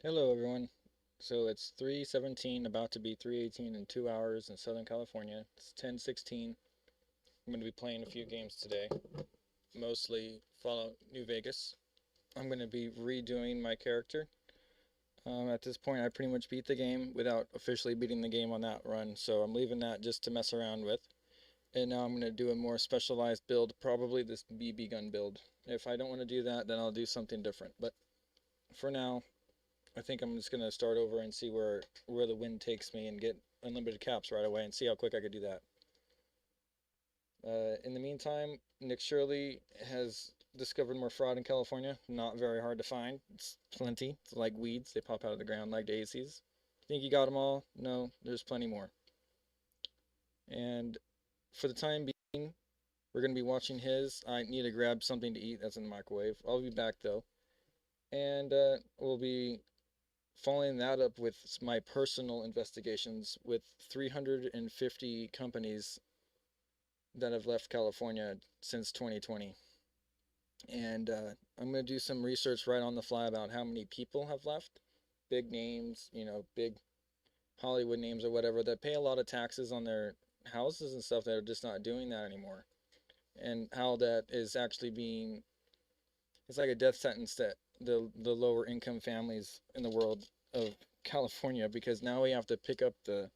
Hello everyone. So it's 3:17, about to be 3:18 in 2 hours in Southern California. It's 10:16. I'm going to be playing a few games today, mostly Fallout New Vegas. I'm going to be redoing my character. At this point, I pretty much beat the game without officially beating the game on that run, so I'm leaving that just to mess around with. And now I'm going to do a more specialized build, probably this BB gun build. If I don't want to do that, then I'll do something different. But for now, I think I'm just gonna start over and see where the wind takes me and get unlimited caps right away and see how quick I could do that. In the meantime, Nick Shirley has discovered more fraud in California. Not very hard to find. It's plenty. It's like weeds. They pop out of the ground like daisies. Think you got them all? No, there's plenty more. And for the time being, we're gonna be watching his. I need to grab something to eat that's in the microwave. I'll be back though, and we'll be following that up with my personal investigations with 350 companies that have left California since 2020. And I'm going to do some research right on the fly about how many people have left. Big names, big Hollywood names or whatever that pay a lot of taxes on their houses and stuff that are just not doing that anymore. And how that is actually being, it's like a death sentence that the lower income families in the world of California, because now we have to pick up the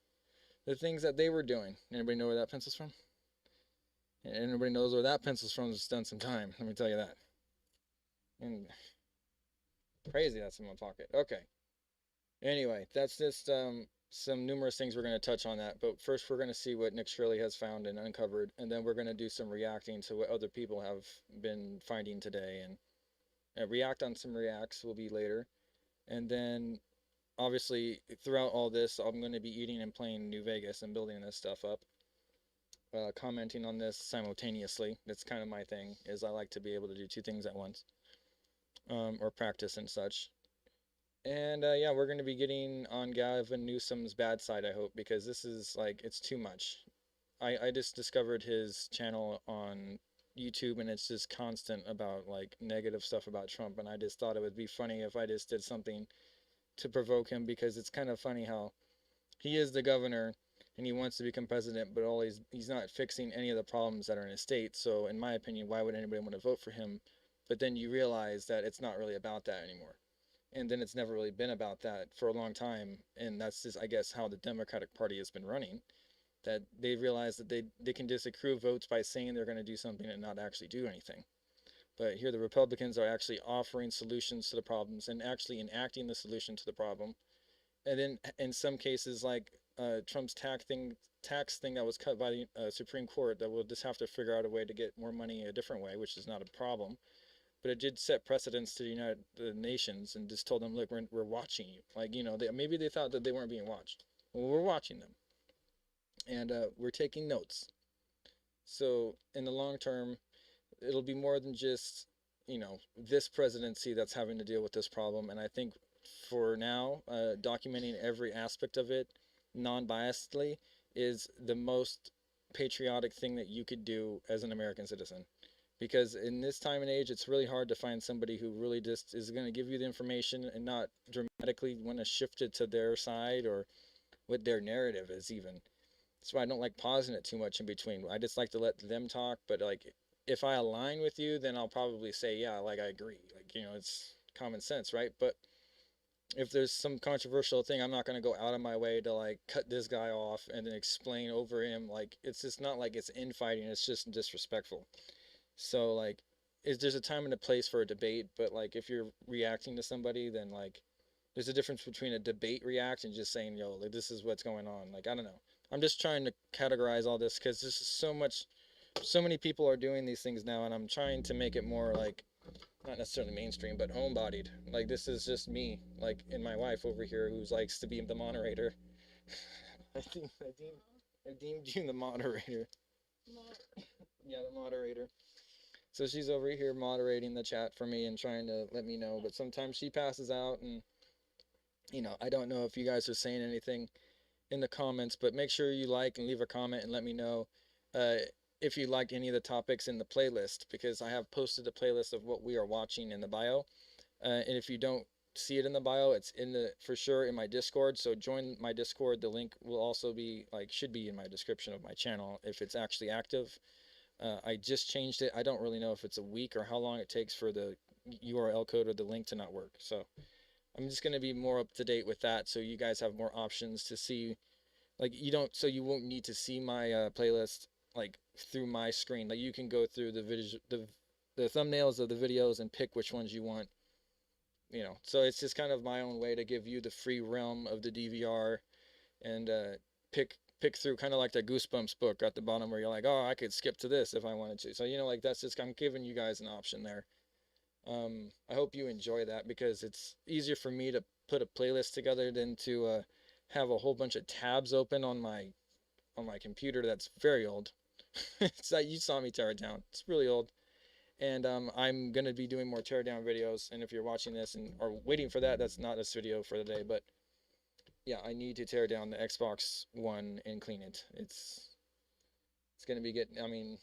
things that they were doing. Anybody know where that pencil's from? Anybody knows where that pencil's from? It's done some time. Let me tell you that. And crazy that's in my pocket. Okay. Anyway, that's just some numerous things we're going to touch on that. But first, we're going to see what Nick Shirley has found and uncovered, and then we're going to do some reacting to what other people have been finding today, and react on some reacts will be later. And then obviously throughout all this, I'm going to be eating and playing New Vegas and building this stuff up, commenting on this simultaneously. That's kind of my thing. Is I like to be able to do two things at once, or practice and such. And yeah, we're going to be getting on Gavin Newsom's bad side, I hope, because this is like it's too much. I just discovered his channel on YouTube, and it's just constant about like negative stuff about Trump, and I just thought it would be funny if I just did something to provoke him, because it's kind of funny how he is the governor and he wants to become president, but always he's not fixing any of the problems that are in his state. So in my opinion, why would anybody want to vote for him? But then you realize that it's not really about that anymore. And then it's never really been about that for a long time. And that's just, I guess, how the Democratic Party has been running. That they realize that they can just accrue votes by saying they're going to do something and not actually do anything. But here the Republicans are actually offering solutions to the problems and actually enacting the solution to the problem. And then in some cases, like Trump's tax thing that was cut by the Supreme Court, that we'll just have to figure out a way to get more money a different way, which is not a problem. But it did set precedents to the United Nations and just told them, look, we're watching you. Like, maybe they thought that they weren't being watched. Well, we're watching them, and we're taking notes. So in the long term, it'll be more than just this presidency that's having to deal with this problem. And I think for now, documenting every aspect of it non-biasedly is the most patriotic thing that you could do as an American citizen, because in this time and age it's really hard to find somebody who really just is going to give you the information and not dramatically want to shift it to their side or what their narrative is even. That's why I don't like pausing it too much in between. I just like to let them talk, but like if I align with you, then I'll probably say, yeah, like I agree. Like, it's common sense, right? But if there's some controversial thing, I'm not going to go out of my way to like cut this guy off and then explain over him. Like, it's just not like it's infighting, it's just disrespectful. So, like, there's a time and a place for a debate, but like if you're reacting to somebody, then like there's a difference between a debate react and just saying, yo, like, this is what's going on. Like, I don't know. I'm just trying to categorize all this because this is so many people are doing these things now, and I'm trying to make it more like not necessarily mainstream, but homebodied. Like, this is just me, like, and my wife over here who likes to be the moderator. I deemed you the moderator. Yeah, the moderator. So she's over here moderating the chat for me and trying to let me know. But sometimes she passes out, and I don't know if you guys are saying anything in the comments, but make sure you like and leave a comment and let me know uh, if you like any of the topics in the playlist, because I have posted a playlist of what we are watching in the bio. And if you don't see it in the bio, it's in the for sure in my Discord. So join my Discord. The link will also be like should be in my description of my channel if it's actually active. I just changed it. I don't really know if it's a week or how long it takes for the URL code or the link to not work. So I'm just going to be more up to date with that so you guys have more options to see. Like you don't, so you won't need to see my playlist like through my screen. Like you can go through the thumbnails of the videos and pick which ones you want. So it's just kind of my own way to give you the free realm of the DVR and pick through kind of like that Goosebumps book at the bottom where you're like, oh, I could skip to this if I wanted to. So like that's just I'm giving you guys an option there. I hope you enjoy that because it's easier for me to put a playlist together than to have a whole bunch of tabs open on my computer that's very old. It's like you saw me tear it down. It's really old. And I'm gonna be doing more teardown videos. And if you're watching this and are waiting for that, that's not this video for the day. But yeah, I need to tear down the Xbox One and clean it. It's gonna be getting. I mean,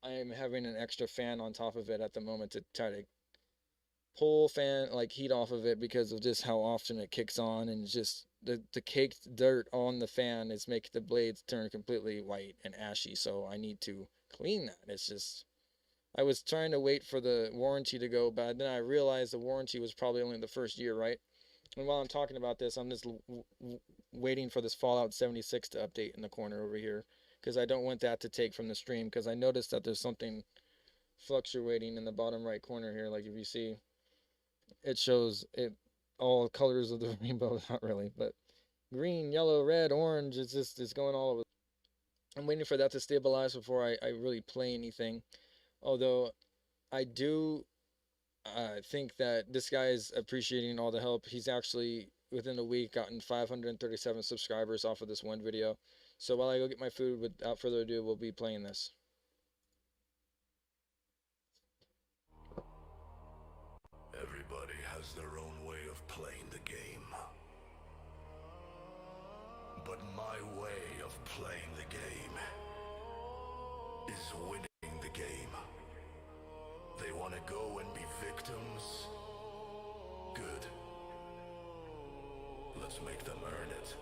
I am having an extra fan on top of it at the moment to try to pull fan like heat off of it because of just how often it kicks on and just the caked dirt on the fan is making the blades turn completely white and ashy. So I need to clean that. It's just I was trying to wait for the warranty to go, but then I realized the warranty was probably only the first year, right? And while I'm talking about this, I'm just waiting for this Fallout 76 to update in the corner over here because I don't want that to take from the stream because I noticed that there's something fluctuating in the bottom right corner here. Like if you see, it shows it all colors of the rainbow, not really, but green, yellow, red, orange. It's going all over. I'm waiting for that to stabilize before I really play anything. Although I do think that this guy is appreciating all the help. He's actually within a week gotten 537 subscribers off of this one video. So while I go get my food, without further ado, we'll be playing this. Everybody has their own way of playing the game. But my way of playing the game is winning the game. They want to go and be victims? Good. Let's make them earn it.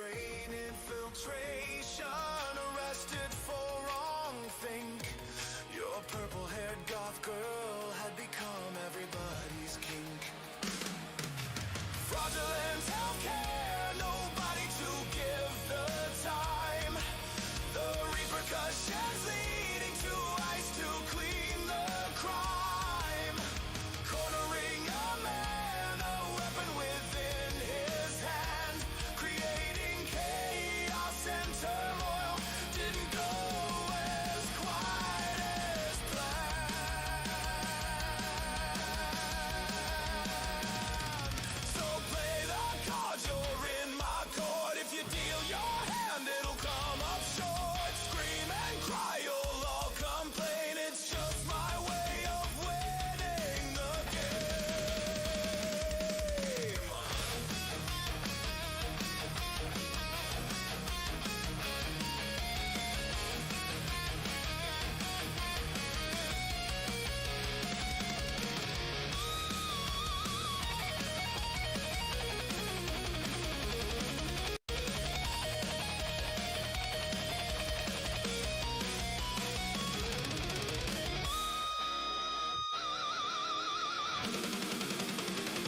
brain infiltration, arrested for wrongthink. Your purple-haired goth girl had become everybody's kink. Fraudulent healthcare, nobody to give the time. The repercussions leading to ice to clean the crime. Cornering a man, a weapon within his hand. Creating chaos and turmoil didn't go as quite as planned. So play the cards, you're in my court. If you deal your hand, it'll come up short. Scream and cry, you'll all complain. It's just my way of winning the game.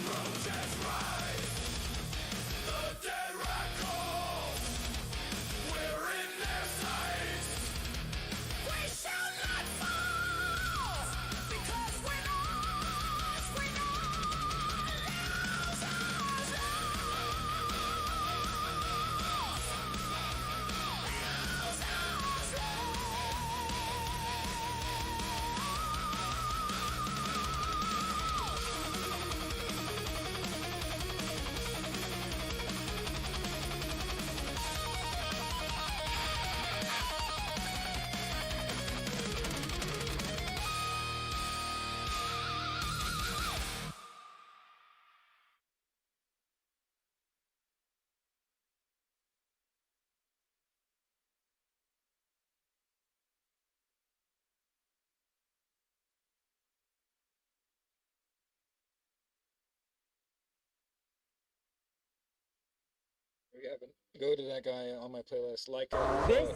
Protest rise, the dead rat calls. We're in their sights. We shall not fall, because we're not, we're not We haven't. Go to that guy on my playlist. Like This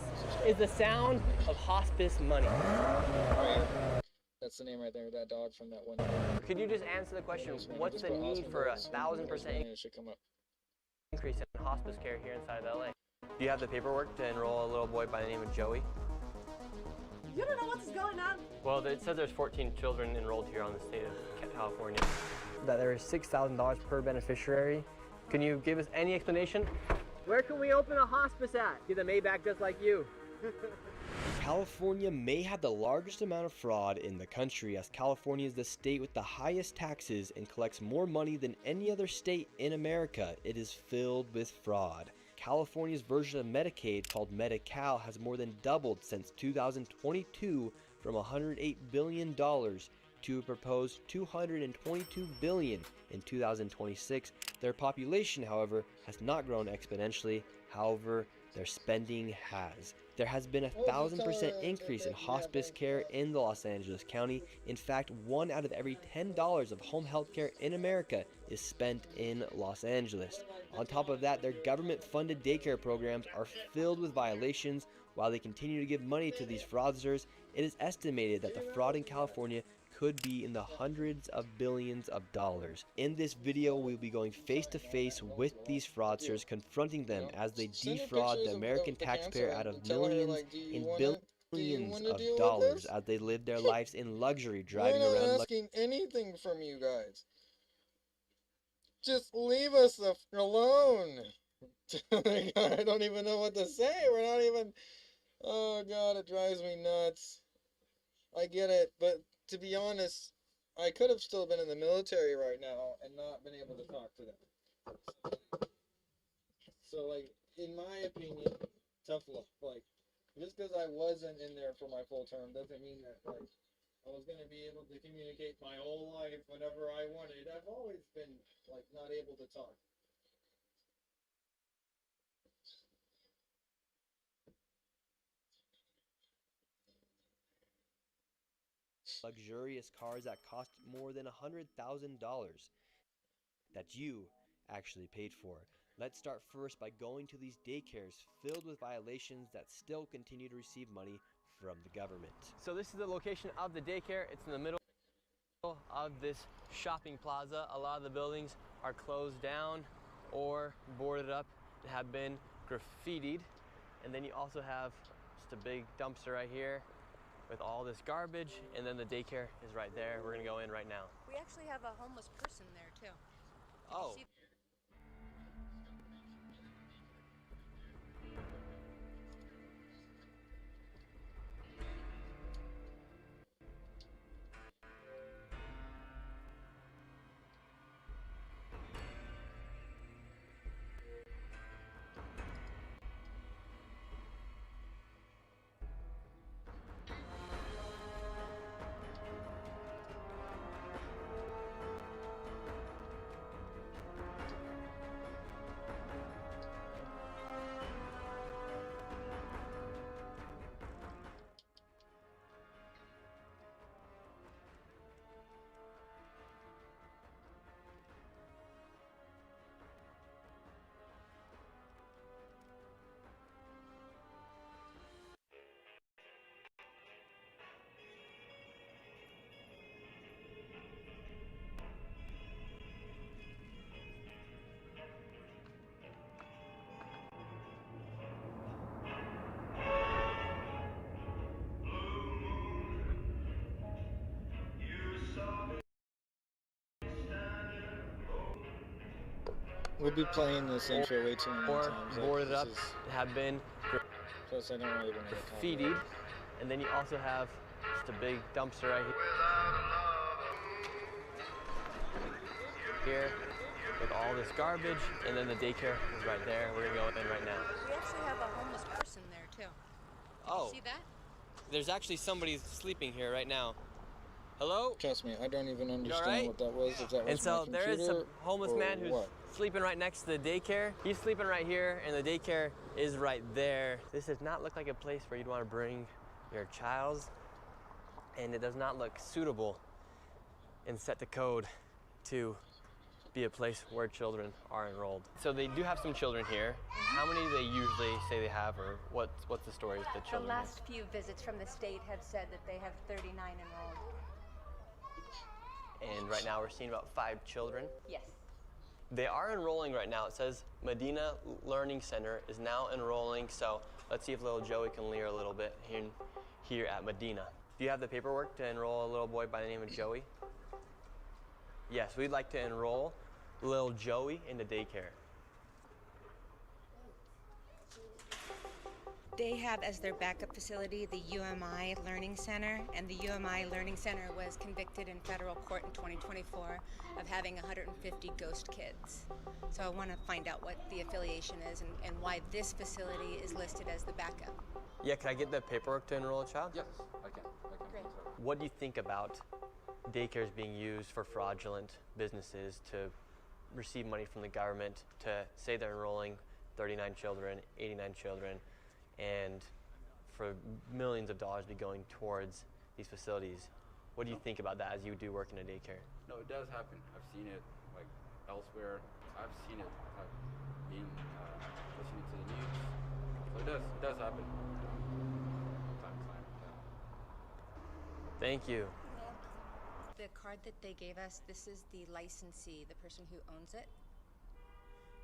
is the sound of hospice money. right here. That's the name right there. That dog from that one. Could you just answer the question, what's the need for 1,000% It should come up. increase in hospice care here inside of LA? Do you have the paperwork to enroll a little boy by the name of Joey? You don't know what's going on. Well, it says there's 14 children enrolled here on the state of California. That there is $6,000 per beneficiary. Can you give us any explanation? Where can we open a hospice at? Get a Maybach just like you. California may have the largest amount of fraud in the country, as California is the state with the highest taxes and collects more money than any other state in America. It is filled with fraud. California's version of Medicaid, called Medi-Cal, has more than doubled since 2022 from $108 billion to a proposed $222 billion in 2026. Their population, however, has not grown exponentially. However, their spending has. There has been a 1,000% increase in hospice care in the Los Angeles County. In fact, 1 out of every $10 of home health care in America is spent in Los Angeles. On top of that, their government-funded daycare programs are filled with violations. While they continue to give money to these fraudsters, it is estimated that the fraud in California could be in the hundreds of billions of dollars. In this video, we'll be going face to face with these fraudsters, confronting them as they defraud the American taxpayer out of millions and billions of dollars as they live their lives in luxury, driving We're not around. asking anything from you guys. Just leave us alone. I don't even know what to say. We're not even. Oh God, it drives me nuts. I get it, but to be honest, I could have still been in the military right now and not been able to talk to them. So, like, in my opinion, tough luck. Like, just because I wasn't in there for my full term doesn't mean that, like, I was going to be able to communicate my whole life whenever I wanted. I've always been, like, not able to talk. Luxurious cars that cost more than $100,000 that you actually paid for. Let's start first by going to these daycares filled with violations that still continue to receive money from the government. So this is the location of the daycare. It's in the middle of this shopping plaza. A lot of the buildings are closed down or boarded up, have been graffitied. And then you also have just a big dumpster right here with all this garbage, and then the daycare is right there. We're gonna go in right now. We actually have a homeless person there too. Oh. See- We'll be playing this intro way too many Or times. boarded this up, is- have been Plus, I don't really want to get graffitied. copyrighted. And then you also have just a big dumpster right here with all this garbage, and then the daycare is right there. We're gonna go in right now. We actually have a homeless person there too. Oh, See that? there's actually somebody sleeping here right now. Hello? Trust me, I don't even understand alright? what that was. If that was And so my there is a computer homeless or man who's what? sleeping right next to the daycare. He's sleeping right here, and the daycare is right there. This does not look like a place where you'd want to bring your child, and it does not look suitable and set to code to be a place where children are enrolled. So they do have some children here. How many do they usually say they have, or what's the story with the The children? last few visits from the state have said that they have 39 enrolled. And right now we're seeing about 5 children. Yes. They are enrolling right now. It says Medina Learning Center is now enrolling, so let's see if little Joey can lear a little bit here at Medina. Do you have the paperwork to enroll a little boy by the name of Joey? Yes, we'd like to enroll little Joey into daycare. They have as their backup facility the UMI Learning Center, and the UMI Learning Center was convicted in federal court in 2024 of having 150 ghost kids. So I want to find out what the affiliation is and why this facility is listed as the backup. Yeah, can I get the paperwork to enroll a child? Yes, I can. Great. What do you think about daycares being used for fraudulent businesses to receive money from the government to say they're enrolling 39 children, 89 children, and for millions of dollars be going towards these facilities? What do you think about that as you do work in a daycare? No, it does happen. I've seen it like elsewhere. I've seen it being listening to the news. So it does happen. Time to time. Thank you. The card that they gave us, this is the licensee, the person who owns it.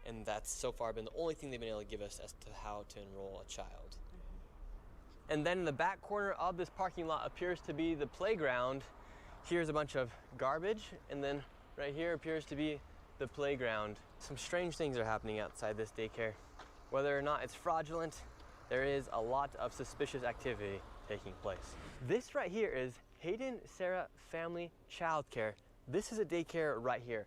And that's so far been the only thing they've been able to give us as to how to enroll a child. And then in the back corner of this parking lot appears to be the playground. Here's a bunch of garbage, and then right here appears to be the playground. Some strange things are happening outside this daycare. Whether or not it's fraudulent, there is a lot of suspicious activity taking place. This right here is Hayden Sarah Family Childcare. This is a daycare right here.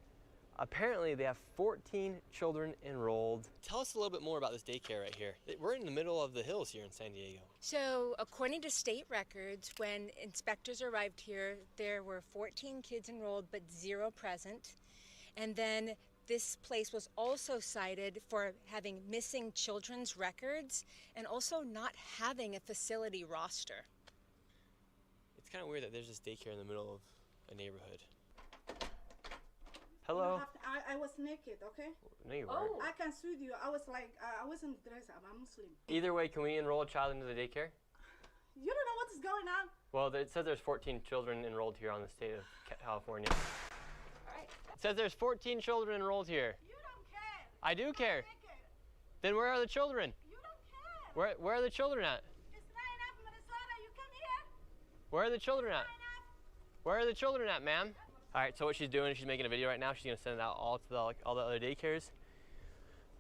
Apparently they have 14 children enrolled. Tell us a little bit more about this daycare right here. We're in the middle of the hills here in San Diego. So, according to state records, when inspectors arrived here, there were 14 kids enrolled but 0 present. And then this place was also cited for having missing children's records and also not having a facility roster. It's kind of weird that there's this daycare in the middle of a neighborhood. Hello. You don't have to, I was naked, okay? No, you weren't. I can sue you. I was like, I wasn't dressed up. I'm Muslim. Either way, can we enroll a child into the daycare? You don't know what's going on. Well, it says there's 14 children enrolled here on the state of California. Right. It says there's 14 children enrolled here. You don't care. I do care. Naked. Then where are the children? You don't care. Where are the children at? It's not enough, Minnesota. You come here. Where are the children at? Not enough. Where are the children at, ma'am? All right, so what she's doing is she's making a video right now. She's gonna send it out all to all the other daycares.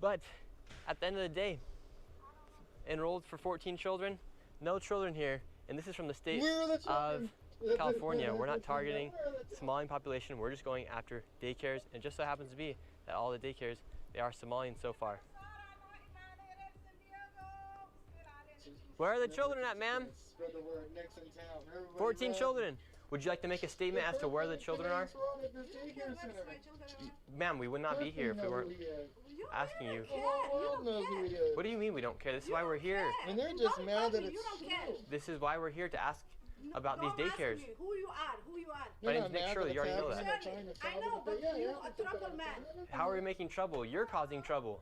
But at the end of the day, enrolled for 14 children, no children here, and this is from the state of California. We're not targeting Somalian population. We're just going after daycares, and it just so happens to be that all the daycares, they are Somalian so far. Where are the children at, ma'am? 14 children. Would you like to make a statement as to where the children are? Ma'am, we would not be here if we weren't asking you. What do you mean we don't care? This is why we're here. And they're just mad that it's You don't care. This is why we're here to ask about these Don't ask daycares. me who you are. Who you are. My name's Nick Shirley, you already know that. I know, but you a troublemaker. How are we making trouble? You're causing trouble.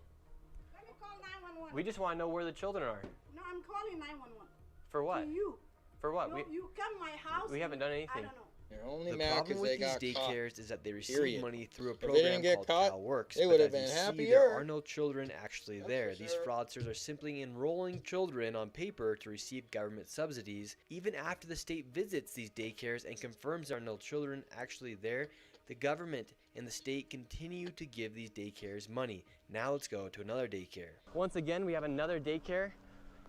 Let me call 911. We just want to know where the children are. No, I'm calling 911. For what? To you. For what? No, you come my house. we haven't done anything. I don't know. They're only The mad problem because with they these got caught. daycares is that they receive Period. money through a If they program didn't get called caught, CalWorks, they but would have as you been see, happier. there are no children actually That's there. for These sure. fraudsters are simply enrolling children on paper to receive government subsidies. Even after the state visits these daycares and confirms there are no children actually there, the government and the state continue to give these daycares money. Now let's go to another daycare. Once again, we have another daycare,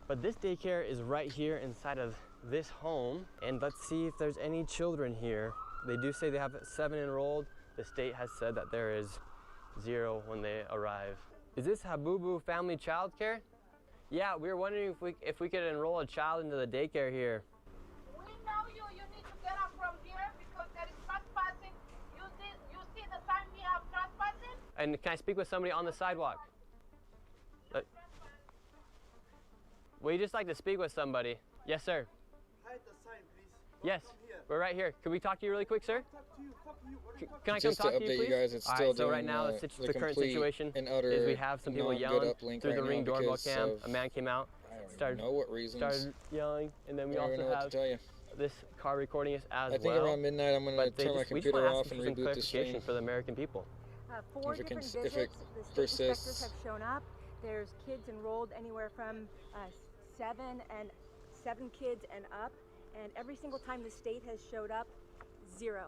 but this daycare is right here inside of this home. And let's see if there's any children here. They do say they have 7 enrolled. The state has said that there is 0 when they arrive. Is this Habubu Family Child Care? Yeah, we were wondering if we could enroll a child into the daycare here. We know you. You need to get up from here because there is trespassing. You see the sign we have trespassing? And can I speak with somebody on the sidewalk? We'd just like to speak with somebody. Yes, sir. Hide the sign, please. Yes, we're right here. Can we talk to you really quick, sir? Talk to you. Fuck you. What are you Can I come Just to talk to you, update please? you guys, it's All still right, so doing right now, the current complete situation and utter is we have some people non-good yelling uplink through right the now Ring doorbell because cam. of- A man came out, I don't started know what reasons. started yelling, and then we I don't even also know what to have tell you. this car recording us as I think well. around midnight I'm going to But they turn my just, we just computer want to off ask and for some reboot the clarification stream. for the American people. 4 If it different can- if it visits. The state persists. inspectors have shown up. There's kids enrolled anywhere from 7 kids and up. And every single time the state has showed up, 0.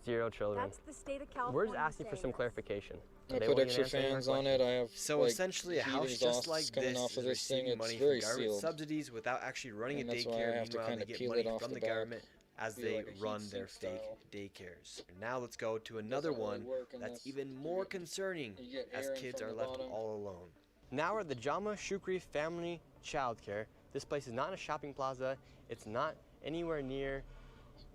0 children. That's the state of California. We're just asking for saying some this. clarification. I They put won't even extra answer any of our fans on it. I have So like, essentially, a heat house just exhausts like coming this off is of this thing. receiving It's money very from government sealed. subsidies without actually running And a that's why I daycare. have to Meanwhile, kinda they get peel money it off from the the back. government as Be they like a heat run their sink fake style. daycares. Now let's go to another Doesn't really one work that's unless even you more get- concerning you get as air in kids from are the left bottom. all alone. Now we're at the Jama Shukri Family Childcare. This place is not in a shopping plaza. It's not anywhere near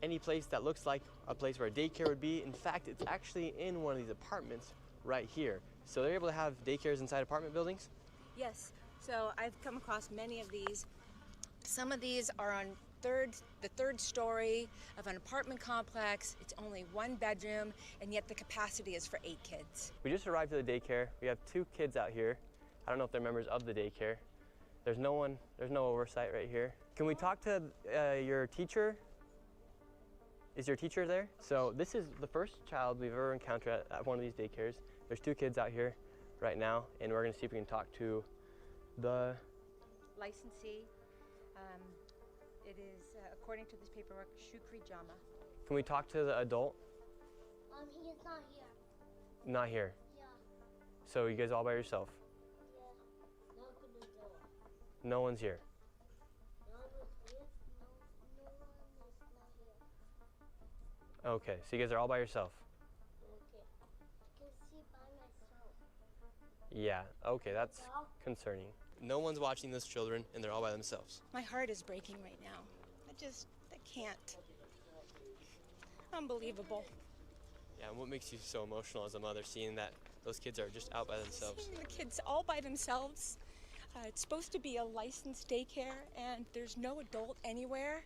any place that looks like a place where a daycare would be. In fact, it's actually in one of these apartments right here. So they're able to have daycares inside apartment buildings? Yes. So I've come across many of these. Some of these are on the third story of an apartment complex. It's only 1 bedroom, and yet the capacity is for 8 kids. We just arrived at the daycare. We have 2 kids out here. I don't know if they're members of the daycare. There's no oversight right here. Can we talk to your teacher? Is your teacher there? So this is the first child we've ever encountered at one of these daycares. There's 2 kids out here right now, and we're gonna see if we can talk to the Licensee. It is, according to this paperwork, Shukri Jama. Can we talk to the adult? He is not here. Not here. Yeah. So you guys all by yourself? Yeah. Open the door. No one's here. No one is here. No one is not here. Okay, so you guys are all by yourself? Okay. I can see by myself. Yeah, okay, that's Dog? concerning. No one's watching those children, and they're all by themselves. My heart is breaking right now. I can't. Unbelievable. Yeah, and what makes you so emotional as a mother, seeing that those kids are just out by themselves? Seeing the kids all by themselves. It's supposed to be a licensed daycare, and there's no adult anywhere.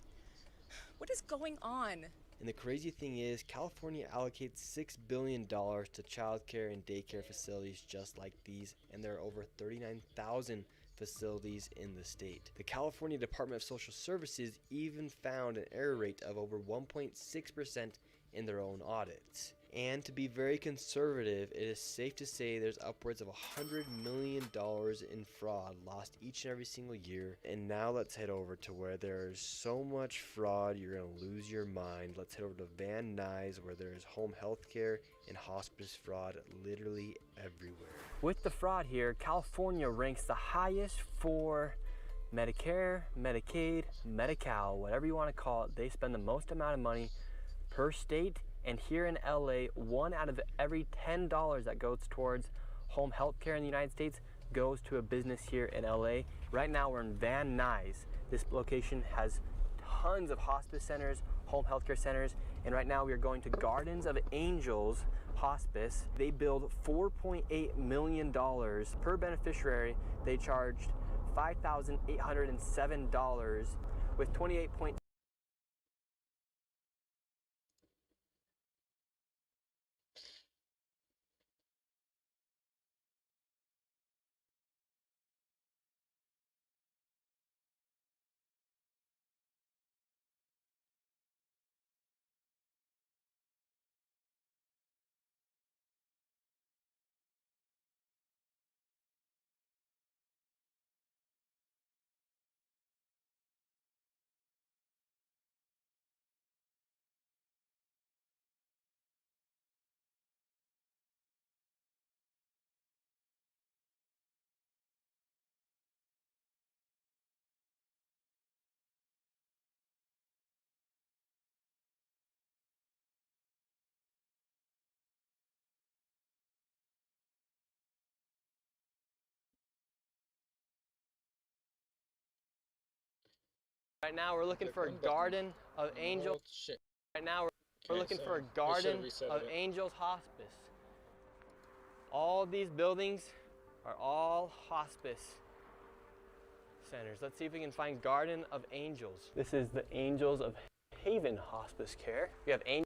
What is going on? And the crazy thing is, California allocates $6 billion to childcare and daycare facilities just like these, and there are over 39,000 facilities in the state. The California Department of Social Services even found an error rate of over 1.6% in their own audits. And to be very conservative, it is safe to say there's upwards of $100 million in fraud lost each and every single year. And now let's head over to where there is so much fraud you're going to lose your mind. Let's head over to Van Nuys, where there's home health care and hospice fraud literally everywhere. With the fraud here, California ranks the highest for Medicare, Medicaid, Medi-Cal, whatever you want to call it. They spend the most amount of money per state. And here in LA, 1 out of every $10 that goes towards home health care in the United States goes to a business here in LA. Right now we're in Van Nuys. This location has tons of hospice centers, home health care centers, and right now we are going to Gardens of Angels Hospice. They billed $4.8 million per beneficiary. They charged $5,807 with 28. Right now we're looking for a Garden of Angels. Shit. Right now we're looking for a Garden of Angels Hospice. All these buildings are all hospice centers. Let's see if we can find Garden of Angels. This is the Angels of Haven Hospice Care. We have Angels.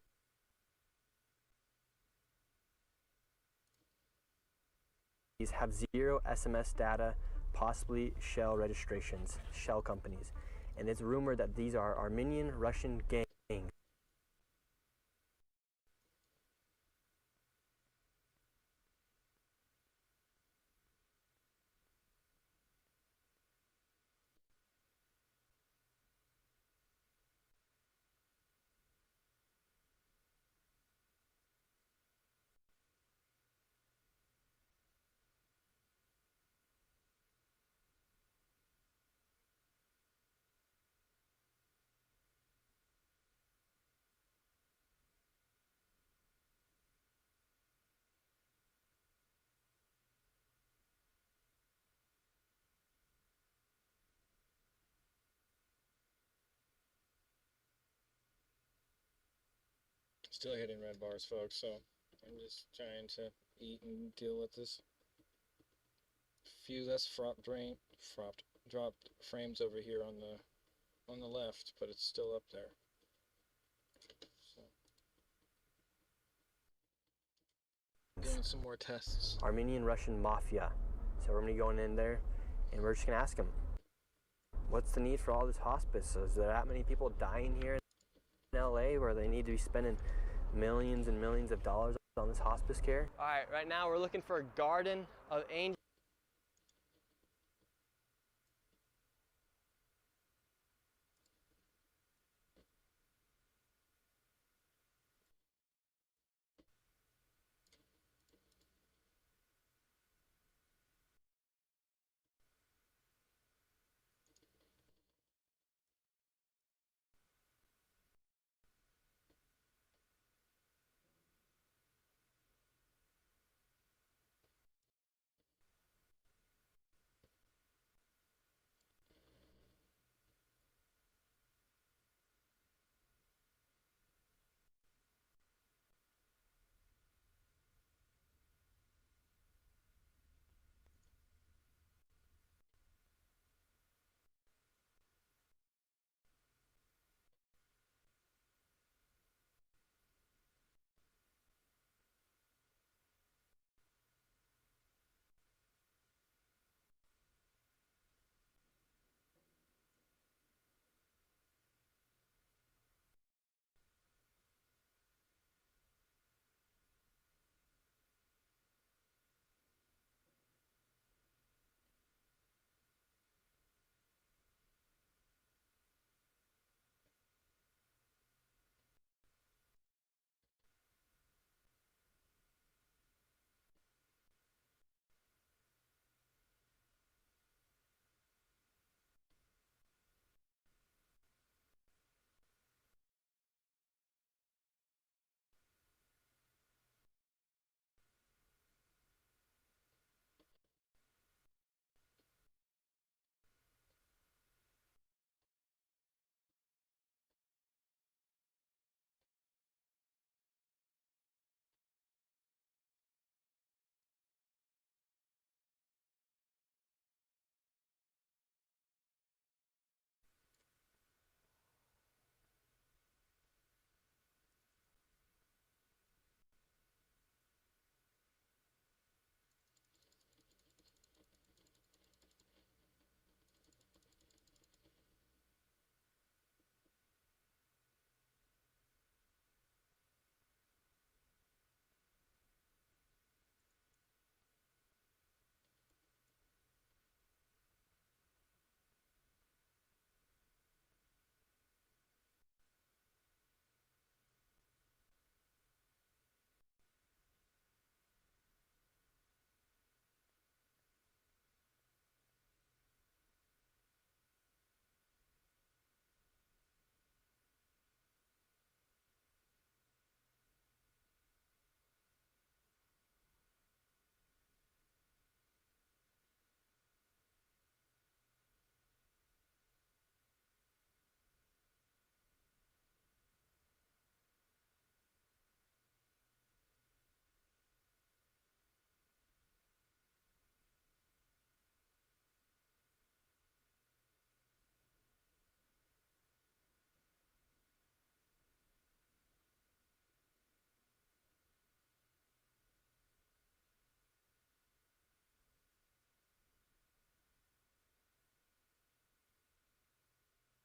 These have 0 SMS data, possibly shell registrations, shell companies. And it's rumored that these are Armenian Russian gangs. Still hitting red bars, folks, so I'm just trying to eat and deal with this. Few less dropped frames over here on the left, but it's still up there. So doing some more tests. Armenian Russian Mafia. So we're gonna be going in there and we're just gonna ask them, what's the need for all this hospice? So is there that many people dying here in LA where they need to be spending millions and millions of dollars on this hospice care? All right now we're looking for a Garden of Angels.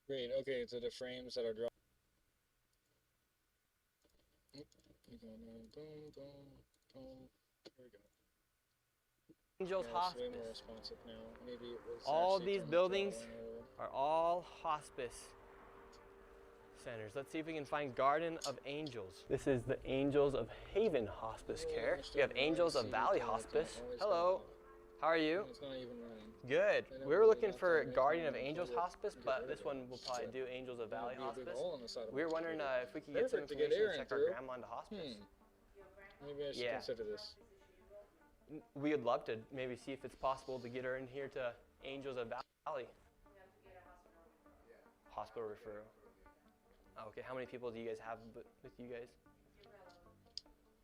Great. Okay, so the frames that are dropped. Boom, boom, boom. There we go. Angels Yeah, it's way more Hospice. responsive now. Maybe it was All actually these turned buildings throttling a little. are all hospice centers. Let's see if we can find Garden of Angels. This is the Angels of Haven Hospice Care. We have Angels of Valley Hospice. Hello. How are you? It's not even running. Good. They never We were really looking got for to make Guardian of one and Angels plug it Hospice, and get but rid this of one it. will probably do Angels of Valley There'd be a big Hospice. hole in the side of We were my wondering computer. if we could get some Perfect to get information air to in check our through. grandma into hospice. Maybe I should Yeah. consider this. We would love to maybe see if it's possible to get her in here to Angels of Valley. Hospital referral. Oh, okay, how many people do you guys have with you guys?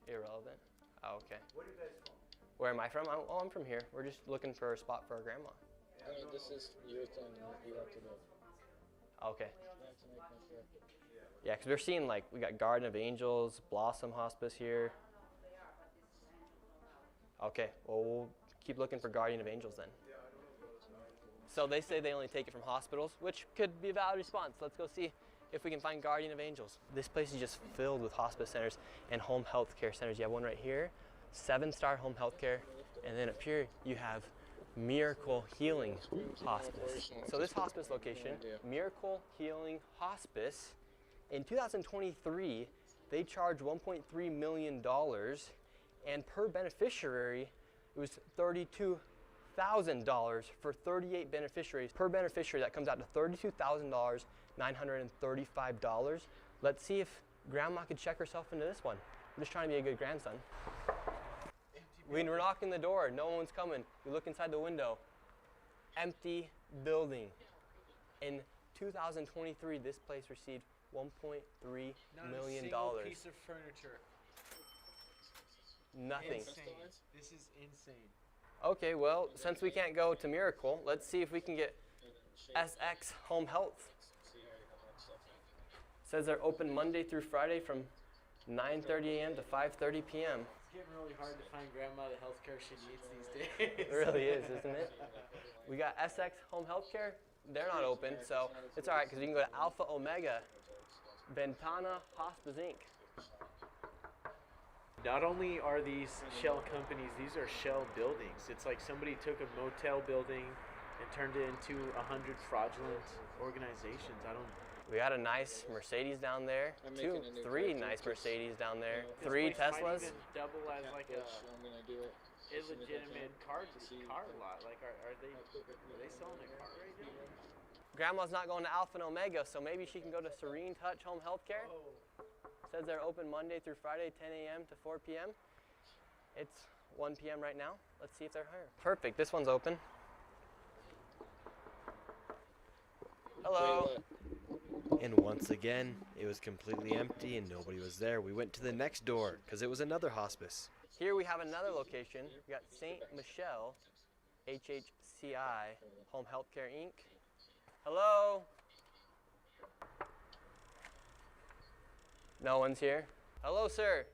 Irrelevant. Oh, okay. Where are you guys from? Where am I from? I'm from here. We're just looking for a spot for our grandma. I mean, this is your thing. You have to know. Okay. I have to make my share. Yeah, because we're seeing like, we got Garden of Angels, Blossom Hospice here. Okay, well, we'll keep looking for Guardian of Angels then. So they say they only take it from hospitals, which could be a valid response. Let's go see if we can find Guardian of Angels. This place is just filled with hospice centers and home health care centers. You have one right here, 7-star home health care, and then up here you have Miracle Healing Hospice. So this hospice location, Miracle Healing Hospice, in 2023, they charged $1.3 million, and per beneficiary, it was $32,000 for 38 beneficiaries. Per beneficiary, that comes out to $32,935. Let's see if Grandma could check herself into this one. I'm just trying to be a good grandson. When we're knocking the door, no one's coming. We look inside the window. Empty building. In 2023, this place received $1.3 million. Not a single piece of furniture. Nothing. Insane. This is insane. Okay, well, since we can't go to Miracle, let's see if we can get SX Home Health. Says they're open Monday through Friday from 9:30 a.m. to 5:30 p.m. It's getting really hard to find grandma the healthcare she needs these days. It really is, isn't it? We got SX Home Health Care. They're not open, so it's all right because we can go to Alpha Omega Ventana Hospice Inc. Not only are these shell companies, these are shell buildings. It's like somebody took a motel building and turned it into 100 fraudulent organizations. We got a nice Mercedes down there. Three nice Mercedes down there. This 3 place might Teslas. even double as like a I'm gonna do it. illegitimate car lot. Like, are they selling a car right now? Grandma's not going to Alpha and Omega, so maybe she can go to Serene Touch Home Healthcare. Says they're open Monday through Friday, 10 a.m. to 4 p.m. It's 1 p.m. right now. Let's see if they're here. Perfect. This one's open. Hello. And once again, it was completely empty and nobody was there. We went to the next door because it was another hospice. Here we have another location. We got St. Michelle, HHCI, Home Healthcare Inc. Hello? No one's here. Hello, sir.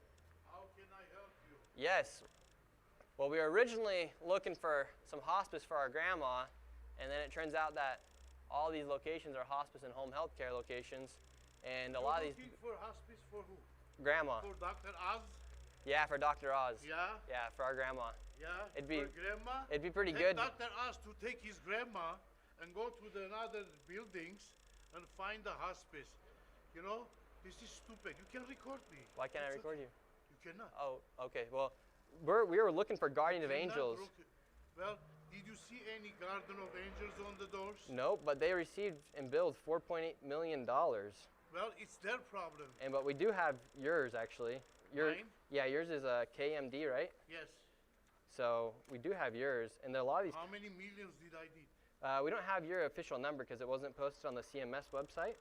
How can I help you? Yes. Well, we were originally looking for some hospice for our grandma, and then it turns out that all these locations are hospice and home health care locations, and a lot of these... Looking for hospice for who? Grandma. For Dr. Oz? Yeah, for Dr. Oz. Yeah? Yeah, for our grandma. Yeah? It'd be- for grandma? It'd be pretty Tell good. Dr. Oz to take his grandma and go to the other buildings and find the hospice. You know, this is stupid. You can record me. Why can't I It's record okay. you? You cannot. Oh, okay. Well, we were looking for Guardian of Cannot Angels. Well, did you see any Garden of Angels on the doors? Nope, but they received and billed $4.8 million. Well, it's their problem. But we do have yours, actually. Mine? Yeah, yours is a KMD, right? Yes. So we do have yours, and there are a lot of these. How many millions did I need? We don't have your official number because it wasn't posted on the CMS website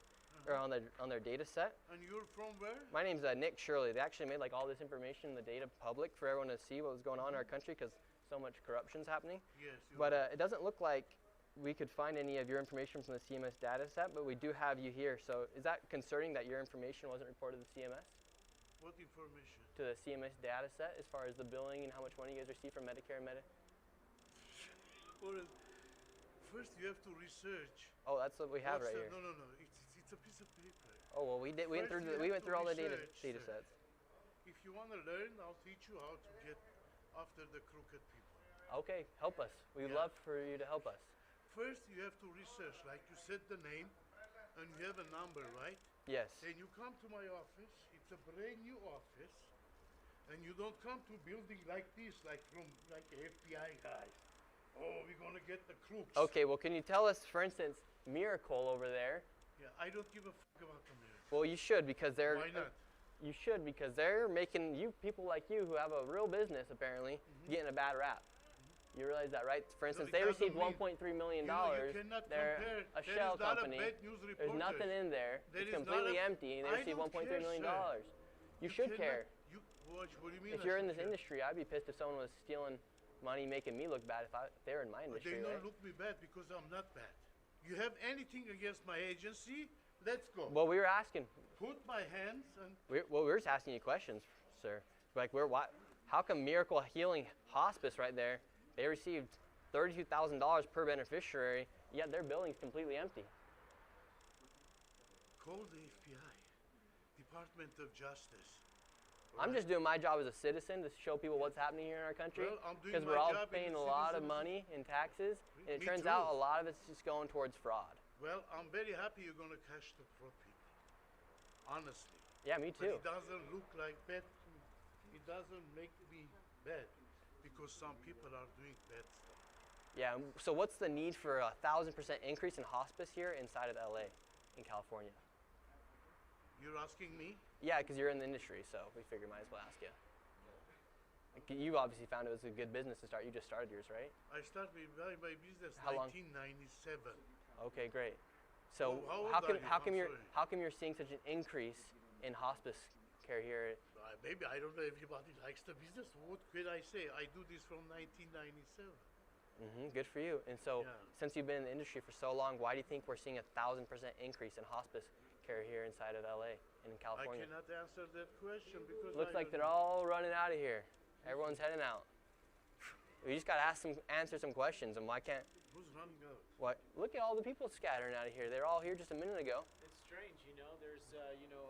or on their data set. And you're from where? My name's Nick Shirley. They actually made like all this information, the data public for everyone to see what was going on in our country because so much corruption's happening. Yes. But it doesn't look like we could find any of your information from the CMS data set, but we do have you here. So is that concerning that your information wasn't reported to CMS? What information? To the CMS data set as far as the billing and how much money you guys receive from Medicare and Medicaid? First, you have to research. Oh, that's what we have right here. No, no, no. It's a piece of paper. Oh well, we went through all the data sets. If you want to learn, I'll teach you how to get after the crooked people. Okay, help us. We'd love for you to help us. First, you have to research. Like you said the name, and you have a number, right? Yes. Then you come to my office. It's a brand new office, and you don't come to building like this, like from like FBI guys. Oh, we're gonna get the crooks. Okay, well, can you tell us, for instance, Miracle over there? Yeah, I don't give a fuck about the Miracle. Well, you should because they're. Why not? You should because they're making people like you who have a real business apparently getting a bad rap. You realize that, right? For instance, they received $1.3 million. They're a shell company. There's nothing in there. It's completely empty, and they received $1.3 million. You should care. What do you mean? If you're in this industry, I'd be pissed if someone was stealing money, making me look bad if they were in my industry. They don't look me bad because I'm not bad. You have anything against my agency? Let's go. Well, we were asking. Put my hands and. We were just asking you questions, sir. Like, how come Miracle Healing Hospice right there? They received $32,000 per beneficiary, yet their building's completely empty. Call the FBI, Department of Justice. I'm just doing my job as a citizen to show people what's happening here in our country. Because we're all paying a lot of money in taxes, and it turns out a lot of it's just going towards fraud. Well, I'm very happy you're going to catch the fraud people. Honestly. Yeah, me too. But it doesn't look like bad. It doesn't make me bad because some people are doing bad stuff. Yeah, so what's the need for a 1,000% increase in hospice here inside of LA, in California? You're asking me? Yeah, because you're in the industry, so we figured might as well ask you. You obviously found it was a good business to start. You just started yours, right? I started my business in 1997. Okay, great. So how come you're seeing such an increase in hospice care here? Maybe I don't know. Everybody likes the business. What could I say? I do this from 1997. Good for you. And so, since you've been in the industry for so long, why do you think we're seeing a 1,000% increase in hospice care here inside of LA and in California? I cannot answer that question because looks like they're all running out of here. Everyone's heading out. We just got to answer some questions, and why can't? Who's running out? What? Look at all the people scattering out of here. They're all here just a minute ago. It's strange, you know. There's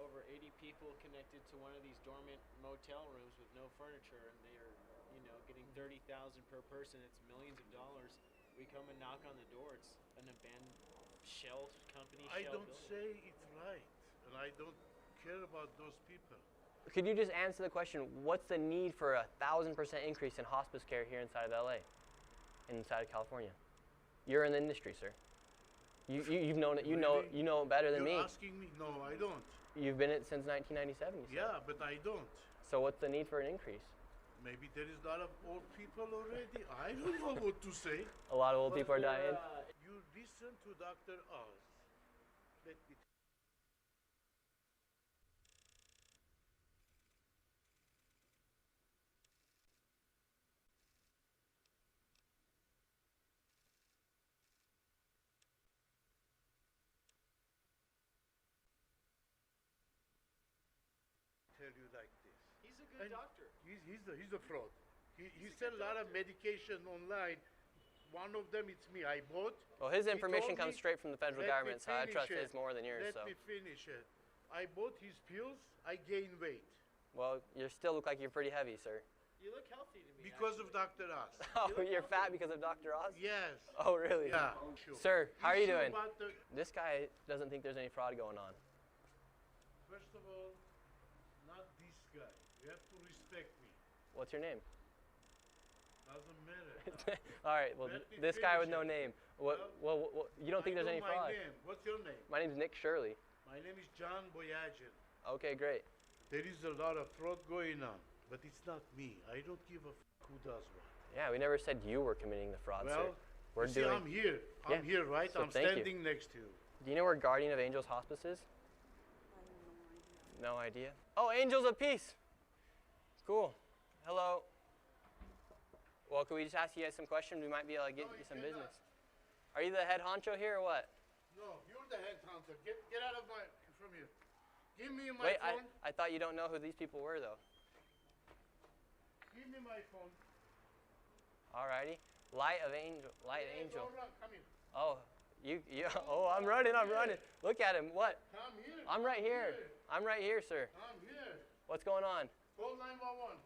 over 80 people connected to one of these dormant motel rooms with no furniture, and they are, getting $30,000 per person. It's millions of dollars. We come and knock on the door. It's an abandoned shell company. I don't say it's right, and I don't care about those people. Could you just answer the question? What's the need for a 1,000% increase in hospice care here inside of LA, inside of California? You're in the industry, sir. You've known it. You know it better than me. You're asking me? No, I don't. You've been in it since 1997. You said. Yeah, but I don't. So what's the need for an increase? Maybe there is a lot of old people already. I don't know what to say. A lot of old people are dying. You listen to Dr. Oz. Let me tell you like this. He's a good doctor. He's a fraud. He sell a lot of medication online. One of them, it's me. I bought. Well, his information comes straight from the federal government, so I trust his more than yours. Let me finish it. I bought his pills. I gained weight. Well, you still look like you're pretty heavy, sir. You look healthy to me. Because of Dr. Oz. Oh, you're fat because of Dr. Oz? Yes. Oh, really? Yeah. Sure. Sir, how are you doing? This guy doesn't think there's any fraud going on. First of all, not this guy. You have to respect me. What's your name? Doesn't matter. All right. Well, this guy with no name. Well, you don't think there's any fraud? My name. What's your name? My name's Nick Shirley. My name is John Boyagin. Okay, great. There is a lot of fraud going on, but it's not me. I don't give a who does what. Yeah, we never said you were committing the fraud, sir. Well, I'm here. I'm here, right? So I'm standing next to you. Do you know where Guardian of Angels Hospice is? No idea. Oh, Angels of Peace. Cool. Hello. Well, can we just ask you guys some questions? We might be able to get you some business. Are you the head honcho here or what? No, you're the head honcho. Get out of from here. Give me my phone. Wait, I thought you don't know who these people were, though. Give me my phone. Alrighty. Light Angel. Come here. Oh, oh, I'm running. Look at him. What? Come here. I'm right here. I'm right here, sir. Come here. What's going on? Call 911.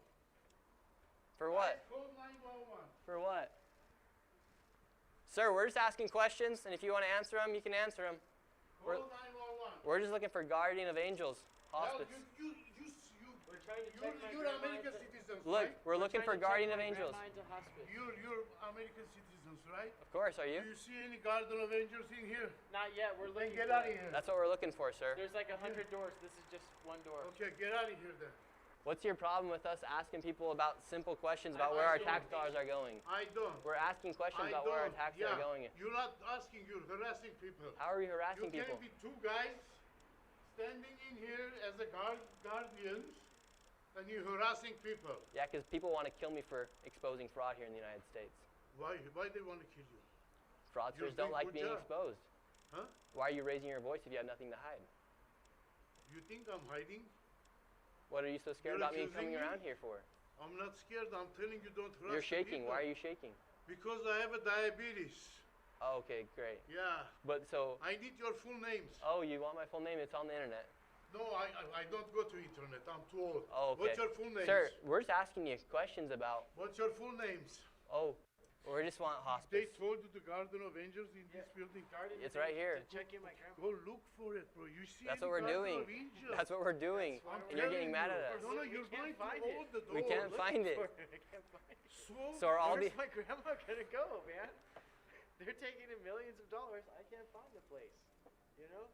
For what? Call 911. For what? Sir, we're just asking questions, and if you want to answer them, you can answer them. Call 911. We're just looking for Guardian of Angels Hospice. We're trying to check my You're grandma American into- citizens, Look, right? we're looking for trying to check Guardian of my Angels. grandma into hospice. You're American citizens, right? Of course, are Do you? you see any Guardian of Angels in here? Not yet. We're Then looking. get for out of it. here. That's what we're looking for, sir. There's like 100 doors. This is just one door. Okay, get out of here then. What's your problem with us asking people about simple questions about where our tax dollars are going? I don't. We're asking questions about where our taxes are going. You're not asking, you're harassing people. How are we harassing You people? can't be two guys standing in here as a guardians and you're harassing people. Yeah, because people want to kill me for exposing fraud here in the United States. Why they want to kill you? Fraudsters You're don't doing like good being job. exposed. Huh? Why are you raising your voice if you have nothing to hide? You think I'm hiding? What are you so scared You're about me accusing coming me? around here for? I'm not scared. I'm telling you don't harass You're shaking. people. Why are you shaking? Because I have a diabetes. Oh, okay, great. Yeah. But so, I need your full names. oh, you want my full name? It's on the internet. No, I don't go to internet. I'm too old. Oh, okay. What's your full names? Sir, we're just asking you questions about, What's your full names? oh, we just want They hospice. told you the Garden of Angels in this building. Guardian It's of right Angels here. to check in my grandma. Go look for it, bro. You see That's any what we're Garden doing. of Angels? That's what we're doing. I'm And you're getting telling mad you. at us. No, We you're can't going find to it. all the doors. We can't find it. I can't find it. So are all Where's the, my grandma gonna go, man? They're taking in millions of dollars. I can't find the place. You know?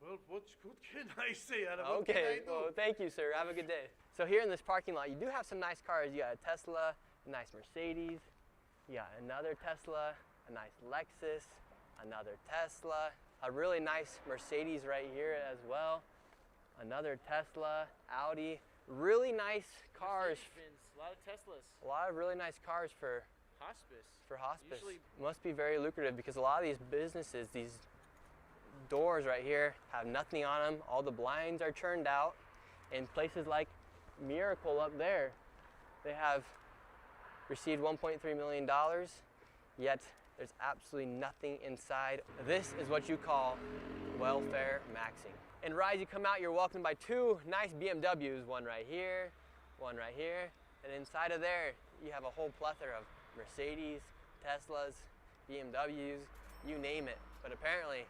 Well, what can I say? What can okay, I do? well, thank you, sir. Have a good day. So here in this parking lot, you do have some nice cars. You got a Tesla, a nice Mercedes, you got another Tesla, a nice Lexus, another Tesla, a really nice Mercedes right here as well, another Tesla, Audi, really nice cars. Mercedes-Benz, a lot of Teslas. A lot of really nice cars for Hospice. hospice. Usually- Must be very lucrative because a lot of these businesses, these doors right here have nothing on them. All the blinds are churned out. In places like Miracle up there, they have received $1.3 million, yet there's absolutely nothing inside. This is what you call welfare maxing. And Rise, you come out, you're welcomed by two nice BMWs, one right here, and inside of there, you have a whole plethora of Mercedes, Teslas, BMWs, you name it. But apparently,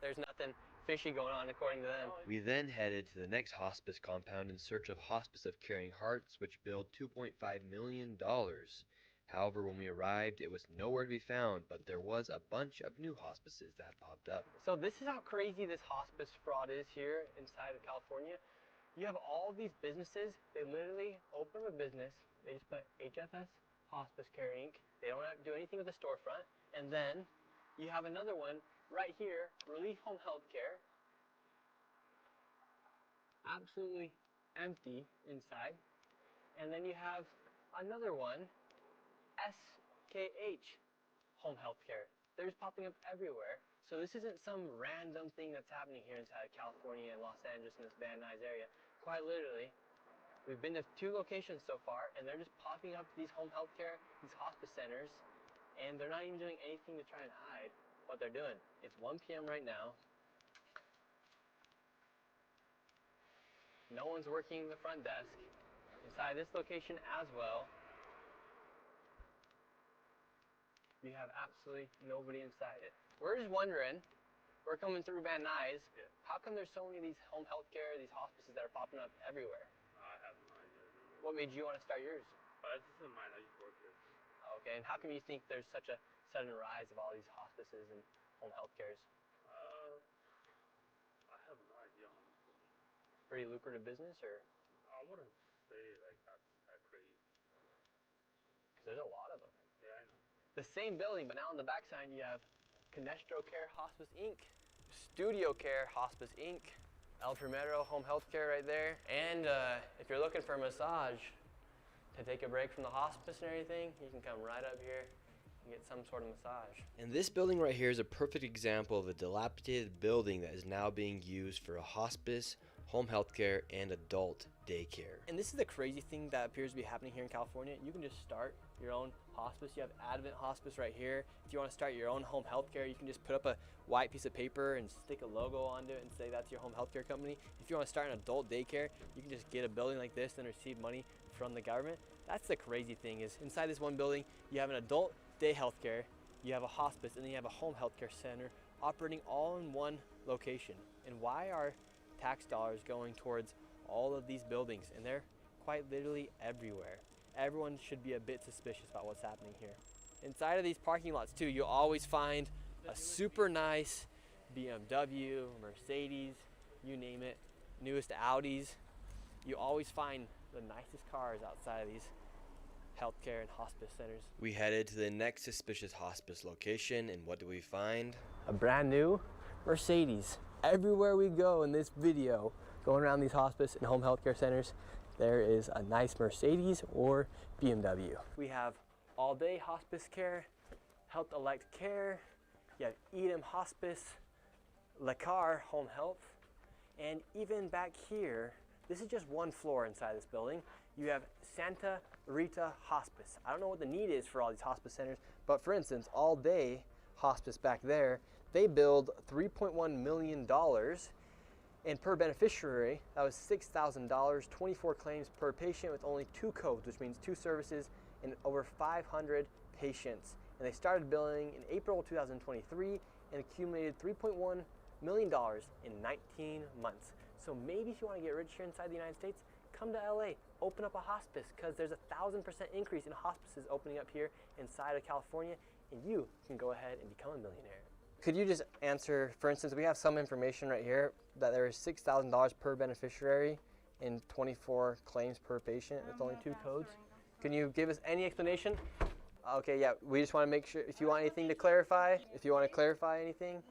there's nothing fishy going on according to them. We then headed to the next hospice compound in search of Hospice of Caring Hearts, which billed $2.5 million. However, when we arrived, it was nowhere to be found, but there was a bunch of new hospices that popped up. So this is how crazy this hospice fraud is here inside of California. You have all these businesses, they literally open a business, they just put HFS Hospice Care Inc. They don't have to do anything with the storefront. And then you have another one right here, Relief Home Healthcare. Absolutely empty inside. And then you have another one, SKH Home Healthcare. They're just popping up everywhere. So this isn't some random thing that's happening here inside of California and Los Angeles in this Van Nuys area. Quite literally, we've been to 2 locations so far, and they're just popping up these home healthcare, these hospice centers, and they're not even doing anything to try and hide what they're doing. It's 1 p.m. right now. No one's working the front desk. Inside this location as well, you have absolutely nobody inside it. We're just wondering, we're coming through Van Nuys, how come there's so many of these home healthcare, these hospices that are popping up everywhere? I have no idea. What made you want to start yours? This isn't mine. I just work here. Okay, and how come you think there's such a sudden rise of all these hospices and home healthcares? I have no idea, honestly. Pretty lucrative business, or? I wouldn't say like that crazy. Because there's a lot of them. Yeah, I know. The same building, but now on the backside you have Canestro Care Hospice Inc., Studio Care Hospice Inc., El Primero Home Health Care right there. And if you're looking for a massage to take a break from the hospice and everything, you can come right up here and get some sort of massage. And this building right here is a perfect example of a dilapidated building that is now being used for a hospice home health care, and adult daycare. And this is the crazy thing that appears to be happening here in California. You can just start your own hospice. You have Advent Hospice right here. If you want to start your own home health care, you can just put up a white piece of paper and stick a logo onto it and say that's your home health care company. If you want to start an adult daycare, you can just get a building like this and receive money from the government. That's the crazy thing, is inside this one building, you have an adult day health care, you have a hospice, and then you have a home health care center operating all in one location. And why are tax dollars going towards all of these buildings? And they're quite literally everywhere. Everyone should be a bit suspicious about what's happening here. Inside of these parking lots too, you'll always find a super nice BMW, Mercedes, you name it, newest Audis. You always find the nicest cars outside of these healthcare and hospice centers. We headed to the next suspicious hospice location, and what do we find? A brand new Mercedes. Everywhere we go in this video, going around these hospice and home healthcare centers, there is a nice Mercedes or BMW. We have all day hospice care, Health Elect Care, you have Edom Hospice, Lacar Home Health, and even back here, this is just one floor inside this building, you have Santa Rita Hospice. I don't know what the need is for all these hospice centers, but for instance, all day hospice back there, they billed $3.1 million, and per beneficiary, that was $6,000, 24 claims per patient with only 2 codes, which means 2 services and over 500 patients. And they started billing in April 2023 and accumulated $3.1 million in 19 months. So maybe if you want to get rich here inside the United States, come to LA, open up a hospice, because there's a 1,000% increase in hospices opening up here inside of California, and you can go ahead and become a millionaire. Could you just answer, for instance, we have some information right here that there is $6,000 per beneficiary and 24 claims per patient with only 2 codes. Can you give us any explanation? Okay, yeah, we just want to make sure, if you want anything to clarify, if you want to clarify anything.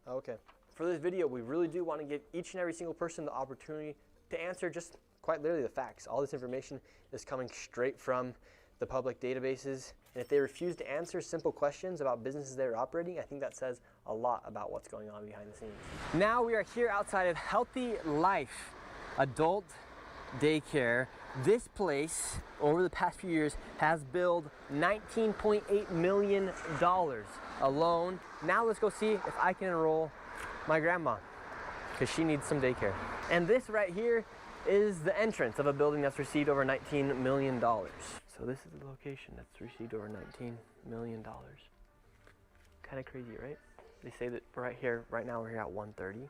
Okay. For this video, we really do want to give each and every single person the opportunity to answer just quite literally the facts. All this information is coming straight from the public databases, and if they refuse to answer simple questions about businesses they're operating, I think that says a lot about what's going on behind the scenes. Now we are here outside of Healthy Life Adult Daycare. This place, over the past few years, has billed $19.8 million alone. Now let's go see if I can enroll my grandma, because she needs some daycare. And this right here is the entrance of a building that's received over $19 million. So this is the location that's received over $19 million. Kind of crazy, right? They say that right here, right now we're here at 1:30.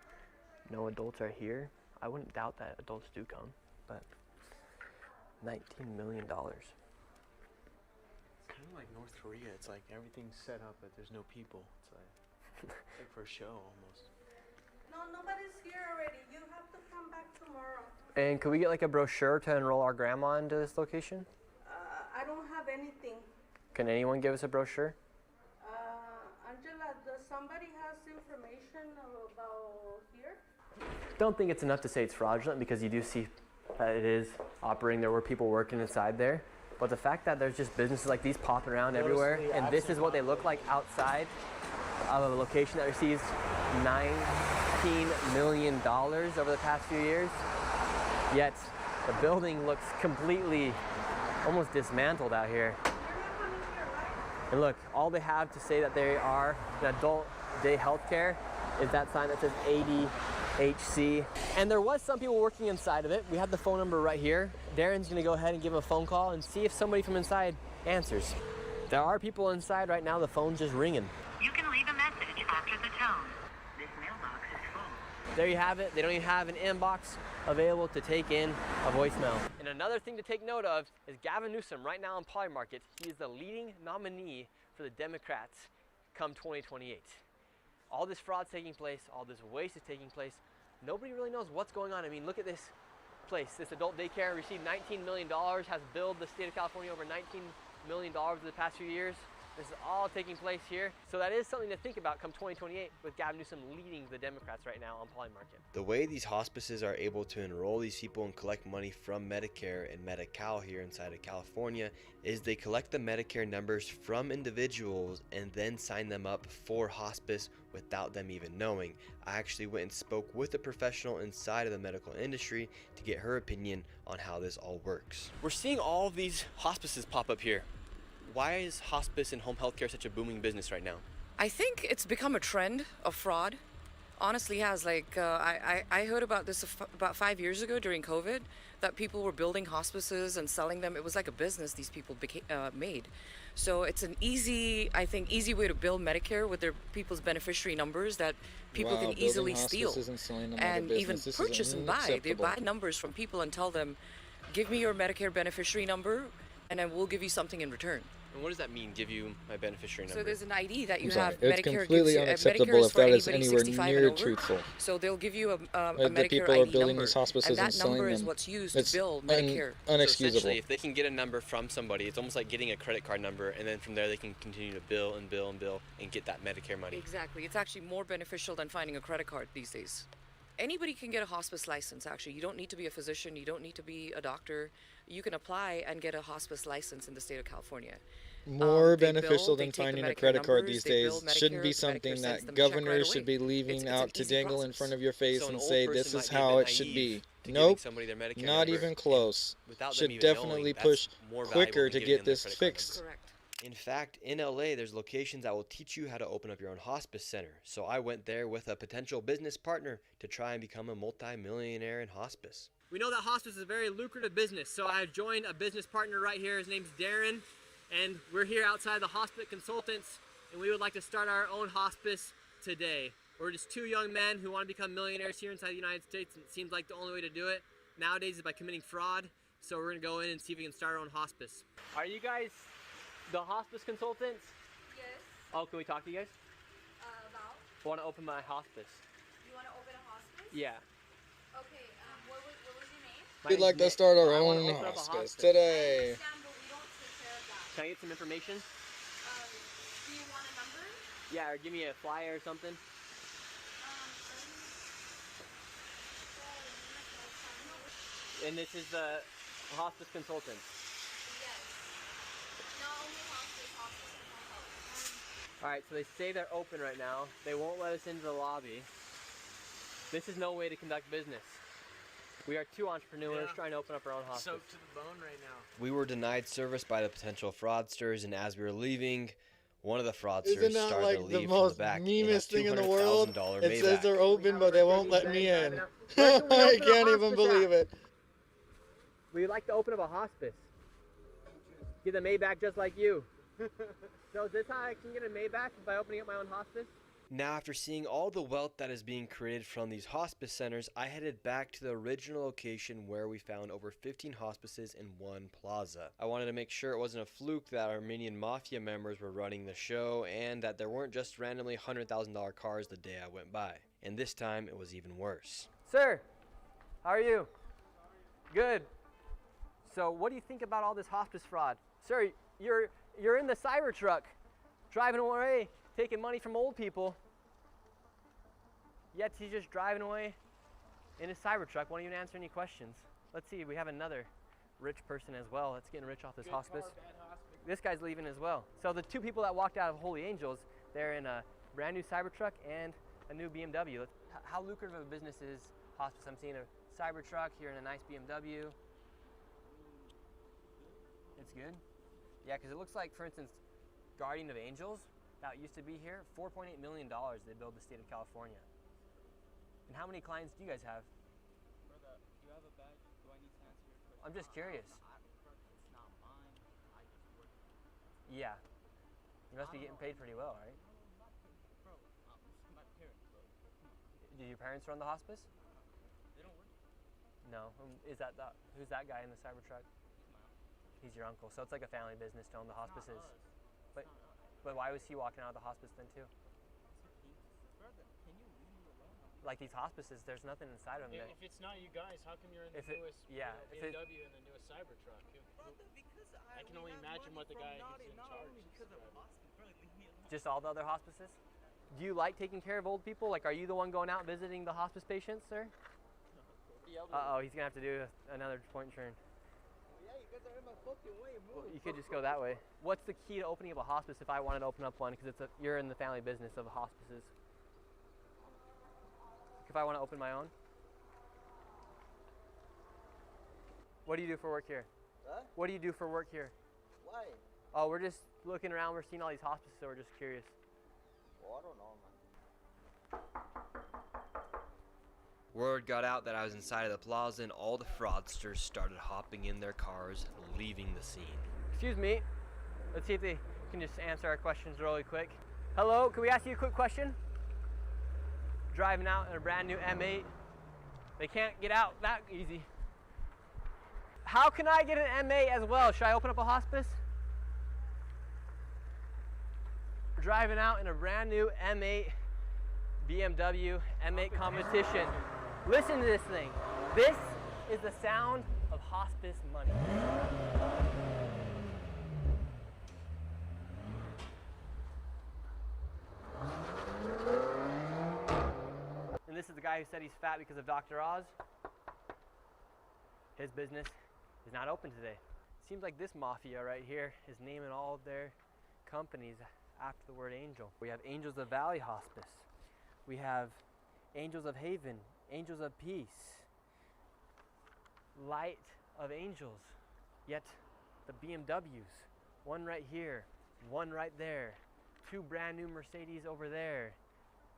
No adults are here. I wouldn't doubt that adults do come, but $19 million. It's kind of like North Korea. It's like everything's set up, but there's no people. It's like for a show almost. No, nobody's here already. You have to come back tomorrow. And could we get like a brochure to enroll our grandma into this location? I don't have anything. Can anyone give us a brochure? Angela, does somebody has information about here? Don't think it's enough to say it's fraudulent, because you do see that it is operating. There were people working inside there. But the fact that there's just businesses like these popping around everywhere, and this is what they look like outside of a location that receives $19 million over the past few years, yet the building looks completely almost dismantled out here. And look, all they have to say that they are an adult day healthcare is that sign that says ADHC. And there was some people working inside of it. We have the phone number right here. Darren's gonna go ahead and give them a phone call and see if somebody from inside answers. There are people inside right now. The phone's just ringing. You can leave a message after the tone. This mailbox is full. There you have it. They don't even have an inbox available to take in a voicemail. And another thing to take note of is Gavin Newsom right now in Polymarket. He is the leading nominee for the Democrats come 2028. All this fraud's taking place, all this waste is taking place. Nobody really knows what's going on. I mean, look at this place. This adult daycare received $19 million, has billed the state of California over $19 million over the past few years. This is all taking place here. So that is something to think about come 2028 with Gavin Newsom leading the Democrats right now on Poly Market. The way these hospices are able to enroll these people and collect money from Medicare and Medi-Cal here inside of California is they collect the Medicare numbers from individuals and then sign them up for hospice without them even knowing. I actually went and spoke with a professional inside of the medical industry to get her opinion on how this all works. We're seeing all of these hospices pop up here. Why is hospice and home health care such a booming business right now? I think it's become a trend of fraud. Honestly has. Like, I heard about this about 5 years ago during COVID, that people were building hospices and selling them. It was like a business these people made. So it's an easy way to build Medicare with their people's beneficiary numbers that people can easily steal and even purchase and buy. They buy numbers from people and tell them, give me your Medicare beneficiary number and then we'll give you something in return. And what does that mean, give you my beneficiary number? So there's an ID that you sorry, have. it's Medicare completely gives you, unacceptable Medicare is if for that is anybody anywhere 65 near and over. truthful. So they'll give you a The Medicare people ID are building number, these hospices and and that selling number is them. what's used It's to bill Medicare. So unexcusable. essentially, if they can get a number from somebody, it's almost like getting a credit card number, and then from there they can continue to bill and bill and bill and get that Medicare money. Exactly. It's actually more beneficial than finding a credit card these days. Anybody can get a hospice license, actually. You don't need to be a physician. You don't need to be a doctor. You can apply and get a hospice license in the state of California. More They beneficial bill, they than take the finding a Medicare credit card numbers, these they bill days. Shouldn't be Medicare, something Medicare sends that them a check right governors should away. be leaving It's out an to easy dangle in process. front of your face So an and old say person this is might be how a it bit should be. naive to giving Nope, somebody their Medicare not number, even and close. without them Should even definitely knowing, that's push more valuable quicker than to giving get them their this credit card fixed. number. Correct. In fact, in LA, there's locations that will teach you how to open up your own hospice center. So I went there with a potential business partner to try and become a multi-millionaire in hospice. We know that hospice is a very lucrative business, so I've joined a business partner right here. His name's Darren, and we're here outside the Hospice Consultants, and we would like to start our own hospice today. We're just two young men who want to become millionaires here inside the United States, and it seems like the only way to do it nowadays is by committing fraud. So we're gonna go in and see if we can start our own hospice. Are you guys the hospice consultants? Yes. Oh, can we talk to you guys? About? I want to open my hospice. You want to open a hospice? Yeah. Okay. What was your name? We'd like to start our own hospice today. I understand, but we don't take care of that. Can I get some information? Do you want a number? Yeah, or give me a flyer or something. And this is the hospice consultant. Yes. Not only hospice, hospice and home health. All right, so they say they're open right now. They won't let us into the lobby. This is no way to conduct business. We are two entrepreneurs trying to open up our own hospice. Soaked to the bone right now. We were denied service by the potential fraudsters, and as we were leaving, one of the fraudsters Isn't that started like to the leave most from the back memest thing in the $200,000 world? It Maybach. says they're open, but they won't let me in. I can't even believe it. We would like to open up a hospice. Get a Maybach just like you. So is this how I can get a Maybach by opening up my own hospice? Now, after seeing all the wealth that is being created from these hospice centers, I headed back to the original location where we found over 15 hospices in one plaza. I wanted to make sure it wasn't a fluke that Armenian mafia members were running the show and that there weren't just randomly $100,000 cars the day I went by. And this time, it was even worse. Sir, how are you? Good. So what do you think about all this hospice fraud? Sir, you're in the Cybertruck, driving away, taking money from old people. Yet he's just driving away in his Cybertruck, won't even answer any questions. Let's see, we have another rich person as well that's getting rich off this hospice. This guy's leaving as well. So the two people that walked out of Holy Angels, they're in a brand new Cybertruck and a new BMW. How lucrative of a business is hospice? I'm seeing a Cybertruck here in a nice BMW. It's good? Yeah, because it looks like, for instance, Guardian of Angels, that used to be here, $4.8 million they billed the state of California. And how many clients do you guys have? Brother, do you have a badge? Do I need to answer your question? I'm just curious. It's not mine. I just work. Yeah. You must be getting paid pretty well, right? Bro, this is my parents, bro. Come on. Do your parents run the hospice? They don't work. No. Who's that guy in the Cybertruck? He's my uncle. He's your uncle. So it's like a family business to own the hospices. It's not us. But why was he walking out of the hospice then too? Brother, can you leave me alone? like these hospices, there's nothing inside of them. If it's not you guys, how come you're in the If it- newest yeah, if it- BMW and the newest Cybertruck? I can only imagine what the guy who's in charge is driving. Just all the other hospices? Do you like taking care of old people? Like, are you the one going out visiting the hospice patients, sir? Uh-oh, he's gonna have to do another point turn. Yeah, you guys are in my fucking way. Move. Well, you could just go that way. What's the key to opening up a hospice if I wanted to open up one? Because you're in the family business of hospices. If I want to open my own? What do you do for work here? Huh? What do you do for work here? Why? Oh, we're just looking around. We're seeing all these hospices, so we're just curious. Well, I don't know, man. Word got out that I was inside of the plaza and all the fraudsters started hopping in their cars, leaving the scene. Excuse me. Let's see if they can just answer our questions really quick. Hello, can we ask you a quick question? Driving out in a brand new M8. They can't get out that easy. How can I get an M8 as well? Should I open up a hospice? Driving out in a brand new M8 BMW M8 competition. Listen to this thing. This is the sound of hospice money. And this is the guy who said he's fat because of Dr. Oz. His business is not open today. Seems like this mafia right here is naming all of their companies after the word angel. We have Angels of Valley Hospice. We have Angels of Haven, Angels of Peace, Light of Angels. Yet the BMWs, one right here, one right there, two brand new Mercedes over there.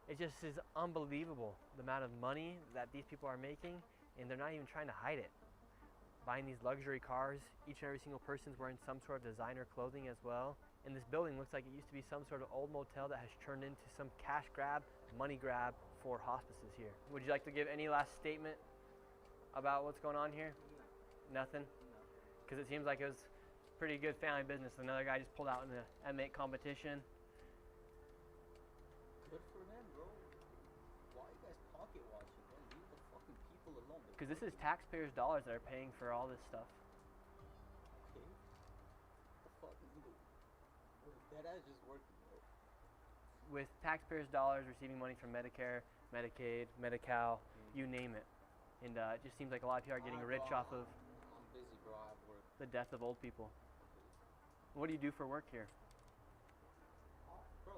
It just is unbelievable the amount of money that these people are making, and they're not even trying to hide it. Buying these luxury cars, each and every single person's wearing some sort of designer clothing as well. And this building looks like it used to be some sort of old motel that has turned into some cash grab, money grab for hospices here. Would you like to give any last statement about what's going on here? Nothing? Because it seems like it was pretty good family business. Another guy just pulled out in the M8 competition. Good for them, bro. Why are you guys pocket watching, man? Leave the fucking people alone. Because this is taxpayers' dollars that are paying for all this stuff. Okay. What the fuck is it? That ass just working, bro. With taxpayers' dollars receiving money from Medicare, Medicaid, Medi-Cal, you name it. And it just seems like a lot of people are getting rich off of I'm busy, bro. I have work. the death of old people. What do you do for work here? Bro.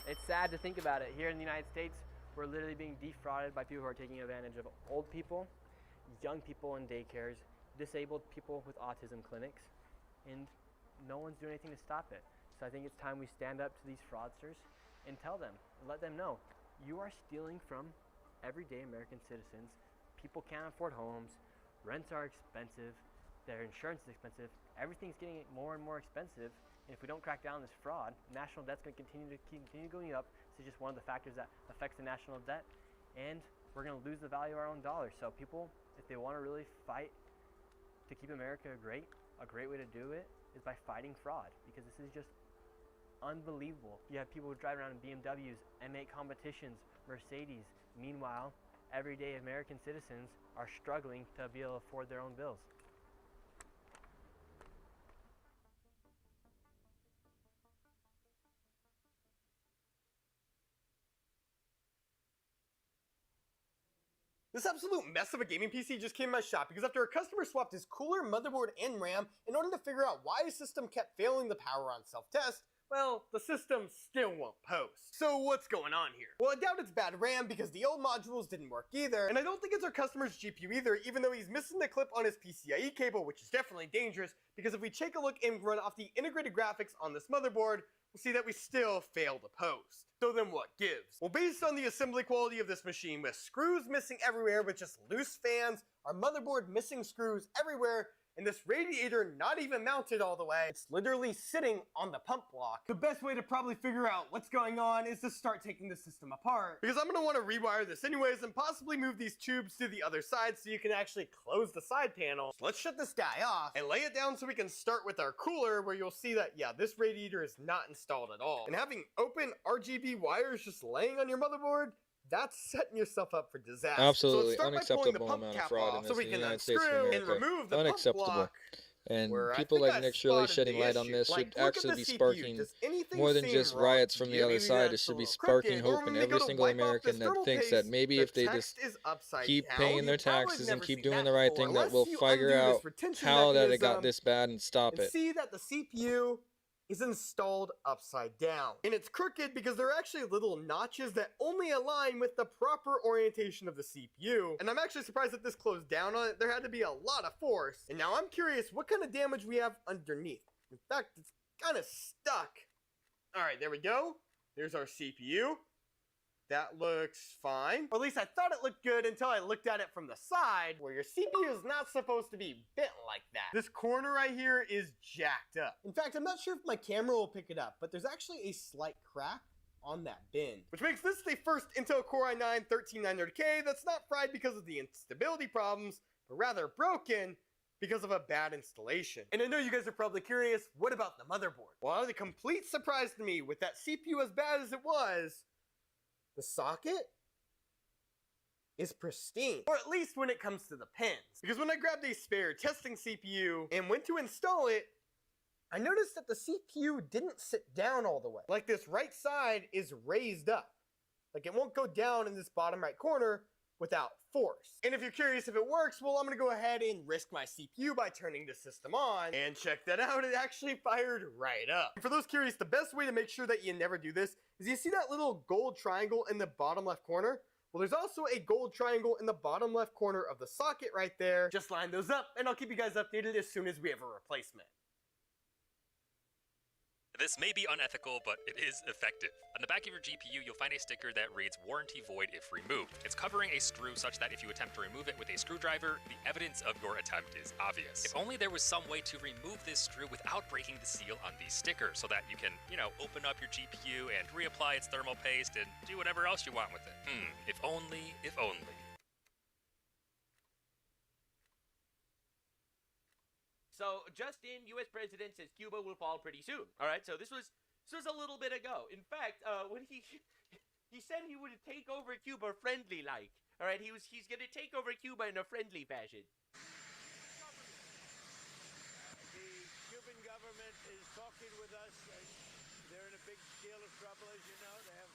It's sad to think about it. Here in the United States, we're literally being defrauded by people who are taking advantage of old people, young people in daycares, disabled people with autism clinics, and no one's doing anything to stop it. So I think it's time we stand up to these fraudsters and tell them, let them know, you are stealing from everyday American citizens. People can't afford homes, rents are expensive, their insurance is expensive, everything's getting more and more expensive. And if we don't crack down on this fraud, national debt's going to continue going up. This is just one of the factors that affects the national debt, and we're going to lose the value of our own dollar. So people, if they want to really fight to keep America great, a great way to do it is by fighting fraud, because this is just unbelievable. You have people who drive around in BMWs, M8 competitions, Mercedes. Meanwhile, everyday American citizens are struggling to be able to afford their own bills. This absolute mess of a gaming PC just came in my shop because after a customer swapped his cooler, motherboard, and RAM in order to figure out why his system kept failing the power on self-test, well, the system still won't post. So what's going on here? Well, I doubt it's bad RAM because the old modules didn't work either, and I don't think it's our customer's GPU either, even though he's missing the clip on his PCIe cable, which is definitely dangerous, because if we take a look and run off the integrated graphics on this motherboard, we'll see that we still fail to post. So then what gives? Well, based on the assembly quality of this machine, with screws missing everywhere with just loose fans, our motherboard missing screws everywhere, and this radiator not even mounted all the way. It's literally sitting on the pump block. The best way to probably figure out what's going on is to start taking the system apart, because I'm going to want to rewire this anyways and possibly move these tubes to the other side so you can actually close the side panel. So let's shut this guy off and lay it down so we can start with our cooler, where you'll see that, yeah, this radiator is not installed at all. And having open RGB wires just laying on your motherboard, that's setting yourself up for disaster. Absolutely So let's start by pulling the unacceptable pump amount cap of fraud in off this so we in the can United States of unscrew and America. remove the pump Unacceptable. block. And Where I people think like I Nick Shirley spotted shedding the light on issue. this should Like, look at actually the be CPU. sparking Does anything more than seem just wrong? riots from the Yeah, other maybe side. It that's a should be little sparking crooked, or hope when in they every go to single wipe off American this that thermal thinks that paste, maybe the if they text just is upside keep down. paying their You've probably taxes and never keep seen doing that the right before, thing, that unless we'll you figure undo this out retention how that it got mechanism this bad and stop and it. see that the CPU is installed upside down. And it's crooked because there are actually little notches that only align with the proper orientation of the CPU. And I'm actually surprised that this closed down on it. There had to be a lot of force. And now I'm curious what kind of damage we have underneath. In fact, it's kind of stuck. All right, there we go. There's our CPU. That looks fine. Or at least I thought it looked good until I looked at it from the side, where your CPU is not supposed to be bent like that. This corner right here is jacked up. In fact, I'm not sure if my camera will pick it up, but there's actually a slight crack on that bend, which makes this the first Intel Core i9-13900K that's not fried because of the instability problems, but rather broken because of a bad installation. And I know you guys are probably curious, what about the motherboard? Well, the complete surprise to me, with that CPU as bad as it was, the socket is pristine. Or at least when it comes to the pins. Because when I grabbed a spare testing CPU and went to install it, I noticed that the CPU didn't sit down all the way. Like, this right side is raised up. Like, it won't go down in this bottom right corner without force. And if you're curious if it works, well, I'm gonna go ahead and risk my CPU by turning the system on, and check that out, it actually fired right up. And for those curious, the best way to make sure that you never do this is, you see that little gold triangle in the bottom left corner? Well, there's also a gold triangle in the bottom left corner of the socket right there. Just line those up, and I'll keep you guys updated as soon as we have a replacement. This may be unethical, but it is effective. On the back of your GPU, you'll find a sticker that reads "Warranty Void if removed." It's covering a screw such that if you attempt to remove it with a screwdriver, the evidence of your attempt is obvious. If only there was some way to remove this screw without breaking the seal on the sticker, so that you can, open up your GPU and reapply its thermal paste and do whatever else you want with it. If only, if only. So, just in, U.S. President says Cuba will fall pretty soon. All right, so this was a little bit ago. In fact, when he said he would take over Cuba friendly like. All right, he's going to take over Cuba in a friendly fashion. The Cuban government is talking with us. They're in a big deal of trouble, as you know. They have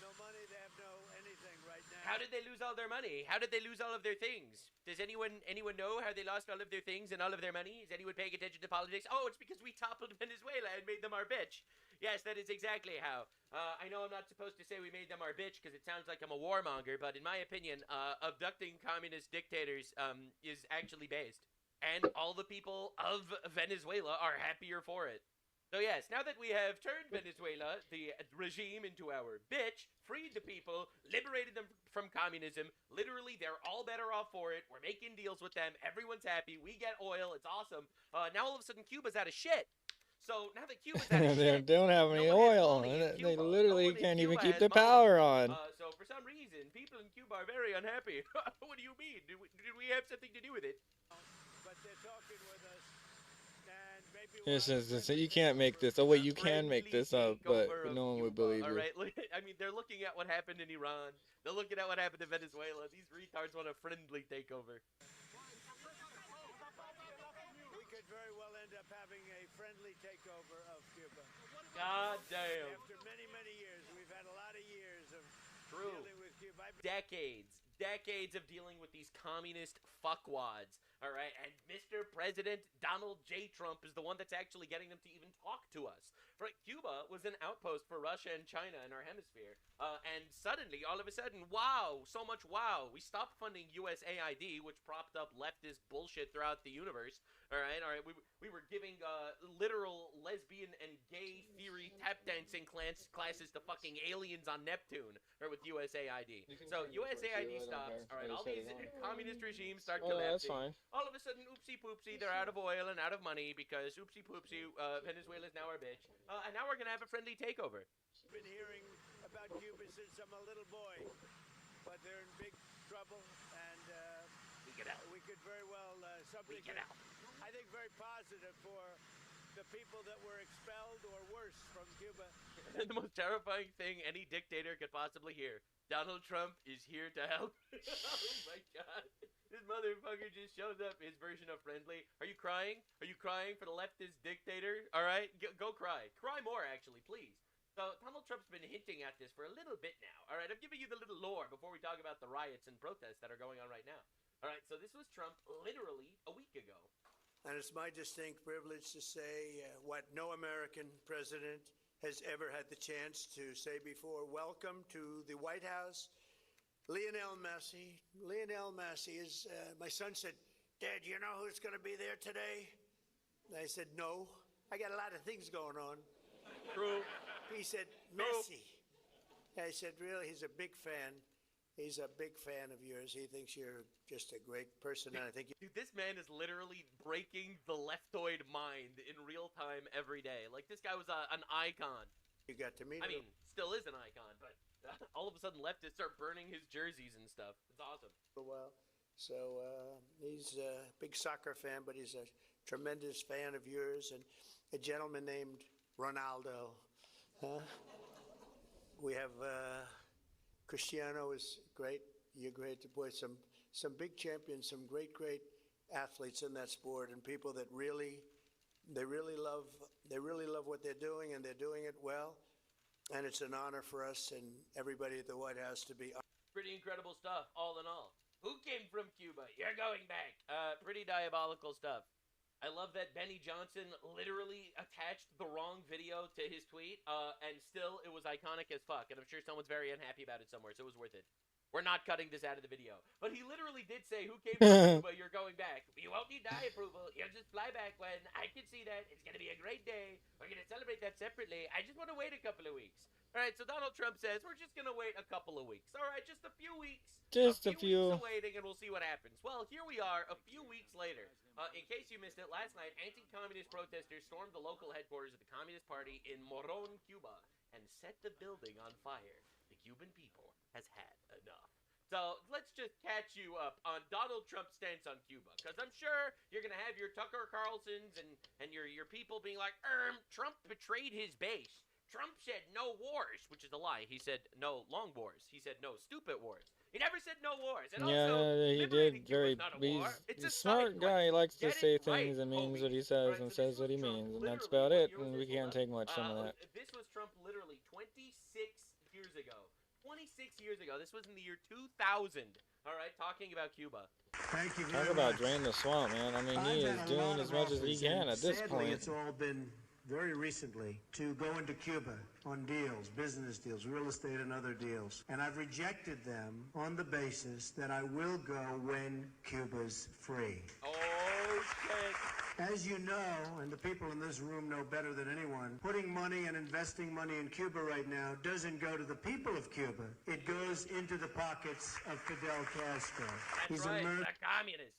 no money. They have no anything right now. How did they lose all their money? How did they lose all of their things? Does anyone know how they lost all of their things and all of their money? Is anyone paying attention to politics? Oh, it's because we toppled Venezuela and made them our bitch. Yes, that is exactly how. I know I'm not supposed to say we made them our bitch because it sounds like I'm a warmonger, but in my opinion, abducting communist dictators is actually based. And all the people of Venezuela are happier for it. So yes, now that we have turned Venezuela, the regime, into our bitch, freed the people, liberated them from communism, literally they're all better off for it, we're making deals with them, everyone's happy, we get oil, it's awesome. Now all of a sudden Cuba's out of shit. So now that Cuba's out of shit, They don't have any oil. They literally can't even keep the power on. So for some reason, people in Cuba are very unhappy. What do you mean? Did we have something to do with it? But they're talking with us. You can't make this. Oh wait, you can make this up, but no one would believe you. All right, I mean, they're looking at what happened in Iran. They're looking at what happened in Venezuela. These retards want a friendly takeover. We could very well end up having a friendly takeover of Cuba. God damn. After many, many years, we've had a lot of years of dealing with Cuba. Decades of dealing with these communist fuckwads. All right, and Mr. President Donald J. Trump is the one that's actually getting them to even talk to us. Right, Cuba was an outpost for Russia and China in our hemisphere, and suddenly, all of a sudden, wow, so much wow, we stopped funding USAID, which propped up leftist bullshit throughout the universe. All right, we were giving literal lesbian and gay theory tap dancing classes to fucking aliens on Neptune, or with USAID. So USAID stops. All right, all these communist regimes start collapsing. That's fine. all of a sudden, oopsie poopsie, they're out of oil and out of money because oopsie poopsie, Venezuela's now our bitch. And now we're going to have a friendly takeover. Been hearing about Cuba since I'm a little boy, but they're in big trouble, and we could help. We could very well something. We could help. I think very positive for the people that were expelled or worse from Cuba. The most terrifying thing any dictator could possibly hear: Donald Trump is here to help. Oh my God! This motherfucker just shows up. His version of friendly. Are you crying? Are you crying for the leftist dictator? All right, go cry. Cry more, actually, please. So Donald Trump's been hinting at this for a little bit now. All right, I'm giving you the little lore before we talk about the riots and protests that are going on right now. All right, so this was Trump literally a week ago. And it's my distinct privilege to say what no American president has ever had the chance to say before. Welcome to the White House, Lionel Messi. Lionel Messi is, my son said, Dad, you know who's going to be there today? And I said, no, I got a lot of things going on. True. He said, Messi. I said, really? He's a big fan. He's a big fan of yours. He thinks you're just a great person, and I think Dude, this man is literally breaking the leftoid mind in real time every day. Like, this guy was an icon. You got to meet him. I mean, still is an icon, but all of a sudden leftists are burning his jerseys and stuff. It's awesome. Well, so he's a big soccer fan, but he's a tremendous fan of yours, and a gentleman named Ronaldo. We have Cristiano is great. You're great. Boy, some big champions, some great athletes in that sport, and people that really love what they're doing, and they're doing it well. And it's an honor for us and everybody at the White House to be. Pretty incredible stuff, all in all. Who came from Cuba? You're going back. Pretty diabolical stuff. I love that Benny Johnson literally attached the wrong video to his tweet, and still it was iconic as fuck, and I'm sure someone's very unhappy about it somewhere, so it was worth it. We're not cutting this out of the video. But he literally did say, who came from Cuba? You're going back. You won't need die approval. You'll just fly back when I can see that. It's going to be a great day. We're going to celebrate that separately. I just want to wait a couple of weeks. All right, so Donald Trump says, we're just going to wait a couple of weeks. All right, just a few weeks. Just a few. Weeks of waiting, and we'll see what happens. Well, here we are a few weeks later. In case you missed it, last night, anti-communist protesters stormed the local headquarters of the Communist Party in Moron, Cuba, and set the building on fire. The Cuban people has had enough. So let's just catch you up on Donald Trump's stance on Cuba, because I'm sure you're going to have your Tucker Carlsons and your people being like, Trump betrayed his base. Trump said no wars, which is a lie. He said no long wars. He said no stupid wars. He never said no wars. And also, he did very. He's a smart guy. He likes to say things and means what he says and says what he means, and that's about it. And we can't take much from that. This was Trump literally 26 years ago. 26 years ago. This was in the year 2000. All right, talking about Cuba. Thank you. Talk about drain the swamp, man. I mean, he is doing as much as he can at this point. It's all been very recently to go into Cuba on deals, business deals, real estate and other deals. And I've rejected them on the basis that I will go when Cuba's free. Oh, shit. As you know, and the people in this room know better than anyone, putting money and investing money in Cuba right now doesn't go to the people of Cuba. It goes into the pockets of Fidel Castro. That's right, the communists.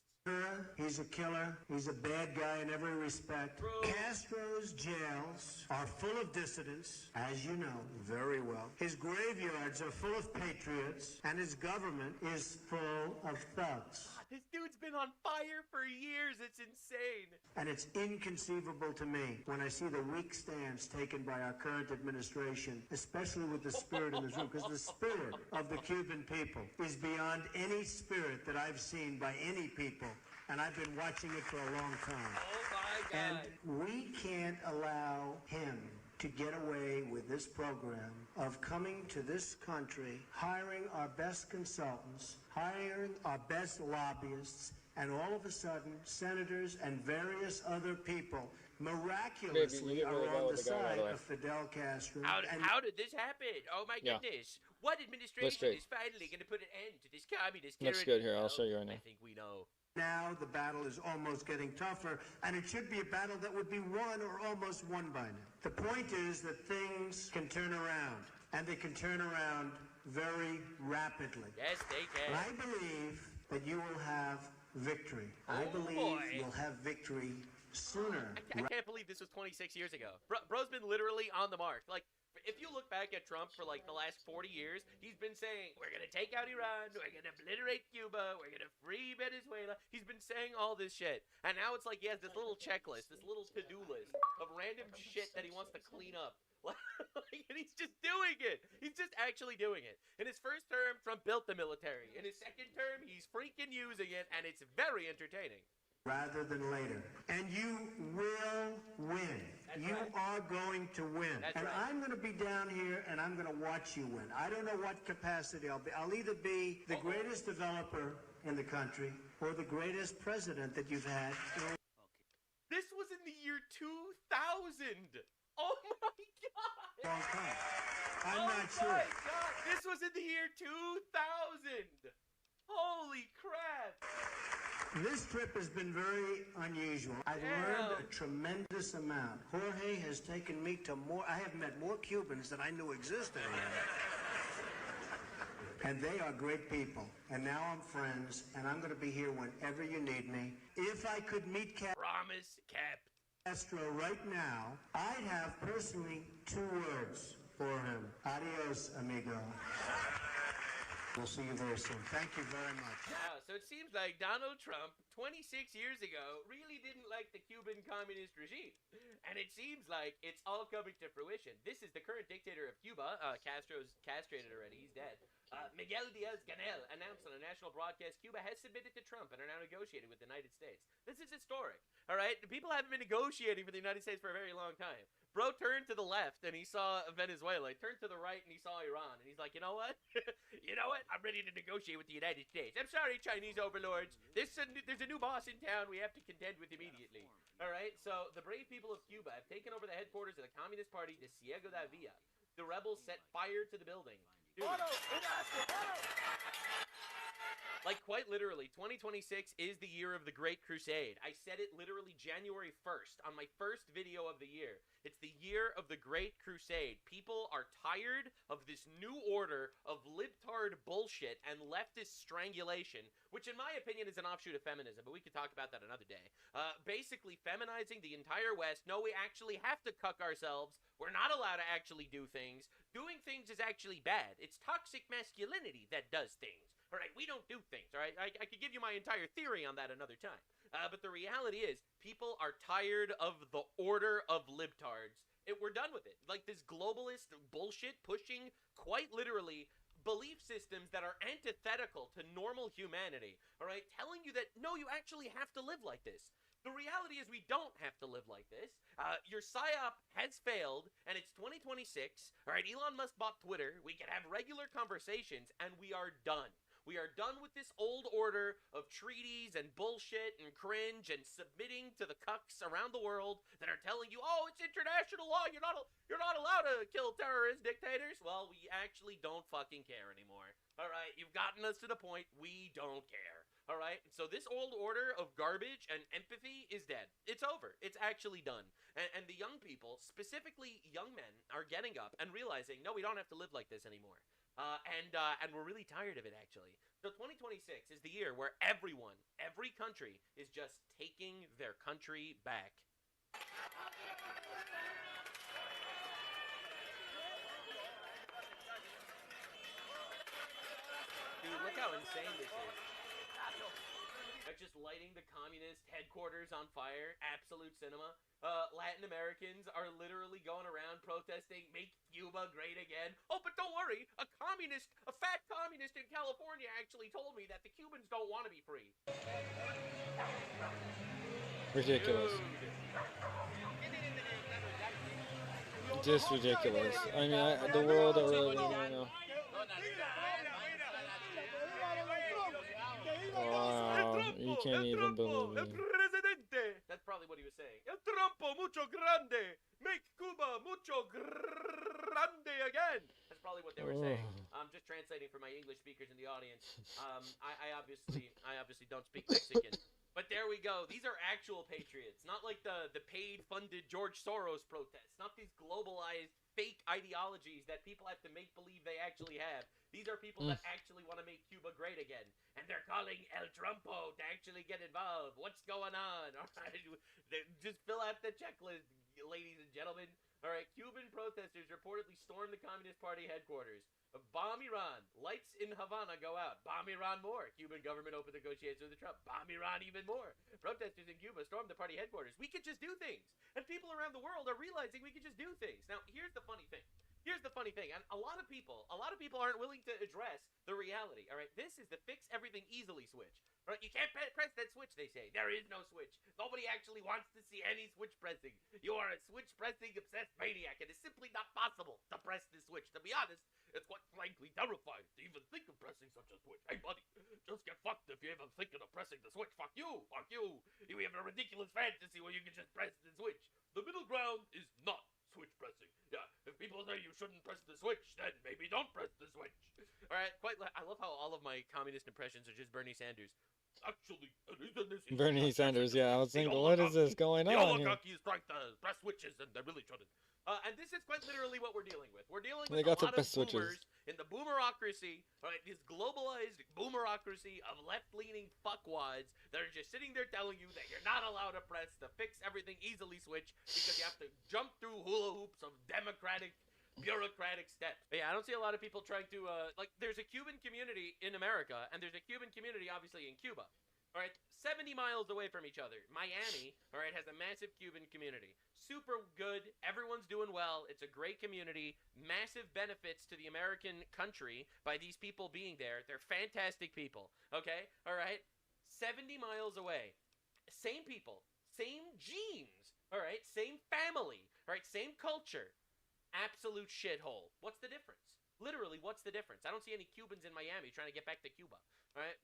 He's a killer. He's a bad guy in every respect. Castro's jails are full of dissidents, as you know very well. His graveyards are full of patriots, and his government is full of thugs. This dude's been on fire for years. It's insane. And it's inconceivable to me when I see the weak stance taken by our current administration, especially with the spirit in this room, because the spirit of the Cuban people is beyond any spirit that I've seen by any people, and I've been watching it for a long time. Oh, my God. And we can't allow him to get away with this program of coming to this country, hiring our best consultants, hiring our best lobbyists, and all of a sudden, senators and various other people miraculously are on the side of Fidel Castro. How did this happen? Oh, my goodness. What administration is finally going to put an end to this communist tyranny? Looks good here. I'll show you right now. I think we know. Now the battle is almost getting tougher, and it should be a battle that would be won or almost won by now. The point is that things can turn around, and they can turn around very rapidly. Yes, they can. And I believe that you will have victory. I believe you'll have victory sooner. I can't believe this was 26 years ago. Bro's been literally on the mark. Like, if you look back at Trump for like the last 40 years, he's been saying, we're going to take out Iran, we're going to obliterate Cuba, we're going to free Venezuela. He's been saying all this shit. And now it's like he has this little checklist, this little to-do list of random shit that he wants to clean up. And he's just doing it. He's just actually doing it. In his first term, Trump built the military. In his second term, he's freaking using it, and it's very entertaining. Rather than later. And you will win. You are going to win. And I'm going to be down here and I'm going to watch you win. I don't know what capacity I'll be. I'll either be the greatest developer in the country or the greatest president that you've had. This was in the year 2000. Oh my God. Long time. I'm not Oh sure. my God. This was in the year 2000. Holy crap. This trip has been very unusual. I've learned a tremendous amount. Jorge has taken me to more, I have met more Cubans than I knew existed. And they are great people. And now I'm friends, and I'm going to be here whenever you need me. If I could meet Promise kept. Castro right now, I'd have personally 2 words for him. Adios, amigo. We'll see you very soon. Thank you very much. Wow, so it seems like Donald Trump, 26 years ago, really didn't like the Cuban communist regime. And it seems like it's all coming to fruition. This is the current dictator of Cuba. Castro's castrated already. He's dead. Miguel Diaz-Canel announced on a national broadcast Cuba has submitted to Trump and are now negotiating with the United States. This is historic, all right? People haven't been negotiating for the United States for a very long time. Bro turned to the left and he saw Venezuela. He turned to the right and he saw Iran. And he's like, you know what? You know what? I'm ready to negotiate with the United States. I'm sorry, Chinese overlords. There's a new boss in town we have to contend with immediately. All right? So the brave people of Cuba have taken over the headquarters of the Communist Party de Ciego da Villa. The rebels set fire to the building. Dude. Like, quite literally, 2026 is the year of the Great Crusade. I said it literally January 1st on my first video of the year. It's the year of the Great Crusade. People are tired of this new order of libtard bullshit and leftist strangulation, which in my opinion is an offshoot of feminism, but we could talk about that another day. Basically feminizing the entire West. No, we actually have to cuck ourselves. We're not allowed to actually do things. Doing things is actually bad. It's toxic masculinity that does things. All right, we don't do things, all right? I could give you my entire theory on that another time. But the reality is, people are tired of the order of libtards. We're done with it. Like this globalist bullshit pushing, quite literally, belief systems that are antithetical to normal humanity, all right? Telling you that, no, you actually have to live like this. The reality is we don't have to live like this. Your PSYOP has failed, and it's 2026. All right, Elon Musk bought Twitter. We can have regular conversations, and we are done. We are done with this old order of treaties and bullshit and cringe and submitting to the cucks around the world that are telling you, oh, it's international law. You're not allowed to kill terrorist dictators. Well, we actually don't fucking care anymore. All right, you've gotten us to the point we don't care. All right, so this old order of garbage and empathy is dead. It's over. It's actually done. And the young people, specifically young men, are getting up and realizing, no, we don't have to live like this anymore. And we're really tired of it, actually. So 2026 is the year where everyone, every country, is just taking their country back. Dude, look how insane this is. They're just lighting the communist headquarters on fire. Absolute cinema. Latin Americans are literally going around protesting, make Cuba great again. Oh, but don't worry, a fat communist in California actually told me that the Cubans don't want to be free. Ridiculous. Just ridiculous. I mean, the world that we're living in right now. Wow, you can't even believe it. That's probably what he was saying. El Trumpo mucho grande, make Cuba mucho grande again. That's probably what they were saying. I'm just translating for my English speakers in the audience. I obviously don't speak Mexican. But there we go. These are actual patriots, not like the paid, funded George Soros protests. Not these globalized fake ideologies that people have to make believe they actually have. These are people that actually want to make Cuba great again. And they're calling El Trumpo to actually get involved. What's going on? All right, just fill out the checklist, ladies and gentlemen. All right, Cuban protesters reportedly stormed the Communist Party headquarters. Bomb Iran. Lights in Havana go out. Bomb Iran more. Cuban government opened negotiations with Trump. Bomb Iran even more. Protesters in Cuba stormed the party headquarters. We could just do things. And people around the world are realizing we could just do things. Now, here's the funny thing. And a lot of people aren't willing to address the reality. All right, this is the fix everything easily switch. Right, you can't press that switch. They say there is no switch. Nobody actually wants to see any switch pressing. You are a switch pressing obsessed maniac. It is simply not possible to press this switch. To be honest, it's quite frankly terrifying to even think of pressing such a switch. Hey, buddy, just get fucked if you're even thinking of pressing the switch. Fuck you. Fuck you. You have a ridiculous fantasy where you can just press the switch. The middle ground is not switch pressing. Yeah, if people say you shouldn't press the switch, then maybe don't press the switch. All right, I love how all of my communist impressions are just Bernie Sanders. Actually, Bernie Sanders, yeah, I was thinking, what is this going the on here? oligarchy is trying to press switches, and they really shouldn't. And this is quite literally what we're dealing with. We're dealing with They a got to lot of press switches. boomers in the boomerocracy, right? This globalized boomerocracy of left-leaning fuckwads that are just sitting there telling you that you're not allowed to press the fix everything easily switch because you have to jump through hula hoops of democratic, bureaucratic steps. But yeah, I don't see a lot of people trying to, there's a Cuban community in America, and there's a Cuban community, obviously, in Cuba. All right, 70 miles away from each other. Miami, all right, has a massive Cuban community. Super good. Everyone's doing well. It's a great community. Massive benefits to the American country by these people being there. They're fantastic people, okay? All right, 70 miles away. Same people. Same genes, all right? Same family, all right? Same culture. Absolute shithole. What's the difference? Literally, what's the difference? I don't see any Cubans in Miami trying to get back to Cuba. All right,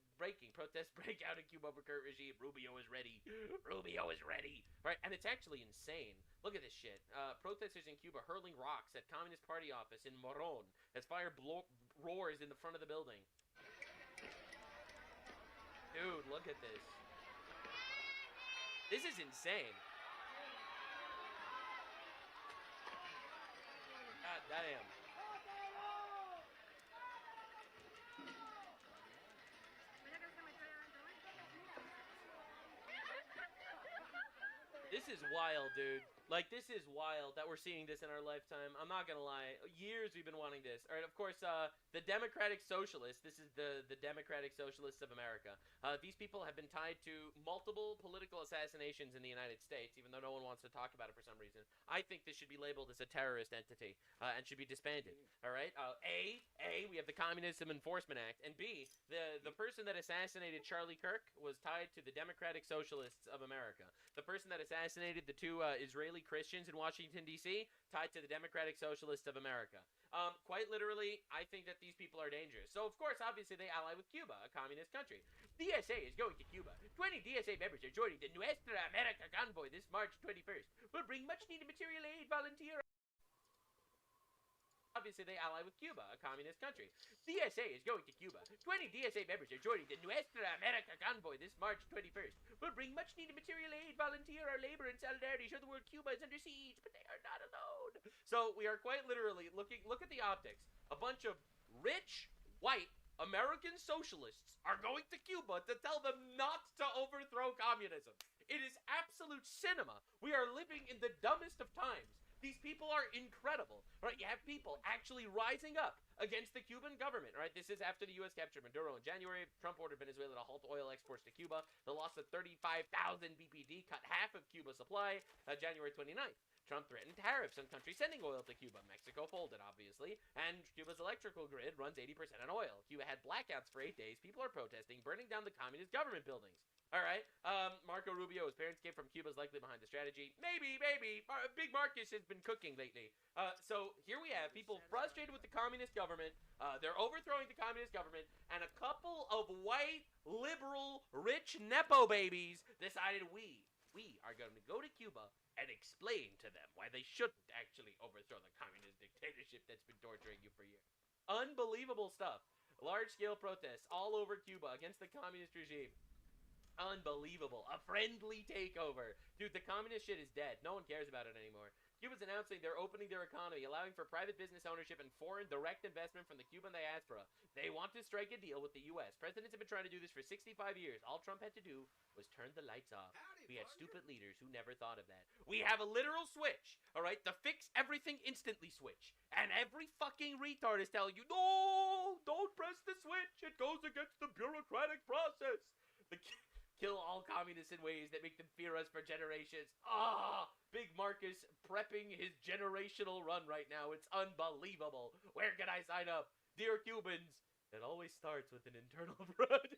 protests break out in Cuba over current regime. Rubio is ready. Rubio is ready. All right, and it's actually insane. Look at this shit. Protesters in Cuba hurling rocks at Communist Party office in Moron as fire roars in the front of the building. Dude, look at this. This is insane. God damn. This is wild, dude. Like, this is wild that we're seeing this in our lifetime. I'm not gonna lie. Years we've been wanting this. All right, of course, the Democratic Socialists, this is the Democratic Socialists of America. These people have been tied to multiple political assassinations in the United States, even though no one wants to talk about it for some reason. I think this should be labeled as a terrorist entity and should be disbanded. All right? A, we have the Communism Enforcement Act, and B, the person that assassinated Charlie Kirk was tied to the Democratic Socialists of America. The person that assassinated the two Israeli Christians in Washington, D.C., tied to the Democratic Socialists of America. Quite literally, I think that these people are dangerous. So, of course, obviously, they ally with Cuba, a communist country. DSA is going to Cuba. 20 DSA members are joining the Nuestra America convoy this March 21st. Will bring much-needed material aid, volunteer... Obviously, they ally with Cuba, a communist country. DSA is going to Cuba. 20 DSA members are joining the Nuestra America convoy this March 21st. Will bring much-needed material aid, volunteer our labor and solidarity, show the world Cuba is under siege, but they are not alone. So we are quite literally look at the optics. A bunch of rich, white, American socialists are going to Cuba to tell them not to overthrow communism. It is absolute cinema. We are living in the dumbest of times. These people are incredible, right? You have people actually rising up against the Cuban government, right? This is after the U.S. captured Maduro in January. Trump ordered Venezuela to halt oil exports to Cuba. The loss of 35,000 BPD cut half of Cuba's supply January 29th. Trump threatened tariffs on countries sending oil to Cuba. Mexico folded, obviously, and Cuba's electrical grid runs 80% on oil. Cuba had blackouts for 8 days. People are protesting, burning down the communist government buildings. All right, Marco Rubio, his parents came from Cuba, is likely behind the strategy. Maybe. Big Marcus has been cooking lately. So here we have people frustrated with the communist government. They're overthrowing the communist government, and a couple of white, liberal, rich Nepo babies decided we are going to go to Cuba and explain to them why they shouldn't actually overthrow the communist dictatorship that's been torturing you for years. Unbelievable stuff. Large-scale protests all over Cuba against the communist regime. Unbelievable. A friendly takeover. Dude, the communist shit is dead. No one cares about it anymore. Cuba's announcing they're opening their economy, allowing for private business ownership and foreign direct investment from the Cuban diaspora. They want to strike a deal with the U.S. Presidents have been trying to do this for 65 years. All Trump had to do was turn the lights off. We had stupid leaders who never thought of that. We have a literal switch, all right, the fix everything instantly switch. And every fucking retard is telling you, no, don't press the switch. It goes against the bureaucratic process. Kill all communists in ways that make them fear us for generations. Big Marcus prepping his generational run right now. It's unbelievable. Where can I sign up? Dear Cubans, it always starts with an internal protest.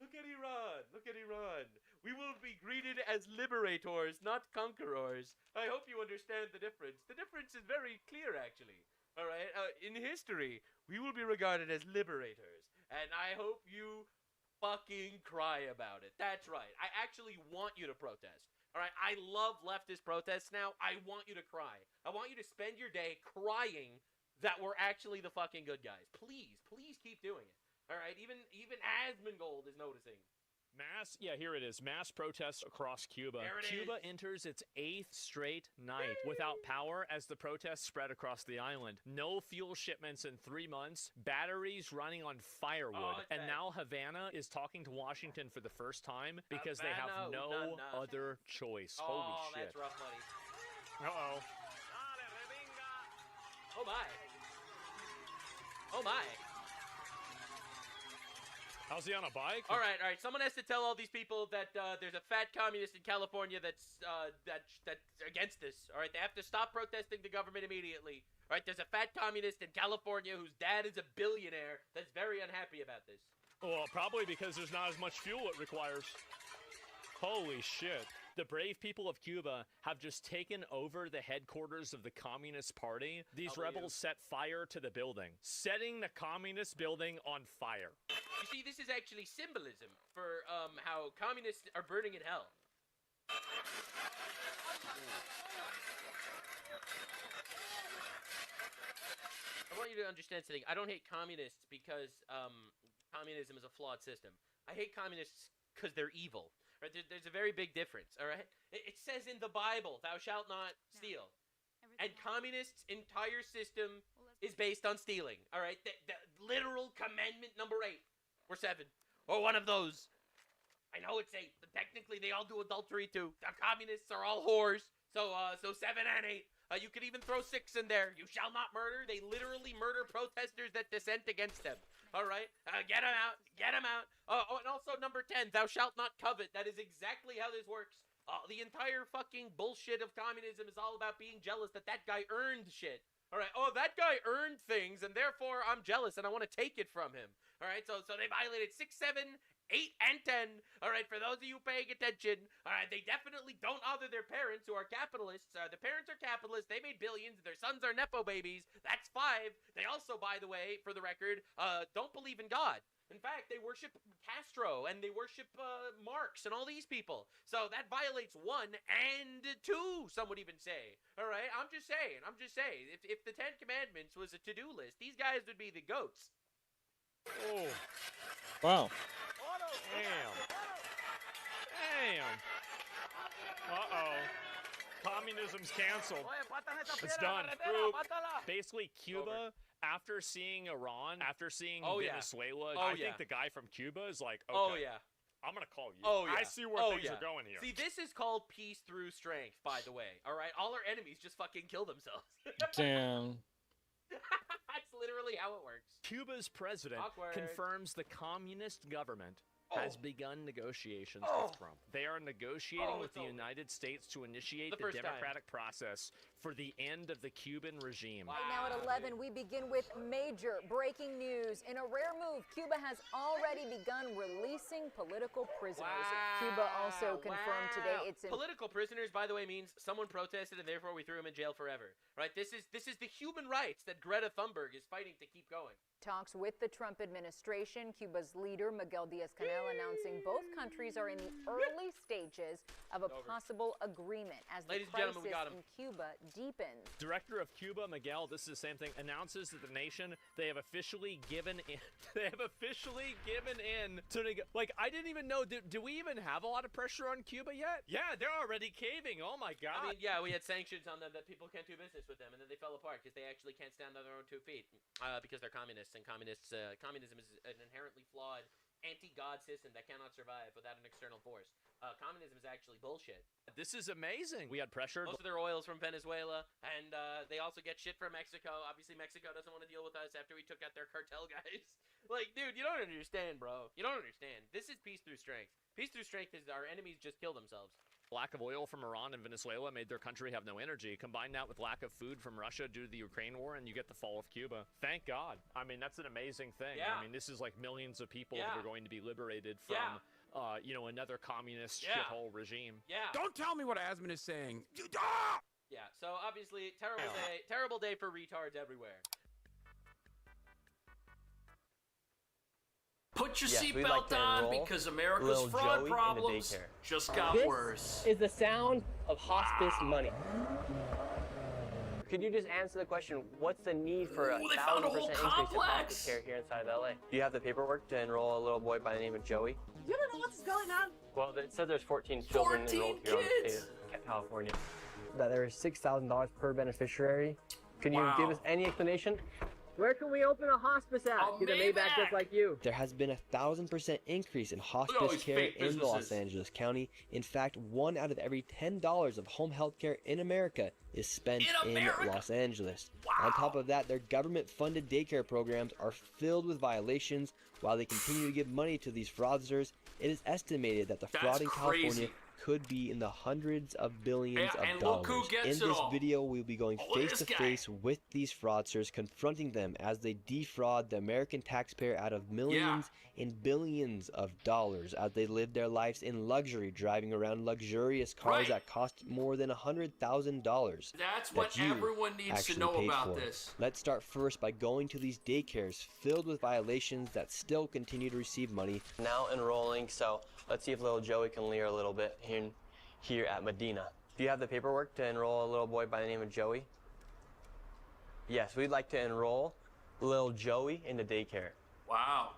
Look at Iran. Look at Iran. We will be greeted as liberators, not conquerors. I hope you understand the difference. The difference is very clear, actually. All right? In history, we will be regarded as liberators. And I hope you fucking cry about it. That's right. I actually want you to protest. All right? I love leftist protests now. I want you to cry. I want you to spend your day crying that we're actually the fucking good guys. Please, please keep doing it. All right, even Asmongold is noticing. Here it is. Mass protests across Cuba. There it Cuba is. enters its 8th straight night without power as the protests spread across the island. No fuel shipments in 3 months, batteries running on firewood, and now Havana is talking to Washington for the first time because they have no other choice. Holy shit. That's rough, buddy. Uh-oh. Oh, my. Oh, my. How's he on a bike? All right. Someone has to tell all these people that there's a fat communist in California that's against this. All right, they have to stop protesting the government immediately. All right, there's a fat communist in California whose dad is a billionaire that's very unhappy about this. Well, probably because there's not as much fuel it requires. Holy shit. The brave people of Cuba have just taken over the headquarters of the Communist Party. These rebels set fire to the building, setting the Communist building on fire. You see, this is actually symbolism for how communists are burning in hell. I want you to understand something. I don't hate communists because communism is a flawed system. I hate communists because they're evil. Right? There's a very big difference, all right? It says in the Bible, thou shalt not steal. And communists' entire system is based on stealing, all right? The literal commandment number 8, or 7, or one of those. I know it's 8, but technically they all do adultery too. The communists are all whores, so 7 and 8. You could even throw 6 in there. You shall not murder. They literally murder protesters that dissent against them. All right? Get them out. Get them out. And also number 10, thou shalt not covet. That is exactly how this works. The entire fucking bullshit of communism is all about being jealous that guy earned shit. All right? Oh, that guy earned things, and therefore I'm jealous, and I want to take it from him. All right? So they violated 6, 7, 8, and 10. All right, for those of you paying attention, all right, they definitely don't honor their parents who are capitalists. The parents are capitalists. They made billions. Their sons are Nepo babies. That's 5. They also, by the way, for the record, don't believe in God. In fact, they worship Castro, and they worship Marx and all these people. So that violates 1 and 2, some would even say. All right, I'm just saying. If the 10 Commandments was a to-do list, these guys would be the goats. Oh. Wow. Damn. Uh-oh. Communism's canceled. It's done. Basically, Cuba, after seeing Iran, after seeing Venezuela, I think the guy from Cuba is like, okay, I'm going to call you. I see where things are going here. See, this is called peace through strength, by the way. All right? All our enemies just fucking kill themselves. Damn. That's literally how it works. Cuba's president confirms the communist government has begun negotiations with Trump. They are negotiating with the United States to initiate the democratic process for the end of the Cuban regime. Right now at 11, we begin with major breaking news. In a rare move, Cuba has already begun releasing political prisoners. Cuba also confirmed today it's political prisoners, by the way, means someone protested and therefore we threw him in jail forever. Right? This is the human rights that Greta Thunberg is fighting to keep going. Talks with the Trump administration. Cuba's leader, Miguel Diaz-Canel, announcing both countries are in the early stages of a possible agreement as the crisis in Cuba deepens. Director of Cuba, Miguel, this is the same thing, announces that the nation, they have officially given in. They have officially given in to, like, I didn't even know, do we even have a lot of pressure on Cuba yet? Yeah, they're already caving. Oh my God. I mean, yeah, we had sanctions on them that people can't do business with them, and then they fell apart because they actually can't stand on their own 2 feet because they're communists, and communism is an inherently flawed anti-God system that cannot survive without an external force. Communism is actually bullshit. This is amazing. We had pressure. Most of their oil's from Venezuela, and they also get shit from Mexico. Obviously, Mexico doesn't want to deal with us after we took out their cartel guys. Like, dude, you don't understand, bro. You don't understand. This is peace through strength. Peace through strength is our enemies just kill themselves. Lack of oil from Iran and Venezuela made their country have no energy. Combine that with lack of food from Russia due to the Ukraine war, and you get the fall of Cuba. Thank God. I mean, that's an amazing thing. Yeah. I mean, this is like millions of people Yeah. that are going to be liberated from, you know, another communist Yeah. shithole regime. Yeah. Don't tell me what Asman is saying. Yeah, so obviously, terrible day for retards everywhere. Put your Yes, we'd seatbelt like to on enroll because America's little fraud Joey in the problems daycare. just got This worse. is the sound of hospice money. Could you just answer the question, what's the need for a Ooh, they found a 1,000% whole increase in complex. hospice care here inside of LA? Do you have the paperwork to enroll a little boy by the name of Joey? You don't know what's going on. Well, it said there's 14 children 14 enrolled here in the state of California. That there is $6,000 per beneficiary. Can you give us any explanation? Where can we open a hospice at? Get a Maybach just like you. There has been a 1,000% increase in all hospice these care fake in Los businesses. Angeles County. In fact, 1 out of every $10 of home health care in America is spent in Los Angeles. On top of that, their government-funded daycare programs are filled with violations. While they continue to give money to these fraudsters, it is estimated that the fraud in California crazy. could be in the hundreds of billions Yeah, of and dollars. look who gets In it this all. video, we'll be going Oh, face this to guy. face with these fraudsters, confronting them as they defraud the American taxpayer out of millions and billions of dollars as they live their lives in luxury, driving around luxurious cars Right. that cost more than $100,000. That's what everyone needs to know about this. Let's start first by going to these daycares filled with violations that still continue to receive money. Now enrolling, so let's see if little Joey can leer a little bit here at Medina. Do you have the paperwork to enroll a little boy by the name of Joey? Yes, we'd like to enroll little Joey into daycare. Wow.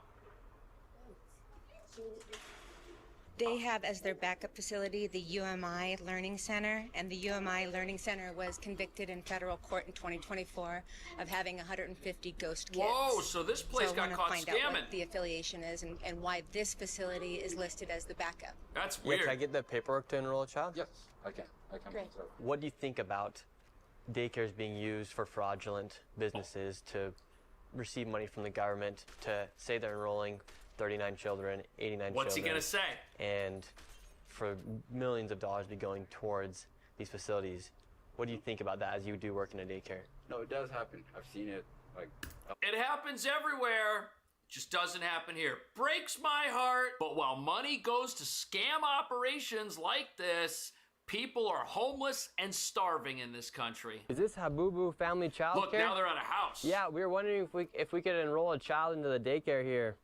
They have as their backup facility the UMI Learning Center, and the UMI Learning Center was convicted in federal court in 2024 of having 150 ghost kids. Whoa, so this place so I got wanna caught find out scamming. what the affiliation is and why this facility is listed as the backup. That's Yeah, weird. can I get the paperwork to enroll a child? Yes, I can. Great. What do you think about daycares being used for fraudulent businesses to receive money from the government to say they're enrolling 39 children, 89 What's he children? gonna say? And for millions of dollars be going towards these facilities. What do you think about that as you do work in a daycare? No, it does happen. I've seen it. Like, It happens everywhere. Just doesn't happen here. Breaks my heart. But while money goes to scam operations like this, people are homeless and starving in this country. Is this Habubu Family Child Look, Care? now they're at a house. Yeah, we were wondering if we could enroll a child into the daycare here.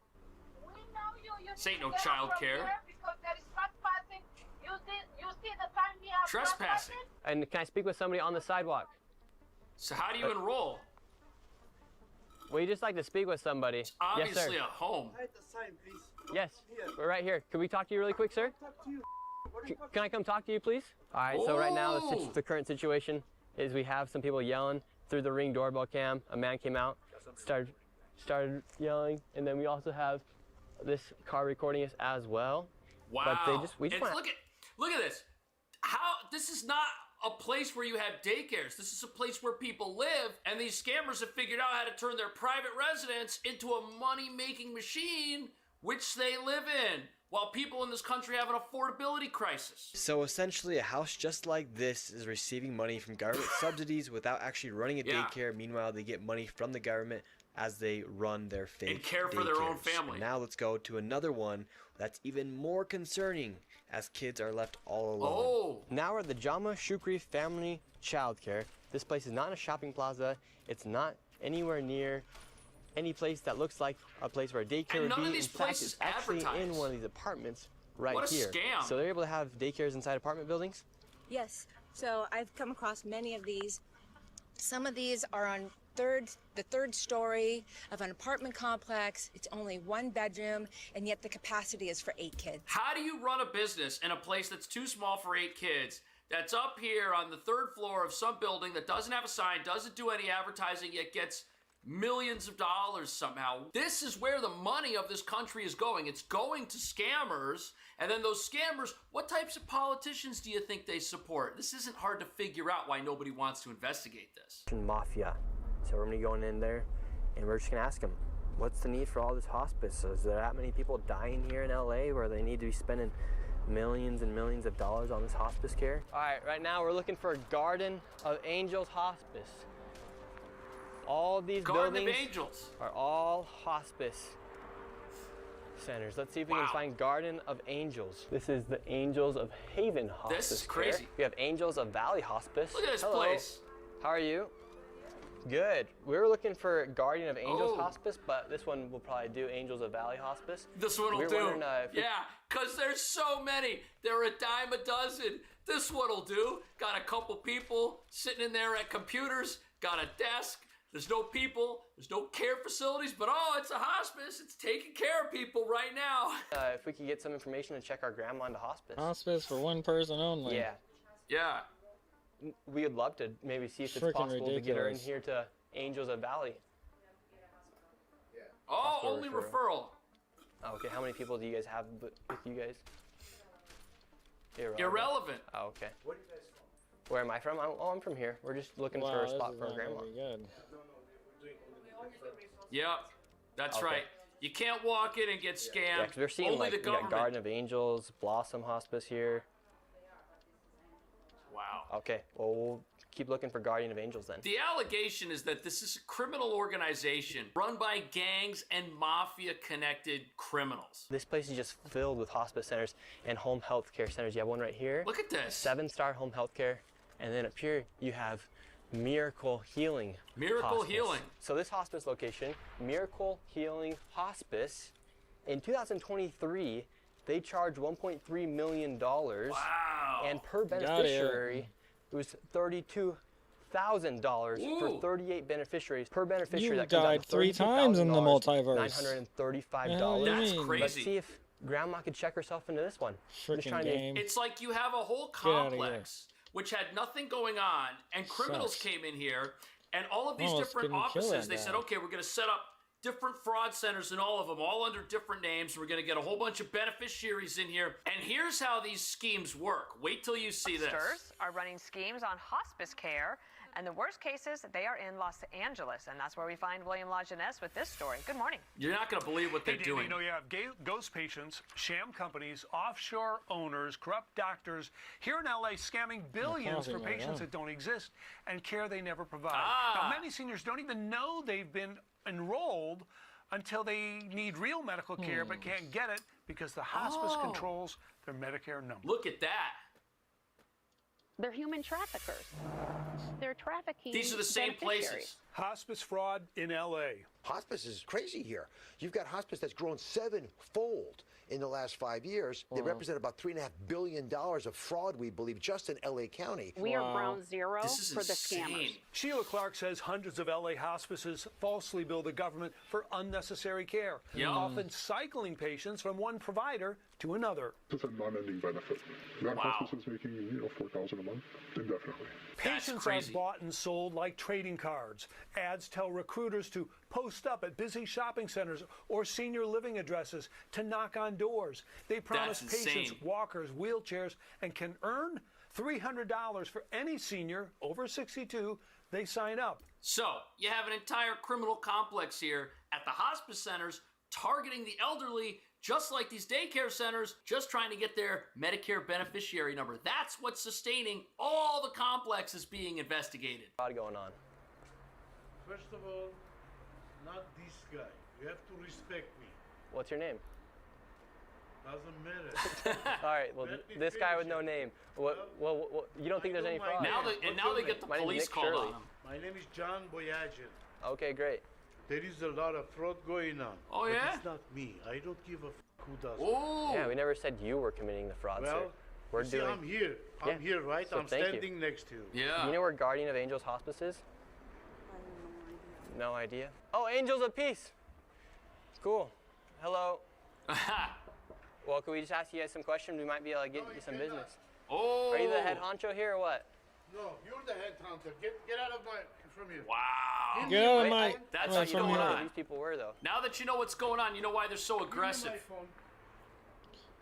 This ain't no child care. Because there is trespassing. You see the time we have Trespassing. And can I speak with somebody on the sidewalk? So how do you enroll? Would you just like to speak with somebody? It's obviously yes, sir. a home. Hide the sign, please. Yes, we're right here. Can we talk to you really quick, sir? Talk to you. Can I come talk to you, please? All right, so right now Oh. the current situation is we have some people yelling through the Ring doorbell cam. A man came out, started yelling, and then we also have this car recording us as well. Wow. But we just It's- want look at this. This is not a place where you have daycares. This is a place where people live, and these scammers have figured out how to turn their private residence into a money-making machine, which they live in, while people in this country have an affordability crisis. So essentially, a house just like this is receiving money from government subsidies without actually running a Yeah. daycare. Meanwhile, they get money from the government as they run their fake And care for their own daycares. family. Now let's go to another one that's even more concerning, as kids are left all alone. Oh. Now we're at the Jama Shukri Family Childcare. This place is not a shopping plaza. It's not anywhere near any place that looks like a place where a daycare And would none be. of these in fact, places it's actually in advertise. one of these apartments right What a here. scam. So they're able to have daycares inside apartment buildings? Yes. So I've come across many of these. Some of these are on the third story of an apartment complex. It's only 1 bedroom, and yet the capacity is for 8 kids. How do you run a business in a place that's too small for 8 kids, that's up here on the 3rd floor of some building that doesn't have a sign, doesn't do any advertising, yet gets millions of dollars somehow? This is where the money of this country is going. It's going to scammers, and then those scammers, what types of politicians do you think they support? This isn't hard to figure out why nobody wants to investigate this. Mafia. So we're gonna be going in there and we're just gonna ask them, what's the need for all this hospice? Is there that many people dying here in LA where they need to be spending millions and millions of dollars on this hospice care? All right, right now we're looking for Garden of Angels Hospice. All these buildings are all hospice centers. Let's see if we can find Garden of Angels. This is the Angels of Haven Hospice. This is crazy. Care. We have Angels of Valley Hospice. Look at this Hello. place. How are you? Good. We were looking for Guardian of Angels Hospice, but this one will probably do Angels of Valley Hospice. This one will do. Yeah, because there's so many. They're a dime a dozen. This one will do. Got a couple people sitting in there at computers. Got a desk. There's no people. There's no care facilities, but it's a hospice. It's taking care of people right now. If we could get some information to check our grandma into hospice. Hospice for 1 person only. Yeah. Yeah. We would love to maybe see if it's Freaking possible to get her in ridiculous. here to Angels of Valley. Oh, only referral. Oh, okay, how many people do you guys have with you guys? Irrelevant. Oh, okay. Where are you guys from? Where am I from? I'm from here. We're just looking for a spot for a grandma. Yep, that's Okay. right. You can't walk in and get scammed. Yeah, 'cause we're seeing only like the we got government. Garden of Angels, Blossom Hospice here. Wow. Okay, well we'll keep looking for Guardian of Angels then. The allegation is that this is a criminal organization run by gangs and mafia-connected criminals. This place is just filled with hospice centers and home health care centers. You have one right here. Look at this. 7-star home health care. And then up here you have Miracle Healing. Miracle Hospice. Healing. So this hospice location, Miracle Healing Hospice, in 2023, they charged $1.3 million. Wow. And per beneficiary, it was $32,000 for 38 beneficiaries. Per beneficiary, You that comes out died to 3 times in the multiverse. $935. That's crazy. Let's see if Grandma could check herself into this one. I'm just trying to- It's like you have a whole Get outta here. complex which had nothing going on, and criminals Sucks. came in here, and all of these Almost different couldn't kill offices, that they said, guy. okay, we're going to set up different fraud centers in all of them, all under different names. We're going to get a whole bunch of beneficiaries in here. And here's how these schemes work. Wait till you see this. Fraudsters are running schemes on hospice care, and the worst cases, they are in Los Angeles, and that's where we find William Lajeunesse with this story. Good morning. You're not going to believe what they're Hey, David, doing. you know, you have ghost patients, sham companies, offshore owners, corrupt doctors here in LA scamming billions for causing that, patients yeah. that don't exist and care they never provide. Ah. Now, many seniors don't even know they've been enrolled until they need real medical care but can't get it because the hospice Oh. controls their Medicare number. Look at that. They're human traffickers. They're trafficking. These are the same beneficiaries. places. Hospice fraud in LA. Hospice is crazy here. You've got hospice that's grown 7-fold in the last 5 years. They represent about $3.5 billion of fraud, we believe, just in LA County. We are ground zero for the scammers. Sheila Clark says hundreds of LA hospices falsely bill the government for unnecessary care, Yum. often cycling patients from one provider to another. It's a non-ending benefit. That hospice is making, $4,000 a month indefinitely. Patients are bought and sold like trading cards. Ads tell recruiters to post up at busy shopping centers or senior living addresses to knock on doors. They promise That's patients insane. walkers, wheelchairs, and can earn $300 for any senior over 62 they sign up. So, you have an entire criminal complex here at the hospice centers targeting the elderly, just like these daycare centers, just trying to get their Medicare beneficiary number. That's what's sustaining all the complexes being investigated. A lot going on. First of all, not this guy. You have to respect me. What's your name? Doesn't matter. All right, well, this guy with no name. What, you don't think there's any fraud? Now they get the My name's police Nick called Shirley. on them. My name is John Boyajian. Okay, great. There is a lot of fraud going on. Oh, but yeah? It's not me. I don't give a who does Oh. Yeah, we never said you were committing the fraud, Well, sir. We're See, doing. I'm here. I'm here, right? So I'm thank you. standing next to you. Yeah. Do you know where Guardian of Angels Hospice is? No idea. Oh, Angels of Peace. Cool. Hello. Well, can we just ask you guys some questions? We might be able to get you some business. Oh. Are you the head honcho here or what? No, you're the head hunter. Get out of from here. Wow. Give Get me out of my my. phone. That's my what's from going here. on. These people were though. Now that you know what's going on, you know why they're so aggressive. Give me my phone.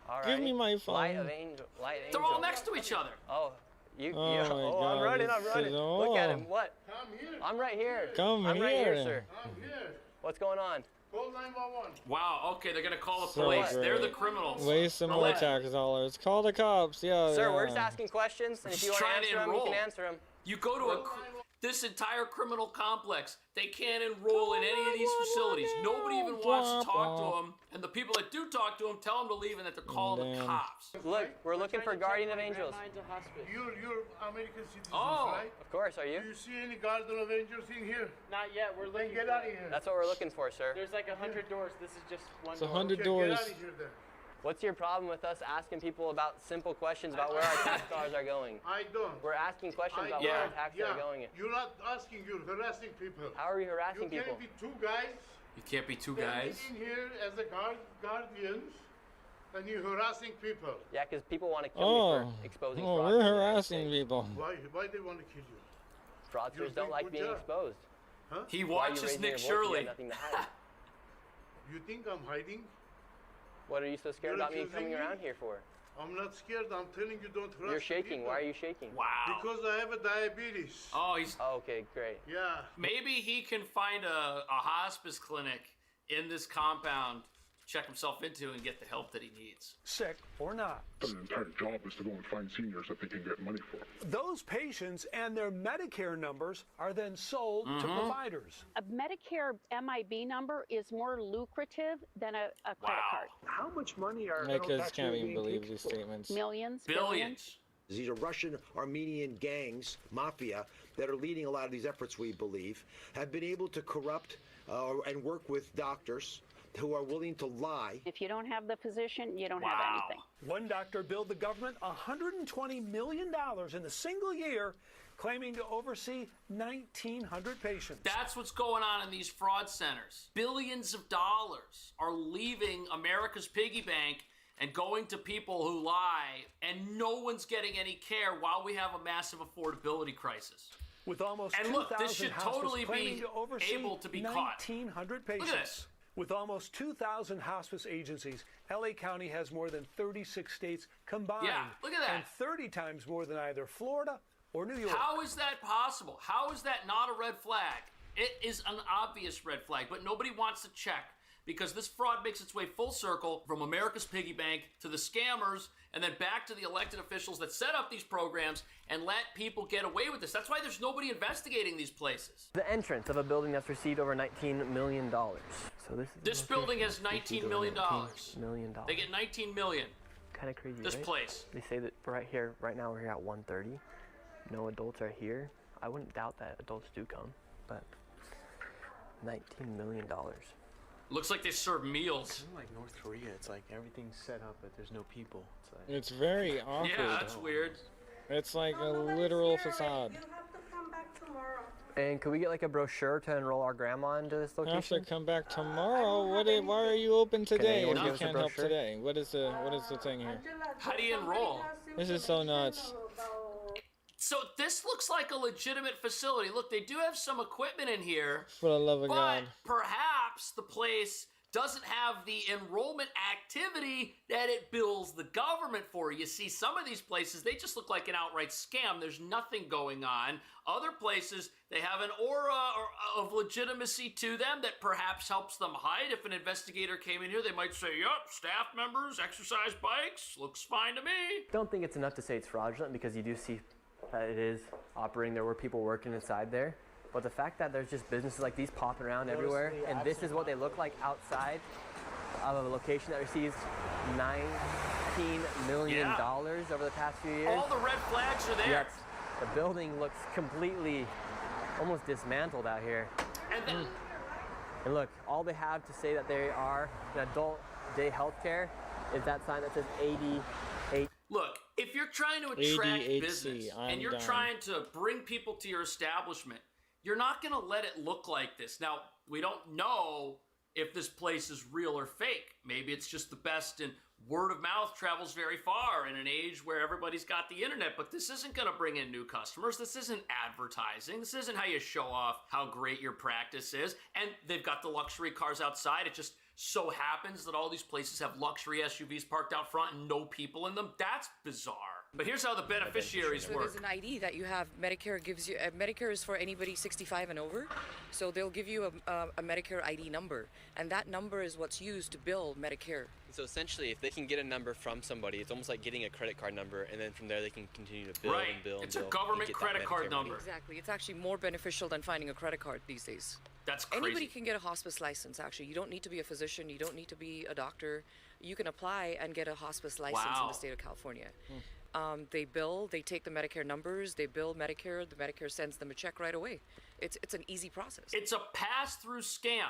All right. Give me my phone. Light of Angel. Light They're Angel. all next to each other. Oh, you. Oh you my oh, God, I'm running. I'm this running. is- Look at oh. him. What? Come here. I'm right here. Come I'm right here. here, sir. I'm here. What's going on? Call 911. Wow. Okay, they're gonna call the So police. great. They're the criminals. Waste some For more what? tax dollars. Call the cops. Yeah. Sir, yeah. we're just asking questions, and if you Just want to trying to answer them, you can enroll. answer them. You go to this entire criminal complex. They can't enroll in any of these facilities. Nobody even wants to talk to them. And the people that do talk to them tell them to leave and that they're calling the Damn. cops. Look, we're looking for Guardian of Angels. You're American citizens, Oh. right? Of course, are you? Do you see any Guardian of Angels in here? Not yet. We're Then looking. get for out of it. here. That's what we're looking for, sir. There's like 100 doors. This is just one It's 100 door. doors. Get out of here then. What's your problem with us asking people about simple questions about where our tax dollars are going? I don't. We're asking questions about yeah. where our taxes are going. You're not asking, you're harassing people. How are we harassing You people? can't be two guys You can't be two standing guys. in here as a guardians and you're harassing people. Yeah, because people want to kill Oh. me for exposing Oh, fraud. we're harassing people. Why they want to kill you? Fraudsters You're don't doing like good being job. exposed. Huh? He Why are you watches raising Nick your voice if you Shirley. have nothing to hide? You think I'm hiding? What are you so scared You're about me accusing coming me? around here for? I'm not scared. I'm telling you, don't harass You're shaking. people. Why are you shaking? Wow. Because I have a diabetes. Oh, he's Oh, okay, great. Yeah. maybe he can find a hospice clinic in this compound to check himself into and get the help that he needs. Sick or not. An entire job is to go and find seniors that they can get money for. Those patients and their Medicare numbers are then sold to providers. A Medicare MIB number is more lucrative than a credit card. How much money are I just can't even believe these statements. Millions, Billions. These are Russian Armenian gangs, mafia, that are leading a lot of these efforts, we believe, have been able to corrupt and work with doctors who are willing to lie. If you don't have the physician, you don't have anything. One doctor billed the government $120 million in a single year, claiming to oversee 1,900 patients. That's what's going on in these fraud centers. Billions of dollars are leaving America's piggy bank and going to people who lie, and no one's getting any care while we have a massive affordability crisis. With almost And look, this 2,000 should hospice totally claiming be to oversee able to be caught. 1,900 Look at patients. this. With almost 2,000 hospice agencies, LA County has more than 36 states combined. Yeah, look at that. And 30 times more than either Florida or New York. How is that possible? How is that not a red flag? It is an obvious red flag, but nobody wants to check because this fraud makes its way full circle from America's piggy bank to the scammers and then back to the elected officials that set up these programs and let people get away with this. That's why there's nobody investigating these places. The entrance of a building that's received over $19 million. So This building has $19 million. $19 million. They get $19 million. Kind of crazy, This right? place. They say that right now we're here at 1:30. No adults are here. I wouldn't doubt that adults do come, but $19 million. Looks like they serve meals. Kind of like North Korea. It's like everything's set up, but there's no people. It's like, It's very awkward. Yeah, that's weird. It's like a literal facade. You have to come back tomorrow. And could we get like a brochure to enroll our grandma into this I have location? to come back tomorrow. Why are you open today anyone if give you us a can't help brochure? today? What is the thing here? How do you enroll? This is so nuts. So this looks like a legitimate facility. Look, they do have some equipment in here, For the love of but God. perhaps the place doesn't have the enrollment activity that it bills the government for. You see, some of these places, they just look like an outright scam. There's nothing going on. Other places, they have an aura of legitimacy to them that perhaps helps them hide. If an investigator came in here, they might say, yup, staff members, exercise bikes, looks fine to me. Don't think it's enough to say it's fraudulent because you do see that it is operating. There were people working inside there. But the fact that there's just businesses like these popping around everywhere, and this is what they look like outside of a location that receives $19 million over the past few years. All the red flags are there. Yet the building looks completely, almost dismantled out here. And then, And look, all they have to say that they are an adult day healthcare is that sign that says 88. Look, if you're trying to attract ADHD, business I'm and you're done. trying to bring people to your establishment, you're not going to let it look like this. Now, we don't know if this place is real or fake. Maybe it's just the best, and word of mouth travels very far in an age where everybody's got the internet, but this isn't going to bring in new customers. This isn't advertising. This isn't how you show off how great your practice is. And they've got the luxury cars outside. It just so happens that all these places have luxury SUVs parked out front and no people in them. That's bizarre. But here's how the beneficiaries So work. there's an ID that you have. Medicare gives you. Medicare is for anybody 65 and over. So they'll give you a Medicare ID number, and that number is what's used to bill Medicare. So essentially, if they can get a number from somebody, it's almost like getting a credit card number, and then from there they can continue to bill Right. and bill and It's a bill. government and get that credit card Medicare money. number. Exactly. It's actually more beneficial than finding a credit card these days. That's crazy. Anybody can get a hospice license, actually. You don't need to be a physician. You don't need to be a doctor. You can apply and get a hospice license in Wow. the state of California. They bill, they take the Medicare numbers, they bill Medicare, the Medicare sends them a check right away. It's an easy process. It's a pass-through scam.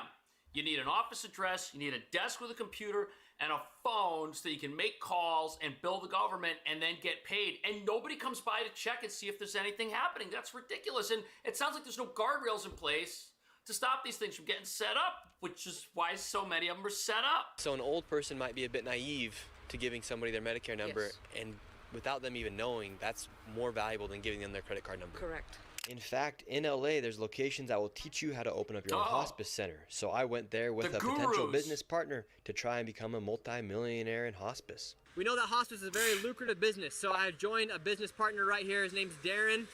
You need an office address, you need a desk with a computer and a phone so that you can make calls and bill the government and then get paid. And nobody comes by to check and see if there's anything happening. That's ridiculous. And it sounds like there's no guardrails in place to stop these things from getting set up, which is why so many of them are set up. So an old person might be a bit naive to giving somebody their Medicare number, Yes. and without them even knowing, that's more valuable than giving them their credit card number. Correct. In fact, in LA, there's locations that will teach you how to open up your own Oh. hospice center. So I went there with The a potential gurus. business partner to try and become a multi-millionaire in hospice. We know that hospice is a very lucrative business, so I joined a business partner right here. His name's Darren,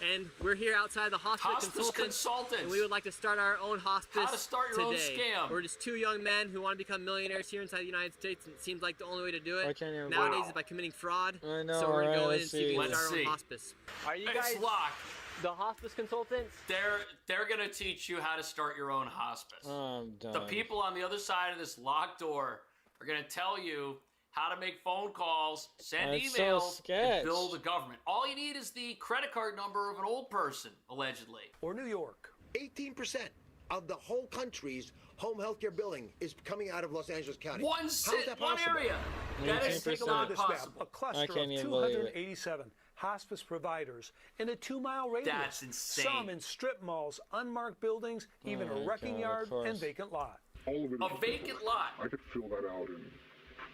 and we're here outside the Hospice consultants. and we would like to start our own hospice How to start your own today. scam. We're just two young men who want to become millionaires here inside the United States, and it seems like the only way to do I it can't even nowadays believe- is by committing fraud. I know, so we're gonna go right? in and see if we can Let's start our see. own hospice. Are you It's guys locked. the hospice consultants? They're gonna teach you how to start your own hospice. I'm done. The people on the other side of this locked door are gonna tell you how to make phone calls, send That's so emails, sketch. and bill the government. All you need is the credit card number of an old person, allegedly. Or New York. 18% of the whole country's home healthcare billing is coming out of Los Angeles County. One How is sit, that one possible? area. That is 18%. not This map, possible. a cluster I of can't even believe it. 287 hospice providers in a 2-mile radius. That's insane. Some in strip malls, unmarked buildings, even Oh a my wrecking God, of yard course. and vacant lot. All of it A is vacant lot. I could fill that out in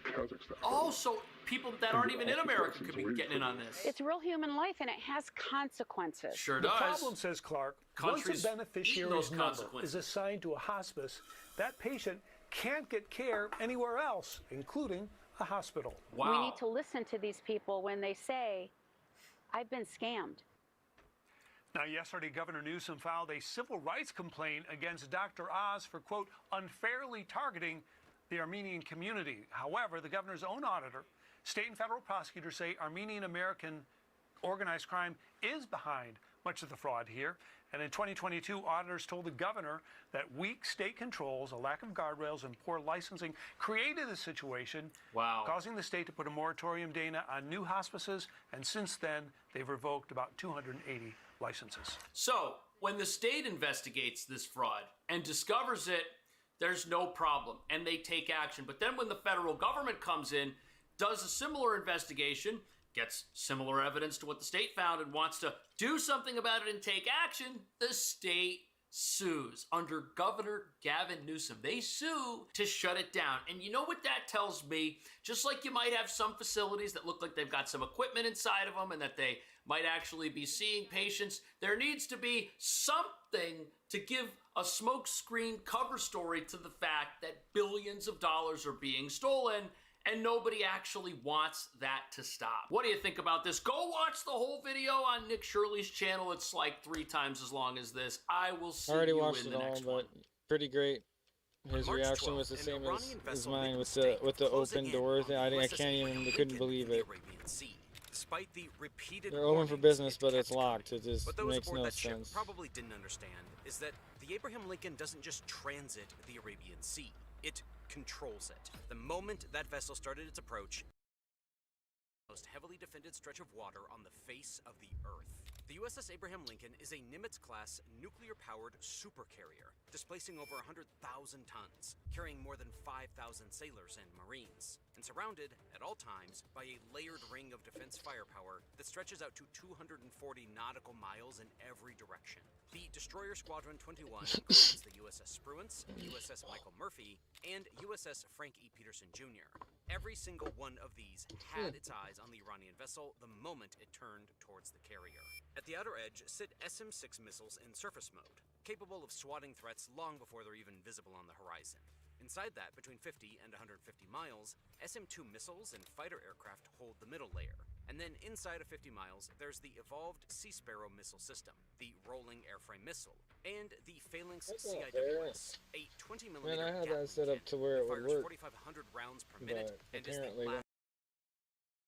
Kazakhstan. Oh, so people that aren't even in America could be getting in on this. It's real human life and it has consequences. Sure The does. problem, says Clark, Countries once a eating beneficiary's those number consequences. is assigned to a hospice, that patient can't get care anywhere else, including a hospital. Wow. We need to listen to these people when they say, I've been scammed. Now, yesterday, Governor Newsom filed a civil rights complaint against Dr. Oz for, quote, unfairly targeting the Armenian community. However, the governor's own auditor, state and federal prosecutors say Armenian American organized crime is behind much of the fraud here. And in 2022, auditors told the governor that weak state controls, a lack of guardrails, and poor licensing created a situation, Wow. causing the state to put a moratorium, Dana, on new hospices. And since then, they've revoked about 280 licenses. So, when the state investigates this fraud and discovers it, there's no problem, and they take action. But then when the federal government comes in, does a similar investigation, gets similar evidence to what the state found, and wants to do something about it and take action, the state sues. Under Governor Gavin Newsom, they sue to shut it down. And you know what that tells me? Just like you might have some facilities that look like they've got some equipment inside of them and that they might actually be seeing patients, there needs to be something to give a smokescreen cover story to the fact that billions of dollars are being stolen, and nobody actually wants that to stop. What do you think about this? Go watch the whole video on Nick Shirley's channel. It's like 3 times as long as this. I will see I already you watched in it the all, next but one. pretty great. His March reaction 12th, was the an same Iranian as vessel mine made with the the mistake of open closing door in thing. on the I USS can't even Abraham couldn't Lincoln believe in the it. Arabian Sea. Despite the repeated They're open for warnings, business, it but it's kept locked. coming. It just What those makes aboard no that ship sense. probably didn't understand is that the Abraham Lincoln doesn't just transit the Arabian Sea, it controls it. The moment that vessel started its approach, most heavily defended stretch of water on the face of the earth. The USS Abraham Lincoln is a Nimitz-class nuclear-powered supercarrier, displacing over 100,000 tons, carrying more than 5,000 sailors and Marines, and surrounded at all times by a layered ring of defense firepower that stretches out to 240 nautical miles in every direction. The Destroyer Squadron 21 includes the USS Spruance, USS Michael Murphy, and USS Frank E. Peterson Jr. Every single one of these had its eyes on the Iranian vessel the moment it turned towards the carrier. At the outer edge sit SM-6 missiles in surface mode, capable of swatting threats long before they're even visible on the horizon. Inside that, between 50 and 150 miles, SM-2 missiles and fighter aircraft hold the middle layer. And then inside of 50 miles, there's the evolved Sea Sparrow missile system, the rolling airframe missile, and the Phalanx CIWS, a 20mm Man, I had Gatling that set up to where it would fires work, 4,500 rounds per minute, but and is the apparently last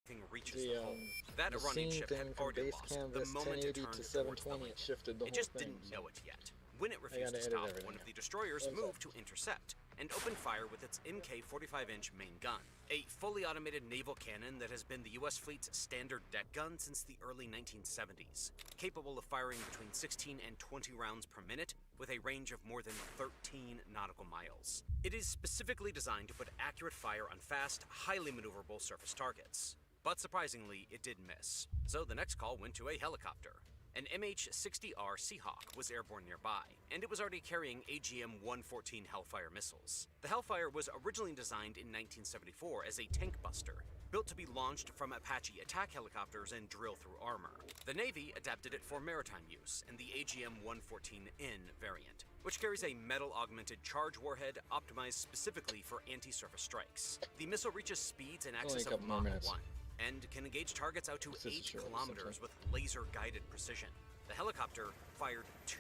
thing reaches the hull. That the Iranian scene ship had thing from already base lost canvas the moment it 1080 turned to towards the 720 Lincoln. shifted the It whole just thing, didn't so know it yet. When it refused to gotta edit stop, everything one of now. the destroyers What's moved to intercept and opened fire with its MK 45-inch main gun, a fully automated naval cannon that has been the U.S. fleet's standard deck gun since the early 1970s, capable of firing between 16 and 20 rounds per minute with a range of more than 13 nautical miles. It is specifically designed to put accurate fire on fast, highly maneuverable surface targets. But surprisingly, it did miss. So the next call went to a helicopter. An MH-60R Seahawk was airborne nearby, and it was already carrying AGM-114 Hellfire missiles. The Hellfire was originally designed in 1974 as a tank buster, built to be launched from Apache attack helicopters and drill through armor. The Navy adapted it for maritime use in the AGM-114N variant, which carries a metal-augmented charge warhead optimized specifically for anti-surface strikes. The missile reaches speeds in excess of Mach 1, and can engage targets out to 8 kilometers with laser-guided precision. The helicopter fired 2.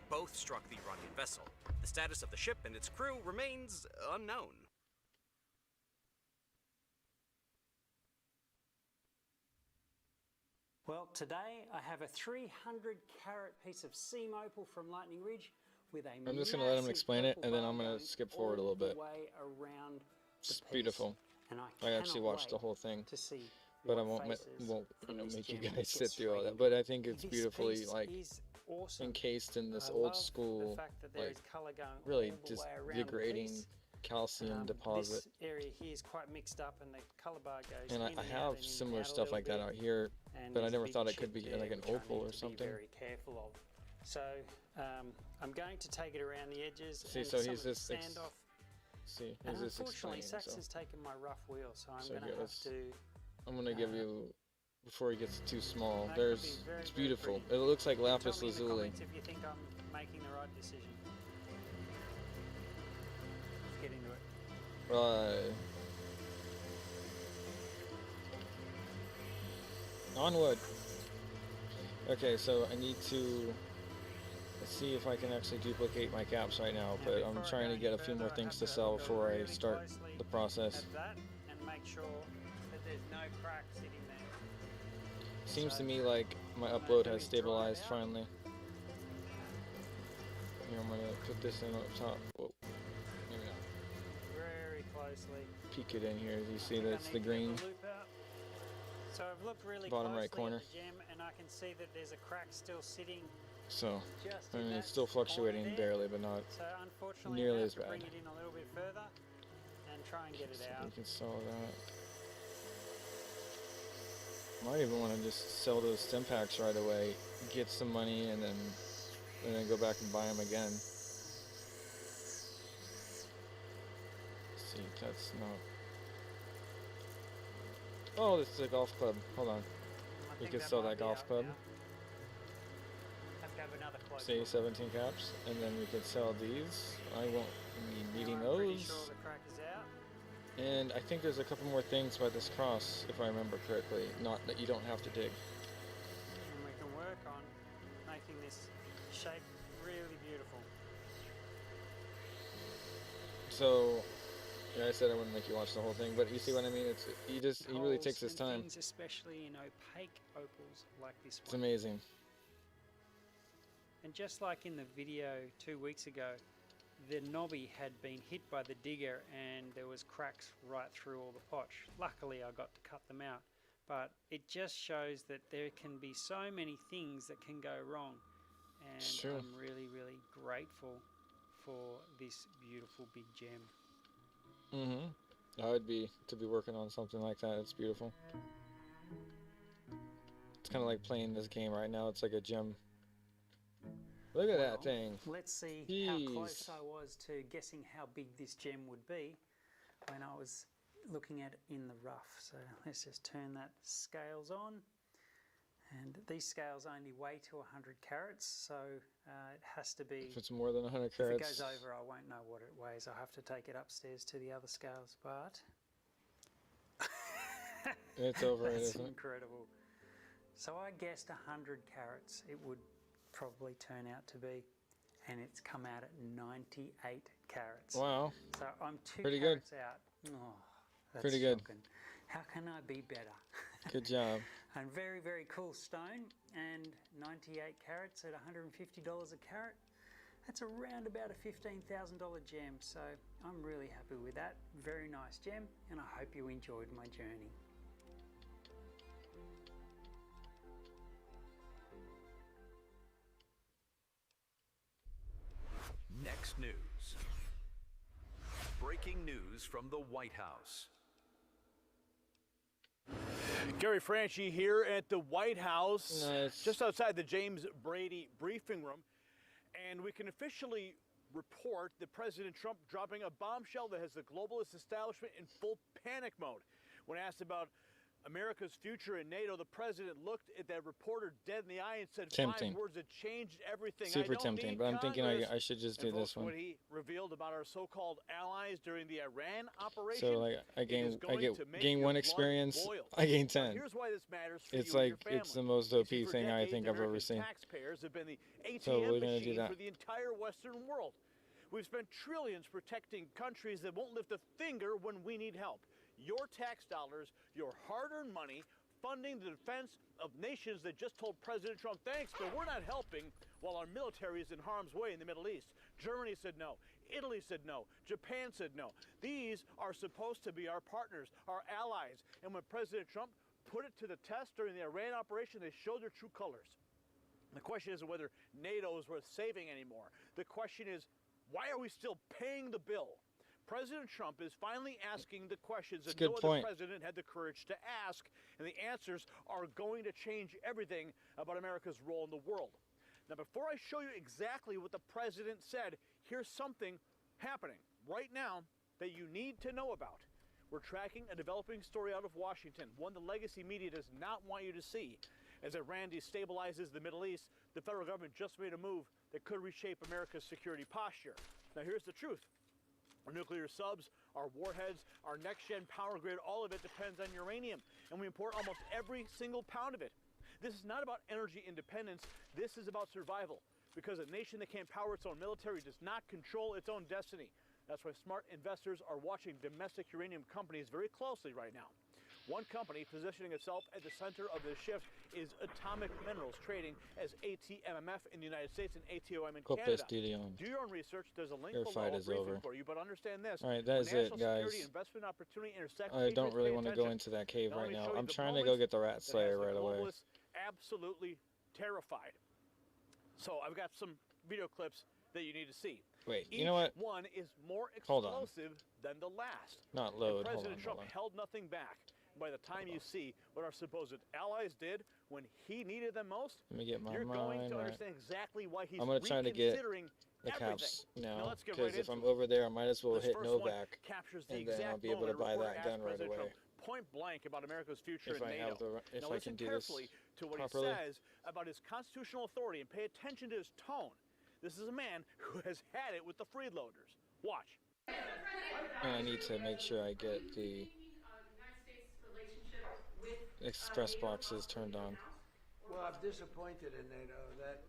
Both struck the Iranian vessel. The status of the ship and its crew remains unknown. Well, today I have a 300-carat piece of seam opal from Lightning Ridge with a I'm just gonna let him massive explain it, purple and then bar I'm gonna going skip forward a little all the bit. way around the It's piece. beautiful. And I actually cannot watched the wait whole thing, to see but I what won't faces make you this gem guys sit gets through all that. framed. But I think it's This beautifully piece like is awesome. encased in this I old love the school, fact that there like is colour going really all the just way around the degrading piece. calcium deposit. This area here is quite mixed up, and the colour bar goes And I in and have out and in similar and out a stuff little like that bit. out here, And but I there's a never big thought it could chip be there, like an which I opal need or to something. Be very careful of. So I'm going to take it around the edges. See, and so some he's of the just sand off. see, And he's just unfortunately, explaining. Sax So, has taken my rough wheel, so I'm so going here, to have let's. to. I'm gonna give you before he gets too small. That could be There's, very, it's very beautiful. pretty. It looks like Tell lapis me in the lazuli. comments if you think I'm making the right decision. Let's get into it. Onward. Okay, so I need to see if I can actually duplicate my caps right now, but I'm trying to get a few more things to sell before I start the process. At that and make sure that there's no crack sitting there. Seems to me like my upload has stabilized finally. Here, I'm gonna put this in up top. Whoa, maybe not. Very closely. Peek it in here. You see that's the green. So I've looked really Bottom closely right corner. at the gem, and I can see that there's a crack still sitting. So, Just I in mean, that it's still fluctuating corner there. barely, but not So unfortunately, nearly I as have to bad. bring it in a little bit further and try and get it So out. you can sell that. Might even want to just sell those stem packs right away, get some money, and then go back and buy them again. Let's see, that's not. Oh, this is a golf club. Hold on. We think could that sell might that be golf out club. now. Have to have another close See, look. 17 caps, and then we could sell these. I won't be needing I'm pretty those. sure the crack is out. And I think there's a couple more things by this cross, if I remember correctly. Not that you don't have to dig. And we can work on making this shape really beautiful. So, yeah, I said I wouldn't make you watch the whole thing, but you see what I mean? It's he really takes his Holes and time. Things, especially in opaque opals like this It's one. amazing. And just like in the video 2 weeks ago, the knobby had been hit by the digger and there was cracks right through all the potch. Luckily I got to cut them out, but it just shows that there can be so many things that can go wrong. And Sure. I'm really, really grateful for this beautiful big gem. Mm-hmm. I would be to be working on something like that. It's beautiful. It's kind of like playing this game right now. It's like a gem. Look at that thing. Let's see Jeez. how close I was to guessing how big this gem would be when I was looking at it in the rough. So let's just turn that scales on. And these scales only weigh to 100 carats, so it has to be... If it's more than 100 If it carats. goes over, I won't know what it weighs. I'll have to take it upstairs to the other scales, but... It's over, That's isn't it? incredible. So I guessed 100 carats it would probably turn out to be, and it's come out at 98 carats. Wow. So I'm 2 Pretty good. carats out. Oh, that's Pretty good. shocking. How can I be better? Good job. And very, very cool stone, and 98 carats at $150 a carat. That's around about a $15,000 gem, so I'm really happy with that. Very nice gem, and I hope you enjoyed my journey. Next news. Breaking news from the White House. Gary Franchi here at the White House, Nice. just outside the James Brady briefing room, and we can officially report that President Trump dropping a bombshell that has the globalist establishment in full panic mode. When asked about America's future in NATO, the president looked at that reporter dead in the eye and said Tempting. 5 words that changed everything. Super I don't tempting, need but I'm thinking Congress. I should just do And this folks, one. what he revealed about our so-called allies during the Iran operation. So like I it is gain going to make gain your 1 blood experience, boil. I gain Now, 10. here's why this matters for It's you and like your it's the family. most You OP see, for thing I decades, think I've ever American seen. Taxpayers have been the ATM So we're gonna do machine that. for the entire Western world. We've spent trillions protecting countries that won't lift a finger when we need help. Your tax dollars, your hard-earned money, funding the defense of nations that just told President Trump, thanks, but we're not helping, while our military is in harm's way in the Middle East. Germany said no. Italy said no. Japan said no. These are supposed to be our partners, our allies. And when President Trump put it to the test during the Iran operation, they showed their true colors. The question isn't whether NATO is worth saving anymore. The question is, why are we still paying the bill? President Trump is finally asking the questions that no other president had the courage to ask, and the answers are going to change everything about America's role in the world. Now, before I show you exactly what the president said, here's something happening right now that you need to know about. We're tracking a developing story out of Washington, one the legacy media does not want you to see. As Iran destabilizes the Middle East, the federal government just made a move that could reshape America's security posture. Now, here's the truth. Our nuclear subs, our warheads, our next-gen power grid, all of it depends on uranium, and we import almost every single pound of it. This is not about energy independence. This is about survival, because a nation that can't power its own military does not control its own destiny. That's why smart investors are watching domestic uranium companies very closely right now. One company positioning itself at the center of this shift is Atomic Minerals, trading as ATMMF in the United States and ATOM in Canada. Do your own research. There's a link below a briefing for you, but understand this. All right, that is it, guys. Investment opportunity intersect, I don't really want to go into that cave right now. I'm trying to go get the rat slayer right away. Absolutely terrified. So I've got some video clips that you need to see. Wait, Each you know what? one is more Hold on. explosive than the last. Not load. And President Hold Trump on. held nothing back. By the time you see what our supposed allies did when he needed them most, Let me get my you're going mind to right. understand exactly why he's I'm gonna try to get reconsidering the everything. caps Now now, let's get because right if I'm into it. over there, I might as well This hit first one Novak, captures the and then I'll exact be able to moment buy reporter that asked gun right President away. Trump point blank about America's future If in I NATO. have the, if now I listen can do this carefully to what properly. he says about his constitutional authority and pay attention to his tone. This is a man who has had it with the freeloaders. Watch. And I need to make sure I get the express boxes turned on. Well, I'm disappointed in NATO that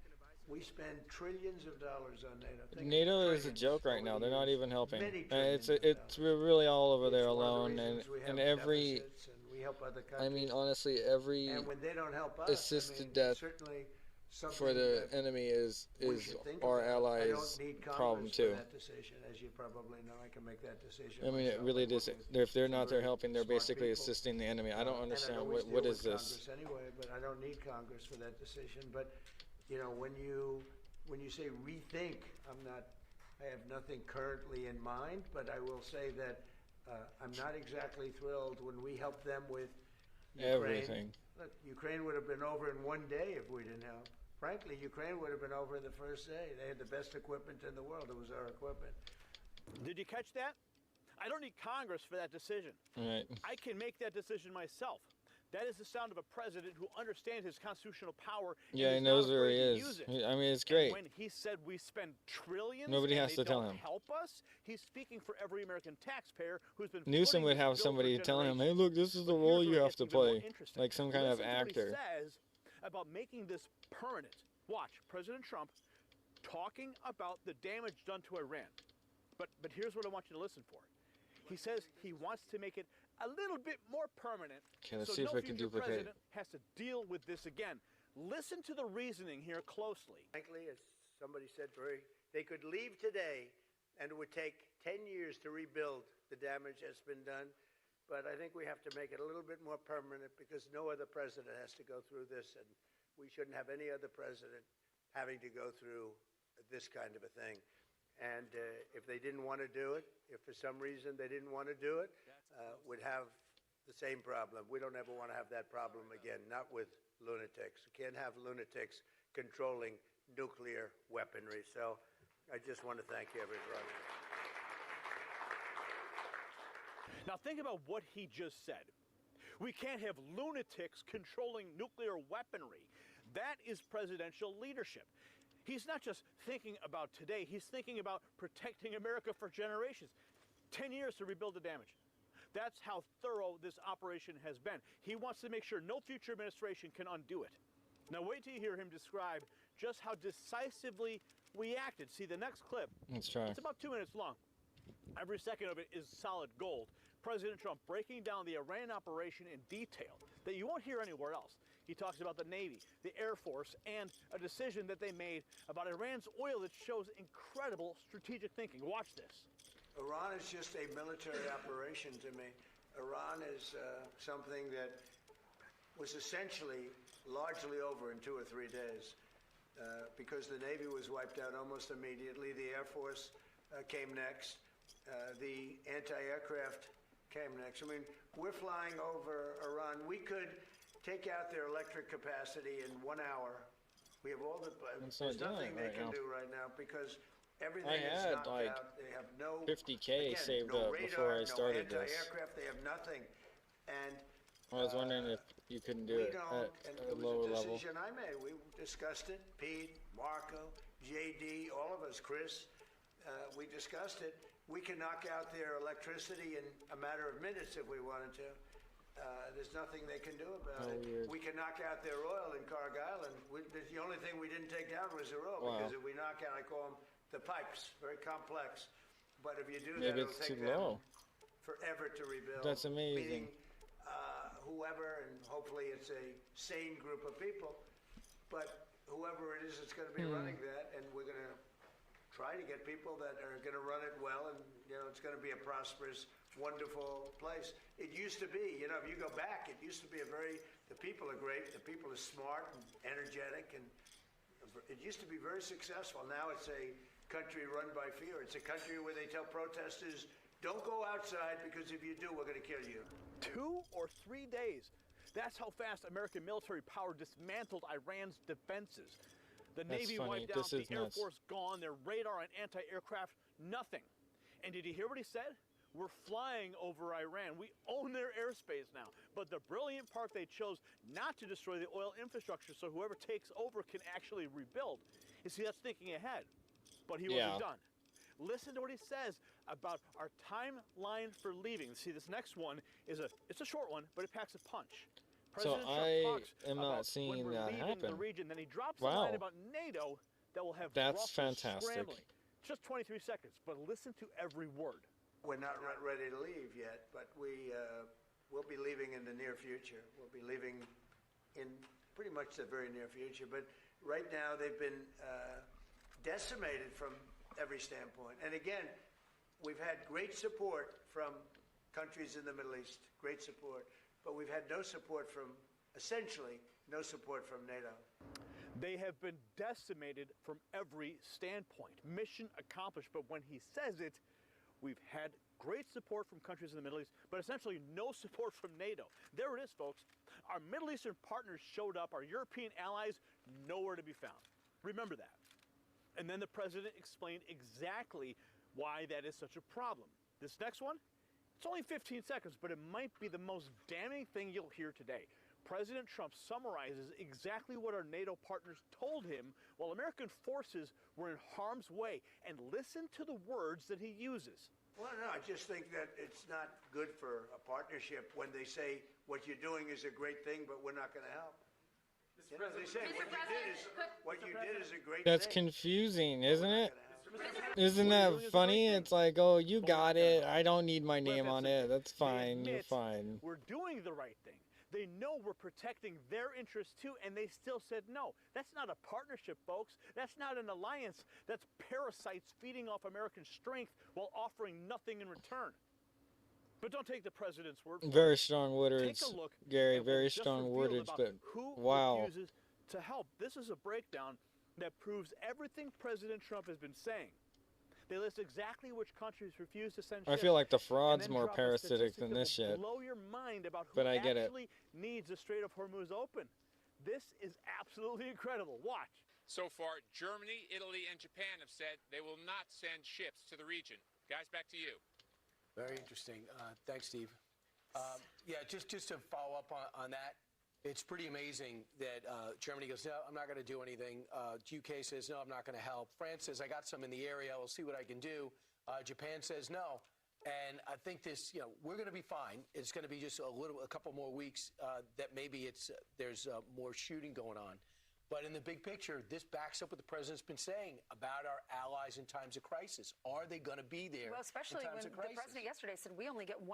we spend trillions of dollars on NATO. Think of NATO is a trillions joke right over now. the They're not years. even helping. Many We're really all over there It's one of the alone, and reasons we have every. deficits and we help other I mean, countries. honestly, every And when they don't help us, assisted I mean, death certainly for the enemy is our allies' problem too. That decision, as you probably know, I can make that decision. I mean, it really does. If they're not there helping, they're basically assisting the enemy. I don't understand what is this. Congress anyway, but I don't need Congress for that decision. But you know, when you say rethink, I have nothing currently in mind, but I will say that I'm not exactly thrilled when we help them with Ukraine. Everything. Look, Ukraine would have been over in one day if we didn't help. Frankly, Ukraine would have been over the first day. They had the best equipment in the world. It was our equipment. Did you catch that? I don't need Congress for that decision. Right. I can make that decision myself. That is the sound of a president who understands his constitutional power. Yeah, he knows where he is. I mean, it's great. And when he said we spend trillions, nobody has to tell don't him. Help us. He's speaking for every American taxpayer who's been. Newsom would have somebody telling him, "Hey, look, this is the role you have to play," like some kind of actor. What he says about making this permanent. Watch President Trump talking about the damage done to Iran. But here's what I want you to listen for. He says he wants to make it a little bit more permanent, Okay, let's so see if no I can future duplicate. president has to deal with this again. Listen to the reasoning here closely. Frankly, as somebody said, they could leave today, and it would take 10 years to rebuild the damage that's been done. But I think we have to make it a little bit more permanent because no other president has to go through this, and we shouldn't have any other president having to go through this kind of a thing. And if they didn't want to do it, if for some reason they didn't want to do it, we'd have the same problem. We don't ever want to have that problem again, not with lunatics. We can't have lunatics controlling nuclear weaponry. So I just want to thank you, everybody. Now think about what he just said. We can't have lunatics controlling nuclear weaponry. That is presidential leadership. He's not just thinking about today, he's thinking about protecting America for generations. 10 years to rebuild the damage. That's how thorough this operation has been. He wants to make sure no future administration can undo it. Now wait till you hear him describe just how decisively we acted. See the next clip. Let's try. It's about 2 minutes long. Every second of it is solid gold. President Trump breaking down the Iran operation in detail that you won't hear anywhere else. He talks about the Navy, the Air Force, and a decision that they made about Iran's oil that shows incredible strategic thinking. Watch this. Iran is just a military operation to me. Iran is something that was essentially largely over in 2 or 3 days because the Navy was wiped out almost immediately. The Air Force came next. The anti-aircraft came next. I mean, we're flying over Iran. We could take out their electric capacity in 1 hour. We have all the. There's nothing they can do right now because everything is knocked out. They have no 50K again, saved no up radar, before I started no this. anti-aircraft. They have nothing, and I was wondering if you couldn't do it at a lower it was a level. decision I made. We discussed it. Pete, Marco, JD, all of us, Chris, we discussed it. We can knock out their electricity in a matter of minutes if we wanted to. There's nothing they can do about it. Weird. We can knock out their oil in Cargill, and the only thing we didn't take down was their oil because if we knock out, I call them the pipes, very complex. But if you do Maybe that, it'll it's take too them low. forever to rebuild. That's amazing. Meaning, whoever, and hopefully it's a sane group of people, but whoever it is that's going to be running that, and we're going to try to get people that are going to run it well, and it's going to be a prosperous, wonderful place. It used to be, if you go back, it used to be the people are great, the people are smart and energetic, and it used to be very successful. Now it's a country run by fear. It's a country where they tell protesters, don't go outside because if you do, we're going to kill you. 2 or 3 days. That's how fast American military power dismantled Iran's defenses. The Navy wiped out, the Air Force gone, their radar and anti-aircraft, nothing. And did you hear what he said? We're flying over Iran. We own their airspace now. But the brilliant part they chose not to destroy the oil infrastructure so whoever takes over can actually rebuild. You see, that's thinking ahead. But he wasn't done. Listen to what he says about our timeline for leaving. See, this next one is it's a short one, but it packs a punch. So I am not seeing that happen. The region. Then he drops a line about NATO that will have That's Brussels fantastic. scrambling. Just 23 seconds, but listen to every word. We're not ready to leave yet, but we'll be leaving in the near future. We'll be leaving in pretty much the very near future. But right now they've been decimated from every standpoint. And again, we've had great support from countries in the Middle East, great support, but we've had no support from, essentially, no support from NATO. They have been decimated from every standpoint. Mission accomplished. But when he says it, we've had great support from countries in the Middle East, but essentially no support from NATO. There it is, folks. Our Middle Eastern partners showed up. Our European allies, nowhere to be found. Remember that. And then the president explained exactly why that is such a problem. This next one, it's only 15 seconds, but it might be the most damning thing you'll hear today. President Trump summarizes exactly what our NATO partners told him while American forces were in harm's way. And listen to the words that he uses. Well, no, I just think that it's not good for a partnership when they say what you're doing is a great thing, but we're not going to help. You know, they say what you did is a great That's thing. confusing, isn't it? Isn't that funny? It's like, oh, you got it. I don't need my name on it. That's fine. You're fine. We're doing the right thing. They know we're protecting their interests too, and they still said no. That's not a partnership, folks. That's not an alliance. That's parasites feeding off American strength while offering nothing in return. But don't take the president's word for it. Very strong words, Take a look Gary. at what Very was just strong revealed wordage, about but who wow. refuses to help. This is a breakdown that proves everything President Trump has been saying. They list exactly which countries refuse to send ships. I feel like the and fraud's then more drop a parasitic statistic than that this will shit. blow your mind about who But I get it. actually needs the Strait of Hormuz open. This is absolutely incredible. Watch. So far, Germany, Italy, and Japan have said they will not send ships to the region. Guys, back to you. Very interesting. Thanks, Steve. Yeah, just to follow up on that, it's pretty amazing that Germany goes, no, I'm not going to do anything. UK says, no, I'm not going to help. France says, I got some in the area. We'll see what I can do. Japan says no. And I think this, we're going to be fine. It's going to be just a couple more weeks that maybe there's more shooting going on. But in the big picture, this backs up what the president's been saying about our allies in times of crisis. Are they going to be there? Well, especially in when times of the crisis? president yesterday said we only get 1%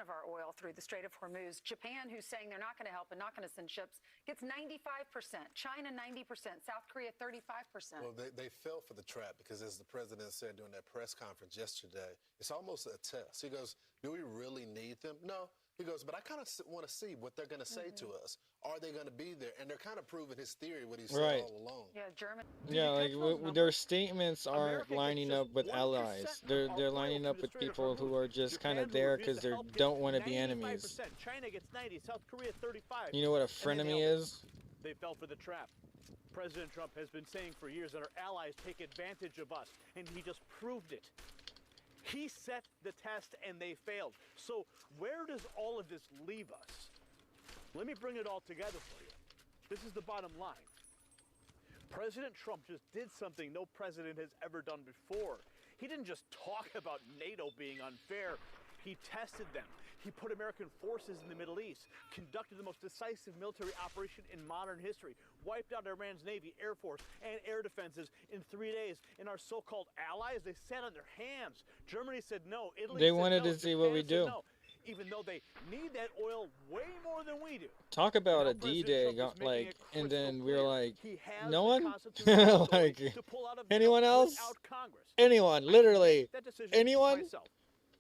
of our oil through the Strait of Hormuz. Japan, who's saying they're not going to help and not going to send ships, gets 95%. China, 90%. South Korea, 35%. Well, they fell for the trap because, as the president said during that press conference yesterday, it's almost a test. He goes, do we really need them? No. He goes, but I kind of want to see what they're going to say to us. Are they going to be there? And they're kind of proving his theory, what he said Right. all along. Yeah, German. Yeah, like their statements aren't lining up with allies. They're lining up with people who are just kind of there because they don't want to be enemies. China gets 90, South Korea 35. You know what a frenemy is? They fell for the trap. President Trump has been saying for years that our allies take advantage of us, and he just proved it. He set the test and they failed. So where does all of this leave us? Let me bring it all together for you. This is the bottom line. President Trump just did something no president has ever done before. He didn't just talk about NATO being unfair. He tested them. He put American forces in the Middle East, conducted the most decisive military operation in modern history, wiped out Iran's Navy, Air Force, and air defenses in 3 days. And our so-called allies, they sat on their hands. Germany said no. Italy They said wanted no. to see what we Japan said do. no, even though they need that oil way more than we do. Talk about Now a D-Day, like, and then we were like, He has no the one? constitutional authority Like, to pull out of anyone NATO else? without Congress. Anyone, I can literally. make that decision Anyone? myself.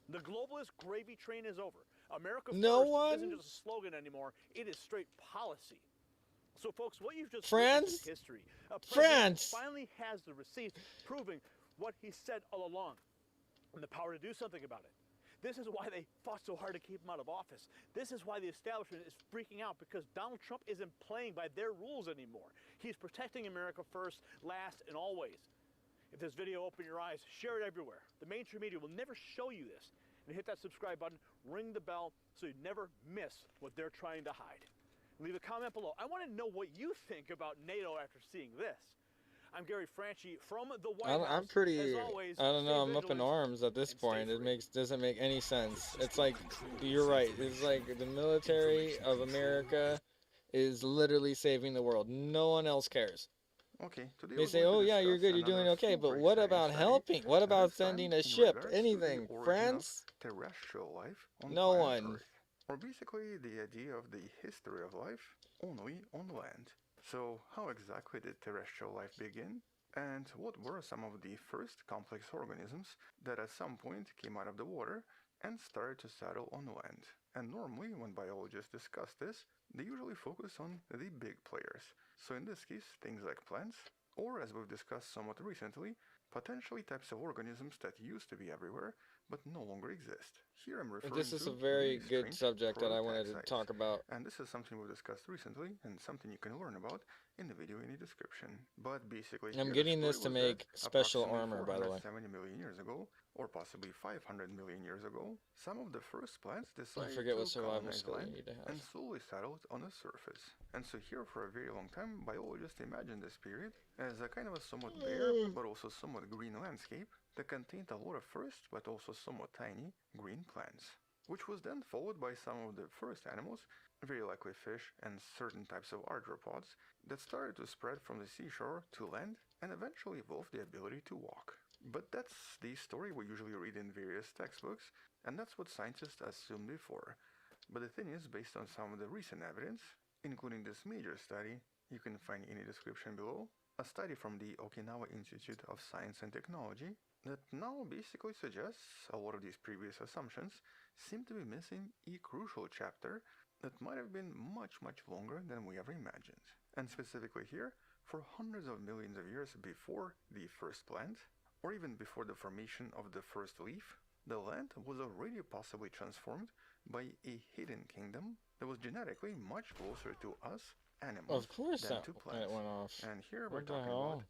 The globalist gravy train is over. America No first one? isn't just a slogan anymore. It is straight policy. So, folks, what you've just France? witnessed is history. A president France! finally has the receipts proving what he said all along and the power to do something about it. This is why they fought so hard to keep him out of office. This is why the establishment is freaking out, because Donald Trump isn't playing by their rules anymore. He's protecting America first, last, and always. If this video opened your eyes, share it everywhere. The mainstream media will never show you this. And hit that subscribe button, ring the bell, so you never miss what they're trying to hide. Leave a comment below. I want to know what you think about NATO after seeing this. I'm Gary Franchi from the White House. I'm pretty, As always, I don't know, stay I'm up in vigilant. arms at this point. It doesn't make any sense. It's like, you're right. It's like the military of America is literally saving the world. No one else cares. Okay, today They we're say, going to oh yeah, you're discuss good, you're doing another okay, but super what exciting about study, helping? What and about this time sending a in ship? regards to the Anything? origin of France? terrestrial life on No planet one. Earth, or basically the idea of the history of life only on land. So, how exactly did terrestrial life begin? And what were some of the first complex organisms that at some point came out of the water and started to settle on land? And normally, when biologists discuss this, they usually focus on the big players. So in this case, things like plants, or as we've discussed somewhat recently, potentially types of organisms that used to be everywhere but no longer exist. Here I'm referring This is to a very the good strange subject that I wanted to prototaxites. talk about. And this is something we've discussed recently and something you can learn about in the video in the description. But basically, I'm here getting the this story to was make that special approximately armor, by the way. 470 million years ago, or possibly 500 million years ago, some of the first plants I decided forget to what survival colonize skill you land need to and have. slowly settled on the surface. And so here for a very long time, biologists imagined this period as a kind of a somewhat bare, but also somewhat green landscape that contained a lot of first, but also somewhat tiny, green plants, which was then followed by some of the first animals, very likely fish and certain types of arthropods, that started to spread from the seashore to land and eventually evolved the ability to walk. But that's the story we usually read in various textbooks, and that's what scientists assumed before. But the thing is, based on some of the recent evidence, including this major study you can find in the description below, a study from the Okinawa Institute of Science and Technology, that now basically suggests a lot of these previous assumptions seem to be missing a crucial chapter that might have been much longer than we ever imagined. And specifically here, for hundreds of millions of years before the first plant, or even before the formation of the first leaf, the land was already possibly transformed by a hidden kingdom that was genetically much closer to us, animals, Of course than that to plants. it went off. And here we're What the talking about hell?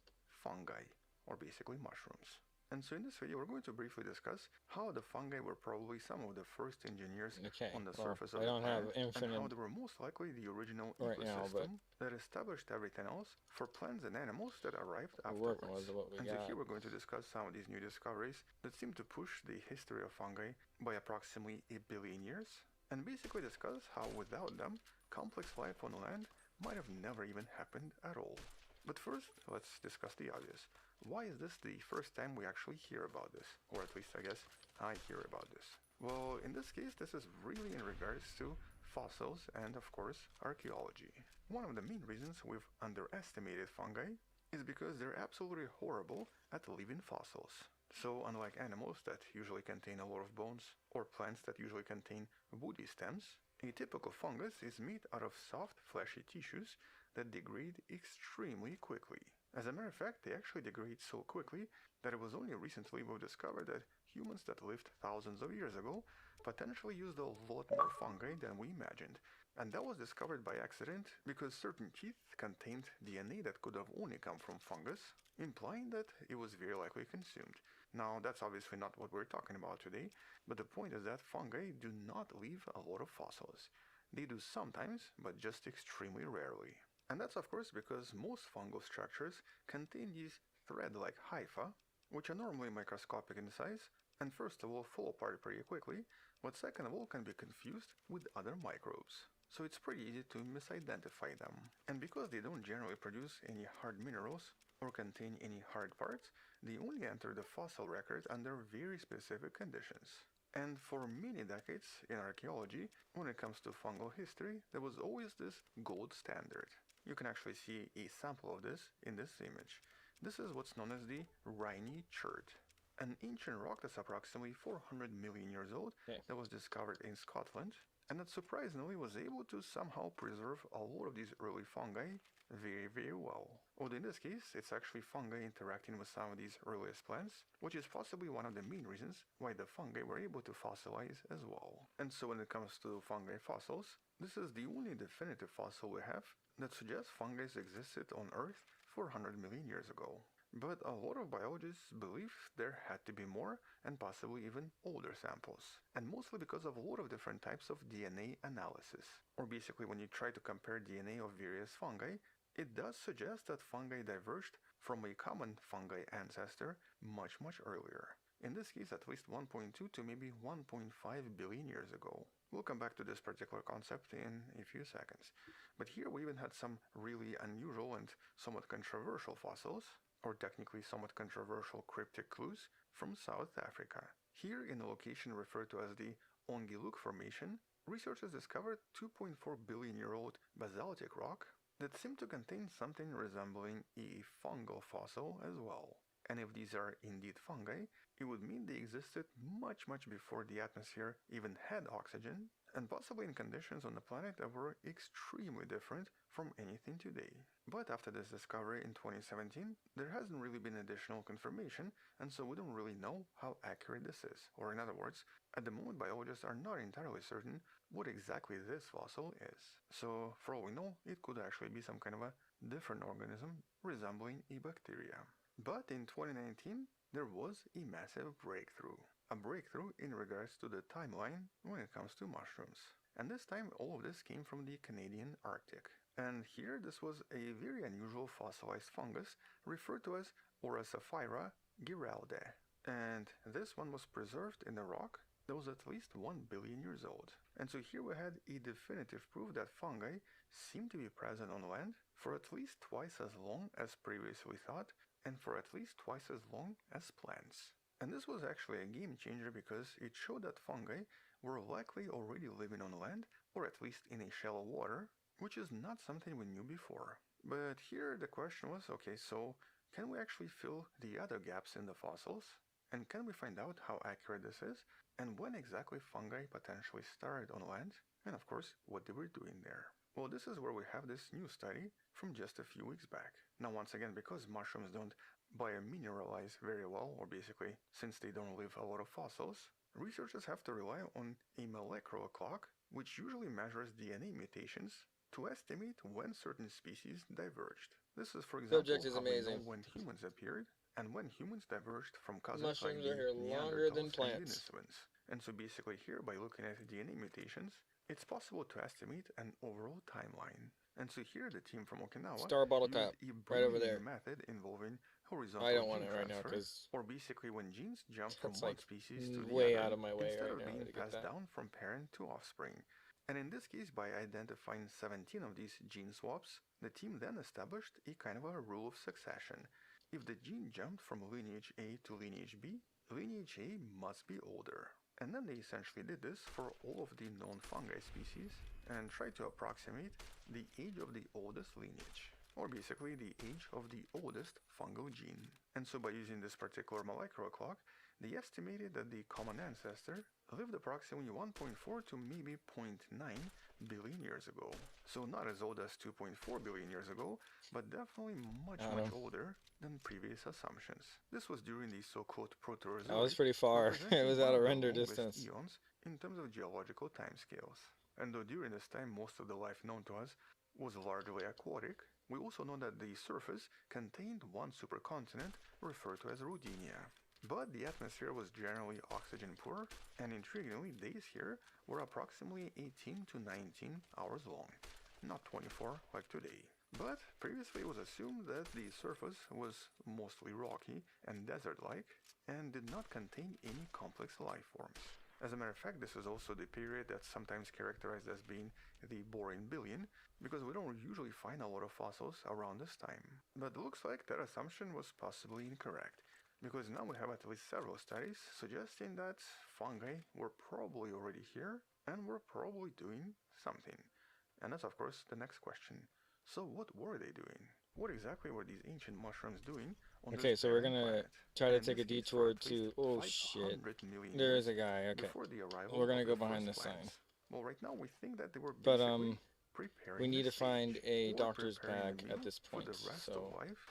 fungi, or basically mushrooms. And so in this video, we're going to briefly discuss how the fungi were probably some of the first engineers Okay, on the well, surface of I the don't have planet, and infinite how they were most likely the original right now, but ecosystem that established everything else for plants and animals that arrived we're working afterwards. with what we And so got. here we're going to discuss some of these new discoveries that seem to push the history of fungi by approximately 1 billion years, and basically discuss how without them, complex life on land might have never even happened at all. But first, let's discuss the obvious. Why is this the first time we actually hear about this? Or at least I guess I hear about this. Well, in this case, this is really in regards to fossils and, of course, archaeology. One of the main reasons we've underestimated fungi is because they're absolutely horrible at leaving fossils. So, unlike animals that usually contain a lot of bones, or plants that usually contain woody stems, a typical fungus is made out of soft, fleshy tissues that degrade extremely quickly. As a matter of fact, they actually degrade so quickly that it was only recently we've discovered that humans that lived thousands of years ago potentially used a lot more fungi than we imagined. And that was discovered by accident because certain teeth contained DNA that could have only come from fungus, implying that it was very likely consumed. Now, that's obviously not what we're talking about today, but the point is that fungi do not leave a lot of fossils. They do sometimes, but just extremely rarely. And that's of course because most fungal structures contain these thread-like hypha, which are normally microscopic in size, and first of all fall apart pretty quickly, but second of all can be confused with other microbes. So it's pretty easy to misidentify them. And because they don't generally produce any hard minerals or contain any hard parts, they only enter the fossil record under very specific conditions. And for many decades in archaeology, when it comes to fungal history, there was always this gold standard. You can actually see a sample of this in this image. This is what's known as the Rhynie chert, an ancient rock that's approximately 400 million years old that was discovered in Scotland, and that surprisingly was able to somehow preserve a lot of these early fungi very well. Although in this case, it's actually fungi interacting with some of these earliest plants, which is possibly one of the main reasons why the fungi were able to fossilize as well. And so when it comes to fungi fossils, this is the only definitive fossil we have that suggests fungi existed on Earth 400 million years ago. But a lot of biologists believe there had to be more and possibly even older samples, and mostly because of a lot of different types of DNA analysis. Or basically when you try to compare DNA of various fungi, it does suggest that fungi diverged from a common fungi ancestor much earlier. In this case, at least 1.2 to maybe 1.5 billion years ago. We'll come back to this particular concept in a few seconds. But here we even had some really unusual and somewhat controversial fossils, or technically somewhat controversial cryptic clues, from South Africa. Here, in a location referred to as the Ongiluk Formation, researchers discovered 2.4 billion year old basaltic rock that seem to contain something resembling a fungal fossil as well. And if these are indeed fungi, it would mean they existed much before the atmosphere even had oxygen, and possibly in conditions on the planet that were extremely different from anything today. But after this discovery in 2017, there hasn't really been additional confirmation, and so we don't really know how accurate this is. Or in other words, at the moment biologists are not entirely certain what exactly this fossil is. So for all we know, it could actually be some kind of a different organism resembling a bacteria. But in 2019, there was a massive breakthrough. A breakthrough in regards to the timeline when it comes to mushrooms. And this time all of this came from the Canadian Arctic. And here this was a very unusual fossilized fungus referred to as Orosaphyra giralde. And this one was preserved in a rock that was at least 1 billion years old. And so here we had a definitive proof that fungi seem to be present on land for at least twice as long as previously thought, and for at least twice as long as plants. And this was actually a game changer because it showed that fungi were likely already living on land, or at least in a shallow water, which is not something we knew before. But here the question was, okay, so can we actually fill the other gaps in the fossils? And can we find out how accurate this is? And when exactly fungi potentially started on land? And of course, what they were doing there. Well, this is where we have this new study from just a few weeks back. Now, once again, because mushrooms don't biomineralize very well, or basically, since they don't leave a lot of fossils, researchers have to rely on a molecular clock, which usually measures DNA mutations, to estimate when certain species diverged. This is, for example, Subject is how we know amazing. when humans appeared, and when humans diverged from cousins like Mushrooms the are here longer than Neanderthals and plants. Denisovans. And so basically here, by looking at DNA mutations, it's possible to estimate an overall timeline. And so here the team from Okinawa Star bottle used cap, a right over brand there. new method involving horizontal I don't want gene it right now transfer, because or basically when genes jump from that's one like species to the way other out of my way instead right of now being to get passed that. down from parent to offspring. And in this case, by identifying 17 of these gene swaps, the team then established a kind of a rule of succession. If the gene jumped from lineage A to lineage B, lineage A must be older. And then they essentially did this for all of the known fungi species and tried to approximate the age of the oldest lineage, or basically the age of the oldest fungal gene. And so by using this particular molecular clock, they estimated that the common ancestor lived approximately 1.4 to maybe 0.9 billion years ago. So not as old as 2.4 billion years ago, but definitely much older than previous assumptions. This was during the so-called Proterozoic. That was pretty far. It was out of render distance. Eons in terms of geological timescales. And though during this time most of the life known to us was largely aquatic, we also know that the surface contained one supercontinent referred to as Rodinia. But the atmosphere was generally oxygen poor, and intriguingly, days here were approximately 18 to 19 hours long, not 24 like today. But previously it was assumed that the surface was mostly rocky and desert-like, and did not contain any complex life forms. As a matter of fact, this is also the period that's sometimes characterized as being the boring billion, because we don't usually find a lot of fossils around this time. But it looks like that assumption was possibly incorrect, because now we have at least several studies suggesting that fungi were probably already here and were probably doing something. And that's of course the next question. So what were they doing? What exactly were these ancient mushrooms doing on Okay, this so we're barren gonna planet? try to And take a this is for detour at least to. Oh shit! 500 million There years is a guy. Okay, before the arrival we're gonna of go the behind first this sign. plants. Well, right now we think that they were But basically preparing we need the to find stage a or doctor's preparing bag the at meal this for point. the rest So of life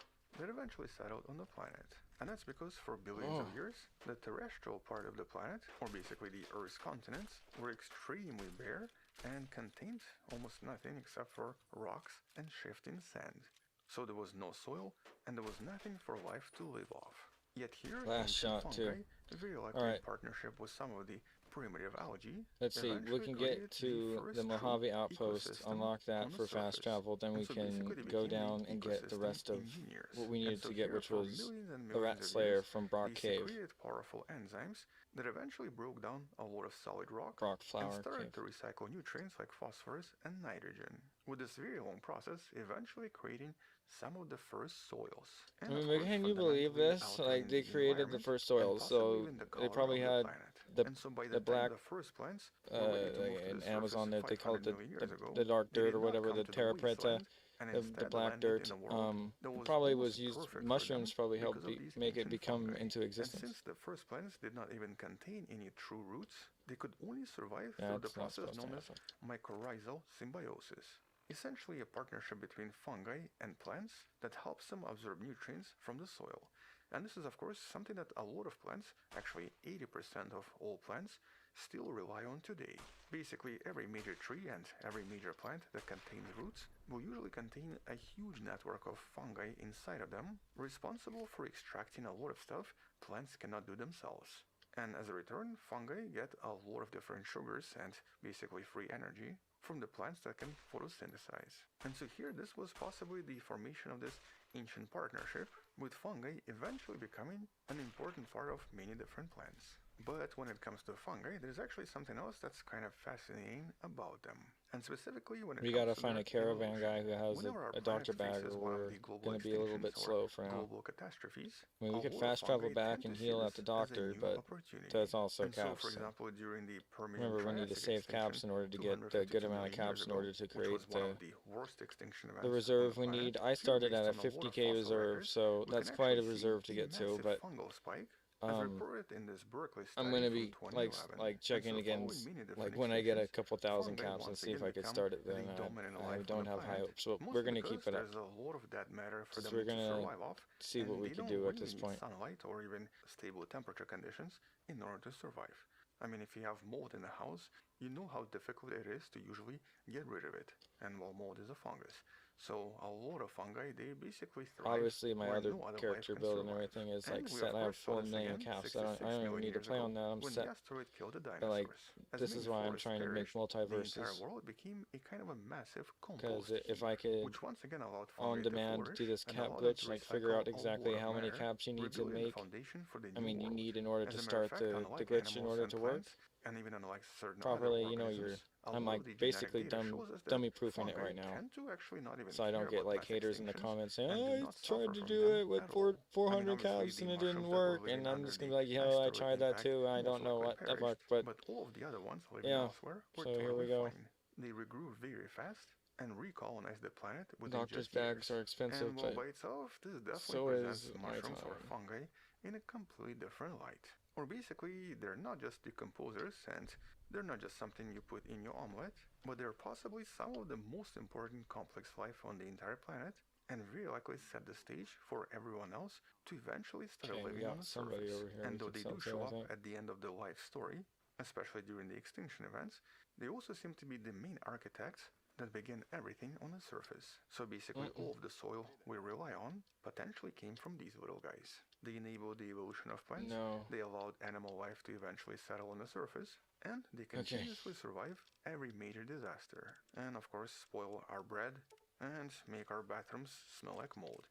that eventually settled on the planet. And that's because for billions of years, the terrestrial part of the planet, or basically the Earth's continents, were extremely bare and contained almost nothing except for rocks and shifting sand. So there was no soil, and there was nothing for life to live off. Yet here, last ancient shot fungi, too. very likely Alright. in partnership with some of the primitive algae, Let's see. We eventually can created get to first the true Mojave outpost. ecosystem Unlock that on the for fast surface. travel. Then And we so can basically they go became an down and get the ecosystem rest of engineers. what we And needed so to get, here, which for was millions and the Rat millions of Slayer years, from Brock they Cave. secreted powerful enzymes that eventually broke down a lot of solid rock Brock and Flower started Cave. to recycle nutrients like phosphorus and nitrogen. With this very long process, eventually creating some of the first soils. And I of mean, course, can you believe fundamentally this? altering Like, they the created the environment first and soils, possibly so even the they color probably of the had planet. And so by the time black, the first plants were ready to move to in the Amazon, surface they call it 500 million years ago, the dark they dirt did or not whatever, come the to the terra preta. wasteland And the instead black landed dirt in a world that was probably almost was used. perfect for Mushrooms them probably helped because of these make it ancient become fungi. into And existence. since the first plants did not even contain any true roots, they could only survive through the That's not process supposed to known as happen. mycorrhizal symbiosis. Essentially a partnership between fungi and plants that helps them absorb nutrients from the soil. And this is of course something that a lot of plants, actually 80% of all plants, still rely on today. Basically every major tree and every major plant that contains roots will usually contain a huge network of fungi inside of them, responsible for extracting a lot of stuff plants cannot do themselves. And as a return, fungi get a lot of different sugars and basically free energy from the plants that can photosynthesize. And so here this was possibly the formation of this ancient partnership, with fungi eventually becoming an important part of many different plants. But when it comes to fungi, there's actually something else that's kind of fascinating about them. And specifically when it We comes gotta to find their a caravan evolution. guy who has Whenever our a planet doctor bag, faces or one of we're the global gonna be a little bit extinctions or slow for now. global catastrophes, I mean, we a could lot fast of travel fungi back tend and to see heal this at the as a doctor, new but opportunity. that's also And so, caps. for So example, during the Permian remember, we need to Triassic save caps extinction in order to get the good 252 amount of million years caps in ago, order to which create was one of the worst extinction events the on reserve the we planet, need. I here, started based at a on a lot of 50K fossil reserve, records, so we that's can quite a actually see reserve to a get to. massive But fungal spike, as reported in this Berkeley study I'm gonna from be 2011. like And checking so again, following many different like when I get a extinctions, couple thousand fungi caps and once see if again I could become start it. the Then dominant I life on don't the have high planet, hopes, but mostly we're gonna because keep it up. there's a lot of that matter for So them we're to gonna survive off, see what and we they can don't do at really this need point. sunlight or even stable temperature conditions in order to survive. I mean, if you have mold in the house, you know how difficult it is to usually get rid of it. And well, mold is a fungus. So a lot of fungi, they basically thrive Obviously, my where other no other life character can build and survive. everything is And like we set. of I have course saw 4 this million again caps. I 66 don't even million need to years play ago on that. I'm when set. the asteroid killed the But like, dinosaurs. As this many is why I'm forests trying to make perished, the entire multiverses. world became a kind of a massive Because compost if heap, I could, which once again allowed on fungi to demand, flourish do this and cap allowed them to glitch, like figure recycle out a exactly lot of how many matter, caps you need to rebuilding the make. foundation for the I new mean, you world. need in order As to a matter of start fact, the unlike glitch in animals order and to work plants, and even unlike certain properly. other You know, organisms, a I'm lot like of the genetic basically data shows us that dummy proofing it fungi right now. tend to actually not even So I don't care get about like mass haters in the extinctions comments saying, and do "Oh, I not tried suffer to from do them it with at all. I mean, 400 obviously, caps the and it mushrooms didn't that were work," living and I'm under just the gonna be like, "Yo, I asteroid tried that impact too. I most don't know likely what the perished, fuck," but but all of the other ones living yeah. elsewhere were So here totally we go. fine. They regrew very fast and recolonized the planet within Doctor's just years. bags are expensive, And well, but by itself, this definitely so presents is my mushrooms or time. fungi in a completely different light. Or basically, they're not just decomposers and they're not just something you put in your omelette, but they're possibly some of the most important complex life on the entire planet, and very likely set the stage for everyone else to eventually start Okay, we living on got the somebody surface. over here And we though could they sell do to, show I up think. at the end of the life story, especially during the extinction events, they also seem to be the main architects that began everything on the surface. So basically all of the soil we rely on potentially came from these little guys. They enabled the evolution of plants, No. they allowed animal life to eventually settle on the surface, and they continuously survive every major disaster. And of course spoil our bread and make our bathrooms smell like mold.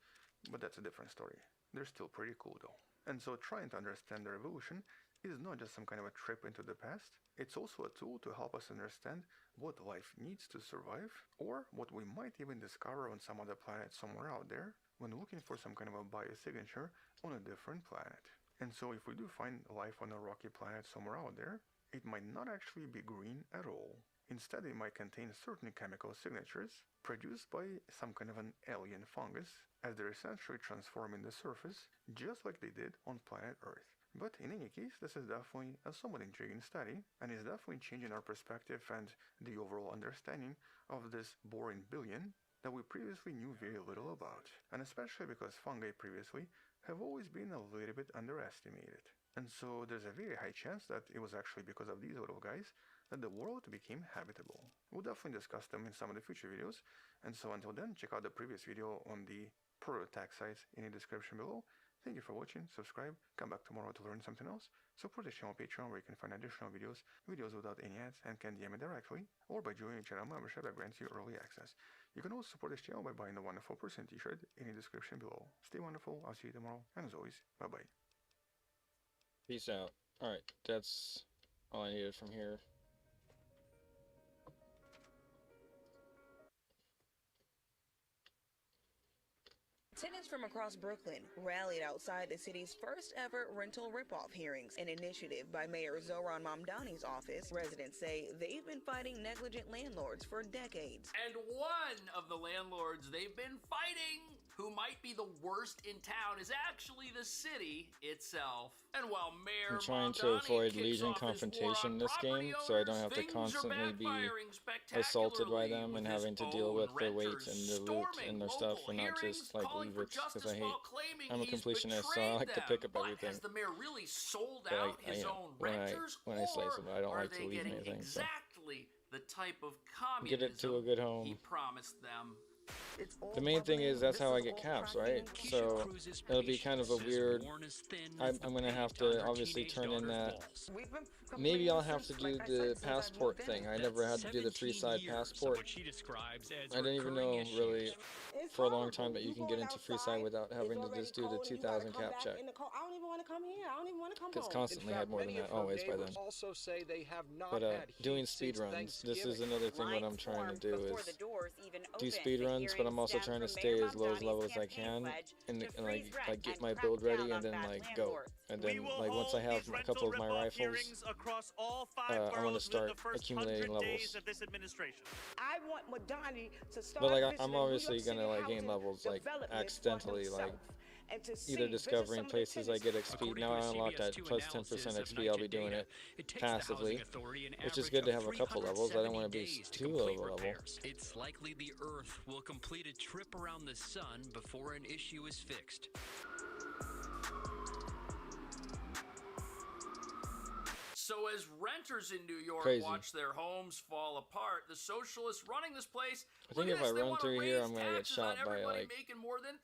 But that's a different story. They're still pretty cool though. And so trying to understand their evolution is not just some kind of a trip into the past, it's also a tool to help us understand what life needs to survive, or what we might even discover on some other planet somewhere out there when looking for some kind of a biosignature on a different planet. And so if we do find life on a rocky planet somewhere out there, it might not actually be green at all. Instead, it might contain certain chemical signatures produced by some kind of an alien fungus, as they're essentially transforming the surface just like they did on planet Earth. But in any case, this is definitely a somewhat intriguing study, and is definitely changing our perspective and the overall understanding of this boring billion that we previously knew very little about. And especially because fungi previously have always been a little bit underestimated. And so there's a very high chance that it was actually because of these little guys that the world became habitable. We'll definitely discuss them in some of the future videos, and so until then, check out the previous video on the proto-attack sites in the description below. Thank you for watching, subscribe, come back tomorrow to learn something else, support the channel on Patreon where you can find additional videos without any ads, and can DM me directly, or by joining the channel membership that grants you early access. You can also support this channel by buying the Wonderful Person t-shirt in the description below. Stay wonderful, I'll see you tomorrow, and as always, bye bye. Peace out. Alright, that's all I needed from here. Tenants from across Brooklyn rallied outside the city's first ever rental ripoff hearings, an initiative by Mayor Zohran Mamdani's office. Residents say they've been fighting negligent landlords for decades. And one of the landlords they've been fighting, who might be the worst in town, is actually the city itself. And while Mayor I'm trying to Mamdani avoid kicks Legion off his war confrontation on this property game, so I don't owners, have to things are constantly be backfiring assaulted by spectacularly them and with his having to deal own with their weight renters and the loot storming and their stuff local and not hearings, just like calling leave for it because justice I hate. while claiming I'm a he's completionist, so I betrayed like to them. pick up But everything. has the mayor really sold But out I his you know, own when renters, I slice or them, I don't are like to they leave getting anything. So exactly the type of get it to a communism good home. he promised them? The main thing is that's how I get caps, right? So it'll be kind of a weird. I'm gonna have to obviously turn in that. Maybe I'll have to do the passport thing. I never had to do the free side passport. I didn't even know really for a long time that you can get into free side without having to just do the 2,000 cap check. I don't even want to come here. I don't even want to come Because home. constantly had more than that always by then. Also say they have not But had doing heat speed since runs. This is Thanksgiving. another thing what I'm trying to do is do speed runs, but I'm also trying to stay as low as level as I can and like get my build ready and then like go. And then like once I have a couple of my rifles, I want to start accumulating levels. I want Madani to start But like visiting I'm New York obviously City gonna like gain housing levels like development for accidentally like himself, and to see, either visit discovering some of the places I tenants. get XP. Now I unlocked that plus 10% XP. I'll be doing it passively, which is good to have a couple levels. I don't want to be too low of a level. It's likely the Earth will complete a trip around the sun before an issue is fixed. So as renters in New York Crazy. watch their homes fall apart, the socialists running this place, I think if I run through here, I'm gonna get shot by like making more than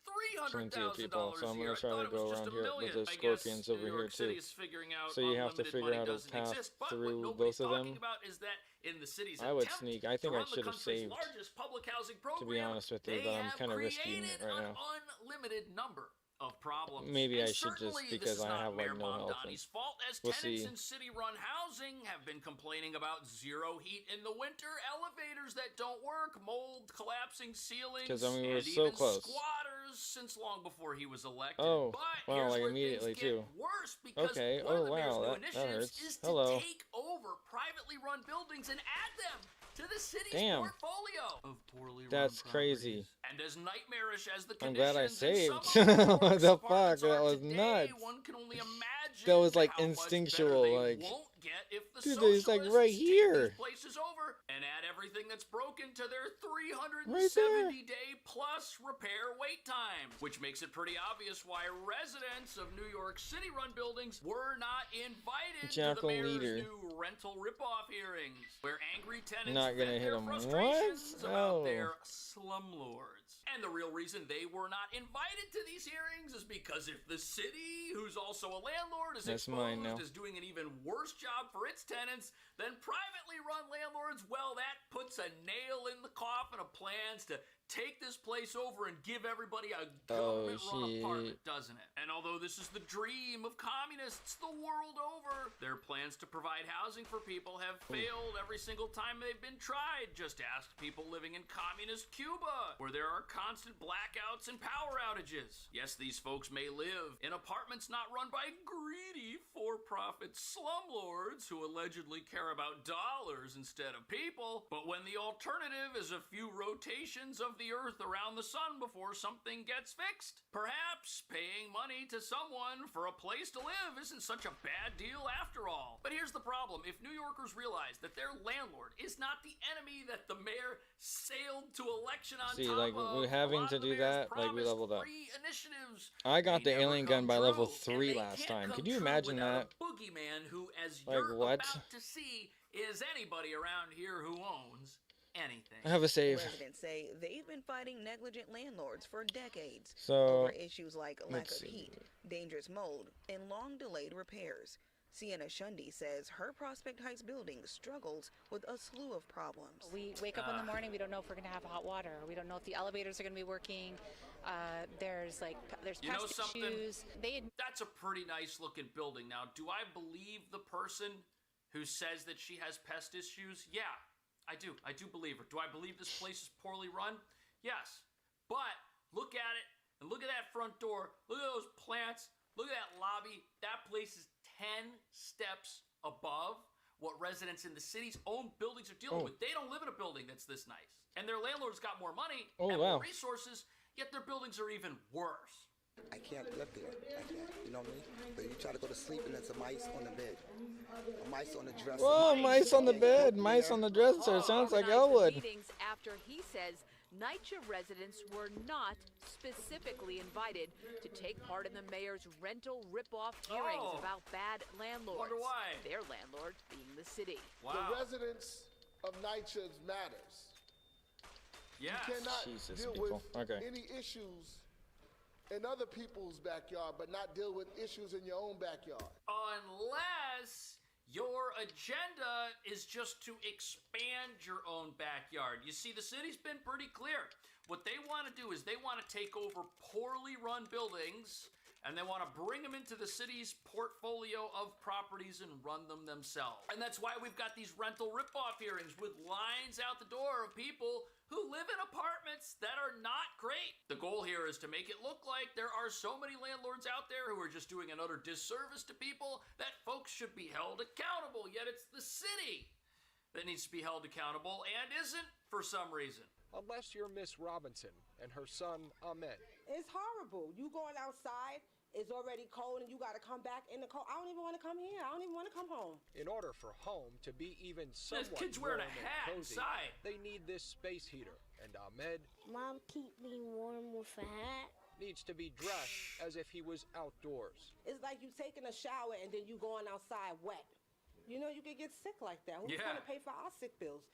plenty of people. So I'm gonna $300,000 try to go around here with the scorpions over here too. So you have to figure out a path through both of them. I would sneak. I think I should have saved. To be honest with you, but I'm kind of risking it right now. Unlimited number of problems. Maybe And I should just certainly because this is I not have like Mayor no health. Mamdani's fault, as We'll tenants see. in city-run housing have been complaining about zero heat in the winter, elevators that don't work, mold, collapsing ceilings, 'Cause, I mean, we were and so even close. squatters since long before he was elected. Oh, but wow, here's like where immediately things get too. worse, because Okay. one Oh of the mayor's wow, new that initiatives hurts. is to Hello. take over privately run buildings and add them to the city's Damn. portfolio of poorly That's run crazy. and as nightmarish as the I'm glad I conditions in saved. some of New What York's the fuck? apartments That are was today, nuts. one can only imagine That was like how much better instinctual. they Like, won't get if the dude, it's like socialists right take here. these places over and add everything that's broken to their Right there. 370-day plus repair wait times, which makes it pretty obvious why residents of New York City-run buildings were not invited to Jackal the mayor's leader. new rental ripoff hearings, where angry tenants Not gonna vent hit their 'em. frustrations What? about Oh. their slumlords. And the real reason they were not invited to these hearings is because if the city, who's also a landlord, is That's mine exposed now. as doing an even worse job for its tenants than privately run landlords, well, that puts a nail in the coffin of plans to take this place over and give everybody a government-run apartment, doesn't it? And although this is the dream of communists the world over, their plans to provide housing for people have failed every single time they've been tried. Just ask people living in communist Cuba, where there are constant blackouts and power outages. Yes, these folks may live in apartments not run by greedy for-profit slumlords who allegedly care about dollars instead of people, but when the alternative is a few rotations of the Earth around the sun before something gets fixed, perhaps paying money to someone for a place to live isn't such a bad deal after all. But here's the problem. If New Yorkers realize that their landlord is not the enemy that the mayor sailed to election on See, top like of, we're having to do that. Like we leveled up. initiatives, I got the never alien come gun by level true, and 3 they last can't time. come Could you true imagine without that? a boogeyman who, as Like, you're what? about to see, is anybody around here who owns anything. I have a save. Residents say they've been fighting negligent landlords for decades So, over issues like lack let's of see. heat, dangerous mold, and long delayed repairs. Sienna Shundy says her Prospect Heights building struggles with a slew of problems. We wake up in the morning, we don't know if we're going to have hot water. We don't know if the elevators are going to be working. There's You know pest something? issues. That's a pretty nice looking building. Now, do I believe the person who says that she has pest issues? Yeah, I do. I do believe her. Do I believe this place is poorly run? Yes. But look at it And look at that front door. Look at those plants. Look at that lobby. That place is 10 steps above what residents in the city's own buildings are dealing with. They don't live in a building that's this nice. And their landlord's got more money and more resources, yet their buildings are even worse. I can't live there like that, you know what I mean? But you try to go to sleep and there's a mice on the bed, a mice on the dresser. Whoa, mice on the bed, mice on the dresser. Sounds like Elwood. Meetings after he says NYCHA residents were not specifically invited to take part in the mayor's rental rip-off hearings about bad landlords. Wonder why? Their landlord being the city. The residents of NYCHA matters. Yeah. You cannot deal with any issues in other people's backyard, but not deal with issues in your own backyard. Unless your agenda is just to expand your own backyard. You see, the city's been pretty clear. What they want to do is they want to take over poorly run buildings and they want to bring them into the city's portfolio of properties and run them themselves. And that's why we've got these rental rip-off hearings with lines out the door of people who live in apartments that are not great. The goal here is to make it look like there are so many landlords out there who are just doing an utter disservice to people that folks should be held accountable, yet it's the city that needs to be held accountable and isn't for some reason. Unless you're Miss Robinson and her son Ahmed. It's horrible. You going outside, it's already cold, and you got to come back in the cold. I don't even want to come here. I don't even want to come home. In order for home to be even somewhat kid's wearing a warm and hat cozy, inside. they need this space heater. And Ahmed Mom, keep me warm with a hat. needs to be dressed as if he was outdoors. It's like you taking a shower and then you going outside wet. You know, you could get sick like that. Who's going to pay for our sick bills?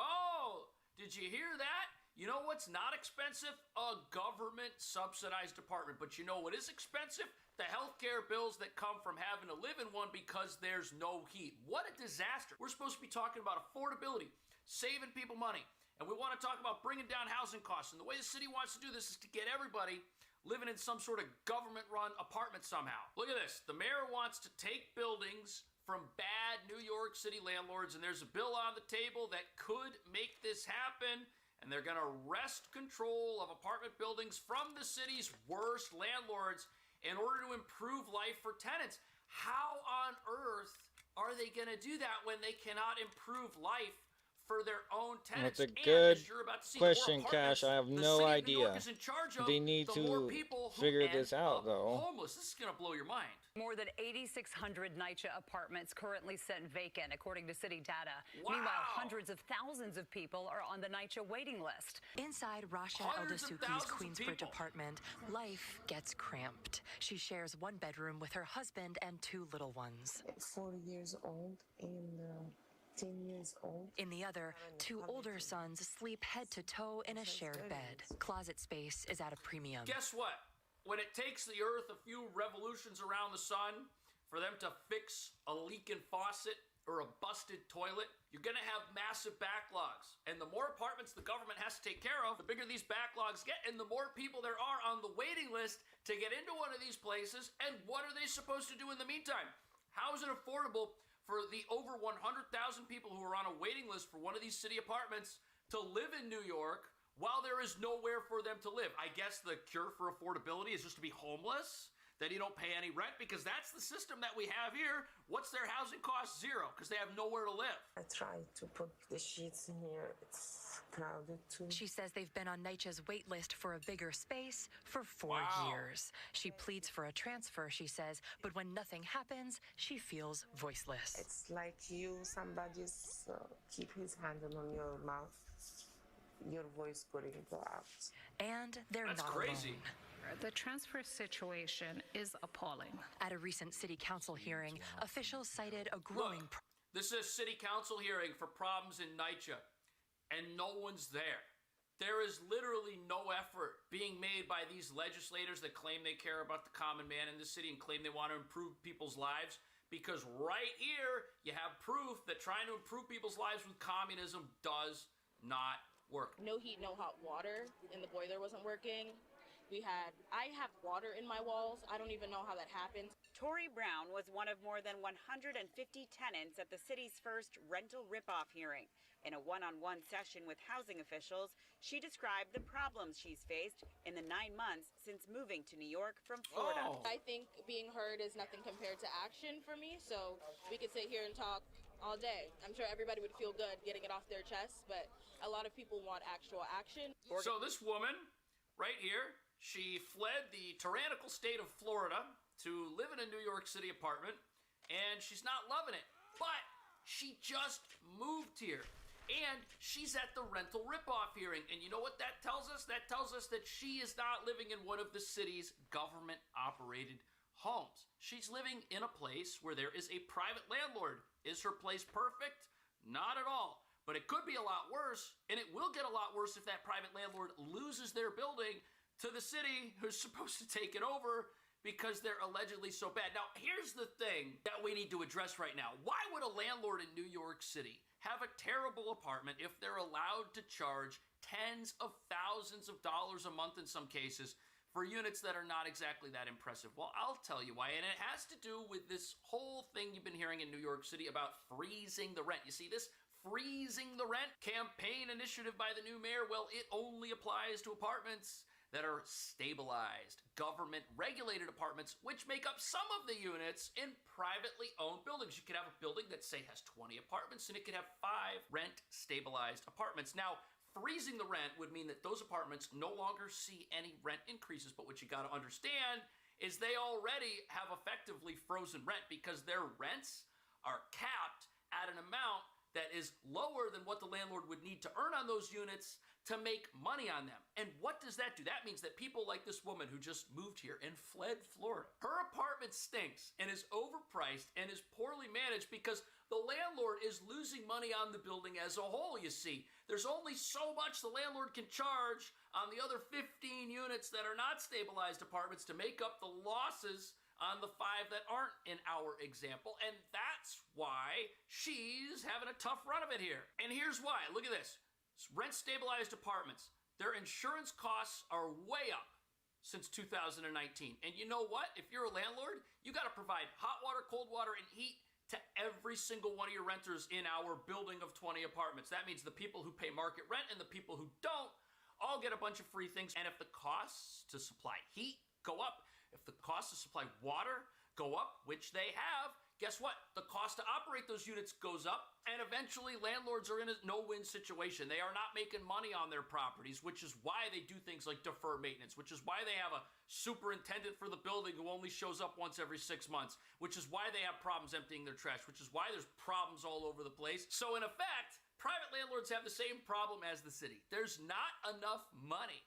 Oh, did you hear that? You know what's not expensive? A government subsidized apartment. But you know what is expensive? The healthcare bills that come from having to live in one because there's no heat. What a disaster. We're supposed to be talking about affordability, saving people money. And we want to talk about bringing down housing costs. And the way the city wants to do this is to get everybody living in some sort of government-run apartment somehow. Look at this. The mayor wants to take buildings from bad New York City landlords, and there's a bill on the table that could make this happen. And they're going to wrest control of apartment buildings from the city's worst landlords in order to improve life for tenants. How on earth are they going to do that when they cannot improve life for their own tenants? That's a good as you're about to see, question, more Cash. I have apartments no the city of New idea. York is in charge of, They need the more to people who figure end this out, up though. homeless. This is going to blow your mind. More than 8,600 NYCHA apartments currently sit vacant, according to city data. Wow. Meanwhile, hundreds of thousands of people are on the NYCHA waiting list. Inside Rasha Hundreds of Eldasuki's thousands of Queensbridge people. apartment, life gets cramped. She shares one bedroom with her husband and two little ones. 40 years old and 10 years old. In the other, two older sons sleep head to toe in a shared bed. Closet space is at a premium. Guess what? When it takes the Earth a few revolutions around the sun for them to fix a leaking faucet or a busted toilet, you're going to have massive backlogs. And the more apartments the government has to take care of, the bigger these backlogs get, and the more people there are on the waiting list to get into one of these places. And what are they supposed to do in the meantime? How is it affordable for the over 100,000 people who are on a waiting list for one of these city apartments to live in New York while there is nowhere for them to live? I guess the cure for affordability is just to be homeless, that you don't pay any rent, because that's the system that we have here. What's their housing cost? Zero, because they have nowhere to live. I tried to put the sheets in here. It's crowded too. She says they've been on NYCHA's wait list for a bigger space for 4 years. She pleads for a transfer, she says, but when nothing happens, she feels voiceless. It's like somebody's keep his hand on your mouth. Your voice going to go out. And they're That's not crazy. alone. The transfer situation is appalling. At a recent city council hearing, officials cited a growing... Look, this is a city council hearing for problems in NYCHA, and no one's there. There is literally no effort being made by these legislators that claim they care about the common man in the city and claim they want to improve people's lives, because right here you have proof that trying to improve people's lives with communism does not work. No heat, no hot water, and the boiler wasn't working. I have water in my walls. I don't even know how that happened. Tori Brown was one of more than 150 tenants at the city's first rental ripoff hearing. In a one-on-one session with housing officials, she described the problems she's faced in the 9 months since moving to New York from Florida. I think being heard is nothing compared to action for me, so we could sit here and talk all day. I'm sure everybody would feel good getting it off their chest, but a lot of people want actual action. So this woman right here, she fled the tyrannical state of Florida to live in a New York City apartment, and she's not loving it. But she just moved here, and she's at the rental ripoff hearing. And you know what that tells us? That tells us that she is not living in one of the city's government-operated homes. She's living in a place where there is a private landlord. Is her place perfect? Not at all. But it could be a lot worse, and it will get a lot worse if that private landlord loses their building to the city who's supposed to take it over because they're allegedly so bad. Now, here's the thing that we need to address right now. Why would a landlord in New York City have a terrible apartment if they're allowed to charge tens of thousands of dollars a month in some cases for units that are not exactly that impressive? Well, I'll tell you why, and it has to do with this whole thing you've been hearing in New York City about freezing the rent. You see this freezing the rent campaign initiative by the new mayor? Well, it only applies to apartments that are stabilized, government-regulated apartments, which make up some of the units in privately owned buildings. You could have a building that, say, has 20 apartments, and it could have 5 rent-stabilized apartments. Now, freezing the rent would mean that those apartments no longer see any rent increases, but what you got to understand is they already have effectively frozen rent because their rents are capped at an amount that is lower than what the landlord would need to earn on those units to make money on them. And what does that do? That means that people like this woman who just moved here and fled Florida, her apartment stinks and is overpriced and is poorly managed because the landlord is losing money on the building as a whole, you see. There's only so much the landlord can charge on the other 15 units that are not stabilized apartments to make up the losses on the 5 that aren't in our example. And that's why she's having a tough run of it here. And here's why. Look at this. Rent stabilized apartments, their insurance costs are way up since 2019. And you know what? If you're a landlord, you got to provide hot water, cold water, and heat to every single one of your renters in our building of 20 apartments. That means the people who pay market rent and the people who don't all get a bunch of free things. And if the costs to supply heat go up, if the costs to supply water go up, which they have, guess what? The cost to operate those units goes up, and eventually landlords are in a no-win situation. They are not making money on their properties, which is why they do things like defer maintenance, which is why they have a superintendent for the building who only shows up once every 6 months, which is why they have problems emptying their trash, which is why there's problems all over the place. So in effect, private landlords have the same problem as the city. There's not enough money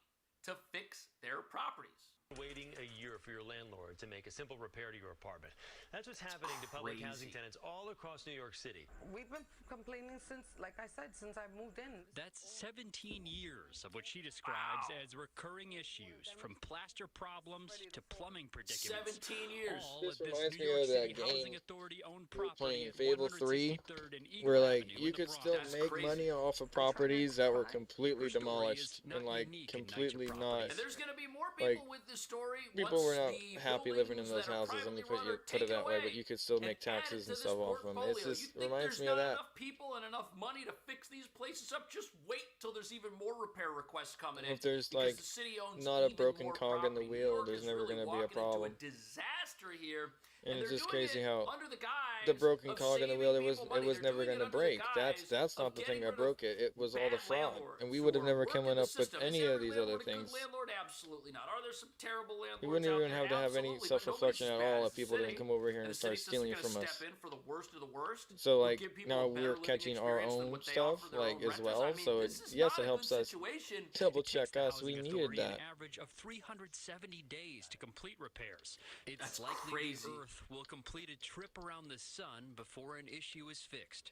to fix their properties. Waiting a year for your landlord to make a simple repair to your apartment. That's what's happening to public housing tenants all across New York City. We've been complaining since, like I said, since I moved in. That's 17 years of what she describes as recurring issues, from plaster problems to plumbing predicaments. 17 years. All This at this reminds New me York of that City game Housing Authority owned we were property playing at Fable 3, 163rd and Eagle where like Avenue you in the could Bronx. still That's make crazy. money off of properties that were completely Her story demolished is not and like unique in completely Niger not. And there's going to be more Like, people with this story. People once were not the happy living in buildings those that are houses. Let me privately run are put it taken that way, but away you could still and make taxes added and to stuff this off them. portfolio. It's just You think reminds there's me of not that. enough people and enough money to fix these places up? Just wait till there's even more repair requests coming in. If there's because like the city owns not a even broken more cog in the property. New wheel, York there's is never really going to be a walking into problem. a disaster here. And it's they're just doing crazy it how under the guise the broken of cog in the saving wheel, people money. it was They're never doing going it to under the break. That's guise not of the thing getting that rid of broke it. It was all the bad fraud, landlords and we who would have are never working come the up with system. Is any every of these other landlord a good things. landlord? Absolutely not. Are there some terrible landlords We wouldn't out even there? have to have any Absolutely, but self-reflection at all if nobody's people bad. didn't come over here And and the start city's just stealing gonna from us. step in for the worst of the worst. So We'll like give people now a better we're living catching our experience than own what they stuff offer their like own as renters. well. I mean, So this is yes, not it a helps good us situation. double It takes check the us. We Housing needed Authority that. an average of 370 days to complete repairs. It's That's likely crazy. the Earth will complete a trip around the sun before an issue is fixed.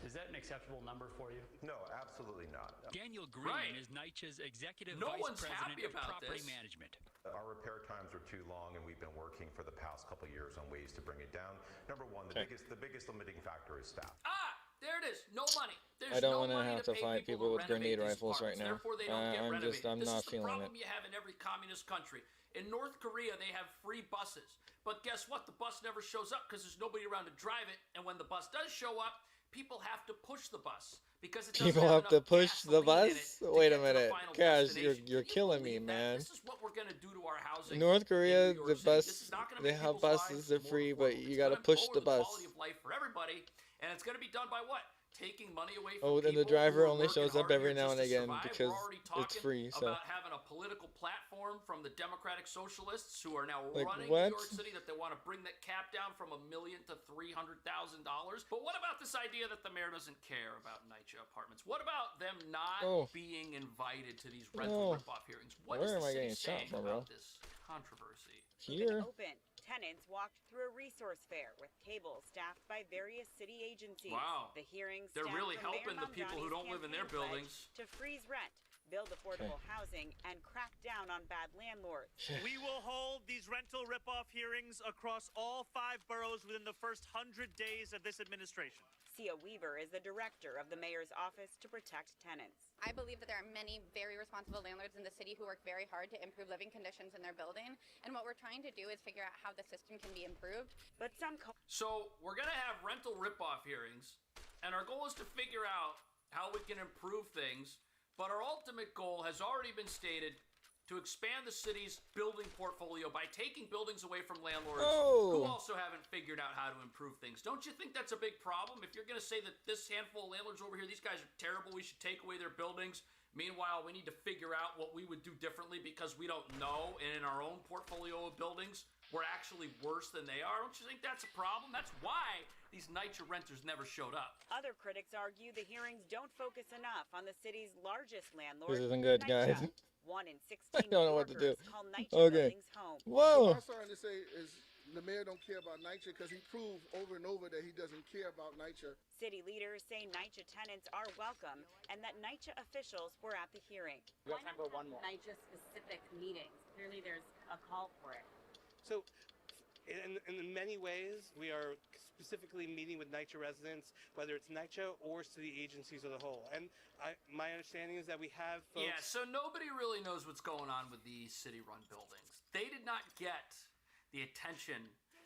Is that an acceptable number for you? No, absolutely not. Daniel Green Right. is NYCHA's executive No vice one's president happy of about property this. management. Our repair times are too long, and we've been working for the past couple of years on ways to bring it down. Number one, the Okay. biggest limiting factor is staff. There it is. No money. There's I don't no want to money have to pay fight people with renovate grenade these rifles right now. apartments. Therefore, they don't get renovated. I'm This not is the feeling problem it. you have in every communist country. In North Korea, they have free buses. But guess what? The bus never shows up because there's nobody around to drive it. And when the bus does show up, people have to push the bus because it doesn't People have have to enough push the gasoline in bus? it to Wait get a to the minute. final Gosh, destination. you're killing me, Believe that? man. This is what we're going to do to our housing. North Korea, in New York the City. bus, This is not gonna they make have people's buses, lives they're more free, but affordable. you It's gotta gonna push lower the bus. quality of life for everybody, and it's going to be done by what? Taking money away from Oh, people and the who driver are only working shows up harder every now just and to again survive. because We're already it's talking free, so. about having a political platform from the Democratic Socialists who are now Like, running what? New York City that they want to bring that cap down from $1 million to $300,000. But what about this idea that the mayor doesn't care about NYCHA apartments? What about them not being invited to these rental ripoff hearings? What Where is am the I city getting shot saying from, bro? about this controversy? Here. Open. Tenants walked through a resource fair with tables staffed by various city agencies. Wow. The hearings They're stemmed really from Mayor helping the people who Mamdani's don't live in their campaign buildings. pledge to freeze rent, build affordable housing, and crack down on bad landlords. We will hold these rental ripoff hearings across all 5 boroughs within the first 100 days of this administration. Sia Weaver is the director of the mayor's office to protect tenants. I believe that there are many very responsible landlords in the city who work very hard to improve living conditions in their building. And what we're trying to do is figure out how the system can be improved. But some So we're going to have rental ripoff hearings, and our goal is to figure out how we can improve things. But our ultimate goal has already been stated: to expand the city's building portfolio by taking buildings away from landlords who also haven't figured out how to improve things. Don't you think that's a big problem? If you're going to say that this handful of landlords over here, these guys are terrible, we should take away their buildings. Meanwhile, we need to figure out what we would do differently because we don't know, and in our own portfolio of buildings, we're actually worse than they are. Don't you think that's a problem? That's why these NYCHA renters never showed up. Other critics argue the hearings don't focus enough on the city's largest landlord. This isn't good, guys. 1 in 16 I don't know what to do. call NYCHA Okay. buildings home. Whoa. What I'm starting to say is the mayor don't care about NYCHA because he proved over and over that he doesn't care about NYCHA. City leaders say NYCHA tenants are welcome and that NYCHA officials were at the hearing. We have time for one more. NYCHA-specific meetings. Clearly there's a call for it. So, in many ways, we are specifically meeting with NYCHA residents, whether it's NYCHA or city agencies as a whole. And my understanding is that we have folks... Yeah, so nobody really knows what's going on with these city-run buildings. They did not get the attention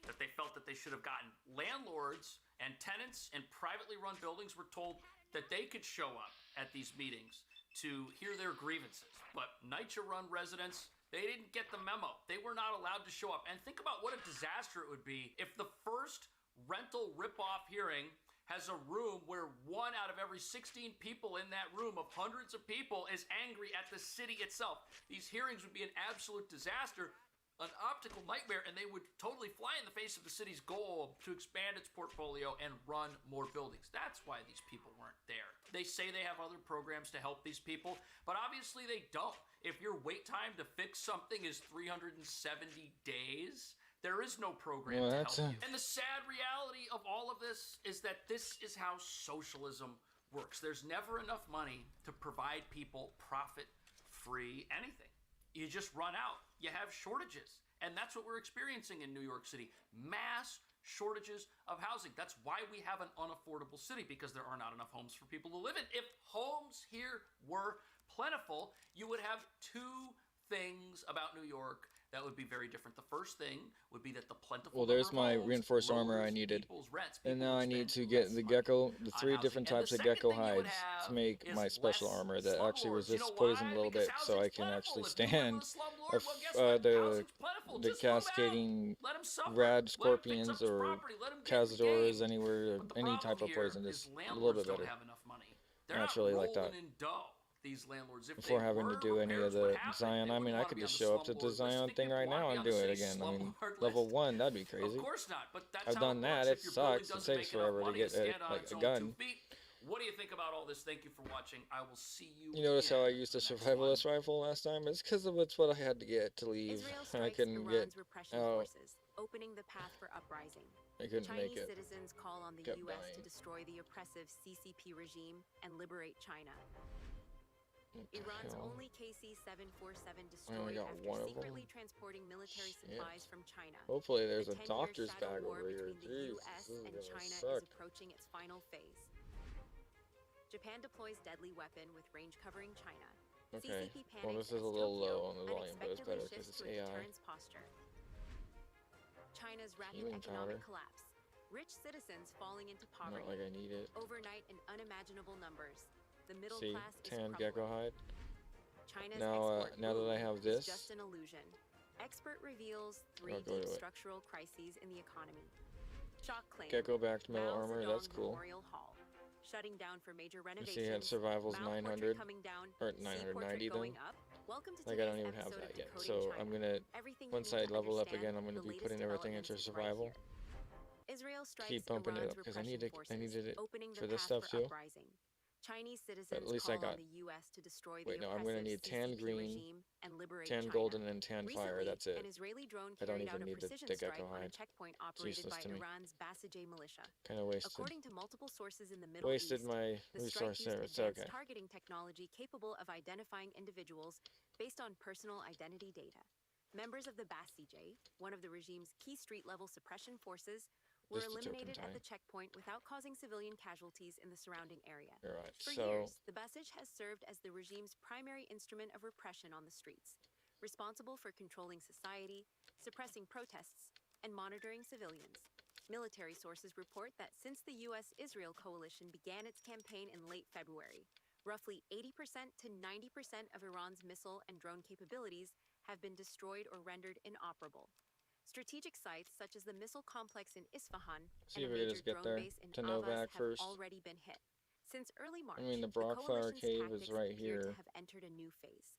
that they felt that they should have gotten. Landlords and tenants in privately run buildings were told that they could show up at these meetings to hear their grievances. But NYCHA-run residents, they didn't get the memo. They were not allowed to show up. And think about what a disaster it would be if the first rental ripoff hearing has a room where 1 out of every 16 people in that room of hundreds of people is angry at the city itself. These hearings would be an absolute disaster, an optical nightmare, and they would totally fly in the face of the city's goal to expand its portfolio and run more buildings. That's why these people weren't there. They say they have other programs to help these people, but obviously they don't. If your wait time to fix something is 370 days, there is no program to help you. And the sad reality of all of this is that this is how socialism works. There's never enough money to provide people profit-free anything. You just run out. You have shortages. And that's what we're experiencing in New York City. Mass shortages of housing. That's why we have an unaffordable city, because there are not enough homes for people to live in. If homes here were plentiful, you would have 2 things about New York that would be very different. The first thing would be that the plentiful Well, there's number of my homes reinforced armor I lowers needed. people's rents. And People now would I need spend to get less the money gecko, the on 3 housing. different And the types of second gecko thing you would hides to have make is my special less armor that actually slumlords. You resists know poison why? a little Because bit, so I housing's can actually plentiful. If you live stand with a slumlord, well, guess what? the Housing's plentiful. the Just move out. cascading Let 'em suffer. rad Let 'em fix up scorpions his or property. Let 'em get in the cazadores game. anywhere, But the any problem type of here poison is is a little landlords bit better. don't have enough money. They're Naturally not like that. rolling in dough, these landlords. If Before they having were, to do any of repairs would the happen. Zion. They I mean, wouldn't I want could to be just on show the up to the slumlord list. Zion Think thing people right want now to be and on do the it city's again. I mean, slumlord level list. 1, that'd be crazy. Of course not, but that's I've how done it that. works. It If your building sucks. It doesn't takes make enough forever to money get stand on like its a own gun. 2 feet. What do you think about all this? Thank you for watching. I will see you. You notice how I used a the next survivalist rifle last time? It's because of it's what I had to get to leave. Israel I strikes couldn't get Iran's repression out. forces, opening the path for uprising. I couldn't Chinese make it. citizens call on the Kept U.S. dying. to destroy the oppressive CCP regime and liberate China. What the Iran's hell? only KC-747 I only destroyed got after one of secretly them. transporting military Shit. supplies from China. Hopefully there's The a 10-year doctor's shadow bag war over here. between the Jeez, U.S. this is and gonna China suck. is approaching its final phase. Japan deploys deadly weapon with range covering China. Okay. CCP Well, panics this is a as little Tokyo low on the volume, but it's unexpectedly better because shifts it's to a AI. deterrence posture. China's rapid Healing economic powder. collapse. Rich citizens falling into Not poverty. like I need it. Overnight in unimaginable numbers. The middle See, class is tan crumbling. gecko hide. China's Now, export now that I boom have is this, just an illusion. Expert reveals I'll 3 go deep to it. structural crises in the economy. Shock claim. Gecko backed metal Mao armor. Zedong That's cool. Memorial Hall. Shutting down for major You renovations. see, it had survival's Mao 900 portrait coming down. or Sea 990 portrait then. going up. Welcome to Like I don't today's even have episode that of yet. Decoding So China. I'm gonna Everything once you I need to level up understand again, I'm gonna the be latest putting everything into developments right survival. here. Israel strikes Keep bumping it Iran's up because I repression needed forces, it opening for the this path stuff for too. uprising. Chinese But citizens at least I call got. on the U.S. to destroy Wait, the no, I'm gonna oppressive need tan CCP green, regime and liberate tan China. golden, and tan fire. Recently, That's it. an Israeli drone I don't carried out even a need precision the strike gecko on a hide. checkpoint It's operated useless by to me. Iran's Basijay militia. Kind of wasted. According to multiple sources in the Middle Wasted East, my the strike resource used there. It's advanced okay. targeting technology capable of identifying individuals based on personal identity data. Members of the Basijay, one of the regime's key street-level suppression forces, were Just a eliminated at turpentine. the checkpoint without causing civilian casualties in the surrounding area. All right. For So years, the Basij has served as the regime's primary instrument of repression on the streets, responsible for controlling society, suppressing protests, and monitoring civilians. Military sources report that since the U.S.-Israel coalition began its campaign in late February, roughly 80% to 90% of Iran's missile and drone capabilities have been destroyed or rendered inoperable. Strategic sites such as the missile complex in Isfahan see and if a we could major just get drone there base in to Avaz Novak have first. already been hit. Since early March, I mean, the the Brockflower coalition's Cave tactics is right appear here. to have entered a new phase.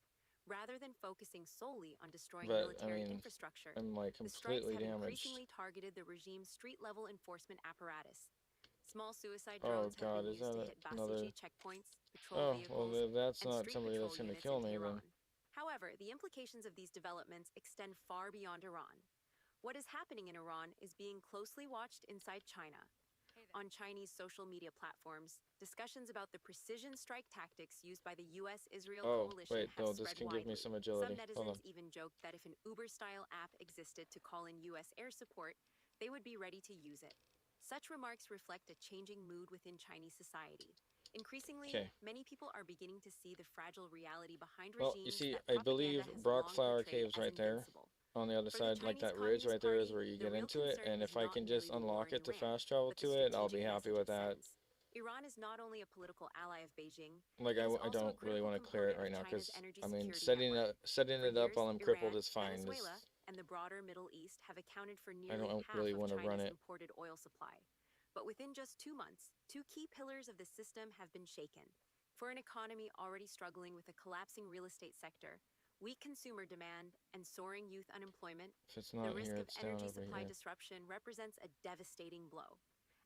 Rather than focusing solely on destroying But I military mean, infrastructure, I'm like the strikes completely have damaged. increasingly targeted the regime's street-level enforcement apparatus. Small suicide Oh drones have God, been is used that to hit another? Basiji checkpoints, patrol Oh well, vehicles, that's and not street somebody patrol that's gonna units kill in me Tehran. then. However, the implications of these developments extend far beyond Iran. What is happening in Iran is being closely watched inside China. On Chinese social media platforms, discussions about the precision strike tactics used by the U.S.-Israel Oh coalition wait, have no, this spread can give me widely. some Some agility. Hold on. netizens even joked that if an Uber-style app existed to call in U.S. air support, they would be ready to use it. Such remarks reflect a changing mood within Chinese society. Increasingly, Okay. many people are beginning to see the fragile reality behind Well, you regimes see, that I believe propaganda has long Brockflower portrayed Cave's as right there. invincible. On the other For the side, like Chinese that ridge Communist right there is Party, where you the get real into it, concern and is if I not can just merely the war unlock in it to Iran, fast travel but the to it, I'll be strategic happy message with it that. sends. Iran is not only a political ally of Beijing, Like it is I also don't a really critical want to clear it component right of now China's because energy I mean security network. setting For it up years, while I'm crippled Iran, is fine. Venezuela, and the broader Middle East have accounted for I nearly don't half really of want to run China's it. imported oil supply. But within just 2 months, 2 key pillars of the system have been shaken. For an economy already struggling with a collapsing real estate sector, weak consumer demand, and soaring youth unemployment, If it's the not risk here, of it's down energy over supply here. disruption represents a devastating blow.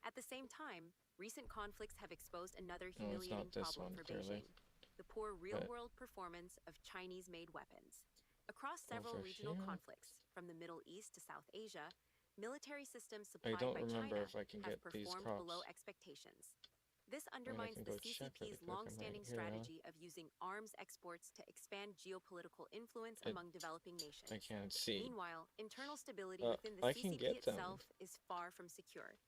At the same time, recent conflicts have exposed another No, it's humiliating not this problem one, for clearly. Beijing: the poor real-world performance of Chinese-made weapons. Across several Over regional here? conflicts, from the Middle East to South Asia, military systems I supplied don't by remember China if I can have get these performed crops. below expectations. This I mean, I undermines can the go check really CCP's quick. I'm right long-standing here, huh? strategy of using arms exports to expand geopolitical influence I- among developing nations. I can't see. Meanwhile, internal stability within the I can CCP get them. itself is far from secure.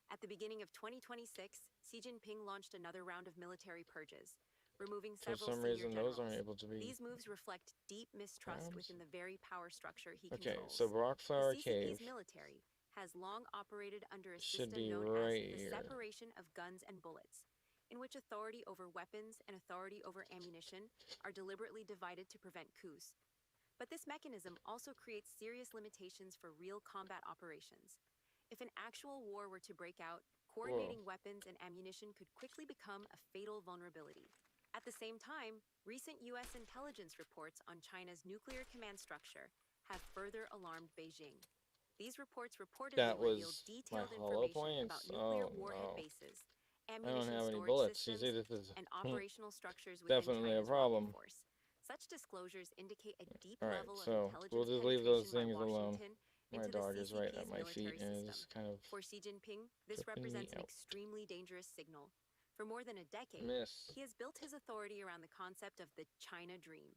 At the beginning of 2026, Xi Jinping launched another round of military purges, removing For several some senior reason, those generals. aren't able to be. These moves reflect deep mistrust grabs. within the very power structure he Okay, controls. so Brockflower The Cave CCP's military has long operated under a should system be known right as the here. separation of guns and bullets, in which authority over weapons and authority over ammunition are deliberately divided to prevent coups. But this mechanism also creates serious limitations for real combat operations. If an actual war were to break out, coordinating weapons and ammunition could quickly become a fatal vulnerability. At the same time, recent U.S. intelligence reports on China's nuclear command structure have further alarmed Beijing. These reports reportedly That reveal was my detailed hollow information points. about nuclear Oh warhead no. bases, I don't ammunition have any storage bullets. You systems, see, this is and operational structures within definitely a China's rocket problem. force. Such disclosures indicate a deep All right, level of so intelligence we'll just leave those penetration by things alone. Washington My into the dog is right at CCP's my feet, military and system. it's kind of For Xi Jinping, this tripping me represents an out. extremely dangerous signal. For more than a decade, Miss. he has built his authority around the concept of the China dream,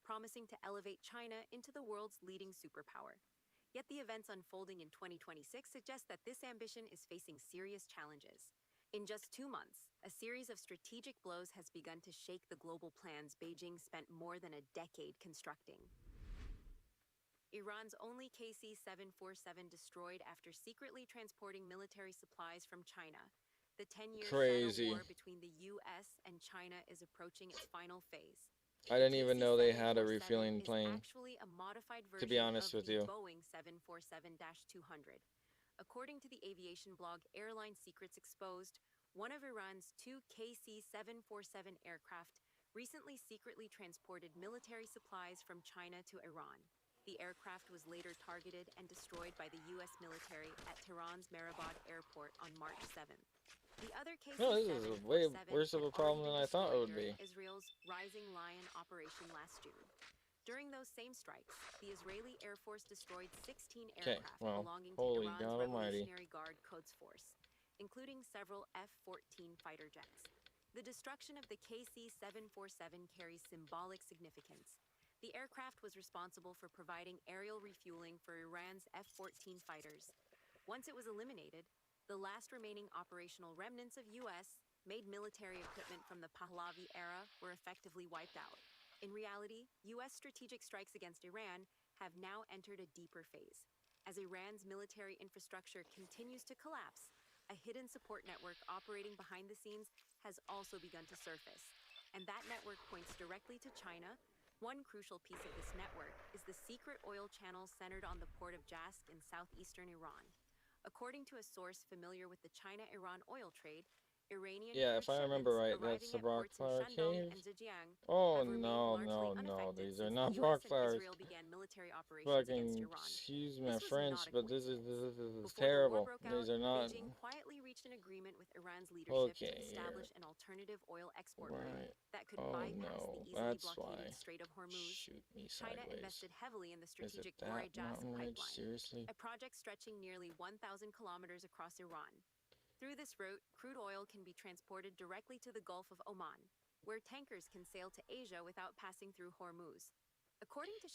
promising to elevate China into the world's leading superpower. Yet the events unfolding in 2026 suggest that this ambition is facing serious challenges. In just 2 months, A series of strategic blows has begun to shake the global plans Beijing spent more than a decade constructing. Iran's only KC-747 destroyed after secretly transporting military supplies from China. The 10-year shadow war between the U.S. and China is approaching its final phase. I didn't even know they had a refueling plane. Actually a modified To be version honest of with the you. Boeing 747-200. According to the aviation blog Airline Secrets Exposed, one of Iran's two KC-747 aircraft recently secretly transported military supplies from China to Iran. The aircraft was later targeted and destroyed by the U.S. military at Tehran's Mehrabad airport on March 7th. The other KC-747 No, this is way worse of a problem than I thought it would be. Israel's Rising Lion operation last June. During those same strikes, the Israeli Air Force destroyed 16 aircraft belonging to holy Iran's God Almighty. Revolutionary Guard Quds Force, including several F-14 fighter jets. The destruction of the KC-747 carries symbolic significance. The aircraft was responsible for providing aerial refueling for Iran's F-14 fighters. Once it was eliminated, the last remaining operational remnants of U.S.-made military equipment from the Pahlavi era were effectively wiped out. In reality, U.S. strategic strikes against Iran have now entered a deeper phase. As Iran's military infrastructure continues to collapse, a hidden support network operating behind the scenes has also begun to surface. And that network points directly to China. One crucial piece of this network is the secret oil channel centered on the port of Jask in southeastern Iran. According to a source familiar with the China-Iran oil trade, Iranian If I remember right, that's the Rockfire Cave. Oh no, these are not Rockfires. Fucking, excuse my French, but this is terrible. These are not. Beijing quietly reached an agreement with Iran's leadership to establish an alternative oil export route that could bypass the easily blockaded Strait of Hormuz. China invested heavily in the strategic Jask pipeline, seriously? a project stretching nearly 1,000 kilometers across Iran. Through this route, crude oil can be transported directly to the Gulf of Oman, where tankers can sail to Asia without passing through Hormuz.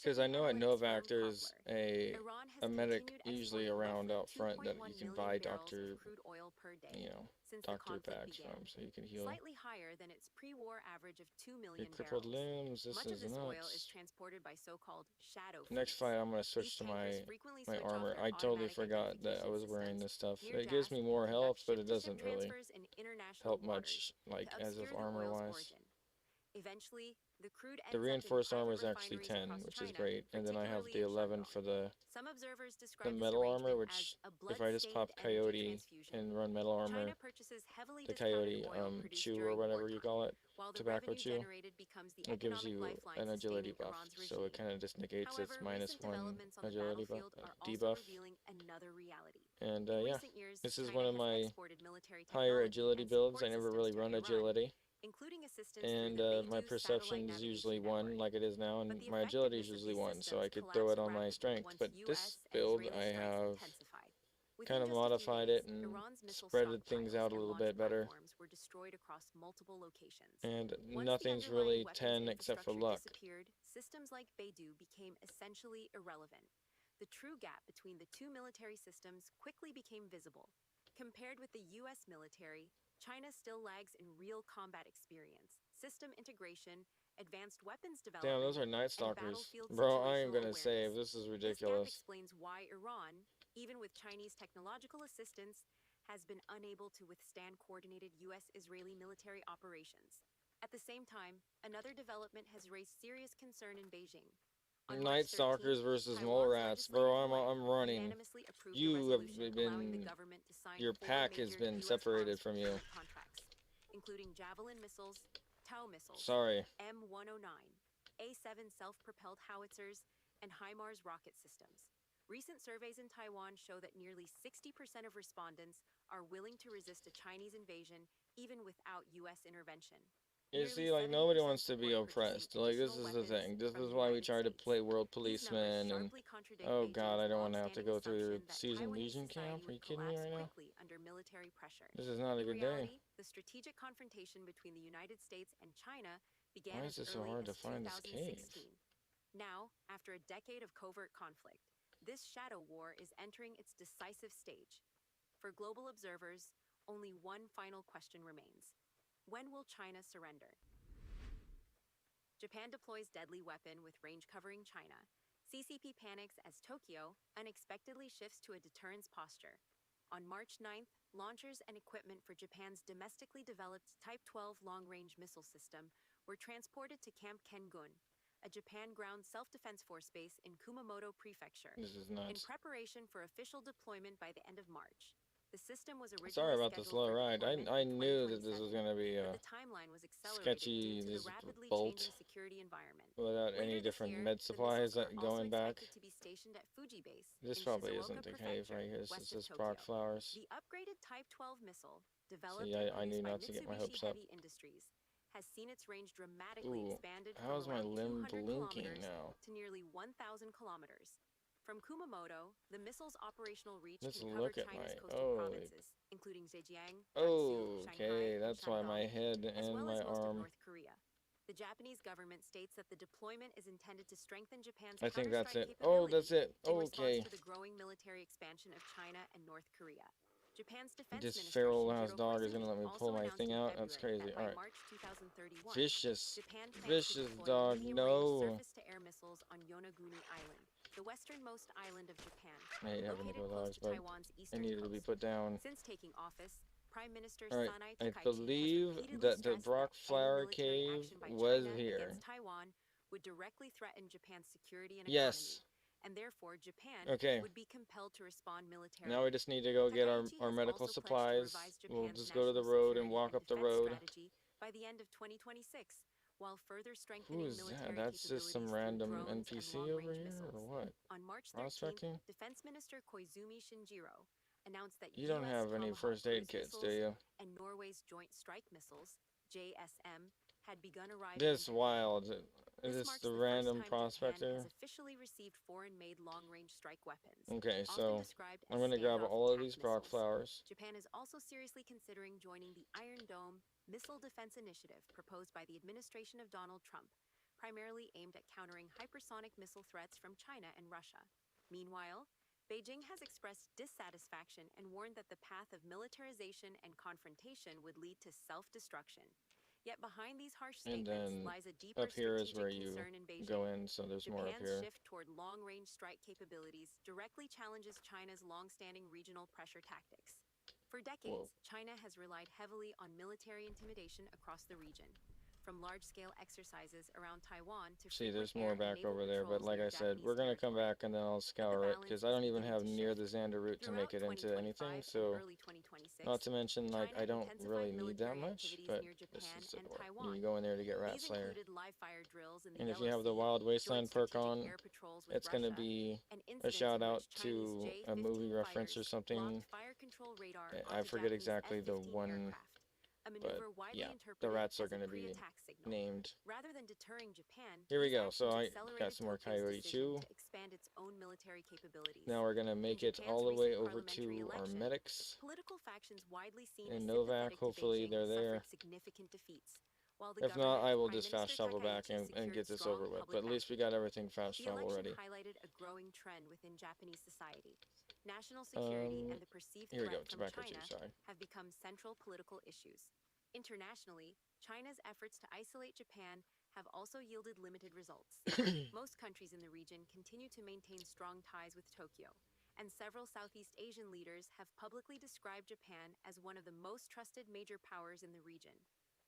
Because I know at Novak there's a medic usually around out front that you can buy doctor bags from, so you can heal. Slightly higher than its pre-war average of 2 million crippled barrels. limbs, this Much of is this oil is nuts. transported by so-called shadow Next fleets. fight I'm gonna switch to my armor. I totally forgot that I was wearing this stuff. It gives me more health, but it doesn't really help much, like as of armor wise. Eventually, the crude The ends reinforced up in armor is private actually refineries 10, across which is China, great, and then I have the particularly in 11 for the Some observers describe this metal armor, arrangement which as a if I just pop blood-stained Coyote energy transfusion. and run metal armor, China purchases heavily the discounted Coyote oil produced chew or during whatever you call it, while the tobacco revenue chew, generated becomes the it gives economic you lifeline an agility sustaining buff, Iran's so it regime. kind of just negates its However, minus recent 1 developments on the agility buff, battlefield are also debuff. revealing another reality. And In yeah, recent years, this is China one of has my exported military higher technology agility and builds. support I never systems really to run Iran, agility. including assistance And through the my Beidou perception satellite is usually navigation 1 network. like it is now, and But the my agility is effectiveness of usually these 1, so I systems could throw it on collapsed my rapidly strength. once But US this and build Israeli I strikes have intensified. Within kind of just a few modified days, it and Iran's missile spreaded things stockpiles out a and little launch bit better. platforms were destroyed across multiple locations. And Once nothing's the underlying really weapons 10 except for infrastructure luck. disappeared, systems like Beidou became essentially irrelevant. The true gap between the two military systems quickly became visible. Compared with the U.S. military, China still lags in real combat experience, system integration, advanced weapons development, Damn, those are Night and Stalkers. battlefield Bro, I am situational gonna awareness. save. This is This gap ridiculous. explains why Iran, even with Chinese technological assistance, has been unable to withstand coordinated U.S.-Israeli military operations. At the same time, another development has raised serious concern in Beijing. On Night March 13th, Stalkers versus Taiwan's mole rats. Bro, legislative I'm body running. unanimously approved a You have resolution allowing the been, government to sign your 4 pack has major been U.S. separated arms from you. procurement contracts, including Javelin missiles, Tau missiles, Sorry. M109, A-7 self-propelled howitzers, and HIMARS rocket systems. Recent surveys in Taiwan show that nearly 60% of respondents are willing to resist a Chinese invasion even without U.S. intervention. You see, like, nobody wants to be oppressed. Like, this is the thing. This is why we try to play World Policeman, and oh god, I don't want to have to go through the Season Legion camp. Are you kidding me right now? Under military pressure. This is not a good day. The strategic confrontation between the United States and China began Why as is it so early hard as to find this 2016. cave? Now, after a decade of covert conflict, this shadow war is entering its decisive stage. For global observers, only one final question remains. When will China surrender? Japan deploys deadly weapon with range covering China. CCP panics as Tokyo unexpectedly shifts to a deterrence posture. On March 9th, launchers and equipment for Japan's domestically developed Type 12 long-range missile system were transported to Camp Kengun, a Japan ground self-defense force base in Kumamoto Prefecture, This is in nuts. preparation for official deployment by the end of March. The system was originally Sorry about the slow scheduled for ride. deployment I in knew that this 2027, was gonna be but the timeline was accelerated sketchy. due to This the rapidly bolt changing security environment. without Later any this different year, med the supplies missiles are also going back. expected to be stationed at Fuji Base This in probably Shizuoka isn't the cave Prefecture, right here. This west is of just Brock Tokyo. Flowers. The upgraded Type 12 missile, developed See, and I knew produced by not to get my Mitsubishi hopes up. Heavy Industries, has seen its range dramatically Ooh, expanded from how's my around limb 200 blinking kilometers now? to nearly 1,000 kilometers. From Kumamoto, the missile's operational reach Let's can cover look at China's my. coastal Oh, provinces, including Zhejiang, Gansu, oh, Shanghai, okay. and That's why my Shandong, head as and well my as most of arm. North Korea. The Japanese government states that the deployment is intended to strengthen Japan's I think that's counterstrike it. Oh, capability that's it. in response Okay. to the growing military expansion of China and North Korea. Japan's defense This minister feral ass Shinjiro dog is Koizumi gonna let me also pull my announced thing in out. That's February crazy. that by Alright. March 2031, Vicious. Japan plans to Vicious deploy dog. medium-range No. surface-to-air missiles on Yonaguni Island, the westernmost island of Japan, I hate having to located go close dogs, to but Taiwan's I eastern needed to be coast. put down. Since taking office, Prime Minister Alright. Sanai I Takaichi believe has repeatedly that the stressed Brock that any Flower military Cave action by was China here. against Taiwan would directly threaten Japan's security and Yes. economy, and therefore Japan Okay. would be compelled to respond militarily. Now we just need to go get our Takaichi has medical also pledged to supplies. revise We'll Japan's just go to the national road and security walk up the defense road. strategy by the end of 2026, while further Who strengthening is military that? That's just some capabilities through random drones NPC and over long-range here, missiles. or what? On March 13th, Prospecting? Defense Minister Koizumi Shinjiro announced that You don't US have any Tomahawk first aid cruise kits, do missiles you? and Norway's Joint Strike Missiles, JSM, had begun arriving This in wild. Is This this marks the the random first time Japan prospector? has officially received foreign-made long-range strike weapons. Okay, often so described I'm as gonna grab standoff all of attack these Brock missiles. flowers. Japan is also seriously considering joining the Iron Dome missile defense initiative proposed by the administration of Donald Trump, primarily aimed at countering hypersonic missile threats from China and Russia. Meanwhile, Beijing has expressed dissatisfaction and warned that the path of militarization and confrontation would lead to self-destruction. Yet behind these harsh And statements then lies a deeper up here is strategic where you concern in Beijing. go in, so there's more up Japan's here. shift toward long-range strike capabilities directly challenges China's long-standing regional pressure tactics. For decades, China has relied heavily on military intimidation across the region, from large-scale exercises around Taiwan to See, there's frequent more air and back naval over there, but patrols like near I said, Japanese we're gonna come territory. back and then I'll scour it, because I don't even have near the Xander route to make it into anything, so not to mention, like, I don't really need that much, but this is the door. You go in there to get Rat These Slayer. included live-fire drills in the And if you Yellow have the Sea, Wild Wasteland joint perk on, strategic air patrols with it's gonna Russia, be and a incidents shout in out which Chinese to a movie J-15 reference or fighters something. blocked fire control radar I onto forget Japanese exactly the F-15 one, aircraft, a but maneuver widely yeah, the interpreted rats are as a gonna be pre-attack signal. named. Rather than deterring Japan, Here we these go. So actions I got accelerated some more Tokyo's Coyote decision 2. to expand its own military capabilities. Now we're gonna make In it Japan's all the way recent over parliamentary to our election, medics political factions widely seen and as Novak. sympathetic to Hopefully Beijing they're there. suffered significant defeats, while the If not, government I of will Prime just fast Minister travel back Takaichi and get secured this strong over with. public But at least we backing. got everything fast The travel election ready. highlighted a growing trend within Japanese society. National security and the perceived Here we go. threat from Tobacco China too, sorry. have become central political issues. Internationally, China's efforts to isolate Japan have also yielded limited results. Most countries in the region continue to maintain strong ties with Tokyo, and several Southeast Asian leaders have publicly described Japan as one of the most trusted major powers in the region.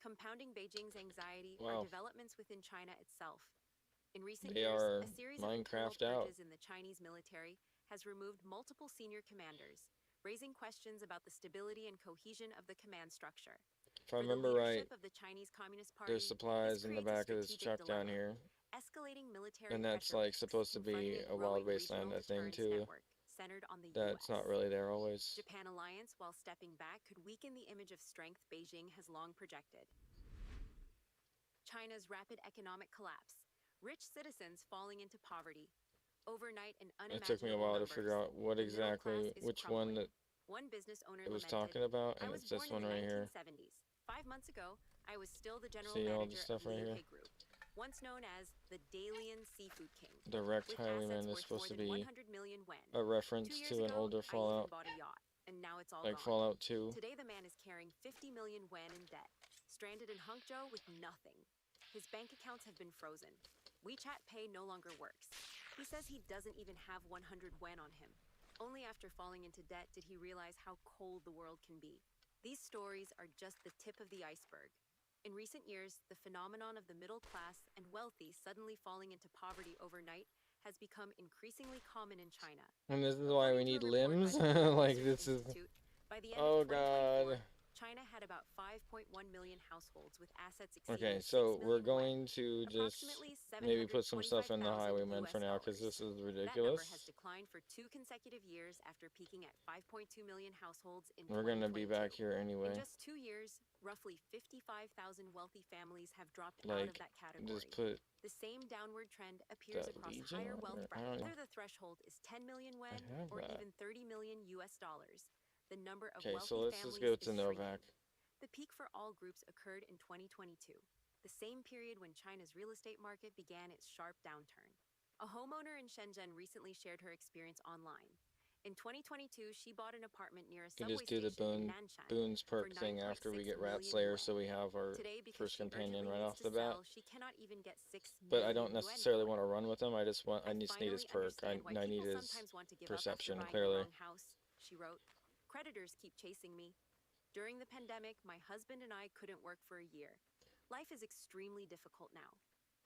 Compounding Beijing's anxiety are developments within China itself. In recent They years, are a series of Minecraft internal out. purges in the Chinese military has removed multiple senior commanders, raising questions about the stability and cohesion of the command structure. If I For the remember right, leadership of the Chinese Communist Party, there's supplies in the creates a back of this strategic truck down dilemma. here. Escalating military And that's pressure like risks, supposed to confronting be a growing Wild Wasteland, regional I think, deterrence too. network centered on the That's US. not really there always. Japan alliance, while stepping back, could weaken the image of strength Beijing has long projected. China's rapid economic collapse. Rich citizens falling into poverty. Overnight and It took me a unimaginable while to numbers. figure out what The middle exactly, class is which one crumbling. that One business owner it was lamented, talking about, I and was it's this born one in the right here. 1970s. 5 months ago, I was still the general See all the manager stuff of right Liu here? He Group, once known as the Dalian Seafood King. The Wrecked With Highwayman assets is worth supposed to more than be 100 million yen. a reference 2 years to an ago, older I Fallout, even bought a yacht, and now it's all like gone. Fallout 2. Today, the man is carrying 50 million yen in debt, stranded in Hangzhou with nothing. His bank accounts have been frozen. WeChat Pay no longer works. He says he doesn't even have 100 yuan on him. Only after falling into debt did he realize how cold the world can be. These stories are just the tip of the iceberg. In recent years, the phenomenon of the middle class and wealthy suddenly falling into poverty overnight has become increasingly common in China. And this is why we need limbs. Like this is. By the end Oh of 2024, God. China had about 5.1 million households with assets Okay, exceeding so 6 we're million going to just Approximately maybe put some stuff in the 725,000 highwayman for US now because dollars. this is That number ridiculous. has declined for 2 consecutive years after peaking at 5.2 million households in We're gonna be 2022. back here anyway. In just 2 years, roughly 55,000 wealthy families have dropped out Like, of that category. just put The same downward trend appears the across Legion higher on wealth it? I don't brackets. know. Whether the threshold is 10 million I yuan have or that. even 30 million US dollars, the number of Okay, wealthy so let's families just go is to shrinking. Novak. The peak for all groups occurred in 2022, the same period when China's real estate market began its sharp downturn. A homeowner in Shenzhen recently shared her experience online. In 2022, she bought an apartment near a We can subway just do the station in Nanshan Boons for perk thing after we 9.6 get Rat million Slayer, yuan. so we have our Today, because first she companion urgently right needs off to the bat. sell, she cannot even get 6 But I million don't yuan necessarily for want it. to run with him. I just need his finally perk. I understand why need people his sometimes want to give up after perception. buying the Clearly, wrong house, she wrote. Creditors keep chasing me. During the pandemic, my husband and I couldn't work for a year. Life is extremely difficult now.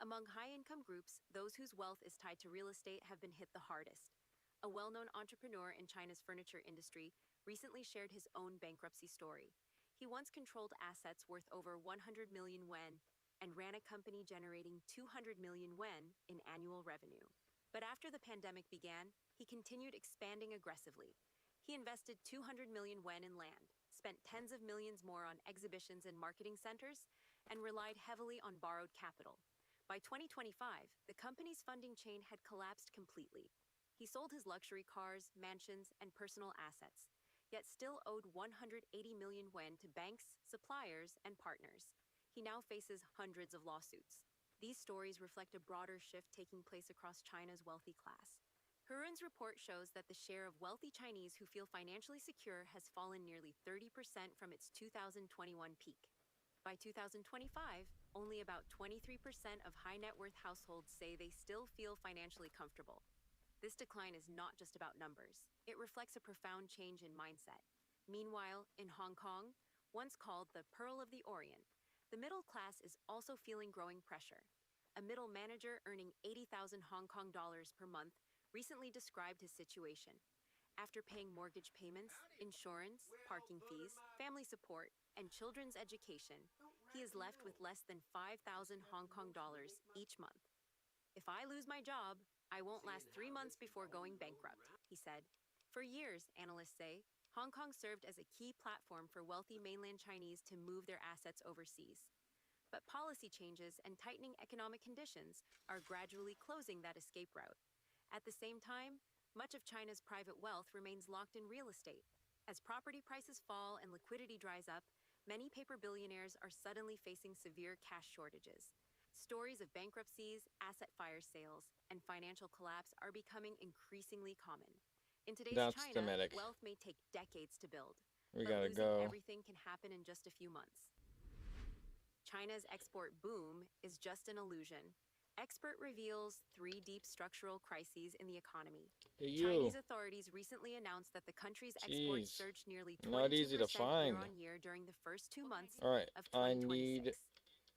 Among high-income groups, those whose wealth is tied to real estate have been hit the hardest. A well-known entrepreneur in China's furniture industry recently shared his own bankruptcy story. He once controlled assets worth over 100 million yuan and ran a company generating 200 million yuan in annual revenue. But after the pandemic began, he continued expanding aggressively. He invested 200 million yuan in land, spent tens of millions more on exhibitions and marketing centers, and relied heavily on borrowed capital. By 2025, the company's funding chain had collapsed completely. He sold his luxury cars, mansions, and personal assets, yet still owed 180 million yuan to banks, suppliers, and partners. He now faces hundreds of lawsuits. These stories reflect a broader shift taking place across China's wealthy class. Hurun's report shows that the share of wealthy Chinese who feel financially secure has fallen nearly 30% from its 2021 peak. By 2025, only about 23% of high net worth households say they still feel financially comfortable. This decline is not just about numbers. It reflects a profound change in mindset. Meanwhile, in Hong Kong, once called the Pearl of the Orient, the middle class is also feeling growing pressure. A middle manager earning 80,000 Hong Kong dollars per month recently described his situation. After paying mortgage payments, insurance, parking fees, family support, and children's education, he is left with less than 5,000 Hong Kong dollars each month. If I lose my job, I won't last 3 months before going bankrupt, he said. For years, analysts say, Hong Kong served as a key platform for wealthy mainland Chinese to move their assets overseas. But policy changes and tightening economic conditions are gradually closing that escape route. At the same time, much of China's private wealth remains locked in real estate. As property prices fall and liquidity dries up, many paper billionaires are suddenly facing severe cash shortages. Stories of bankruptcies, asset fire sales, and financial collapse are becoming increasingly common. In today's that's China, the medic. wealth may take decades to build, We but gotta losing go. everything can happen in just a few months. China's export boom is just an illusion. Expert reveals 3 deep structural crises in the economy. Chinese authorities recently announced that the country's exports Jeez. surged nearly 22% Not easy to find. year-on-year during the first 2 months All right, of I 2026. need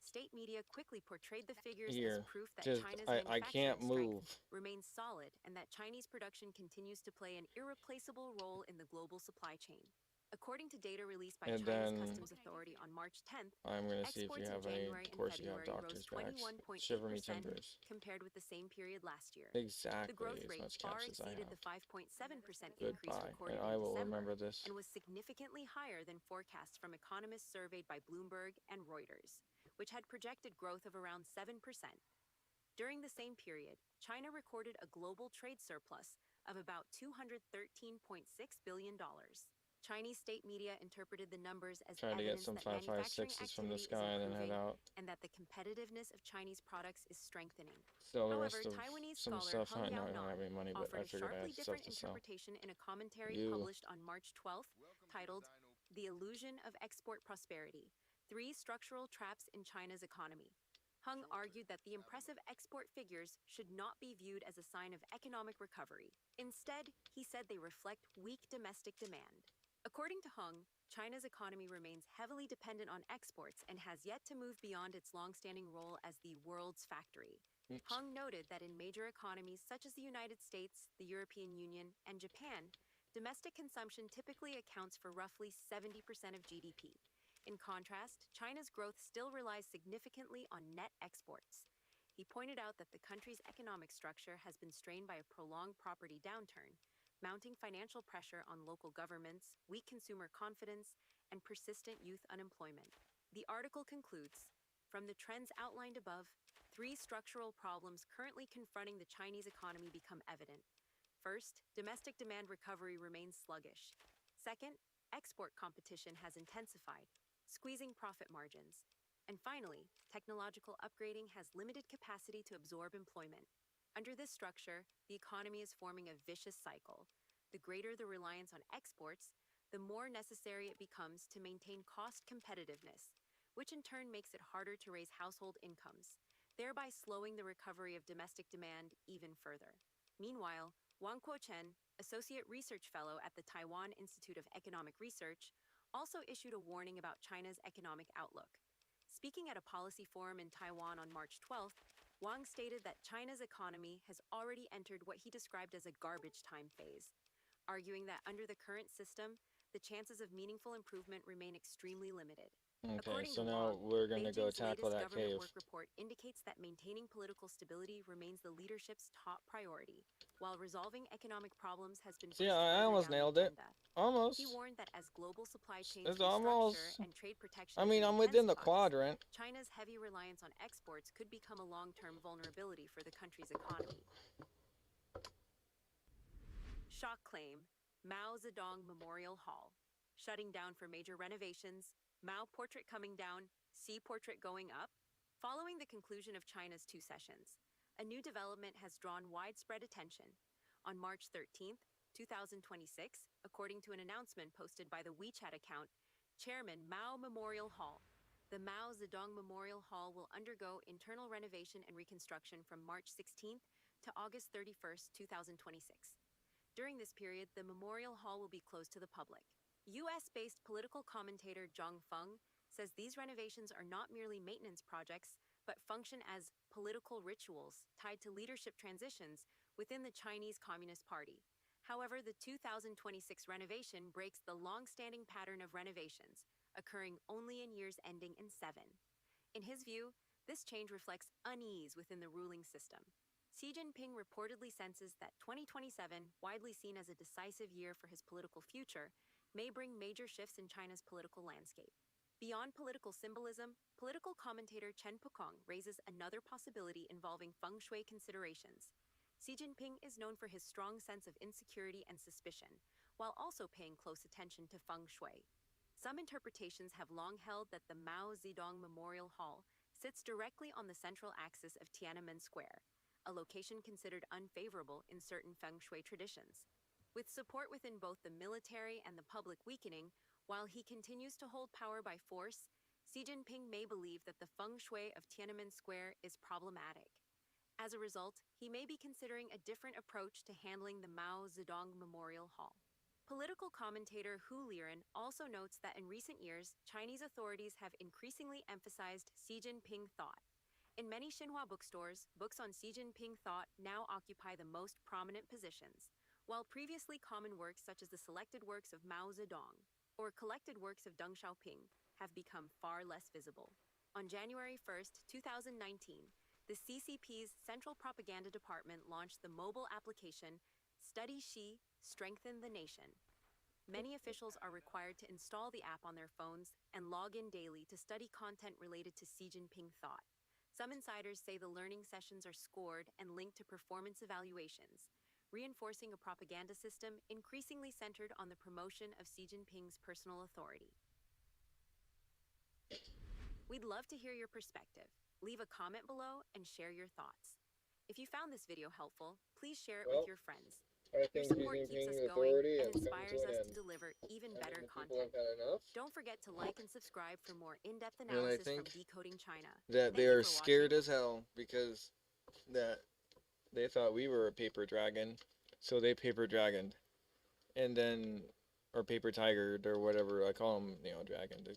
State media quickly portrayed the figures here. as proof that Just China's I can't manufacturing move. strength remains solid and that Chinese production continues to play an irreplaceable role in the global supply chain. According to data released by And China's then Customs Authority on March 10th, I'm gonna see if you exports in have any. January Of and course, you have February doctor's rose backs. 21.8% Shiver me timbers. compared with the same period last year. Exactly The growth as rate much far cash as I exceeded have. the 5.7% increase Goodbye, recorded and I in will December remember this. and was significantly higher than forecasts from economists surveyed by Bloomberg and Reuters, which had projected growth of around 7%. During the same period, China recorded a global trade surplus of about $213.6 billion. Chinese state media interpreted the numbers as Trying to get evidence some that manufacturing 5.56s from the activity is sky and then head improving out. and that the competitiveness of Chinese products is strengthening. Still, the However, rest of Taiwanese some scholar stuff. Hung I know I don't have Yao-nan any money, but I offered a figured I sharply had stuff different to sell. interpretation in a commentary You. published on March 12th, titled "The Illusion of Export Prosperity: 3 structural traps in China's economy. Hung argued that the impressive export figures should not be viewed as a sign of economic recovery. Instead, he said they reflect weak domestic demand. According to Hung, China's economy remains heavily dependent on exports and has yet to move beyond its long-standing role as the world's factory. Hung noted that in major economies such as the United States, the European Union, and Japan, domestic consumption typically accounts for roughly 70% of GDP. In contrast, China's growth still relies significantly on net exports. He pointed out that the country's economic structure has been strained by a prolonged property downturn, mounting financial pressure on local governments, weak consumer confidence, and persistent youth unemployment. The article concludes, from the trends outlined above, 3 structural problems currently confronting the Chinese economy become evident. First, domestic demand recovery remains sluggish. Second, export competition has intensified, squeezing profit margins. And finally, technological upgrading has limited capacity to absorb employment. Under this structure, the economy is forming a vicious cycle. The greater the reliance on exports, the more necessary it becomes to maintain cost competitiveness, which in turn makes it harder to raise household incomes, thereby slowing the recovery of domestic demand even further. Meanwhile, Wang Kuo-chen, Associate Research Fellow at the Taiwan Institute of Economic Research, also issued a warning about China's economic outlook. Speaking at a policy forum in Taiwan on March 12th, Wang stated that China's economy has already entered what he described as a garbage time phase, arguing that under the current system, the chances of meaningful improvement remain extremely limited. Okay, According so to now Wang, we're gonna go Beijing's tackle latest that government cave. work report indicates that maintaining political stability remains the leadership's top priority, while resolving economic problems has been See, pushed I further almost down the nailed it. agenda. Almost. He warned that as global supply chains It's restructure almost. and trade I protectionism mean, I'm within the intensifies, quadrant. China's heavy reliance on exports could become a long-term vulnerability for the country's economy. Shock claim, Mao Zedong Memorial Hall. Shutting down for major renovations, Mao portrait coming down, Xi portrait going up. Following the conclusion of China's 2 sessions, a new development has drawn widespread attention. On March 13th, 2026, according to an announcement posted by the WeChat account, Chairman Mao Memorial Hall, the Mao Zedong Memorial Hall will undergo internal renovation and reconstruction from March 16th to August 31st, 2026. During this period, the Memorial Hall will be closed to the public. US-based political commentator Zhang Feng says these renovations are not merely maintenance projects, but function as political rituals tied to leadership transitions within the Chinese Communist Party. However, the 2026 renovation breaks the long-standing pattern of renovations, occurring only in years ending in 7. In his view, this change reflects unease within the ruling system. Xi Jinping reportedly senses that 2027, widely seen as a decisive year for his political future, may bring major shifts in China's political landscape. Beyond political symbolism, political commentator Chen Pukong raises another possibility involving feng shui considerations. Xi Jinping is known for his strong sense of insecurity and suspicion, while also paying close attention to feng shui. Some interpretations have long held that the Mao Zedong Memorial Hall sits directly on the central axis of Tiananmen Square, a location considered unfavorable in certain feng shui traditions. With support within both the military and the public weakening, while he continues to hold power by force, Xi Jinping may believe that the feng shui of Tiananmen Square is problematic. As a result, he may be considering a different approach to handling the Mao Zedong Memorial Hall. Political commentator Hu Liren also notes that in recent years, Chinese authorities have increasingly emphasized Xi Jinping thought. In many Xinhua bookstores, books on Xi Jinping thought now occupy the most prominent positions, while previously common works such as the selected works of Mao Zedong or collected works of Deng Xiaoping have become far less visible. On January 1st, 2019, the CCP's Central Propaganda Department launched the mobile application Study Xi, Strengthen the Nation. Many officials are required to install the app on their phones and log in daily to study content related to Xi Jinping thought. Some insiders say the learning sessions are scored and linked to performance evaluations, reinforcing a propaganda system increasingly centered on the promotion of Xi Jinping's personal authority. We'd love to hear your perspective. Leave a comment below and share your thoughts. If you found this video helpful, please share it with your friends. I Your think support Xi keeps us Jinping's going authority and has come to inspires an us to end. deliver even I better think the people have content. had enough. Don't forget to like and subscribe for more in-depth And I analysis from think Decoding China. that Thank they you are for scared watching. as hell because that they thought we were a paper dragon, so they paper dragoned, and then or paper tigered or whatever I call them, dragon to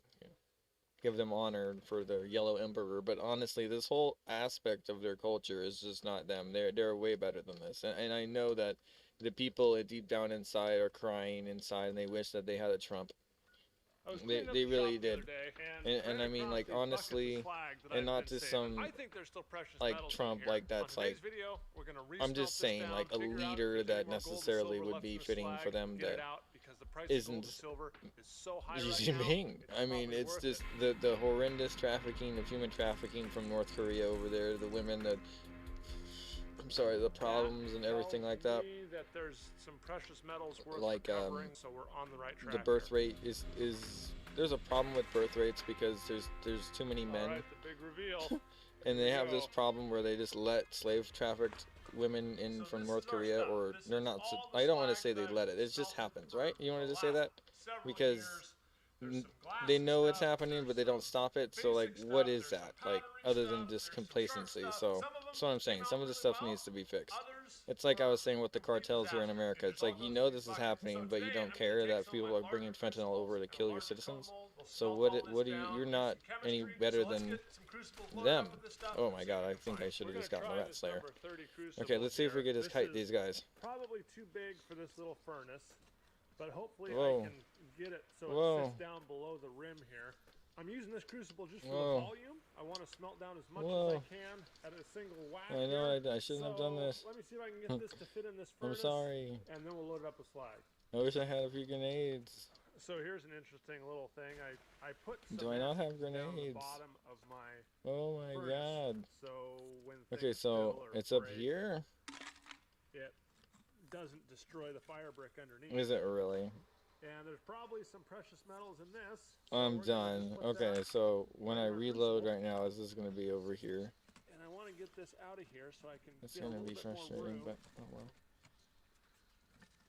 give them honor for the yellow emperor. But honestly, this whole aspect of their culture is just not them. They're way better than this, and I know that the people deep down inside are crying inside, and they wish that they had a Trump. They really did, and I mean, like, honestly, and not just some like Trump, like that's like, I'm just saying, like, a leader that necessarily would be fitting for them that isn't Xi Jinping. I mean, it's just the horrendous trafficking of human trafficking from North Korea over there, the women that, I'm sorry, the problems and everything like that. That there's some precious metals worth Like so we're on the right track. the birth rate is there's a problem with birth rates because there's too many men. All right, the big reveal. And they have this problem where they just let slave trafficked women in from North Korea, or they're not. I don't want to say they let it. It just happens, right? You wanted to say that because they know it's happening, but they don't stop it. So like, what is that? Like, other than just complacency? So that's what I'm saying. Some of the stuff needs to be fixed. It's like I was saying with the cartels here in America. It's like, this is happening, but you don't care that people are bringing fentanyl over to kill your citizens. So what do you? You're not any better than them. Oh my God! I think I should have just gotten the rat slayer. Okay, let's see if we can just kite these guys. Probably too big for this little furnace, but hopefully Whoa. I can get it so Whoa. it sits down below the rim here. I'm using this crucible just for Whoa. the volume. I want to smelt down as much Whoa. as I can at a single whack. I know here. I shouldn't have done this. Let me see if I can get this to fit in this I'm furnace. sorry. And then we'll load it up with slag. I wish I had a few grenades. So here's an interesting little thing. I put Do I not have down the grenades? bottom of my Oh my furnace. God. So when Okay, things so spill or it's up break, here? it doesn't destroy the fire brick underneath. Is it really? And there's probably some precious metals in this. I'm done. Okay, so when I reload right now, is this going to be over here? And I want to get this out of here so I can It's get going a to little be bit more frustrating, room but oh well.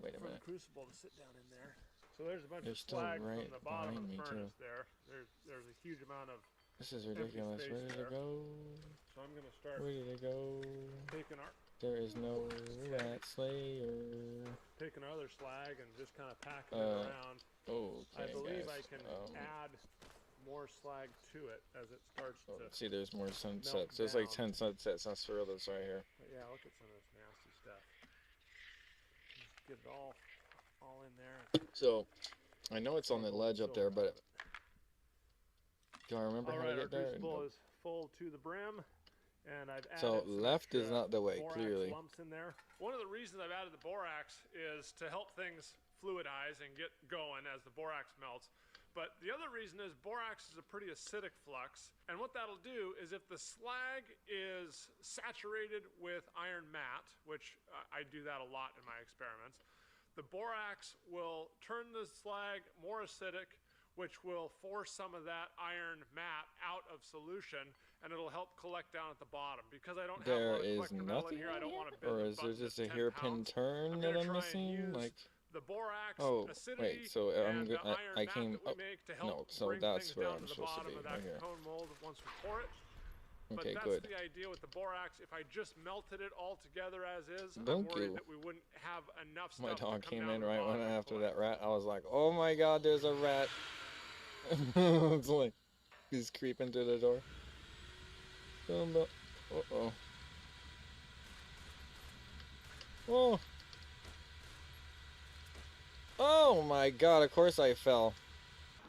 Wait a for minute. the crucible to sit down in there. So there's a bunch They're of still slag right from the bottom of behind the me, furnace too. there. There's a huge amount of This is empty ridiculous. space Where did there. it go? So I'm gonna start Where did it go? taking our There is no rat slayer. taking our other slag and just kind of packing it around. Okay, I believe guys. I can add more slag to it as it starts to. See, there's more melt sunsets. There's like down. 10 sunsets. That's for others right here. But yeah, look at some of this nasty stuff. Just get it all in there. So, I know it's on the ledge up there, but do I remember All how right, to our get there? crucible is full to the brim, and I've added So some left is extra not the way, borax clearly. lumps in there. One of the reasons I've added the borax is to help things fluidize and get going as the borax melts. But the other reason is borax is a pretty acidic flux, and what that'll do is if the slag is saturated with iron matte, which I do that a lot in my experiments, the borax will turn the slag more acidic, which will force some of that iron matte out of solution, and it'll help collect down at the bottom. Because I don't have a There lot of is collector metal in nothing here, I don't in want to here? bend Or the is there button just at a 10 hairpin pounds. turn I'm that gonna I'm try and missing? use Like, the borax oh, acidity wait, so I'm and good. the iron I matte came that we up. make to No, help so bring that's things where down I'm to the supposed to bottom be, of that right here. cone mold once we pour it. But Okay, that's good. the idea with the borax. If I just melted it all together as is, I'm Thank worried you. that we wouldn't have enough stuff My to dog come came down in to the right when bottom and after collect. that rat. I was like, oh my God, there's a rat. It's like he's creeping through the door. Uh-oh. Oh. Oh my God, of course I fell.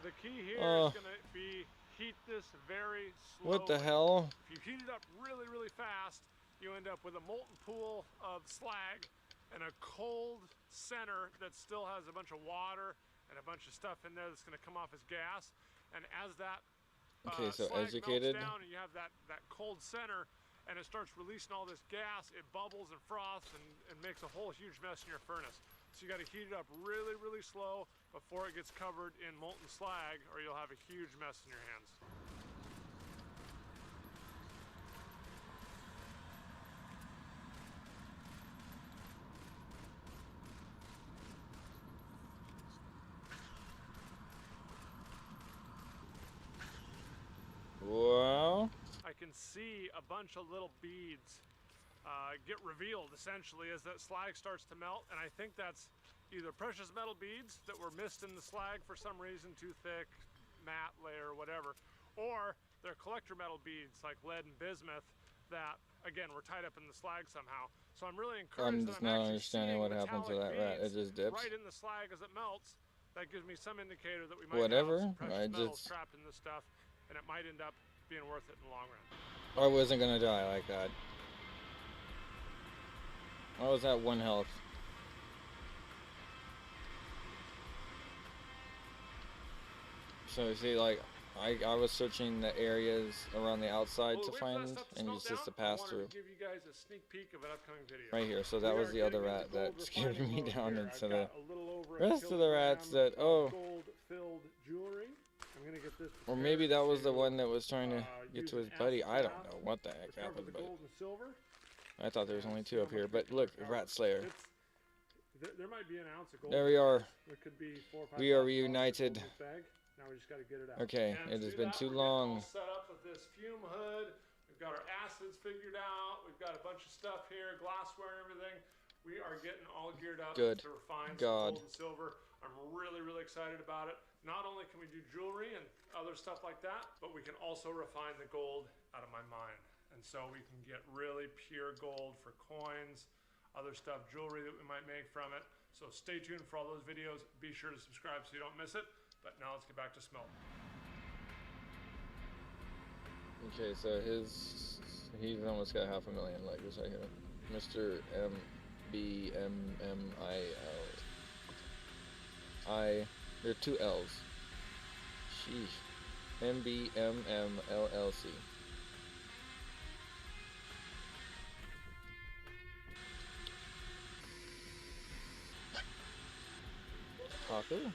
The key here is going to be heat this very slowly. What the hell? If you heat it up really, really fast, you end up with a molten pool of slag and a cold center that still has a bunch of water and a bunch of stuff in there that's going to come off as gas. And as that Okay, so slag educated. melts down and you have that cold center and it starts releasing all this gas, it bubbles and froths and makes a whole huge mess in your furnace. So you got to heat it up really, really slow before it gets covered in molten slag, or you'll have a huge mess in your hands. see a bunch of little beads get revealed essentially as that slag starts to melt, and I think that's either precious metal beads that were missed in the slag for some reason, too thick, matte layer, whatever, or they're collector metal beads like lead and bismuth that, again, were tied up in the slag somehow. So I'm really encouraged I'm just not understanding what happened to that rat. It just dips. right in the slag as it melts. That gives me some indicator that we might Whatever. have some precious I metals just trapped in this stuff, and it might end up being worth it in the long run. I wasn't gonna die like that. I was at 1 health. So see, like, I was searching the areas around the outside to find, and just to pass through. Give you guys a sneak peek of an upcoming video. Right here, so that was the other rat that scared me down into the rest of the rats that, oh. Gold-filled jewelry. I'm gonna get this Or maybe that was the one that was trying to get to his buddy. I don't know what the heck happened, but I thought there was only 2 up here. But look, Rat Slayer. There might be an ounce of gold. There we are. There could be 4 or 5 we are reunited. Now we just got to get it out. Okay, it has been too long. All set up with this fume hood. We've got our acids figured out. We've got a bunch of stuff here, glassware and everything. We are getting all geared up Good. to refine some God. gold and silver. I'm really, really excited about it. Not only can we do jewelry and other stuff like that, but we can also refine the gold out of my mine. And so we can get really pure gold for coins, other stuff, jewelry that we might make from it. So stay tuned for all those videos. Be sure to subscribe so you don't miss it. But now let's get back to smelt. Okay, so he's almost got 500,000 likers right here. Mr. MBMMIL. There are 2 L's. Sheesh. MBMMLLC. Taco?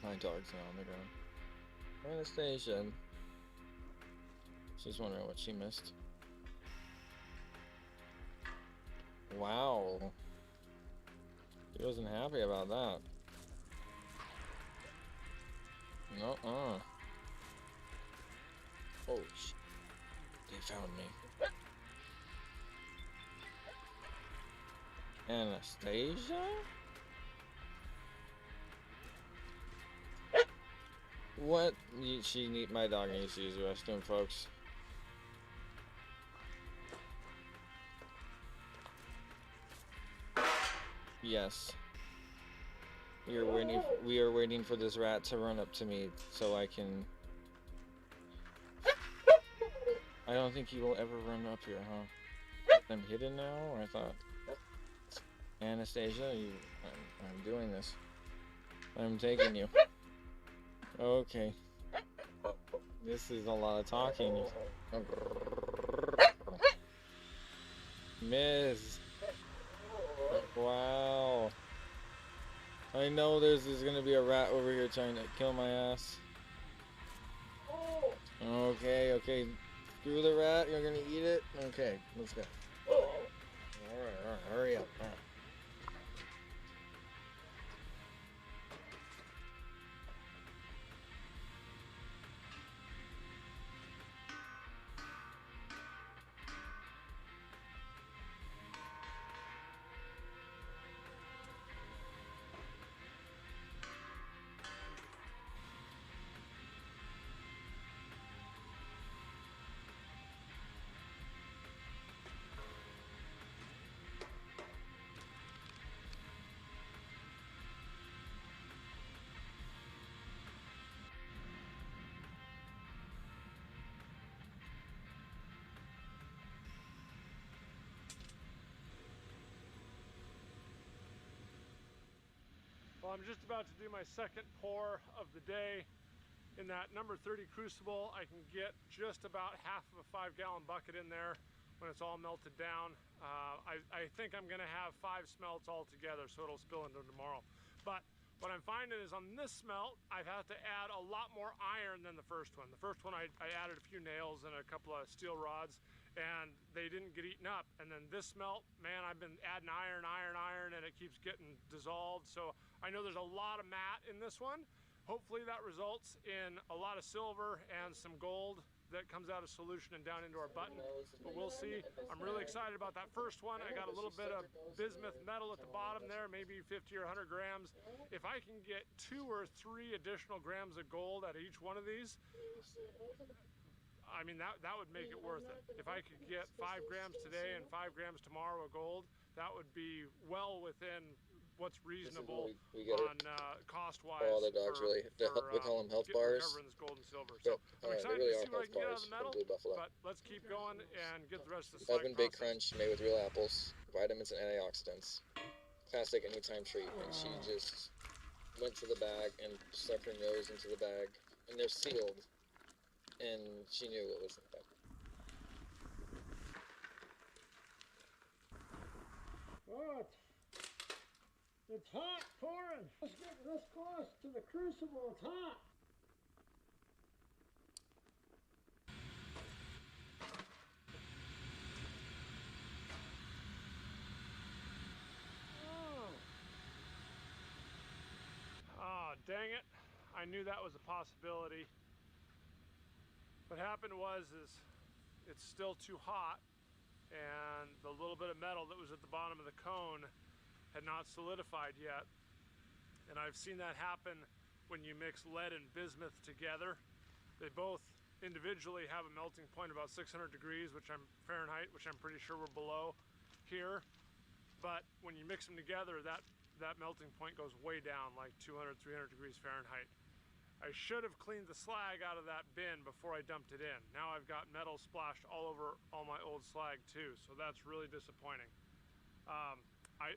My dog's now on the ground. Anastasia. She's wondering what she missed. Wow. She wasn't happy about that. No-uh. Oh, shit. They found me. Anastasia? What? My dog needs to use the restroom, folks. Yes. We are waiting for this rat to run up to me so I can... I don't think he will ever run up here, huh? I'm hidden now? I thought... Anastasia, I'm doing this. I'm taking you. Okay. This is a lot of talking. Miss. Wow. I know there's gonna be a rat over here trying to kill my ass. Okay, okay. Screw the rat, you're gonna eat it? Okay, let's go. Alright, hurry up. All right. Well, I'm just about to do my second pour of the day. In that number 30 crucible, I can get just about half of a 5-gallon bucket in there when it's all melted down. I think I'm gonna have 5 smelts all together, so it'll spill into tomorrow. But what I'm finding is on this smelt, I've had to add a lot more iron than the first one. The first one, I added a few nails and a couple of steel rods, and they didn't get eaten up. And then this smelt, man, I've been adding iron, and it keeps getting dissolved. So I know there's a lot of matte in this one. Hopefully that results in a lot of silver and some gold that comes out of solution and down into our button, but we'll see. I'm really excited about that first one. I got a little bit of bismuth metal at the bottom there, maybe 50 or 100 grams. If I can get 2 or 3 additional grams of gold out of each one of these, I mean, that would make it worth it. If I could get 5 grams today and 5 grams tomorrow of gold, that would be well within what's reasonable on cost-wise. All the dogs really, we call them health bars. Recovering this gold and silver. So I'm excited really to see what I can get out bars of the metal. Blue Buffalo. But let's keep going and get the rest of the slag Oven Baked process. Crunch made with real apples, vitamins and antioxidants. Classic anytime treat. And she just went to the bag and stuck her nose into the bag, and they're sealed, and she knew what was in the bag. What? It's hot, pouring. Let's get this close to the crucible. It's hot. Oh, dang it. I knew that was a possibility. What happened was it's still too hot, and the little bit of metal that was at the bottom of the cone had not solidified yet. And I've seen that happen when you mix lead and bismuth together. They both individually have a melting point about 600 degrees, Fahrenheit, which I'm pretty sure we're below here. But when you mix them together, that melting point goes way down, like 200, 300 degrees Fahrenheit. I should have cleaned the slag out of that bin before I dumped it in. Now I've got metal splashed all over all my old slag too, so that's really disappointing.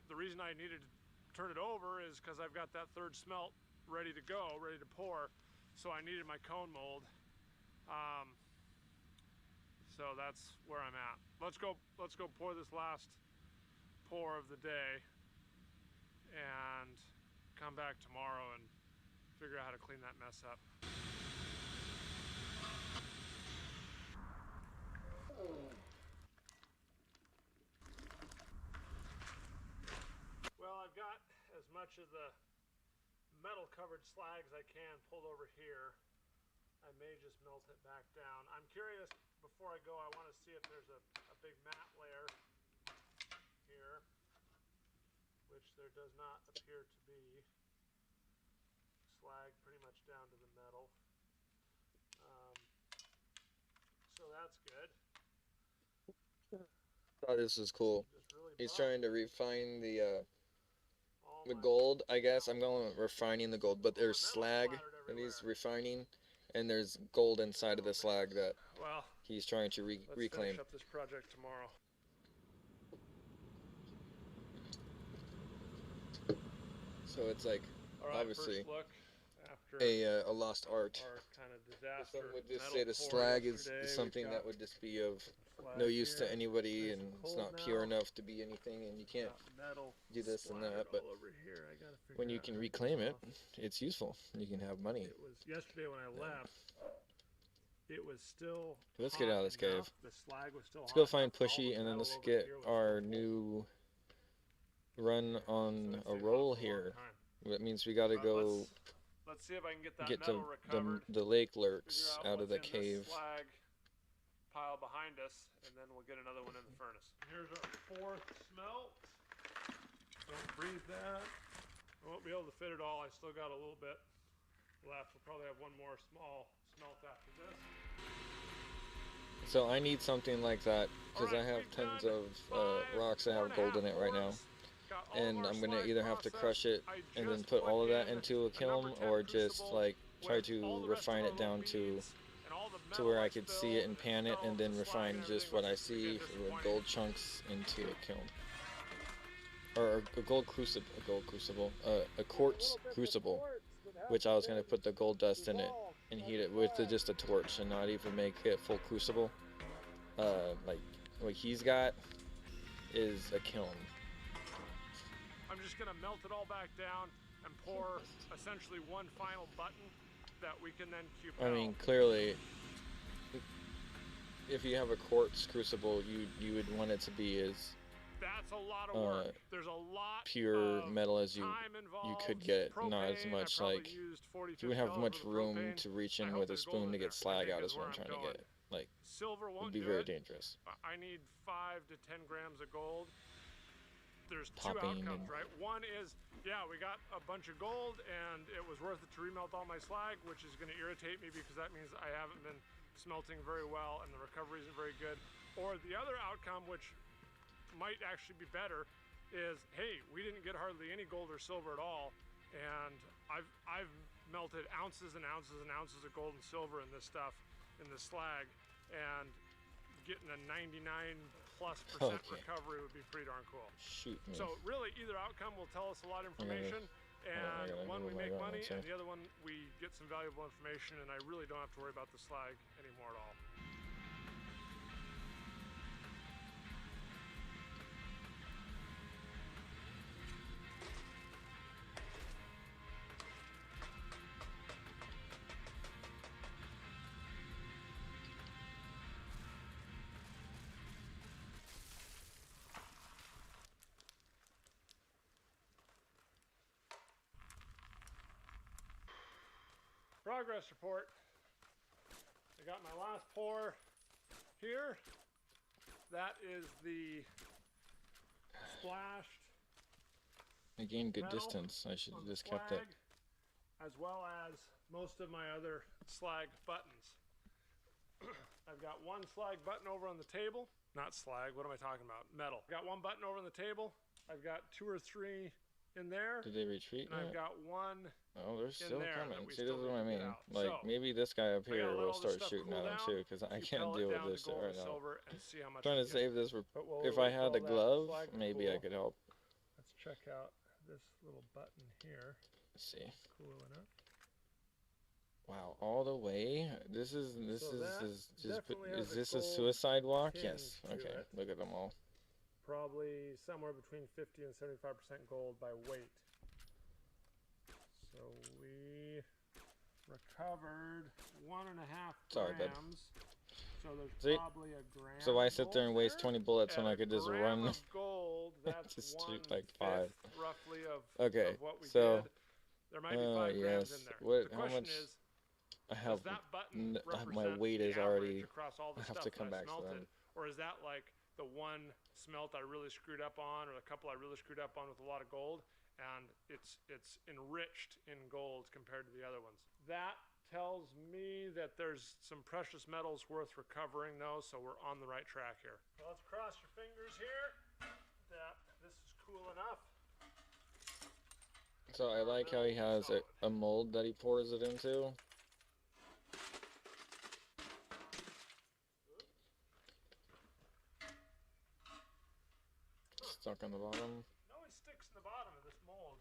The reason I needed to turn it over is because I've got that third smelt ready to go, ready to pour, so I needed my cone mold. So that's where I'm at. Let's go pour this last pour of the day and come back tomorrow and figure out how to clean that mess up. Well, I've got as much of the metal covered slag as I can pulled over here. I may just melt it back down. I'm curious, before I go, I want to see if there's a big matte layer here, which there does not appear to be. Slag pretty much down to the metal. So that's good. Oh, this is cool. He's trying to refine the gold, I guess. I'm going with refining the gold, but there's slag that he's refining, and there's gold inside of the slag that he's trying to reclaim. Finish up this project tomorrow. So it's like, obviously, first look after a lost art. our kind of disaster. Some would just metal say the pour slag is yesterday. something We've that got would just be of slag no use here. to anybody, and Nice it's cold not pure now. enough to be anything, and you can't Metal do this and splattered that. But all over here. I gotta figure when you out can how to reclaim get it, it's useful. You can have money. It was yesterday when I left. It was still. Let's get out of this hot cave. enough. The slag was still Let's hot go enough. find All Pushy, the and then metal let's over get here was our still new run on a So roll it's here. time. That means we got to go Let's see if I can get that get metal to recovered. the lake lurks Figure out of the what's in this cave. slag pile behind us, and then we'll get another one in the furnace. Here's our fourth smelt. Don't breathe that. I won't be able to fit it all. I still got a little bit left. We'll probably have one more small smelt after this. So I need something like that because I have tons of rocks that have gold in it right now, and I'm gonna either have to crush it and then put all of that into a kiln, or just like try to refine it down to where I could see it and pan it, and then refine just what I see with gold chunks into a kiln, or a quartz crucible, which I was gonna put the gold dust in it and heat it with just a torch and not even make it full crucible. Like what he's got is a kiln. I'm just gonna melt it all back down and pour essentially one final button that we can then cube I out. mean, clearly if you have a quartz crucible, you would want it to be as That's a lot of work. There's a lot pure of metal as you time involved. could get, not as Propane, much I like probably used 40, you would have $50 much for the room propane. to reach I in hope with a there's gold spoon in to get there, I slag think out is is where what I'm I'm trying to going. get. Like, Silver it'd won't be do very it. dangerous. I need 5 to 10 grams of gold. There's two Popping outcomes, and right? One is, yeah, we got a bunch of gold and it was worth it to remelt all my slag, which is going to irritate me because that means I haven't been smelting very well and the recovery isn't very good. Or the other outcome, which might actually be better, is, hey, we didn't get hardly any gold or silver at all, and I've melted ounces and ounces and ounces of gold and silver in this stuff, in this slag, and getting a 99+% recovery would be pretty darn cool. Shoot me. So really, either outcome will tell us a lot of information, and one we make money, and the other one we get some valuable information, and I really don't have to worry about the slag anymore at all. Progress report. I got my last pour here. That is the splashed. I gained good metal distance. I should on have the just kept it. slag, as well as most of my other slag buttons. I've got one slag button over on the table. Not slag, what am I talking about? Metal. I've got one button over on the table. I've got 2 or 3 in there. Did they retreat And yet? I've got one Oh, they're still coming. we See, this still is need what I to get mean. out. Like, So, maybe this guy up I gotta here let will all this start stuff shooting cool at him down. too, because I You can't pellet deal with down the this shit gold right and now. silver and see how much Trying we to get. save this for But we'll if I wait had for a all that glove, slag to maybe I cool. could help. Let's check out this little button here. Let's see. Cooling up. Wow, all the way. This is So that just definitely has is a this a gold suicide walk? tinge Yes. to Okay. it. Look at them all. Probably somewhere between 50 and 75% gold by weight. So we recovered 1.5 Sorry, bud. grams. So there's See? probably a gram. So why sit there and waste 20 bullets when At I a could just gram run? of gold, that's Just one shoot like 5. roughly of Okay. what we So. did. There might be 5 grams Yes. in there. What? The How question much? is, I have. does that button My represent weight the is already. average across all the I have stuff to come that I back to smelted, them. or is that like the one smelt I really screwed up on, or a couple I really screwed up on with a lot of gold, and it's enriched in gold compared to the other ones? That tells me that there's some precious metals worth recovering, though, so we're on the right track here. So let's cross your fingers here that this is cool enough. So I like how he has a mold that he pours it into. Stuck on the bottom. It always sticks in the bottom of this mold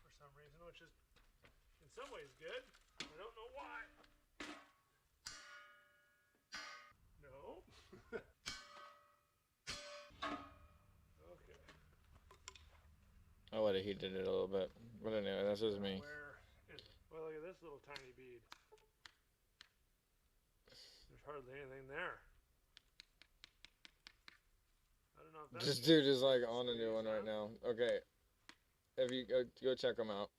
for some reason, which is in some ways good. I don't know why. No. Okay. I would have heated it a little bit, but anyway, that's just me. Well, look at this little tiny bead. There's hardly anything there. I don't know if that's... This dude is like on a new one right now. Okay, if you go check him out.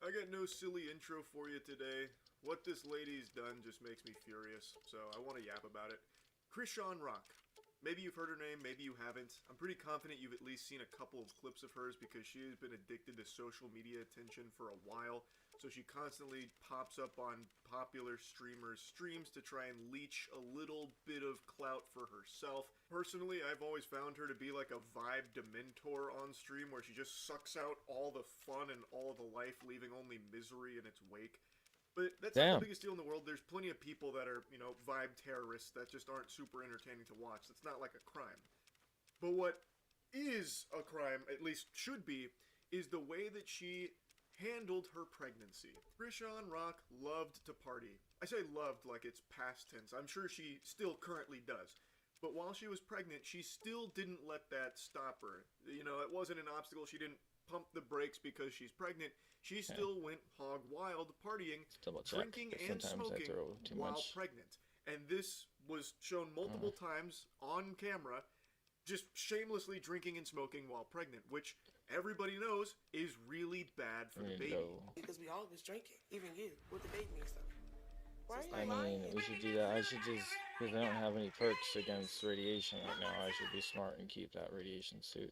I got no silly intro for you today. What this lady's done just makes me furious, so I want to yap about it. Krishan Rock. Maybe you've heard her name, maybe you haven't. I'm pretty confident you've at least seen a couple of clips of hers because she has been addicted to social media attention for a while. So she constantly pops up on popular streamers' streams to try and leech a little bit of clout for herself. Personally, I've always found her to be like a vibe dementor on stream where she just sucks out all the fun and all the life, leaving only misery in its wake. But that's not the biggest deal in the world. There's plenty of people that are, you know, vibe terrorists that just aren't super entertaining to watch. That's not like a crime. But what is a crime, at least should be, is the way that she handled her pregnancy. Krishan Rock loved to party. I say loved like it's past tense. I'm sure she still currently does. But while she was pregnant, she still didn't let that stop her. You know, it wasn't an obstacle. She didn't pump the brakes because she's pregnant. She still went hog wild, partying, drinking, and smoking while pregnant. And this was shown multiple times on camera, just shamelessly drinking and smoking while pregnant, which everybody knows is really bad for the baby. Because we all was drinking, even you, with the baby and stuff. I mean, we should do that. I should just, because I don't have any perks against radiation right now, I should be smart and keep that radiation suit.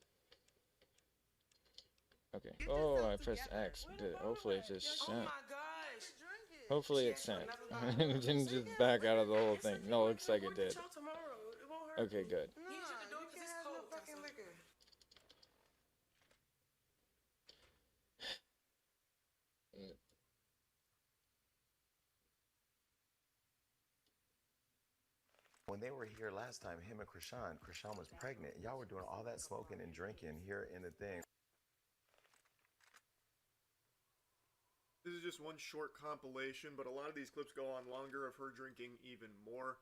Okay. Oh, I pressed X. Hopefully it just sent. Hopefully it sent. It didn't just back out of the whole thing. No, it looks like it did. Okay, good. When they were here last time, him and Krishan was pregnant. Y'all were doing all that smoking and drinking here in the thing. This is just one short compilation, but a lot of these clips go on longer of her drinking even more.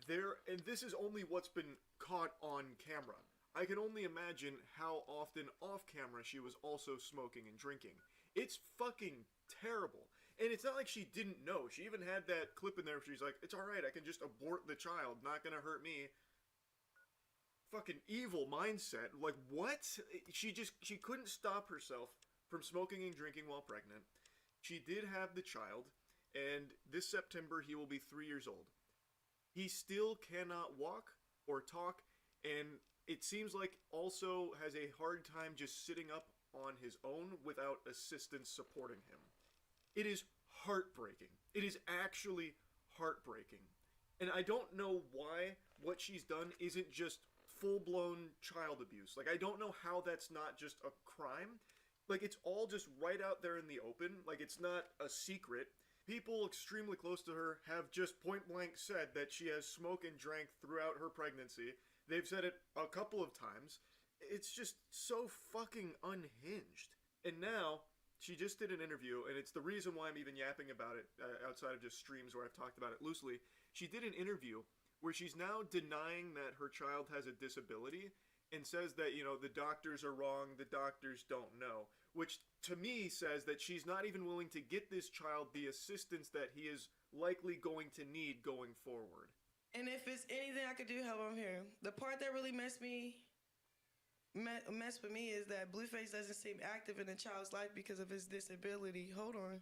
And this is only what's been caught on camera. I can only imagine how often off camera she was also smoking and drinking. It's fucking terrible. And it's not like she didn't know. She even had that clip in there where she's like, it's alright, I can just abort the child, not gonna hurt me. Fucking evil mindset. Like, what? She couldn't stop herself from smoking and drinking while pregnant. She did have the child, and this September he will be 3 years old. He still cannot walk or talk, and it seems like also has a hard time just sitting up on his own without assistance supporting him. It is heartbreaking. It is actually heartbreaking. And I don't know why what she's done isn't just full-blown child abuse. Like, I don't know how that's not just a crime. Like, it's all just right out there in the open. Like, it's not a secret. People extremely close to her have just point-blank said that she has smoked and drank throughout her pregnancy. They've said it a couple of times. It's just so fucking unhinged. And now, she just did an interview, and it's the reason why I'm even yapping about it outside of just streams where I've talked about it loosely. She did an interview where she's now denying that her child has a disability and says that, you know, the doctors are wrong, the doctors don't know, which to me says that she's not even willing to get this child the assistance that he is likely going to need going forward. And if it's anything I could do, help, I'm here. The part that really messed with me is that Blueface doesn't seem active in the child's life because of his disability. Hold on.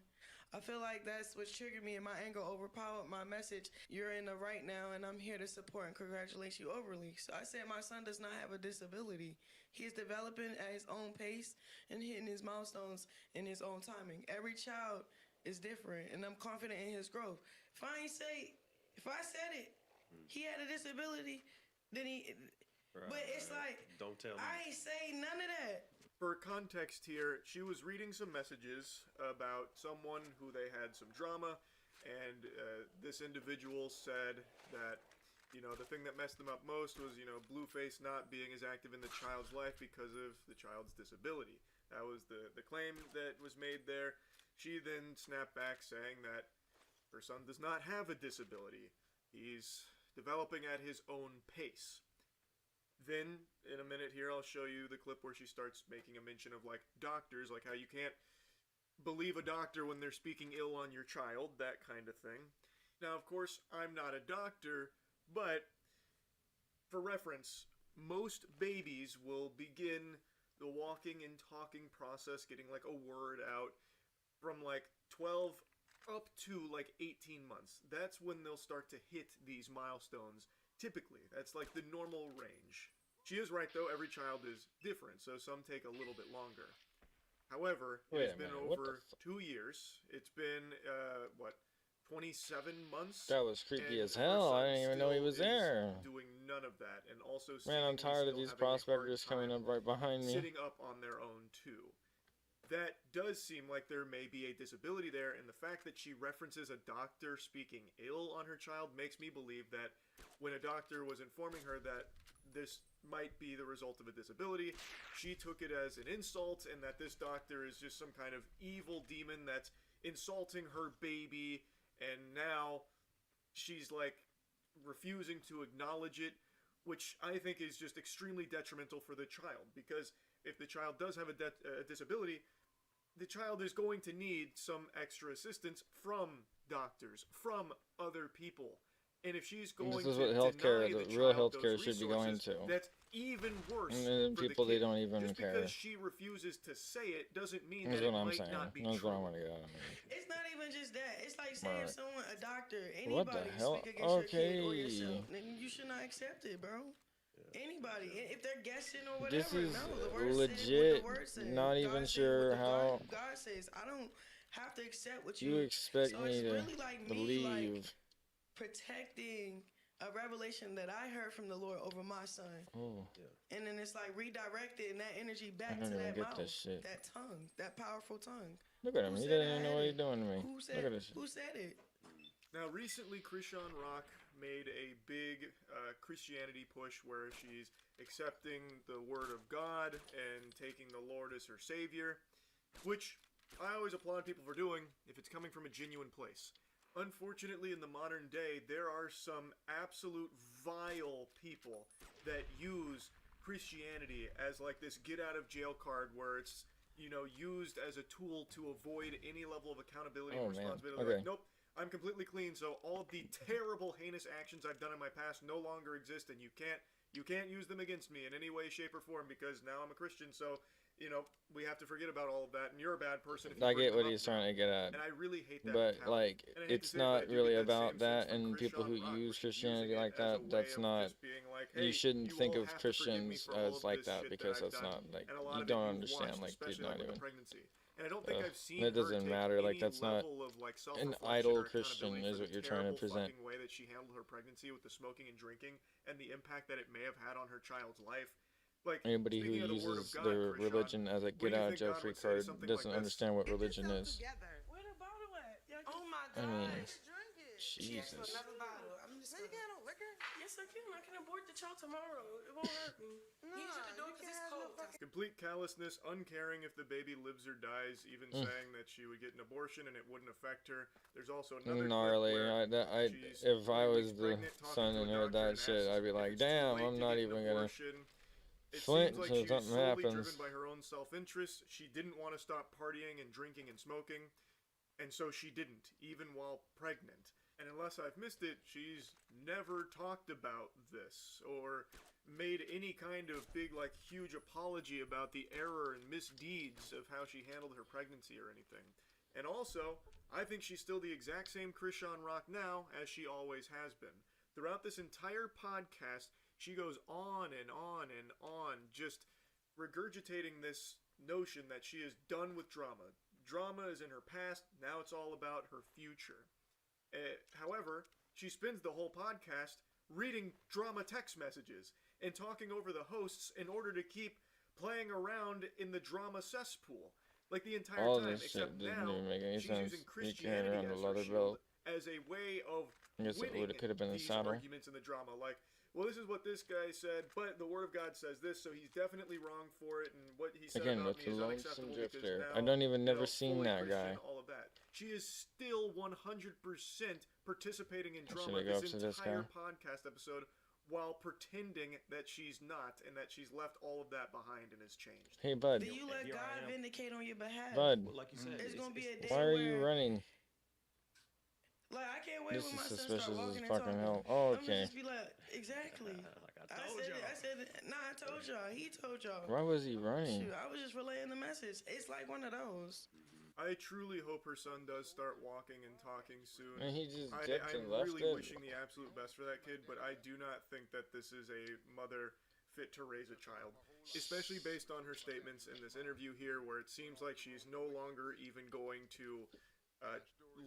I feel like that's what triggered me, and my anger overpowered my message. You're in the right now, and I'm here to support and congratulate you overly. So I said my son does not have a disability. He is developing at his own pace and hitting his milestones in his own timing. Every child is different, and I'm confident in his growth. If I said it, he had a disability, then but it's like, don't tell me. I ain't say none of that. For context here, she was reading some messages about someone who they had some drama, and this individual said that, you know, the thing that messed them up most was, you know, Blueface not being as active in the child's life because of the child's disability. That was the claim that was made there. She then snapped back saying that her son does not have a disability. He's developing at his own pace. Then, in a minute here, I'll show you the clip where she starts making a mention of, like, doctors, like how you can't believe a doctor when they're speaking ill on your child, that kind of thing. Now, of course, I'm not a doctor, but for reference, most babies will begin the walking and talking process, getting, like, a word out from, like, 12 up to, like, 18 months. That's when they'll start to hit these milestones. Typically, that's like the normal range. She is right, though, every child is different, so some take a little bit longer. However, it's been over 2 years. It's been, 27 months? That was creepy as hell. I didn't even know he was there. Doing none of that, and also man, I'm tired of these prospectors coming up right behind me. Sitting up on their own, too. That does seem like there may be a disability there, and the fact that she references a doctor speaking ill on her child makes me believe that when a doctor was informing her that this might be the result of a disability, she took it as an insult, and that this doctor is just some kind of evil demon that's insulting her baby, and now she's like refusing to acknowledge it, which I think is just extremely detrimental for the child, because if the child does have a disability, the child is going to need some extra assistance from doctors, from other people. And if she's going This is to what healthcare, deny the the real child healthcare those should be going resources, to. that's even worse And for people, the kid. they don't even Just care. because she refuses to say it doesn't mean That's that what it I'm might saying. not be That's true. what I want to get out of It's not even just that. It's like saying Right. someone, a doctor, What the anybody hell? speak against your kid or Okay. yourself, then you should not accept it, bro. Anybody, if they're guessing or whatever, This is no, the word says what legit. the word says. Not even God says sure what the how God says. I don't have to accept what you expect so me it's to really like me, believe. like protecting a revelation that I heard from the Lord over my son. Oh. And then it's like redirecting that energy I back don't to even that get mouth, this shit. that tongue, that powerful tongue. Look at him. Who He said doesn't I even know had what it? he's doing to me. Who said, Look at this. who said it? Now, recently, Krishan Rock made a big Christianity push where she's accepting the Word of God and taking the Lord as her Savior, which I always applaud people for doing if it's coming from a genuine place. Unfortunately, in the modern day, there are some absolute vile people that use Christianity as like this get-out-of-jail card where it's, you know, used as a tool to avoid any level of accountability and Oh, man. responsibility. Okay. Like, nope. I'm completely clean, so all of the terrible, heinous actions I've done in my past no longer exist, and you can't use them against me in any way, shape, or form because now I'm a Christian. So, you know, we have to forget about all of that, and you're a bad person. If you I bring get them what up he's now. trying to get at. And I really hate that But, mentality. like, And I hate to it's say it, but not I do really get that about same that, sense from and people who Krishan Rock, use where she's Christianity using like it as a that, way that's of not. just being like, You hey, shouldn't you think all of have to forgive me Christians for all as of like this that shit because I've that's done, not like and a lot you of it don't you've understand. watched, Like, especially you're not like with even. the pregnancy. And I don't think I've seen That her doesn't take matter. Like, any that's not level of like an self-reflection idol or Christian, accountability is for what the you're trying to terrible present. fucking way that she handled her pregnancy with the smoking and drinking and the impact that it may have had on her child's life. Like, Anybody who speaking of the word of uses God, their Krishan, religion as a what do you think God get-out-of-jail-free would say to card something doesn't like this? understand what religion is. Where the bottle at? Oh my I mean, gosh. She asked for Jesus. another bottle. I'm just gonna... You can't have no liquor? Yes, I can. I can abort the child tomorrow. It won't hurt me. He needs you to do it because it's cold. Complete callousness, uncaring if the baby lives or dies, even saying that she would get an abortion and it wouldn't affect her. There's also another Gnarly. clip where she's If I 3 was weeks the pregnant, talking son to and a heard doctor that and shit, asks I'd be if like, it's too damn, late I'm to not get an even gonna abortion. It flinch seems like until she's something solely happens. driven by her own self-interest. She didn't want to stop partying and drinking and smoking, and so she didn't, even while pregnant. And unless I've missed it, she's never talked about this or made any kind of big, like, huge apology about the error and misdeeds of how she handled her pregnancy or anything. And also, I think she's still the exact same Krishan Rock now as she always has been. Throughout this entire podcast, she goes on and on and on, just regurgitating this notion that she is done with drama. Drama is in her past, now it's all about her future. However, she spends the whole podcast reading drama text messages and talking over the hosts in order to keep playing around in the drama cesspool. Like the entire All time, this except shit didn't now even make any she's sense. using You carrying Christianity around a as her leather shield, belt. as a way of I guess it winning could have been the these saddle. arguments in the drama. Like, well, this is what this guy said, but the Word of God says this, so he's definitely wrong for it, and what he said Again, about with me the is lonesome unacceptable because drifter. now, I don't even never you know, seen fully that Christian, guy. all of that. She is still 100% participating in Should drama I go this up to this entire guy? podcast episode while pretending that she's not and that she's left all of that behind and has changed. Hey, bud. Do you let God vindicate on your behalf? Bud. Well, like you said, it's gonna be a day Why are you where, running? like, I can't wait This when is my son suspicious start as walking and fucking talking. hell. Oh, I'm okay. gonna just be like, exactly. I said it. Nah, I told y'all. He told y'all. Why was he running? Shoot, I was just relaying the message. It's like one of those. I truly hope her son does start walking and talking soon. And he just dipped I'm and left really it? wishing the absolute best for that kid, but I do not think that this is a mother fit to raise a child. Especially based on her statements in this interview here, where it seems like she's no longer even going to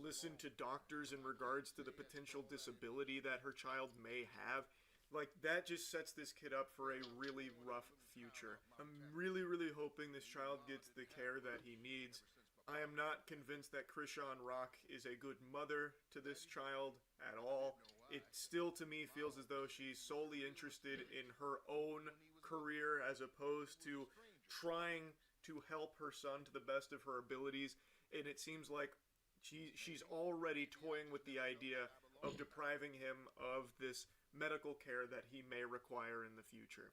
listen to doctors in regards to the potential disability that her child may have. Like, that just sets this kid up for a really rough future. I'm really, really hoping this child gets the care that he needs. I am not convinced that Krishan Rock is a good mother to this child at all. It still, to me, feels as though she's solely interested in her own career as opposed to trying to help her son to the best of her abilities. And it seems like she's already toying with the idea of depriving him of this medical care that he may require in the future.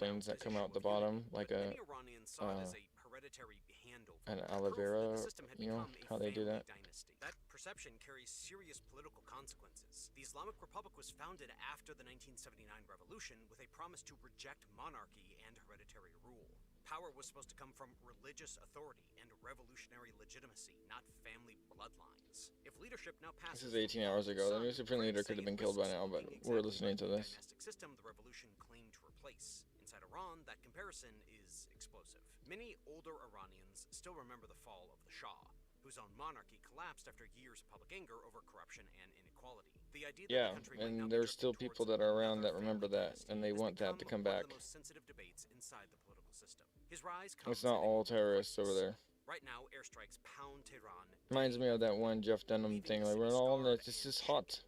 airplanes that come out the bottom, like a Many Iranians saw it as a hereditary handover. an aloe Proof that vera, the system had you know, become a how they do family that. dynasty. That perception carries serious political consequences. The Islamic Republic was founded after the 1979 revolution with a promise to reject monarchy and hereditary rule. Power was supposed to come from religious authority and revolutionary legitimacy, not family bloodlines. If leadership now This passes is 18 hours ago. The new Supreme Leader could have been killed by now, but we're listening to this. dynastic system the revolution claimed to replace. Inside Iran, that comparison is explosive. Many older Iranians still remember the fall of the Shah, whose own monarchy collapsed after years of public anger over corruption and inequality. The idea that Yeah, the country might now and be there's drifting still people that are around that remember that, and they want that to come one back. of the most sensitive debates inside the political system. His rise comes It's not all terrorists over there. right now. Airstrikes pound Tehran. Reminds me of that one Jeff Dunham thing. Like, we're all in this. This is hot.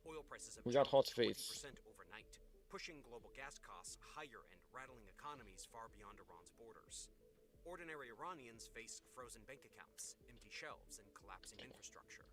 Oil prices have We got hot jumped face. 20% overnight, pushing global gas costs higher and rattling economies far beyond Iran's borders. Ordinary Iranians face frozen bank accounts, empty shelves, and collapsing infrastructure.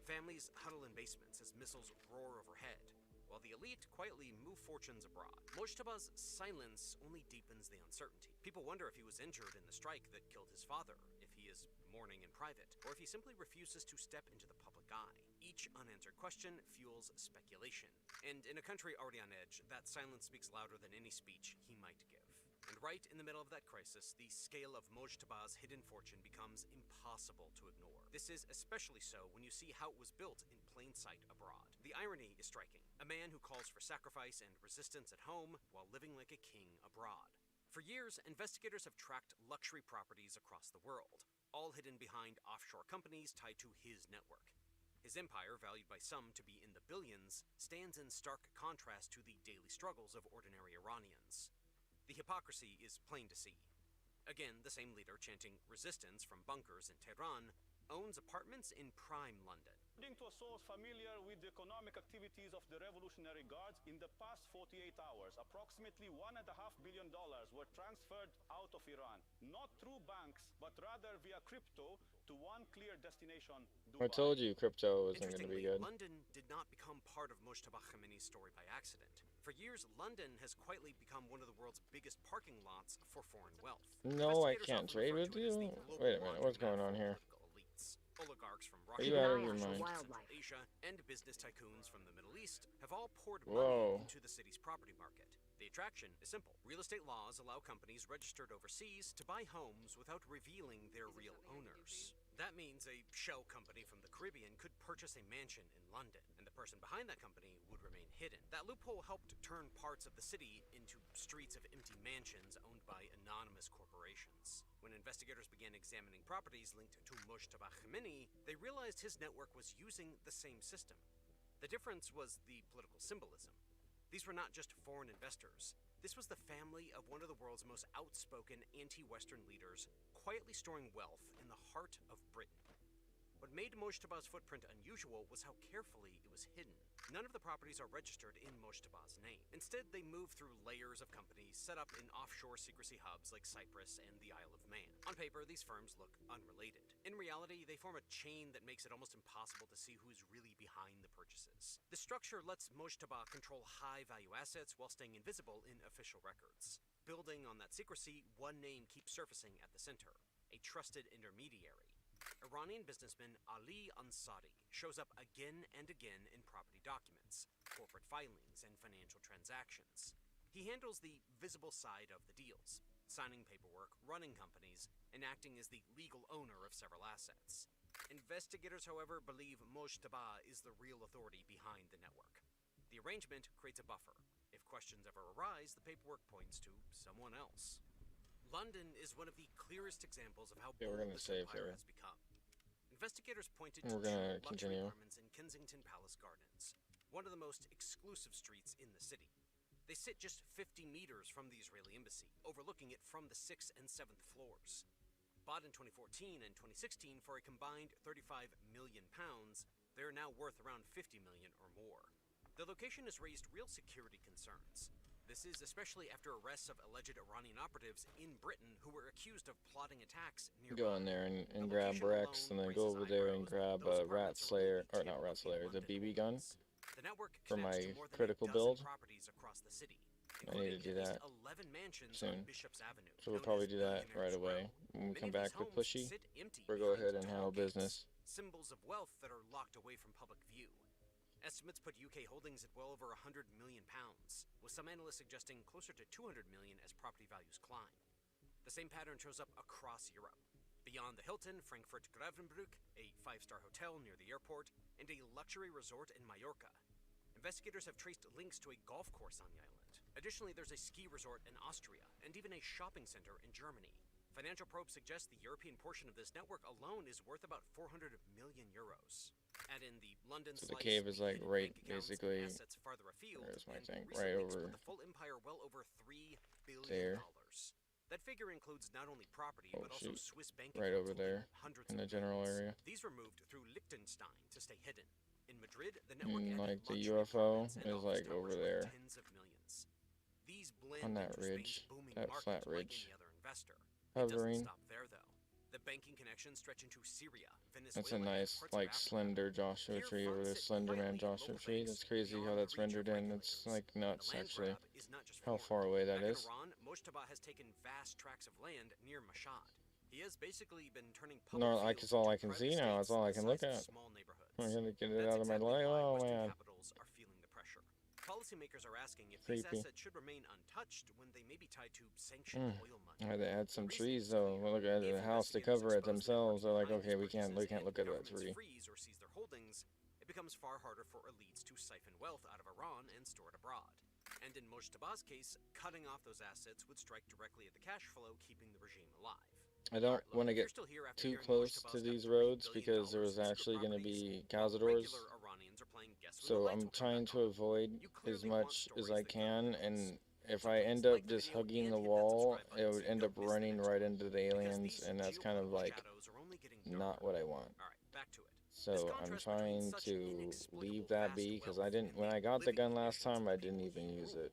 Families huddle in basements as missiles roar overhead, while the elite quietly move fortunes abroad. Mojtaba's silence only deepens the uncertainty. People wonder if he was injured in the strike that killed his father, if he is mourning in private, or if he simply refuses to step into the public eye. Each unanswered question fuels speculation, and in a country already on edge, that silence speaks louder than any speech he might give. And right in the middle of that crisis, the scale of Mojtaba's hidden fortune becomes impossible to ignore. This is especially so when you see how it was built in plain sight abroad. The irony is striking. A man who calls for sacrifice and resistance at home while living like a king abroad. For years, investigators have tracked luxury properties across the world, all hidden behind offshore companies tied to his network. His empire, valued by some to be in the billions, stands in stark contrast to the daily struggles of ordinary Iranians. The hypocrisy is plain to see. Again, the same leader chanting resistance from bunkers in Tehran owns apartments in prime London. According to a source familiar with the economic activities of the Revolutionary Guards, in the past 48 hours, approximately $1.5 billion were transferred out of Iran, not through banks, but rather via crypto to one clear destination, I Dubai. told you crypto wasn't going to be good. London did not become part of Mojtaba Khamenei's story by accident. For years, London has quietly become one of the world's biggest parking lots for foreign wealth. No, I can't trade with you. Wait a minute, what's going on here? Oligarchs from Are Russia, you out of your mind? Central Asia, and business tycoons from the Middle East have all poured Whoa. money into the city's property market. The attraction is simple. Real estate laws allow companies registered overseas to buy homes without revealing their real owners. That means a shell company from the Caribbean could purchase a mansion in London, and the person behind that company would remain hidden. That loophole helped turn parts of the city into streets of empty mansions owned by anonymous corporations. When investigators began examining properties linked to Mojtaba Khamenei, they realized his network was using the same system. The difference was the political symbolism. These were not just foreign investors. This was the family of one of the world's most outspoken anti-Western leaders, quietly storing wealth in the heart of Britain. What made Mojtaba's footprint unusual was how carefully it was hidden. None of the properties are registered in Mojtaba's name. Instead, they move through layers of companies set up in offshore secrecy hubs like Cyprus and the Isle of Man. On paper, these firms look unrelated. In reality, they form a chain that makes it almost impossible to see who is really behind the purchases. This structure lets Mojtaba control high-value assets while staying invisible in official records. Building on that secrecy, one name keeps surfacing at the center: a trusted intermediary. Iranian businessman Ali Ansari shows up again and again in property documents, corporate filings, and financial transactions. He handles the visible side of the deals, signing paperwork, running companies, and acting as the legal owner of several assets. Investigators, however, believe Mojtaba is the real authority behind the network. The arrangement creates a buffer. If questions ever arise, the paperwork points to someone else. London is one of the clearest examples of how bold this empire has become. Investigators pointed to two luxury apartments in Kensington Palace Gardens, one of the most exclusive streets in the city. They sit just 50 meters from the Israeli embassy, overlooking it from the 6th and 7th floors. Bought in 2014 and 2016 for a combined £35 million, they are now worth around $50 million or more. The location has raised real security concerns. This is especially after arrests of alleged Iranian operatives in Britain who were accused of plotting attacks nearby. Go in there and grab Rex, and then go over there and grab Rat Slayer, or not Rat Slayer, the BB gun The network for my connects to more than critical a dozen build. properties across the city, I need to do that soon. So we'll probably do that right away. When we come back with Pushy, we'll go ahead and handle business. Symbols of wealth that are locked away from public view. Estimates put UK holdings at well over £100 million, with some analysts suggesting closer to £200 million as property values climb. The same pattern shows up across Europe. Beyond the Hilton, Frankfurt Gravenbruch, a 5-star hotel near the airport, and a luxury resort in Mallorca. Investigators have traced links to a golf course on the island. Additionally, there's a ski resort in Austria, and even a shopping center in Germany. Financial probes suggest the European portion of this network alone is worth about 400 million euros. Add in the London So the cave is like right, basically, there's my thing, right over the full empire well over $3 billion. there. That figure includes not only property, but also Swiss bank right accounts over there, hundreds in of the general millions. area. These were moved through Liechtenstein to stay hidden. In Madrid, the network And added like the luxury UFO apartments and is office like towers over worth there, tens of millions. These on blend that into ridge, Spain's booming that market flat like ridge, any other investor. It doesn't hovering. stop there, though. The banking connections stretch into Syria, Venezuela, That's a and nice, parts of like, Africa. slender Joshua Here, tree over funds there, sit Slender Man quietly in Joshua local tree. banks That's crazy beyond how the that's reach of rendered in. It's regulators. like nuts, The land actually. grab is not just How foreign. far away that Back is. in Iran, Mojtaba has taken vast tracts of land near Mashhad. He has basically been turning public No, like fields it's all I into can private see now. It's estates all I the can size look of at. small neighborhoods. I'm gonna get it That's out of my exactly life. why Oh Western man. capitals are feeling the pressure. Policymakers are asking if these Creepy. assets should remain untouched when they may be tied to sanctioned oil money. They had some trees though. Well, look at the house to cover it themselves. They're like, okay, we can't look at that Governments tree. freeze or seize their holdings, it becomes far harder for elites to siphon wealth out of Iran and store it abroad. And in Mojtaba's case, cutting off those assets would strike directly at the cash flow, keeping the regime alive. I don't want to get too close to these roads because there was actually going to be cazadors. So I'm trying to avoid as much as I can, and if I end up just hugging the wall, it would end up running right into the aliens, and that's kind of like not what I want. So I'm trying to leave that be because I didn't, when I got the gun last time, I didn't even use it.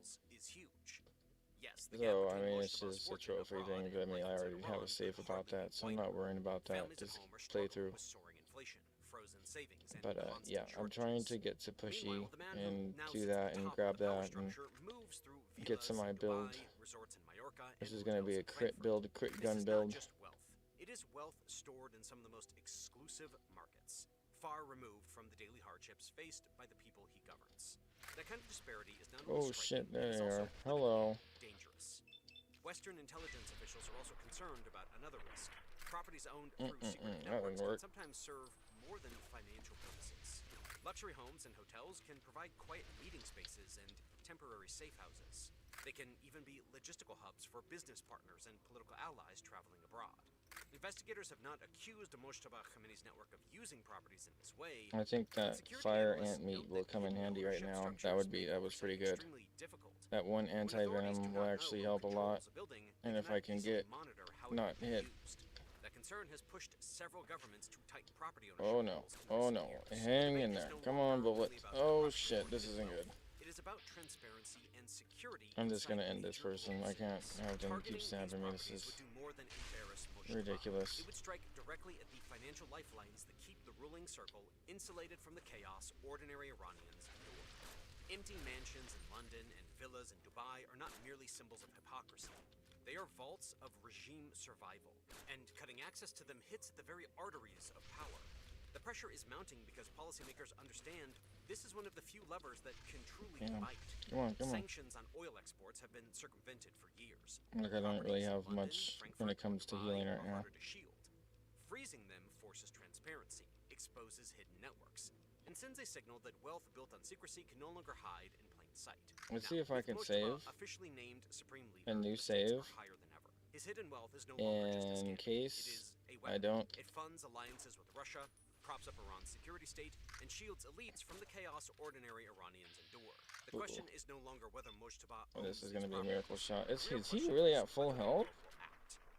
So, I mean, it's just a trophy thing. I mean, I already have a save about that, so I'm not worrying about that this playthrough. But, yeah, I'm trying to get to Pushy and do that and grab that and get to my build. This is going to be a crit build, crit gun build. It is wealth stored in some of the most exclusive markets, far removed from the daily hardships faced by the people he governs. That kind of disparity is not only Oh shit, striking, there it's they also are. Hello. dangerous. Western intelligence officials are also concerned about another risk. Properties owned through secret That networks didn't can work. sometimes serve more than financial purposes. Luxury homes and hotels can provide quiet meeting spaces and temporary safe houses. They can even be logistical hubs for business partners and political allies traveling abroad. Investigators have not accused Mojtaba Khamenei's network of using properties in this way. I think that fire ant meat will come in handy right now. That was pretty good. That one anti-venom will actually help a lot. And if I can get not hit. That concern has pushed several governments to tighten property ownership. Oh no. Oh no. Hang in there. Come on, bullet. Oh shit, this isn't good. It is about transparency and security. I'm just gonna end this person. I can't have them keep stabbing me. This is ridiculous. It would strike directly at the financial lifelines that keep the ruling circle insulated from the chaos ordinary Iranians endure. Empty mansions in London and villas in Dubai are not merely symbols of hypocrisy. They are vaults of regime survival, and cutting access to them hits at the very arteries of power. The pressure is mounting because policymakers understand this is one of the few levers that can truly bite. Come on. Sanctions on oil exports have been circumvented for years. Like I don't really have much when it comes to healing right now. Freezing them forces transparency, exposes hidden networks, and sends a signal that wealth built on secrecy can no longer hide in plain sight. Let's see if I can save. Officially named Supreme Leader, A new the stakes save. are higher than ever. His hidden wealth is no longer just a In scam. case It is a I weapon. don't. It funds alliances with Russia, props up Iran's security state, and shields elites from the chaos ordinary Iranians endure. The question is no longer whether Mojtaba Oh, this owns is gonna these be a miracle shot. properties. Is he really at full health?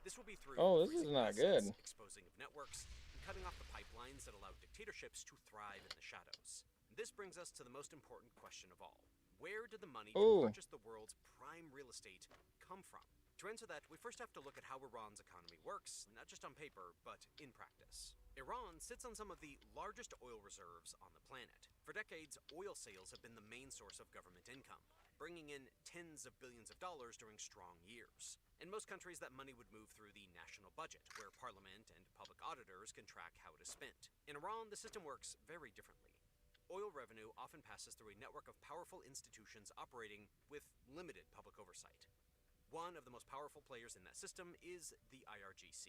This will be through Oh, this is freezing not assets, good. exposing of networks, and cutting off the pipelines that allow dictatorships to thrive in the shadows. This brings us to the most important question of all. Where did the money Ooh. to purchase the world's prime real estate come from? To answer that, we first have to look at how Iran's economy works, not just on paper, but in practice. Iran sits on some of the largest oil reserves on the planet. For decades, oil sales have been the main source of government income, bringing in tens of billions of dollars during strong years. In most countries, that money would move through the national budget, where parliament and public auditors can track how it is spent. In Iran, the system works very differently. Oil revenue often passes through a network of powerful institutions operating with limited public oversight. One of the most powerful players in that system is the IRGC.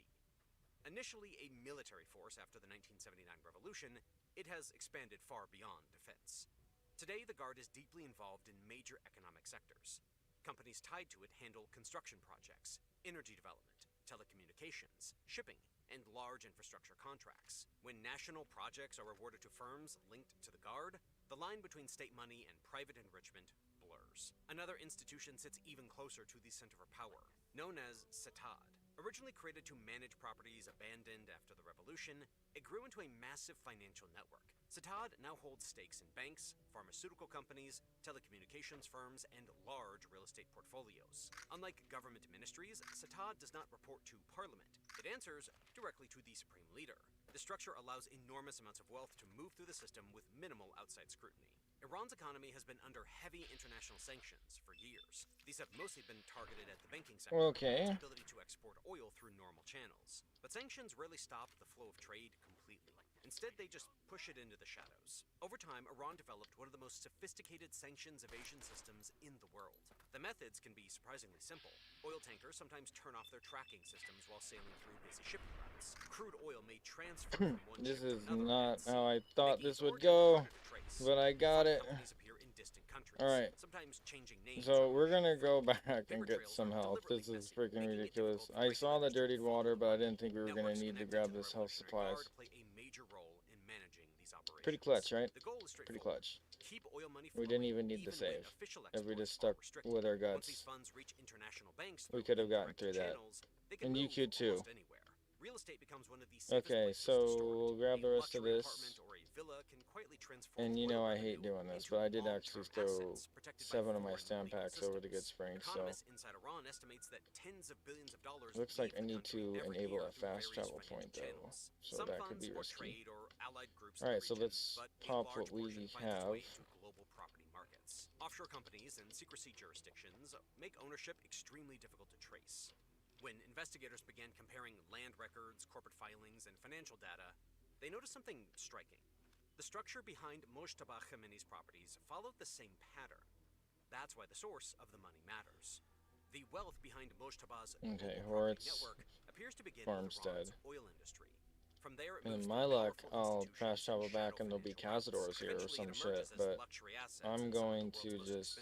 Initially a military force after the 1979 revolution, it has expanded far beyond defense. Today, the Guard is deeply involved in major economic sectors. Companies tied to it handle construction projects, energy development, telecommunications, shipping, and large infrastructure contracts. When national projects are awarded to firms linked to the Guard, the line between state money and private enrichment blurs. Another institution sits even closer to the center of power, known as Setad. Originally created to manage properties abandoned after the revolution, it grew into a massive financial network. Setad now holds stakes in banks, pharmaceutical companies, telecommunications firms, and large real estate portfolios. Unlike government ministries, Setad does not report to parliament. It answers directly to the supreme leader. The structure allows enormous amounts of wealth to move through the system with minimal outside scrutiny. Iran's economy has been under heavy international sanctions for years. These have mostly been targeted at the banking sector and its ability to export oil through normal channels. But sanctions rarely stop the flow of trade completely. Instead, they just push it into the shadows. Over time, Iran developed one of the most sophisticated sanctions evasion systems in the world. The methods can be surprisingly simple. Oil tankers sometimes turn off their tracking systems while sailing through busy shipping routes. Crude oil may transfer from one This ship is to another not at sea, how I thought making this its would origin go, harder to trace. but I got it. Companies appear in distant countries, Alright, sometimes changing names so we're gonna go back and get some health. This is freaking ridiculous. I saw the dirtied water, but I didn't think we were gonna need to grab this health supplies. play a major role in managing these operations. Pretty clutch, right? The goal is Pretty straightforward. clutch. Keep oil money We flowing, didn't even need the even when save. official If we exports just are stuck restricted. with our Once these guts, funds reach international banks we through could have gotten indirect through that. channels, they can And you move could too. almost anywhere. Real estate becomes one of the safest Okay, places so to store it. we'll grab the A rest of luxury this. apartment or a villa can quietly transform And you oil know I revenue hate doing this, into but I did long-term actually throw assets protected by 7 of my foreign stamp legal packs over to Good systems. Springs, so Economists inside Iran estimates that tens of billions of dollars looks like I leave the need country to every enable year a through fast various travel financial point though, channels. so Some that funds could be for risky. trade or allied groups in Alright, the so region, let's but a pop large what we portion finds its have. way to global property markets. Offshore companies and secrecy jurisdictions make ownership extremely difficult to trace. When investigators began comparing land records, corporate filings, and financial data, they noticed something striking. The structure behind Mojtaba Khamenei's properties followed the same pattern. That's why the source of the money matters. The wealth behind Mojtaba's global property Hortz network appears to begin Farmstead. with Iran's oil industry. From there, it And moves my through luck, powerful I'll fast travel institutions back and there'll be Cazadors here or some shit, but I'm going to just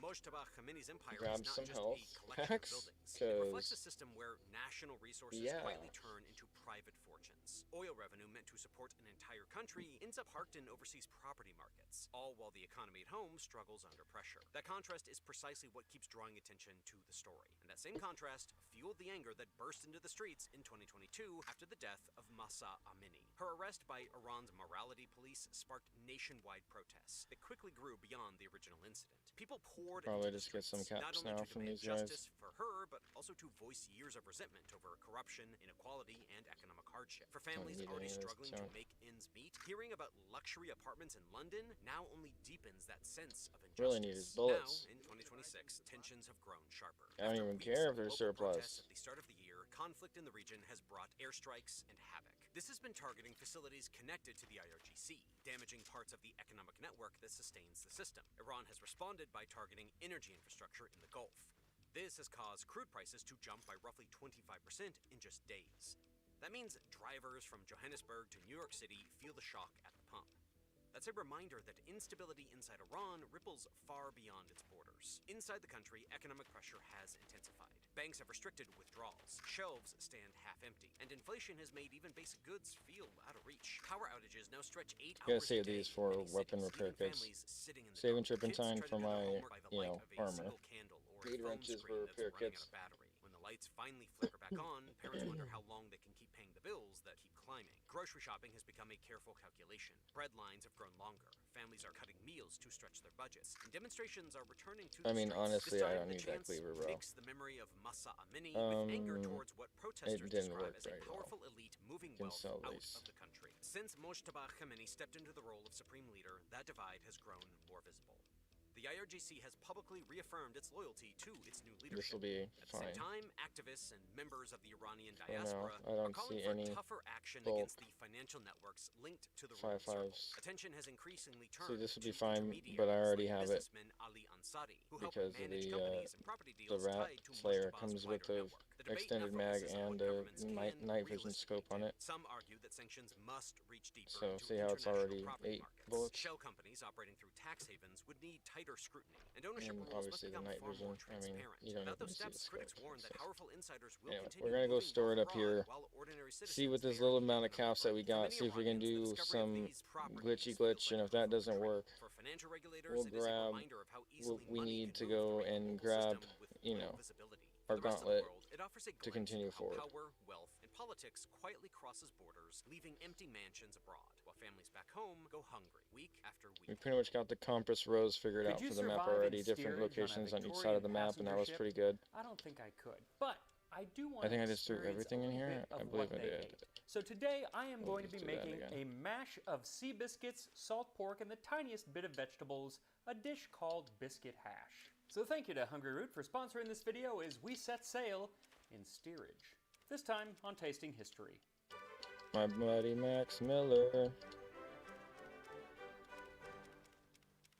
Mojtaba Khamenei's empire grab is not some just health a collection of packs, buildings. It reflects a because system where national resources yeah. quietly turn into private fortunes. Oil revenue meant to support an entire country ends up parked in overseas property markets, all while the economy at home struggles under pressure. That contrast is precisely what keeps drawing attention to the story. And that same contrast fueled the anger that burst into the streets in 2022 after the death of Mahsa Amini. Her arrest by Iran's morality police sparked nationwide protests that quickly grew beyond the original incident. People poured Probably into the just get some streets, not caps only now to from demand these guys. justice for her, but also to voice years of resentment over corruption, inequality, and economic hardship. For families need already any of this struggling to junk. make ends meet, hearing about luxury apartments in London now only deepens that sense of injustice. Really need his bullets. Now, in 2026, tensions have grown sharper. I don't After even weeks care of if they're local surplus. protests at the start of the year, conflict in the region has brought airstrikes and havoc. This has been targeting facilities connected to the IRGC, damaging parts of the economic network that sustains the system. Iran has responded by targeting energy infrastructure in the Gulf. This has caused crude prices to jump by roughly 25% in just days. That means drivers from Johannesburg to New York City feel the shock at the pump. That's a reminder that instability inside Iran ripples far beyond its borders. Inside the country, economic pressure has intensified. Banks have restricted withdrawals, shelves stand half empty, and inflation has made even basic goods feel out of reach. Power outages now stretch 8 Gotta hours a save day these for in many weapon cities, repair leaving kits. families sitting in the Saving dark. tripping Kids time try to for do their my, homework by the light of a armor. single candle or a Lead phone wrenches screen for that's repair running kits. out of battery. When the lights finally flicker back on, parents wonder how long they can keep paying the bills that keep climbing. Grocery shopping has become a careful calculation. Bread lines have grown longer. Families are cutting meals to stretch their budgets. And demonstrations are returning to the I mean, streets. honestly, This I time, don't the need that chants cleaver, bro. mix the memory of Mahsa Amini with anger towards what protesters it didn't describe work as a very well. powerful elite moving Can wealth sell out these. of the country. Since Mojtaba Khamenei stepped into the role of supreme leader, that divide has grown more visible. The IRGC has publicly reaffirmed its loyalty to its new leadership. This will be At the fine. same time, activists and members of the Iranian For now, diaspora I don't are calling see for any tougher action bulk against the financial networks linked to the ruling 5.5s. circle. Attention has increasingly See, turned this would be to fine, intermediaries but I already like have it businessman Ali Ansari, who help because of manage companies and property the deals Rat tied to Slayer Mojtaba's comes with wider the network. The debate extended now mag focuses on and what the governments can night vision realistically scope on do. it. Some argue that sanctions must reach deeper So into see how it's international already property 8 markets. bullets. Shell companies operating through tax havens would need tighter scrutiny, and ownership And rules must obviously the become night far vision. more I mean, transparent. you don't Without even those see the steps, critics scope. warn that powerful insiders will Anyway, continue we're gonna go moving store it wealth up here. abroad, while ordinary See citizens with this bear little the amount of burden caps that we For got. many See if we can Iranians, the do discovery of some these properties glitchy feels glitch, like and a if that foreign doesn't trade. work, For financial regulators, we'll it is a grab. reminder of how easily We money need can to move go through a and global grab, system with you low know, visibility. For our the rest of the gauntlet world, it offers a to glimpse continue into how forward. power, wealth, and politics quietly crosses borders, leaving empty mansions abroad, while families back home go hungry week after week. We pretty much got the compass rose figured out Could you for the map survive in already. Different steerage locations on on a each side of the Victorian map, and that was passenger pretty ship? good. I don't think I could, but I do want I think to I just threw experience everything a in little here. bit of I what believe I they did. ate. So today I am going to be just do that making again. a mash of sea biscuits, salt pork, and the tiniest bit of vegetables, a dish called biscuit hash. So thank you to Hungry Root for sponsoring this video as we set sail in steerage. This time on Tasting History. My buddy Max Miller.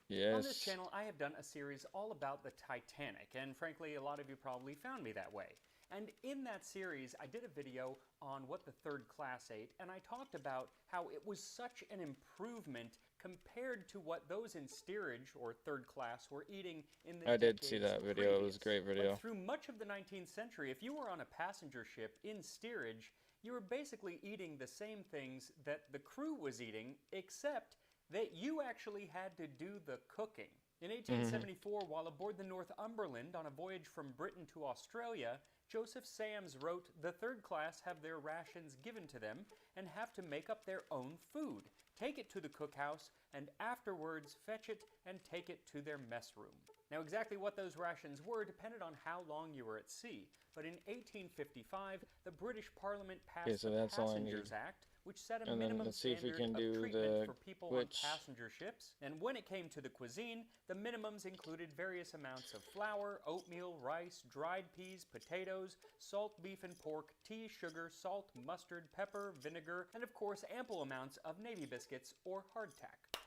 Yes. On this channel, I have done a series all about the Titanic, and frankly, a lot of you probably found me that way. And in that series, I did a video on what the third class ate, and I talked about how it was such an improvement compared to what those in steerage, or third class, were eating in the I did see that decades video. It was a previous. great video. Like, through much of the 19th century, if you were on a passenger ship in steerage, you were basically eating the same things that the crew was eating, except that you actually had to do the cooking. In 1874, while aboard the Northumberland on a voyage from Britain to Australia, Joseph Sams wrote, "The third class have their rations given to them and have to make up their own food, take it to the cookhouse, and afterwards fetch it and take it to their mess room." Now, exactly what those rations were depended on how long you were at sea, but in 1855, the British Parliament passed so the that's all I Passengers need. Act, which set a And then minimum let's see if we standard can do of treatment the for people glitch. on passenger ships. And when it came to the cuisine, the minimums included various amounts of flour, oatmeal, rice, dried peas, potatoes, salt beef and pork, tea, sugar, salt, mustard, pepper, vinegar, and of course ample amounts of Navy biscuits or hardtack.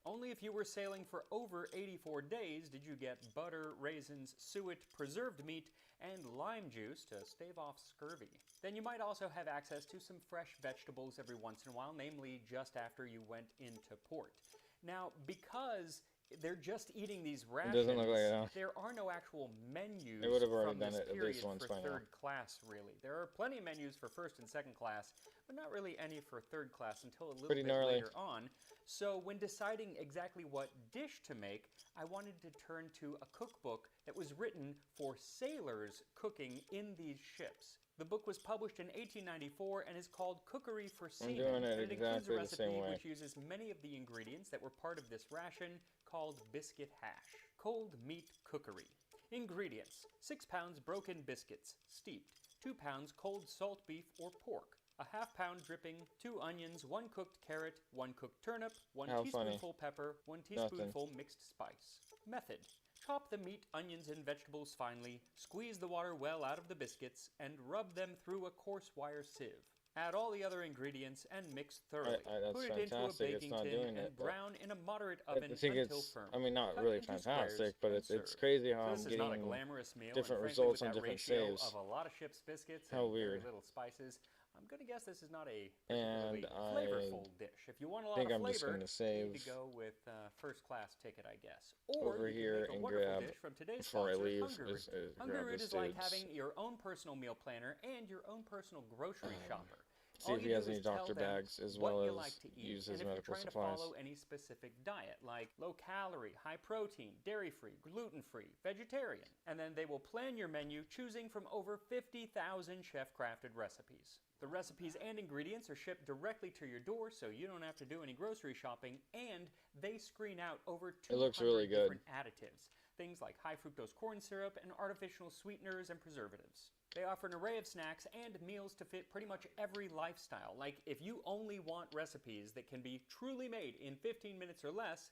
Only if you were sailing for over 84 days did you get butter, raisins, suet, preserved meat, and lime juice to stave off scurvy. Then you might also have access to some fresh vegetables every once in a while, namely just after you went into port. Now, because they're just eating these rations, doesn't look like it, huh? there are no actual menus They would have already from done this it at period least once for by now. third class, really. There are plenty of menus for first and second class, but not really any for third class until a little Pretty bit gnarly. later on. So when deciding exactly what dish to make, I wanted to turn to a cookbook that was written for sailors cooking in these ships. The book was published in 1894 and is called Cookery for Seamen. doing it and it includes a exactly the recipe same way. which uses many of the ingredients that were part of this ration called biscuit hash. Cold meat cookery. Ingredients: 6 pounds broken biscuits, steeped, 2 pounds cold salt beef or pork, a half-pound dripping, 2 onions, 1 cooked carrot, 1 cooked turnip, 1 How funny. teaspoonful pepper, 1 teaspoonful mixed spice. Method: chop the meat, onions, and vegetables finely, squeeze the water well out of the biscuits, and rub them through a coarse wire sieve. Add all the other ingredients and mix thoroughly. That's Put it into a fantastic. It's baking not tin doing and it, but brown in a moderate I oven think until it's, firm. I mean, not Cut really into fantastic, squares but and it's serve. crazy how So I'm this is not a getting glamorous meal, different and frankly, results with on that different ratio saves. of a lot of ship's biscuits How and very weird. little spices, I'm gonna guess this is not a And particularly flavorful dish. If you want a lot think of I'm just flavor, gonna you save need to go with first class ticket, I guess. Or over you can here make a and wonderful grab dish from today's before I sponsor, leave. Hungry Root. Hungry Grab Root this is like dude's. having your own personal meal planner and your own personal grocery shopper. See All if you he has do any is tell doctor them bags as what well you as like to eat, use his and if you're medical trying supplies. to follow any specific diet, like low calorie, high protein, dairy free, gluten free, vegetarian, and then they will plan your menu choosing from over 50,000 chef crafted recipes. The recipes and ingredients are shipped directly to your door, so you don't have to do any grocery shopping, and they screen out over 200 It looks really good. different additives, things like high fructose corn syrup and artificial sweeteners and preservatives. They offer an array of snacks and meals to fit pretty much every lifestyle. Like, if you only want recipes that can be truly made in 15 minutes or less,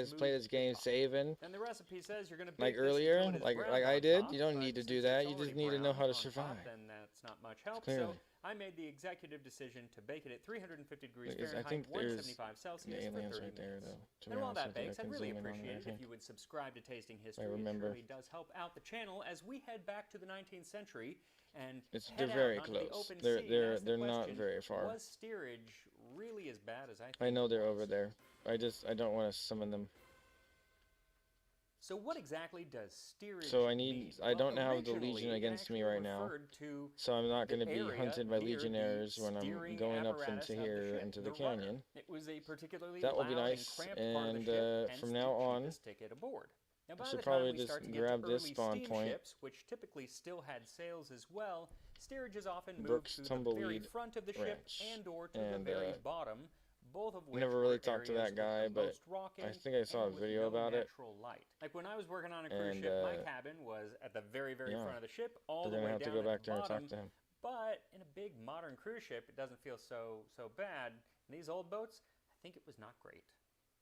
guys play this game saving, And the recipe says you're going to like bake this earlier, until it is like brown I on did. top, You don't but need to do since that. it's You just already need to know brown how to on top, survive. then that's not much help. Clearly. So I made the executive decision to bake it at 350 degrees Because I Fahrenheit, think there's 175 Celsius for 30 aliens minutes. right there, though. To be And while honest that with you, bakes, I I'd can really zoom in on it, appreciate I it if think. you would subscribe to Tasting History. remember. It really does help out the channel as we head back to the 19th century and They're head very out onto the close. open They're sea and they're ask the they're not question, very far. was steerage really as bad as I think? I know it they're was? over there. I don't want to summon them. So what exactly does steerage So mean? I don't Well, have the Legion originally, it against me actually right now. referred to So I'm not going to the be area hunted by near the legionnaires when I'm steering going up apparatus into of the here ship, into the rudder. canyon. It was a particularly That will be loud and nice. cramped part of the And ship, hence from the now on, cheapest ticket aboard. Now, by I should the time probably we just start to get grab to this early spawn point. steamships, which typically still had sails as well, steerage is often moved Brooks to the very Tumbleweed front of the ship Ranch. and or to And, the very bottom, both of which never were really talked to areas that guy, with the but most rocking I think I saw a and with video no about it. natural light. Like when I was working on a cruise And, ship, my cabin was at the very, very yeah, front of the ship, all they're the gonna way have to down go at back the there and bottom. talk to him. But in a big modern cruise ship, it doesn't feel so bad. In these old boats, I think it was not great.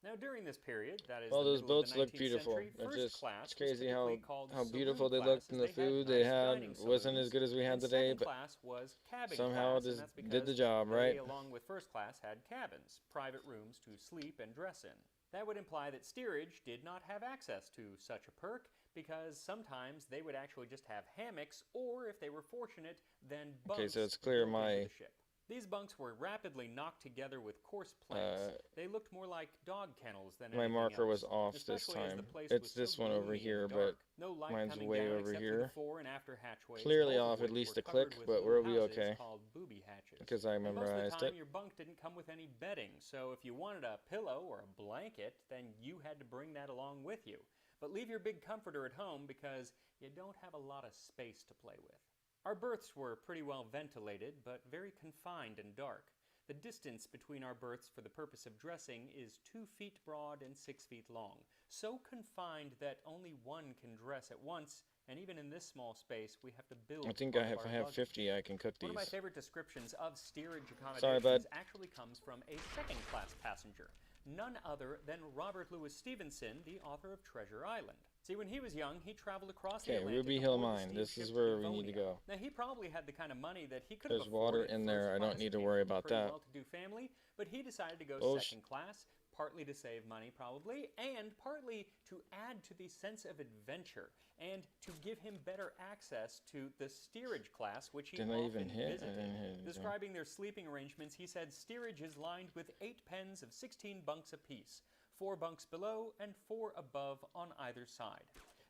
Now, during this period, that is Well, the those middle of boats the look 19th beautiful. century, It's first just class it's was crazy typically how called beautiful saloon they looked class, and as the they had food they nice had dining wasn't as saloons, good as we had and today, second but class was cabin somehow class, it just and that's did because the job, they, right? along with first class, had cabins, private rooms to sleep and dress in. That would imply that steerage did not have access to such a perk, because sometimes they would actually just have hammocks, or if they were fortunate, then bunks Okay, so it's clear built into my the ship. These bunks were rapidly knocked together with coarse planks. They looked more like dog kennels than my anything marker else, was off this especially as time. the place It's was so this one over gloomy here, and but dark. No light mine's coming way down over except for here. the fore and after hatchways, Clearly both of off at which least were a click, covered with but little we'll be houses okay. called booby hatches. Because I And most of memorized the time, it. your bunk didn't come with any bedding, so if you wanted a pillow or a blanket, then you had to bring that along with you. But leave your big comforter at home because you don't have a lot of space to play with. Our berths were pretty well ventilated, but very confined and dark. The distance between our berths for the purpose of dressing is 2 feet broad and 6 feet long, so confined that only one can dress at once, and even in this small space, we have to build I think part if of I our have luggage. 50, I can cook One of my these. favorite descriptions of steerage Sorry, accommodations bud. actually comes from a second-class passenger, none other than Robert Louis Stevenson, the author of Treasure Island. See, when he was young, he traveled across the Okay, Atlantic Ruby Hill aboard the Mine. This steamship is where we need to Livonia. go. Now, he probably had the kind of money that he could There's have water afforded in there. I first don't class need to if he worry was a about pretty that. well-to-do family, but he decided to go Oh, second class, partly to save money probably, and partly to add to the sense of adventure, and to give him better access to the steerage class, which he Didn't I often even hit? I visited. didn't hit anything. Describing their sleeping arrangements, he said steerage is lined with 8 pens of 16 bunks apiece, 4 bunks below and 4 above on either side.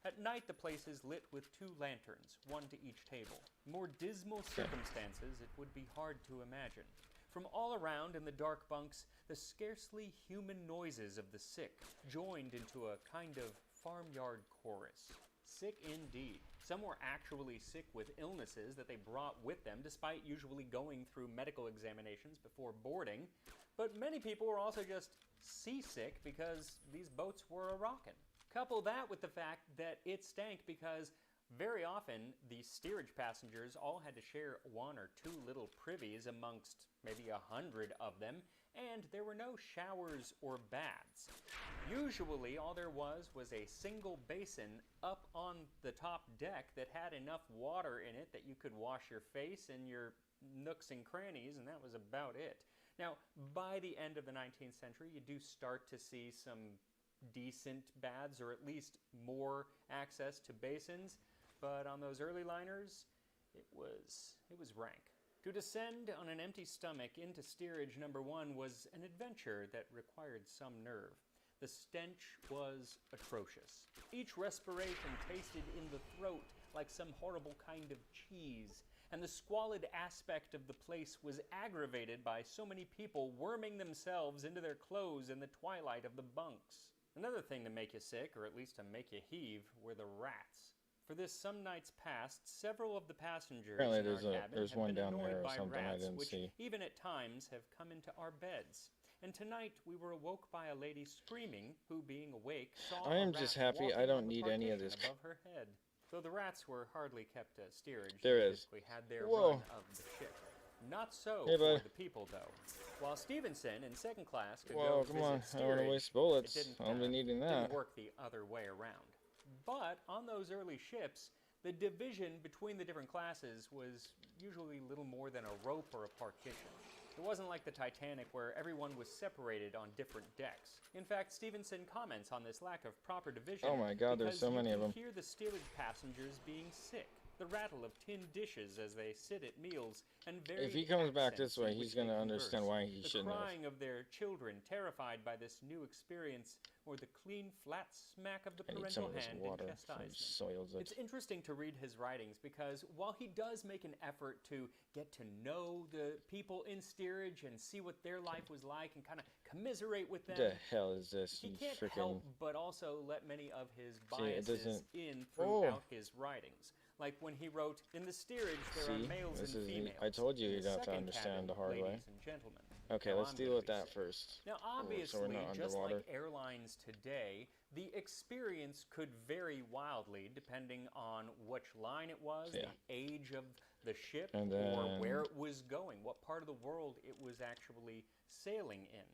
At night, the place is lit with 2 lanterns, 1 to each table. More dismal circumstances it would be hard to imagine. From all around in the dark bunks, the scarcely human noises of the sick joined into a kind of farmyard chorus. Sick indeed. Some were actually sick with illnesses that they brought with them, despite usually going through medical examinations before boarding. But many people were also just seasick because these boats were a-rockin'. Couple that with the fact that it stank because very often the steerage passengers all had to share 1 or 2 little privies amongst maybe 100 of them, and there were no showers or baths. Usually all there was a single basin up on the top deck that had enough water in it that you could wash your face and your nooks and crannies, and that was about it. Now, by the end of the 19th century, you do start to see some decent baths, or at least more access to basins, but on those early liners, it was rank. To descend on an empty stomach into steerage number 1 was an adventure that required some nerve. The stench was atrocious. Each respiration tasted in the throat like some horrible kind of cheese, and the squalid aspect of the place was aggravated by so many people worming themselves into their clothes in the twilight of the bunks. Another thing to make you sick, or at least to make you heave, were the rats. For this some nights past, several of the passengers Apparently in our cabin there's have one been down annoyed there or by something I rats, didn't which see. even at times have come into our beds. And tonight we were awoke by a lady screaming, who, being awake, saw I am a rat just happy walking I don't on the need any of partition this. above her head. Though the rats were hardly kept steerage, There they is. basically had their Whoa. run of the ship. Not so Hey, for bud. the people, though. While Stevenson in second class could Whoa, go come visit on. I don't want steerage, to waste bullets. it didn't, I'll be needing didn't that. work the other way around. But on those early ships, the division between the different classes was usually little more than a rope or a partition. It wasn't like the Titanic where everyone was separated on different decks. In fact, Stevenson comments on this lack of proper division Oh my God, there's because so many you of can them. hear the steerage passengers being sick. the rattle of tin dishes as they sit at meals, and varied If he comes back this accents way, in he's which going they to understand converse. why he The shouldn't have. crying of their children, terrified by this new experience, or the clean, flat smack of the I need some parental of this hand water in before he chastisement. soils it. It's interesting to read his writings because while he does make an effort to get to know the people in steerage and see what their life was like and kind of commiserate with them, The hell is this? he You can't freaking. help but also let many of his See, it biases doesn't- in Oh. throughout his writings. Like when he wrote, "In the steerage there are See, males this and is the- females. I told you In you'd the have to second understand cabin, the hard way. ladies and gentlemen." Okay, Now let's I'm deal gonna with be that sick. first. Now, So we're obviously, not just underwater. like airlines today, the experience could vary wildly depending on which line it was, Yeah. the age of the ship, And or then- where it was going, what part of the world it was actually sailing in.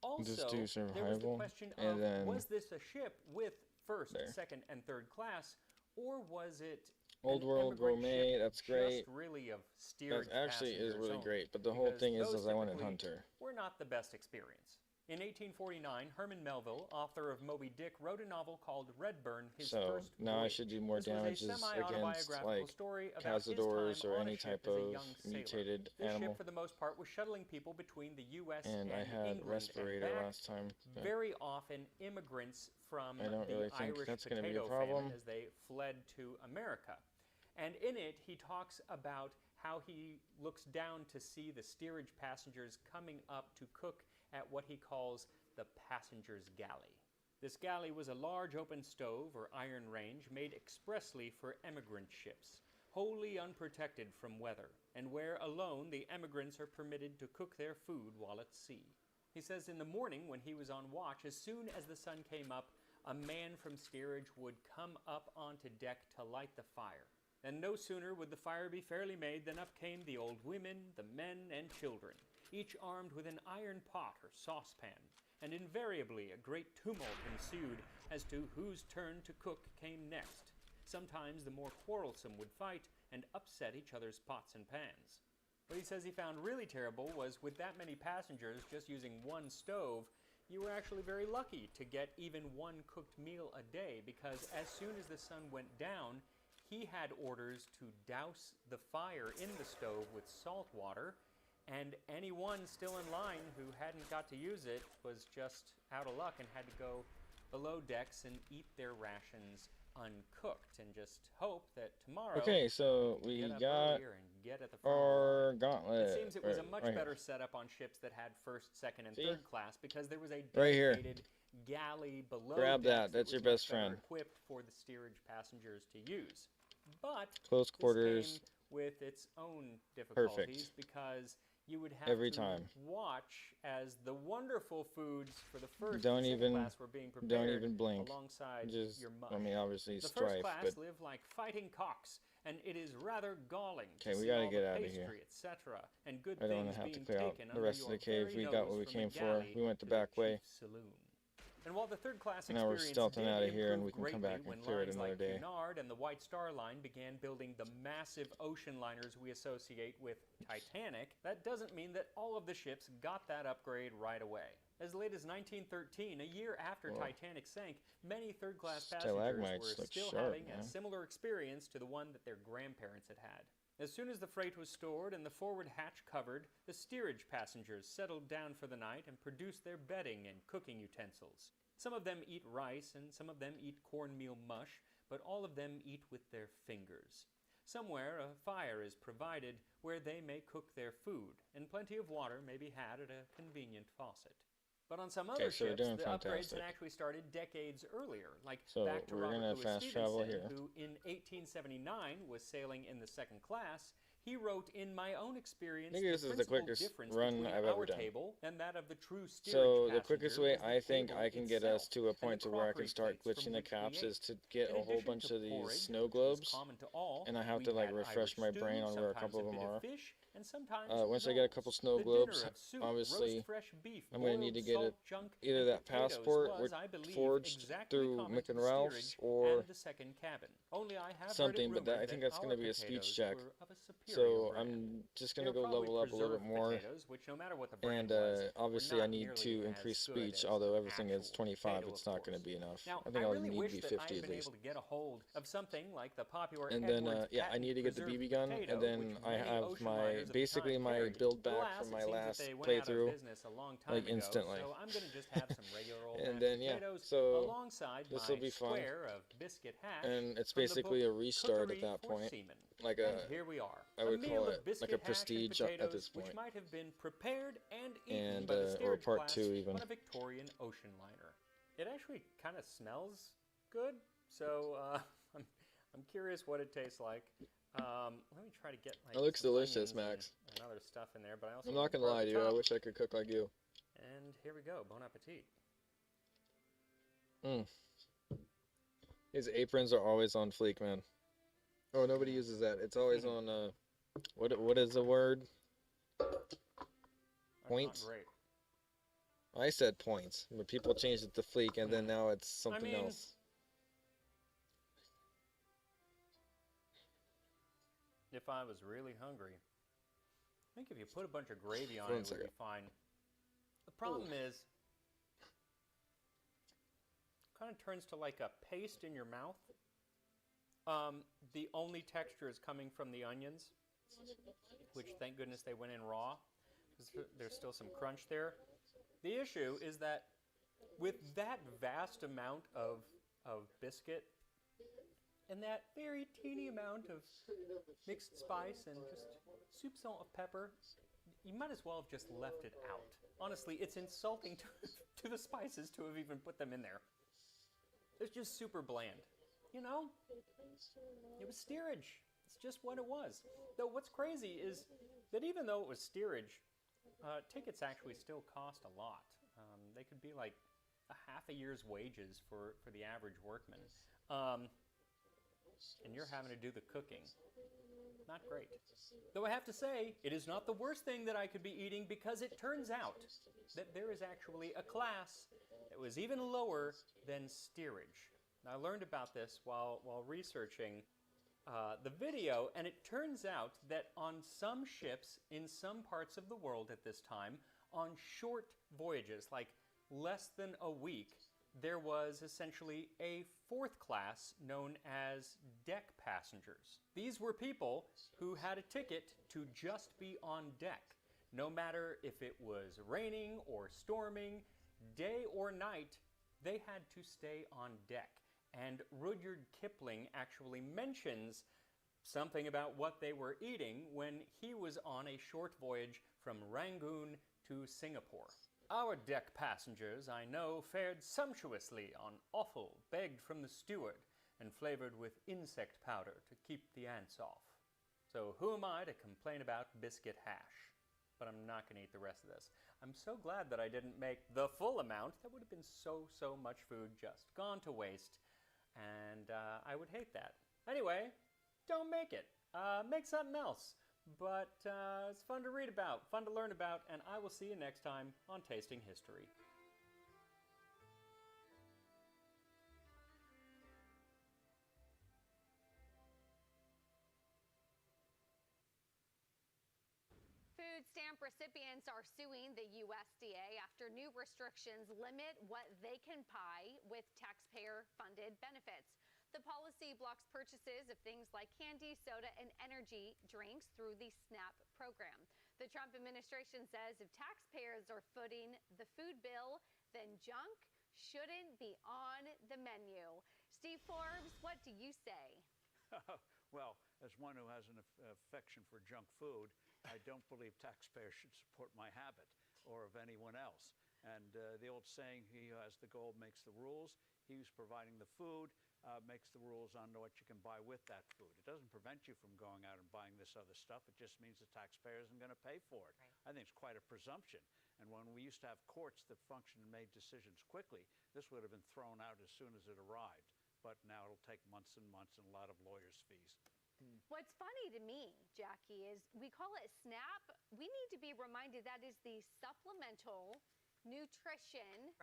Also, Just do there was the survival, question and of, then- was this a ship with first, There. second, and third class, or was it Old an World immigrant Gourmet, ship that's great. just really of steerage That actually is passengers really only? great, but the whole Because thing is those I wanted typically Hunter. were not the best experience. In 1849, Herman Melville, author of Moby Dick, wrote a novel called Redburn, his So first now I voyage. should do more This was a damages against semi-autobiographical like story about his cazadors time or on any a ship type as a of young sailor. mutated This animal. ship, for the most part, was shuttling people between the U.S. And I had England respirator and back. last time. but Very often, immigrants from I don't the really think Irish that's gonna be a potato problem. famine as they fled to America. And in it, he talks about how he looks down to see the steerage passengers coming up to cook at what he calls the passenger's galley. This galley was a large open stove or iron range made expressly for emigrant ships, wholly unprotected from weather, and where alone the emigrants are permitted to cook their food while at sea. He says in the morning when he was on watch, as soon as the sun came up, a man from steerage would come up onto deck to light the fire. And no sooner would the fire be fairly made than up came the old women, the men, and children, each armed with an iron pot or saucepan, and invariably a great tumult ensued as to whose turn to cook came next. Sometimes the more quarrelsome would fight and upset each other's pots and pans. What he says he found really terrible was with that many passengers just using one stove, you were actually very lucky to get even one cooked meal a day, because as soon as the sun went down, he had orders to douse the fire in the stove with salt water, and anyone still in line who hadn't got to use it was just out of luck and had to go below decks and eat their rations uncooked and just hope that tomorrow Okay, so they'd we get up got earlier and get at the front. our gauntlet. It seems it was a much right better here. setup on ships that had first, second, and See? third class because there was a Right here. dedicated galley below Grab decks that. That's was your much best better friend. equipped for the steerage passengers to use. But Close this quarters. came with its own difficulties Perfect. because you would have Every to time. watch as the wonderful foods for the first Don't and second even- class were being prepared don't even blink. alongside Just, your mush. I mean, obviously the strife, first class but live like fighting cocks, and it is rather galling Okay, to we see gotta all get the outta pastry, here. etc., and good I don't things want to have to being clear out taken the under rest of your the cave. very We got nose what we from the came for. galley We went the to back way. chief's saloon. And while the third class Now we're experience stealthing did outta here and we improve can come greatly back and when clear it lines another like day. Cunard and the White Star Line began building the massive ocean liners we associate with Titanic, that doesn't mean that all of the ships got that upgrade right away. As late as 1913, a year after Whoa. Titanic sank, many third-class passengers Stalagmites were look still sharp, having a man. similar experience to the one that their grandparents had had. As soon as the freight was stored and the forward hatch covered, the steerage passengers settled down for the night and produced their bedding and cooking utensils. Some of them eat rice and some of them eat cornmeal mush, but all of them eat with their fingers. Somewhere a fire is provided where they may cook their food, and plenty of water may be had at a convenient faucet. But on some Okay, other so we're ships, doing the upgrades fantastic. had actually started decades earlier, like So back to we're Robert gonna Louis fast travel Stevenson, here. who in 1879 was sailing in the second class. He wrote, "In my own experience, I think this is the principal quickest difference run between I've our ever done. table and that of the true steerage So the passenger quickest way was the I think table I can get us itself to a and the point to where I crockery can start plates from glitching the which we caps ate. is to get In a whole addition bunch to of these porridge, snow which was globes, common to all, and I have we to like had refresh Irish my stew, brain on where a sometimes couple of a them bit are. fish, And sometimes Once I get a couple snow the globes, dinner of soup, obviously, roast fresh beef, I'm going to need boiled to get salt it junk, either and that potatoes passport was, I believe, forged exactly through common Mick to and the Ralph's steerage or and the second cabin. Only I have something, heard but it that, I rumored think that that's going to our be a speech potatoes check. were of a So superior brand. I'm just They going to are go probably level up a little bit preserved more. potatoes, which no matter what the brand And was, were obviously, I not need nearly to as increase good speech, as although the everything is actual 25, potato, it's of not going to course. be enough. Now, I think I I'll really need to wish be that I 50 had at been least. able to get a hold of something like the popular And then, Edwards yeah, I need to get the patent BB gun, potato, and then which I many have ocean my, liners at the basically time my carried. build back Alas, from it my seems that last they went out of playthrough, business a long time like ago, instantly. so I'm going to just have some regular old And mashed then, yeah, potatoes so alongside this my will be fun. square of biscuit hash And it's from the basically book a restart Cookery at that for point. Seamen. Like And here we are, I would a meal call of it biscuit like a hash and prestige potatoes, at this which point. might have been prepared and eaten And, by the or steerage part class 2 even. on a Victorian ocean liner. It actually kind of smells good, so I'm curious what it tastes like. Let me try to get like It looks some delicious, onions Max. and other stuff in there, but I also I'm want not to gonna burn lie the to you, I top. wish I could cook like you. And here we go, bon appetit. Mm. His aprons are always on fleek, man. Oh, nobody uses that. It's always on, what is the word? Points? Not great. I said points, but people changed it to fleek, and then now it's something mean, else. If I was really hungry, I think if you put a bunch of gravy on One it, it would second. be fine. The problem is, it kind of turns to like a paste in your mouth. The only texture is coming from the onions, which thank goodness they went in raw, because there's still some crunch there. The issue is that with that vast amount of biscuit and that very teeny amount of mixed spice and just soup, salt, and pepper, you might as well have just left it out. Honestly, it's insulting to the spices to have even put them in there. It's just super bland. You know? It was steerage. It's just what it was. Though what's crazy is that even though it was steerage, tickets actually still cost a lot. They could be like a half a year's wages for the average workman. And you're having to do the cooking. Not great. Though I have to say, it is not the worst thing that I could be eating, because it turns out that there is actually a class that was even lower than steerage. Now, I learned about this while researching the video, and it turns out that on some ships in some parts of the world at this time, on short voyages, like less than a week, there was essentially a fourth class known as deck passengers. These were people who had a ticket to just be on deck, no matter if it was raining or storming, day or night, they had to stay on deck. And Rudyard Kipling actually mentions something about what they were eating when he was on a short voyage from Rangoon to Singapore. Our deck passengers, I know, fared sumptuously on offal begged from the steward and flavored with insect powder to keep the ants off. So who am I to complain about biscuit hash? But I'm not going to eat the rest of this. I'm so glad that I didn't make the full amount. That would have been so much food just gone to waste. And I would hate that. Anyway, don't make it. Make something else. But it's fun to read about, fun to learn about, and I will see you next time on Tasting History. Food stamp recipients are suing the USDA after new restrictions limit what they can buy with taxpayer-funded benefits. The policy blocks purchases of things like candy, soda, and energy drinks through the SNAP program. The Trump administration says if taxpayers are footing the food bill, then junk shouldn't be on the menu. Steve Forbes, what do you say? Well, as one who has an affection for junk food, I don't believe taxpayers should support my habit or of anyone else. And the old saying, he who has the gold makes the rules. He who's providing the food makes the rules on what you can buy with that food. It doesn't prevent you from going out and buying this other stuff. It just means the taxpayer isn't going to pay for it. Right. I think it's quite a presumption. And when we used to have courts that functioned and made decisions quickly, this would have been thrown out as soon as it arrived. But now it'll take months and months and a lot of lawyers' fees. What's funny to me, Jackie, is we call it SNAP. We need to be reminded that is the Supplemental Nutrition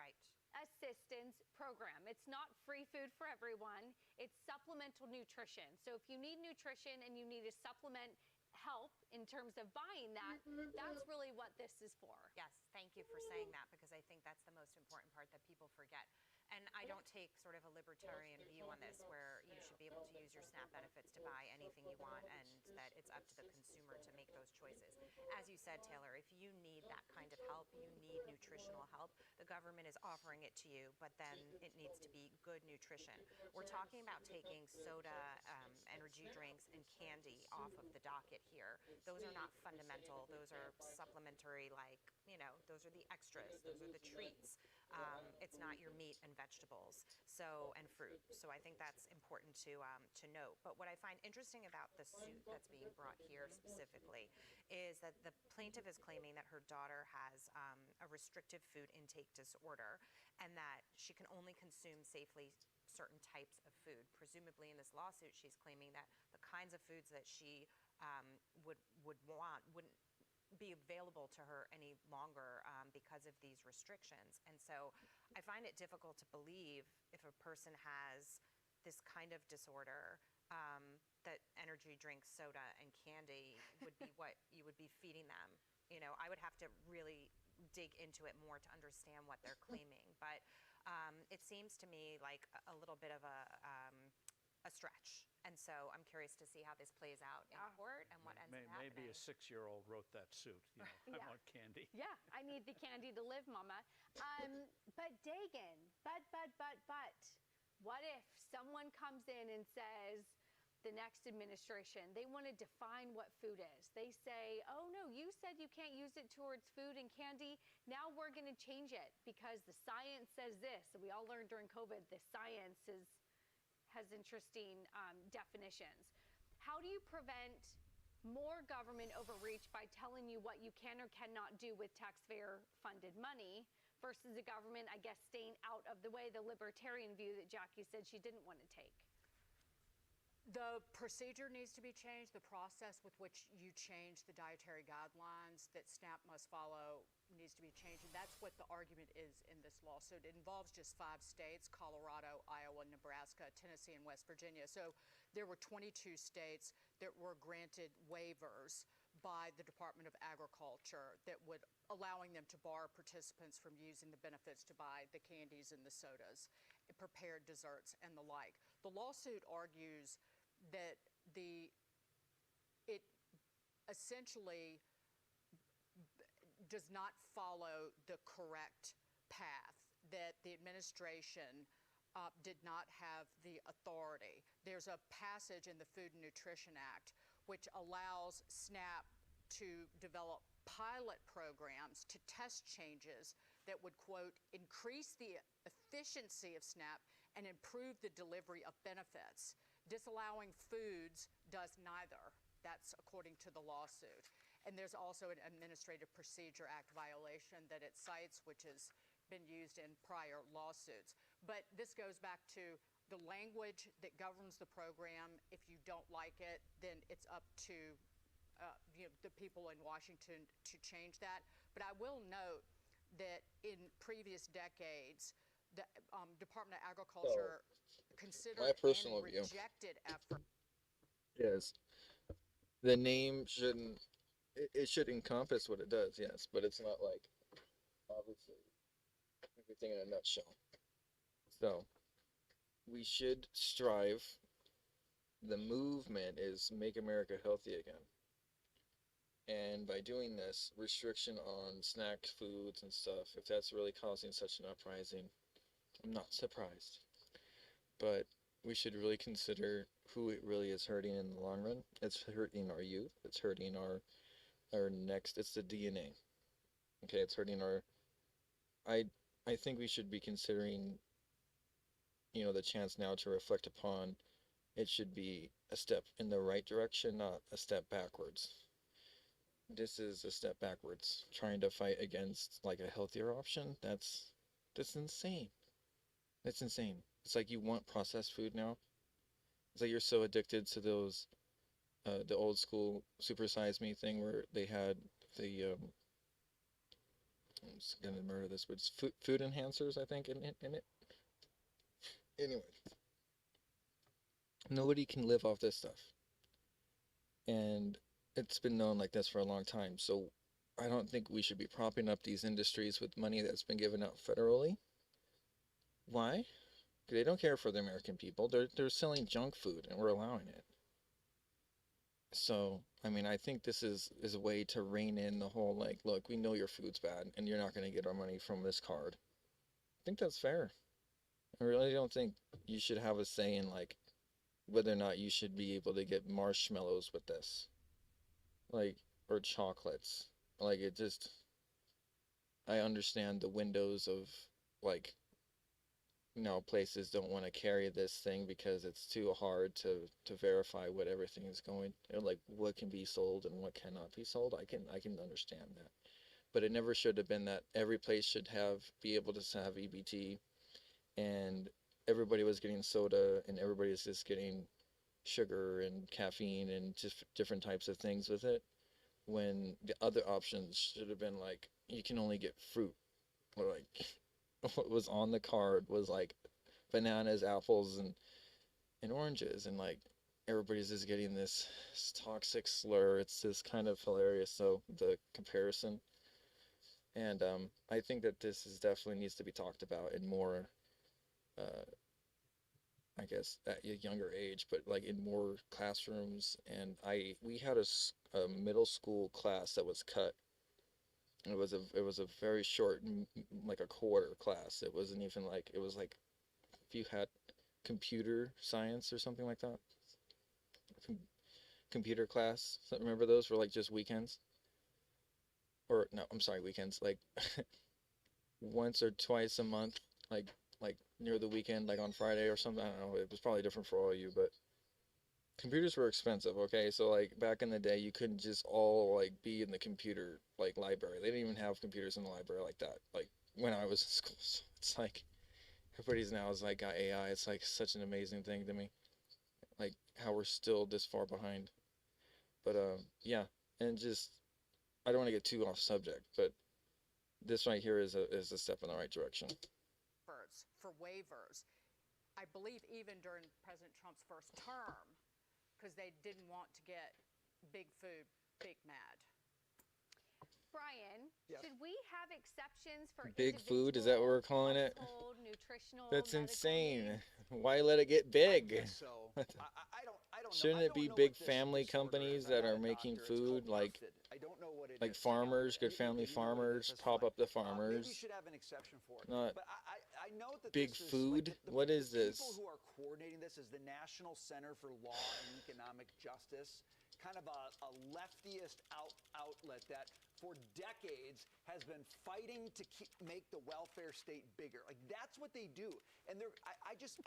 Assistance Program. It's not free food for everyone. It's supplemental nutrition. So if you need nutrition and you need to supplement help in terms of buying that, that's really what this is for. Yes, thank you for saying that, because I think that's the most important part that people forget. And I don't take sort of a libertarian view on this, where you should be able to use your SNAP benefits to buy anything you want, and that it's up to the consumer to make those choices. As you said, Taylor, if you need that kind of help, you need nutritional help, the government is offering it to you, but then it needs to be good nutrition. We're talking about taking soda, energy drinks, and candy off of the docket here. Those are not fundamental. Those are supplementary, like, those are the extras. Those are the treats. It's not your meat and vegetables, and fruit. So I think that's important to note. But what I find interesting about the suit that's being brought here specifically is that the plaintiff is claiming that her daughter has a restrictive food intake disorder, and that she can only consume safely certain types of food. Presumably in this lawsuit, she's claiming that the kinds of foods that she would want wouldn't be available to her any longer because of these restrictions. And so I find it difficult to believe, if a person has this kind of disorder, that energy drinks, soda, and candy would be what you would be feeding them. I would have to really dig into it more to understand what they're claiming. But it seems to me like a little bit of a stretch. And so I'm curious to see how this plays out in court and what ends up happening. Maybe a 6-year-old wrote that suit. I want candy. Yeah, I need the candy to live, Mama. But Dagan, but, what if someone comes in and says, the next administration, they want to define what food is. They say, oh no, you said you can't use it towards food and candy. Now we're going to change it because the science says this. We all learned during COVID, the science has interesting definitions. How do you prevent more government overreach by telling you what you can or cannot do with taxpayer-funded money versus the government, I guess, staying out of the way, the libertarian view that Jackie said she didn't want to take? The procedure needs to be changed. The process with which you change the dietary guidelines that SNAP must follow needs to be changed. And that's what the argument is in this lawsuit. It involves just 5 states: Colorado, Iowa, Nebraska, Tennessee, and West Virginia. So there were 22 states that were granted waivers by the Department of Agriculture that would allowing them to bar participants from using the benefits to buy the candies and the sodas, prepared desserts, and the like. The lawsuit argues that it essentially does not follow the correct path, that the administration did not have the authority. There's a passage in the Food and Nutrition Act which allows SNAP to develop pilot programs to test changes that would, quote, increase the efficiency of SNAP and improve the delivery of benefits. Disallowing foods does neither. That's according to the lawsuit. And there's also an Administrative Procedure Act violation that it cites, which has been used in prior lawsuits. But this goes back to the language that governs the program. If you don't like it, then it's up to the people in Washington to change that. But I will note that in previous decades, the Department of Agriculture considered and rejected effort. Yes, the name shouldn't. It should encompass what it does, yes, but it's not like obviously everything in a nutshell. So we should strive. The movement is make America healthy again. And by doing this, restriction on snack foods and stuff, if that's really causing such an uprising, I'm not surprised. But we should really consider who it really is hurting in the long run. It's hurting our youth. It's hurting our next. It's the DNA. Okay, it's hurting our. I think we should be considering, the chance now to reflect upon. It should be a step in the right direction, not a step backwards. This is a step backwards. Trying to fight against like a healthier option. That's insane. That's insane. It's like you want processed food now. It's like you're so addicted to those the old school Super Size Me thing where they had the I'm just gonna murder this, but it's food enhancers, I think, in it. Anyway, nobody can live off this stuff, and it's been known like this for a long time. So I don't think we should be propping up these industries with money that's been given out federally. Why? They don't care for the American people. They're selling junk food, and we're allowing it. So, I mean, I think this is a way to rein in the whole like, look, we know your food's bad, and you're not going to get our money from this card. I think that's fair. I really don't think you should have a say in like whether or not you should be able to get marshmallows with this, like, or chocolates. Like, it just, I understand the windows of like, places don't want to carry this thing because it's too hard to verify what everything is going, or like what can be sold and what cannot be sold. I can understand that, but it never should have been that every place should be able to have EBT, and everybody was getting soda and everybody's just getting sugar and caffeine and just different types of things with it, when the other options should have been like you can only get fruit, or like what was on the card was like bananas, apples, and oranges, and like everybody's just getting this toxic slur. It's just kind of hilarious. So the comparison, and I think that this is definitely needs to be talked about in more, I guess at a younger age, but like in more classrooms. And we had a middle school class that was cut. It was a very short, like a quarter class. It wasn't even like, it was like if you had computer science or something like that. Computer class. So remember those were like just weekends? Or no, I'm sorry, weekends. Like once or twice a month, like near the weekend, like on Friday or something. I don't know. It was probably different for all of you, but computers were expensive, okay? So like back in the day, you couldn't just all like be in the computer like library. They didn't even have computers in the library like that. Like when I was in school, so it's like everybody's now is like got AI. It's like such an amazing thing to me, like how we're still this far behind. But yeah, and just I don't want to get too off subject, but this right here is a step in the right direction. For waivers, I believe even during President Trump's first term, because they didn't want to get big food big mad. Brian, Yes. should we have exceptions for Big food, is that what we're calling it? household, nutritional, That's medical insane. needs? Why let it get big? I guess so. I don't know. Shouldn't I it don't be know big what this family disorder companies is. that I'm are not a making doctor. It's food, called like tufted. I don't know what it like is. farmers, good family If you know what it farmers, is, that's pop fine. up the Maybe you farmers, should have an exception for it. not But I know that big this is food. like What is the this? people who are coordinating this is the National Center for Law and Economic Justice, kind of a leftiest outlet that for decades has been fighting to make the welfare state bigger. Like that's what they do. And I just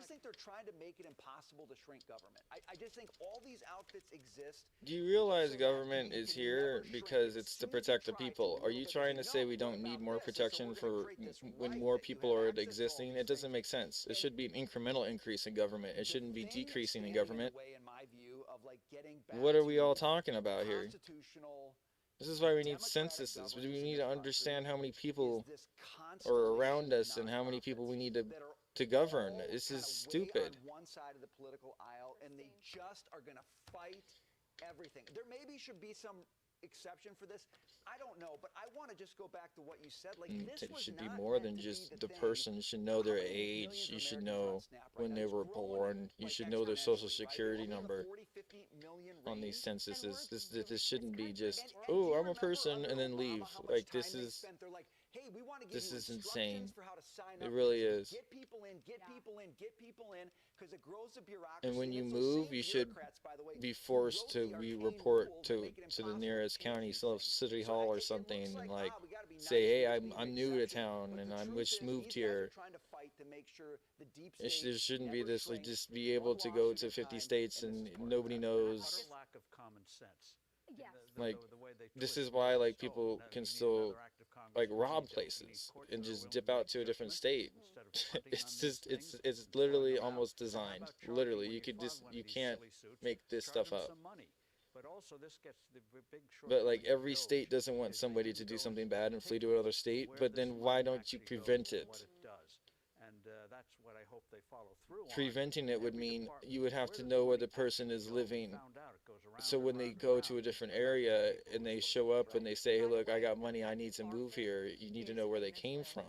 think they're trying to make it impossible to shrink government. I just think all these outfits exist. Do you realize government is here because it's to protect the people? Are you trying to say we don't need more protection for when more people are existing? It doesn't make sense. It should be an incremental increase in government. It shouldn't be decreasing in government. What are we all talking about here? This is why we need censuses. We need to understand how many people are around us and how many people we need to govern. This is stupid. On one side of the political aisle, and they just are going to fight everything. There maybe should be some exception for this. I don't know, but I want to just go back to what you said. Like this It was should be not more than meant to be just the the thing. person should know their How many age. millions You of should Americans are on know SNAP right when now? they It's were growing, born. You like, should know their social exponentially, right? security We're only in the number 40, 50 million on range. these censuses. And This shouldn't be just, do oh, you I'm a remember person under and then Obama leave. how much Like time this they is spent? They're like, hey, we want to give this you is insane. instructions for how to sign It up. really for this. is. Get people in, get people in, get people in, because it grows the bureaucracy. And when you it's those move, same you should bureaucrats, by the way, be who forced wrote to the be arcane report rules to make it the impossible nearest to change county these city things. hall or It something, looks and like, like we got to be say, nice, hey, we I'm need an I'm new to exception. town But and the I'm truth just is, moved these guys here. are trying to fight to make sure the deep There state shouldn't be never this like shrinks just be able one to go lawsuit to at a 50 time, states and this and is part of nobody that. knows. Utter lack of common sense. Yes. Like the way they this twist is why like stone, people that can we need still another act of like rob places and just dip out to a different state. It's literally almost designed. Literally, you can't make this stuff up. But also this gets the big short. But like every state doesn't want somebody to do something bad and flee to another state, but then why don't you prevent it? And that's what I hope they follow through on. Preventing it would mean you would have to know where the person is living. So when they go to a different area and they show up and they say, hey, look, I got money, I need to move here, you need to know where they came from.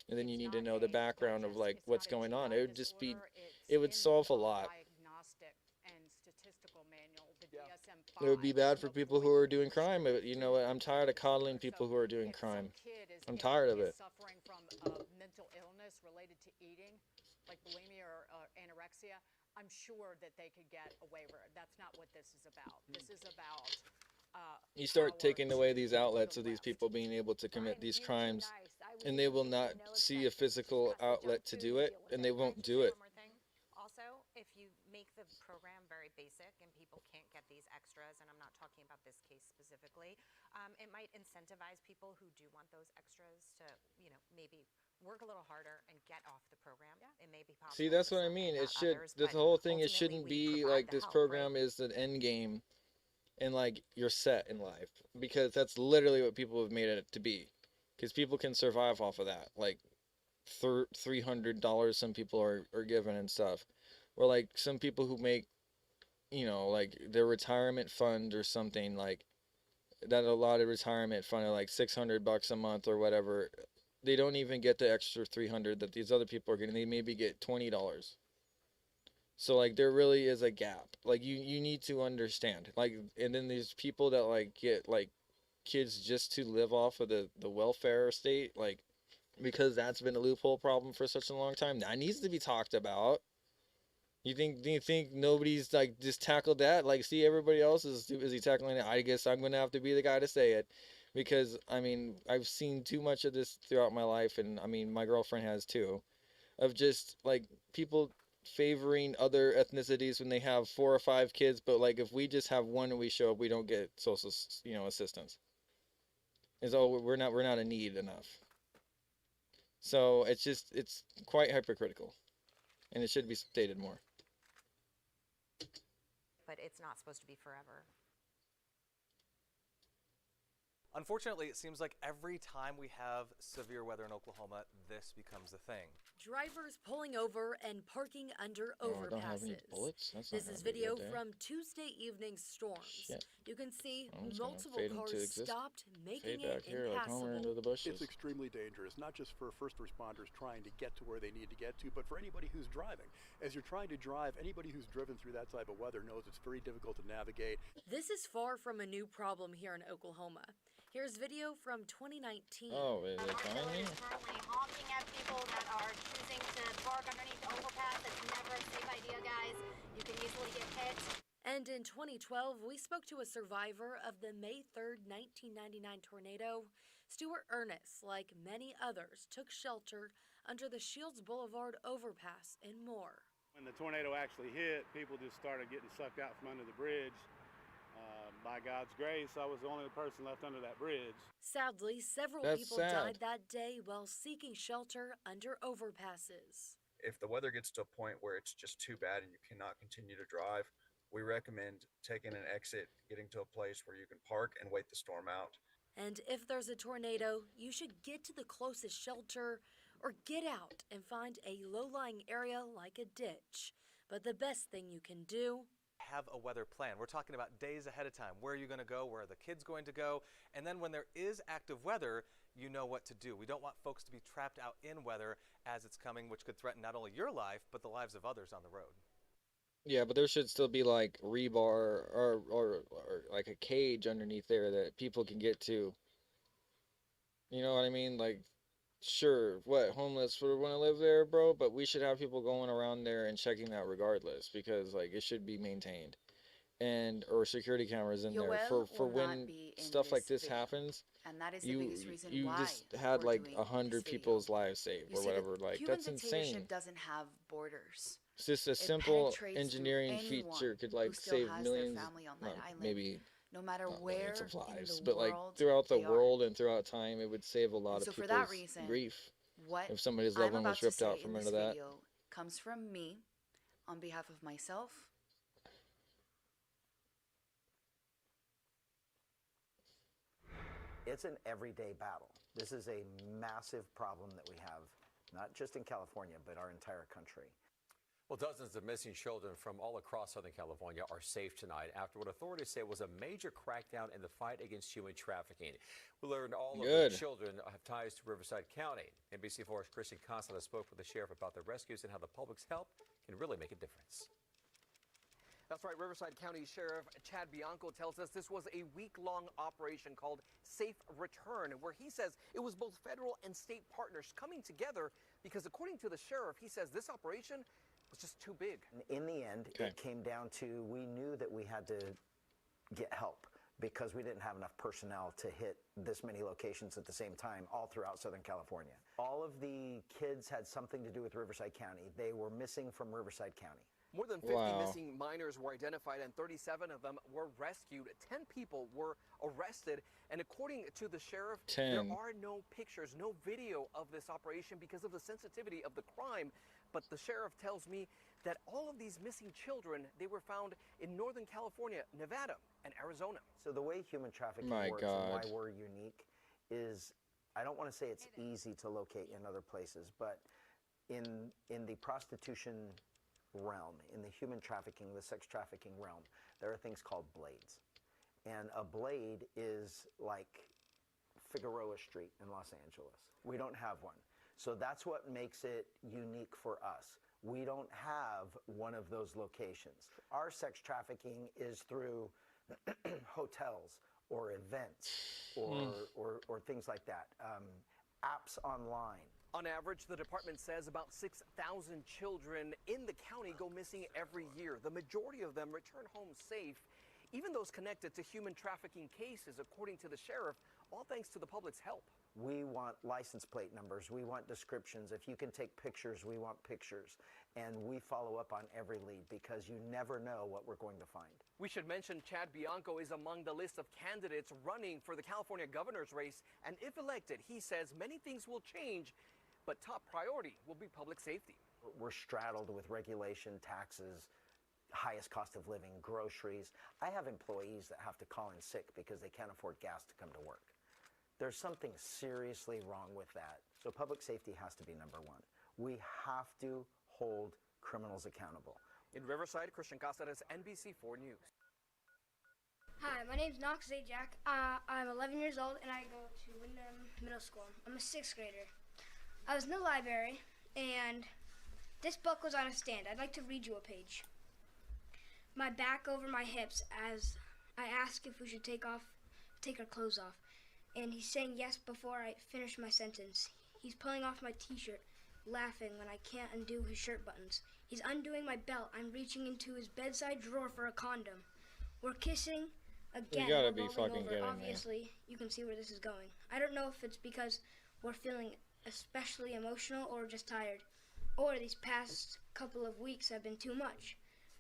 And then you need to know the background of like what's going on. It would just be, it would solve a lot. It would be bad for people who are doing crime. But you know what? I'm tired of coddling people who are doing crime. I'm tired of it. Suffering from mental illness related to eating, like bulimia or anorexia, I'm sure that they could get a waiver. That's not what this is about. This is about you start taking away these outlets of these people being able to commit these crimes, and they will not see a physical outlet to do it, and they won't do it. Also, if you make the program very basic and people can't get these extras, and I'm not talking about this case specifically, it might incentivize people who do want those extras to, maybe work a little harder and get off the program. It may be possible. See, that's what I mean. It should, this whole thing, it shouldn't be like this program is the end game and like you're set in life, because that's literally what people have made it to be. Because people can survive off of that. Like $300 some people are given and stuff. Or like some people who make, like their retirement fund or something, like that allotted retirement fund of like $600 a month or whatever. They don't even get the extra 300 that these other people are getting. They maybe get $20. So like there really is a gap. Like you need to understand. Like, and then there's people that like get like kids just to live off of the welfare state, like, because that's been a loophole problem for such a long time. That needs to be talked about. Do you think nobody's like just tackled that? Like, see, everybody else is he tackling it? I guess I'm gonna have to be the guy to say it, because I mean I've seen too much of this throughout my life, and I mean my girlfriend has too, of just like people favoring other ethnicities when they have 4 or 5 kids, but like if we just have one and we show up, we don't get social assistance. It's we're not in need enough. So it's quite hypocritical, and it should be stated more. But it's not supposed to be forever. Unfortunately, it seems like every time we have severe weather in Oklahoma, this becomes a thing. Drivers pulling over and parking under overpasses. Don't have any bullets? This is video from Tuesday evening's storms. Shit. You can see I'm just multiple gonna fade cars into existence. stopped, making Fade back it here like Homer impassable. into the bushes. It's extremely dangerous, not just for first responders trying to get to where they need to get to, but for anybody who's driving. As you're trying to drive, anybody who's driven through that type of weather knows it's very difficult to navigate. This is far from a new problem here in Oklahoma. Here's video from 2019. Oh, is it finally? Currently honking at people that are choosing to park underneath the overpass. It's never a safe idea, guys. You can easily get hit. And in 2012, we spoke to a survivor of the May 3rd, 1999 tornado. Stuart Ernest, like many others, took shelter under the Shields Boulevard overpass and more. When the tornado actually hit, people just started getting sucked out from under the bridge. By God's grace, I was the only person left under that bridge. Sadly, several people died that day while seeking shelter under overpasses. If the weather gets to a point where it's just too bad and you cannot continue to drive, we recommend taking an exit, getting to a place where you can park and wait the storm out. And if there's a tornado, you should get to the closest shelter or get out and find a low-lying area like a ditch. But the best thing you can do, have a weather plan. We're talking about days ahead of time. Where are you going to go? Where are the kids going to go? And then when there is active weather, you know what to do. We don't want folks to be trapped out in weather as it's coming, which could threaten not only your life, but the lives of others on the road. Yeah, but there should still be like rebar or like a cage underneath there that people can get to. You know what I mean? Like, sure, homeless would want to live there, bro, but we should have people going around there and checking that regardless, because like it should be maintained, or security cameras in there for when stuff like this happens. And that is the biggest reason you why just had like doing 100 this people's lives saved or whatever. Like, that's insane. Human doesn't have borders. It's just a simple engineering feature could like save millions, maybe no matter Not where millions of in lives, the but like world throughout the they are. world and throughout time, it would save a lot And of so for people's that reason, grief what if somebody's I'm loved one about was to ripped say out in from this under that. video comes from me on behalf of myself. It's an everyday battle. This is a massive problem that we have, not just in California, but our entire country. Well, dozens of missing children from all across Southern California are safe tonight after what authorities say was a major crackdown in the fight against human trafficking. We learned all of the children have ties to Riverside County. NBC4's Christian Costa spoke with the sheriff about the rescues and how the public's help can really make a difference. That's right. Riverside County Sheriff Chad Bianco tells us this was a week-long operation called Safe Return, where he says it was both federal and state partners coming together because, according to the sheriff, he says this operation was just too big. In the end, it came down to we knew that we had to get help because we didn't have enough personnel to hit this many locations at the same time all throughout Southern California. All of the kids had something to do with Riverside County. They were missing from Riverside County. More than 50 missing minors were identified and 37 of them were rescued. 10 people were arrested. And according to the sheriff, there are no pictures, no video of this operation because of the sensitivity of the crime. But the sheriff tells me that all of these missing children, they were found in Northern California, Nevada, and Arizona. So the way human trafficking works and why we're unique is, I don't want to say it's easy to locate in other places, but in the prostitution realm, in the human trafficking, the sex trafficking realm, there are things called blades. And a blade is like Figueroa Street in Los Angeles. We don't have one. So that's what makes it unique for us. We don't have one of those locations. Our sex trafficking is through hotels or events or things like that, apps online. On average, the department says about 6,000 children in the county go missing every year. The majority of them return home safe, even those connected to human trafficking cases, according to the sheriff, all thanks to the public's help. We want license plate numbers. We want descriptions. If you can take pictures, we want pictures. And we follow up on every lead because you never know what we're going to find. We should mention Chad Bianco is among the list of candidates running for the California governor's race. And if elected, he says many things will change, but top priority will be public safety. We're straddled with regulation, taxes, highest cost of living, groceries. I have employees that have to call in sick because they can't afford gas to come to work. There's something seriously wrong with that. So public safety has to be number one. We have to hold criminals accountable. In Riverside, Christian Casares, NBC4 News. Hi, my name's Knox Zajac. I'm 11 years old and I go to Wyndham Middle School. I'm a 6th grader. I was in the library and this book was on a stand. I'd like to read you a page. My back over my hips as I ask if we should take our clothes off. And he's saying yes before I finish my sentence. He's pulling off my t-shirt, laughing when I can't undo his shirt buttons. He's undoing my belt. I'm reaching into his bedside drawer for a condom. We're kissing again. You gotta We're be rolling fucking over. kidding me. Obviously, you can see where this is going. I don't know if it's because we're feeling especially emotional or just tired, or these past couple of weeks have been too much.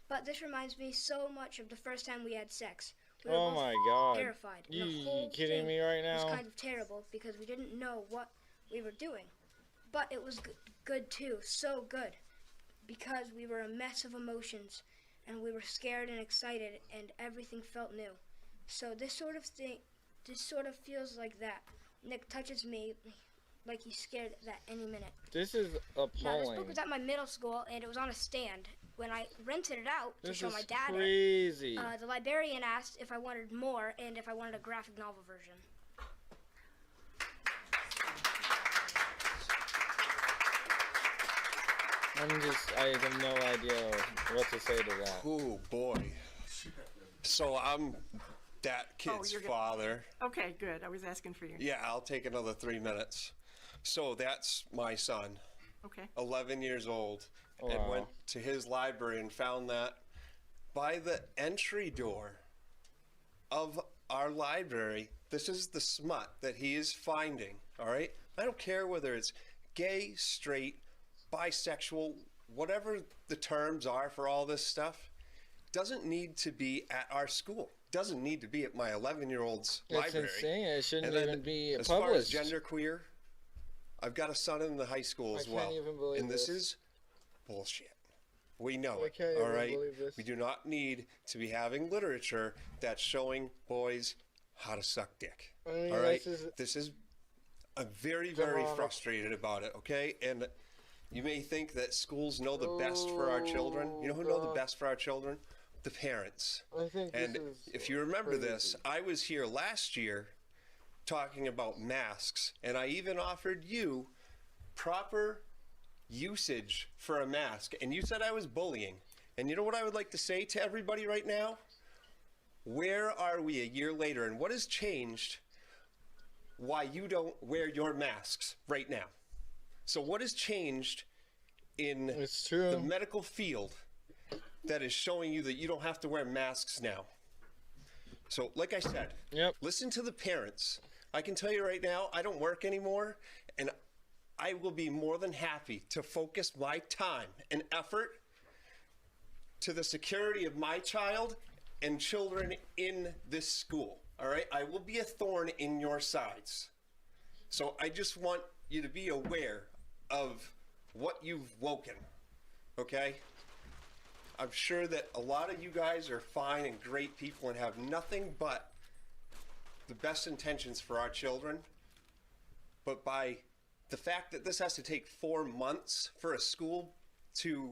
But this reminds me so much of the first time we had sex. We were Oh both my God. terrified. And the You whole kidding thing me right now? was kind of terrible because we didn't know what we were doing. But it was good too, so good, because we were a mess of emotions and we were scared and excited and everything felt new. So this sort of feels like that. Nick touches me like he's scared that any minute. This is Now, this appalling. book was at my middle school and it was on a stand. When I rented it out to This show is my dad crazy. the librarian asked if I wanted more and if I wanted a graphic novel version. I have no idea what to say to that. Oh boy. So I'm that kid's you're good. father. Okay, good. I was asking for you. Yeah, I'll take another 3 minutes. So that's my son, Okay. 11 years old, and Wow. went to his library and found that by the entry door of our library, this is the smut that he is finding, all right? I don't care whether it's gay, straight, bisexual, whatever the terms are for all this stuff, doesn't need to be at our school. doesn't need to be at my 11-year-old's library. That's insane. It shouldn't And then, even be as published. far as genderqueer, I've got a son in the high school as well. I can't even believe and this is bullshit. We know it, can't all even right? believe this. We do not need to be having literature that's showing boys how to suck dick. I mean, all right? I'm very, very frustrated about it, okay? And you may think that schools know the best for our children. You know who know the best for our children? The parents. I think and this is if you remember crazy. this, I was here last year talking about masks, and I even offered you proper usage for a mask, and you said I was bullying. And you know what I would like to say to everybody right now? Where are we a year later, and what has changed why you don't wear your masks right now? So what has changed in the medical field that is showing you that you don't have to wear masks now? So like I said, listen to the parents. I can tell you right now, I don't work anymore, and I will be more than happy to focus my time and effort to the security of my child and children in this school. All right? I will be a thorn in your sides. So I just want you to be aware of what you've woken. Okay? I'm sure that a lot of you guys are fine and great people and have nothing but the best intentions for our children. But by the fact that this has to take 4 months for a school to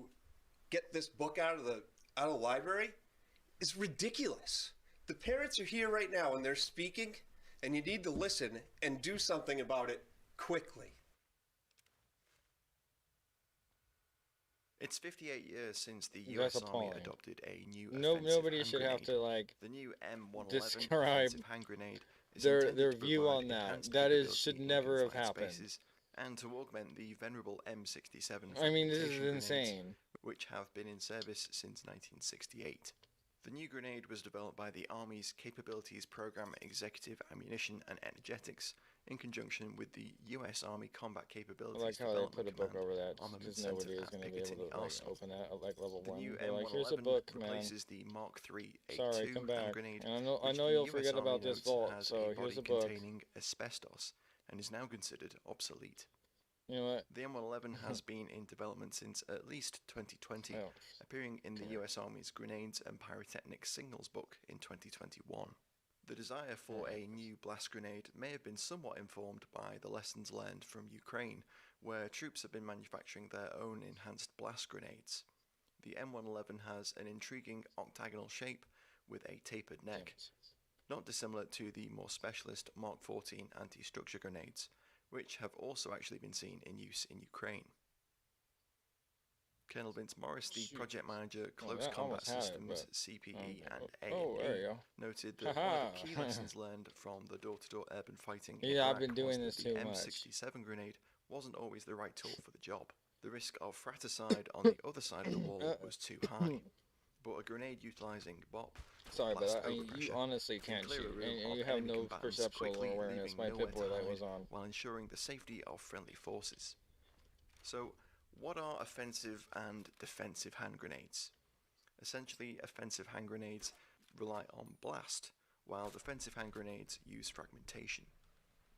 get this book out of the library is ridiculous. The parents are here right now and they're speaking, and you need to listen and do something about it quickly. It's 58 years since the U.S. Army adopted a new nobody should have to the new M111 describe offensive hand grenade is their view on that. That should never have happened. And to augment the venerable M67 I mean, this is grenades, insane. which have been in service since 1968. The new grenade was developed by the Army's Capabilities Program Executive Ammunition and Energetics in conjunction with the U.S. Army Combat Capabilities I like how they put a book over that, because nobody is going to be able to open that at like level 1. They're like, here's a book, man. Replaces the Mark III Sorry, come back. grenade, and I know you'll forget about this vault, so here's a book. Containing asbestos and is now considered obsolete. You know what? The M111 has been in development since at least 2020, appearing in the US Army's Grenades and Pyrotechnics Signals book in 2021. The desire for a new blast grenade may have been somewhat informed by the lessons learned from Ukraine, where troops have been manufacturing their own enhanced blast grenades. The M111 has an intriguing octagonal shape with a tapered neck, not dissimilar to the more specialist Mark 14 anti-structure grenades, which have also actually been seen in use in Ukraine. Colonel Vince Morris, the project manager, Close Combat Systems, CPE and A&E, noted that one of the key lessons learned from the door-to-door urban fighting in Iraq I've been doing this the too much. M67 grenade wasn't always the right tool for the job. The risk of fratricide on the other side of the wall was too high, but a grenade utilizing BOP. Sorry, but you honestly can't shoot, and you have no perceptual awareness. My Pip-Boy light was on. While ensuring the safety of friendly forces. So, what are offensive and defensive hand grenades? Essentially, offensive hand grenades rely on blast, while defensive hand grenades use fragmentation.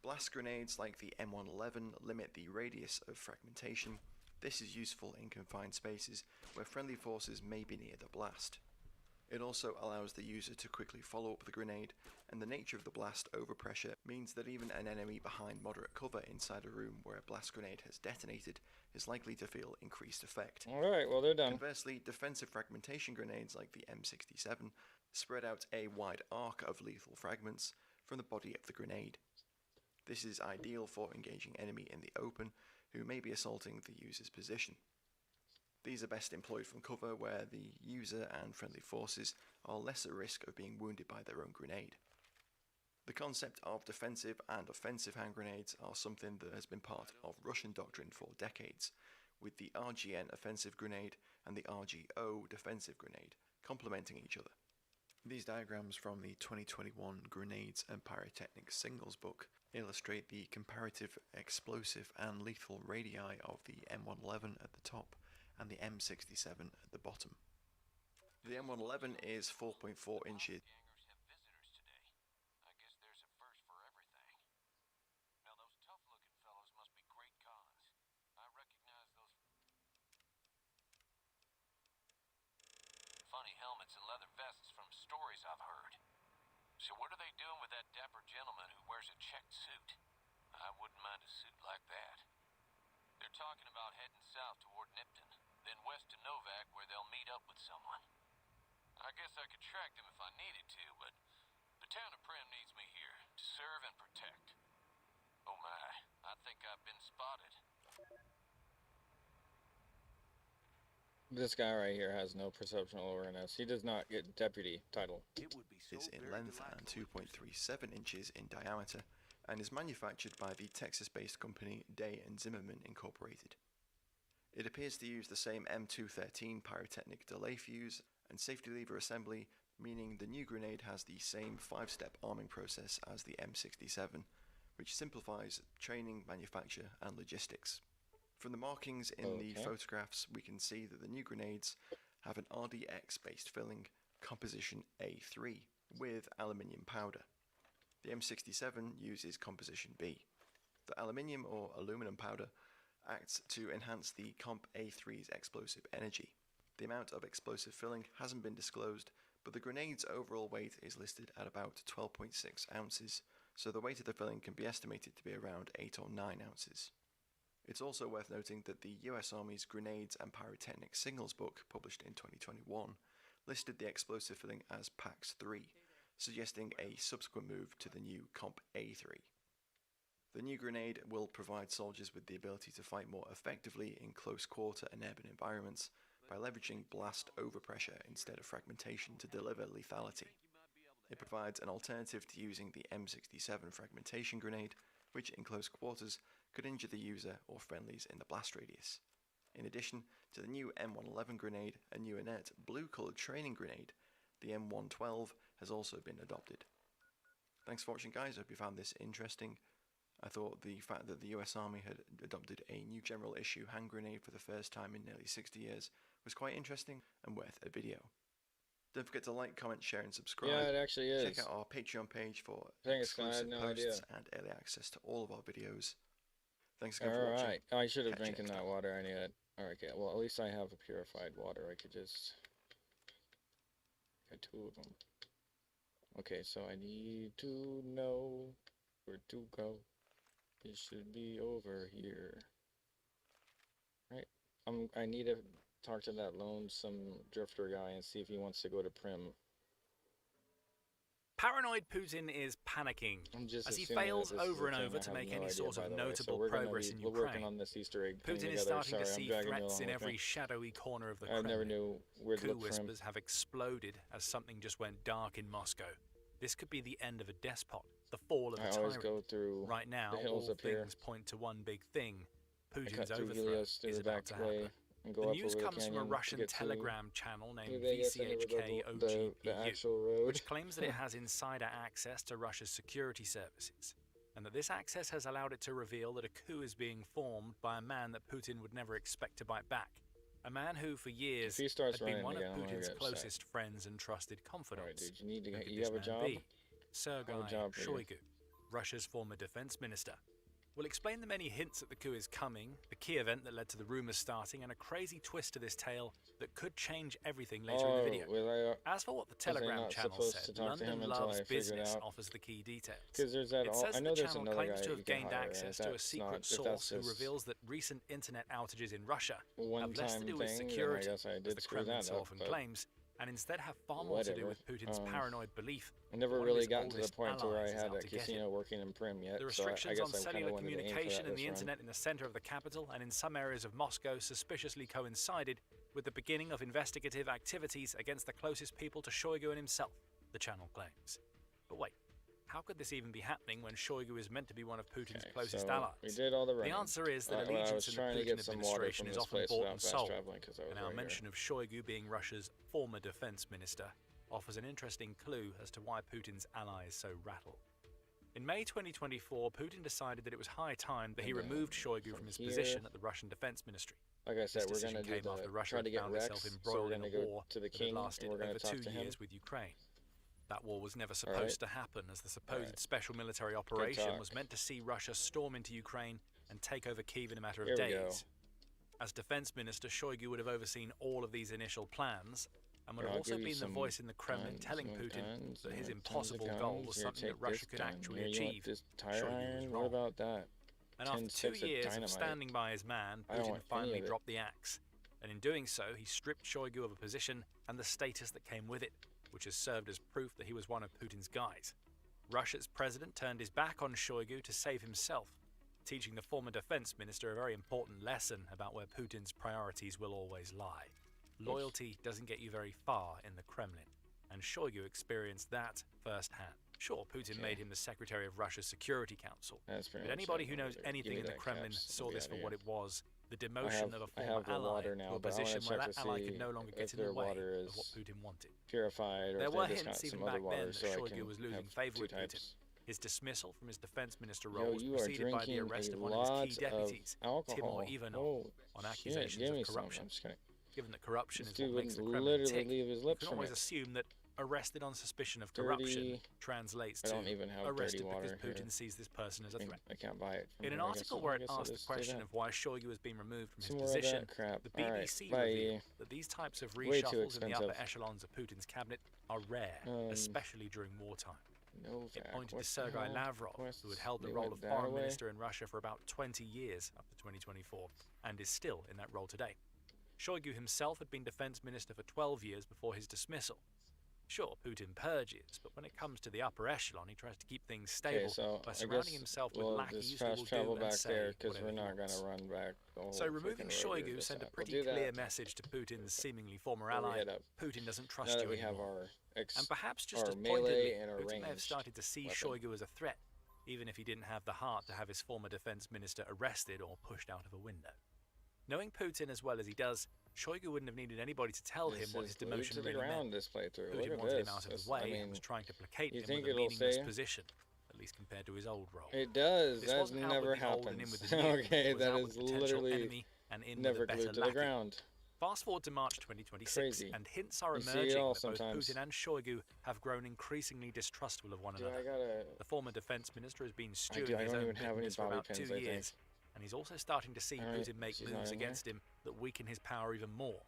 Blast grenades like the M111 limit the radius of fragmentation. This is useful in confined spaces where friendly forces may be near the blast. It also allows the user to quickly follow up the grenade, and the nature of the blast overpressure means that even an enemy behind moderate cover inside a room where a blast grenade has detonated is likely to feel increased effect. Alright, well they're done. Conversely, defensive fragmentation grenades like the M67 spread out a wide arc of lethal fragments from the body of the grenade. This is ideal for engaging enemy in the open who may be assaulting the user's position. These are best employed from cover where the user and friendly forces are less at risk of being wounded by their own grenade. The concept of defensive and offensive hand grenades are something that has been part of Russian doctrine for decades, with the RGN offensive grenade and the RGO defensive grenade complementing each other. These diagrams from the 2021 Grenades and Pyrotechnics Signals book illustrate the comparative explosive and lethal radii of the M111 at the top and the M67 at the bottom. The M111 is 4.4 inches. helmets and leather vests from stories I've heard. So what are they doing with that dapper gentleman who wears a checked suit? I wouldn't mind a suit like that. They're talking about heading south toward Nipton, then west to Novak where they'll meet up with someone. I guess I could track them if I needed to, but the town of Primm needs me here to serve and protect. Oh my, I think I've been spotted. This guy right here has no perceptual awareness. He does not get deputy title. It is in length and 2.37 inches in diameter, and is manufactured by the Texas-based company Day & Zimmerman Incorporated. It appears to use the same M213 pyrotechnic delay fuse and safety lever assembly, meaning the new grenade has the same 5-step arming process as the M67, which simplifies training, manufacture, and logistics. From the markings in the photographs, we can see that the new grenades have an RDX-based filling, composition A3, with aluminium powder. The M67 uses composition B. The aluminium or aluminum powder acts to enhance the Comp A3's explosive energy. The amount of explosive filling hasn't been disclosed, but the grenade's overall weight is listed at about 12.6 ounces, so the weight of the filling can be estimated to be around 8 or 9 ounces. It's also worth noting that the US Army's Grenades and Pyrotechnic Signals book, published in 2021, listed the explosive filling as PAX-3, suggesting a subsequent move to the new Comp A3. The new grenade will provide soldiers with the ability to fight more effectively in close quarter and urban environments by leveraging blast overpressure instead of fragmentation to deliver lethality. It provides an alternative to using the M67 fragmentation grenade, which in close quarters could injure the user or friendlies in the blast radius. In addition to the new M111 grenade, a new inert blue-coloured training grenade, the M112 has also been adopted. Thanks for watching, guys. I hope you found this interesting. I thought the fact that the US Army had adopted a new general issue hand grenade for the first time in nearly 60 years was quite interesting and worth a video. Don't forget to like, comment, share and subscribe. Yeah, it actually is. Check out our Patreon page for Thanks, exclusive I had no posts idea. and early access to all of our videos. Thanks again for watching. Alright, I should have Catch you drinking next that time. water. I knew it. Alright, okay. Well, at least I have a purified water. I could just... Got 2 of them. Okay, so I need to know where to go. It should be over here. Right. I need to talk to that lonesome drifter guy and see if he wants to go to Primm. Paranoid Putin is panicking as he fails over and over to make any sort of notable progress in Ukraine. On this Easter egg Putin is starting to see threats in every shadowy corner of the Kremlin. I never knew where to Coup look for him. whispers have exploded as something just went dark in Moscow. This could be the end of a despot, the fall of a tyrant. Go through right now, the hills all up here. things point to one big thing: Putin's through overthrow Helios is the about back to way happen. and go The up news over comes the from a canyon Russian to get to telegram channel named Vegas and over the actual road. which claims that it has insider access to Russia's security services, and that this access has allowed it to reveal that a coup is being formed by a man that Putin would never expect to bite back. A man who, for years, If he starts had been running one of again, I'm gonna Putin's get upset. closest friends and trusted confidants. Alright, dude, you need to Who get, could you this have a man job? be? Sergei I have a job for you. Shoigu, Russia's former defense minister. We'll explain the many hints that the coup is coming, the key event that led to the rumors starting, and a crazy twist to this tale that could change everything later in the video. As for what the Telegram channel said, London Loves Business offers the key details. There's that It says I know the there's channel another claims guy to you have can gained hire, access if to a that's secret not- if source that's who just reveals that recent internet outages in Russia one have less to time do with thing, then I security, guess I as did the screw Kremlin that so up, often but claims, and instead have far more to do whatever. with Putin's paranoid belief. I never that one of really his gotten to the oldest point to where I allies is had out a to get casino him. working in Primm yet, The so restrictions I on guess I kind cellular of wanted to aim for communication that and the this run. internet in the center of the capital and in some areas of Moscow suspiciously coincided with the beginning of investigative activities against the closest people to Shoigu and himself, the channel claims. But wait, how could this even be happening when Shoigu is meant to be one of Putin's closest so allies? we did all the running. answer is that Well, I allegiance was in the trying to Putin get some water administration from is this often place bought without and fast sold, traveling, 'cause I was and our right here. mention of Shoigu being Russia's former defense minister offers an interesting clue as to why Putin's ally is so rattled. In May 2024, Putin decided that it was high time that he removed Shoigu from his here- position at the Russian Defense Ministry. Like I said, This we're decision gonna do came the after Russia try had to get found Rex, itself so we're embroiled in gonna a go war to the that king, had lasted and we're gonna over talk 2 to him. years with Ukraine. That war was never supposed Alright. to happen, as the supposed Alright. special military operation talk. was meant to see Russia storm into Ukraine and take over Kyiv in a matter of Here we go. days. As defense minister, Shoigu would have overseen all of these initial plans, and would have also been the voice in the Kremlin telling Putin that his impossible goal was something that Russia could actually achieve. Shoigu was wrong. What about that? And after 2 years of standing by his man, Putin finally dropped the axe. And in doing so, he stripped Shoigu of a position and the status that came with it, which has served as proof that he was one of Putin's guys. Russia's president turned his back on Shoigu to save himself, teaching the former defense minister a very important lesson about where Putin's priorities will always lie. Loyalty doesn't get you very far in the Kremlin, and Shoigu experienced that firsthand. Sure, Putin made him the Secretary of Russia's Security Council, but anybody who knows anything in the Kremlin saw this for what it was, the demotion of a former ally to a position where that ally could no longer get in the way of what Putin wanted. Purified, or there were hints hints even back then that Shoigu was losing favor with Putin. His dismissal from his defense minister role was preceded by the arrest of one of his key deputies, Timur Ivanov, on accusations of corruption. Given that corruption is what makes the Kremlin tick, you can always assume that arrested on suspicion of corruption translates to arrested because Putin sees this person as a threat. I can't buy it. In an article where it asked the question of why Shoigu has been removed from his position, the BBC revealed that these types of reshuffles in the upper echelons of Putin's cabinet are rare, especially during wartime. It pointed to Sergei Lavrov, who had held the role of foreign minister in Russia for about 20 years up to 2024, and is still in that role today. Shoigu himself had been defense minister for 12 years before his dismissal. Sure, Putin purges, but when it comes to the upper echelon, he tries to keep things stable by surrounding himself with lackeys who will do and say whatever he wants. So removing Shoigu sent a pretty clear message to Putin's seemingly former ally: Putin doesn't trust you anymore. And perhaps just as pointedly, Putin may have started to see Shoigu as a threat, even if he didn't have the heart to have his former defense minister arrested or pushed out of a window. Knowing Putin as well as he does, Shoigu wouldn't have needed anybody to tell him what his demotion really meant. Putin wanted him out of the way and was trying to placate him with a meaningless position, at least compared to his old role. It does. That never happens. Okay, that is literally never glued to the ground. Fast forward to March 2026, and hints are emerging that both Putin and Shoigu have grown increasingly distrustful of one another. The former defense minister has been stewing his own bitterness for about 2 years. And he's also starting to see Putin make moves against him that weaken his power even more.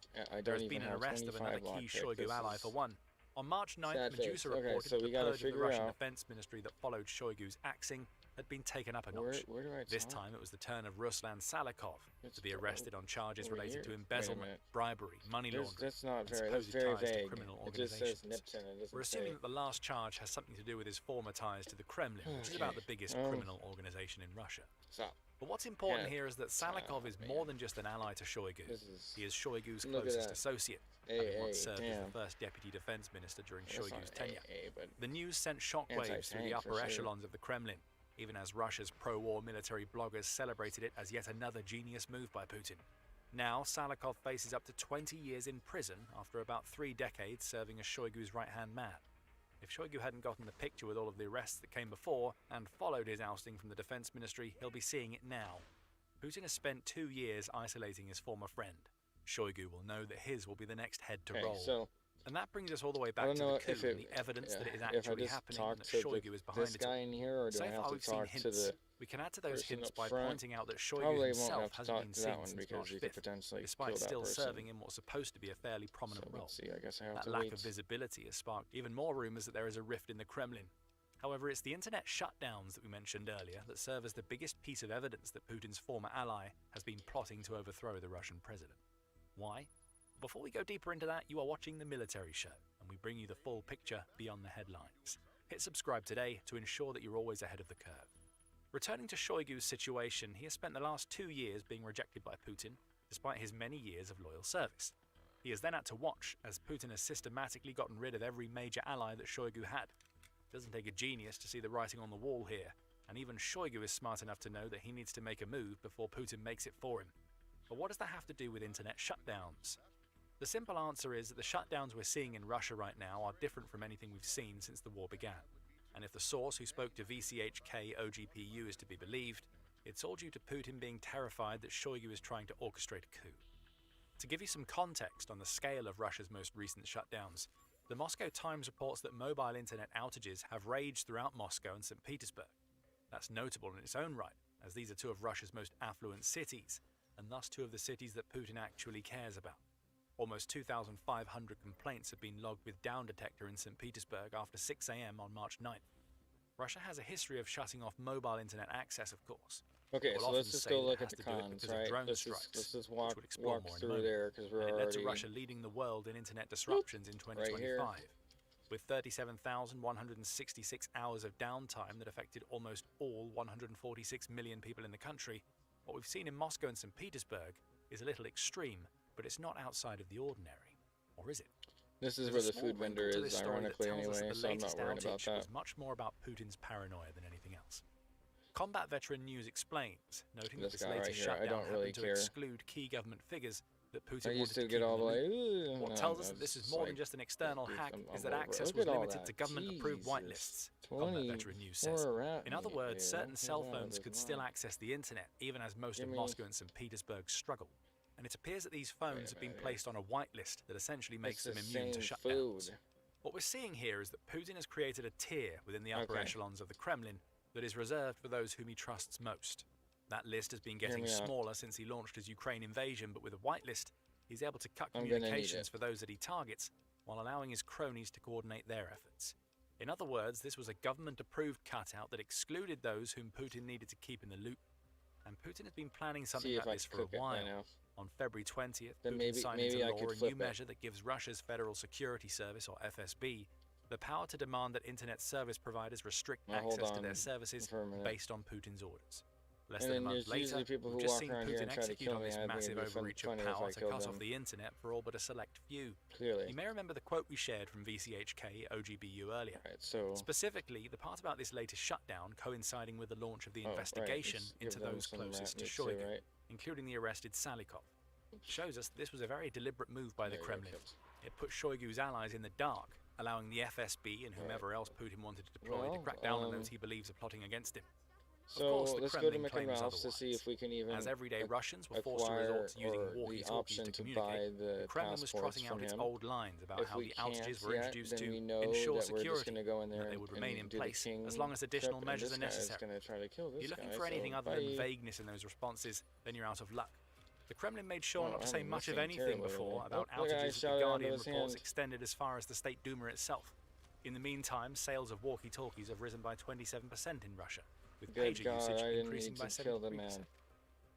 There has been an arrest of another key Shoigu ally for one. On March 9th, Medusa reported that the purge of the Russian Defense Ministry that followed Shoigu's axing had been taken up a notch. This time it was the turn of Ruslan Salakov to be arrested on charges related to embezzlement, bribery, money laundering, and supposed ties to criminal organizations. We're assuming that the last charge has something to do with his former ties to the Kremlin, which is about the biggest criminal organization in Russia. But what's important here is that Salakov is more than just an ally to Shoigu. He is Shoigu's closest associate, having once served as the first deputy defense minister during Shoigu's tenure. The news sent shockwaves through the upper echelons of the Kremlin, even as Russia's pro-war military bloggers celebrated it as yet another genius move by Putin. Now, Salakov faces up to 20 years in prison after about 3 decades serving as Shoigu's right-hand man. If Shoigu hadn't gotten the picture with all of the arrests that came before and followed his ousting from the defense ministry, he'll be seeing it now. Putin has spent 2 years isolating his former friend. Shoigu will know that his will be the next head to roll. And that brings us all the way back to the coup and the evidence that it is actually happening and that Shoigu is behind it all. So far we've seen hints. We can add to those hints by pointing out that Shoigu himself hasn't been seen since March 5th, despite still serving in what's supposed to be a fairly prominent role. That lack of visibility has sparked even more rumours that there is a rift in the Kremlin. However, it's the internet shutdowns that we mentioned earlier that serve as the biggest piece of evidence that Putin's former ally has been plotting to overthrow the Russian president. Why? Before we go deeper into that, you are watching The Military Show, and we bring you the full picture beyond the headlines. Hit subscribe today to ensure that you're always ahead of the curve. Returning to Shoigu's situation, he has spent the last 2 years being rejected by Putin, despite his many years of loyal service. He has then had to watch as Putin has systematically gotten rid of every major ally that Shoigu had. It doesn't take a genius to see the writing on the wall here, and even Shoigu is smart enough to know that he needs to make a move before Putin makes it for him. But what does that have to do with internet shutdowns? The simple answer is that the shutdowns we're seeing in Russia right now are different from anything we've seen since the war began. And if the source who spoke to VCHK OGPU is to be believed, it's all due to Putin being terrified that Shoigu is trying to orchestrate a coup. To give you some context on the scale of Russia's most recent shutdowns, the Moscow Times reports that mobile internet outages have raged throughout Moscow and St. Petersburg. That's notable in its own right, as these are 2 of Russia's most affluent cities, and thus 2 of the cities that Putin actually cares about. Almost 2,500 complaints have been logged with down detector in St. Petersburg after 6 a.m. on March 9th. Russia has a history of shutting off mobile internet access, of course. Okay, so let's just go look at the cons, right? Let's just walk through there, because we're already... It led to Russia leading the world in internet disruptions in 2025. Right, with 37,166 hours of downtime that affected almost all 146 million people in the country, what we've seen in Moscow and St. Petersburg is a little extreme, but it's not outside of the ordinary. Or is it? This is where the food vendor is, ironically, anyway, so I'm not worried about that. Was much more about Putin's paranoia than anything else. Combat Veteran News explains, noting that this latest shutdown happened to exclude key government figures that Putin wanted to keep in the loop. What tells us that this is more than just an external hack is that access was limited to government-approved whitelists, Combat Veteran News says. In other words, certain cell phones could still access the internet, even as most of Moscow and St. Petersburg struggle. And it appears that these phones have been placed on a whitelist that essentially makes them immune to shutdowns. What we're seeing here is that Putin has created a tier within the upper echelons of the Kremlin that is reserved for those whom he trusts most. That list has been getting smaller since he launched his Ukraine invasion, but with a whitelist, he's able to cut communications for those that he targets, while allowing his cronies to coordinate their efforts. In other words, this was a government-approved cutout that excluded those whom Putin needed to keep in the loop. And Putin has been planning something like this for a while. On February 20th, Putin signed into law a new measure that gives Russia's Federal Security Service, or FSB, the power to demand that internet service providers restrict access to their services based on Putin's orders. Less than a month later, we've just seen Putin execute on this massive overreach of power to cut off the internet for all but a select few. You may remember the quote we shared from VCHK OGBU earlier. Specifically, the part about this latest shutdown coinciding with the launch of the investigation into those closest to Shoigu, including the arrested Salikov, shows us that this was a very deliberate move by the Kremlin. It put Shoigu's allies in the dark, allowing the FSB and whomever else Putin wanted to deploy to crack down on those he believes are plotting against him. So let's go to McDonald's to see if we can even as everyday Russians were forced to resort to using walkie-talkies to communicate, the Kremlin was trotting out its old lines about how the outages were introduced to ensure security, and that they would remain in place as long as additional measures are necessary. If you're looking for anything other than vagueness in those responses, then you're out of luck. The Kremlin made sure not to say much of anything before about outages that the Guardian reports extended as far as the State Duma itself. In the meantime, sales of walkie-talkies have risen by 27% in Russia, with pager usage increasing by 73%.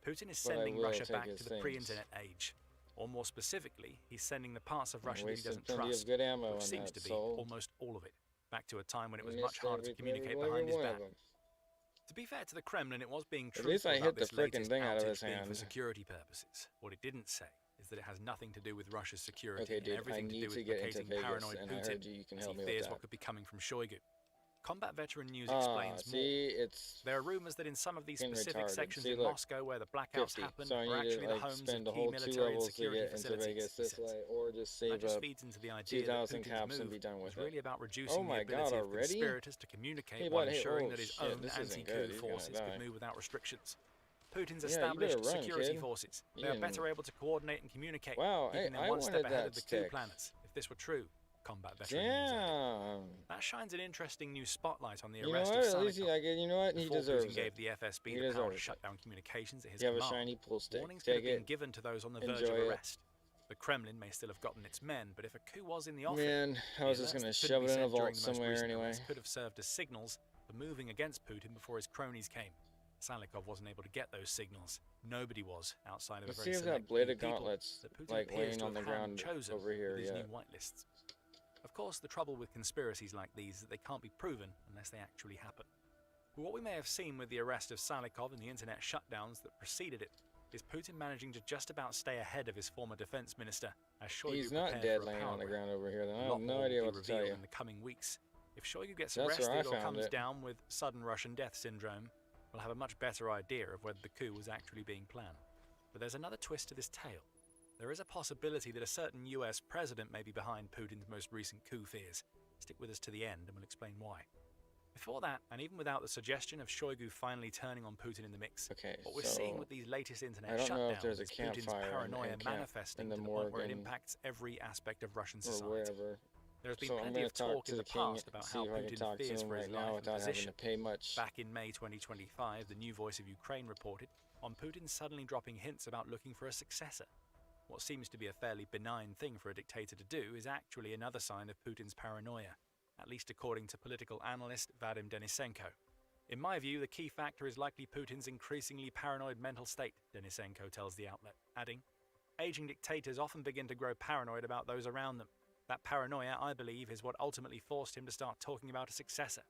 Putin is sending Russia back to the pre-internet age. Or more specifically, he's sending the parts of Russia that he doesn't trust, which seems to be almost all of it, back to a time when it was much harder to communicate behind his back. To be fair to the Kremlin, it was being truthful about this latest outage being for security purposes. What it didn't say is that it has nothing to do with Russia's security and everything to do with placating paranoid Putin, as he fears what could be coming from Shoigu. Combat Veteran News explains more. There are rumors that in some of these specific sections in Moscow where the blackouts happened are actually the homes of key military and security facilities. That just feeds into the idea that Putin's move is really about reducing the ability of conspirators to communicate while ensuring that his own anti-coup forces could move without restrictions. Putin's established security forces. They are better able to coordinate and communicate, keeping them one step ahead of the coup planners. If this were true, Combat Veteran News. That shines an interesting new spotlight on the arrest of Salikov. You know what? He deserves it. Gave the FSB the power to shut down communications at his command. You have a shiny pool stick. Warnings could have been given to those on the verge of arrest. The Kremlin may still have gotten its men, but if a coup was in the offing, man, I was just going to shove it in a vault somewhere anyway. Could have served as signals for moving against Putin before his cronies came. Salikov wasn't able to get those signals. Nobody was, outside of a very select few people that Putin appears to have chosen over here with his new whitelists. Of course, the trouble with conspiracies like these is that they can't be proven unless they actually happen. But what we may have seen with the arrest of Salikov and the internet shutdowns that preceded it is Putin managing to just about stay ahead of his former defense minister as Shoigu He's not dead laying on the ground over here, then I have no idea what to tell you. In the coming weeks. If Shoigu gets arrested or comes down with sudden Russian death syndrome, we'll have a much better idea of whether the coup was actually being planned. But there's another twist to this tale. There is a possibility that a certain US president may be behind Putin's most recent coup fears. Stick with us to the end and we'll explain why. Before that, and even without the suggestion of Shoigu finally turning on Putin in the mix, what we're seeing with these latest internet shutdowns is Putin's paranoia manifesting to the point where it impacts every aspect of Russian society. There has been plenty of talk in the past about how Putin fears for his life and position. Back in May 2025, the New Voice of Ukraine reported on Putin suddenly dropping hints about looking for a successor. what seems to be a fairly benign thing for a dictator to do is actually another sign of Putin's paranoia, at least according to political analyst Vadim Denisenko. In my view, the key factor is likely Putin's increasingly paranoid mental state, Denisenko tells the outlet, adding, aging dictators often begin to grow paranoid about those around them. That paranoia, I believe, is what ultimately forced him to start talking about a successor.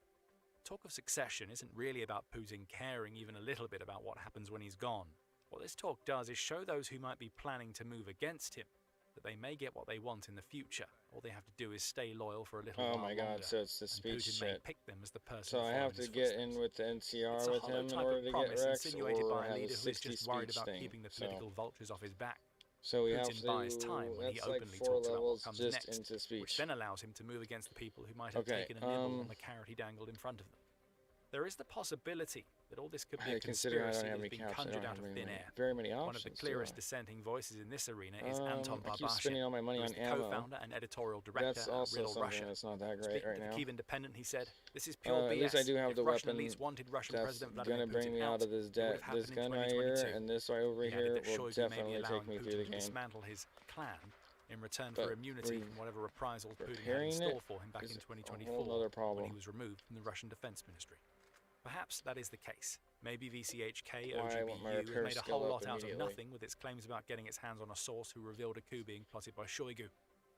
Talk of succession isn't really about Putin caring even a little bit about what happens when he's gone. What this talk does is show those who might be planning to move against him that they may get what they want in the future. All they have to do is stay loyal for a little while longer. Oh my god, so it's the speech Putin shit. may pick them as the person So I have to get in with the NCR with him in order to get Rex, or have a 60 speech thing. Keeping the political vultures off his back. So we have Putin to, buys time when he that's like openly 4 talks about what levels comes just next, into speech. which then allows him to move against the people who might have taken a nibble on the carrot he dangled in front of them. There is the possibility that all this could be a conspiracy that has been conjured out of thin air. Very many options. One of the clearest dissenting voices in this arena is Anton I keep Barbashin, spending all my money on ammo. co-founder and editorial director That's also at Real something Russia. that's not that great Speaking right to now. the Kyiv Independent, he said, "This is pure BS. At least I do have if the Russian weapon elites wanted Russian that's President Vladimir gonna bring Putin me out of this it would debt. have happened This in gun right 2022. here and this right over He added here that will Shoigu may be definitely allowing take me Putin through the to game. dismantle his clan in return But for immunity from whatever reprisals Putin had in preparing store it for him back in is a 2024 whole other problem. when he was removed from the Russian Defense Ministry. Perhaps that is the case. Maybe VCHK Why I want my OGBU has repair made a skill whole up lot out of immediately. nothing with its claims about getting its hands on a source who revealed a coup being plotted by Shoigu.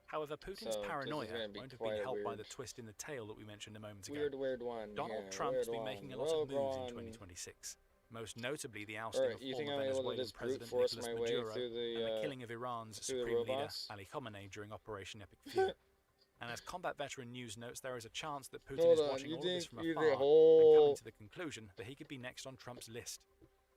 However, Putin's So, this is paranoia gonna be won't have quite been a helped by weird- the twist in the tail that we mentioned a moment ago. Weird one. Donald Yeah, Trump's weird been one. making a lot of moves in Rogue 2026. Most notably the ousting Or of you think former I'm able to Venezuelan just brute President force Nicolas my way Maduro through the, and the killing of Iran's through the Supreme Leader robots? Ali Khamenei during Operation Epic Fury. And as Combat Veteran News notes, there is a chance that Putin Hold is on, watching you all of this think from you afar did and whole- coming to the conclusion that he could be next on Trump's list.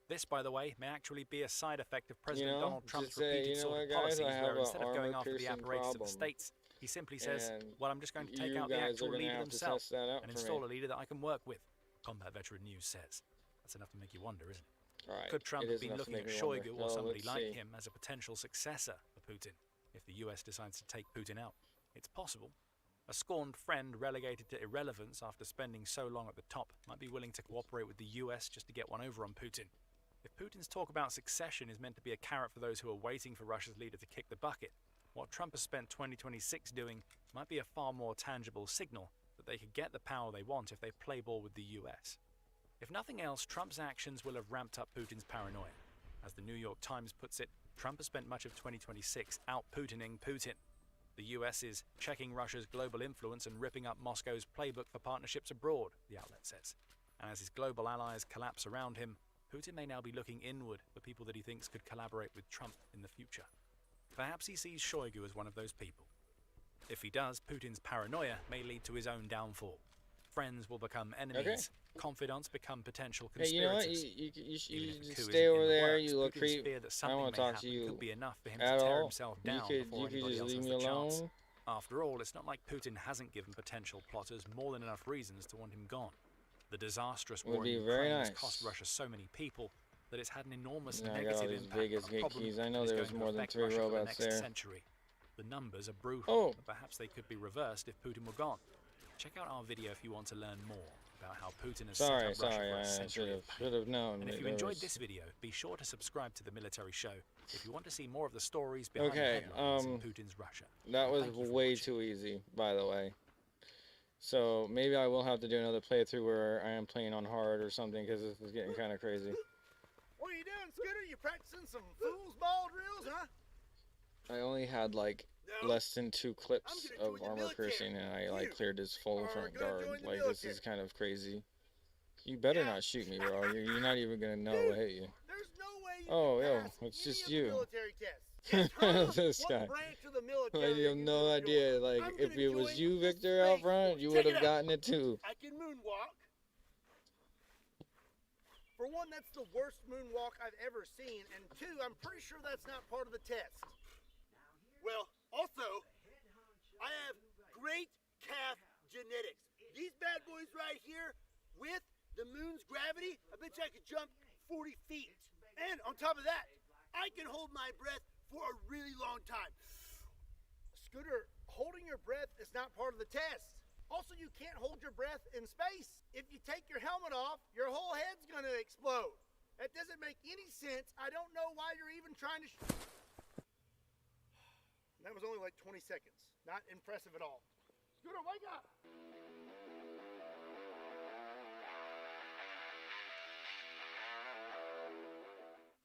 This, by the way, may actually be a side effect of President Donald Trump's just say, repeated you know sort what, of guys, policies I have where a instead of going after the armor-piercing apparatus of the problem. states, he simply says, And well, I'm just going to take you out the guys are actual gonna leader have to himself test that out and for install me. a leader that I can work with, Combat Veteran News says. That's enough to make you wonder, isn't it? Right, Could Trump it have is been enough to looking at make me wonder. Shoigu or Well, somebody let's like see. him as a potential successor for Putin if the US decides to take Putin out? It's possible. A scorned friend relegated to irrelevance after spending so long at the top might be willing to cooperate with the US just to get one over on Putin. If Putin's talk about succession is meant to be a carrot for those who are waiting for Russia's leader to kick the bucket, what Trump has spent 2026 doing might be a far more tangible signal that they could get the power they want if they play ball with the US. If nothing else, Trump's actions will have ramped up Putin's paranoia. As the New York Times puts it, Trump has spent much of 2026 out-Putining Putin. The US is checking Russia's global influence and ripping up Moscow's playbook for partnerships abroad, the outlet says. And as his global allies collapse around him, Putin may now be looking inward for people that he thinks could collaborate with Trump in the future. Perhaps he sees Shoigu as one of those people. If he does, Putin's paranoia may lead to his own downfall. Friends will become enemies. Confidants become potential Hey, you know what? conspirators. You Even if the just coup stay isn't over in the there. works, You little Putin's creep. fear that I don't something want may to talk to happen you could be enough for him at to tear all. himself You down could before anybody just else leave has me the chance. alone. After all, it's not like Putin hasn't given potential plotters more than enough reasons to want him gone. The disastrous Would war be in very Ukraine has nice. cost Russia so many people that it's had an enormous Now I got all negative these impact Vegas on a gate problem keys. I know that is there was going to more than affect 3 Russia for the robots next there. century. The numbers are brutal, Oh. but perhaps they could be reversed if Putin were gone. Check out our video if you want to learn more about how Putin has set up Russia for a I century of should have known. And if that you there enjoyed was- this video, be sure to subscribe to the Military Show if you want to see more of the stories behind the Okay, headlines in Putin's Russia. that was Thank you for way too easy, by the way. So maybe I will have to do another playthrough where I am playing on hard or something because this is getting kind of crazy. What are you doing, Scooter? You practicing some fool's ball drills, huh? I only had like less than 2 clips of armor piercing and I like cleared his full front guard. Like this is kind of crazy. You better not shoot me, bro. You're not even gonna know what hit you. There's no way you Oh, can yo, pass it's any just of the you. military tests. This What guy. branch of the I military have no idea. Like, I'm if gonna it was join you, the Victor, out Space front, Force. you Check would it have out. gotten it too. I can moonwalk. For one, that's the worst moonwalk I've ever seen, and 2, I'm pretty sure that's not part of the test. Well, also, I have great calf genetics. These bad boys right here, with the moon's gravity, I bet you I could jump 40 feet. And on top of that, I can hold my breath for a really long time. Scooter, holding your breath is not part of the test. Also, you can't hold your breath in space. If you take your helmet off, your whole head's gonna explode. That doesn't make any sense. I don't know why you're even trying to And that was only like 20 seconds. Not impressive at all. Scooter, wake up!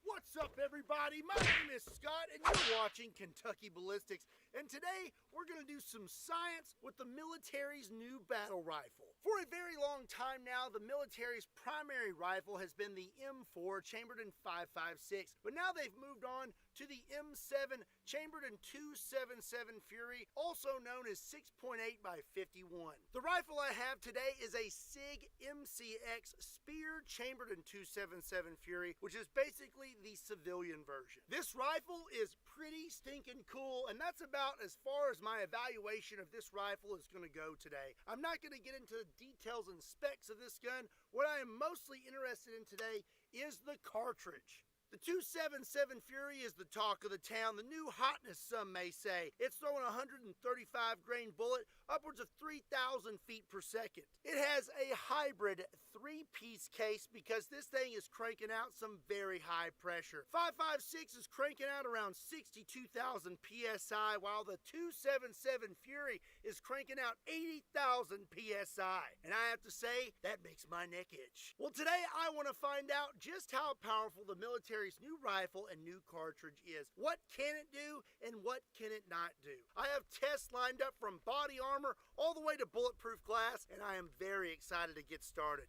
What's up, everybody? My name is Scott, and you're watching Kentucky Ballistics. And today, we're going to do some science with the military's new battle rifle. For a very long time now, the military's primary rifle has been the M4 chambered in 5.56, but now they've moved on to the M7 chambered in 277 Fury, also known as 6.8 by 51. The rifle I have today is a SIG MCX Spear chambered in 277 Fury, which is basically the civilian version. This rifle is pretty stinking cool, and that's about as far as my evaluation of this rifle is going to go today. I'm not going to get into the details and specs of this gun. What I am mostly interested in today is the cartridge. The 277 Fury is the talk of the town, the new hotness, some may say. It's throwing a 135 grain bullet upwards of 3,000 feet per second. It has a hybrid 3-piece case because this thing is cranking out some very high pressure. 5.56 is cranking out around 62,000 PSI, while the 277 Fury is cranking out 80,000 PSI. And I have to say, that makes my neck itch. Well, today I want to find out just how powerful the military's new rifle and new cartridge is. What can it do and what can it not do? I have tests lined up from body armor all the way to bulletproof glass, and I am very excited to get started.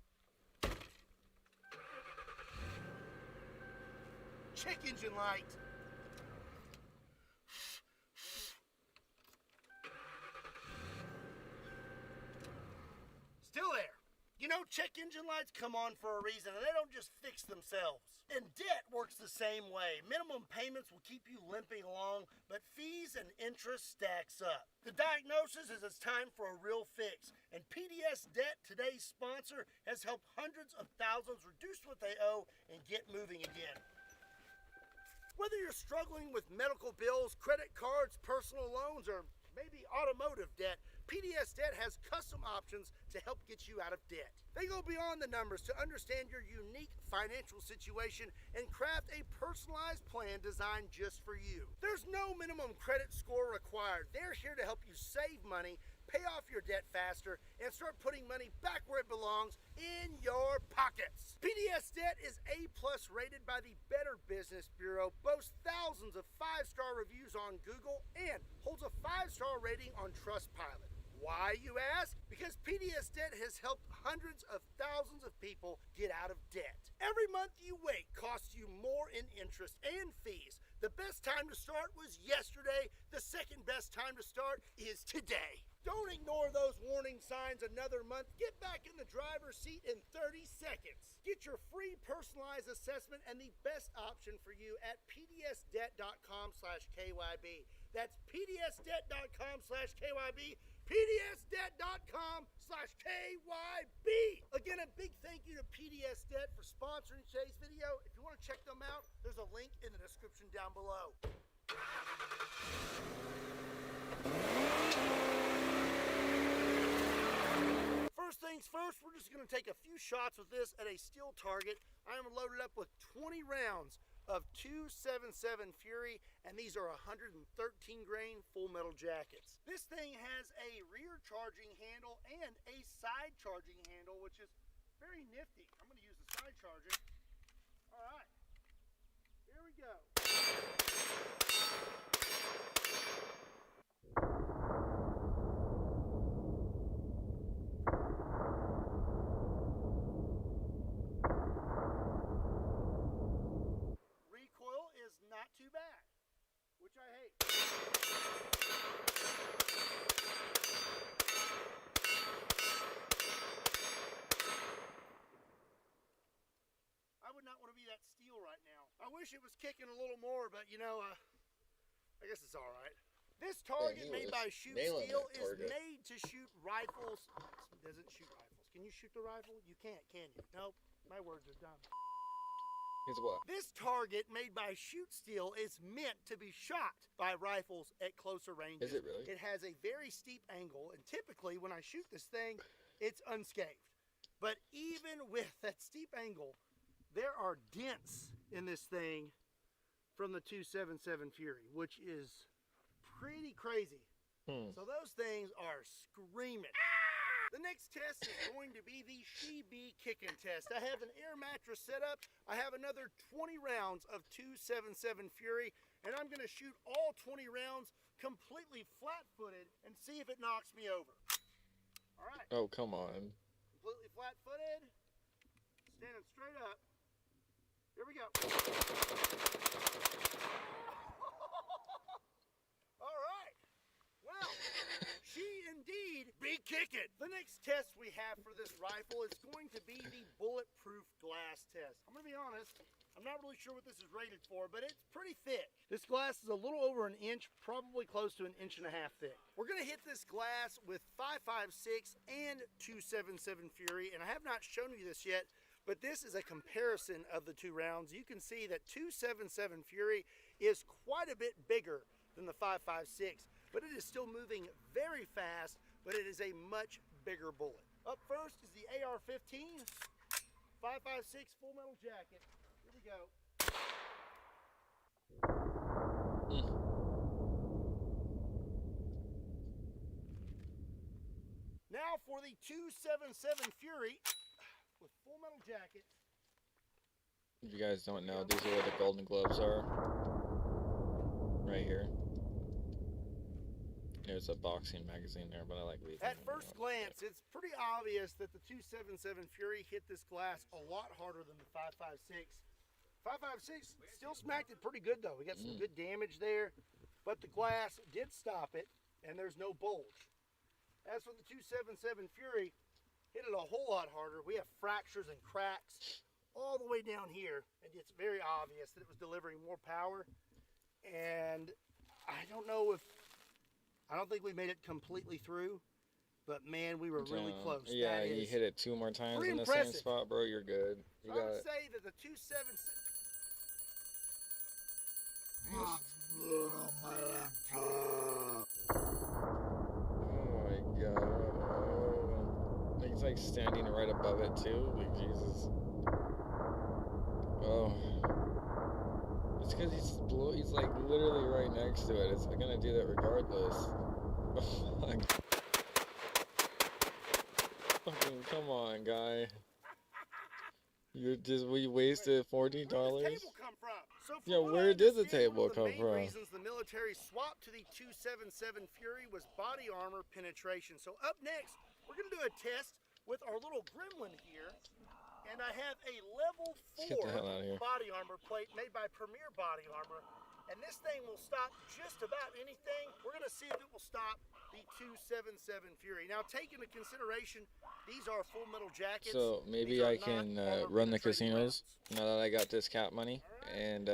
Check engine light. Still there. You know, check engine lights come on for a reason, and they don't just fix themselves. And debt works the same way. Minimum payments will keep you limping along, but fees and interest stacks up. The diagnosis is it's time for a real fix, and PDS Debt, today's sponsor, has helped hundreds of thousands reduce what they owe and get moving again. Whether you're struggling with medical bills, credit cards, personal loans, or maybe automotive debt, PDS Debt has custom options to help get you out of debt. They go beyond the numbers to understand your unique financial situation and craft a personalized plan designed just for you. There's no minimum credit score required. They're here to help you save money, pay off your debt faster, and start putting money back where it belongs, in your pockets. PDS Debt is A+ rated by the Better Business Bureau, boasts thousands of 5-star reviews on Google, and holds a 5-star rating on Trustpilot. Why, you ask? Because PDS Debt has helped hundreds of thousands of people get out of debt. Every month you wait costs you more in interest and fees. The best time to start was yesterday. The second best time to start is today. Don't ignore those warning signs another month. Get back in the driver's seat in 30 seconds. Get your free personalized assessment and the best option for you at pdsdebt.com/KYB. That's pdsdebt.com/KYB. pdsdebt.com/KYB. Again, a big thank you to PDS Debt for sponsoring today's video. If you want to check them out, there's a link in the description down below. First things first, we're just going to take a few shots with this at a steel target. I am loaded up with 20 rounds of 277 Fury, and these are 113 grain full metal jackets. This thing has a rear charging handle and a side charging handle, which is very nifty. I'm going to use the side charging. All right, here we go. Not too bad, which I hate. I would not want to be that steel right now. I wish it was kicking a little more, but you know, I guess it's all right. This target made by Shoot Steel is made to shoot rifles. It doesn't shoot rifles. Can you shoot the rifle? You can't, can you? Nope, my words are dumb. Here's what? This target made by Shoot Steel is meant to be shot by rifles at closer ranges. Is it really? It has a very steep angle, and typically when I shoot this thing, it's unscathed. But even with that steep angle, there are dents in this thing from the 277 Fury, which is pretty crazy. So those things are screaming. The next test is going to be the she-bee kicking test. I have an air mattress set up. I have another 20 rounds of 277 Fury, and I'm going to shoot all 20 rounds completely flat-footed and see if it knocks me over. All right. Oh, come on. Completely flat-footed, standing straight up. Here we go. All right. Well, she indeed be kicking. The next test we have for this rifle is going to be the bulletproof glass test. I'm going to be honest, I'm not really sure what this is rated for, but it's pretty thick. This glass is a little over an inch, probably close to an inch and a half thick. We're going to hit this glass with 5.56 and 277 Fury, and I have not shown you this yet, but this is a comparison of the two rounds. You can see that 277 Fury is quite a bit bigger than the 5.56, but it is still moving very fast, but it is a much bigger bullet. Up first is the AR-15, 5.56 full metal jacket. Here we go. Now for the 277 Fury with full metal jacket. If you guys don't know, these are where the Golden Globes are. Right here. There's a boxing magazine there, but I like leaving. At first glance, it's pretty obvious that the 277 Fury hit this glass a lot harder than the 5.56. 5.56 still smacked it pretty good though. We got some good damage there, but the glass did stop it, and there's no bulge. As for the 277 Fury, hit it a whole lot harder. We have fractures and cracks all the way down here, and it's very obvious that it was delivering more power. And I don't think we made it completely through, but man, we were really close. Yeah, you hit it 2 more times in the same spot, bro. You're good. You got it. I would say that the 277. Oh my god. He's like standing right above it too. Like, Jesus. Oh. It's because he's like literally right next to it. It's gonna do that regardless. Oh my god. Fucking come on, guy. We wasted $40. Yeah, where did the table come from? Reasons the military swapped to the 277 Fury was body armor penetration. So up next, we're gonna do a test with our little gremlin here. And I have a level 4 body armor plate made by Premier Body Armor. And this thing will stop just about anything. We're going to see if it will stop the 277 Fury. Now, take into consideration, these are full metal jackets. So maybe I can run the casinos now that I got this cap money and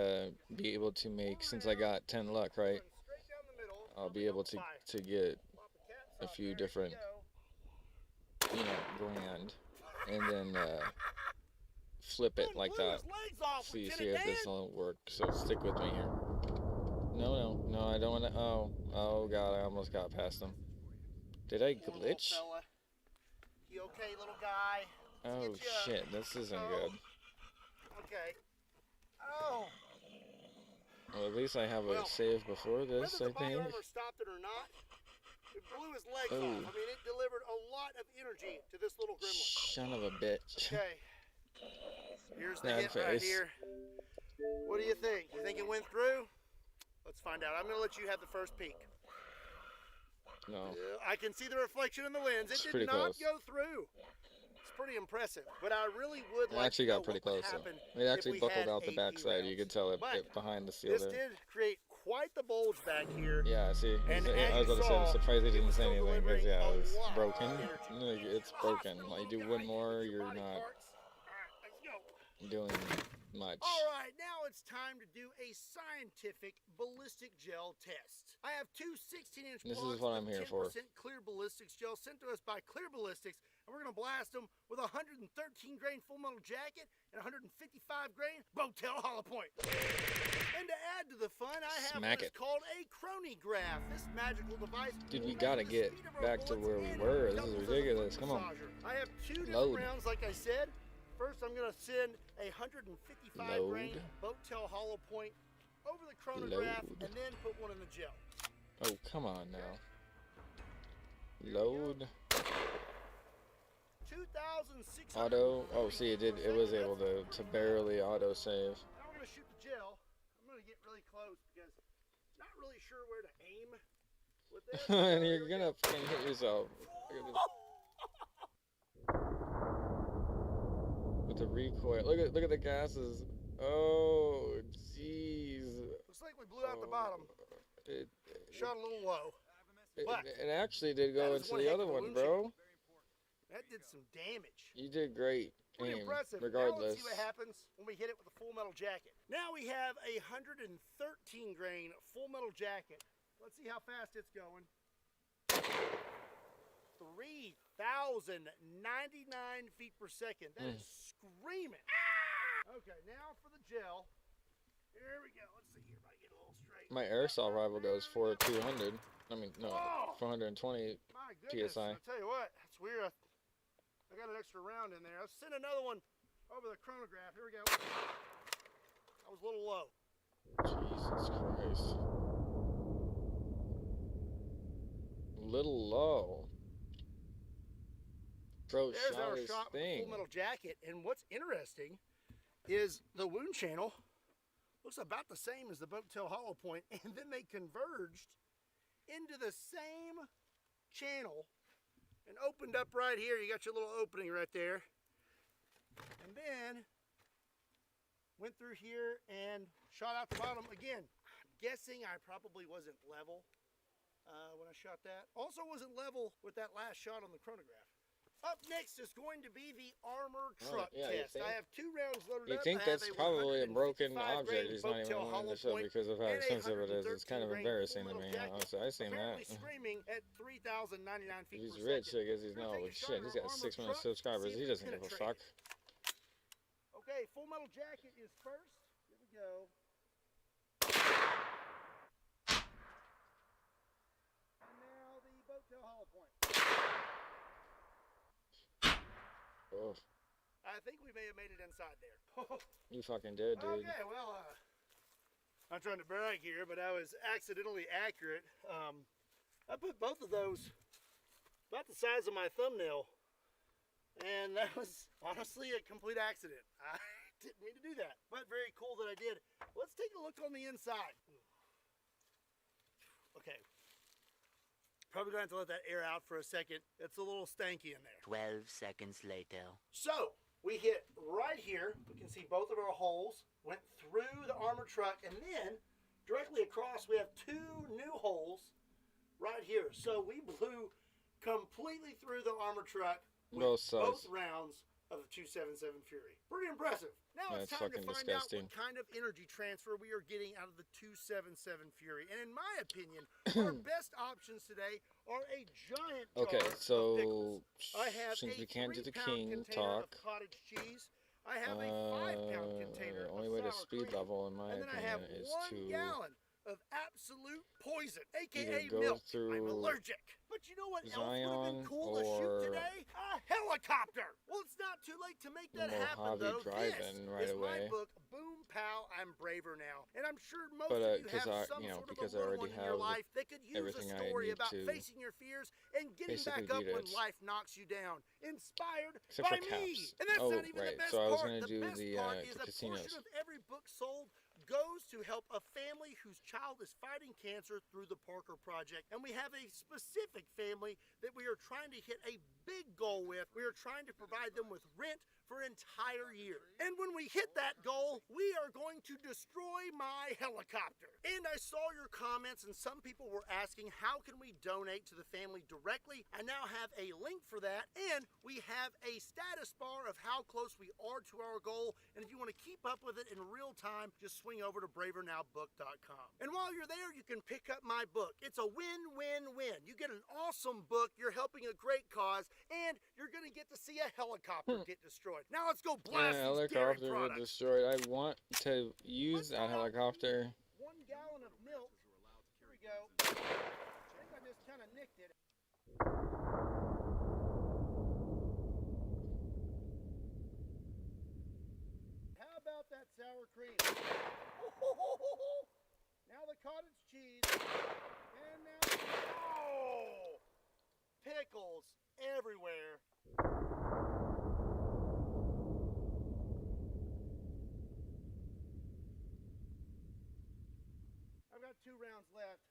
be able to make, since I got 10 luck, right? I'll be able to get a few different, grand. And then flip it like that. See if this will work. So stick with me here. No, I don't want to. Oh god, I almost got past him. Did I glitch? You okay, little guy? Oh shit, this isn't good. Okay. Oh. Well, at least I have a save before this, I think. Whether the body armor stopped it or not, it blew his legs off. I mean, it delivered a lot of energy to this little gremlin. Son of a bitch. Okay. Here's the hit right here. What do you think? You think it went through? Let's find out. I'm going to let you have the first peek. No. I can see the reflection in the lens. It did not go through. It's pretty impressive. But I really would like to know what actually got pretty close, though. It actually buckled out the backside. You could tell it behind the seal there. This did create quite the bulge back here. Yeah, see, I was about to say, I'm surprised they didn't say anything, because, yeah, it was broken. It's broken. Like, you do one more, you're not doing much. All right, now it's time to do a scientific ballistic gel test. I have two 16-inch This is what I'm here for. Clear ballistics gel sent to us by Clear Ballistics, and we're going to blast them with a 113 grain full metal jacket and 155 grain Botel hollow point. And to add to the fun, I have what is called a chronograph. This magical device. Dude, we gotta get back to where we were. This is ridiculous. Come on. I have two different rounds, like I said. First, I'm going to send a 155 grain Botel hollow point over the chronograph and then put one in the gel. Oh, come on now. Load. 2,600. Auto. Oh, see, it was able to barely auto save. Now we're gonna shoot the gel. I'm gonna get really close because I'm not really sure where to aim with this. And you're gonna fucking hit yourself. With the recoil. Look at the gases. Oh, jeez. Looks like we blew out the bottom. Shot a little low. It actually did go into the other one, bro. That did some damage. You did great. Pretty impressive. Regardless. Now let's see what happens when we hit it with a full metal jacket. Now we have a 113 grain full metal jacket. Let's see how fast it's going. 3,099 feet per second. That is screaming. Okay, now for the gel. Here we go. Let's see here if I get a little straight. My airsoft rival goes for 200. I mean, no, 420 My goodness, PSI. I'll tell you what, that's weird. I got an extra round in there. Let's send another one over the chronograph. Here we go. I was a little low. Jesus Christ. Little low. Bro, There's shot our his shot with the thing. full metal jacket. And what's interesting is the wound channel looks about the same as the boat tail hollow point, and then they converged into the same channel and opened up right here. You got your little opening right there. And then went through here and shot out the bottom again. I'm guessing I probably wasn't level when I shot that. Also wasn't level with that last shot on the chronograph. Up next is going to be the armor truck test. I have 2 rounds loaded up. You think that's probably a broken object he's not even willing to show because of how expensive it is. It's kind of embarrassing to me. Honestly, I've seen that. Screaming at 3,099 feet He's per rich, second. I guess he's not. But shit, he's got 6 million subscribers. He doesn't give a fuck. Okay, full metal jacket is first. Here we go. And now the boat tail hollow point. Oh. I think we may have made it inside there. You fucking did, dude. Okay, well, I'm trying to brag here, but I was accidentally accurate. I put both of those about the size of my thumbnail, and that was honestly a complete accident. I didn't mean to do that, but very cool that I did. Let's take a look on the inside. Okay. Probably going to have to let that air out for a second. It's a little stanky in there. 12 seconds later. So, we hit right here. We can see both of our holes. Went through the armored truck. And then, directly across, we have 2 new holes right here. So, we blew completely through the armored truck with both rounds of the 277 Fury. Pretty impressive. Now it's time to find out what kind of energy transfer we are getting out of the 277 Fury. And in my opinion, our best options today are a giant jar of pickles. I have since a we can't do the 3-pound king container talk, of cottage cheese. I have a 5-pound container the only of way to sour speed cream. level, in my And then I have opinion, is 1 gallon of absolute poison, aka go milk. through I'm allergic. But you know what else would have been Zion cool to shoot or today? A helicopter. Well, it's not too late to make that happen, Mojave though. drive-in This right is away. my book, Boom Pow, I'm Braver Now. And I'm sure most But of you have I, some you know, sort of because a I little already one in your have life that could use a everything I story need about to facing your fears and getting basically back up beat when it. life knocks you down. Inspired Except by for me. caps. And that's Oh, not even right. the best So I was part. gonna The do best the, part is the a casinos. portion of every book sold goes to help a family whose child is fighting cancer through the Parker Project. And we have a specific family that we are trying to hit a big goal with. We are trying to provide them with rent for an entire year. And when we hit that goal, we are going to destroy my helicopter. And I saw your comments, and some people were asking, how can we donate to the family directly? I now have a link for that, and we have a status bar of how close we are to our goal. And if you want to keep up with it in real time, just swing over to bravernowbook.com. And while you're there, you can pick up my book. It's a win-win-win. You get an awesome book, you're helping a great cause, and you're going to get to see a helicopter get destroyed. Now let's go blast these dairy helicopter products. get destroyed. I want to use that helicopter. 1 gallon of milk. Here we go. I think I just kind of nicked it. How about that sour cream? Now the cottage cheese. And now pickles everywhere. I've got 2 rounds left.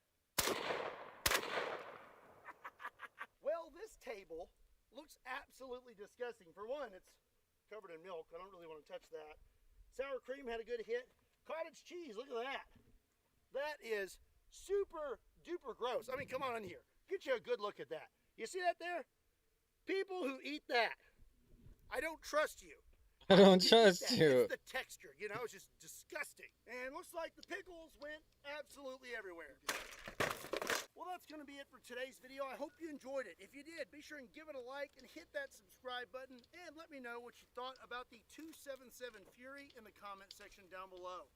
Well, this table looks absolutely disgusting. For one, it's covered in milk. I don't really want to touch that. Sour cream had a good hit. Cottage cheese, look at that. That is super duper gross. I mean, come on in here. Get you a good look at that. You see that there? People who eat that, I don't trust you. I don't trust you. It's the texture, you know, it's just disgusting. And looks like the pickles went absolutely everywhere. Well, that's going to be it for today's video. I hope you enjoyed it. If you did, be sure and give it a like and hit that subscribe button, and let me know what you thought about the 277 Fury in the comment section down below.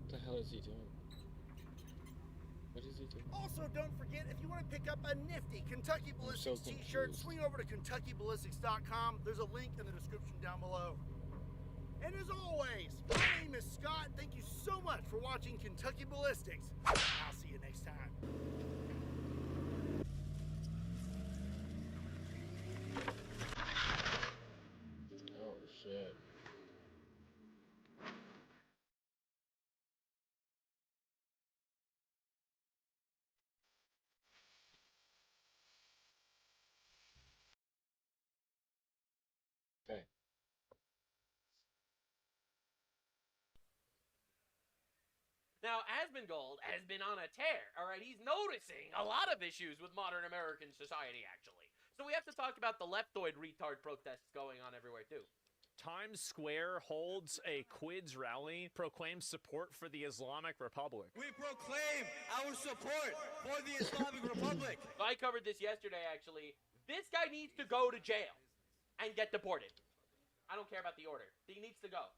What the hell is he doing? What is he doing? Also, don't forget, if you want to pick up a nifty Kentucky Ballistics t-shirt, swing over to KentuckyBallistics.com. There's a link in the description down below. And as always, my name is Scott. Thank you so much for watching Kentucky Ballistics. I'll see you next time. Oh, shit. Okay. Now, Asmongold has been on a tear, all right? He's noticing a lot of issues with modern American society, actually. So we have to talk about the leftoid retard protests going on everywhere, too. Times Square holds a quids rally, proclaims support for the Islamic Republic. We proclaim our support for the Islamic Republic. I covered this yesterday, actually. This guy needs to go to jail and get deported. I don't care about the order. He needs to go.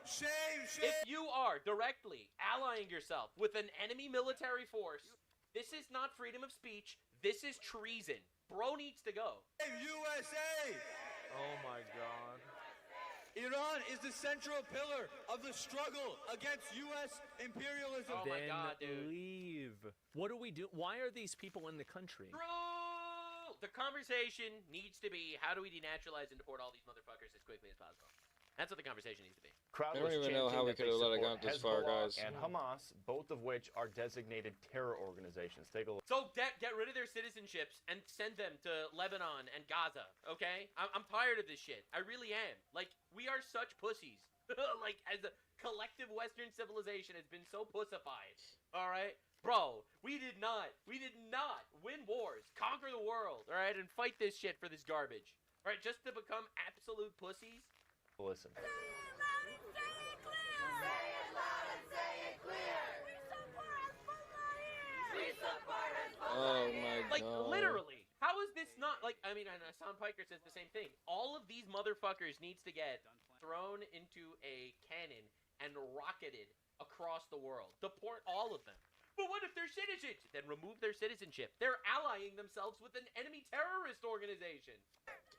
Shame, shame. If you are directly allying yourself with an enemy military force, this is not freedom of speech. This is treason. Bro needs to go. USA! Oh my God. Iran is the central pillar of the struggle against U.S. imperialism. Oh my God, dude. Leave. What do we do? Why are these people in the country? Bro! The conversation needs to be, how do we denaturalize and deport all these motherfuckers as quickly as possible? That's what the conversation needs to be. I don't even know how we could have let it go this far, guys. And Hamas, both of which are designated terror organizations. Take a look. So get rid of their citizenships and send them to Lebanon and Gaza, okay? I'm tired of this shit. I really am. Like, we are such pussies. Like, as a collective Western civilization has been so pussified, all right? Bro, we did not win wars, conquer the world, all right, and fight this shit for this garbage, all right, just to become absolute pussies? Listen. Say it loud and say it clear! Say it loud and say it clear! We support Hezbollah! Oh my God. Like, literally, how is this not, like, I mean, and Hassan Piker says the same thing. All of these motherfuckers needs to get thrown into a cannon and rocketed across the world. Deport all of them. But what if they're citizens? Then remove their citizenship. They're allying themselves with an enemy terrorist organization.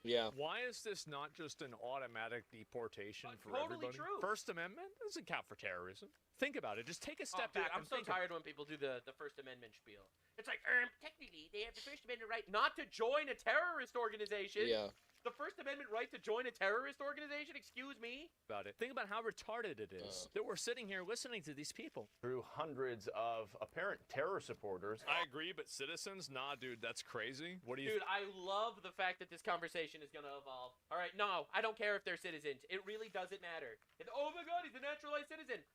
Yeah. Why is this not just an automatic deportation for totally everybody? True. First Amendment doesn't count for terrorism. Think about it. Just take a step dude, back. I'm so tired when people do the First Amendment spiel. It's like, technically, they have the First Amendment right not to join a terrorist organization. Yeah. The First Amendment right to join a terrorist organization? Excuse me? About it. Think about how retarded it is that we're sitting here listening to these people. Through hundreds of apparent terror supporters. I agree, but citizens? Nah, dude, that's crazy. What do you... Dude, I love the fact that this conversation is going to evolve. All right, no, I don't care if they're citizens. It really doesn't matter. Oh my God, he's a naturalized citizen.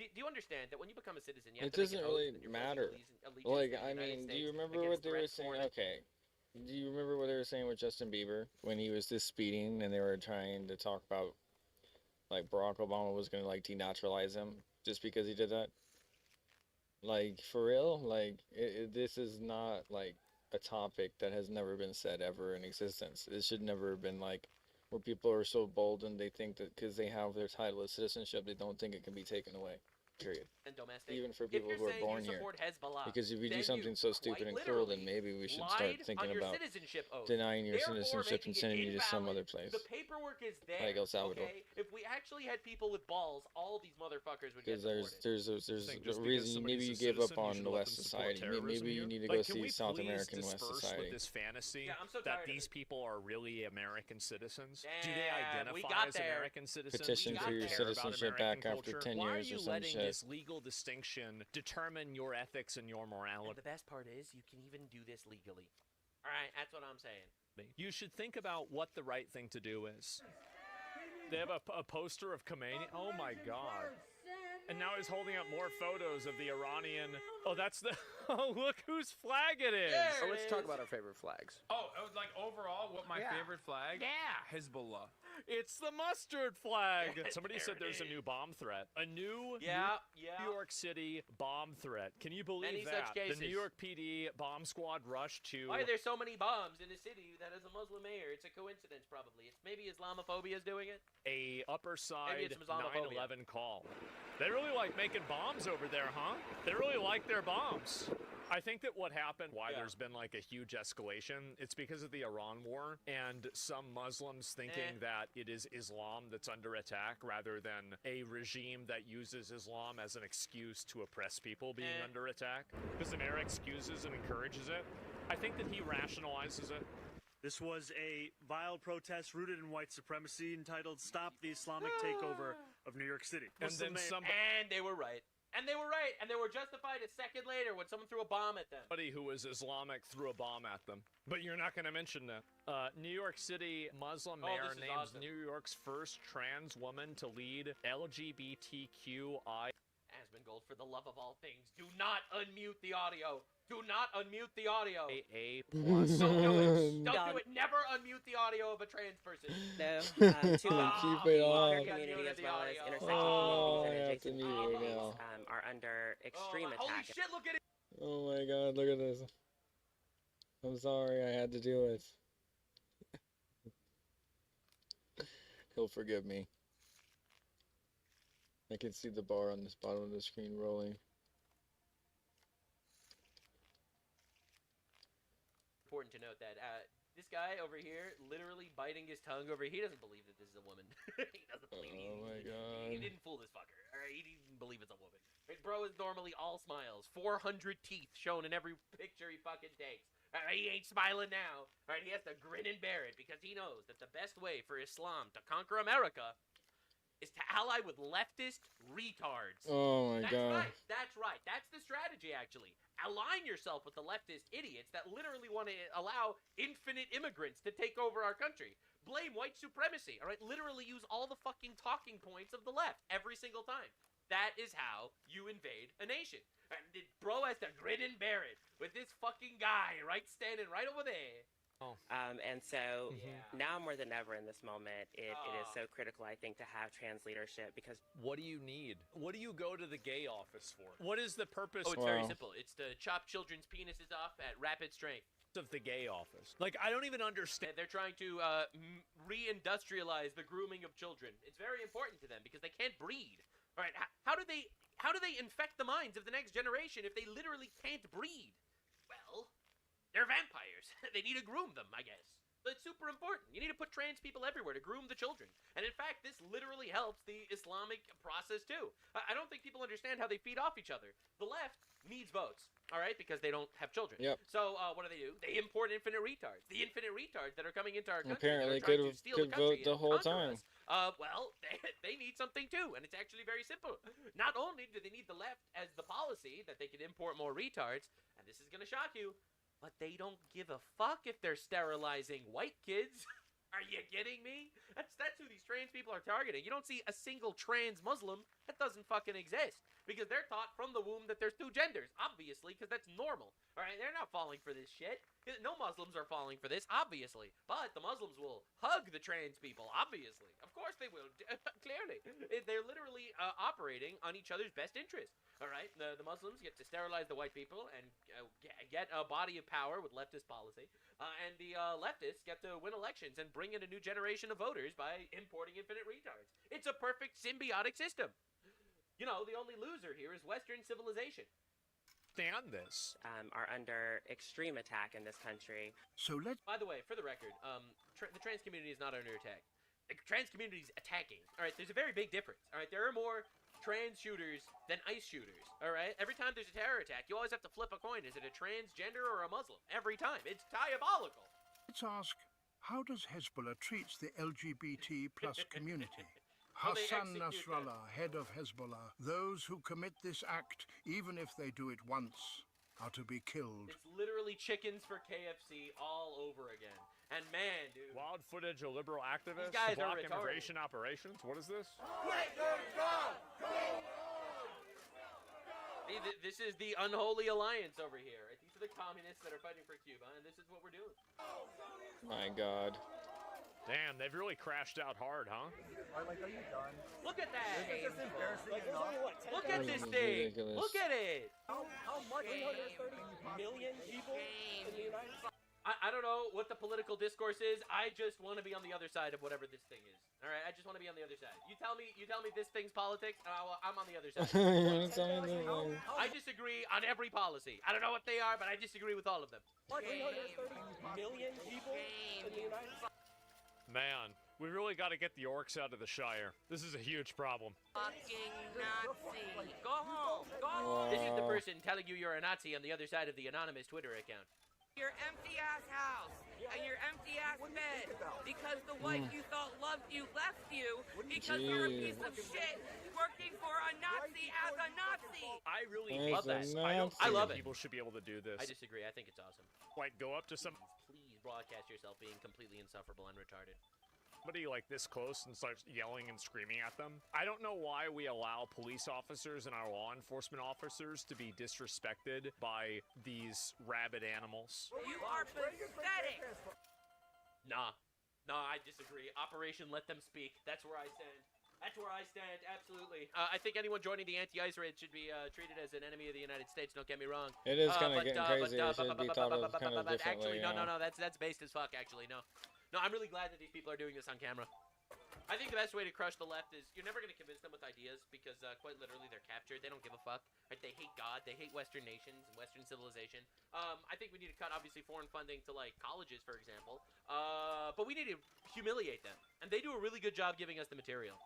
Do you understand that when you become a citizen, you have it to make doesn't an oath really that you're matter. allegiance Like, to the I United mean, do States you remember what against they were threats, saying? foreign- Okay. Do you remember what they were saying with Justin Bieber when he was just speeding and they were trying to talk about, like, Barack Obama was going to, like, denaturalize him just because he did that? Like, for real? Like, this is not, like, a topic that has never been said ever in existence. It should never have been, like, where people are so bold and they think that because they have their title of citizenship, they don't think it can be taken away. Period. And domestic. Even for people who are born here. Because if you do something so stupid and cruel, then maybe we should start thinking about denying your citizenship and sending you to some other place. The paperwork is there. Like El Salvador. Okay? If we actually had people with balls, all these motherfuckers would get deported. Because there's a reason maybe you gave up on the West Society. Maybe you need to go see South American West Society. With this fantasy so that these people are really American citizens? Do they identify as American citizens? Petition for your citizenship back after 10 years or some shit. This legal distinction determine your ethics and your morality. And the best part is you can even do this legally. All right, that's what I'm saying. You should think about what the right thing to do is. They have a poster of Khomeini. Oh my God. And now he's holding up more photos of the Iranian. Oh, that's the. Oh, look whose flag it is. So let's talk about our favorite flags. Oh, like overall, what my favorite flag? Yeah. Hezbollah. It's the mustard flag. Somebody said there's a new bomb threat. A new New York City bomb threat. Can you believe that? The New York PD bomb squad rushed to. Why are there so many bombs in a city that has a Muslim mayor? It's a coincidence, probably. It's maybe Islamophobia is doing it. A upper side 9/11 call. They really like making bombs over there, huh? They really like their bombs. I think that what happened, why there's been like a huge escalation, it's because of the Iran war and some Muslims thinking that it is Islam that's under attack rather than a regime that uses Islam as an excuse to oppress people being under attack. Because the mayor excuses and encourages it. I think that he rationalizes it. This was a vile protest rooted in white supremacy entitled Stop the Islamic Takeover of New York City. And they were right. And they were right, and they were justified a second later when someone threw a bomb at them. Somebody who was Islamic threw a bomb at them. But you're not going to mention that. New York City Muslim mayor names New York's first trans woman to lead LGBTQI. Asmongold, for the love of all things, do not unmute the audio. Do not unmute the audio. A+. Don't do it. Don't do it. Never unmute the audio of a trans person. No. Keep it on. Community as well as intersection communities and adjacent communities are under extreme attack. Holy shit, look at it. Oh my God, look at this. I'm sorry I had to do it. He'll forgive me. I can see the bar on this bottom of the screen rolling. Important to note that this guy over here, literally biting his tongue over, he doesn't believe that this is a woman. He doesn't believe it. Oh my God. He didn't fool this fucker. All right, he didn't believe it's a woman. Right, bro is normally all smiles. 400 teeth shown in every picture he fucking takes. All right, he ain't smiling now. All right, he has to grin and bear it because he knows that the best way for Islam to conquer America is to ally with leftist retards. Oh my God. That's right. That's the strategy, actually. Align yourself with the leftist idiots that literally want to allow infinite immigrants to take over our country. Blame white supremacy, all right? Literally use all the fucking talking points of the left every single time. That is how you invade a nation. And bro has to grin and bear it with this fucking guy, right, standing right over there. And so now more than ever in this moment, it is so critical, I think, to have trans leadership because... What do you need? What do you go to the gay office for? What is the purpose? Oh, it's very simple. It's to chop children's penises off at rapid strength. Of the gay office. Like, I don't even understand. They're trying to re-industrialize the grooming of children. It's very important to them because they can't breed. All right, how do they infect the minds of the next generation if they literally can't breed? Well, they're vampires. They need to groom them, I guess. But it's super important. You need to put trans people everywhere to groom the children. And in fact, this literally helps the Islamic process too. I don't think people understand how they feed off each other. The left needs votes, all right, because they don't have children. Yep. So what do? They import infinite retards. The infinite retards that are coming into our country. Apparently could vote the whole time. Well, they need something too, and it's actually very simple. Not only do they need the left as the policy that they can import more retards, and this is going to shock you, but they don't give a fuck if they're sterilizing white kids. Are you kidding me? That's who these trans people are targeting. You don't see a single trans Muslim. That doesn't fucking exist. Because they're taught from the womb that there's two genders. Obviously, because that's normal. Alright, they're not falling for this shit. No Muslims are falling for this, obviously. But the Muslims will hug the trans people, obviously. Of course they will. Clearly. They're literally operating on each other's best interest. Alright, the Muslims get to sterilize the white people and get a body of power with leftist policy. And the leftists get to win elections and bring in a new generation of voters by importing infinite retards. It's a perfect symbiotic system. You know, the only loser here is Western civilization. Stand this. Are under extreme attack in this country. So let's. By the way, for the record, the trans community is not under attack. The trans community is attacking. All right, there's a very big difference. All right, there are more trans shooters than ICE shooters. All right, every time there's a terror attack, you always have to flip a coin. Is it a transgender or a Muslim? Every time. It's diabolical. Let's ask, how does Hezbollah treat the LGBT plus community? Hassan Nasrallah, head of Hezbollah, those who commit this act, even if they do it once, are to be killed. It's literally chickens for KFC all over again. And man, dude. Wild footage of liberal activists These guys block are retarded. immigration operations? What is this? This is the unholy alliance over here. These are the communists that are fighting for Cuba, and this is what we're doing. My God. Damn, they've really crashed out hard, huh? Are you done? Look at that! This is embarrassing enough. Look at this thing! Ridiculous. Look at it! How much? 330 million people in the United States? I don't know what the political discourse is. I just want to be on the other side of whatever this thing is. All right, I just want to be on the other side. You tell me this thing's politics, and I'm on the other side. I disagree on every policy. I don't know what they are, but I disagree with all of them. 330 million people in the United States. Man, we really got to get the orcs out of the Shire. This is a huge problem. Fucking Nazi. Go home. Go home. This is the person telling you you're a Nazi on the other side of the anonymous Twitter account. Your empty-ass house and your empty-ass bed because the wife you thought loved you left you because you're a piece of shit working for a Nazi as a Nazi. I really love that. I love it. People should be able to do this. I disagree. I think it's awesome. Like, go up to some... Please broadcast yourself being completely insufferable and retarded. Somebody like this close and starts yelling and screaming at them. I don't know why we allow police officers and our law enforcement officers to be disrespected by these rabid animals. You are pathetic. Nah, I disagree. Operation Let Them Speak. That's where I stand. That's where I stand, absolutely. I think anyone joining the anti-ICE raid should be treated as an enemy of the United States, don't get me wrong. It is kind of getting crazy. It should be thought of kind of differently. Actually, no, that's based as fuck, actually, no. No, I'm really glad that these people are doing this on camera. I think the best way to crush the left is you're never going to convince them with ideas because quite literally they're captured. They don't give a fuck. Right? They hate God. They hate Western nations and Western civilization. I think we need to cut, obviously, foreign funding to, like, colleges, for example. But we need to humiliate them. And they do a really good job giving us the material.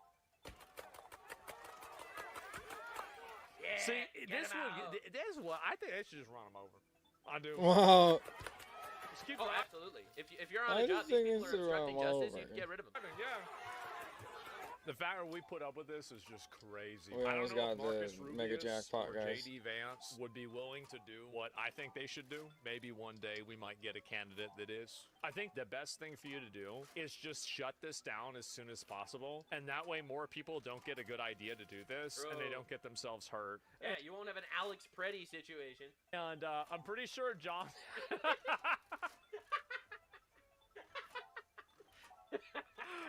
Yeah, see, this one, I think they should just run them over. I do. Wow. Oh, absolutely. If you're on a job, these people are obstructing justice, you can get rid of them. Yeah. The fact that we put up with this is just crazy. We almost got the mega Rubius jackpot, or guys. JD Vance would be willing to do what I think they should do. Maybe one day we might get a candidate that is. I think the best thing for you to do is just shut this down as soon as possible, and that way more people don't get a good idea to do this, and they don't get themselves hurt. Yeah, you won't have an Alex Preddy situation. And I'm pretty sure John...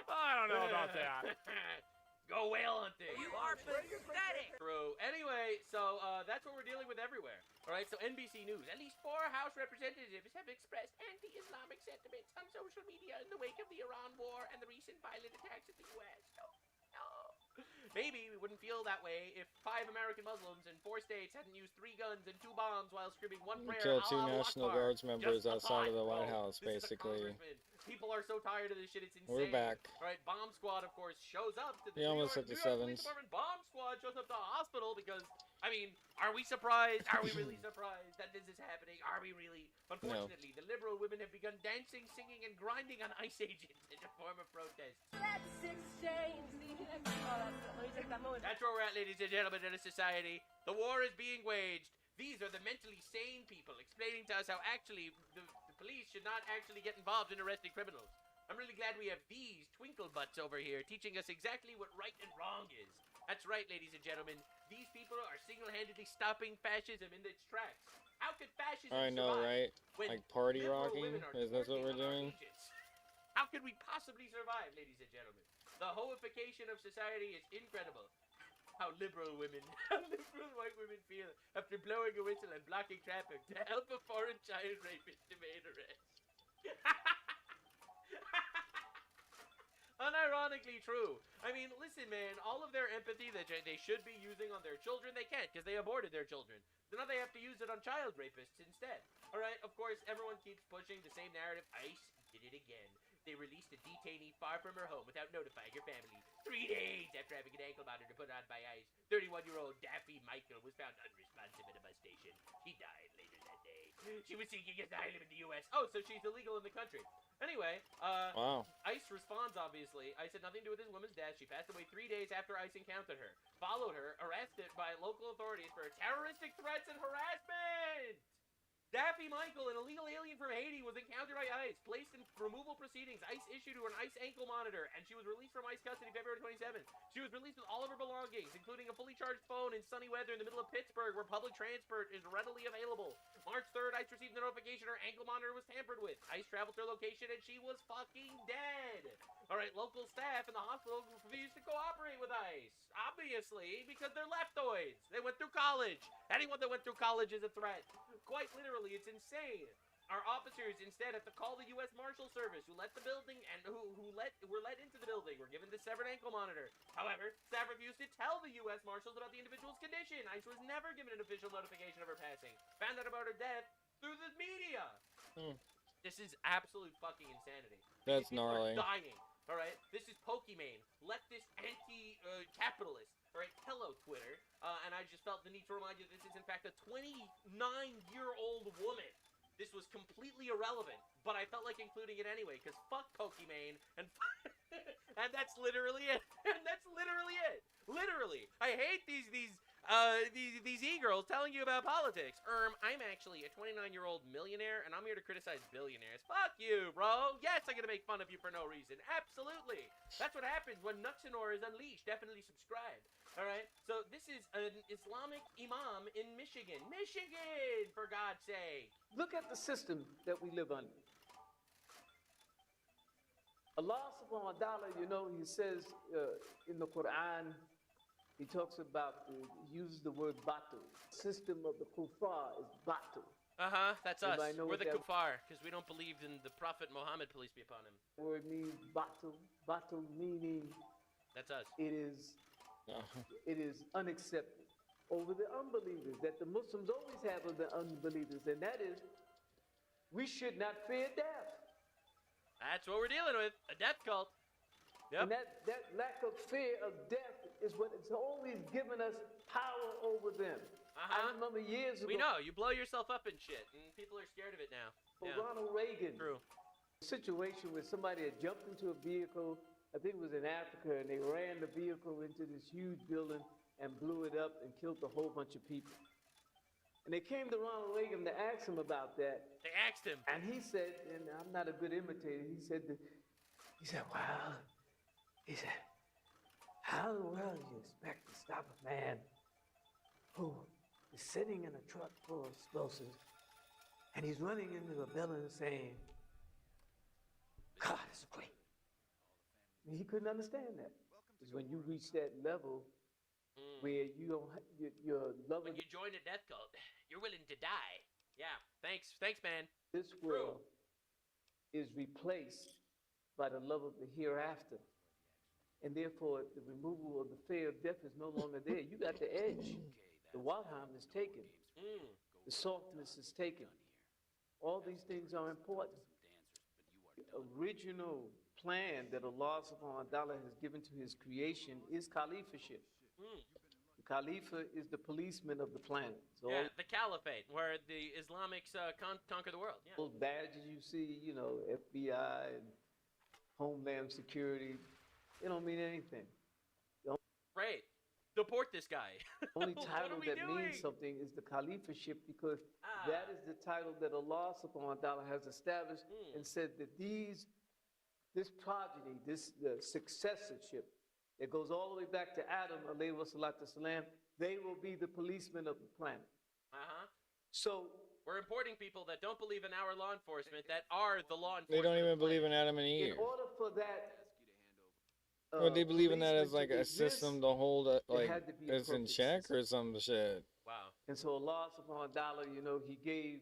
I don't know about that. Go whale hunting. You are pathetic. True. Anyway, so that's what we're dealing with everywhere. All right, so NBC News. At least 4 House representatives have expressed anti-Islamic sentiments on social media in the wake of the Iran war and the recent violent attacks at the U.S. No. Maybe we wouldn't feel that way if 5 American Muslims in 4 states hadn't used 3 guns and 2 bombs while screaming 1 prayer. Killed 2 National Akbar. Guards members outside of the White House, This basically. People are so tired of this shit, it's insane. We're back. All right, Bomb Squad, of course, shows up to the We New almost York hit the Police sevens. Department. Bomb Squad shows up to the hospital because, I mean, are we surprised? Are we really surprised that this is happening? Are we really? Unfortunately, the liberal women have begun dancing, singing, and grinding on ICE agents in a form of protest. Let's exchange the That's where we're at, ladies and gentlemen, in a society. The war is being waged. These are the mentally sane people explaining to us how actually the police should not actually get involved in arresting criminals. I'm really glad we have these twinkle butts over here teaching us exactly what right and wrong is. That's right, ladies and gentlemen. These people are single-handedly stopping fascism in its tracks. How could fascism I know, survive right? Like party liberal rocking? women are Is that what we're twerking on our doing? agents? How could we possibly survive, ladies and gentlemen? The hoification of society is incredible. How liberal white women feel after blowing a whistle and blocking traffic to help a foreign child rapist evade arrest. unironically true. I mean, listen, man, all of their empathy that they should be using on their children, they can't because they aborted their children. So now they have to use it on child rapists instead. All right, of course, everyone keeps pushing the same narrative. ICE did it again. They released a detainee far from her home without notifying her family. 3 days after having an ankle monitor put on by ICE, 31-year-old Daffy Michael was found unresponsive at a bus station. She died later that day. She was seeking asylum in the U.S. Oh, so she's illegal in the country. Anyway, wow. ICE responds, obviously. ICE had nothing to do with this woman's death. She passed away 3 days after ICE encountered her, followed her, arrested by local authorities for terroristic threats and harassment. Daffy Michael, an illegal alien from Haiti, was encountered by ICE, placed in removal proceedings. ICE issued her an ICE ankle monitor, and she was released from ICE custody February 27th. She was released with all of her belongings, including a fully charged phone in sunny weather in the middle of Pittsburgh, where public transport is readily available. March 3rd, ICE received the notification her ankle monitor was tampered with. ICE traveled to her location, and she was fucking dead. All right, local staff in the hospital refused to cooperate with ICE, obviously, because they're leftoids. They went through college. Anyone that went through college is a threat. Quite literally, it's insane. Our officers instead have to call the U.S. Marshal Service, who let the building and were let into the building, were given the severed ankle monitor. However, staff refused to tell the U.S. Marshals about the individual's condition. ICE was never given an official notification of her passing. Found out about her death through the media. This is absolute fucking insanity. That's People gnarly. are dying. All right, this is Pokimane, leftist, anti-capitalist. All right, hello, Twitter. And I just felt the need to remind you that this is, in fact, a 29-year-old woman. This was completely irrelevant, but I felt like including it anyway, because fuck Pokimane, and and that's literally it. And that's literally it. Literally. I hate these e-girls telling you about politics. I'm actually a 29-year-old millionaire, and I'm here to criticize billionaires. Fuck you, bro. Yes, I'm gonna make fun of you for no reason. Absolutely. That's what happens when Nuxanor is unleashed. Definitely subscribe. All right. So this is an Islamic imam in Michigan. Michigan, for God's sake. Look at the system that we live under. Allah subhanahu wa ta'ala, you know, he says in the Quran, he talks about, he uses the word batu. System of the kuffar is batu. That's us. We're the kuffar, because we don't believe in the Prophet Muhammad, peace be upon him. Word means batu. Batu meaning that's us. It is unaccepted over the unbelievers that the Muslims always have of the unbelievers, and that is, we should not fear death. That's what we're dealing with, a death cult. Yep. And that lack of fear of death is what it's always given us power over them. I remember years ago. We know, you blow yourself up and shit, and people are scared of it now. Ronald Reagan. True. Situation where somebody had jumped into a vehicle, I think it was in Africa, and they ran the vehicle into this huge building and blew it up and killed a whole bunch of people. And they came to Ronald Reagan to ask him about that. They asked him. And he said, and I'm not a good imitator, he said, well, he said, how in the world do you expect to stop a man who is sitting in a truck full of explosives and he's running into a building saying, God is great. And he couldn't understand that. Because when you reach that level where you don't, your love. When you join a death cult, you're willing to die. Yeah, thanks, man. This world is replaced by the love of the hereafter. And therefore, the removal of the fear of death is no longer there. You got the edge. The Walheim is taken. The softness is taken. All these things are important. The original plan that Allah subhanahu wa ta'ala has given to his creation is caliphship. The Khalifa is the policeman of the planet. So the caliphate, where the Islamics conquer the world. Those badges you see, you know, FBI and Homeland Security, they don't mean anything. Right. Deport this guy. The only title that means something is the caliphship, because that is the title that Allah subhanahu wa ta'ala has established and said that this progeny, this successorship that goes all the way back to Adam, alayhi wa salatu salam, they will be the policemen of the planet. So we're importing people that don't believe in our law enforcement, that are the law enforcement. They don't even believe in Adam and Eve. In order for that, or they believe in that as like a system to hold it, like it's in check or some shit. Wow. And so Allah subhanahu wa ta'ala, you know, he gave,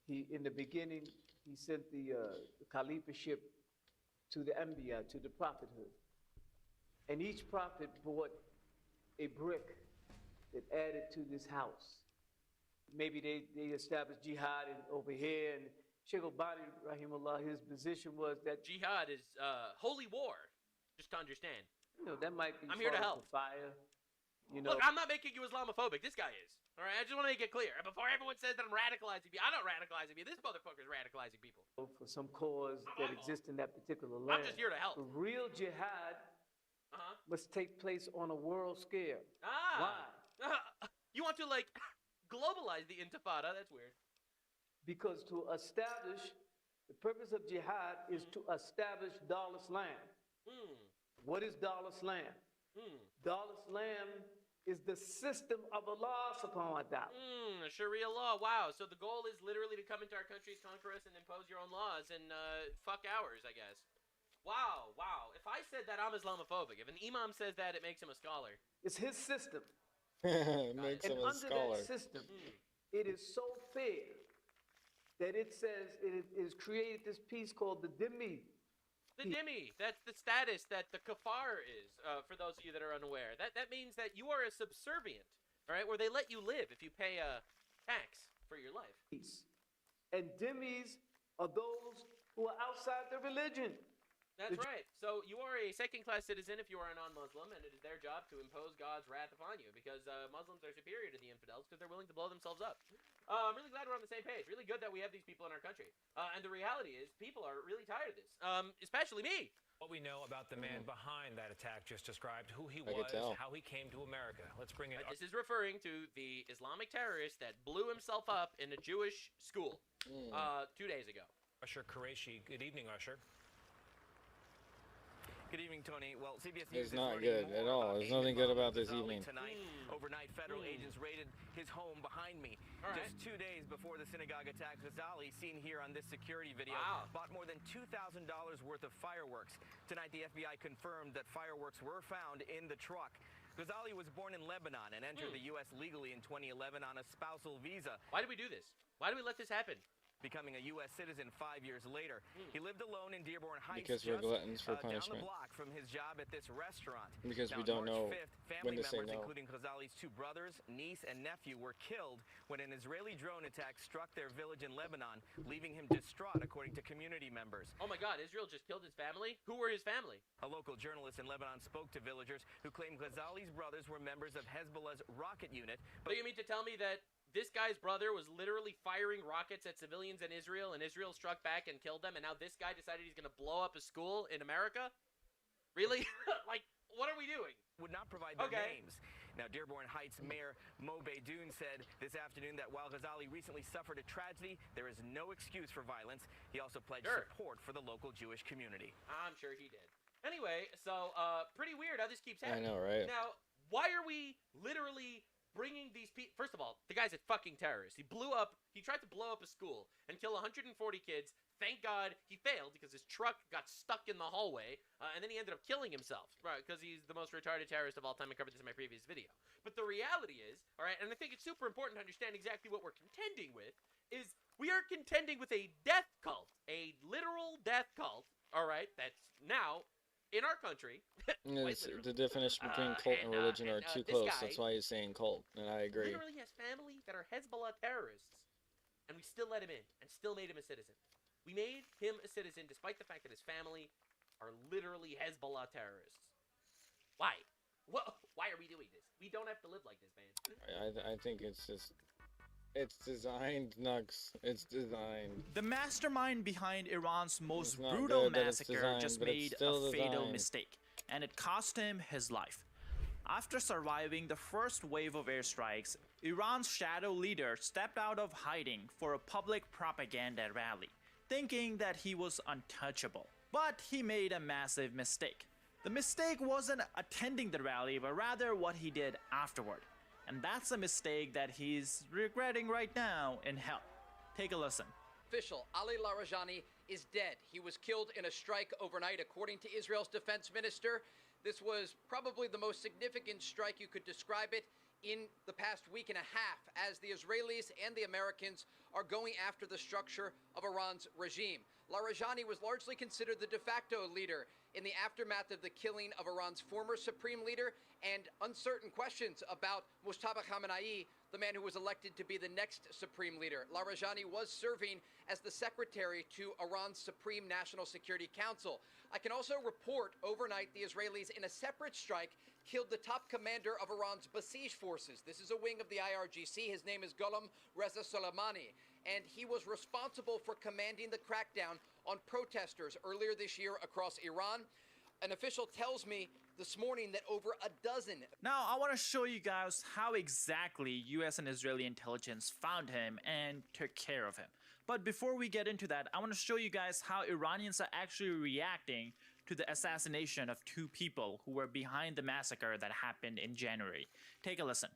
in the beginning, he sent the caliphship to the Anbiya, to the prophethood. And each prophet brought a brick that added to this house. Maybe they established jihad over here, and Sheikh Al-Bani, rahimahullah, his position was that jihad is holy war, just to understand. You know, that might be I'm here to help. Fire. You know, look, I'm not making you Islamophobic. This guy is. All right, I just want to make it clear. Before everyone says that I'm radicalizing people, I'm not radicalizing people. This motherfucker's radicalizing people. For some cause that exists in that particular land. I'm just here to help. The real jihad must take place on a world scale. Why? You want to, like, globalize the intifada? That's weird. Because to establish, the purpose of jihad is to establish Dar al-Islam. What is Dar al-Islam? Dar al-Islam is the system of Allah subhanahu wa ta'ala. Sharia law. Wow. So the goal is literally to come into our countries, conquer us, and impose your own laws and fuck ours, I guess. Wow. Wow. If I said that, I'm Islamophobic. If an imam says that, it makes him a scholar. It's his system. Makes him a scholar. Under that system, it is so fair that it says it is created this piece called the dhimmi. The dhimmi, that's the status that the kafar is, for those of you that are unaware. That means that you are a subservient, all right, where they let you live if you pay a tax for your life. And dhimmis are those who are outside the religion. That's right. So you are a second-class citizen if you are a non-Muslim, and it is their job to impose God's wrath upon you, because Muslims are superior to the infidels because they're willing to blow themselves up. I'm really glad we're on the same page. Really good that we have these people in our country. And the reality is, people are really tired of this, especially me. What we know about the man behind that attack just described, who he I was, could tell. how he came to America. Let's bring it. This is referring to the Islamic terrorist that blew himself up in a Jewish school 2 days ago. Usher Qureshi. Good evening, Usher. Good evening, Tony. Well, CBS News It's not good at all. There's nothing good about this evening. Tonight, overnight, federal agents raided his home behind me. Just 2 days before the synagogue attack, Ghazali, seen here on this security video, bought more than $2,000 worth of fireworks. Tonight, the FBI confirmed that fireworks were found in the truck. Ghazali was born in Lebanon and entered the U.S. legally in 2011 on a spousal visa. Why did we do this? Why did we let this happen? Becoming a U.S. citizen 5 years later. He lived alone in Dearborn Heights, Because we're gluttons for down punishment. the block from his job at this restaurant. Because we Now, don't March know 5th, when family to say members, no. including Ghazali's 2 brothers, niece, and nephew, were killed when an Israeli drone attack struck their village in Lebanon, leaving him distraught, according to community members. Oh my God, Israel just killed his family? Who were his family? A local journalist in Lebanon spoke to villagers who claimed Ghazali's brothers were members of Hezbollah's rocket unit. But you mean to tell me that this guy's brother was literally firing rockets at civilians in Israel, and Israel struck back and killed them, and now this guy decided he's going to blow up a school in America? Really? Like, what are we doing? Would not provide their names. Now, Dearborn Heights Mayor Mo Beydoun said this afternoon that while Ghazali recently suffered a tragedy, there is no excuse for violence. He also pledged support for the local Jewish community. I'm sure he did. Anyway, so, pretty weird how this keeps happening. I know, right? Now, why are we literally bringing these people? First of all, the guy's a fucking terrorist. He tried to blow up a school and kill 140 kids. Thank God he failed because his truck got stuck in the hallway, and then he ended up killing himself, right? Because he's the most retarded terrorist of all time. I covered this in my previous video. But the reality is, all right, and I think it's super important to understand exactly what we're contending with, is we are contending with a death cult, a literal death cult, all right, that's now in our country. The definition between cult and religion are too close. That's why he's saying cult, and I agree. Literally has family that are Hezbollah terrorists, and we still let him in and still made him a citizen. We made him a citizen despite the fact that his family are literally Hezbollah terrorists. Why? Why are we doing this? We don't have to live like this, man. I think it's just... It's designed, Nux. It's designed. The mastermind behind Iran's most brutal massacre just made a fatal mistake, and it cost him his life. After surviving the first wave of airstrikes, Iran's shadow leader stepped out of hiding for a public propaganda rally, thinking that he was untouchable. But he made a massive mistake. The mistake wasn't attending the rally, but rather what he did afterward. And that's a mistake that he's regretting right now in hell. Take a listen. Official Ali Larijani is dead. He was killed in a strike overnight, according to Israel's defense minister. This was probably the most significant strike, you could describe it, in the past week and a half as the Israelis and the Americans are going after the structure of Iran's regime. Larijani was largely considered the de facto leader in the aftermath of the killing of Iran's former supreme leader, and uncertain questions about Mustafa Khamenei, the man who was elected to be the next supreme leader. Larijani was serving as the secretary to Iran's Supreme National Security Council. I can also report overnight the Israelis, in a separate strike, killed the top commander of Iran's Basij forces. This is a wing of the IRGC. His name is Ghulam Reza Soleimani, and he was responsible for commanding the crackdown on protesters earlier this year across Iran. An official tells me this morning that over a dozen... Now, I want to show you guys how exactly US and Israeli intelligence found him and took care of him. But before we get into that, I want to show you guys how Iranians are actually reacting to the assassination of 2 people who were behind the massacre that happened in January. Take a listen.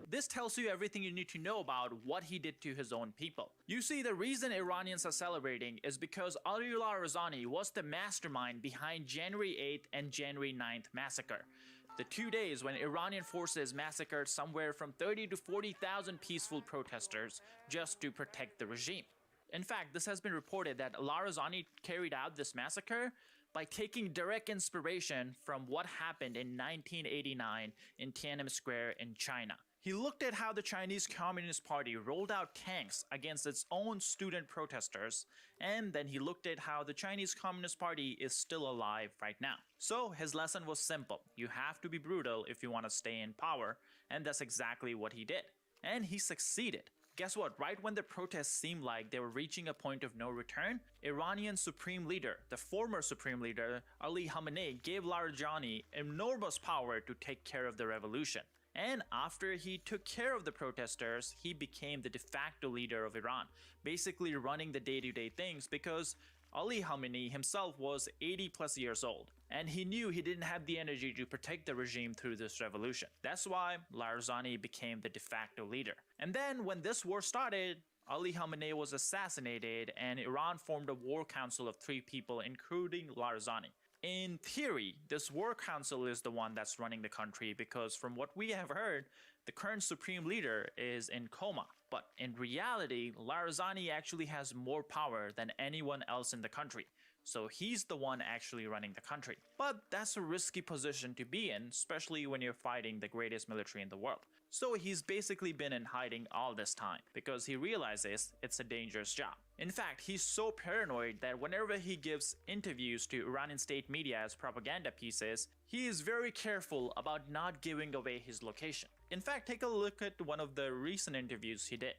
This tells you everything you need to know about what he did to his own people. You see, the reason Iranians are celebrating is because Ali Larijani was the mastermind behind January 8th and January 9th massacre. The 2 days when Iranian forces massacred somewhere from 30 to 40,000 peaceful protesters just to protect the regime. In fact, this has been reported that Larijani carried out this massacre by taking direct inspiration from what happened in 1989 in Tiananmen Square in China. He looked at how the Chinese Communist Party rolled out tanks against its own student protesters, and then he looked at how the Chinese Communist Party is still alive right now. So his lesson was simple. You have to be brutal if you want to stay in power, and that's exactly what he did. And he succeeded. Guess what? Right when the protests seemed like they were reaching a point of no return, Iranian Supreme Leader, the former Supreme Leader, Ali Khamenei, gave Larijani enormous power to take care of the revolution. And after he took care of the protesters, he became the de facto leader of Iran, basically running the day-to-day things because Ali Khamenei himself was 80 plus years old, and he knew he didn't have the energy to protect the regime through this revolution. That's why Larijani became the de facto leader. And then when this war started, Ali Khamenei was assassinated and Iran formed a war council of 3 people, including Larijani. In theory, this war council is the one that's running the country because from what we have heard, the current supreme leader is in coma. But in reality, Larijani actually has more power than anyone else in the country. So he's the one actually running the country. But that's a risky position to be in, especially when you're fighting the greatest military in the world. So he's basically been in hiding all this time because he realizes it's a dangerous job. In fact, he's so paranoid that whenever he gives interviews to Iranian state media as propaganda pieces, he is very careful about not giving away his location. In fact, take a look at one of the recent interviews he did.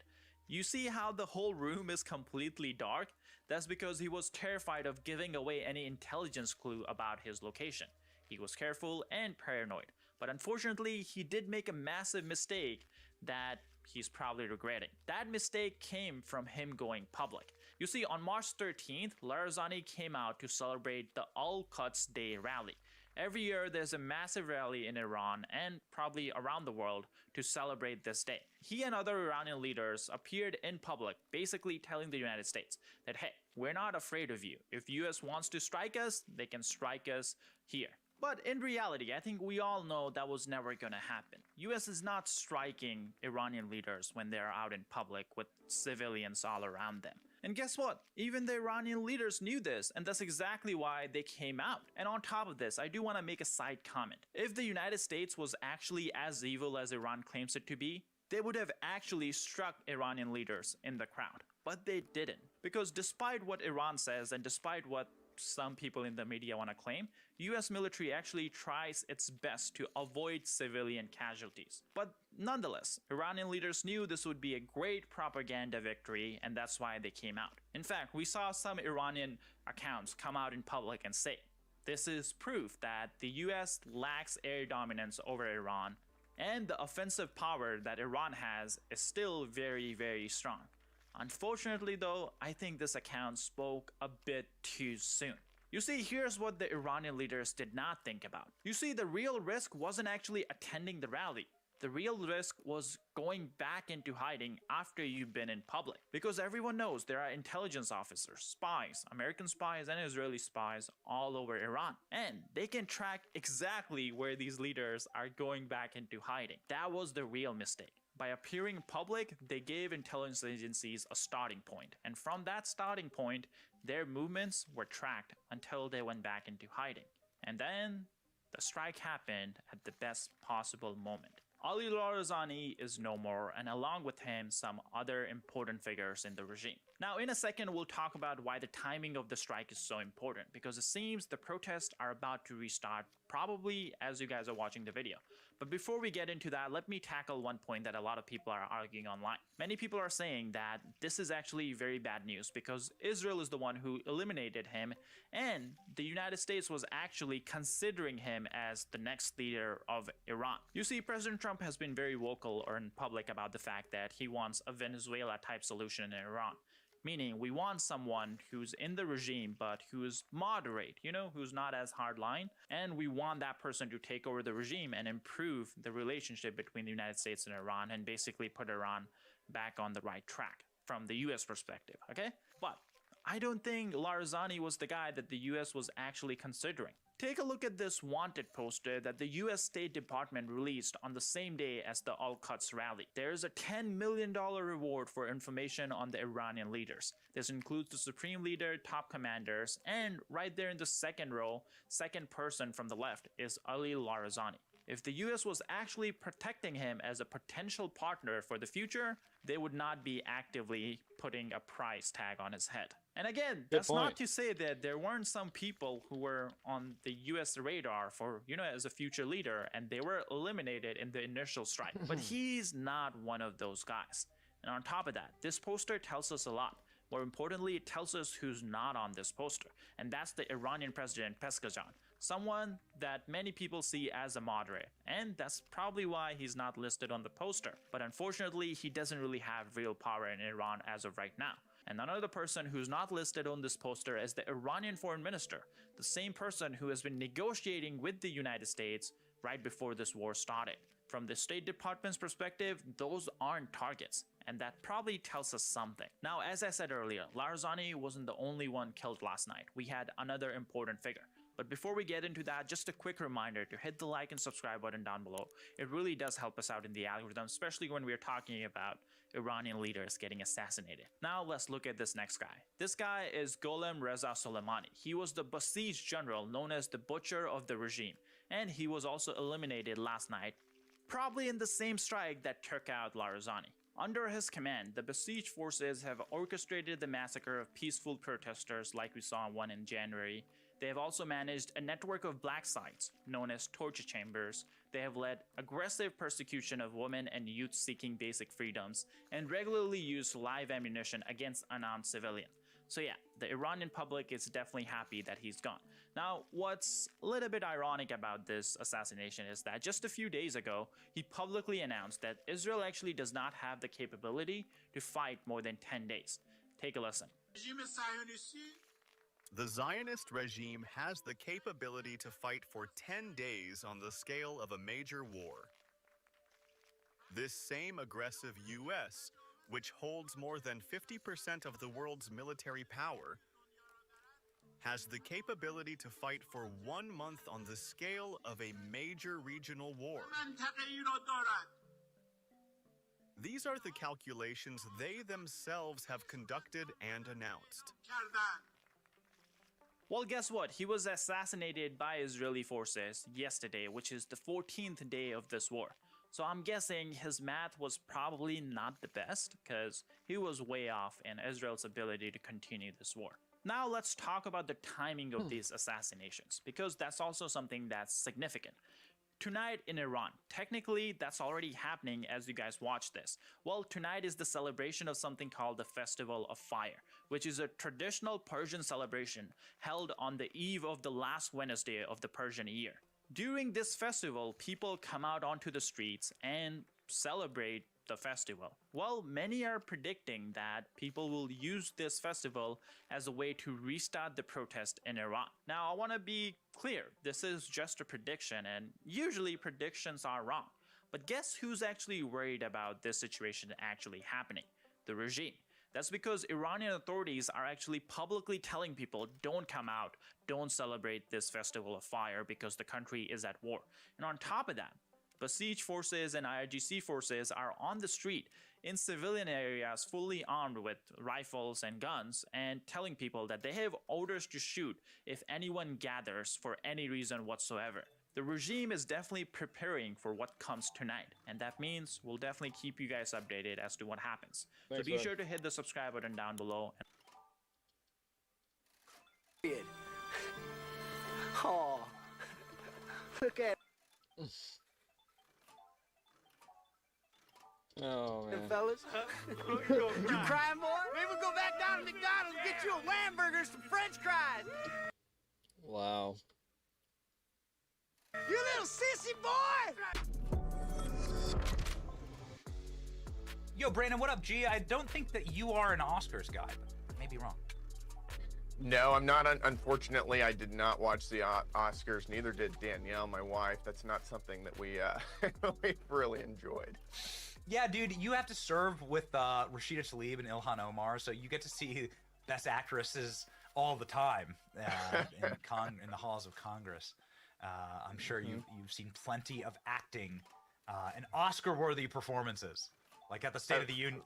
You see how the whole room is completely dark? That's because he was terrified of giving away any intelligence clue about his location. He was careful and paranoid. But unfortunately, he did make a massive mistake that he's probably regretting. That mistake came from him going public. You see, on March 13th, Larijani came out to celebrate the Al-Quds Day rally. Every year, there's a massive rally in Iran and probably around the world to celebrate this day. He and other Iranian leaders appeared in public, basically telling the United States that, hey, we're not afraid of you. If US wants to strike us, they can strike us here. But in reality, I think we all know that was never gonna happen. US is not striking Iranian leaders when they're out in public with civilians all around them. And guess what? Even the Iranian leaders knew this, and that's exactly why they came out. And on top of this, I do want to make a side comment. If the United States was actually as evil as Iran claims it to be, they would have actually struck Iranian leaders in the crowd. But they didn't. Because despite what Iran says, and despite what some people in the media want to claim, US military actually tries its best to avoid civilian casualties. But nonetheless, Iranian leaders knew this would be a great propaganda victory, and that's why they came out. In fact, we saw some Iranian accounts come out in public and say, this is proof that the US lacks air dominance over Iran, and the offensive power that Iran has is still very, very strong. Unfortunately though, I think this account spoke a bit too soon. You see, here's what the Iranian leaders did not think about. You see, the real risk wasn't actually attending the rally. The real risk was going back into hiding after you've been in public. Because everyone knows there are intelligence officers, spies, American spies and Israeli spies all over Iran. And they can track exactly where these leaders are going back into hiding. That was the real mistake. By appearing in public, they gave intelligence agencies a starting point. And from that starting point, their movements were tracked until they went back into hiding. And then the strike happened at the best possible moment. Ali Larijani is no more, and along with him, some other important figures in the regime. Now, in a second, we'll talk about why the timing of the strike is so important, because it seems the protests are about to restart, probably as you guys are watching the video. But before we get into that, let me tackle one point that a lot of people are arguing online. Many people are saying that this is actually very bad news because Israel is the one who eliminated him, and the United States was actually considering him as the next leader of Iran. You see, President Trump has been very vocal or in public about the fact that he wants a Venezuela-type solution in Iran. Meaning, we want someone who's in the regime, but who's moderate, who's not as hardline. And we want that person to take over the regime and improve the relationship between the United States and Iran and basically put Iran back on the right track from the US perspective, okay? But I don't think Larijani was the guy that the US was actually considering. Take a look at this wanted poster that the US State Department released on the same day as the Al-Quds rally. There is a $10 million reward for information on the Iranian leaders. This includes the supreme leader, top commanders, and right there in the second row, second person from the left is Ali Larijani. If the US was actually protecting him as a potential partner for the future, they would not be actively putting a price tag on his head. And again, that's not to say that there weren't some people who were on the US radar for, as a future leader, and they were eliminated in the initial strike. But he's not one of those guys. And on top of that, this poster tells us a lot. More importantly, it tells us who's not on this poster, and that's the Iranian president Pezeshkian. Someone that many people see as a moderate, and that's probably why he's not listed on the poster. But unfortunately, he doesn't really have real power in Iran as of right now. And another person who's not listed on this poster is the Iranian foreign minister, the same person who has been negotiating with the United States right before this war started. From the State Department's perspective, those aren't targets, and that probably tells us something. Now, as I said earlier, Larijani wasn't the only one killed last night. We had another important figure. But before we get into that, just a quick reminder to hit the like and subscribe button down below. It really does help us out in the algorithm, especially when we're talking about Iranian leaders getting assassinated. Now let's look at this next guy. This guy is Gholam Reza Soleimani. He was the besieged general known as the Butcher of the regime, and he was also eliminated last night, probably in the same strike that took out Larijani. Under his command, the besieged forces have orchestrated the massacre of peaceful protesters like we saw one in January. They have also managed a network of black sites, known as torture chambers. They have led aggressive persecution of women and youth seeking basic freedoms, and regularly used live ammunition against unarmed civilians. So yeah, the Iranian public is definitely happy that he's gone. Now, what's a little bit ironic about this assassination is that just a few days ago, he publicly announced that Israel actually does not have the capability to fight more than 10 days. Take a listen. The Zionist regime has the capability to fight for 10 days on the scale of a major war. This same aggressive U.S., which holds more than 50% of the world's military power, has the capability to fight for 1 month on the scale of a major regional war. These are the calculations they themselves have conducted and announced. Well, guess what? He was assassinated by Israeli forces yesterday, which is the 14th day of this war. So I'm guessing his math was probably not the best, because he was way off in Israel's ability to continue this war. Now let's talk about the timing of these assassinations, because that's also something that's significant. Tonight in Iran, technically that's already happening as you guys watch this. Well, tonight is the celebration of something called the Festival of Fire, which is a traditional Persian celebration held on the eve of the last Wednesday of the Persian year. During this festival, people come out onto the streets and celebrate the festival? Well, many are predicting that people will use this festival as a way to restart the protest in Iran. Now, I want to be clear, this is just a prediction, and usually predictions are wrong. But guess who's actually worried about this situation actually happening? The regime. That's because Iranian authorities are actually publicly telling people, don't come out, don't celebrate this festival of fire because the country is at war. And on top of that, Basij forces and IRGC forces are on the street in civilian areas fully armed with rifles and guns and telling people that they have orders to shoot if anyone gathers for any reason whatsoever. The regime is definitely preparing for what comes tonight, and that means we'll definitely keep you guys updated as to what happens. So be sure to hit the subscribe button down below. Oh, look at Oh, man. fellas. You crying, boy? Maybe we'll go back down to McDonald's and get you a lamb burger, some French fries. Wow. You little sissy boy! Yo, Brandon, what up, G? I don't think that you are an Oscars guy, but I may be wrong. No, I'm not. Unfortunately, I did not watch the Oscars. Neither did Danielle, my wife. That's not something that we we've really enjoyed. Yeah, dude, you have to serve with Rashida Tlaib and Ilhan Omar, so you get to see best actresses all the time in the halls of Congress. I'm sure you've seen plenty of acting and Oscar-worthy performances, like at the State of the Union.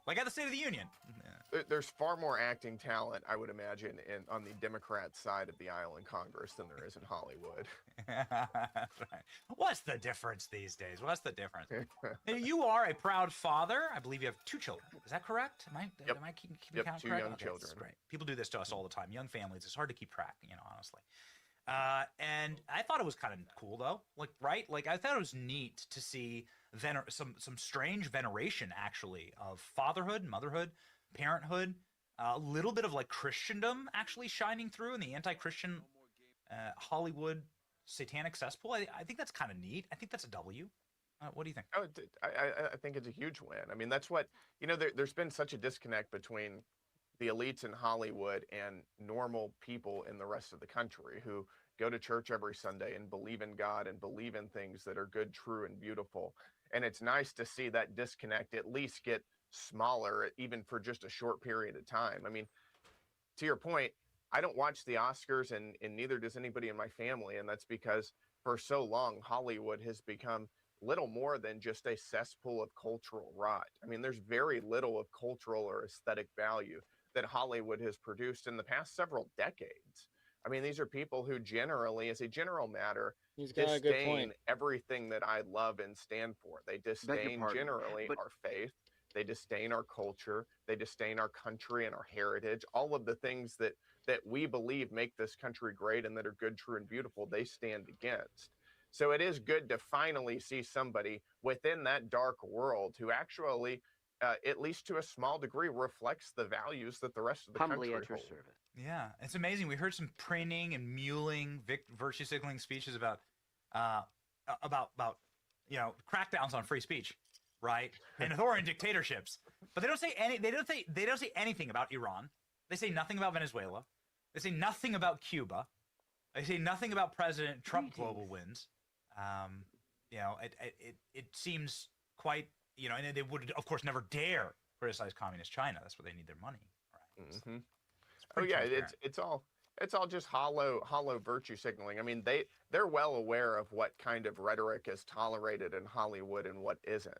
Yeah. There's far more acting talent, I would imagine, on the Democrat side of the aisle in Congress than there is in Hollywood. That's right. What's the difference these days? What's the difference? You are a proud father. I believe you have 2 children. Is that correct? Am I keeping count 2 correct? young Okay, children. That's great. People do this to us all the time. Young families. It's hard to keep track, honestly. And I thought it was kind of cool though, right? I thought it was neat to see some strange veneration actually of fatherhood, motherhood, parenthood, a little bit of Christendom actually shining through in the anti-Christian Hollywood satanic cesspool. I think that's kind of neat. I think that's a W. What do you think? Oh, I think it's a huge win. I mean, that's what, there's been such a disconnect between the elites in Hollywood and normal people in the rest of the country who go to church every Sunday and believe in God and believe in things that are good, true, and beautiful. And it's nice to see that disconnect at least get smaller, even for just a short period of time. I mean, to your point, I don't watch the Oscars and neither does anybody in my family. And that's because for so long, Hollywood has become little more than just a cesspool of cultural rot. I mean, there's very little of cultural or aesthetic value that Hollywood has produced in the past several decades. I mean, these are people who generally, as a general matter, disdain everything that I love and stand for. They disdain generally our faith. They disdain our culture. They disdain our country and our heritage. All of the things that we believe make this country great and that are good, true, and beautiful, they stand against. So it is good to finally see somebody within that dark world who actually, at least to a small degree, reflects the values that the rest of the country holds. Yeah, it's amazing. We heard some preening and mewling, virtue signaling speeches about crackdowns on free speech, right, and authoritarian dictatorships. But they don't say anything about Iran. They say nothing about Venezuela. They say nothing about Cuba. They say nothing about President Trump global wins. It seems quite, and they would of course never dare criticize communist China. That's where they need their money, right? Mm-hmm. Oh yeah, it's all just hollow virtue signaling. I mean, they're well aware of what kind of rhetoric is tolerated in Hollywood and what isn't.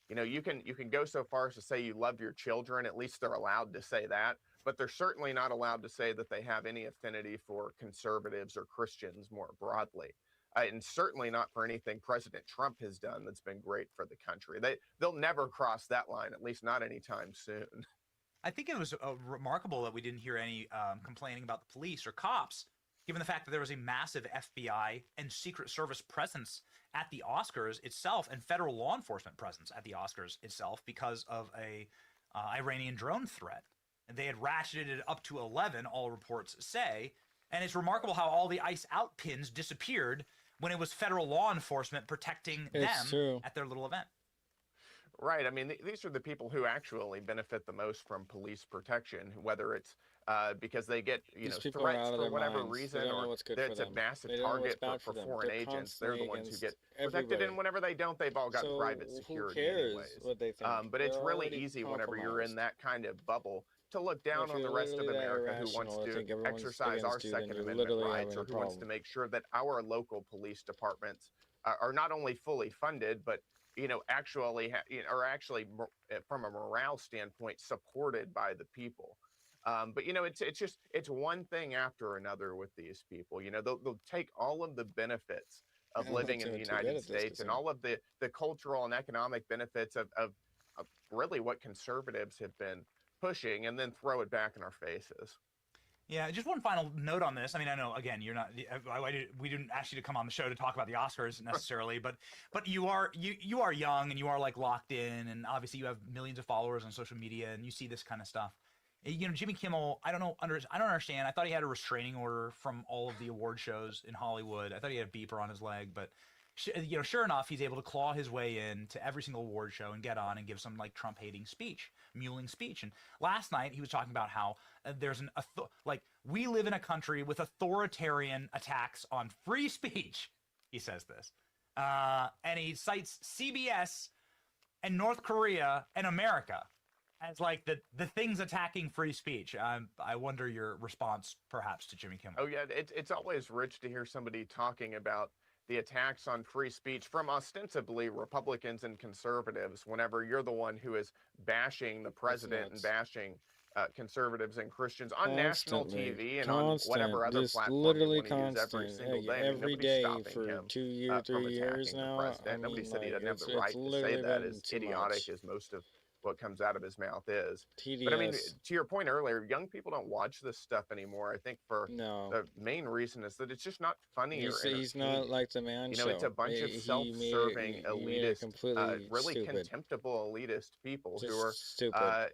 You can go so far as to say you love your children. At least they're allowed to say that, but they're certainly not allowed to say that they have any affinity for conservatives or Christians more broadly. And certainly not for anything President Trump has done that's been great for the country. They'll never cross that line, at least not anytime soon. I think it was remarkable that we didn't hear any complaining about the police or cops, given the fact that there was a massive FBI and Secret Service presence at the Oscars itself and federal law enforcement presence at the Oscars itself because of a Iranian drone threat. And they had ratcheted it up to 11, all reports say. And it's remarkable how all the ICE out pins disappeared when it was federal law enforcement protecting them at their little event. Right. I mean, these are the people who actually benefit the most from police protection, whether it's because they get threats for whatever reason, or it's a massive target for foreign agents. They're the ones who get protected, and whenever they don't, they've all got private security anyways. What they think? But it's really easy whenever you're in that kind of bubble to look down on the rest of America who wants to exercise our Second Amendment rights, or who wants to make sure that our local police departments are not only fully funded, but actually from a morale standpoint supported by the people. But it's one thing after another with these people. They'll take all of the benefits of living in the United States and all of the cultural and economic benefits of really what conservatives have been pushing, and then throw it back in our faces. Yeah, just one final note on this. I mean, I know, again, you're not. We didn't ask you to come on the show to talk about the Oscars necessarily, but you are young, and you are like locked in, and obviously you have millions of followers on social media, and you see this kind of stuff. Jimmy Kimmel, I don't understand. I thought he had a restraining order from all of the award shows in Hollywood. I thought he had a beeper on his leg, but sure enough, he's able to claw his way in to every single award show and get on and give some like Trump-hating speech, mewling speech. And last night he was talking about how there's we live in a country with authoritarian attacks on free speech. He says this, and he cites CBS and North Korea and America as like the things attacking free speech. I wonder your response, perhaps, to Jimmy Kimmel. Oh yeah, it's always rich to hear somebody talking about the attacks on free speech from ostensibly Republicans and conservatives, whenever you're the one who is bashing the president and bashing conservatives and Christians on national TV and on whatever other platform literally you want to use every single day. Every day for 2 years, 3 years now. Nobody said he doesn't have the right to say that. As idiotic as most of what comes out of his mouth is. But I mean, to your point earlier, young people don't watch this stuff anymore. I think for the main reason is that it's just not funny or entertaining. He's not like the Man Show. It's a bunch of self-serving, elitist, really contemptible elitist people who are,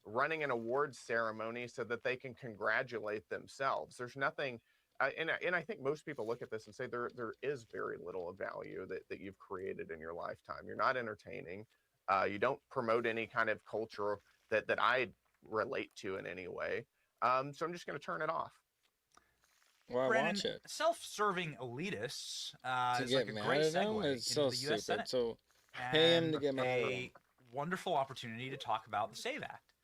running an awards ceremony so that they can congratulate themselves. There's nothing. And I think most people look at this and say there is very little of value that you've created in your lifetime. You're not entertaining. You don't promote any kind of culture that I relate to in any way. So I'm just going to turn it off. Well, Brandon, watch it. Self-serving elitists is get like a mad great at them? segue It's into so the U.S. stupid. Senate. So pay him to get mad at them. A wonderful opportunity to talk about the SAVE Act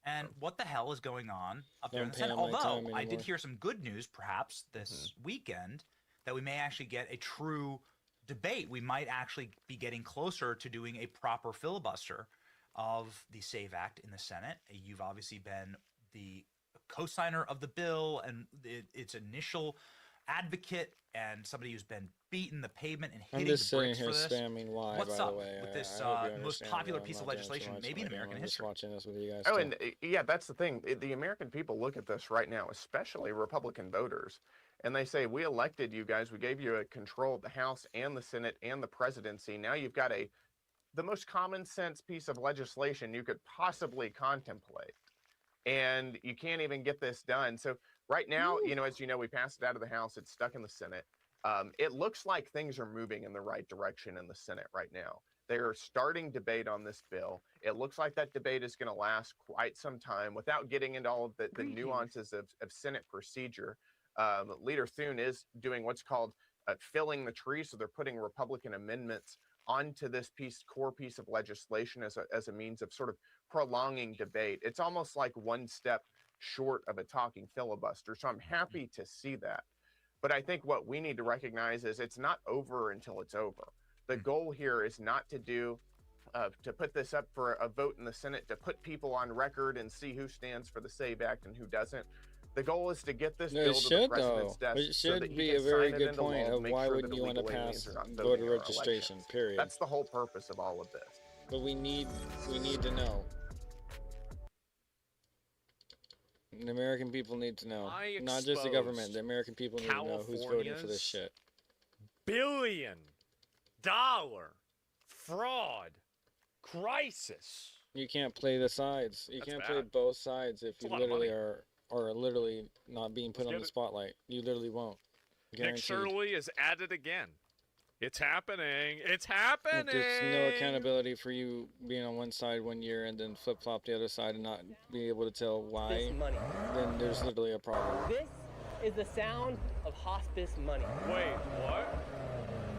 and what the hell is going on up there in the Senate. Although I did hear some good news, perhaps this weekend, that we may actually get a true debate. We might actually be getting closer to doing a proper filibuster of the SAVE Act in the Senate. You've obviously been the co-signer of the bill and its initial advocate, and somebody who's been beating the pavement and hitting the bricks for this. Spamming live, What's by up the way. with this most understand popular that. piece I'm of not doing too legislation, much, maybe in but American I'm just history? watching this with you guys. Oh, too. and yeah, that's the thing. The American people look at this right now, especially Republican voters, and they say, we elected you guys. We gave you a control of the House and the Senate and the presidency. Now you've got the most common sense piece of legislation you could possibly contemplate. And you can't even get this done. So right now, as you know, we passed it out of the House. It's stuck in the Senate. It looks like things are moving in the right direction in the Senate right now. They're starting debate on this bill. It looks like that debate is going to last quite some time without getting into all of the nuances of Senate procedure. Leader Thune is doing what's called filling the tree. So they're putting Republican amendments onto this core piece of legislation as a means of sort of prolonging debate. It's almost like one step short of a talking filibuster. So I'm happy to see that. But I think what we need to recognize is it's not over until it's over. The goal here is not to put this up for a vote in the Senate, to put people on record and see who stands for the SAVE Act and who doesn't. The goal is to get this bill to the president's desk. It should be a very good point of why wouldn't you want to pass voter registration, period. That's the whole purpose of all of this. But we need to know. The American people need to know. Not just the government. The American people need to know who's voting for this shit. $1 billion fraud crisis. You can't play the sides. You can't play both sides if you literally are literally not being put on the spotlight. You literally won't. Nick Shirley is at it again. It's happening. It's happening. There's no accountability for you being on one side one year and then flip-flop the other side and not be able to tell why. This money. Then there's literally a problem. This is the sound of hospice money. Wait, what?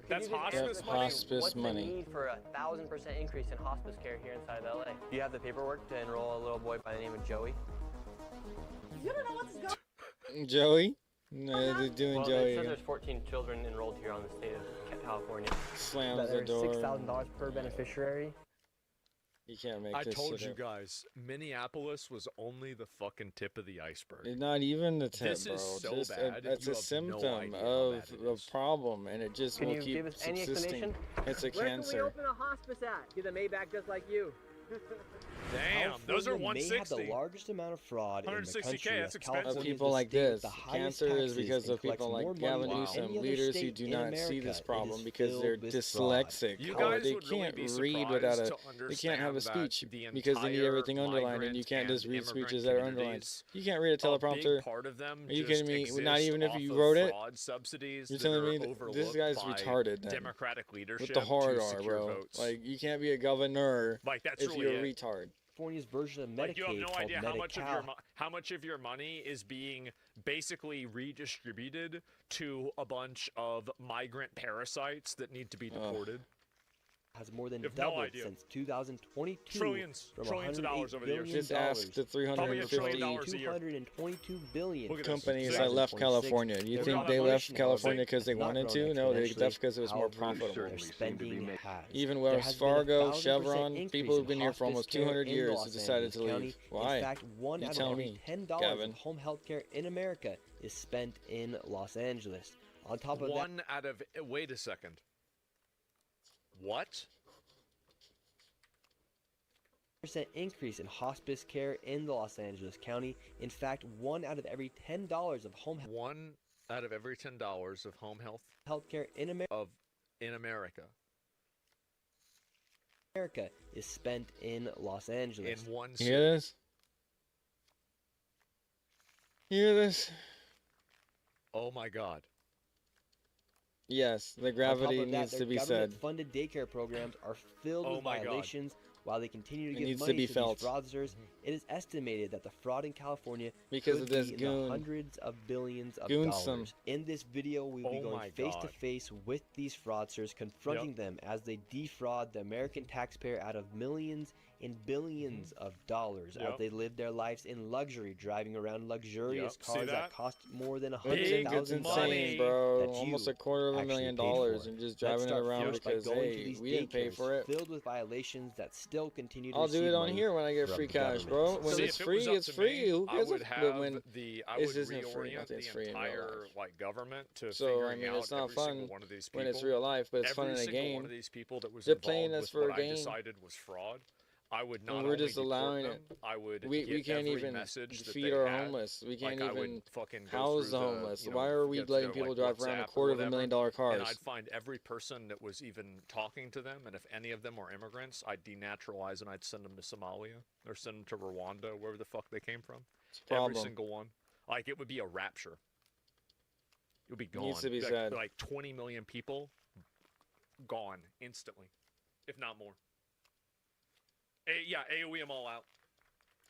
That's hospice money? Hospice What's money. the need for a 1,000% increase in hospice care here inside of LA? Do you have the paperwork to enroll a little boy by the name of Joey? You don't know what's going Joey? No, they're doing Well, Joey. it says there's 14 children enrolled here on the state of California. Slams the door. $6,000 per beneficiary. You can't make I this told shit you up. guys, Minneapolis was only the fucking tip of the iceberg. It's not even the tip, This bro. is so Just bad, it's you a have no symptom idea how of bad it a is. problem, and it just Can will you keep give us any subsisting. explanation? It's a Where cancer. can we open a hospice at? Get a Maybach just like you. Damn, those are California may have 160. the largest amount of fraud in the 160K, country. that's as expensive. California Of is people the like state with this. the highest Cancer is taxes because and of people collects like more money Gavin than Newsom, any other leaders who state do in not America. see this It problem is because they're filled with fraud. dyslexic. You or guys they would really can't be read without surprised a. to They can't have a understand speech that the because they need entire everything underlined, and you migrant can't just and read immigrant speeches that are underlined. communities, You can't read a teleprompter. big part of them Are you just kidding me? Not exist even if off you of wrote it. fraud subsidies You're that telling are me that this overlooked guy's by retarded then. Democratic leadership With the hard to R, secure bro. votes. Like you can't be a governor Like, that's if really you're a it. retard. California's version of Medicaid Like, you have no called idea how much of your Medi-Cal. how much of your money is being basically redistributed to a bunch of migrant parasites that need to be deported. Has more than You have no doubled idea. since 2022. Trillions of dollars over the years. Just ask the Probably $1 trillion a year. 222 billion. Look at this. Companies See? that left California. Do you Their think they left population, California however, because they has not wanted grown to? No, exponentially. that's because it was more However, profitable. their spending has. Even There Wells has been a Fargo, 1,000% Chevron, increase people who've in been here for hospice almost care 200 in years Los have decided to Angeles County. leave. Why? In fact, one You out of tell every me, $10 Gavin. of home health care in America is spent in Los Angeles. On top of One out of wait a second. What? that, increase in hospice care in the Los Angeles County. In fact, one out of every $10 of home One out of every $10 of home health care in America is spent in Los Angeles. in one You city. hear this? You hear this? Oh my God. Yes, the On top gravity of that, needs their to be said. government-funded daycare programs are filled Oh with my God. violations. While they continue to It give needs to money be to felt. these fraudsters, it is estimated that the fraud in California Because could of this be in goon. the hundreds of billions of Goonsome. dollars. In this video, we'll be Oh going my face to God. face with these fraudsters, confronting them as they defraud the American taxpayer out of millions and billions of dollars as Yep. they live their lives in luxury, driving around luxurious Yep. See cars that that? cost more than I think it's $100,000. insane, bro. that Almost you $250,000 actually paid for. and just Let's driving it start around first by because, going to hey, these we didn't pay daycares for it. filled with violations that still continue to I'll do receive it on money here when I get from free the cash, government. bro. When See, it's if it free, was up it's to free. me, Who I gives a would but have when I this would isn't free, reorient nothing's the free in real entire life. like government to So, I figuring mean, out it's not every single fun one of these people. when it's real life, but it's fun in Every a single game. one of these people that was They're involved playing us with for a what I game. decided was fraud. I would And not we're only just deport allowing them, it. I would We get can't every even message that feed they our had. homeless. We can't Like, I would even fucking go house through the homeless. you know, Why are we get letting their, people like, drive around WhatsApp or $250,000 cars? And I'd find every person that was even talking to them, and if any of them were immigrants, I'd denaturalize and I'd send them to Somalia or send them to Rwanda, wherever the fuck they came from. It's a Every problem. single one. Like, it would be a rapture. It would be gone. Needs to be like, said. like 20 million people gone instantly, if not more. Yeah, AOE them all out.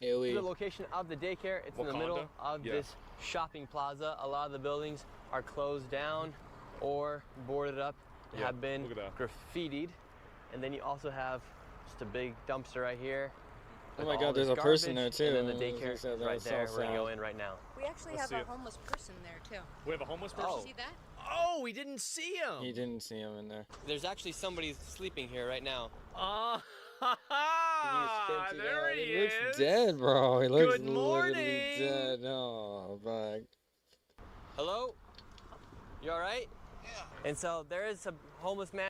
AOE. The location of the daycare, it's in the middle Wakanda? of Yeah. this shopping plaza. A lot of the buildings are closed down or boarded up, Yeah, have been look at that. graffitied. And then you also have just a big dumpster right here. Oh with my all God, there's this a person garbage, there, too. And then the As you daycare said, is right that's so there. We're gonna go sad. in right now. We actually Let's have see a it. homeless person there too. We have a homeless person? Oh. See that? Oh, we didn't see him. He didn't see him in there. There's actually somebody sleeping here right now. Ah, He there he looks is. dead, bro. He looks Good literally morning. dead. Oh, fuck. Hello? You all right? Yeah. And so there is a homeless man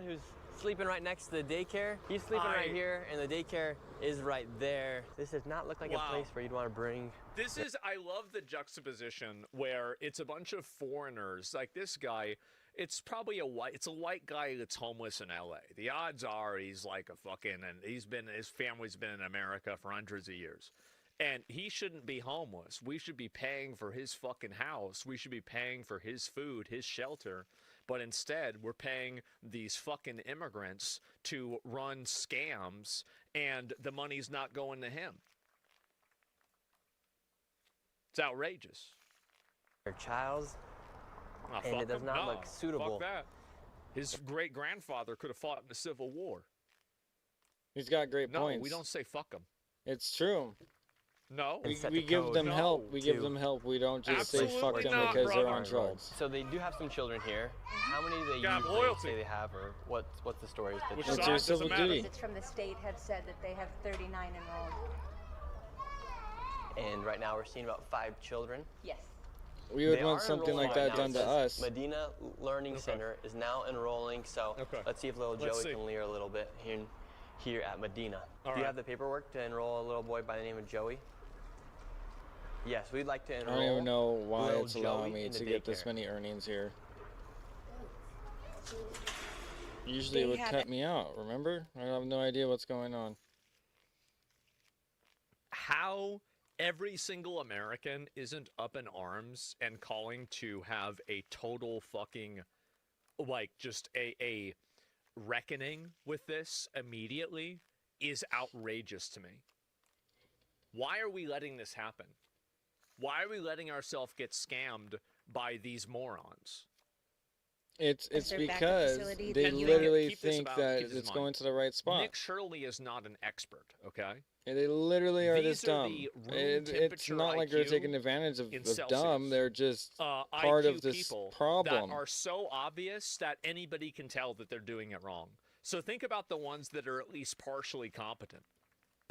who's sleeping right next to the daycare. He's sleeping right here, and the daycare is right there. This does not look like Wow. a place where you'd want to bring. This is, I love the juxtaposition where it's a bunch of foreigners. Like this guy, it's probably a white guy that's homeless in LA. The odds are he's like a fucking, and his family's been in America for hundreds of years. And he shouldn't be homeless. We should be paying for his fucking house. We should be paying for his food, his shelter. But instead, we're paying these fucking immigrants to run scams, and the money's not going to him. It's outrageous. Their child's, Oh, and fuck it does him. not No, look suitable. Fuck that. His great-grandfather could have fought in the Civil War. He's got great points. No, we don't say fuck him. It's true. No. We give them help. We give them help. We don't just say fuck them because they're on drugs. So they do have some children here. How many do they Got usually loyalty. say they have, or what's the story? It's your civil duty. It's from the state have said that they have 39 enrolled. And right now we're seeing about 5 children. Yes. We would They want are something like enrolling that right now. done to It says us. Medina Learning Center is now enrolling, so let's see if little Let's Joey see. can lear a little bit here at Medina. All Do you right. have the paperwork to enroll a little boy by the name of Joey? Yes, we'd like to I enroll. don't even know why little it's allowing Joey me in the to get this daycare. many earnings here. Usually it They would have cut it. me out, remember? I have no idea what's going on. How every single American isn't up in arms and calling to have a total fucking, like, just a reckoning with this immediately is outrageous to me. Why are we letting this happen? Why are we letting ourselves get scammed by these morons? It's their backup because facility they that you literally Keep this think about- that keep this in it's mind. going to the right spot. Nick Shirley is not an expert, okay? And they literally are These this are dumb. the room It's temperature not like they're IQ taking advantage of in dumb. Celsius. They're just part IQ of this people problem. that are so obvious that anybody can tell that they're doing it wrong. So think about the ones that are at least partially competent.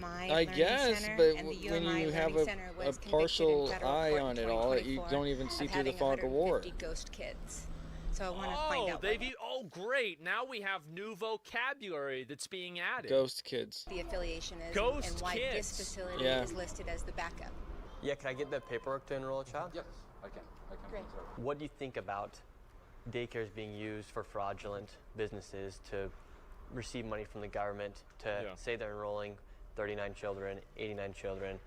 I guess, but when you have a partial eye on it all, you don't even see through the fog of war. Ghost kids. So I want to find out Oh, great! Now we have new vocabulary that's being added. Ghost kids. the affiliation is Ghost and why kids. this facility Yeah. is listed as the backup. Yeah, can I get the paperwork to enroll a child? Yes, I can. Great. What do you think about daycares being used for fraudulent businesses to receive money from the government to say they're enrolling 39 children, 89 children,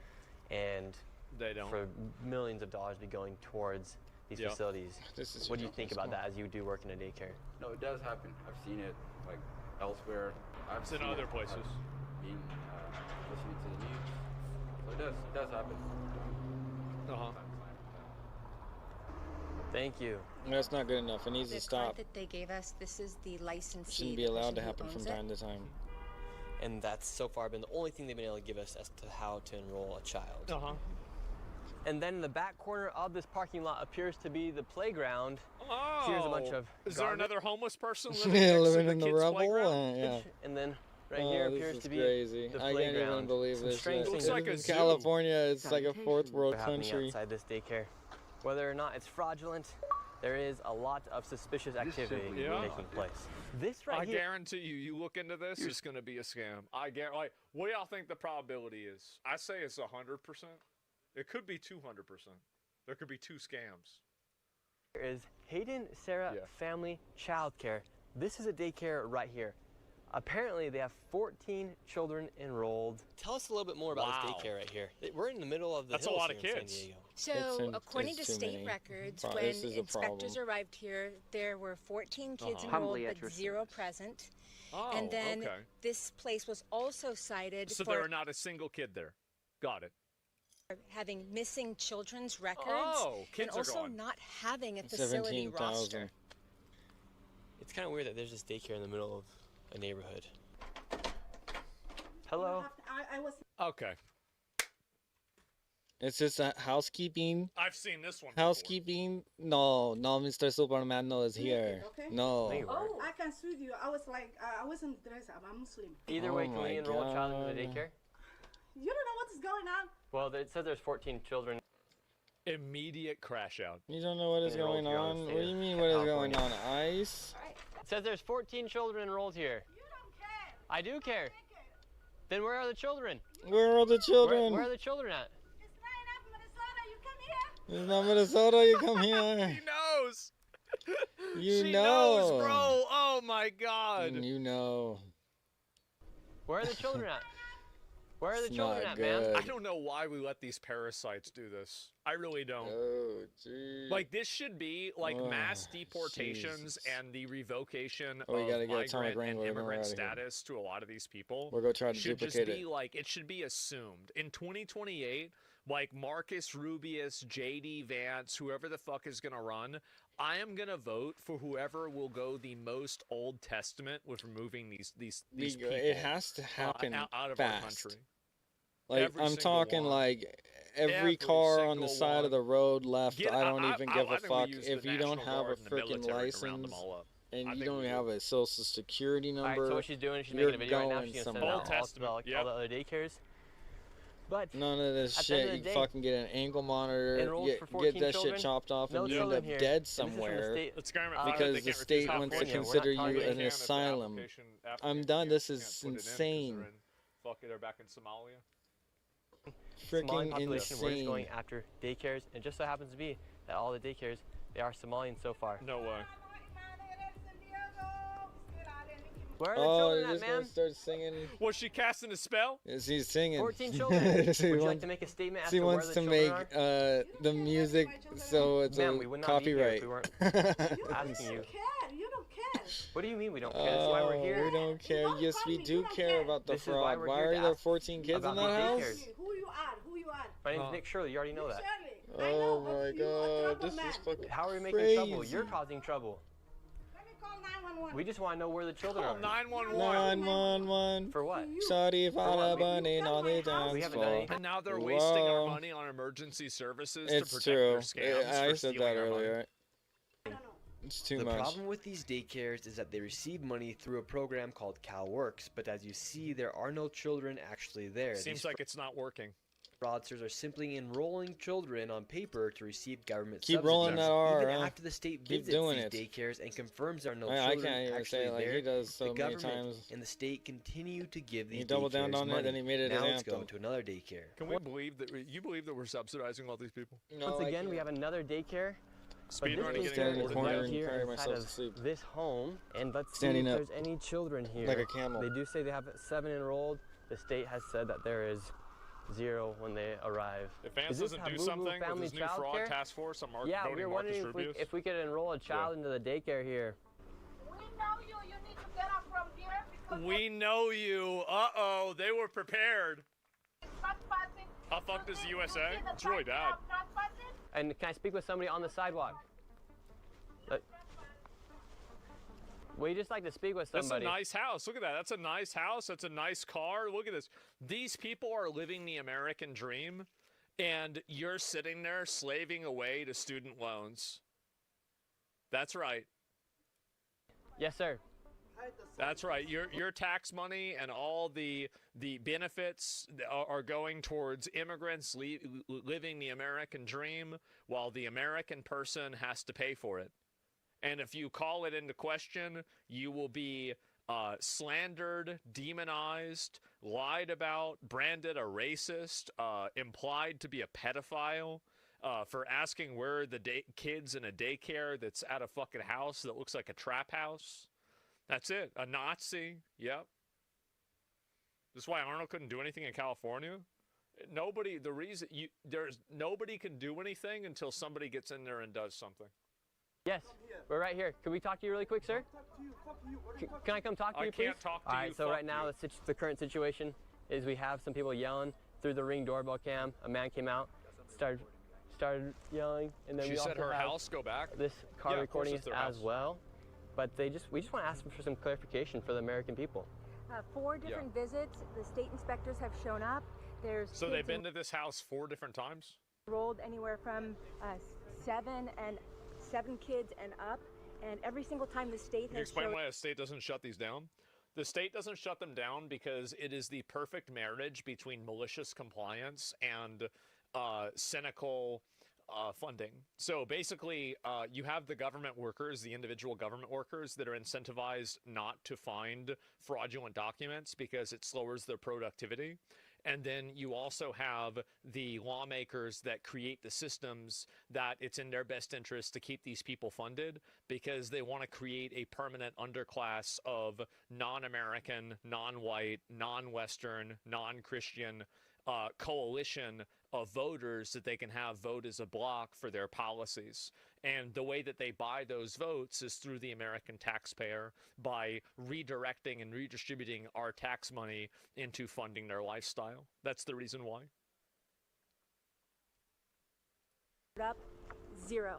and they don't. for millions of dollars be going towards these Yeah. facilities? This is What do you your think daughter's about that as you do work in a daycare? No, it does happen. I've seen it like elsewhere. I've It's in seen other it, places. Being listening to the news. So it does happen. Uh-huh. Thank you. That's not good enough. It needs The to stop. card that they gave us, this is the licensee. Shouldn't be the allowed to person who happen owns from it. time to time. And that's so far been the only thing they've been able to give us as to how to enroll a child. Uh-huh. And then in the back corner of this parking lot appears to be the playground. Oh, Here's a bunch of is there garbage. another homeless person Yeah, living next to living the in the kids' rubble. playground? Yeah. And then right Oh, here this appears is to be crazy. the I playground. can't even believe Some this strange shit. things Looks like a in zoo. California, it's like a fourth world happening country. outside this daycare. Whether or not it's fraudulent, there is a lot of suspicious activity taking place. This right I here. guarantee you, you look into this, it's going to be a scam. Like, what do y'all think the probability is? I say it's 100%. It could be 200%. There could be 2 scams. There is Hayden Sarah Family Childcare. This is a daycare right here. Apparently, they have 14 children enrolled. Tell us a little bit more about this daycare right here. We're in the middle of the That's a hills lot of here in kids. San Diego. So, according to it's too state many. records, Pro- when this is a inspectors problem. arrived here, there were 14 kids Uh-huh. enrolled, Humbly at but your 0 present. Oh, And then okay. this place was also cited So for there are not a single kid there. Got it. having missing children's records Oh, and kids are also gone. not having a facility 17,000. roster. It's kind of weird that there's this daycare in the middle of a neighborhood. Hello. I was Okay. It's just a housekeeping. I've seen this one. Housekeeping? No, Mr. Superman no is here. okay. No. Oh, I can sue you. I was like, I wasn't dressed up. I'm Muslim. Either Oh way, can my we enroll a child into the God. daycare? You don't know what's going on. Well, it says there's 14 children. Immediate crash out. You don't know what is Enrolled going here on on? the What state do you of mean what is going California. on? Ice? It says there's 14 children enrolled here. You don't care. I do care. Then where are the children? Where are the children? Where are the children at? It's not enough It's Minnesota. You come here. not Minnesota, you come here. He knows. You she know. knows, bro. Oh my God. You know. Where are the children at? Where are the It's children not at, man? good. I don't know why we let these parasites do this. I really don't. Oh, geez. Like, this should be like Oh, mass deportations Jesus. and the revocation Oh, we of gotta get Atomic migrant and Rainbow, then we're immigrant outta here. status to a lot of these people. We'll go try to should just duplicate be it. like, it should be assumed in 2028, like Marcus Rubius, JD Vance, whoever the fuck is gonna run, I am gonna vote for whoever will go the most Old Testament with removing these people. It has to happen out of fast. our country. Like, Every I'm single talking one. like every Every car on the single side of one. the road left. Get- I don't even give a think we fuck use if the you don't National have a Guard and the freaking military to round license them all up. I and you think don't we even do. have a social security All right, number. so what she's doing, she's you're making a video right now. going She's gonna send somewhere. it out all, all the other daycares. But None of this at the end shit. of You the day, fucking get an ankle monitor, enrolled get, for 14 that children, shit chopped off, no and you end children up here. dead And this is from the somewhere state- It's government uh, because they the can't state refuse wants to application. consider We're not you targeting an asylum. I'm done. This is insane. Fuck it, they're back in Somalia. Somali Freaking population. We're just going insane. after daycares, and it just so happens to be that all the daycares, they are Somalian so far. No way. Where are the Oh, children you're at, just gonna man? start singing. Was she casting a spell? Is he singing? 14 children. Would She you like wants- to make a statement as She to where wants the to children make are? the music so it's Ma'am, a we would not be here if copyright. we weren't asking you. You don't care. What do you mean we don't care? That's why we're here. We don't care. Yes, we do care about the This is why fraud. we're Why here are to there ask 14 kids in about that these house? daycares. Who you are? Who you are? My name's Nick Shirley. You already know that. Shirley. I know, Oh but my you a god, this trouble is man. fucking How are we making crazy. trouble? You're causing trouble. Let me call 911. We just want to know where the children Call are. 911. 911. For what? Sorry if I what? burning on the We dance haven't done floor. anything. And now they're wasting our Whoa. money on emergency services It's to protect true. their scams I for said stealing that our money. earlier. It's too The much. problem with these daycares is that they receive money through a program called CalWorks, but as you see, there are no children actually there. Seems These like it's not working. fraudsters are simply enrolling children on paper to receive government Keep subsidies. rolling that R, Even huh? after the state Keep visits doing these it. daycares and confirms there are no I children can't even actually say it like there, he does so the many government times. and the state continue to give these He doubled down daycares on it, money. then he made it his now it's anthem. going to another daycare. Can we believe that? You believe that we're subsidizing all these people? No, Once I again, we can't. have another daycare. But Speed this running, Stand getting in the daycare is corner right and here carry inside myself to of sleep. this home, and let's Standing see if up. there's any children here. Like a camel. They do say they have 7 enrolled. The state has said that there is 0 when they arrive. If Vance Is this doesn't do Habubu something with Family his new fraud Childcare? task force, I'm Yeah, voting we were Marcus wondering Rubius. if we could enroll a child into the daycare here. We know you. You need to get up from here because We know you. Uh-oh, they were prepared. it's trespassing. How fucked is the You USA? see the It's really sign bad. of trespassing? And can I speak with somebody on the sidewalk? We just like to speak with That's a somebody. nice house. Look at that. That's a nice house. That's a nice car. Look at this. These people are living the American dream, and you're sitting there slaving away to student loans. That's right. Yes, sir. That's right. Your tax money and all the benefits are going towards immigrants living the American dream, while the American person has to pay for it. And if you call it into question, you will be slandered, demonized, lied about, branded a racist, implied to be a pedophile, for asking where the kids in a daycare that's at a fucking house that looks like a trap house. That's it. A Nazi. Yep. That's why Arnold couldn't do anything in California. Nobody can do anything until somebody gets in there and does something. Yes, we're right here. Can we talk to you really quick, sir? Can I come talk to I you, please? can't talk to All you, right, so fuck right now you. the current situation is we have some people yelling through the Ring doorbell cam. A man came out, started yelling, and then She we said also her have house, go back. this car Yeah, of course recording it's their as house. well. But we just want to ask them for some clarification for the American people. 4 different visits. The state inspectors have shown up. There's So kids they've been to this house 4 different times? enrolled anywhere from 7 kids and up. And every single time the state Can you has explain showed why the state doesn't shut these down? The state doesn't shut them down because it is the perfect marriage between malicious compliance and cynical funding. So basically, you have the government workers, the individual government workers that are incentivized not to find fraudulent documents because it lowers their productivity. And then you also have the lawmakers that create the systems that it's in their best interest to keep these people funded because they want to create a permanent underclass of non-American, non-white, non-Western, non-Christian coalition of voters that they can have vote as a bloc for their policies. And the way that they buy those votes is through the American taxpayer by redirecting and redistributing our tax money into funding their lifestyle. That's the reason why. Up 0.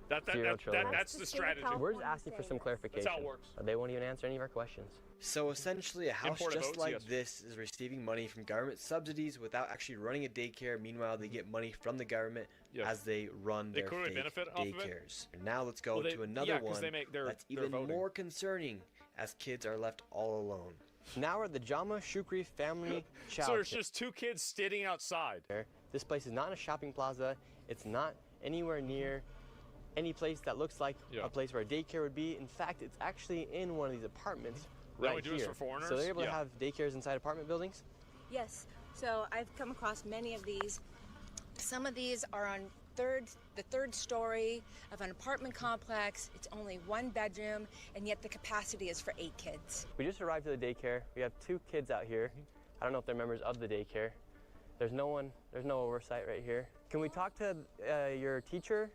That's the strategy. We're just asking for some clarification. That's how it works. They won't even answer any of our questions. So essentially, a house Import just votes, like yes. this is receiving money from government subsidies without actually running a daycare. Meanwhile, they get money from the government as they run They their clearly fake benefit off of it. daycares. Now let's go to another yeah, 'cause one they make that's their even voting. more concerning, as kids are left all alone. Now we're at the Jama Shukri Family Child So there's Care. just two kids sitting outside. This place is not in a shopping plaza. It's not anywhere near any place that looks like a place where a daycare would be. In fact, it's actually in one of these apartments They right only do here. this for foreigners? So they're able to Yeah. have daycares inside apartment buildings? Yes. So I've come across many of these. Some of these are on the third story of an apartment complex. It's only 1 bedroom, and yet the capacity is for 8 kids. We just arrived at the daycare. We have 2 kids out here. I don't know if they're members of the daycare. There's no oversight right here. Can we talk to your teacher?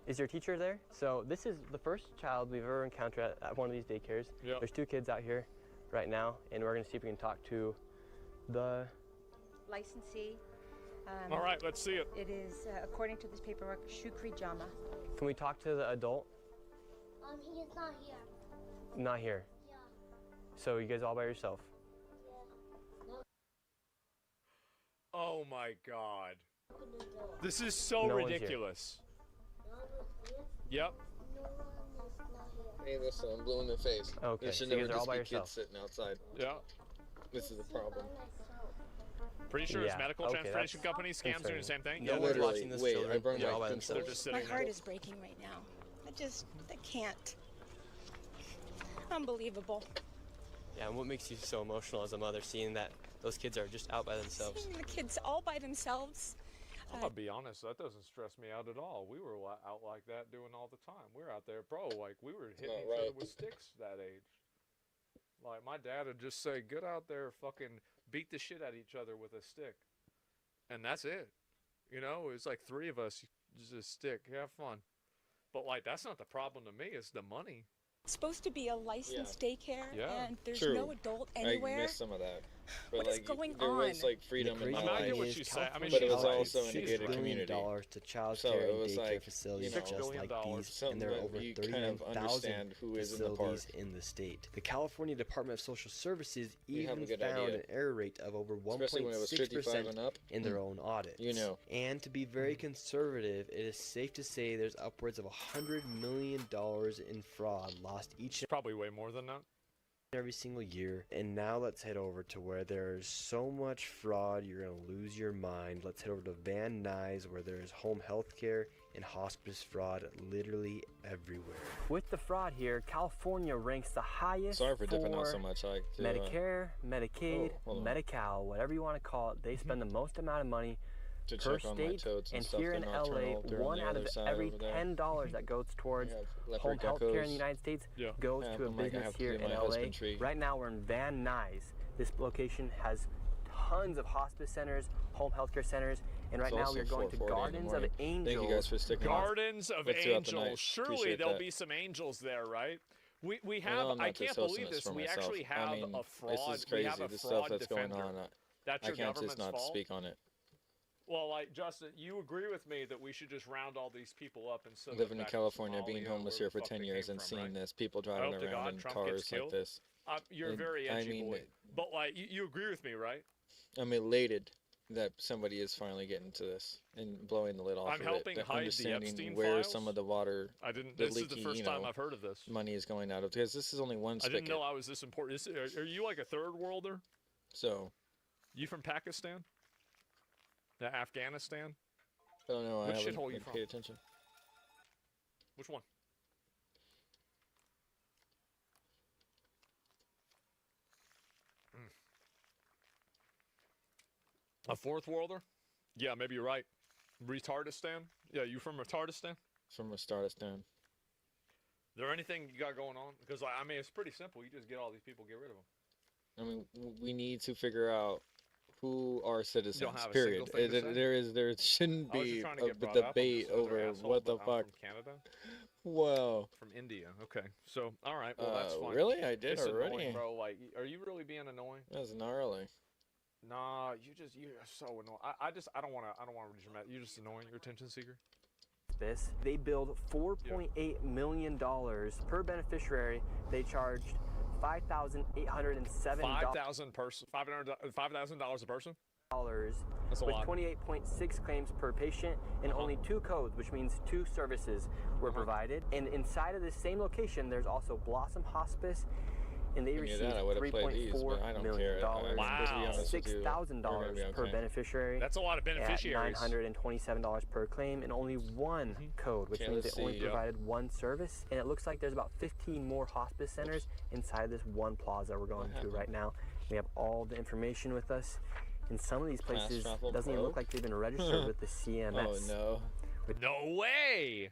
Is your teacher there? So this is the first child we've ever encountered at one of these daycares. Yep. There's 2 kids out here right now, and we're gonna see if we can talk to the Licensee. All right, let's see it. It is, according to this paperwork, Shukri Jama. Can we talk to the adult? He is not here. Not here. Yeah. So you guys all by yourself? Oh my God. This is so No one's here. ridiculous. Yep. Hey, listen, I'm blue in the face. Okay, There should so you never guys are all just by be yourself. kids sitting outside. Yeah. This is the problem. Pretty sure it's Yeah, medical okay, transportation that's companies, scams doing the same thing. No Yeah, one's literally. watching this Wait, children. I brought They're my all by pencil. They're themselves. just My sitting heart there. is breaking right now. I can't. Unbelievable. Yeah, and what makes you so emotional as a mother seeing that those kids are just out by themselves? Seeing the kids all by themselves. I'm gonna be honest, that doesn't stress me out at all. We were out like that doing all the time. We were out there, bro, like we were hitting not each other right. with sticks that age. Like my dad would just say, "Get out there, fucking beat the shit out of each other with a stick," and that's it. You know, it's like 3 of us, just a stick, have fun. But like that's not the problem to me. It's the money. It's supposed to be a licensed daycare, Yeah. and there's True. no adult anywhere. I missed some of that. But What is like, going there was on? like freedom in The my crazy I life. get what is you say. I mean, But it she's was right. also in a She's gated right. $1 community. billion to child So care it and was daycare like, facilities you just know, like $6 these, something and there are that over you kind of 39,000 understand who is in the park. facilities in the state. The California Department of Social Services You have a even good found idea. an error rate of over Especially when it was 55 1.6% and up. in their own audits. You know. And to be very conservative, it is safe to say there's upwards of $100 million in fraud lost each and Probably way more than that. every single year. And now let's head over to where there's so much fraud you're gonna lose your mind. Let's head over to Van Nuys, where there's home health care and hospice fraud literally everywhere. With the fraud here, California ranks the highest Sorry for dipping out for so much. I like to, Medicare, Medicaid, Oh, hold on. Medi-Cal, whatever you want to call it. They spend the most amount of money to per check on my state, toads and and stuff. here They're in LA, nocturnal. They're on 1 the out other of side every over there. $10 that goes towards We have home leopard health care in geckos. the United States Yeah. goes I to a have my- I business have to here do in my LA. husbandry. Right now we're in Van Nuys. This location has tons of hospice centers, home health care centers, and right It's now we are also going to 4:40 in the Gardens of morning. Angels. Thank you guys for sticking around. Gardens of Let's do it the night. Angels. Surely Appreciate there'll that. be some angels there, right? We have. Well, I'm I not can't just believe hosting this. for We myself. actually have I mean, a fraud. This is We crazy. have a The fraud stuff that's defender. going on. That's I your can't government's just not fault. speak on it. Well, like Justin, you agree with me that we should just round all these people up and send Living them in back California, to being Somalia, homeless where here the for fuck 10 they years came and from, seeing right? this, people I driving hope to around God in Trump cars gets like killed. this. You're And, very I edgy mean, boy, but like you agree with me, right? I'm elated that somebody is finally getting to this and blowing the lid off I'm of helping it. that hide the understanding Epstein where files. some of the water, I didn't. the This is leaky, the first you time know, I've heard of this. money is going out of, because this is only one I spigot. didn't know I was this important. Are you like a third worlder? So, You from Pakistan? Afghanistan? I don't know. I Which haven't shithole you from? paid attention. Which one? A fourth worlder? Yeah, maybe you're right. Retardistan? Yeah, you from Retardistan? From Retardistan. There anything you got going on? Because I mean, it's pretty simple. You just get all these people, get rid of them. I mean, we need to figure out who are citizens. have a Period. single thing to say? There shouldn't I was just be trying to a get brought up. I'm debate just another over asshole, what the but fuck. I'm from Canada. Whoa. From India. Okay. So, all right. Well, that's fine. Really? I did it's already. Annoying, bro. Like, are you really being annoying? That's gnarly. Nah, you're so annoying. I don't want to read your mouth. You're just annoying. You're a attention seeker. This, they billed $4.8 million per beneficiary. They charged $5,807. $5,000 person. $5,000 a person. That's a with lot. 28.6 claims per patient and only 2 codes, which means 2 services were provided. And inside of this same location, there's also Blossom Hospice, and they received $3.4 million. Wow. $6,000 per beneficiary. That's a lot of beneficiaries. At $927 per claim, and only 1 code, which means they only provided 1 service. And it looks like there's about 15 more hospice centers inside this one plaza we're going to right now. We have all the information with us. In some of these places, it doesn't even look like they've been registered with the CMS. Oh, no. No way!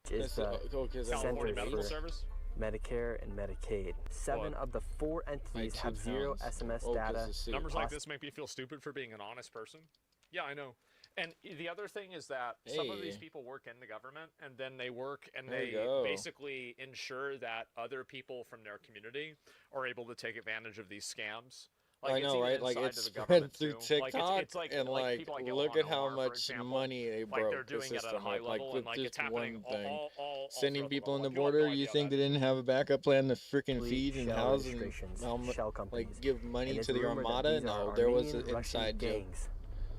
Which is the California Centers Medical for Service? Medicare and Medicaid. 7 of the 4 entities have 0 SMS data. Numbers like this make me feel stupid for being an honest person. Yeah, I know. And the other thing is that some of these people work in the government, and then they work and they basically ensure that other people from their community are able to take advantage of these scams. Like, I know, right? Like, it's spread through TikTok, and like look at how much money they broke the system with, with just one thing. Sending people on the border, you think they didn't have a backup plan to freaking feed and house and like give money to the Armada? No, there was an inside joke.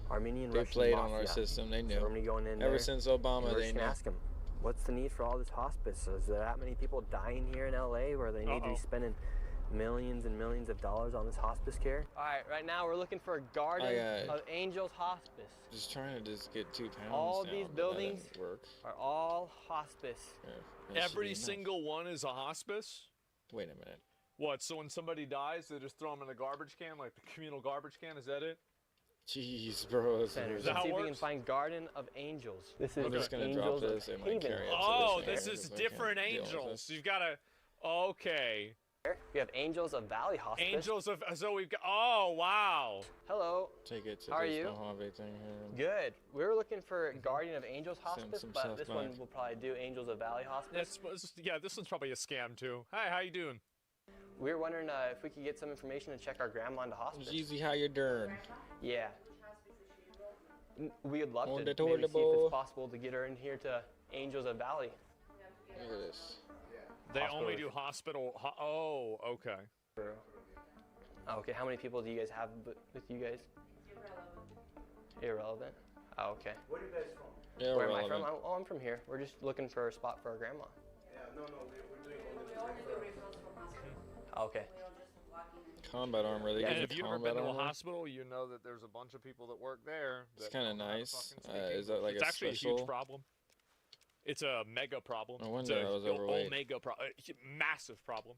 Armenian They Russian played mafia. on our system. They knew. Somebody going in Ever there, since Obama, and we're they just knew. gonna ask them, what's the need for all this hospice? Is there that many people dying here in LA where they need to be spending millions and millions of dollars on this hospice care? All right, right now we're looking for a Garden of Angels Hospice. Just trying to just get 2 pounds. All down, these but that buildings didn't work. are all hospice. Every single one is a hospice? Wait a minute. What, so when somebody dies, they just throw them in a garbage can, like the communal garbage can? Is that it? Jeez, bro. Centers. Let's see if we can find Garden of Angels. This is I'm just gonna Angels drop this of in my Haven. carry. Oh, this is different angels. You've got to. Okay. We have Angels of Valley Hospice. Angels of. So we've got. Oh, wow. Hello. Take it to How are this you? Mojave thing here. Good. We were looking for Guardian of Angels Hospice, some but stuff this back. one will probably do Angels of Valley Hospice. Yeah, this one's probably a scam too. Hi, how you doing? We were wondering if we could get some information to check our grandma into hospice. Jeezy, how you doing? Yeah. We would love On to the maybe see if toilet it's possible to get her in here to Angels of Valley. Look at this. They only do hospital. Oh, okay. Okay, how many people do you guys have with you guys? Irrelevant. Oh, okay. Where are you guys from? Where am I from? I'm from here. We're just looking for a spot for our grandma. Yeah, no, we're doing only referrals. Okay. Combat armor. They And give if you you've ever combat been to a armor. hospital, you know that there's a bunch of people that work there. It's that kind of don't know how to nice. fucking speak Is that like English. It's a actually special? a huge problem. It's a mega problem. No wonder it's I was overweight. Omega problem. Massive problem.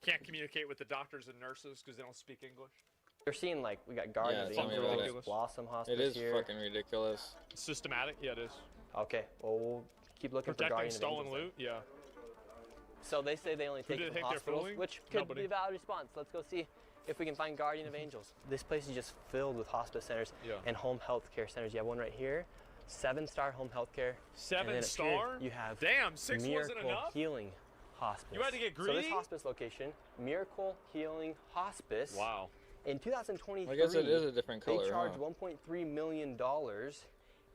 Can't communicate with the doctors and nurses because they don't speak English. We're seeing like we got Garden of tell me about Angels, it. Blossom Hospice It is here. fucking ridiculous. Systematic? Yeah, it is. Okay, well we'll keep looking for Protecting Guardian of stolen Angels. loot? Yeah. So they say they only Who take do it they from think they're hospitals, fooling? which could Nobody. be a valid response. Let's go see if we can find Guardian of Angels. This place is just filled with hospice centers and home health care centers. You have one right here, 7-star home health care. And then up 7-star? here, you have Damn, 6 wasn't Miracle enough? Healing Hospice. You had to get So greedy? this hospice location, Miracle Healing Hospice. Wow. In 2023, I guess it is a different color, they charged huh? $1.3 million,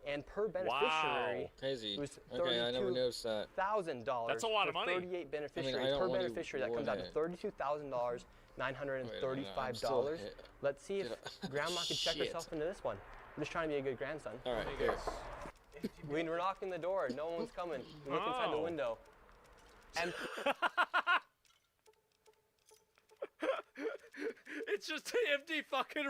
and per beneficiary, Crazy. it was Okay, I never noticed that. $32,000. That's a lot of for money. 38 beneficiaries. I don't Per want to beneficiary, that comes out to want $32,000, I'm still $935. hit. Let's see if Get Grandma can check Shit. herself into this one. I'm just trying to be a good grandson. All right, here. We're knocking the door. No one's coming. We look inside the Oh. window. And It's just an empty fucking.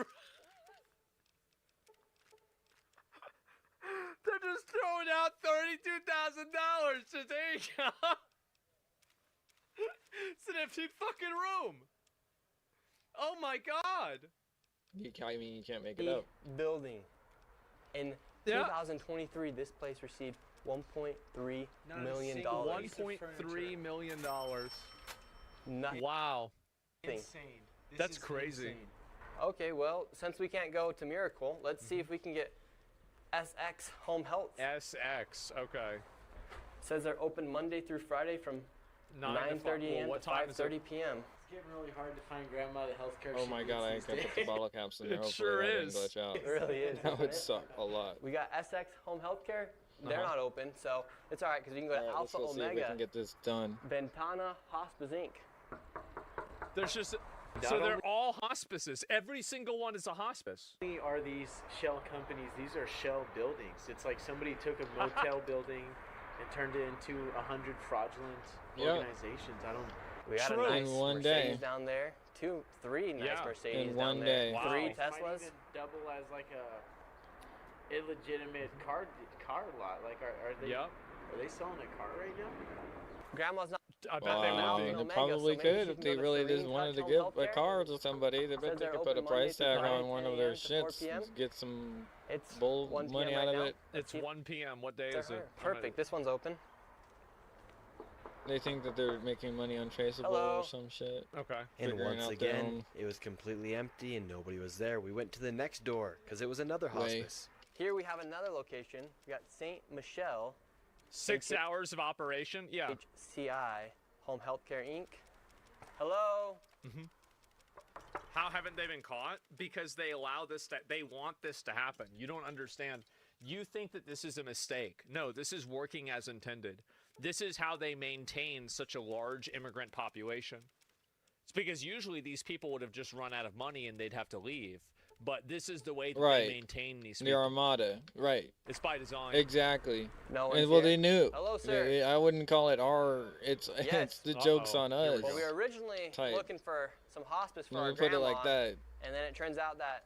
They're just throwing out $32,000. So there you go. It's an empty fucking room. Oh my god. I mean, you can't make it The up. building. In 2023, this place received $1.3 million. $1.3 million. Nothing. Wow. Insane. That's crazy. Insane. Okay, well, since we can't go to Miracle, let's see if we can get SX Home Health. SX, okay. Says they're open Monday through Friday from 9:30 a.m. to 5:30 p.m. It's getting really hard to find grandma the healthcare. Oh my god, I can put the bottle caps in there. It Hopefully sure that didn't is. glitch out. It really is. That would suck a lot. We got SX Home Healthcare. They're Uh-huh. not open, so it's all right because you can go to Alright, let's Alpha go see if we Omega can get this done. Ventana Hospice Inc. There's just so they're all hospices. Every single one is a hospice. Are these shell companies? These are shell buildings. It's like somebody took a motel building and turned it into 100 fraudulent organizations. I don't. We got True. a nice In one Mercedes day. down there. Three nice Mercedes In down one there. day. Wow. 3 This might Teslas. even double as like a illegitimate car lot. Like are they? Yep. Are they selling a car right now? Grandma's not. I bet they Wow, will be. they probably could if they really just wanted to give a car to somebody. They bet they could put a price tag on one of their shits and get some bull 1 money p.m. out right of now. it. It's 1 p.m. What day is it? Perfect. This one's open. They think that they're making money untraceable Hello. or some shit. Okay. And Figuring once out their again, own- it was completely empty and nobody was there. We went to the next door because it was another hospice. Here we have another location. We got St. Michelle 6 hours of operation. Yeah. HCI Home Healthcare Inc. Hello. How haven't they been caught? Because they allow this to, they want this to happen. You don't understand. You think that this is a mistake. No, this is working as intended. This is how they maintain such a large immigrant population. It's because usually these people would have just run out of money and they'd have to leave. But this is the way that Right. they maintain these The people. Armada, right. It's by design. Exactly. No And one's well, here. they knew. Hello, sir. I wouldn't call it our. It's it's the joke's on us. Well, we were originally Type. looking for some hospice for Let our me put it grandma, like that. and then it turns out that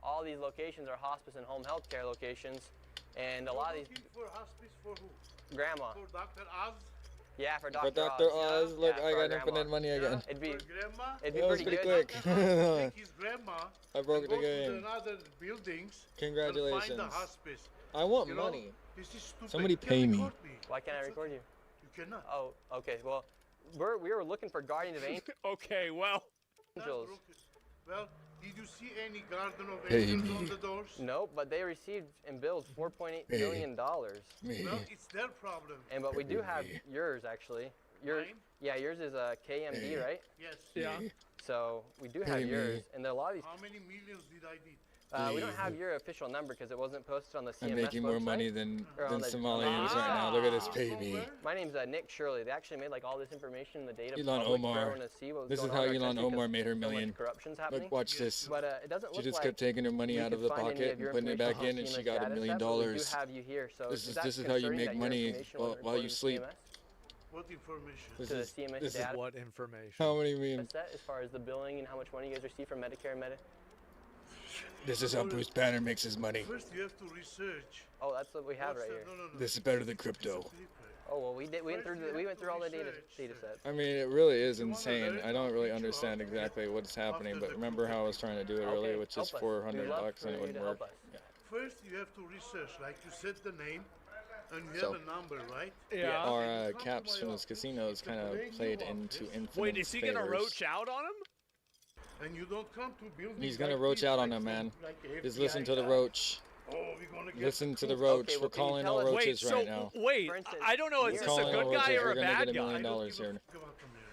all these locations are hospice and home health care locations, and a lot of these For hospice for who? grandma. For Dr. Oz? Yeah, for For Dr. Dr. Oz, look, Yeah, I for our got infinite grandma. money again. It'd be Grandma? it'd be That was pretty pretty good. quick. Take his grandma. I broke and the go to game. another buildings. Congratulations. And find the hospice. I want You know, money. This is stupid. Somebody You can't pay me. record me. Why can't I record you? You cannot. Oh, okay. Well, we were looking for Guardian of Okay, well. Angels. Well, did you see any Garden of Pay Angels me. on the doors? Nope, but they received and billed $4.8 Hey. million. Well, it's their problem. And but we do have yours actually. Mine? Yeah, yours is a KMD, right? Yes. Yeah. So we do have Hey, yours, me. and there are a lot of these. How many millions did I need? We don't have your official number because it wasn't posted on the CMS I'm making more website. money than Or on the- Somalians right now. Look at this, pay me. My name's Nick Shirley. They actually made like all this information in the data Elon public for Omar. everyone to see what was This is going how on in our Elon country 'cause Omar made her so much million. corruption's happening. Look, watch this. But it doesn't She look just like kept taking her money we out of could the find any pocket of your and putting it back information in, and on she CMS got $1 data million. set, but we do have you here. So This is is that how you concerning make that your money information while wasn't you reported to sleep. CMS? What information? This To the is CMS this is data. What information? how many mean? Set as far as the billing and how much money you guys receive from Medicare and Medi. This is how Bruce Banner makes his money. First, you have to research. Oh, that's what we have right here. No. This is better than crypto. Oh well, we went through all the data sets. I mean, it really is insane. I don't really understand exactly what's happening, but remember how I was trying to do it earlier, which is help us. $400 We'd love and it for wouldn't you to work. help us. Yeah. First, you have to research. Like you said the name, and you So- have a number, right? Yeah. Our caps from his casinos kind of played into infinite Wait, is he gonna favors. roach out on him? And you don't come to buildings. He's gonna like roach this, out on like him, man. like a Just FBI listen to the guy. roach. Oh, we're gonna get Listen to the proof. roach. Okay, well, We're can you calling tell all us- roaches Wait, so right now. wait, For instance, I don't know. Is We're this a calling good all guy roaches. or We're a gonna bad get $1 million guy? here.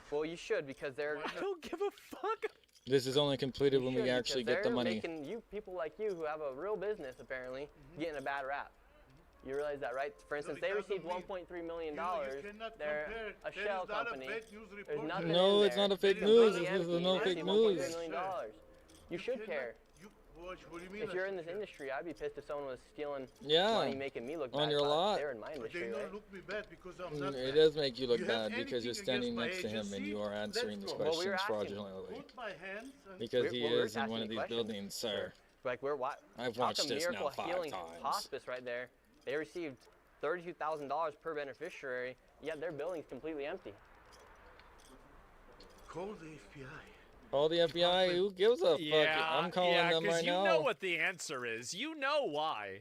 Well, you should because they're. I don't give a fuck. This is only completed You when should, we actually because get the they're money. Making you people like you who have a real business apparently getting a bad rap. You realize that, right? For instance, they because of received me. $1.3 million. You cannot They're compare. a There shell is not a company. fake news There's report. nothing No, in it's there. not a fake It's news. completely This is empty. no They fake received news. $1.3 million. You should cannot- care. What do you mean? If you're in this industry, I'd be pissed if someone was stealing Yeah, money, making me look bad. on your if lot. They're in my They industry, don't right? look me bad because I'm not It bad. does make you look You have bad because you're anything standing against next to my him and agency? you are answering Let's these go. Well, we were questions asking- fraudulently. Put my hands and Because he we're is in asking one of these questions. buildings, sir. Like we're I've talk watched of this now Miracle 5 Healing times. Hospice right there. They received $32,000 per beneficiary, yet their building's completely empty. call the FBI. Call the FBI. Who gives a fuck? I'm calling them right now. You know what the answer is. You know why.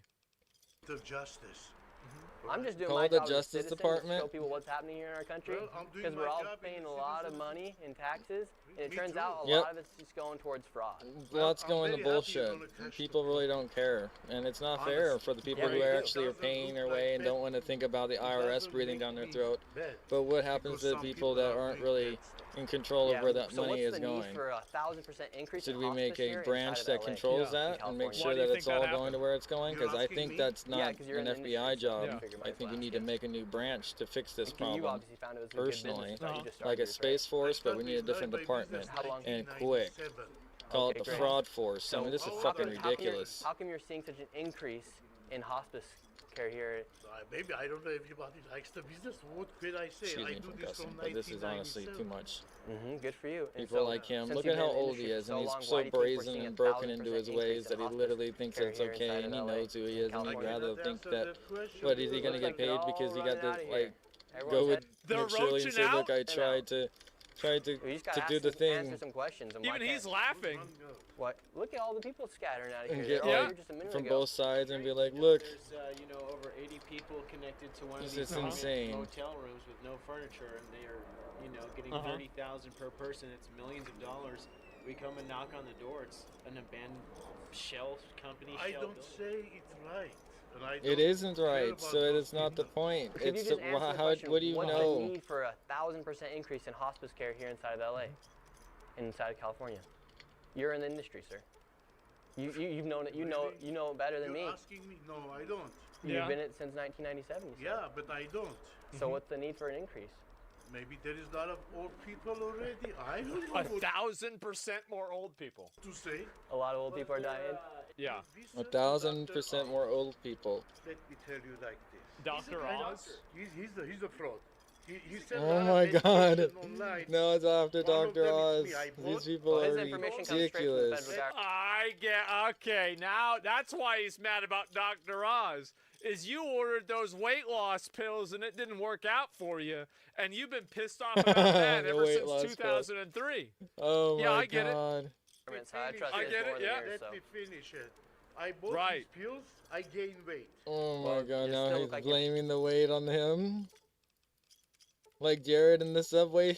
Of justice. I'm just doing Call my the job Justice as a citizen Department. to show people what's happening here in our country, because we're all paying a lot of money in taxes, and it turns out a lot of it's just going towards fraud. Lots going to bullshit. People really don't care, and it's not fair for the people who actually are paying their way and don't want to think about the IRS breathing down their throat. But what happens to the people that aren't really in control of where that money is going? For a 1,000% increase Should in we make a hospice branch here that controls that and make sure that it's all going to where it's going? Because I think that's not an FBI job. I think we need to make a new branch to fix this problem. Personally, like a space force, but we need a different department and quick. Call it the fraud force. I mean, this is fucking ridiculous. How come you're seeing such an increase in hospice care here? Maybe I don't know if everybody likes the business. What could I say? Excuse me for cussing, but this is honestly too much. Good for you. People like him. Look at how old he is, and he's so brazen and broken into his ways that he literally thinks it's okay, and he knows who he is, and he'd rather think that. What is he gonna get paid because he got to like go with Nick Shirley and say, look, I tried to do the thing. Answer some questions. Even he's laughing. What? Look at all the people scattering out of And here. get like from both sides and be like, look. There's you know, over 80 people connected to one of This these is insane. motel rooms with no furniture, and they are, you know, getting 30,000 per person. It's millions of dollars. We come and knock on the door. It's an abandoned shell company. I don't say it's right. It isn't right, so it's not the point. Could It's you just answer the how. question, What do you what's know? the need for a 1,000% increase in hospice care here inside of LA, inside of California? You're in the industry, sir. You've known it. You know it better than me. You're asking me? No, I don't. You've been in it since 1997. You said. Yeah, but I don't. So what's the need for an increase? Maybe there is a lot of old people already. I don't know. 1,000% more old people. To say? A lot of old people are dying. Yeah. 1,000% more old people. Let me tell you like this. Dr. Oz? He's a fraud. He said Oh my God! No, it's after Dr. Oz. These people are ridiculous. I get okay. Now that's why he's mad about Dr. Oz. Is you ordered those weight loss pills and it didn't work out for you, and you've been pissed off about that ever since 2003. Oh my yeah, I get God. it. I get it. Yeah. Let me finish it. I bought these pills. I gained weight. Oh my God! Now he's blaming the weight on him. Like Jared in the subway.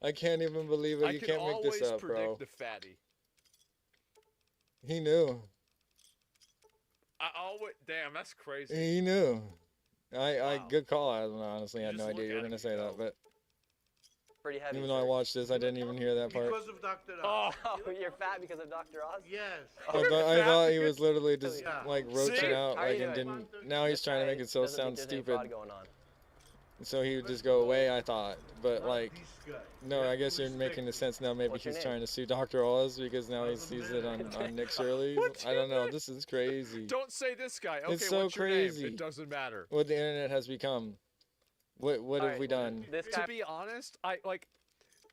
I can't even believe it. You can't make this up, bro. I can always predict the fatty. He knew. Damn, that's crazy. He knew. Good call, honestly. I had no idea you were gonna say that, but pretty heavy. Even though I watched this, I didn't even hear that part. Because of Dr. Oz. Oh, you're fat because of Dr. Oz? Yes. I thought he was literally just like roaching out, like, and didn't. Now he's trying to make it so sound stupid. So he would just go away, I thought. But like, no, I guess you're making the sense now. Maybe he's trying to sue Dr. Oz because now he sees it on Nick Shirley. I don't know. This is crazy. Don't say this guy. Okay, it's so what's your crazy. name? It doesn't matter. What the internet has become. What have we done? To be honest,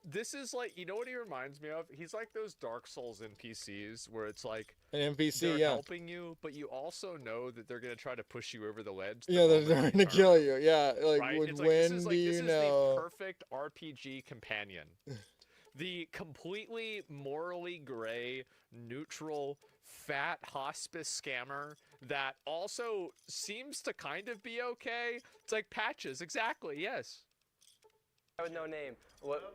this is like, you know what he reminds me of? He's like those Dark Souls NPCs where it's like an NPC, they're yeah, helping you, but you also know that they're gonna try to push you over the ledge. Yeah, they're trying to kill you. Yeah, like right? when It's like, this is know? the perfect RPG companion. The completely morally gray, neutral, fat hospice scammer that also seems to kind of be okay. It's like Patches, exactly. Yes. With no name. What,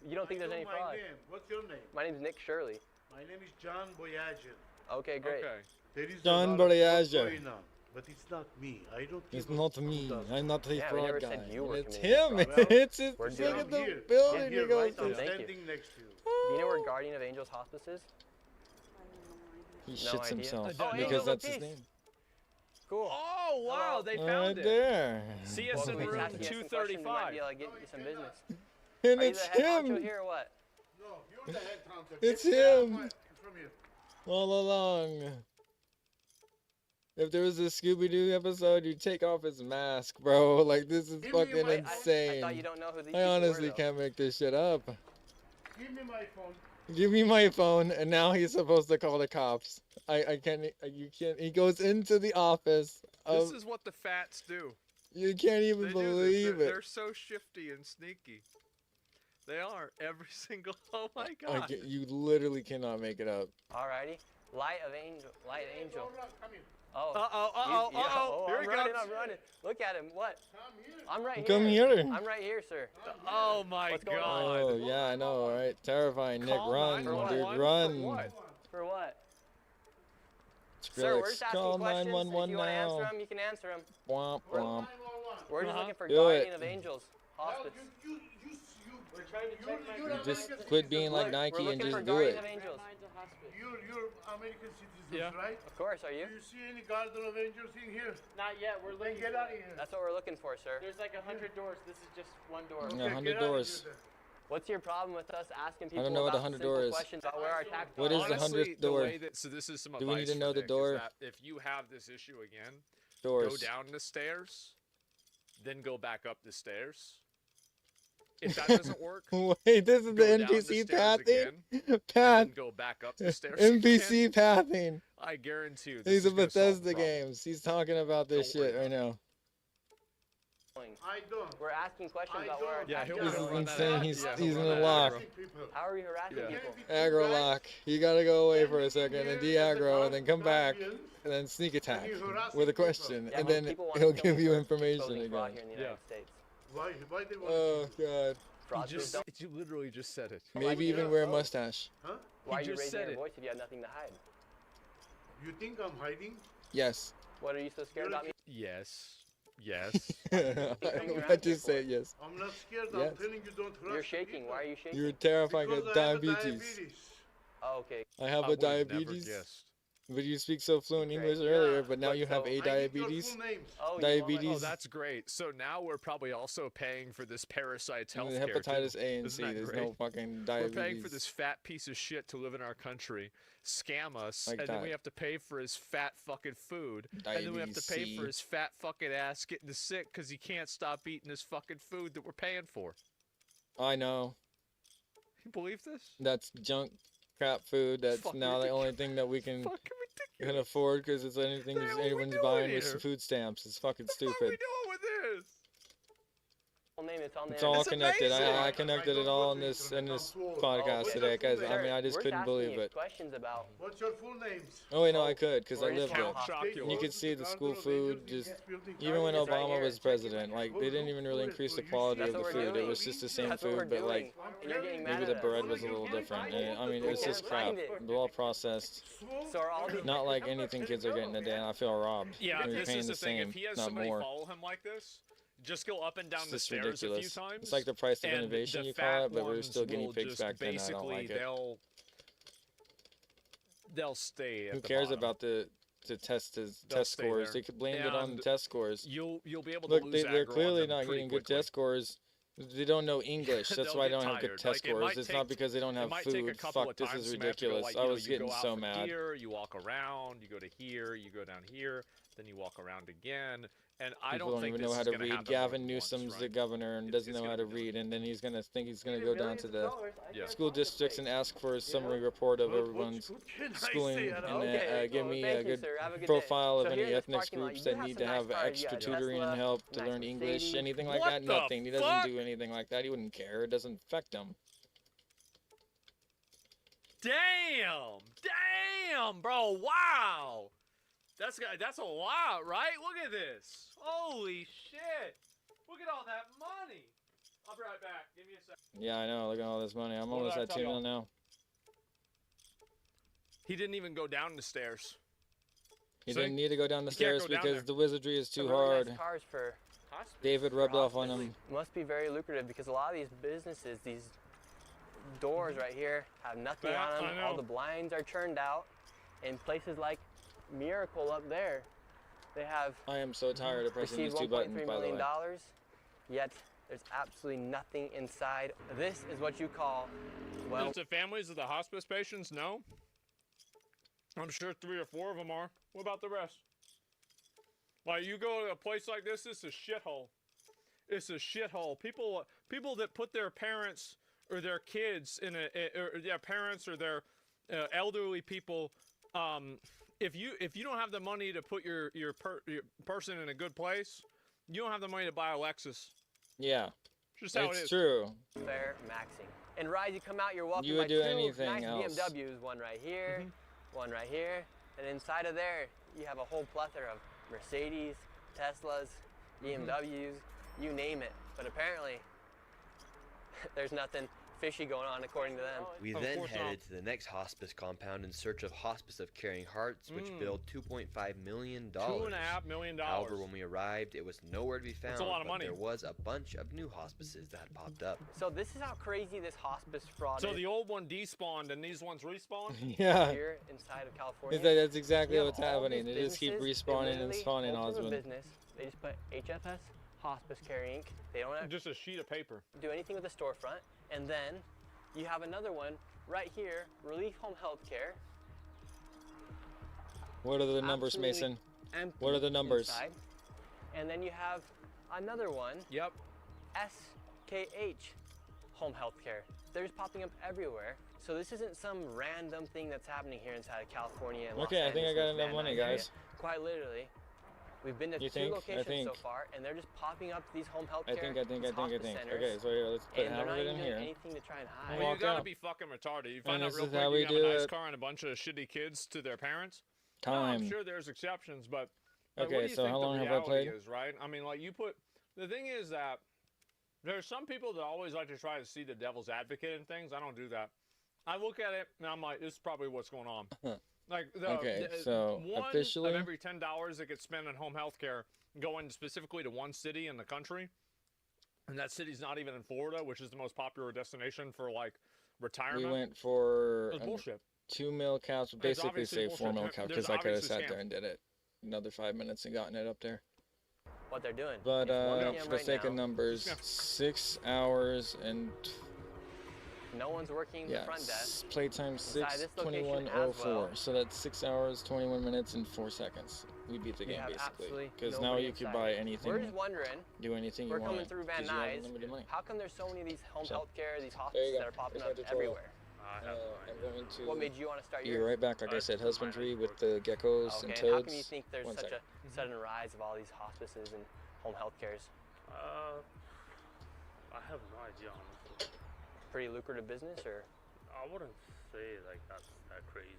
you don't think there's any fraud? What's your name? My name's Nick Shirley. My name is John Boyajian. Okay, great. Okay. There is John a lot of Boyajian. going on, but it's not me. I don't. It's not me. I'm not the Yeah, we fraud never guy. said you were It's committing him. fraud. It's his. We're Look doing at the here. building Here, he goes right to. now, Thank you. standing next to you. Do you know where Guardian of Angels Hospice is? He No shits idea. himself Oh, because Angels that's of his Peace. name. Cool. Oh wow, they Right found it. there. See us in Well, room we asked you some questions, we might 235. be able to get you some business. And Are you it's the head honcho him. here or what? No, you're the head counter. It's Get out him. from here. All along. If there was a Scooby-Doo episode, you'd take off his mask, bro. Like, this is fucking insane. I thought you don't know who these I people honestly were, though. can't make this shit up. Give me my phone. Give me my phone, and now he's supposed to call the cops. I can't, you can't, he goes into the office of, This is what the fats do. you can't even They do this. believe it. They're so shifty and sneaky. They are. Every single. Oh my god. You literally cannot make it up. Alrighty. Light angel. Oh. Here he comes. I'm running. Look at him. What? I'm right here. Come here. I'm right here, sir. Oh my What's going god. Oh yeah, I know. All right, terrifying. Nick, Call run, 911? dude, run. For what? For what? Skrillex, Sir, we're just asking call questions. If 911 you want to now. answer them, you can answer them. Womp womp. We're just looking for Do guardian it. of angels. Hospice. We're trying to check Just quit being like Nike We're and looking just for do guardian it. of angels. You're American citizens, right? Of course, are you? Do you see any guardian of angels in here? Not yet. We're Then looking. get out of here. That's what we're looking for, sir. There's like 100 doors. This is just one door. Yeah, 100 doors. What's your problem with us asking people I don't know what about 100 simple door is. questions about where our tax What is the Honestly, 100th door? way that, so this is some Do we need advice to know for the Nick, is door? that if you have this issue again, Doors. go down the stairs, then go back up the stairs. If that doesn't work, Wait, this is the go down NPC stairs pathing? again, Path. and then go back up the stairs. NPC again. pathing. I guarantee you. These This are is gonna solve the Bethesda problem. games. He's talking about this shit right now. I don't. We're asking questions about where our Yeah, tax he'll This dollars is run that insane. out. He's Yeah, he's he'll in run a that lock. aggro. How are we harassing Yeah. people? Aggro lock. You gotta go away for a second and de-aggro and then come back and then sneak attack with a question Yeah, and but then people want he'll to kill give me you for information exposing fraud again. here in the United States. Why they want Oh god. Fraudsters don't. You literally just said it. Maybe even wear a mustache. Huh? Why are you just raising said your it. voice if you have nothing to hide? You think I'm hiding? Yes. What are you so scared about me? Yes. Yes. I just say yes. I'm not scared. Yes. I'm telling you don't harass You're the shaking. people. Why are you shaking? You're terrifying Because of I have a diabetes. Oh, okay. I have I a would've never diabetes. guessed. But you speak so fluent English Great. earlier, but now But you have so- a I need your diabetes. full names. Oh, you Diabetes. Oh, that's great. So now we're probably also paying for this parasite's And health care. hepatitis A and C. Isn't that There's great? no fucking We're diabetes. paying for this fat piece of shit to live in our country, scam us, Like and then we that. have to pay for his fat fucking food, and then we have to pay Diabetes for C. his fat fucking ass getting sick because he can't stop eating his fucking food that we're paying for. I know. You believe this? That's junk crap food. That's Fucking now the only thing that we can afford because it's anything The hell we anyone's doing buying with here? food stamps. It's fucking What are we stupid. doing with this? Full name. It's on there. It's all It's connected. amazing. I connected it all in this podcast okay. today, guys. I Sir, mean, I just we're couldn't asking believe you it. questions about. What's your full names? Oh wait, no, I could because I We're just lived it. Count Chocula. And you could see the school Guardian of food Angels in just this building. even when It's right Obama here. was president, like they didn't even really increase the quality That's of the what we're food. It doing. was just the same That's what we're food, but doing. like And you're getting mad maybe at the us. bread was a little different. And, I mean, it was We just can't crap. find it. Well processed. So are all these Not like anything kids are getting today, and I feel robbed. Yeah, We're this paying is the the thing. same, If he has not somebody more. follow him like this, just go up and down It's the just stairs ridiculous. a few times. It's like the price of and innovation, the you call fat it, but we're ones still guinea will pigs just back then. I don't basically like it. they'll stay at Who the cares bottom. about the test They'll test stay scores? there. They could blame it on the And test scores. You'll be able to Look, lose they're aggro on clearly them not pretty getting good quickly. test scores. They don't know English. That's They'll why they get don't have good tired. test Like, it might scores. It's not take- because they don't it have might take a food. couple Fuck, of this times. is You might have to go, ridiculous. like, I you know, was you getting go off so of mad. Here, you walk around, you go to here, you go down here, then you walk around again. And I People don't don't think even this know how is to gonna read. happen more Gavin than once, Newsom's right? the governor and doesn't know how to read, and then he's gonna think he's gonna go down to the school districts and ask for a summary report of everyone's schooling and give me a good profile of any ethnic groups that need to have extra tutoring and help to learn English, anything like that. Nothing. He doesn't do anything like that. He wouldn't care. It doesn't affect him. Damn, bro! Wow, that's a lot, right? Look at this. Holy shit! Look at all that money. I'll be right back. Give me a second. Yeah, I know. Look at all this money. I'm What almost did I at tell 2 y'all? mil now. He didn't even go down the stairs. He See? didn't need to go down the You can't stairs go down because there. the wizardry is too Some really hard. nice cars for hospice. David rubbed off on him. Must be very lucrative because a lot of these businesses, these doors right here, have nothing Yeah, on I them. know. All the blinds are turned out. In places like Miracle up there, they have I am so tired of pressing received these two buttons, $1.3 by the million, way. yet there's absolutely nothing inside. This is what you call, well, Does the families of the hospice patients know? I'm sure 3 or 4 of them are. What about the rest? Like, you go to a place like this, it's a shithole. It's a shithole. People that put their parents or their kids in or their parents or their elderly people, if you don't have the money to put your person in a good place, you don't have the money to buy a Lexus. Yeah. Just how it is. It's true. Fair maxing. And Rise, you come out, you're welcome You by would do two anything nice else. BMWs, one right here, one right here, and inside of there, you have a whole plethora of Mercedes, Teslas, BMWs, you name it. But apparently, there's nothing fishy going on according to them. We then headed to the next hospice compound in search of Hospice of Caring Hearts, which billed $2.5 million. $2.5 million. However, when we arrived, it was nowhere to be found. That's a lot of money. There was a bunch of new hospices that had popped up. So this is how crazy this hospice fraud So is. the old one despawned and these ones respawned? Yeah. Here inside of California. That's exactly you have what's all happening. these They just keep businesses, respawning they and literally spawning, open a Osmond. business, they just put HFS, Hospice Care Inc. They don't have Just a sheet of paper. do anything with the storefront. And then you have another one right here, Relief Home Health Care. What are the numbers, Absolutely Mason? empty What are the numbers? inside. And then you have another one. Yep. SKH Home Health Care. They're just popping up everywhere. So this isn't some random thing that's happening here inside of California and Los Okay, I think I Angeles got and enough Van money, Nuys area. guys. Quite literally. We've been to You two think? I locations think. so far, and they're just popping up these home health I care, think. these hospice centers, Okay, so here, let's put and half they're of not it even in doing here. anything to try and hide. Well, you Walk gotta out. be fucking retarded. You find And out this real is quick how you we have a do nice it. car and a bunch of shitty kids to their parents. No, Time. I'm sure there's exceptions, but like, Okay, what do you so think how the long have I reality played? is, right? I mean, like you put the thing is that there's some people that always like to try to see the devil's advocate in things. I don't do that. I look at it and I'm like, this is probably what's going on. Like Okay, so one officially- of every $10 that gets spent on home health care going specifically to one city in the country, and that city's not even in Florida, which is the most popular destination for like retirement. We went for It's bullshit. 2 mil caps, It's basically obviously say 4 bullshit. mil There's caps because I could have obviously sat scam. there and did it another 5 minutes and gotten it up there. What they're doing. But It's 1 p.m. for the right sake of now. numbers, 6 hours and No one's working the front desk. playtime Inside this location 6:21:04. as well. So that's 6 hours, 21 minutes, and 4 seconds. We beat the You game have basically. absolutely Because now nobody you can inside. buy anything, We're just wondering. do anything you We're want. coming through Van 'cause you have Nuys. unlimited money. How come there's so many of these home So, health care, these there you hospices go. that are popping There's my up tutorial. everywhere? I'm going to What made you want to start be yours? right back. Like I said, husbandry with the geckos and Okay, toads. and how come you think there's One such second. a sudden rise of all these hospices and home health cares? I have no idea, honestly. Pretty lucrative business, or? I wouldn't say like that's that crazy.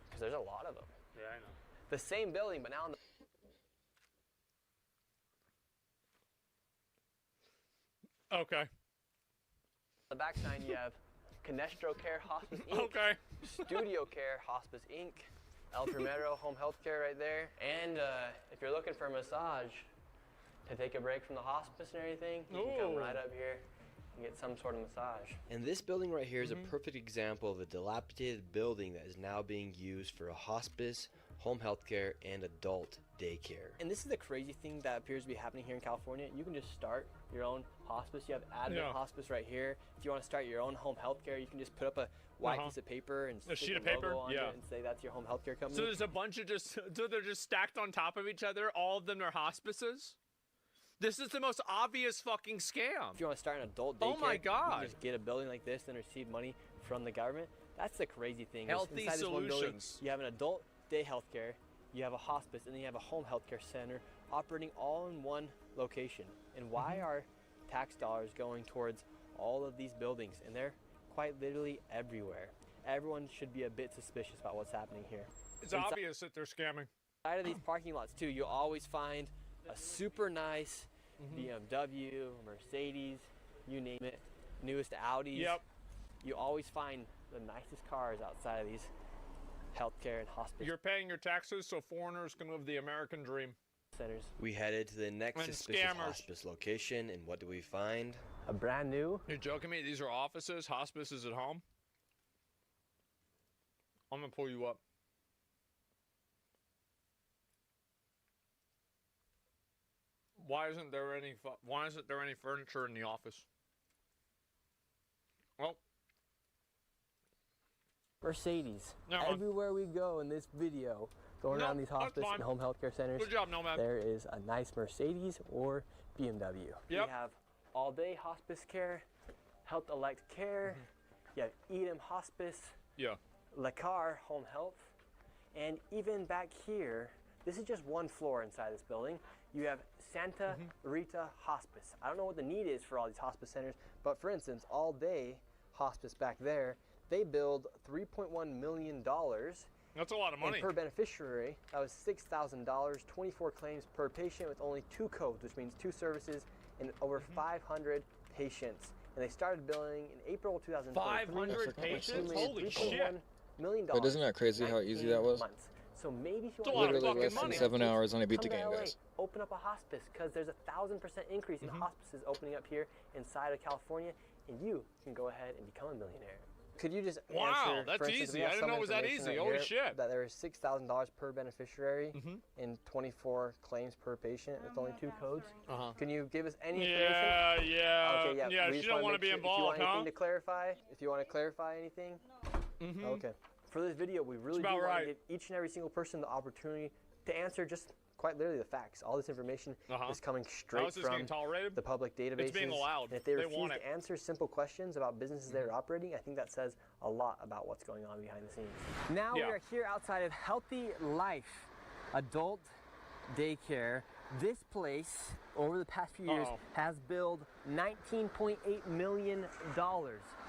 Because there's a lot of them. Yeah, I know. The same building, but now on Okay. the backside you have Canestro Care Hospice Inc. Okay. Studio Care Hospice Inc. El Primero Home Health Care right there. And if you're looking for a massage to take a break from the hospice and everything, you can come Ooh. right up here and get some sort of massage. And this building right here is Mm-hmm. a perfect example of a dilapidated building that is now being used for a hospice, home health care, and adult daycare. And this is the crazy thing that appears to be happening here in California. You can just start your own hospice. You have Advent Yeah. Hospice right here. If you want to start your own home health care, you can just put up a white Uh-huh. piece of paper and A stick sheet of logo paper? on Yeah. it and say that's your home health care company. So there's a bunch of so they're just stacked on top of each other. All of them are hospices. This is the most obvious fucking scam. If you want to start an adult Oh daycare, my you God. can just get a building like this and receive money from the government. That's the crazy thing. is Healthy inside this one building, solutions. you have an adult day health care, you have a hospice, and then you have a home health care center operating all in one location. And why Mm-hmm. are tax dollars going towards all of these buildings? And they're quite literally everywhere. Everyone should be a bit suspicious about what's happening here. It's Inside- obvious that they're scamming. Inside of these parking lots too, you'll always find a super nice BMW, Mercedes, you name it, newest Audis. Yep. You always find the nicest cars outside of these healthcare and hospice You're paying your taxes so foreigners can live the American dream. centers. We headed to the next And suspicious scammers. hospice location, and what do we find? A brand new. You're joking me? These are offices, hospices at home? I'm gonna pull you up. Why isn't there any furniture in the office? Well, Mercedes. No. Everywhere we go in this video, going No, around these that's hospice fine. and home healthcare centers, Good job, Nomad. there is a nice Mercedes or BMW. Yep. We have all-day hospice care, Health Elect Care, you have Edom Hospice, yeah. Lacar Home Health, and even back here, this is just one floor inside this building. you have Santa Rita Hospice. I don't know what the need is for all these hospice centers, but for instance, All Day Hospice back there, they billed $3.1 million. That's a lot of money. And per beneficiary, that was $6,000, 24 claims per patient with only 2 codes, which means 2 services and over 500 patients. And they started billing in April 2023. 500 patients? Holy shit. $million. But isn't that crazy how easy that was? Months. So maybe if you want literally less than 7 hours and I beat the game, guys. Open up a hospice, because there's a 1,000% increase in hospices opening up here inside of California, and you can go ahead and become a millionaire. Could you just answer, that's for instance, easy. I didn't know it was that easy. Holy shit. That there is $6,000 per beneficiary and 24 claims per patient with only 2 codes? Can you give us any information? Yeah. Okay, Yeah, we you just don't want wanna to be make sure- involved, If you want huh? anything to clarify, if you want to clarify anything? Okay. For this video, we really do about want right. to give each and every single person the opportunity to answer just quite literally the facts. All this information is coming straight is this from getting tolerated? the public databases. It's being allowed. And if they They refuse want to answer simple questions about businesses they're operating, I think that says a lot about what's going on behind the scenes. Now we are here outside of Healthy Life Adult Daycare. This place, over the past few years, has billed $19.8 million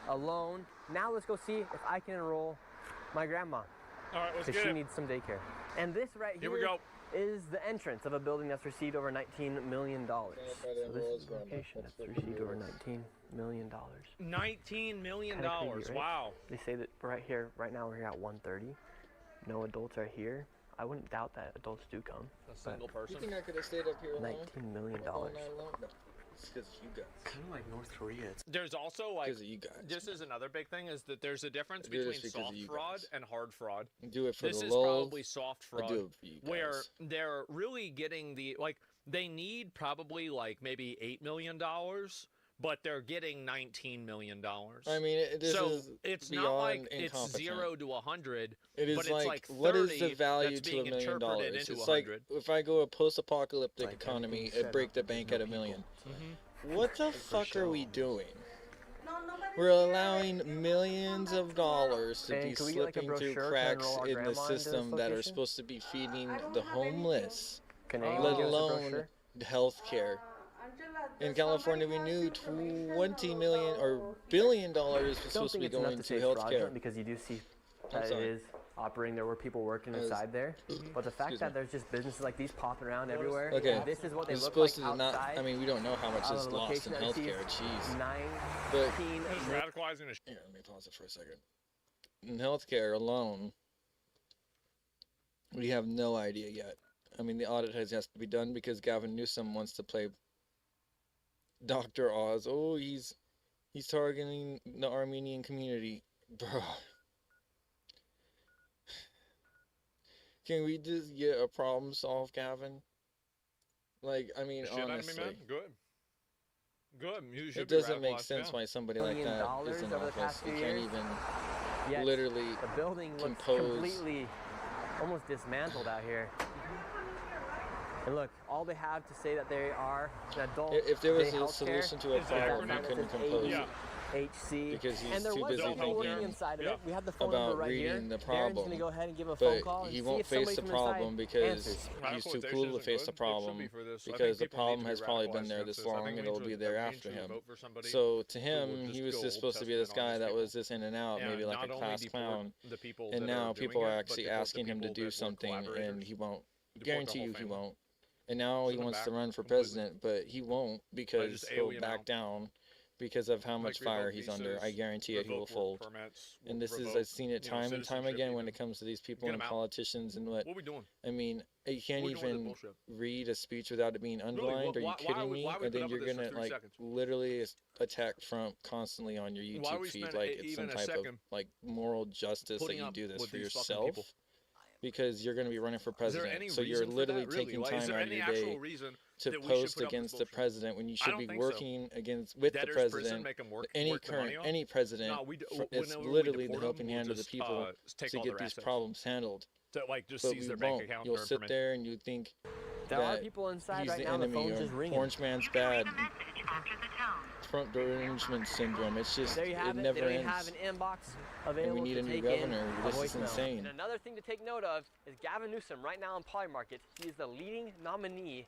alone. Now let's go see if I can enroll my grandma. All right, let's Because get she it. needs some daycare. And this right here, Here we go. is the entrance of a building that's received over $19 million. So this is the location that's received over $19 million. $19 million. Kinda creepy, right? Wow. They say that right now we're here at 1:30. No adults are here. I wouldn't doubt that adults do come. A single person. You think I could have stayed up here alone? $19 million. All night long? No. It's because you guys. Kind of like North Korea. There's also like, Because of you guys. this is another big thing, is that there's a difference I do between this because soft of you fraud guys. and hard fraud. Do it for This the is lulz. probably soft I fraud, do it for you where guys. they're really getting the, like, they need probably like maybe $8 million, but they're getting $19 million. I mean, this so is it's beyond not like incompetent. it's 0 to 100. It is but like, it's like 30 what is the value that's to being $1 million? interpreted It's into like 100. if I go a post-apocalyptic economy, it break the bank at $1 million. What the fuck are we doing? We're allowing millions of dollars to And be can we get, like, a slipping through brochure to cracks enroll our in the grandma into this system that are location? supposed to be feeding the homeless, Can let anyone give us a alone brochure? health care. In California, we knew 20 million or $1 billion was supposed to be going to health care. fraudulent, because you do see that it sorry. is operating. There were people working inside there, but the fact Excuse that me. there's just businesses like these popping around everywhere. Okay, and this is what they it's look supposed like to outside. not. I mean, we don't know how much of is a lost location in that healthcare. receives Jeez. 19 It's radicalizing a Here, let me pause it for a second. In healthcare alone, we have no idea yet. I mean, the audit has to be done because Gavin Newsom wants to play Dr. Oz. Oh, he's targeting the Armenian community. Bro. Can we just get a problem solved, Gavin? Like, I mean, shit out of me, honestly. man. Good. Good. You should It be doesn't make radicalized, sense yeah. why somebody like that is in over the office. past You few can't years. even Yet literally the building looks compose. completely, almost dismantled out here. And look, all they have to say that they are an adult. If there was day a healthcare solution to a is that problem, he it couldn't says compose it. HC. Because he's and there too was busy people working thinking inside of it. We have the phone number about right here. reading the Darren's problem. gonna go ahead and give a phone But call and he see won't if somebody face the from problem inside because answers. he's too cool to face the problem. Because the problem has probably been there this long and it'll be there after him. So to him, he was just supposed to be this guy that was just in and out, maybe like a class clown. And now people are actually asking him to do something, and he won't. Guarantee you he won't. And now he wants to run for president, but he won't because he'll back down because of how much fire he's under. I guarantee it, he will fold. And this is, I've seen it time and time again when it comes to these people and politicians and what. What we doing? I mean, you can't even read a speech without it being underlined. Are you kidding me? And then you're gonna like literally attack Trump constantly on your YouTube feed like it's some type of like moral justice that you do this for yourself. Because you're going to be running for president, so you're literally taking time out of your day to post against the president when you should be working with the president. Any president, it's literally the helping hand of the people to get these problems handled. That like just But sees we their bank won't. account. You'll for sit information. there and you think There are that people inside he's right the now, the enemy phone's or just ringing. Orange Man's bad. Trump derangement syndrome. It's just There you have it it. never They ends. have an inbox And available we need to a new take governor. in a This is voicemail. insane. And another thing to take note of is Gavin Newsom right now in Poly Market. He is the leading nominee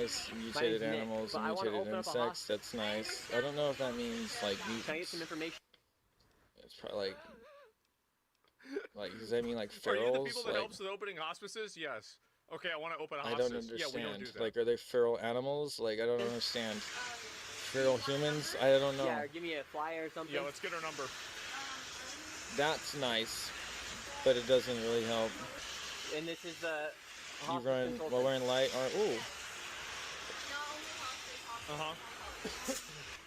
nice. Mutated animals and mutated insects. That's nice. I don't know if that means like mutants. Can I get some information? It's probably like does that mean like ferals? Are you the people that like, helps with opening hospices? Yes. Okay, I want to open a hospice. I don't understand. Yeah, we don't do that. Like, are they feral animals? Like, I don't understand. Feral humans? I don't know. Yeah, or give me a flyer or something. Yeah, let's get her number. That's nice, but it doesn't really help. And this is the You run while wearing light or ooh.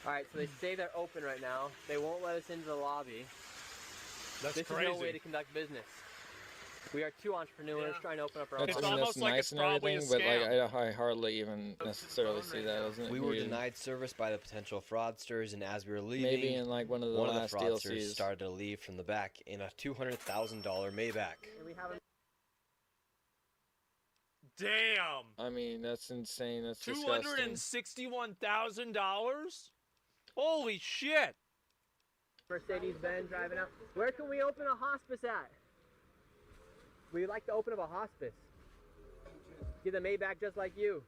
All right, so they say they're open right now. They won't let us into the lobby. That's this crazy. is no way to conduct business. We are two entrepreneurs trying to open up our own. That's, I mean, that's nice and everything, but like I hardly even necessarily see that as an We were denied service by the potential fraudsters, and as we were leaving, maybe in like one of the last fraudsters DLCs started to leave from the back in a $200,000 Maybach. Damn. I mean, that's insane. That's disgusting. $261,000? Holy shit. Mercedes-Benz driving out. Where can we open a hospice at? We'd like to open up a hospice. Get a Maybach just like you.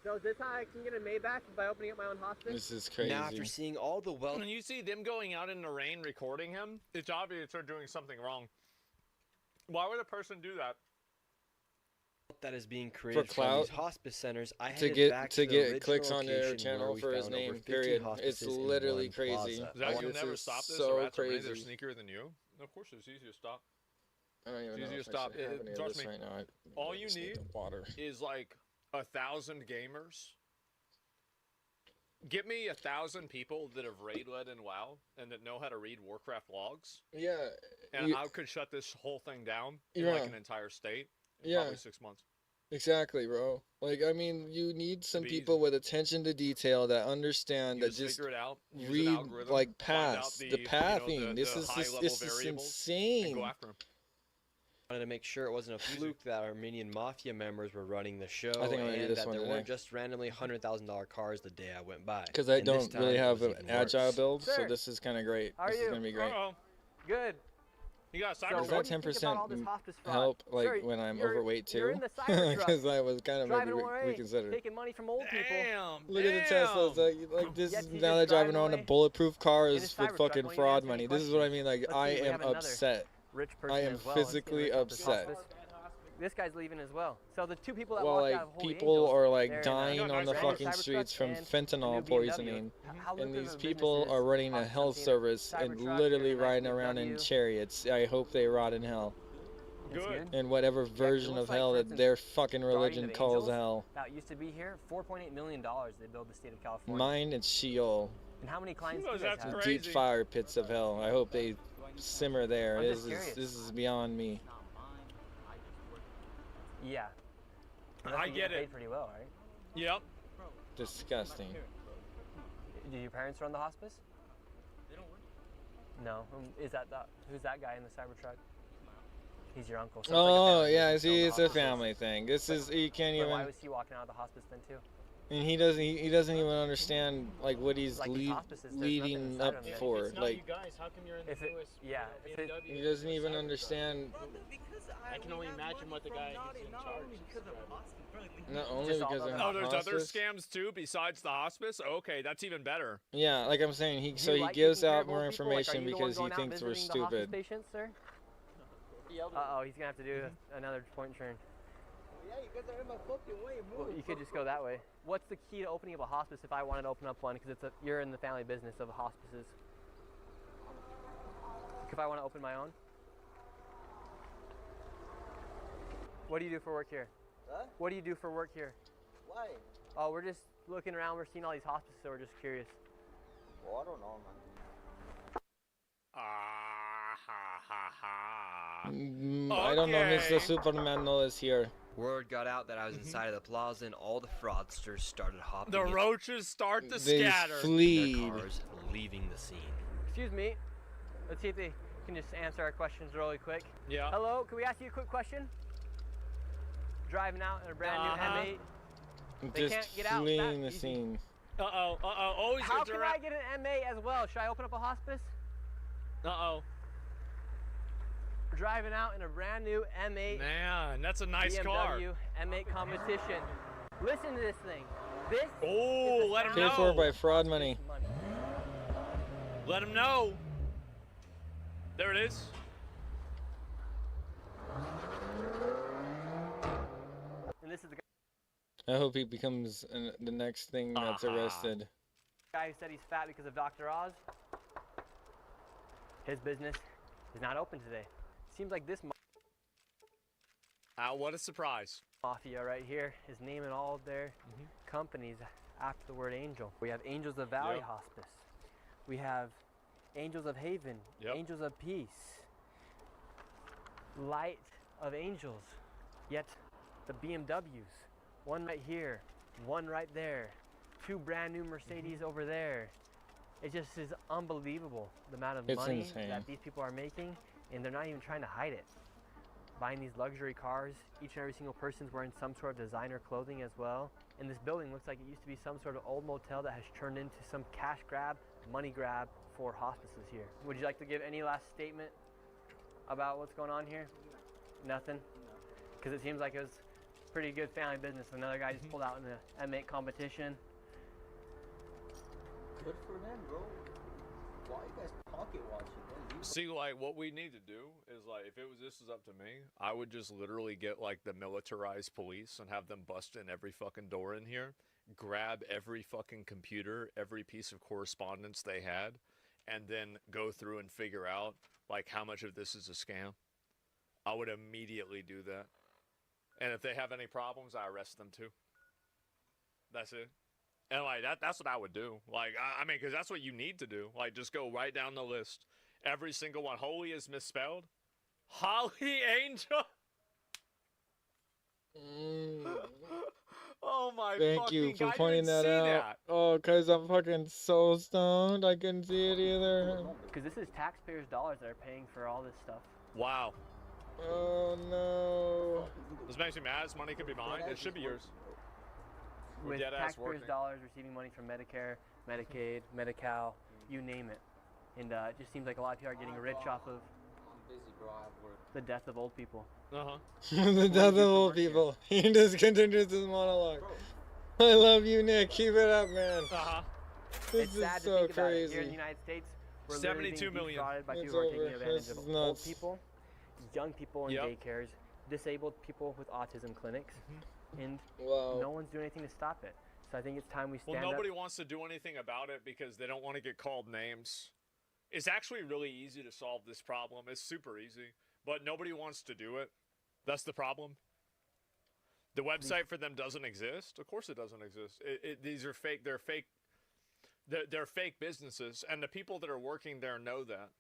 So is this how I can get a Maybach by opening up my own hospice? This is crazy. Now after seeing all the When you see them going out in the rain recording him, it's obvious they're doing something wrong. Why would a person do that? That is being created For from clout? these hospice centers, I To headed get back to the get original clicks on their location channel where we for his found over name. 50 Period. It's hospices in literally one crazy. plaza. Zach, you'll This never is stop this. so The rats are crazy. they're sneakier than you. Of course, it's easy to stop. I don't even It's know easy if to I stop. should have any of Trust this me. right now. All you just need the water. is like 1,000 gamers. Get me 1,000 people that have raid led in WoW and that know how to read Warcraft logs. Yeah. And I could shut this whole thing down in Yeah. like an entire state in Yeah. probably 6 months. Exactly, bro. Like, I mean, you need some be people with attention to detail that understand, You that just figure it out, use an read, algorithm, like, find out past the, the you know, pathing. the This is high-level this is variables, insane. and go after 'em. Wanted to make sure it wasn't a fluke that Armenian mafia members were running the show, I think I'm gonna do and this that one there today. weren't just randomly $100,000 cars the day I went by. Because I And this don't really time it have was an even agile worse. build, so Sir, this is kind of great. how are This is you? gonna be great. Good. You got a So cyber Does what that do you think 10% about all this hospice fraud? help, like, Sir, when I'm you're- overweight You're too? in the cyber truck. Because I was kind of maybe driving away, reconsider. taking money from old people. Look at the Teslas. Like this Yet is he's now just they're driving driving around in away bulletproof cars his with Cybertruck, fucking won't even fraud answer any money. This is what I mean. Like, Let's I see, we am have another upset. Rich person I am as well. Let's see if physically we can this upset. hospice. This guy's leaving as well. So the two people that Well, walked like, out of Holy people Angels, are they're like in dying on the brand new fucking Cybertruck streets from and a new fentanyl BMW. poisoning, How and lucrative these of a people business are is running a having health something in a service and Cybertruck literally and a nice riding around in BMW? chariots. I hope they rot in hell. Good. In whatever version looks of like, hell for that instance, their fucking Guardian religion of calls Angels, hell. That used to be here. $4.8 million they built the state of California. Mine is Sheol. And how many clients Who do you knows, guys that's have? crazy. Deep fire pits of hell. I hope they simmer there. I'm This just is curious. this is beyond me. Yeah. You must I be get getting it. paid pretty well, right? Yep. Disgusting. Do your parents run the hospice? They don't work. No. Is that who's that guy in the Cybertruck? He's your uncle. So it's like a Oh family yeah, business, see, so it's the a hospice is- family thing. This is you can't But why even. was he walking out of the hospice then too? And he doesn't even understand like what he's Like these hospices, there's nothing leading inside up of them. for. It's not Like you guys. How come you're in the If it, newest yeah, if it, BMW? he doesn't even understand. I can only imagine what the guy who's in charge is driving. Not only Just all because the I'm Oh, there's other hospice. scams too besides the hospice? Okay, that's even better. Yeah, like I'm saying, he do so you he like gives taking care out of more old people? Like, are information you the one because he going out thinks we're visiting the hospice stupid. patients, sir? Uh-oh, he's gonna have to do another point turn. Yeah, you guys are in my fucking way. Move. Well, you could just go that way. What's the key to opening up a hospice if I wanted to open up one? Because you're in the family business of hospices. If I want to open my own. What do you do for work here? Huh? What do you do for work here? Why? Oh, we're just looking around. We're seeing all these hospices, so we're just curious. Well, I don't know, man. I don't know, Okay. Mr. Superman is here. Word got out that I was inside of the plaza, and all the fraudsters started hopping The in roaches start to They scatter. their fleed. cars, leaving the scene. Excuse me. Let's see if they can just answer our questions really quick. Yeah. Hello, can we ask you a quick question? Driving out in a brand new M8. They Just can't get out fleeing that the easy. scene. Uh-oh, uh-oh. Always How can interact. I get an M8 as well? Should I open up a hospice? Uh-oh. Driving out in a brand new M8 Man, that's a nice car. BMW M8 competition. Listen to this thing. This Oh, is the let him Paid for know. by fraud money. Let him know. There it is. And this is the I hope he becomes the next thing that's arrested. guy who said he's fat because of Dr. Oz. His business is not open today. Seems like this What a surprise. mafia right here is naming all of their companies after the word angel. We have Angels of Valley Yep. Hospice. We have Angels of Haven, Yep. Angels of Peace, Light of Angels. Yet the BMWs, one right here, one right there, two brand new Mercedes over there. It just is unbelievable the amount of It's money insane. that these people are making, and they're not even trying to hide it. Buying these luxury cars, each and every single person's wearing some sort of designer clothing as well. And this building looks like it used to be some sort of old motel that has turned into some cash grab, money grab for hospices here. Would you like to give any last statement about what's going on here? Nothing? Because it seems like it was pretty good family business. Another guy just pulled out in the M8 competition. Good for them, bro. Why are you guys pocket watching? See, like, what we need to do is, like, if this is up to me, I would just literally get, like, the militarized police and have them bust in every fucking door in here, grab every fucking computer, every piece of correspondence they had, and then go through and figure out, like, how much of this is a scam. I would immediately do that. And if they have any problems, I arrest them too. That's it. And, like, that's what I would do. Like, I mean, because that's what you need to do. Like, just go right down the list. Every single one. Holy is misspelled. Holly Angel. Oh my Thank you for God, pointing that out. That. Oh, because I'm fucking so stoned. I couldn't see it either. Because this is taxpayers' dollars that are paying for all this stuff. Wow. Oh no. This makes me mad. This money could be mine. It should be yours. With taxpayers' dollars receiving money from Medicare, Medicaid, Medi-Cal, you name it. And it just seems like a lot of people are getting rich off of the death of old people. The death of old people. He just continues his monologue. I love you, Nick. Keep it up, man. This It's is sad to so think about it. crazy. Here in the United States, we're 72 being million. defrauded by It's people who are taking over. advantage This of is old nuts. people, young people in Yep. daycares, disabled people with autism clinics, and Wow. no one's doing anything to stop it. So I think it's time we stand Well, nobody up. wants to do anything about it because they don't want to get called names. It's actually really easy to solve this problem. It's super easy, but nobody wants to do it. That's the problem. The website for them doesn't exist. Of course it doesn't exist. These are fake. They're fake. They're fake businesses, and the people that are working there know that.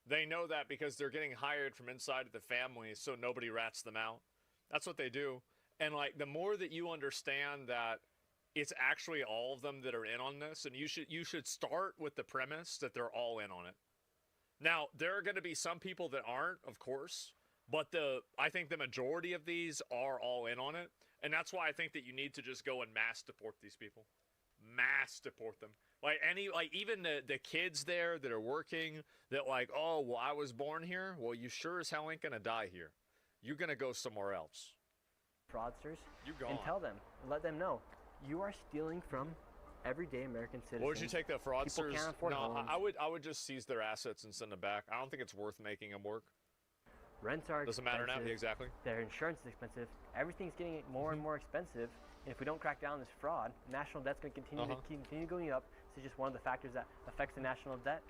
They know that because they're getting hired from inside of the family, so nobody rats them out. That's what they do. And, like, the more that you understand that it's actually all of them that are in on this, and you should start with the premise that they're all in on it. Now, there are going to be some people that aren't, of course, but I think the majority of these are all in on it, and that's why I think that you need to just go and mass deport these people. Mass deport them. Like, even the kids there that are working, that like, oh, well, I was born here. Well, you sure as hell ain't going to die here. You're going to go somewhere else. Fraudsters, You gone. and tell them, let them know, you are stealing from everyday American citizens. What would you take the fraudsters? People can't afford No, homes. I would just seize their assets and send them back. I don't think it's worth making them work. Rents are Doesn't matter now. expensive. Exactly. Their insurance is expensive. Everything's getting more and more expensive. And if we don't crack down on this fraud, national debt's going to continue going up. This is just one of the factors that affects the national debt,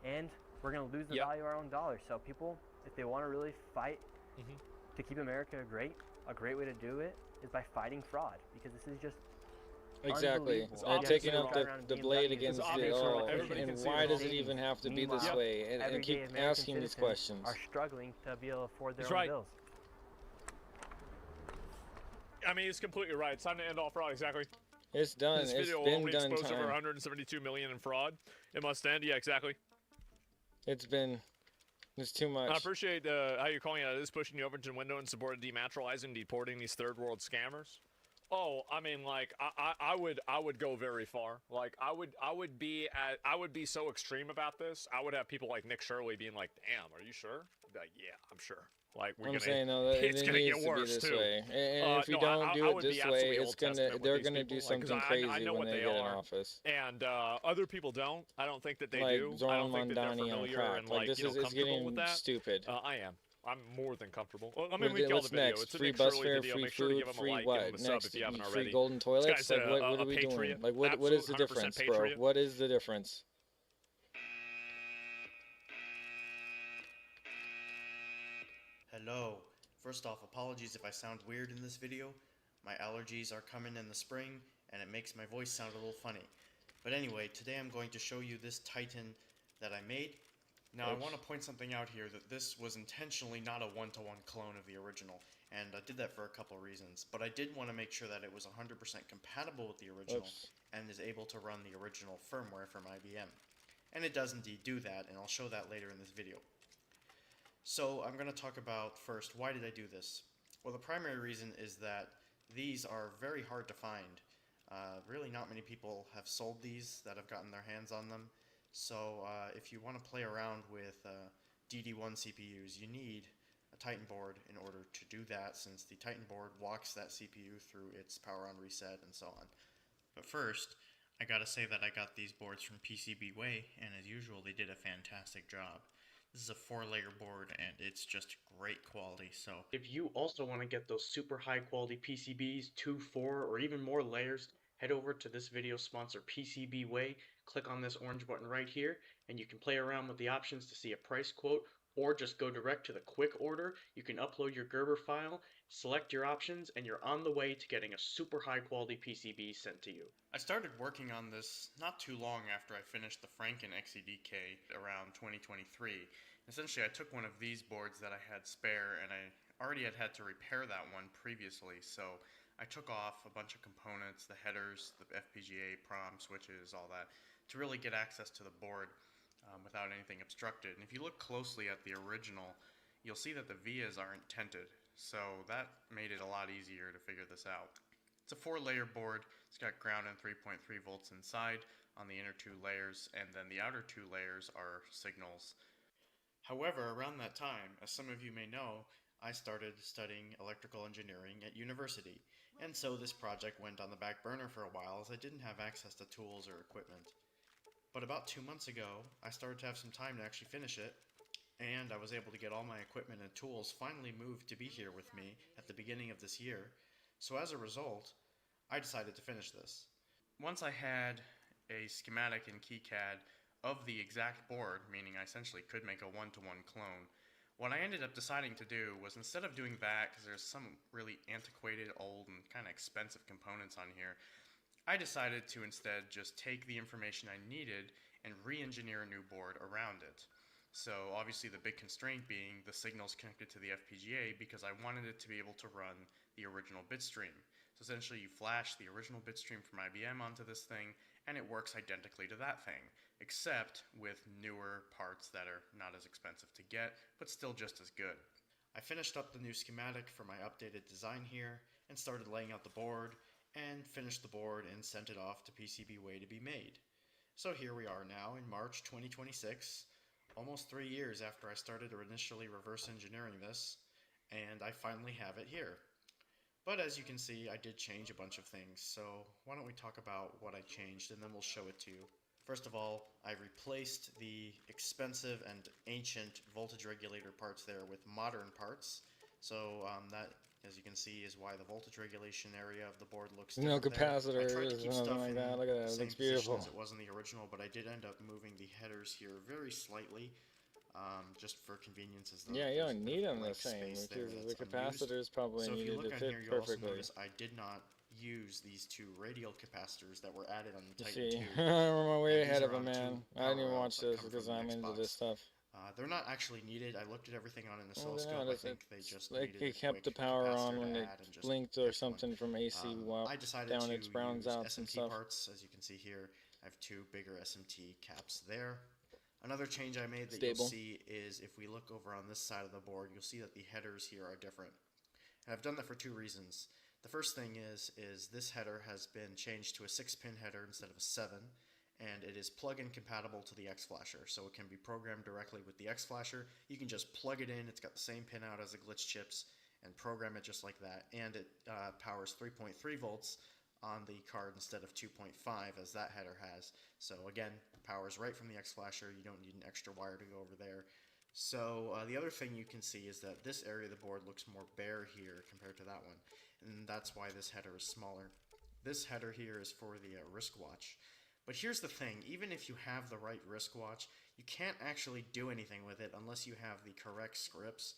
and we're going to lose the value of our own dollar. So people, if they want to really fight to keep America great, a great way to do it is by fighting fraud, because this is just Exactly. And taking up the blade against it all. And why does it even have to be this way? And keep asking these questions. Are struggling to be able to afford their That's own right. bills. I mean, he's completely right. It's time to end all fraud. Exactly. It's done. This It's video been already done exposed over time. 172 million in fraud. It must end. Yeah, exactly. It's too much. I appreciate how you're calling it. It is pushing the Overton window in support of dematerializing, deporting these third world scammers. Oh, I mean, like, I would go very far. Like, I would be so extreme about this. I would have people like Nick Shirley being like, "Damn, are you sure?" I'd be like, "Yeah, I'm sure." Like, I'm saying no, it's it gonna needs get to be worse this too. way. And if we No, don't I do it would be this way, absolutely it's Old gonna Testament with they're these gonna people, do like, 'cause something I crazy know when what they they get in are. office. And other people don't. I don't think that they Like do. I Zoran don't think that they're Mondani on familiar crack. and Like, like, this you know, is comfortable getting with that. stupid. I am. I'm more than comfortable. Well, let me link y'all the What's video. next? It's a Free Nick bus Shirley fare, video. free Make sure to food, give him a free like, what? give him a sub Next, if you haven't free already. golden This toilets? guy's Like, a what are we patriot. doing? Like, what is the Absolute 100% difference, bro? patriot. What is the difference? Hello. First off, apologies if I sound weird in this video. My allergies are coming in the spring, and it makes my voice sound a little funny. But anyway, today I'm going to show you this Titan that I made. Now, I want to point something out here, that this was intentionally not a one-to-one clone of the original, and I did that for a couple reasons. But I did want to make sure that it was 100% compatible with the original and is able to run the original firmware from IBM. And it does indeed do that, and I'll show that later in this video. So I'm going to talk about first, why did I do this? Well, the primary reason is that these are very hard to find. Really not many people have sold these that have gotten their hands on them. So if you want to play around with DD1 CPUs, you need a Titan board in order to do that, since the Titan board walks that CPU through its power on reset and so on. But first, I gotta say that I got these boards from PCBWay, and as usual they did a fantastic job. This is a 4-layer board and it's just great quality. So if you also want to get those super high quality PCBs, 2, 4, or even more layers, head over to this video sponsor PCBWay, click on this orange button right here, and you can play around with the options to see a price quote, or just go direct to the quick order. You can upload your Gerber file, select your options, and you're on the way to getting a super high quality PCB sent to you. I started working on this not too long after I finished the Franken XEDK around 2023. Essentially, I took one of these boards that I had spare, and I already had to repair that one previously, so I took off a bunch of components, the headers, the FPGA, PROM, switches, all that, to really get access to the board without anything obstructed. And if you look closely at the original, you'll see that the vias aren't tented, so that made it a lot easier to figure this out. It's a 4-layer board. It's got ground and 3.3 volts inside on the inner 2 layers, and then the outer 2 layers are signals. However, around that time, as some of you may know, I started studying electrical engineering at university, and so this project went on the back burner for a while as I didn't have access to tools or equipment. But about 2 months ago, I started to have some time to actually finish it, and I was able to get all my equipment and tools finally moved to be here with me at the beginning of this year. So as a result, I decided to finish this. Once I had a schematic in KiCad of the exact board, meaning I essentially could make a one-to-one clone, what I ended up deciding to do was, instead of doing that, because there's some really antiquated, old, and kind of expensive components on here, I decided to instead just take the information I needed and re-engineer a new board around it. So obviously the big constraint being the signals connected to the FPGA, because I wanted it to be able to run the original bit stream. So essentially you flash the original bit stream from IBM onto this thing, and it works identically to that thing, except with newer parts that are not as expensive to get, but still just as good. I finished up the new schematic for my updated design here, and started laying out the board, and finished the board and sent it off to PCBWay to be made. So here we are now in March 2026, almost 3 years after I started initially reverse engineering this, and I finally have it here. But as you can see, I did change a bunch of things, so why don't we talk about what I changed and then we'll show it to you. First of all, I replaced the expensive and ancient voltage regulator parts there with modern parts. So that, as you can see, is why the voltage regulation area of the board looks different. No capacitors, I tried to keep nothing stuff like in that. Look at that, the it same looks position beautiful. as it was in the original, but I did end up moving the headers here very slightly, just for convenience. As Yeah, you don't need them the same, because the capacitors probably so if you needed look to on fit here, you'll also perfectly. notice I did not use these 2 radial capacitors that were added on the You Titan see, 2. I'm way These ahead are of a on man. 2 I didn't even power watch rails that this come because from the I'm into Xbox. this stuff. They're not actually needed. I looked at everything on an Well, oscilloscope. no, I think they just like needed it a kept the quick power capacitor on when to it add and just blinked or pick something from AC I decided down to its browns use outs and SMT stuff. parts. As you can see here, I have 2 bigger SMT caps there. Another change I made that Stable. you'll see is, if we look over on this side of the board, you'll see that the headers here are different. And I've done that for 2 reasons. The first thing is this header has been changed to a 6-pin header instead of a 7, and it is plug-in compatible to the X-Flasher, so it can be programmed directly with the X-Flasher. You can just plug it in, it's got the same pin out as the glitch chips, and program it just like that, and it powers 3.3 volts on the card instead of 2.5 as that header has. So again, powers right from the X-Flasher, you don't need an extra wire to go over there. So the other thing you can see is that this area of the board looks more bare here compared to that one, and that's why this header is smaller. This header here is for the wristwatch. But here's the thing, even if you have the right wristwatch, you can't actually do anything with it unless you have the correct scripts.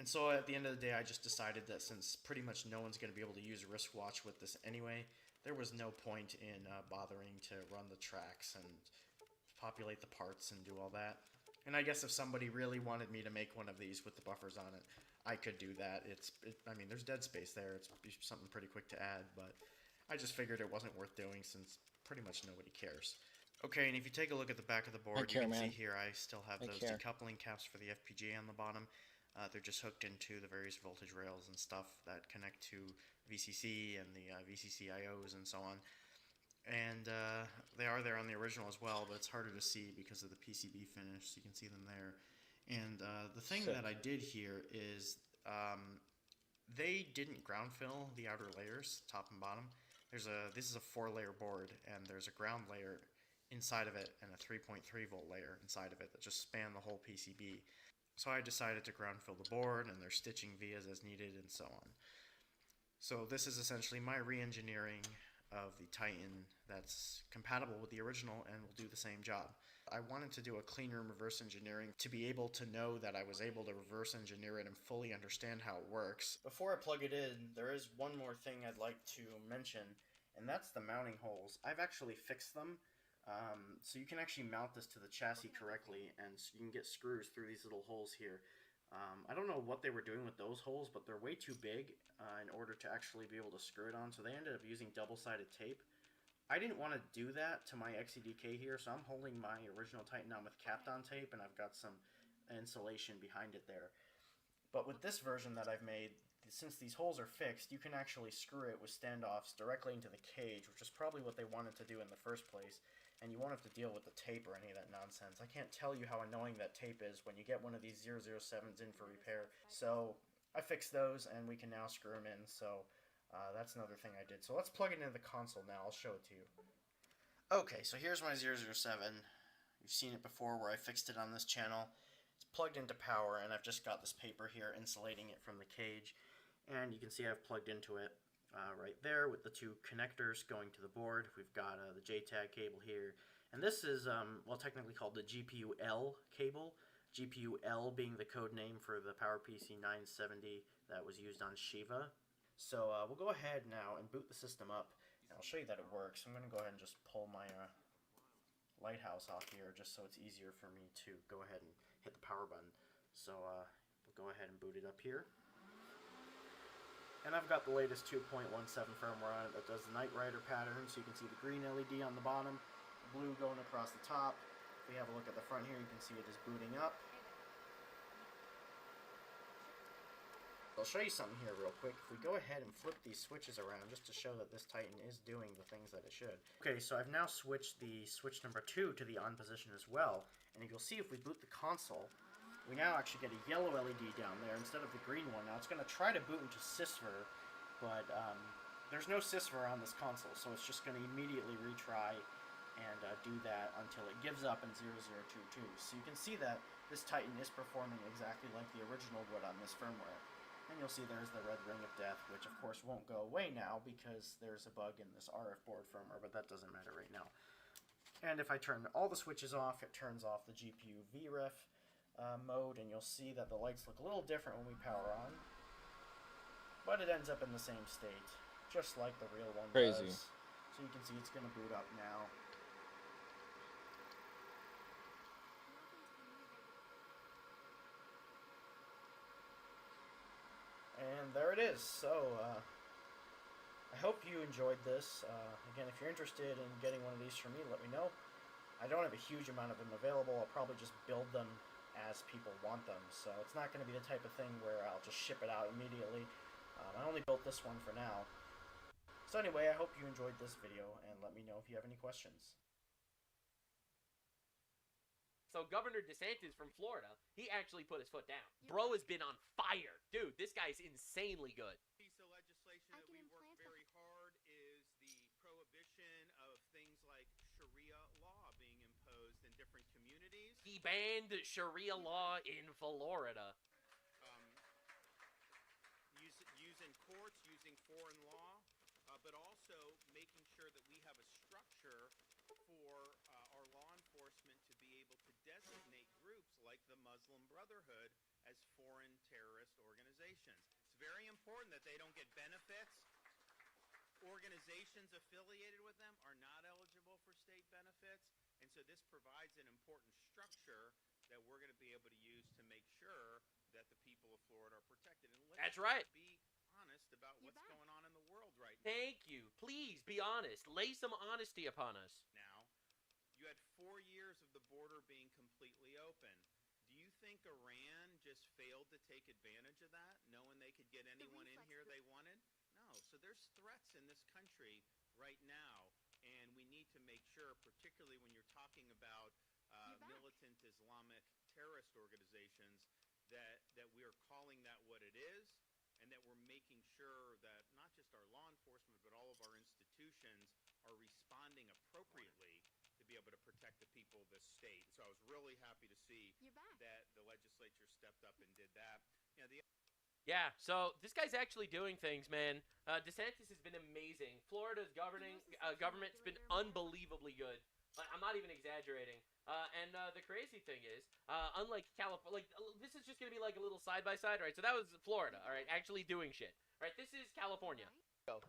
And so at the end of the day, I just decided that since pretty much no one's going to be able to use a wristwatch with this anyway, there was no point in bothering to run the tracks and populate the parts and do all that. And I guess if somebody really wanted me to make one of these with the buffers on it, I could do that. I mean, there's dead space there. It's something pretty quick to add, but I just figured it wasn't worth doing since pretty much nobody cares. Okay, and if you take a look at the back of the board, you can see here I still have those decoupling caps for the FPGA on the bottom. They're just hooked into the various voltage rails and stuff that connect to VCC and the VCC IOs and so on. And they are there on the original as well, but it's harder to see because of the PCB finish, so you can see them there. And the thing Sick. that I did here is they didn't ground fill the outer layers, top and bottom. This is a 4-layer board, and there's a ground layer inside of it and a 3.3 volt layer inside of it that just span the whole PCB. So I decided to ground fill the board, and there's stitching vias as needed, and so on. So this is essentially my re-engineering of the Titan that's compatible with the original and will do the same job. I wanted to do a clean room reverse engineering to be able to know that I was able to reverse engineer it and fully understand how it works. Before I plug it in, there is one more thing I'd like to mention, and that's the mounting holes. I've actually fixed them, so you can actually mount this to the chassis correctly, and so you can get screws through these little holes here. I don't know what they were doing with those holes, but they're way too big in order to actually be able to screw it on, so they ended up using double-sided tape. I didn't want to do that to my XEDK here, so I'm holding my original Titan on with Kapton tape, and I've got some insulation behind it there. But with this version that I've made, since these holes are fixed, you can actually screw it with standoffs directly into the cage, which is probably what they wanted to do in the first place, and you won't have to deal with the tape or any of that nonsense. I can't tell you how annoying that tape is when you get one of these 007s in for repair. So I fixed those, and we can now screw them in, so that's another thing I did. So let's plug it into the console now. I'll show it to you. Okay, so here's my 007. You've seen it before where I fixed it on this channel. It's plugged into power, and I've just got this paper here insulating it from the cage. And you can see I've plugged into it right there with the 2 connectors going to the board. We've got the JTAG cable here. And this is, well, technically called the GPU-L cable. GPU-L being the code name for the PowerPC 970 that was used on Shiva. So we'll go ahead now and boot the system up, and I'll show you that it works. I'm going to go ahead and just pull my lighthouse off here just so it's easier for me to go ahead and hit the power button. So we'll go ahead and boot it up here. And I've got the latest 2.17 firmware on it that does the Knight Rider pattern, so you can see the green LED on the bottom, the blue going across the top. If we have a look at the front here, you can see it is booting up. I'll show you something here real quick. If we go ahead and flip these switches around just to show that this Titan is doing the things that it should. Okay, so I've now switched the switch number 2 to the on position as well, and you'll see if we boot the console, we now actually get a yellow LED down there instead of the green one. Now it's going to try to boot into CISVR, but there's no CISVR on this console, so it's just going to immediately retry and do that until it gives up in 0022. So you can see that this Titan is performing exactly like the original would on this firmware. And you'll see there's the red ring of death, which of course won't go away now because there's a bug in this RF board firmware, but that doesn't matter right now. And if I turn all the switches off, it turns off the GPU VREF mode, and you'll see that the lights look a little different when we power on. But it ends up in the same state, just like the real one Crazy. does. So you can see it's going to boot up now. And there it is. So, I hope you enjoyed this. Again, if you're interested in getting one of these from me, let me know. I don't have a huge amount of them available. I'll probably just build them as people want them. So it's not going to be the type of thing where I'll just ship it out immediately. I only built this one for now. So anyway, I hope you enjoyed this video, and let me know if you have any questions. So Governor DeSantis from Florida, he actually put his foot down. Bro has been on fire. Dude, this guy's insanely good. Piece of legislation that we work very hard is the prohibition of things like Sharia law being imposed in different communities. He banned Sharia law in Florida. Using courts, using foreign law, but also making sure that we have a structure for our law enforcement to be able to designate groups like the Muslim Brotherhood as foreign terrorist organizations. It's very important that they don't get benefits. Organizations affiliated with them are not eligible for state benefits, and so this provides an important structure that we're going to be able to use to make sure that the people of Florida are protected. And let's That's right. Be honest about what's going on in the world right now. Thank you. Please be honest. Lay some honesty upon us. Now, you had 4 years of the border being completely open. Do you think Iran just failed to take advantage of that, knowing they could get anyone in here they wanted? No. So there's threats in this country right now, and we need to make sure, particularly when you're talking about militant Islamic terrorist organizations, that we are calling that what it is, and that we're making sure that not just our law enforcement, but all of our institutions are responding appropriately to be able to protect the people of this state. So I was really happy to see that the legislature stepped up and did that. You know, Yeah, so this guy's actually doing things, man. DeSantis has been amazing. Florida's government's been unbelievably good. Like, I'm not even exaggerating. And the crazy thing is, unlike California, this is just gonna be like a little side by side, right? So that was Florida, all right, actually doing shit, right? This is California.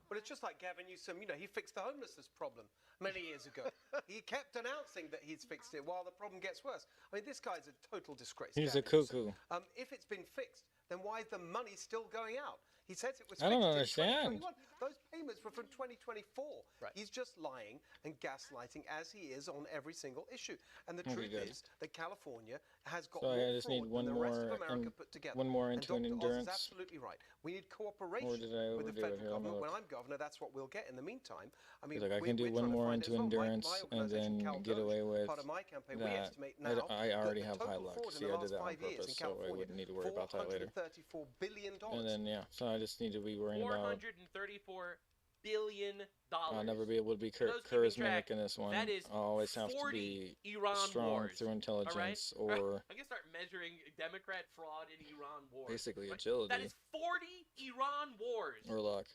But it's just like Gavin Newsom, you know, he fixed the homelessness problem many years ago. He kept announcing that he's fixed it while the problem gets worse. I mean, this guy's a total disgrace. He's a Gavin cuckoo. Newsom. If it's been fixed, then why is the money still going out? He says it was I fixed don't in understand. 2021. Those payments were from 2024. Right. He's just lying and gaslighting as he is on every single issue. And the Okay, truth good. is that California has got So more I just need fraud one than the rest more of America and put together. one more And into an Dr. Oz is endurance. absolutely right. We need cooperation Or did I with the overdo it federal here? Let me government. When look. I'm governor, that's what we'll get. In the meantime, I mean, Like I can do one more into endurance and then get away with part of my campaign, we that. estimate now I already that have the high total luck. fraud in See, the I did that last on 5 years purpose, in so I California, wouldn't need to worry about that later. $434 billion. And then yeah, so I just need to be worrying about. $434 billion. I'll never be able to be For those keeping charismatic track, in this one. that is I always have to 40 be Iran strong wars, through intelligence all right? or I'm gonna start measuring Democrat fraud in Iran wars. basically Right? agility That is 40 Iran wars. or luck.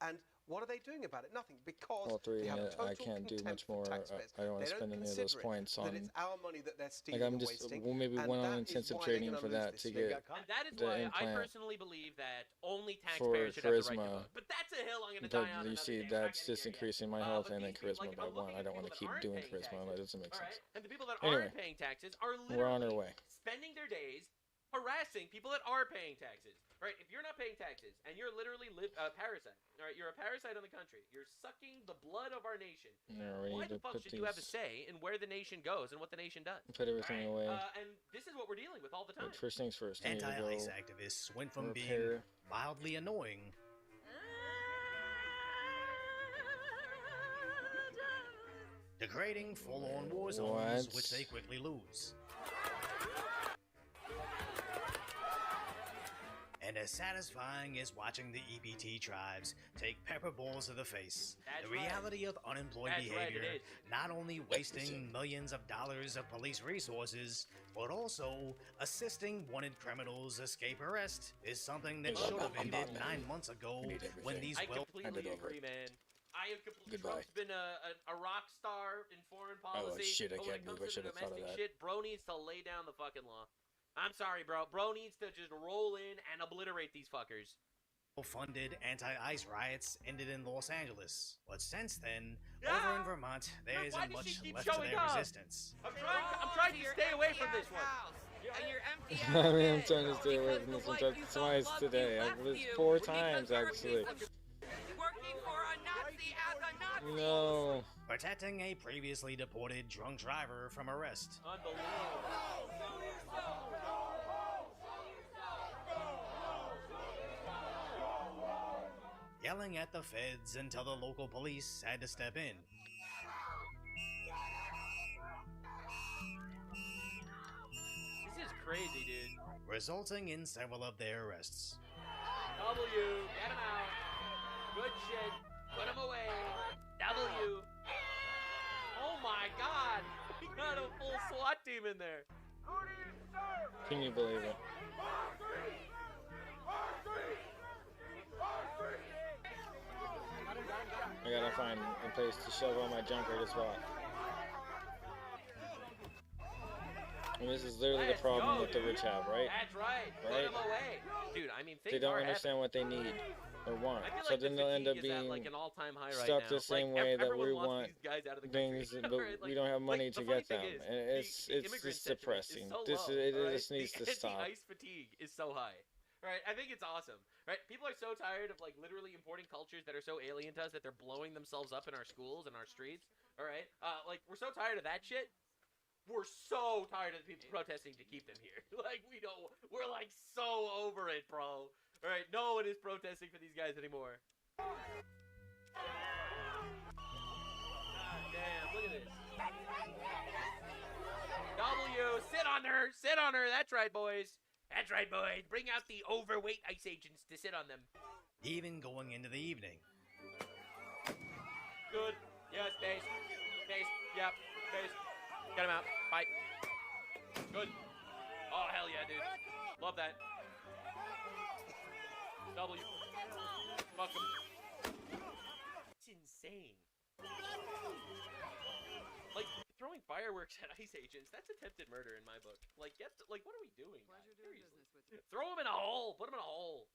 And what are they doing about it? Nothing, because All three, they have and total I can't do contempt much for more. taxpayers. I don't want They to spend any of those consider it points that on. it's our money that they're stealing Like I'm and just wasting, well, maybe and one on that is intensive why they're training gonna for lose that this to year. get And that is the why I implant personally believe that only for taxpayers should have the right to charisma. vote. But that's a hill I'm gonna But die on you another see, day. We're not that's getting just here yet. increasing my health and then But these people, charisma like, by I'm one. looking I at don't people want to that keep aren't doing paying charisma. That taxes, doesn't make all sense. right? And the people that Anyway, aren't paying taxes are we're on our literally way. spending their days harassing people that are paying taxes. Right? If you're not paying taxes and you're literally a parasite, all right? You're a parasite on the country. You're sucking the blood of our nation. Yeah, we Why need the to fuck put should you have a these- say in where the nation goes and what the nation does? Put everything All away. and this is what we're dealing with all the time. But first things first. I need to Anti-ICE go activists went from being repair. mildly annoying to creating full-on war zones, What? which they quickly lose. And as satisfying as watching the EBT tribes take pepper balls to the face, That's the reality of unemployed That's right, it behavior, is. not only wasting millions of dollars of police resources, but also assisting wanted criminals escape arrest, is something that should have ended 9 months ago when these I completely agree, man. I am completely. Goodbye. Trump's been a rock star in foreign policy. shit, I but when can't it comes believe I to should the have thought of domestic that. shit, bro needs to lay down the fucking law. I'm sorry, bro. Bro needs to just roll in and obliterate these fuckers. funded anti-ICE riots ended in Los Angeles. But since then, over in Vermont, there Why isn't does she much keep left to showing their up? resistance. I'm trying to stay away from this one. I mean, I'm trying to stay away from this one twice today. I've lived 4 times actually. No. Protecting a previously deported drunk driver from arrest. Yelling at the feds until the local police had to step in. This is crazy, dude. Resulting in several of their arrests. W, get him out. Good shit. Put him away. W. Oh my god. We got a full SWAT team in there. Can you believe it? I gotta find a place to shove all my junk or to spot. And this is literally the problem that the rich have, right? That's right. Put Right? him away. Dude, I mean, things They don't are understand what they need or want. I feel So like then the they'll end up fatigue is at, being like, an all-time high right stuck now. the same Like, way that everyone we wants want these guys out of the things, country. but Right? we don't have money like, to the funny get them. thing is, And it's immigrant just sentiment depressing. is so This low, it right? just needs to the stop. anti-ICE fatigue is so high. Right, I think it's awesome. Right, people are so tired of like literally importing cultures that are so alien to us that they're blowing themselves up in our schools and our streets. All right, like we're so tired of that shit. We're so tired of the people protesting to keep them here. Like we're like so over it, bro. All right, no one is protesting for these guys anymore. God damn, look at this. W. on her. Sit on her. That's right, boys. That's right, boys. Bring out the overweight ICE agents to sit on them. Even going into the evening. Good. Yes, base. Base. Yep. Base. Get him out. Bye. Good. Oh, hell yeah, dude. Love that. W. Fuck him. It's insane. Like, throwing fireworks at ICE agents, that's attempted murder in my book. Like, what are we doing? Seriously. Throw him in a hole. Put him in a hole.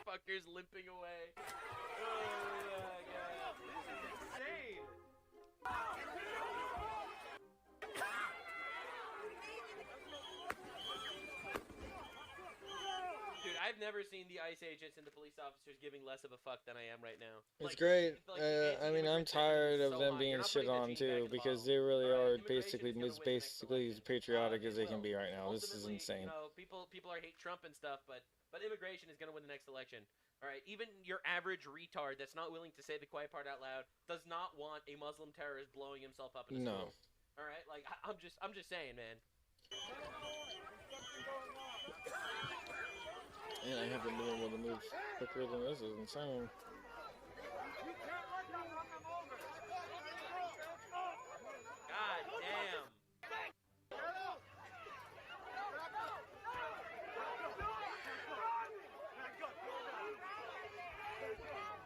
Fuckers limping away. Oh my god. This is insane. Dude, I've never seen the ICE agents and the police officers giving less of a fuck than I am right now. It's great. I mean, I'm tired of them being shit on too, because they really are basically as patriotic as they can be right now. This is insane. You know, people are hate Trump and stuff, but immigration is gonna win the next election. All right, even your average retard that's not willing to say the quiet part out loud does not want a Muslim terrorist blowing himself up in a school. All right, like I'm just saying, man. And I haven't been able to move quicker than this. Is insane. God damn.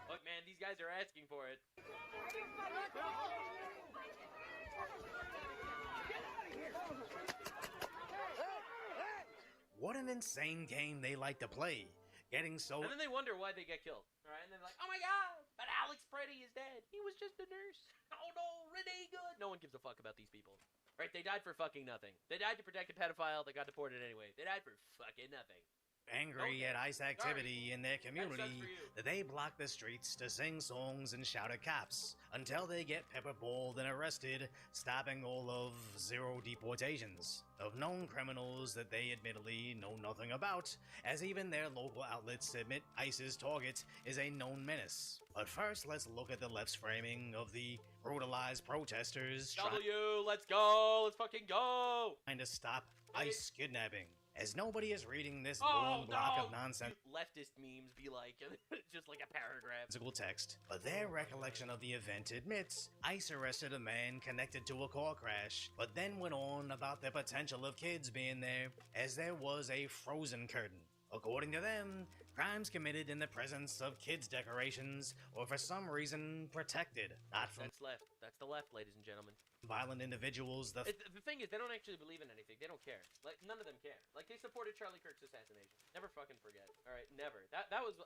Look, man, these guys are asking for it. What an insane game they like to play. Getting so... And then they wonder why they get killed. All right, and they're like, oh my god, but Alex Preddy is dead. He was just a nurse. Oh no, Renee Good. No one gives a fuck about these people. Right, they died for fucking nothing. They died to protect a pedophile that got deported anyway. They died for fucking nothing. Angry at ICE activity in their community, they block the streets to sing songs and shout at cops until they get pepper-balled and arrested, stopping all of 0 deportations of known criminals that they admittedly know nothing about, as even their local outlets admit ICE's target is a known menace. But first, let's look at the left's framing of the brutalized protesters let's go! Let's fucking go! trying to stop ICE kidnapping. As nobody is reading this boom block of nonsense. Leftist memes be like, just like a paragraph. Physical text, but their recollection of the event admits ICE arrested a man connected to a car crash, but then went on about the potential of kids being there, as there was a frozen curtain. According to them, crimes committed in the presence of kids' decorations or for some reason protected, not from... That's left. That's the left, ladies and gentlemen. Violent individuals. The thing is, they don't actually believe in anything. They don't care. Like, none of them care. Like, they supported Charlie Kirk's assassination. Never fucking forget. All right, never. That was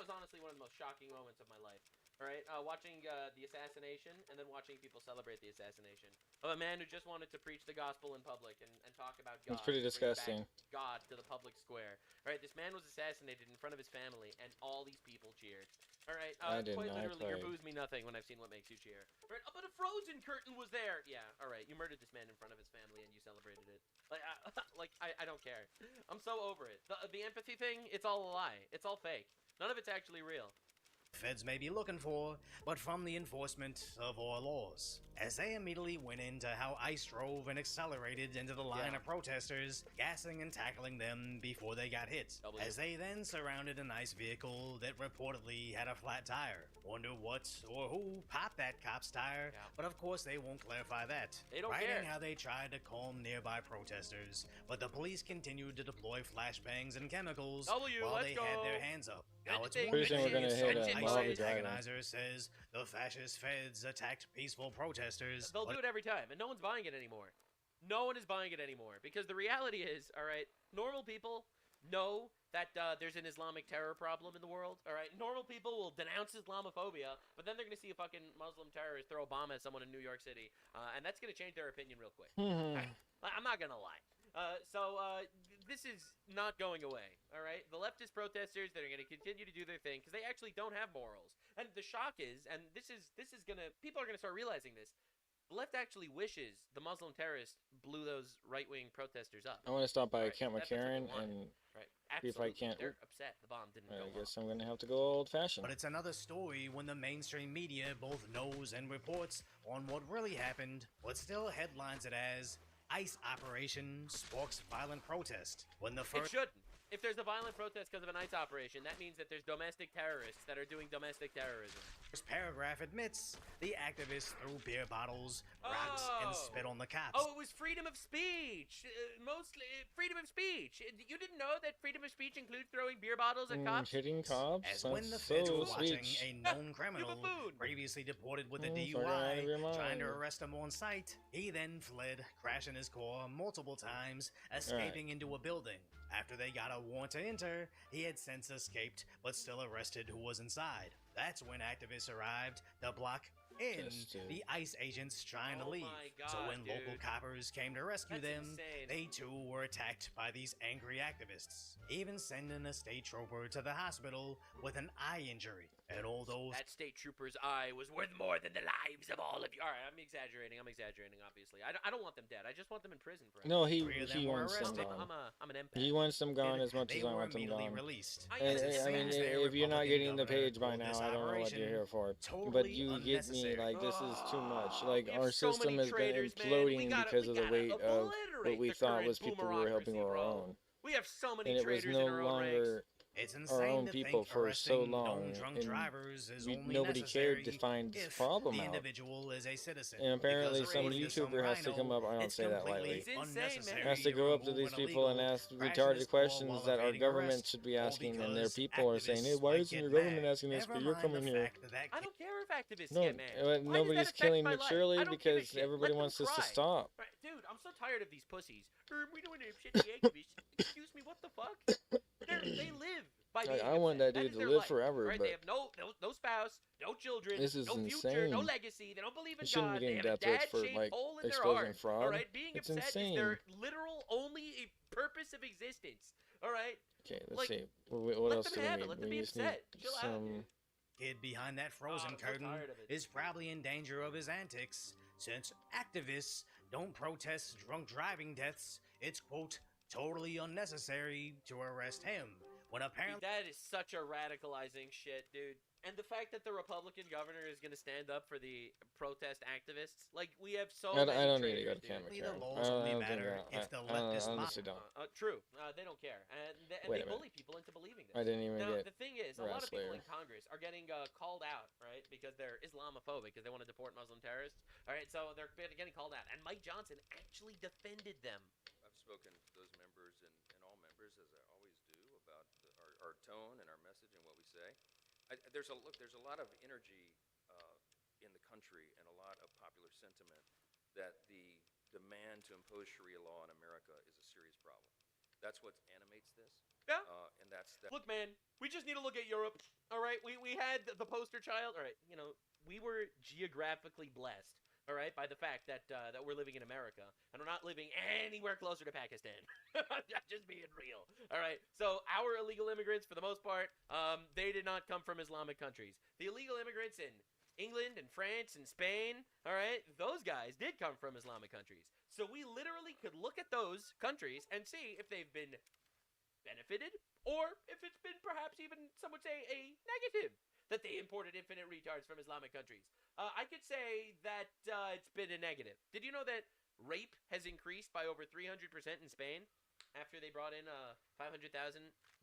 honestly one of the most shocking moments of my life. All right, watching the assassination and then watching people celebrate the assassination of a man who just wanted to preach the gospel in public and talk about God. It's pretty disgusting. God to the public square. All right, this man was assassinated in front of his family, and all these people cheered. All right, quite literally, your booze me nothing when I've seen what makes you cheer. All right, but a frozen curtain was there. Yeah, all right, you murdered this man in front of his family and you celebrated it. Like, I don't care. I'm so over it. The empathy thing, it's all a lie. It's all fake. None of it's actually real. Feds may be looking for, but from the enforcement of our laws. As they immediately went into how ICE drove and accelerated into the line of protesters, gassing and tackling them before they got hit. As they then surrounded an ICE vehicle that reportedly had a flat tire. Wonder what or who popped that cop's tire, but of course they won't clarify that. They don't Writing care. how they tried to calm nearby protesters, but the police continued to deploy flashbangs and chemicals while they had their hands up. Now it's Pretty soon we're gonna hit a Mojave dragon. Organizer says the fascist feds attacked peaceful protesters. They'll do it every time, and no one's buying it anymore. No one is buying it anymore, because the reality is, all right, normal people know that there's an Islamic terror problem in the world, all right? Normal people will denounce Islamophobia, but then they're going to see a fucking Muslim terrorist throw a bomb at someone in New York City, and that's going to change their opinion real quick. I'm not going to lie. This is not going away, all right? The leftist protesters, they're going to continue to do their thing because they actually don't have morals. And the shock is, and this is going to, people are going to start realizing this, The left actually wishes the Muslim terrorists blew those right-wing protesters up. I want to stop by Right, Camp that's what they McCarran wanted. and Right. see if I Absolutely. can't. They're upset the bomb didn't go I off. guess I'm gonna have to go old-fashioned. But it's another story when the mainstream media both knows and reports on what really happened, but still headlines it as ICE operation sparks violent protest. When the It first shouldn't. If there's a violent protest because of an ICE operation, that means that there's domestic terrorists that are doing domestic terrorism. paragraph admits the activists threw beer bottles, rocks, and spit on the cops. Oh, it was freedom of speech. Mostly freedom of speech. You didn't know that freedom of speech includes throwing beer bottles at cops? Hitting cops? As That's when the feds so were watching sweet. a known criminal previously deported with a fucking out of your DUI, trying to mind. arrest him on sight, he then fled, crashing his car multiple times, escaping into a building. After they got a warrant to enter, he had since escaped, but still arrested who was inside. That's when activists arrived to block in the ICE agents trying to leave. So when local coppers came to rescue them, they too were attacked by these angry activists, even sending a state trooper to the hospital with an eye injury. And all those That state trooper's eye was worth more than the lives of all of you. All right, I'm exaggerating, obviously. I don't want them dead. I just want them in prison forever. No, he wants them gone. I'm an empath. He wants them gone as much as I want them gone. I mean, if you're not getting the page by now, I don't know what you're here for. But you get me, like, this is too much. Like, our system has been imploding because of the weight of what we thought was people we were helping our own. We have so many And it was traitors no in our own ranks. longer It's our insane own to people think for so arresting long, known drunk and drivers is only nobody cared to necessary find this if problem the out. individual is a citizen. And apparently Because some according to YouTuber has to rhino, come up, I don't it's say that completely lightly, It's insane, unnecessary has to go up to remove these an people and illegal, ask crash retarded this car questions while that our evading government arrest, should be all asking, and their because people are saying, hey, activists why might isn't get your government mad. asking this, Never but you're mind coming the here. fact that I don't care if activists No, get mad. Why does nobody's that affect killing my life? maturely I don't give a because shit. everybody Let them wants this to cry. stop. Right, dude, I'm so tired of these pussies. We don't want to upset the activists. Excuse me, what the fuck? They live by being I want that upset. dude is to their live life, forever, right? but They have no spouse, no children, this is no future, no insane. legacy. They don't believe in You shouldn't God. be They getting have a death threats for, dad-shaped like, hole in their exposing heart. fraud. All right, being It's upset insane. is their literal only purpose of existence. All right. Okay, let's Like, see. What let else them do we have it. need? Let them We be just need upset. Chill out, some... dude. Kid behind that frozen I'm so curtain tired of it. is probably in danger of his antics, since activists don't protest drunk driving deaths. It's, quote, totally unnecessary to arrest him, when apparently That is such a radicalizing shit, dude. And the fact that the Republican governor is going to stand up for the protest activists, like, we have so many I don't need to go to traitors, Camp dude. McCarran. laws I only don't think matter I, if the I leftist honestly don't. True. They don't care. And Wait they a minute. bully people into believing this. I didn't even Now, get the thing is, a lot of Ras people later. in Congress are getting called out, right? Because they're Islamophobic, because they want to deport Muslim terrorists. All right, so they're getting called out. And Mike Johnson actually defended them. I've spoken to those members and all members, as I always do, about our tone and our message and what we say. There's a lot of energy in the country and a lot of popular sentiment that the demand to impose Sharia law in America is a serious problem. That's what animates this. Yeah. And that's that. Look, man, we just need to look at Europe. All right, we had the poster child. All right, you know, we were geographically blessed. All right, by the fact that that we're living in America and we're not living anywhere closer to Pakistan. Just being real. All right, so our illegal immigrants, for the most part, they did not come from Islamic countries. The illegal immigrants in England and France and Spain, all right, those guys did come from Islamic countries. So we literally could look at those countries and see if they've been benefited or if it's been perhaps even, some would say, a negative that they imported infinite retards from Islamic countries. I could say that it's been a negative. Did you know that rape has increased by over 300% in Spain after they brought in 500,000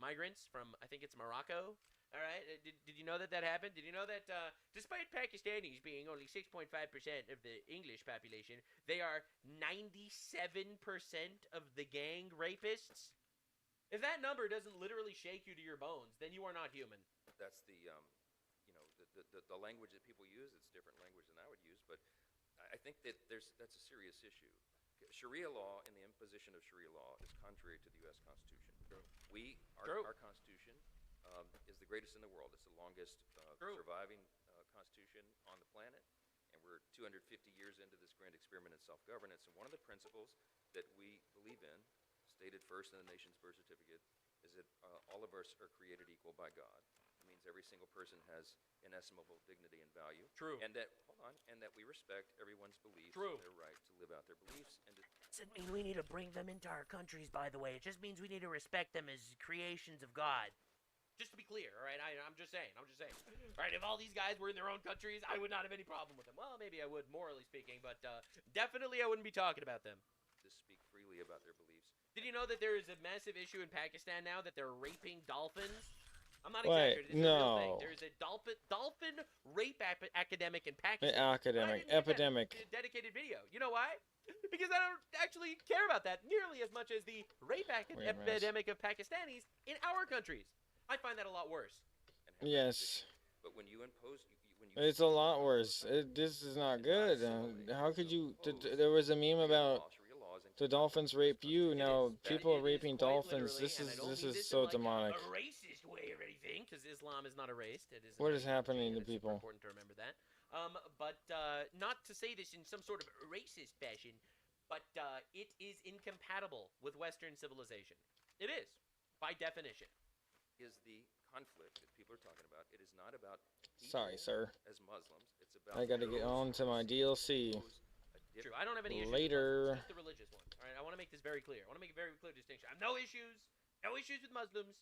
migrants from, I think it's Morocco? All right, did you know that happened? Did you know that despite Pakistanis being only 6.5% of the English population, they are 97% of the gang rapists? If that number doesn't literally shake you to your bones, then you are not human. That's the the language that people use. It's different language than I would use, but I think that that's a serious issue. Sharia law and the imposition of Sharia law is contrary to the U.S. Constitution. Our Constitution is the greatest in the world. It's the longest surviving Constitution on the planet, and we're 250 years into this grand experiment in self-governance. And one of the principles that we believe in, stated first in the nation's birth certificate, is that all of us are created equal by God. It means every single person has inestimable dignity and value. True. And that, hold on, and that we respect everyone's beliefs, True. their right to live out their beliefs. And Doesn't mean we need to bring them into our countries, by the way. It just means we need to respect them as creations of God. Just to be clear, all right? I'm just saying. All right, if all these guys were in their own countries, I would not have any problem with them. Well, maybe I would, morally speaking, but definitely I wouldn't be talking about them. to speak freely about their beliefs. Did you know that there is a massive issue in Pakistan now that they're raping dolphins? I'm not Wait, exaggerating. This is a real thing. no. There's a dolphin rape academic in Pakistan. Epidemic. A dedicated video. You know why? Because I don't actually care about that nearly as much as the rape epidemic of Pakistanis in our countries. I find that a lot worse. Yes. But when you impose, It's a lot worse. This is not good. How could you? There was a meme about the dolphins rape you. Now people are raping dolphins. This is so demonic. A racist way or anything, because Islam is not erased. It is. What is happening to people? Important to remember that. But not to say this in some sort of racist fashion, but it is incompatible with Western civilization. It is, by definition. Is the conflict that people are talking about? It is not about Sorry, sir. as Muslims. It's about I gotta get on to my DLC. True. I don't have any issues. Later. With just the religious one. All right. I want to make this very clear. I want to make a very clear distinction. I have no issues with Muslims,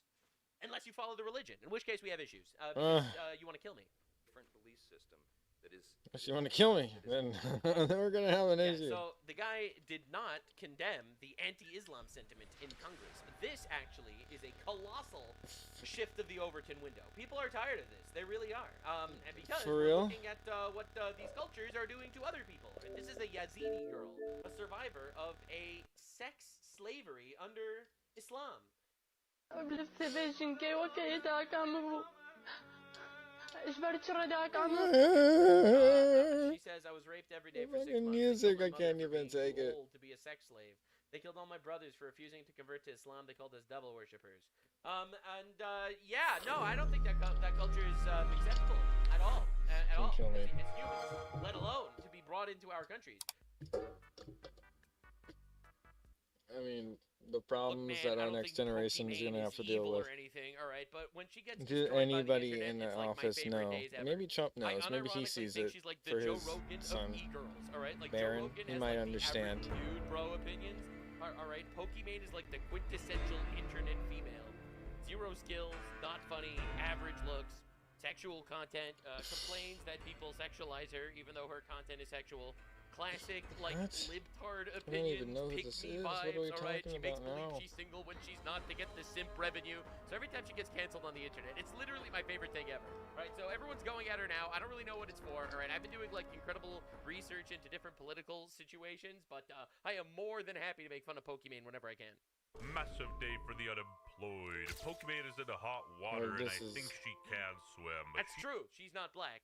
unless you follow the religion. In which case we have issues. Because, you want to kill me. Different belief system that is. If you want to kill me, then we're gonna have an issue. So the guy did not condemn the anti-Islam sentiment in Congress. This actually is a colossal shift of the Overton window. People are tired of this. They really are. And because For we're real? looking at what these cultures are doing to other people. And this is a Yazidi girl, a survivor of a sex slavery under Islam. She says, I was raped every day for 6 months. Music, I can't even take it. To be a sex slave. They killed all my brothers for refusing to convert to Islam. They called us devil worshippers. Yeah, no, I don't think that culture is acceptable at all. At all. Kill me. As humans, let alone to be brought into our countries. I mean, the problems that our next generation is gonna have to deal with. Or anything, all right, but when she gets Do destroyed by the anybody internet, in the it's like my office favorite know? days ever. Maybe Trump I knows. Maybe he unironically sees think it she's like the for Joe his Rogan son. of e-girls, all right? Like Baron. Joe Rogan He has might like understand. the average dude bro opinions. All right, Pokimane is like the quintessential internet female. Zero skills, not funny, average looks, sexual content, complains that people sexualize her even though her content is sexual. Classic, like, What? libtard I don't opinions, even know who pick this me is. What vibes, are we alright? talking She makes about believe now? she's single when she's not to get the simp revenue. So every time she gets canceled on the internet, it's literally my favorite thing ever. Right? So everyone's going at her now. I don't really know what it's for. Alright, I've been doing like incredible research into different political situations, but I am more than happy to make fun of Pokimane whenever I can. Massive day for the unemployed. Pokimane is in the hot water and I think she can swim. That's true. She's not black.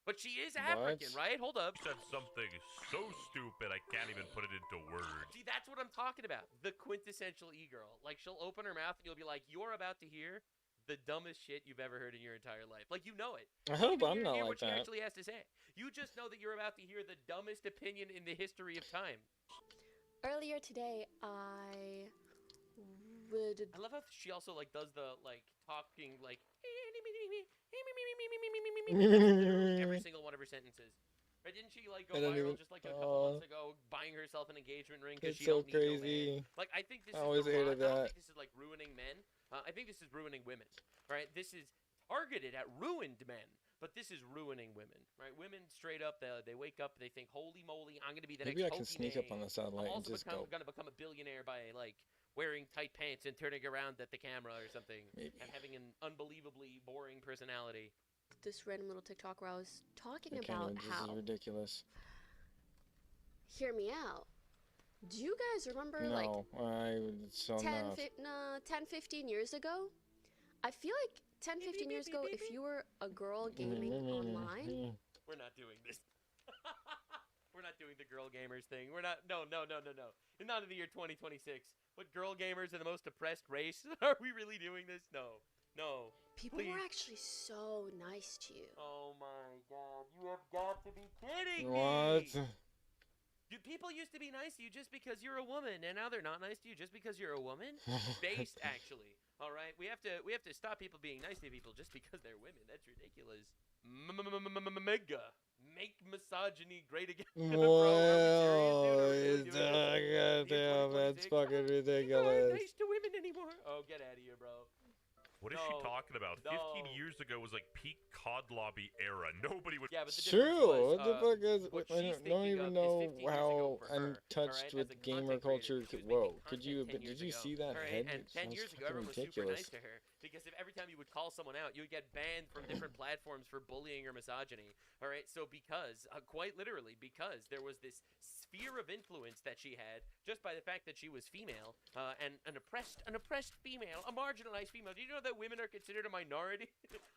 But she is African, right? Hold up. She said something so stupid I can't even put it into words. See, that's what I'm talking about. The quintessential e-girl. Like, she'll open her mouth and you'll be like, you're about to hear the dumbest shit you've ever heard in your entire life. Like, you know it. I hope I'm not hear like what she that. actually has to say. You just know that you're about to hear the dumbest opinion in the history of time. Earlier today, I would... I love how she also, like, does the, like, talking, like... every single one of her sentences. Right? Didn't she like go viral just like a couple months ago, buying herself an engagement ring because It's she so don't need no crazy. man? Like, I think this I is always the hated I don't that. think this is like ruining men. I think this is ruining women. Right? This is targeted at ruined men, but this is ruining women. Right? Women straight up, they wake up, they think, holy moly, I'm gonna be the Maybe I next can sneak up on the satellite I'm and also just go. gonna become a billionaire by like wearing tight pants and turning around at the camera or something, Maybe. and having an unbelievably boring personality. This random little TikTok where I was talking I can't about even, this how... is ridiculous. Hear me out. Do you guys remember, like, No, I so 10, not. 15 years ago? I feel like 10, 15 years ago, if you were a girl gaming online... We're not doing this. We're not doing the girl gamers thing. We're not. No. Not in the year 2026. What, girl gamers are the most oppressed race? Are we really doing this? No. People please. were actually so nice to you. Oh my god. You have got to be kidding me. What? Dude, people used to be nice to you just because you're a woman, and now they're not nice to you just because you're a woman. Based, actually. All right, we have to stop people being nice to people just because they're women. That's ridiculous. Mega. Make misogyny great again. Whoa, goddamn, that's fucking ridiculous. Nice to women anymore. Oh, get out of here, bro. What is she talking about? 15 years ago was like peak COD lobby era. Nobody would. Yeah, but the True. was, What the fuck is? what I she's don't even thinking of know is 15 years how ago for her, untouched alright, with as a gamer content culture. creator. She was Whoa, making could you? content 10 Did years you ago. see that Alright, head? and 10 Sounds years ago, fucking everyone was super ridiculous. nice to her because if every time you would call someone out, you would get banned from different platforms for bullying or misogyny. All right, so because, quite literally, because there was this sphere of influence that she had just by the fact that she was female, and an oppressed female, a marginalized female. Do you know that women are considered a minority?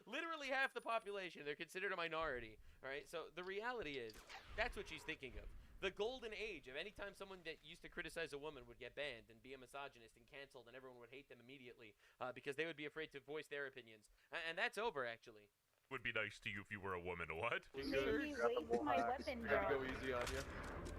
Literally half the population, they're considered a minority. All right, so the reality is, that's what she's thinking of. The golden age of any time someone that used to criticize a woman would get banned and be a misogynist and canceled, and everyone would hate them immediately because they would be afraid to voice their opinions. And that's over, actually. Would be nice to you if you were a woman. What? Maybe waste my weapon, bro. Go easy on you.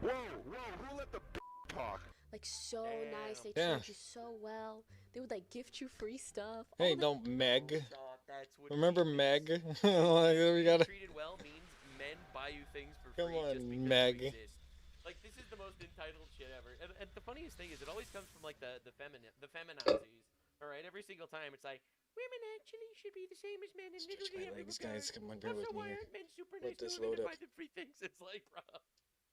Whoa, who let the talk? Like so nice. They Yeah. treat you so well. They would like gift you free stuff. Hey, all the- don't Meg. That's what Remember Meg? Like, we gotta. Treated well means men buy you things for Come free on, just because Meg. you exist. Like, this is the most entitled shit ever. And the funniest thing is, it always comes from, like, the feminazis. All right? Every single time, it's like, women actually should be the same as men in literally every legs, regard. guys. Come on, bear with Also, me why here. aren't men super Let nice to this women load and up. buy them free things? It's like, bro.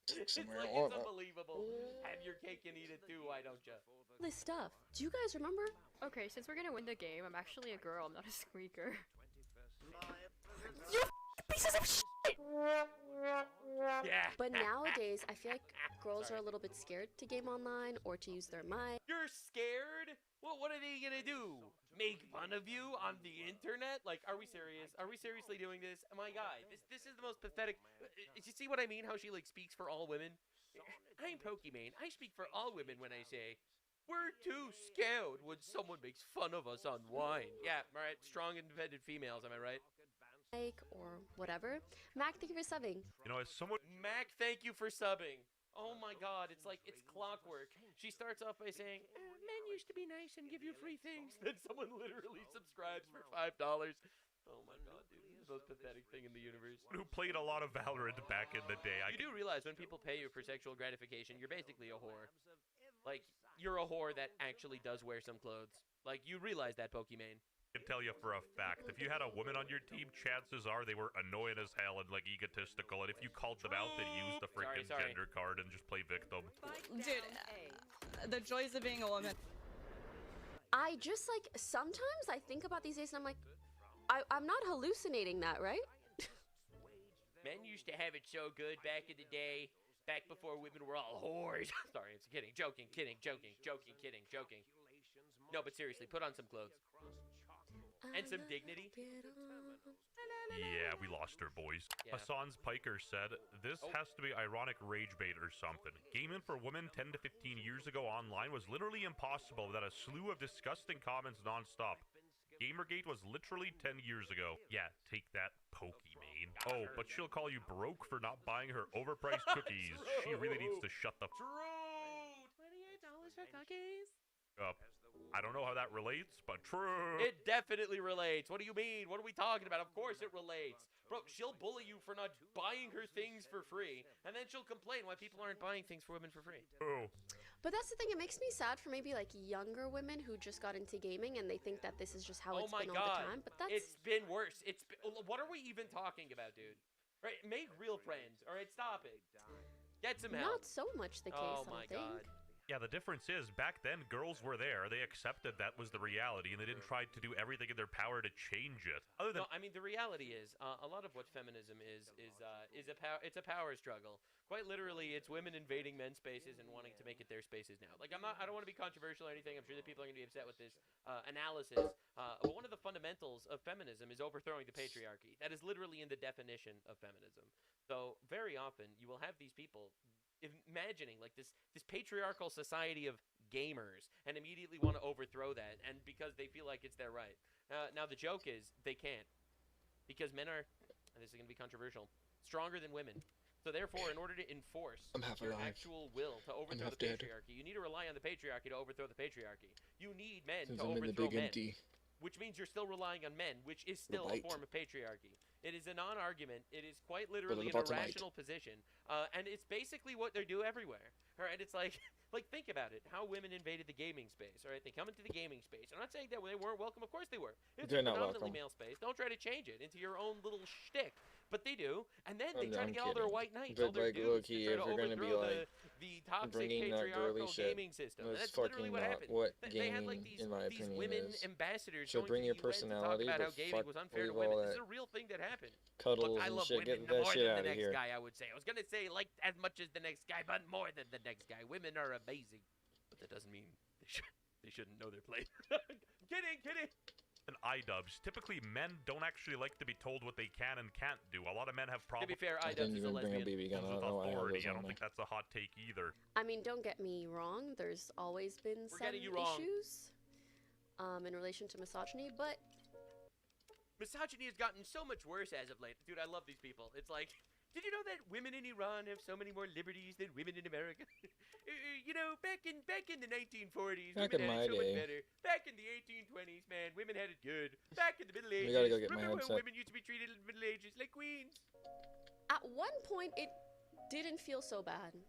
It's Somewhere. like, it's unbelievable. Have your cake and eat it too, why don't you? This stuff. Do you guys remember? Okay, since we're gonna win the game, I'm actually a girl. I'm not a squeaker. You pieces of shit! Yeah. But nowadays, I feel like girls are a little bit scared to game online or to use their mic. You're scared? Well, what are they gonna do? Make fun of you on the internet? Like, are we serious? Are we seriously doing this? My guy, this is the most pathetic. You see what I mean? How she like speaks for all women? I'm Pokimane. I speak for all women when I say, we're too scared when someone makes fun of us on wine. Yeah, right. Strong, independent females. Am I right? Like or whatever. Mac, thank you for subbing. You know, as someone. Mac, thank you for subbing. Oh my God, it's like it's clockwork. She starts off by saying, "Men used to be nice and give you free things." Then someone literally subscribes for $5. Oh my God, dude, this is the most pathetic thing in the universe. Who played a lot of Valorant back in the day. You do realize when people pay you for sexual gratification, you're basically a whore. Like, you're a whore that actually does wear some clothes. Like, you realize that, Pokimane. I can tell you for a fact, if you had a woman on your team, chances are they were annoying as hell and like egotistical, and if you called them out, they'd use the freaking Sorry. gender card and just play victim. Dude, the joys of being a woman. I just like sometimes I think about these days and I'm like, I'm not hallucinating that, right? Men used to have it so good back in the day, back before women were all whores. Sorry, it's kidding, joking. No, but seriously, put on some clothes. And some dignity. Yeah, we lost her, boys. Yeah. Hassan's Piker said, this has to be ironic rage bait or something. Gaming for women 10 to 15 years ago online was literally impossible without a slew of disgusting comments nonstop. Gamergate was literally 10 years ago. Yeah, take that, Pokimane. Oh, but she'll call you broke for not buying her overpriced cookies. She really needs to shut the f $28 for cookies? up. I don't know how that relates, but true. It definitely relates. What do you mean? What are we talking about? Of course it relates. Bro, she'll bully you for not buying her things for free, and then she'll complain why people aren't buying things for women for free. Oh. But that's the thing, it makes me sad for maybe like younger women who just got into gaming and they think that this is just how Oh it's my been God. all the time. But that's It's been worse. What are we even talking about, dude? Right, make real friends. All right, stop it. Get some help. not so much the case, Oh I my don't think. God. Yeah, the difference is, back then, girls were there. They accepted that was the reality, and they didn't try to do everything in their power to change it. Other than No, I mean the reality is a lot of what feminism is a power struggle. Quite literally, it's women invading men's spaces and wanting to make it their spaces now. Like I don't want to be controversial or anything. I'm sure that people are going to be upset with this analysis. But one of the fundamentals of feminism is overthrowing the patriarchy. That is literally in the definition of feminism. So very often you will have these people imagining like this patriarchal society of gamers and immediately want to overthrow that, and because they feel like it's their right. Now the joke is they can't, because men are, and this is going to be controversial, stronger than women. So therefore, in order to enforce your actual will to overthrow the patriarchy, you need to rely on the patriarchy to overthrow the patriarchy. You need men to overthrow men, which means you're still relying on men, which is still a form of patriarchy. It is a non-argument. It is quite literally an irrational position, and it's basically what they do everywhere. All right, it's like think about it. How women invaded the gaming space. All right, they come into the gaming space. I'm not saying that they weren't welcome. Of course they were. It's a predominantly male space. Don't try to change it into your own little shtick. But they do, and then they try to get all their white knights, all their dudes, to try to overthrow the toxic patriarchal gaming system. And that's literally what happened. They had like these women ambassadors going to the UN to talk about how gaming was unfair to women. This is a real thing that happened. Cuddles Look, I love and shit. women more than the next guy, I would say. I was going to say like as much as the next guy, but more than the next guy. Women are amazing. But that doesn't mean they shouldn't know their place. Kidding. And iDubbbz, typically men don't actually like to be told what they can and can't do. A lot of men have problems. To be fair, iDubbbz is a lesbian. With authority. I don't think that's a hot take either. I mean, don't get me wrong. There's always been some issues in relation to misogyny, but misogyny has gotten so much worse as of late. Dude, I love these people. It's like, did you know that women in Iran have so many more liberties than women in America? You know, back in the 1940s, women had it so much better. Back in the 1820s, man, women had it good. Back in the Middle Ages, remember when women used to be treated in the Middle Ages like queens? At one point, it didn't feel so bad.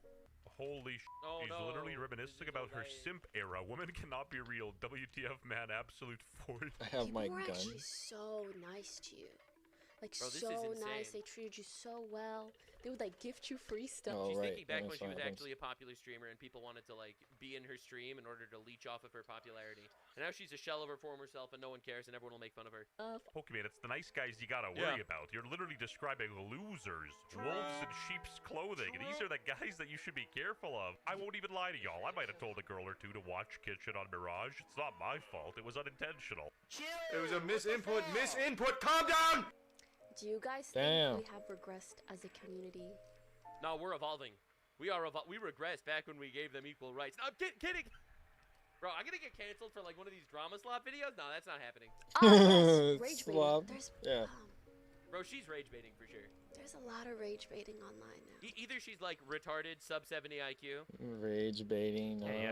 Holy sh**. She's literally reminiscing about her simp era. Women cannot be real. WTF, man, absolute force. I have my gun. People were actually so nice to you. Like, bro, so nice. They treated you so well. They would, like, gift you free stuff. She's thinking back when she was actually a popular streamer and people wanted to, like, be in her stream in order to leech off of her popularity. And now she's a shell of her former self and no one cares and everyone will make fun of her. Pokemon, it's the nice guys you gotta worry about. You're literally describing losers. Wolves in sheep's clothing. These are the guys that you should be careful of. I won't even lie to y'all. I might have told a girl or two to watch Kitchen on Mirage. It's not my fault. It was unintentional. It was a misinput. Calm down! Do you guys think we have regressed as a community? No, we're evolving. We regressed back when we gave them equal rights. No, I'm kidding. Bro, I'm gonna get canceled for like one of these drama slop videos. No, that's not happening. Oh, yes, rage baiting. Bro, she's rage baiting for sure. There's a lot of rage baiting online now. Either she's like retarded, sub 70 IQ. Rage baiting. Okay.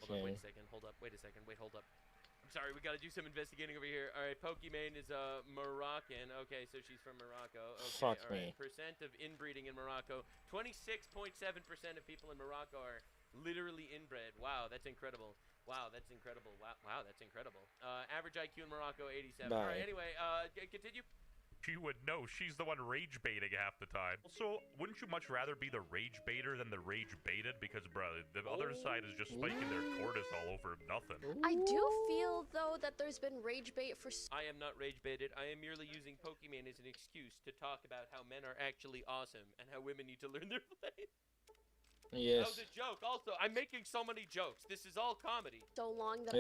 Okay. Hold up. Wait a second. Hold up. Sorry, we gotta do some investigating over here. All right, Pokimane is Moroccan. Okay, so she's from Morocco. Okay, Fuck all right. me. Percent of inbreeding in Morocco. 26.7% of people in Morocco are literally inbred. Wow, that's incredible. Wow, that's incredible. Average IQ in Morocco, 87. All right, anyway, continue. She would know. She's the one rage baiting half the time. Also, wouldn't you much rather be the rage baiter than the rage baited? Because, bro, the other side is just spiking their cortisol over nothing. I do feel, though, that there's been rage bait for... I am not rage baited. I am merely using Pokemon as an excuse to talk about how men are actually awesome and how women need to learn their place. Yes. That was a joke. Also, I'm making so many jokes. This is all comedy. So long that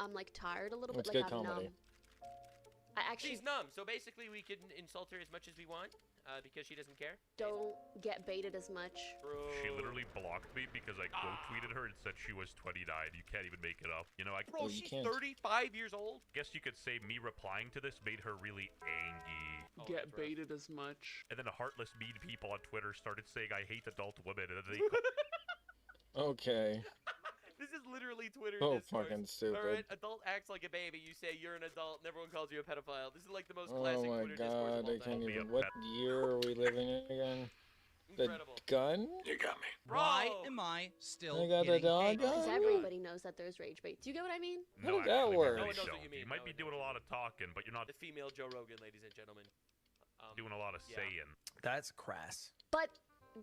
I'm like tired a little bit. It's like good I'm comedy. numb. She's numb, so basically we can insult her as much as we want because she doesn't care. Don't get baited as much. Bro. She literally blocked me because I quote tweeted her and said she was 29. You can't even make it up. You know, Bro, she's 35 years old. Guess you could say me replying to this made her really angry. Get baited as much. And then heartless mean people on Twitter started saying I hate adult women and then they Okay. This is literally Twitter. Oh, discourse. fucking stupid. All right, adult acts like a baby. You say you're an adult, and everyone calls you a pedophile. This is like the most classic Twitter discourse of all I can't time. even. What year are we living in again? Incredible. The gun? You got me. Bro. Why am I still I got the getting dog paid? Because everybody knows that there's rage bait. Do you get what I mean? No, How does that actually, work? we No really one knows don't. what you mean. You might be doing a lot of talking, but you're not The female Joe Rogan, ladies and gentlemen. doing a lot of saying. That's crass. But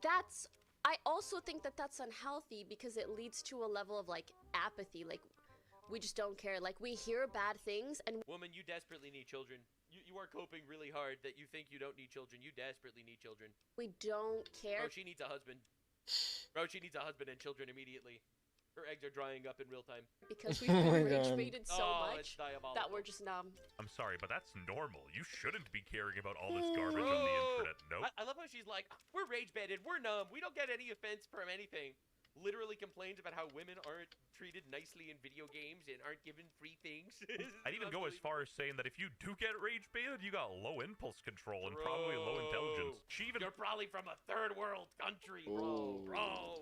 that's... I also think that that's unhealthy because it leads to a level of, like, apathy. Like, we just don't care. Like, we hear bad things and... Woman, you desperately need children. You are coping really hard that you think you don't need children. You desperately need children. we don't care. Bro, she needs a husband. Bro, she needs a husband and children immediately. Her eggs are drying up in real time. Because we've been rage baited so it's much diabolical. that we're just numb. I'm sorry, but that's normal. You shouldn't be caring about all this garbage on the internet. Nope. I love how she's like, we're rage baited, we're numb, we don't get any offense from anything. literally complains about how women aren't treated nicely in video games and aren't given free things. I'd even go as far as saying that if you do get rage baited, you got low impulse control and probably low intelligence. You're probably from a third world country, bro. Bro.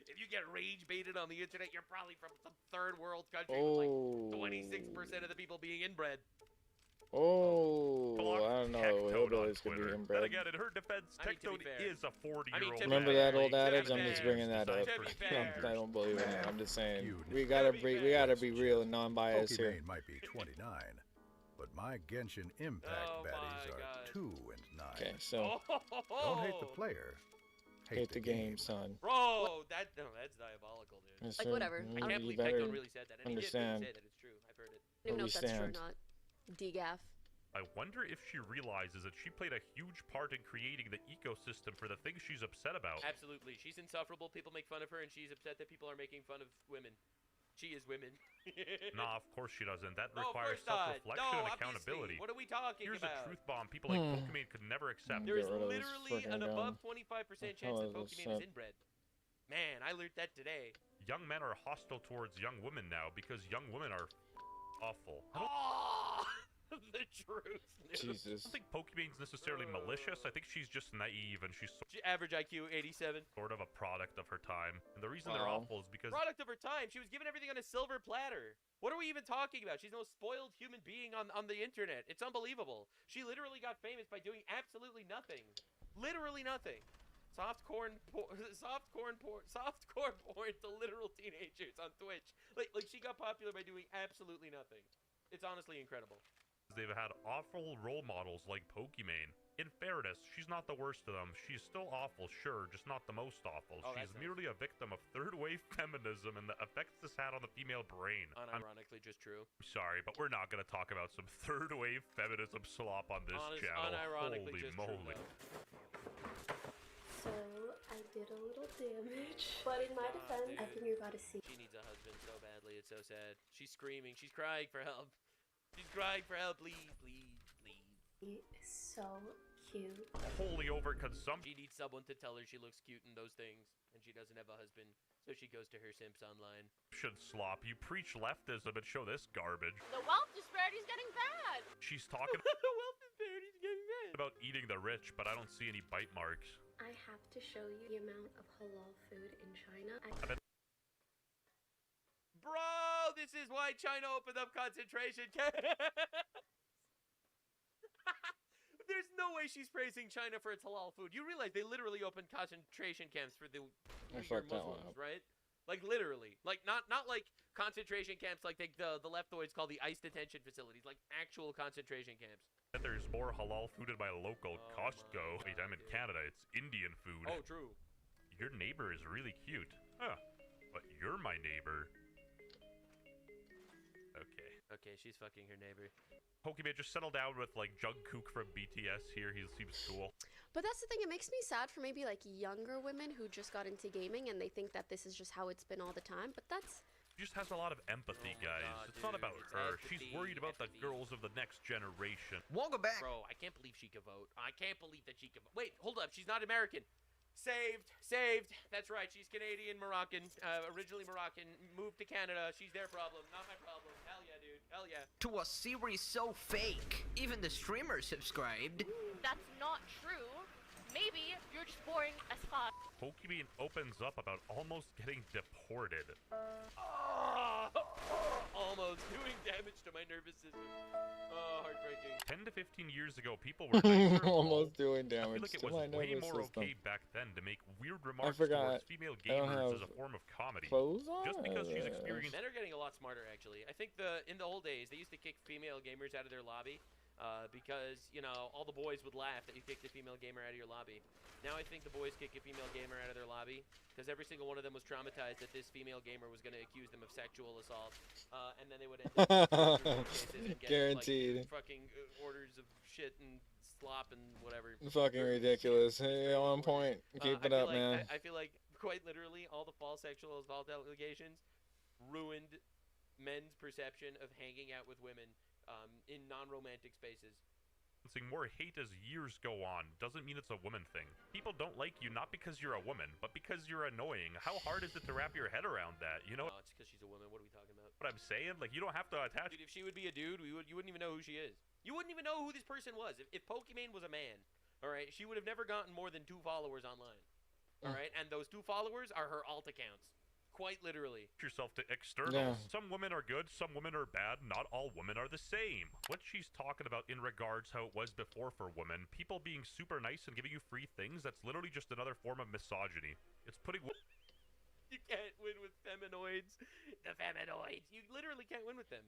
If you get rage baited on the internet, you're probably from some third world country with like 26% of the people being inbred. I don't know. Hillbillies could be Then inbred. again, in her defense, Tectone is a 40-year-old. Remember that old adage? I'm just bringing that up. I don't believe in it. I'm just saying we gotta be real and non-biased here. Pokimane might be 29, but my Genshin Impact baddies are 2 and 9. Okay, so don't hate the player. Hate the game, son. Bro, that's diabolical, dude. Yes, Like sir. whatever. I can't believe better Tectone really said that. And understand. he did really say that it's true. I've heard it. I don't even know if that's true or not. DGAF. I wonder if she realizes that she played a huge part in creating the ecosystem for the things she's upset about. Absolutely. She's insufferable. People make fun of her, and she's upset that people are making fun of women. She is women. Nah, of course she doesn't. That No, of requires course not. self-reflection No, and obviously. accountability. What are we talking Here's about? a truth bomb people like Pokimane could never accept. There is Get rid of this literally an freaking above gun. 25% chance hell that is this Pokimane is set? inbred. Man, I learned that today. Young men are hostile towards young women now because young women are awful. Oh, the truth. Dude. I Jesus. don't think Pokimane's necessarily malicious. I think she's just naive and she's Average IQ 87. sort of a product of her time. And the reason they're Wow. awful is because Product of her time. She was given everything on a silver platter. What are we even talking about? She's the most spoiled human being on the internet. It's unbelievable. She literally got famous by doing absolutely nothing. Literally nothing. Soft core porn to literal teenagers on Twitch. Like she got popular by doing absolutely nothing. It's honestly incredible. they've had awful role models like Pokimane. In fairness, she's not the worst of them. She's still awful, sure, just not the most awful. Oh, She's that's nice. merely a victim of third-wave feminism and the effects this had on the female brain. I'm Unironically just true. sorry, but we're not going to talk about some third-wave feminism slop on this channel. Unironically Holy just moly. So I did a little damage, but in my defense, I think you're about to see. She needs a husband so badly. It's so sad. She's screaming. She's crying for help. She's crying for help. Please, please, please. He is so cute. Holy overconsumption. She needs someone to tell her she looks cute in those things, and she doesn't have a husband, so she goes to her simps online. Should slop. You preach leftism and show this garbage. The wealth disparity is getting bad. She's talking The wealth disparity is getting bad. about eating the rich, but I don't see any bite marks. I have to show you the amount of halal food in China. Bro, this is why China opened up concentration camps. There's no way she's praising China for its halal food. You realize they literally opened concentration camps for the I Uyghur fucked that one Muslims, up. right? Like literally, like not like concentration camps like the leftoids call the ICE detention facilities, like actual concentration camps. And there's more halal food at my local Costco. Wait, I'm in Canada. It's Indian food. Oh, true. Your neighbor is really cute. Huh. But you're my neighbor. Okay. Okay, she's fucking her neighbor. Pokemon, just settle down with, like, Jungkook from BTS here. He seems cool. But that's the thing, it makes me sad for maybe like younger women who just got into gaming and they think that this is just how it's been all the time, but that's... She just has a lot of empathy, guys. It's not about her. She's worried about the girls of the next generation. Welcome back. Bro, I can't believe she could vote. I can't believe that she could vote. Wait, hold up. She's not American. Saved. That's right. She's Canadian, Moroccan. Originally Moroccan. Moved to Canada. She's their problem, not my problem. Hell yeah, dude. Hell yeah. To a series so fake, even the streamer subscribed. That's not true. Maybe you're just boring as fuck. Pokemon opens up about almost getting deported. Almost doing damage to my nervous system. Oh, heartbreaking. 10 to 15 years ago, people were nicer. Almost doing I damage feel like it to was my way nervous more system. okay back then to make weird remarks forgot. towards female I don't gamers as have a form of comedy. clothes on? Just because she's experienced Men are getting a lot smarter, actually. I think in the old days, they used to kick female gamers out of their lobby because, you know, all the boys would laugh that you kicked a female gamer out of your lobby. Now I think the boys kick a female gamer out of their lobby because every single one of them was traumatized that this female gamer was going to accuse them of sexual assault, and then they would end up in cases and get, Guaranteed. like, fucking orders of shit and slop and whatever. Fucking ridiculous. Hey, on point. Keep it up, man. I feel like, quite literally, all the false sexual assault allegations ruined men's perception of hanging out with women in non-romantic spaces. more hate as years go on. Doesn't mean it's a woman thing. People don't like you not because you're a woman, but because you're annoying. How hard is it to wrap your head around that? You know? Oh, it's because she's a woman. What are we talking about? What I'm saying? Like, you don't have to attach. Dude, if she would be a dude, you wouldn't even know who she is. You wouldn't even know who this person was. If Pokimane was a man, all right, she would have never gotten more than 2 followers online. All right, and those 2 followers are her alt accounts. Quite literally. Yourself to externals. Some women are good, some women are bad. Not all women are the same. What she's talking about in regards how it was before for women, people being super nice and giving you free things, that's literally just another form of misogyny. It's putting... You can't win with feminoids. The feminoids. You literally can't win with them.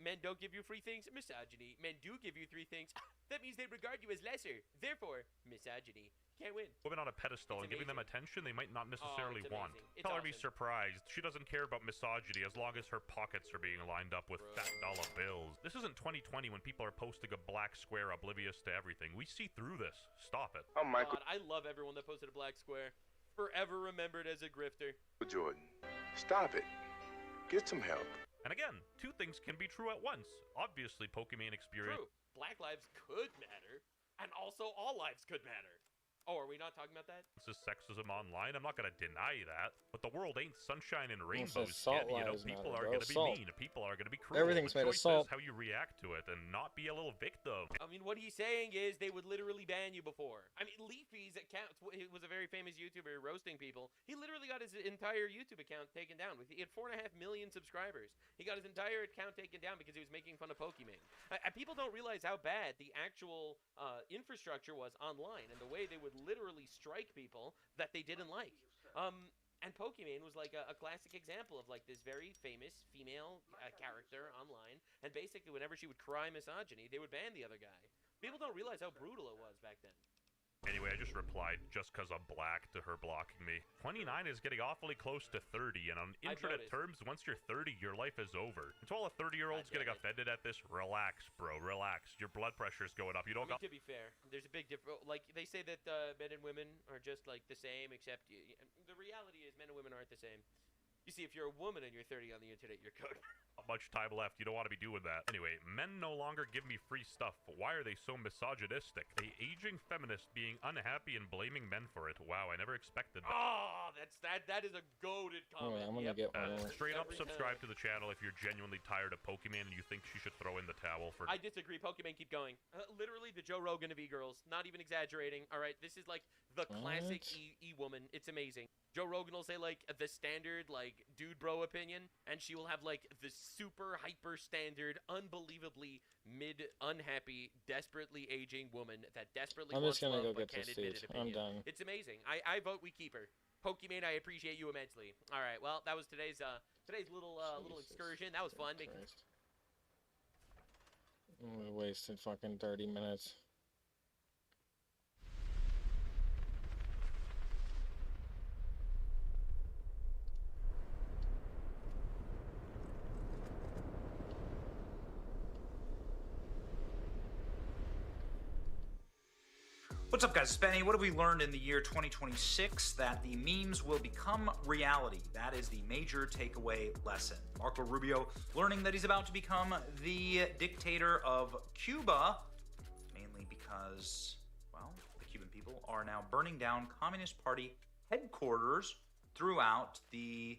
Men don't give you free things. Misogyny. Men do give you 3 things. That means they regard you as lesser. Therefore, misogyny. Can't win. Women on a pedestal and giving them attention they might not necessarily want. It's Tell her to be surprised. She doesn't care about misogyny as long as her pockets are being lined up with fat dollar bills. This isn't 2020 when people are posting a black square oblivious to everything. We see through this. Stop it. Oh my God, I love everyone that posted a black square. Forever remembered as a grifter. Jordan, stop it. Get some help. And again, 2 things can be true at once. Obviously, Pokimane experience. True. Black lives could matter, and also all lives could matter. Oh, are we not talking about that? This is sexism online. I'm not going to deny that. But the world ain't sunshine and rainbows salt yet. You know, lives people matter, are bro. going to be Salt. mean. People are going to be cruel. Everything's The made of choice salt. is how you react to it and not be a little victim. I mean, what he's saying is they would literally ban you before. I mean, Leafy's account was a very famous YouTuber roasting people. He literally got his entire YouTube account taken down. He had 4.5 million subscribers. He got his entire account taken down because he was making fun of Pokimane. People don't realize how bad the actual infrastructure was online and the way they would literally strike people that they didn't like. And Pokimane was like a classic example of like this very famous female character online. And basically, whenever she would cry misogyny, they would ban the other guy. People don't realize how brutal it was back then. Anyway, I just replied just because I'm black to her blocking me. 29 is getting awfully close to 30, and on internet terms, once you're 30, your life is over. And to all the 30-year-olds getting offended at this, relax, bro, relax. Your blood pressure's going up. You don't I mean, to be fair, there's a big difference. Like, they say that men and women are just, like, the same, except the reality is men and women aren't the same. You see, if you're a woman and you're 30 on the internet, you're cooked. Not much time left. You don't want to be doing that. Anyway, men no longer give me free stuff. Why are they so misogynistic? A aging feminist being unhappy and blaming men for it. Wow, I never expected that. Oh, that is a goated comment. I'm gonna get one. Straight up Every subscribe time. to the channel if you're genuinely tired of Pokimane and you think she should throw in the towel for... I disagree. Pokimane, keep going. Literally the Joe Rogan of e-girls. Not even exaggerating. All right, this is like the classic e-woman. It's amazing. Joe Rogan will say like the standard like dude bro opinion, and she will have like the super hyper standard, unbelievably unhappy, desperately aging woman that desperately wants just gonna love go but get can't this admit dude. it. I'm done. It's amazing. I vote we keep her. Pokimane, I appreciate you immensely. All right, well that was today's little excursion. That was fun. We wasted fucking 30 minutes. What's up, guys? It's Benny. What have we learned in the year 2026? That the memes will become reality. That is the major takeaway lesson. Marco Rubio learning that he's about to become the dictator of Cuba, mainly because, well, the Cuban people are now burning down Communist Party headquarters throughout the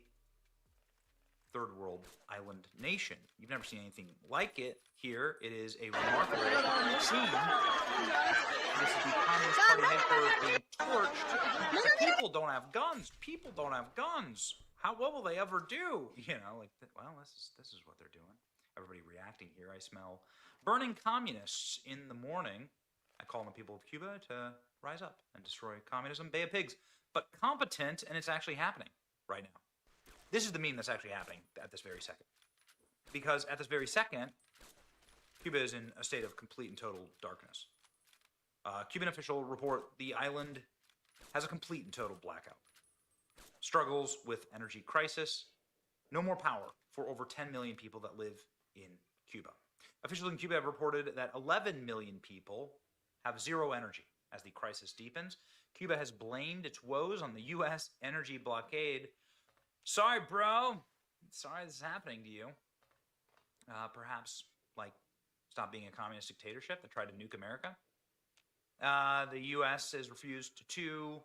third world island nation. You've never seen anything like it here. It is a remarkable scene. This is the Communist Party headquarters being torched. The people don't have guns. People don't have guns. What will they ever do? You know, like, well, this is what they're doing. Everybody reacting here. I smell burning communists in the morning. I call on the people of Cuba to rise up and destroy communism. Bay of Pigs. But competent, and it's actually happening right now. This is the meme that's actually happening at this very second. Because at this very second, Cuba is in a state of complete and total darkness. Cuban official report the island has a complete and total blackout. Struggles with energy crisis. No more power for over 10 million people that live in Cuba. Officials in Cuba have reported that 11 million people have zero energy as the crisis deepens. Cuba has blamed its woes on the U.S. energy blockade. Sorry, bro. Sorry this is happening to you. Perhaps, like, stop being a communist dictatorship that tried to nuke America. The U.S. has refused to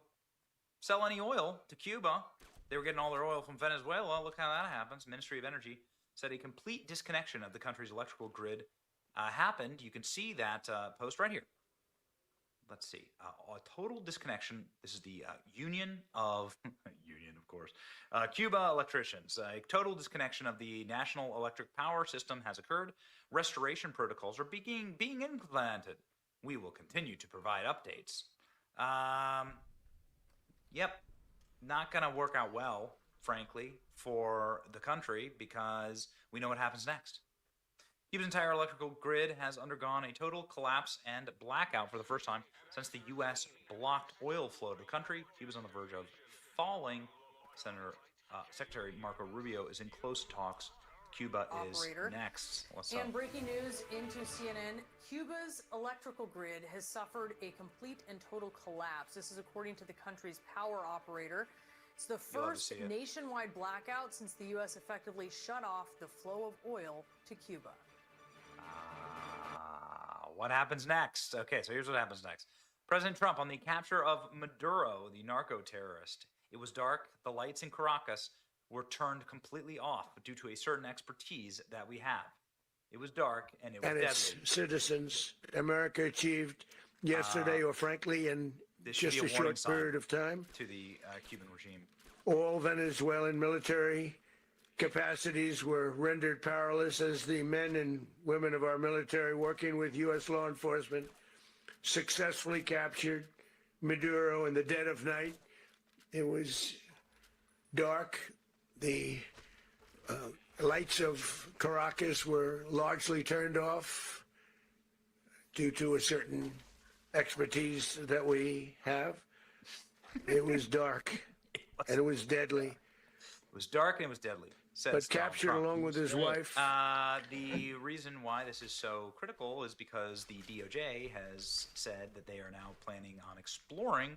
sell any oil to Cuba. They were getting all their oil from Venezuela. Look how that happens. Ministry of Energy said a complete disconnection of the country's electrical grid happened. You can see that post right here. Let's see. A total disconnection. This is the Union of Cuba electricians. A total disconnection of the national electric power system has occurred. Restoration protocols are being implemented. We will continue to provide updates. Yep, not going to work out well, frankly, for the country because we know what happens next. Cuba's entire electrical grid has undergone a total collapse and blackout for the first time since the U.S. blocked oil flow to the country. Cuba's on the verge of falling. Secretary Marco Rubio is in close talks. Cuba is next. What's up? And breaking news into CNN, Cuba's electrical grid has suffered a complete and total collapse. This is according to the country's power operator. It's the first nationwide blackout since the U.S. effectively shut off the flow of oil to Cuba. What happens next? Okay, so here's what happens next. President Trump on the capture of Maduro, the narco-terrorist. It was dark. The lights in Caracas were turned completely off due to a certain expertise that we have. It was dark and it was deadly. Its citizens, America achieved yesterday, or frankly, in just a short period of time, to the Cuban regime. All Venezuelan military capacities were rendered powerless as the men and women of our military working with U.S. law enforcement successfully captured Maduro in the dead of night. It was dark. The lights of Caracas were largely turned off due to a certain expertise that we have. It was dark and it was deadly. It was dark and it was deadly. But captured along with his wife. The reason why this is so critical is because the DOJ has said that they are now planning on exploring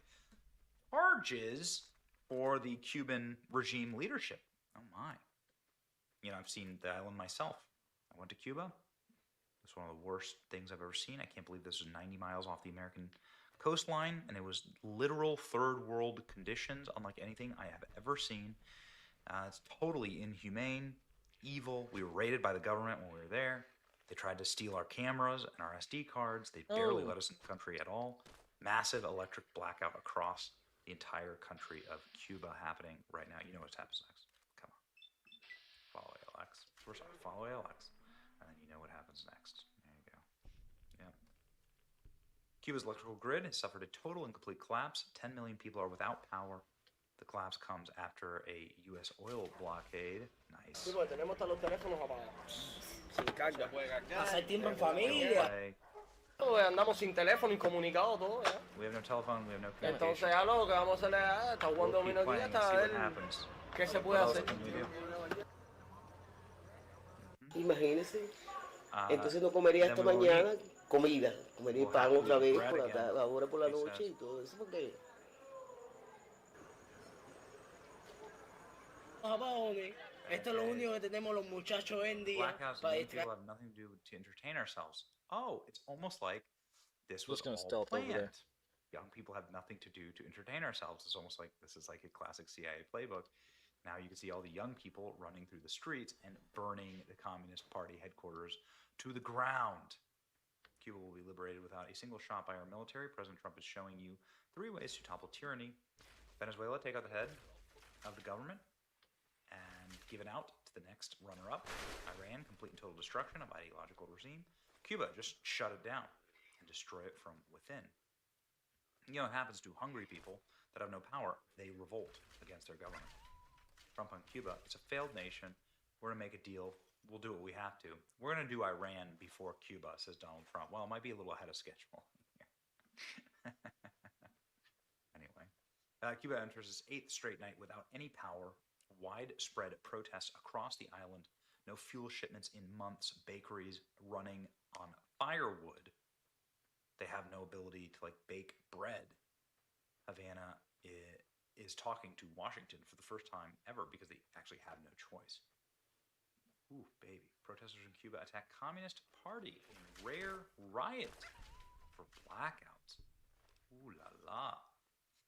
charges for the Cuban regime leadership. Oh my. You know, I've seen the island myself. I went to Cuba. It's one of the worst things I've ever seen. I can't believe this was 90 miles off the American coastline, and it was literal third world conditions, unlike anything I have ever seen. It's totally inhumane, evil. We were raided by the government when we were there. They tried to steal our cameras and our SD cards. They barely let us in the country at all. Massive electric blackout across the entire country of Cuba happening right now. You know what happens next. Come on. Follow ALX. We're sorry, follow ALX. And then you know what happens next. There you go. Yeah. Cuba's electrical grid has suffered a total and complete collapse. 10 million people are without power. The collapse comes after a U.S. oil blockade. Nice. Sí, porque tenemos todos los teléfonos apagados. Sin carga. Pasar tiempo en familia. Andamos sin teléfono, incomunicados todo, ¿ya? We have no telephone, we have no communication. Entonces, ya lo que vamos a hacer es, está jugando dominó aquí hasta ver qué se puede hacer. Imagínese. Entonces no comería esta mañana comida. Comería pan otra vez ahora por la noche y todo eso, porque... Esto es lo único que tenemos los muchachos hoy en día. Blackouts and people have nothing to do to entertain ourselves. Oh, it's almost like this was all planned. Young people have nothing to do to entertain ourselves. It's almost like this is like a classic CIA playbook. Now you can see all the young people running through the streets and burning the Communist Party headquarters to the ground. Cuba will be liberated without a single shot by our military. President Trump is showing you 3 ways to topple tyranny. Venezuela, take out the head of the government and give it out to the next runner-up. Iran, complete and total destruction of ideological regime. Cuba, just shut it down and destroy it from within. You know what happens to hungry people that have no power? They revolt against their government. Trump on Cuba, it's a failed nation. We're going to make a deal. We'll do what we have to. We're going to do Iran before Cuba, says Donald Trump. Well, it might be a little ahead of schedule. Anyway, Cuba enters its 8th straight night without any power. Widespread protests across the island. No fuel shipments in months. Bakeries running on firewood. They have no ability to bake bread. Havana is talking to Washington for the first time ever because they actually have no choice. Ooh, baby. Protesters in Cuba attack Communist Party in rare riot for blackouts. Ooh la la.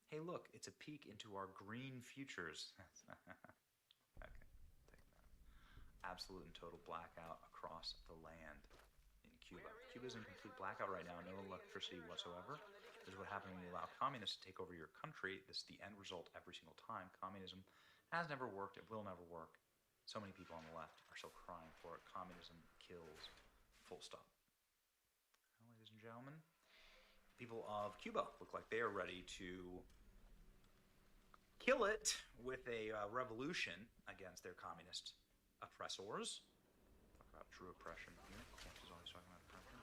Hey, look, it's a peek into our green futures. Okay, take that. Absolute and total blackout across the land in Cuba. Cuba's in complete blackout right now, no electricity whatsoever. This is what happens when you allow communists to take over your country. This is the end result every single time. Communism has never worked. It will never work. So many people on the left are still crying for it. Communism kills. Full stop. Well, ladies and gentlemen, people of Cuba look like they are ready to kill it with a revolution against their communist oppressors. Talk about true oppression here. Is always talking about oppression.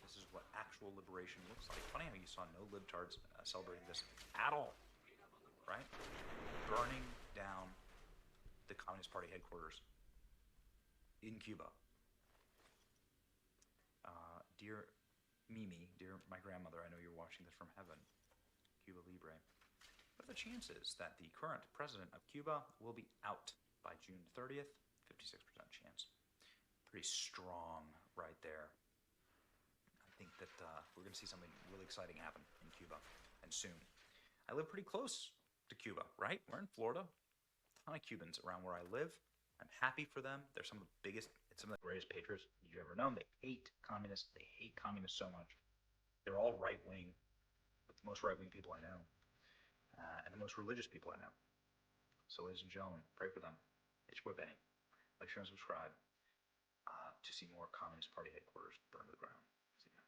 This is what actual liberation looks like. Funny how you saw no libtards celebrating this at all, right? Burning down the Communist Party headquarters in Cuba. Dear Mimi, dear my grandmother, I know you're watching this from heaven. Cuba Libre. What are the chances that the current president of Cuba will be out by June 30th? 56% chance. Pretty strong right there. I think that we're going to see something really exciting happen in Cuba, and soon. I live pretty close to Cuba, right? We're in Florida. A ton of Cubans around where I live. I'm happy for them. They're some of the biggest, some of the greatest patriots you've ever known. They hate communists. They hate communists so much. They're all right-wing, but the most right-wing people I know. And the most religious people I know. So, ladies and gentlemen, pray for them. Hit your bang. Like, share, and subscribe to see more Communist Party headquarters burn to the ground. See ya.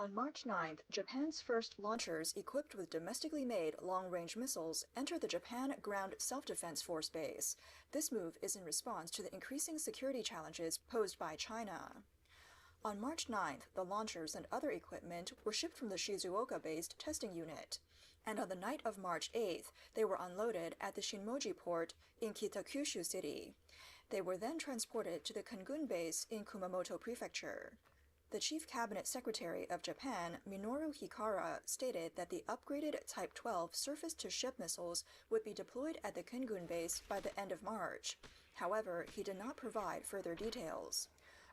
On March 9th, Japan's first launchers equipped with domestically made long-range missiles entered the Japan Ground Self-Defense Force base. This move is in response to the increasing security challenges posed by China. On March 9th, the launchers and other equipment were shipped from the Shizuoka-based testing unit. And on the night of March 8th, they were unloaded at the Shinmoji port in Kitakyushu City. They were then transported to the Kangun base in Kumamoto Prefecture. The Chief Cabinet Secretary of Japan, Minoru Hikara, stated that the upgraded Type 12 surface-to-ship missiles would be deployed at the Kangun base by the end of March. However, he did not provide further details.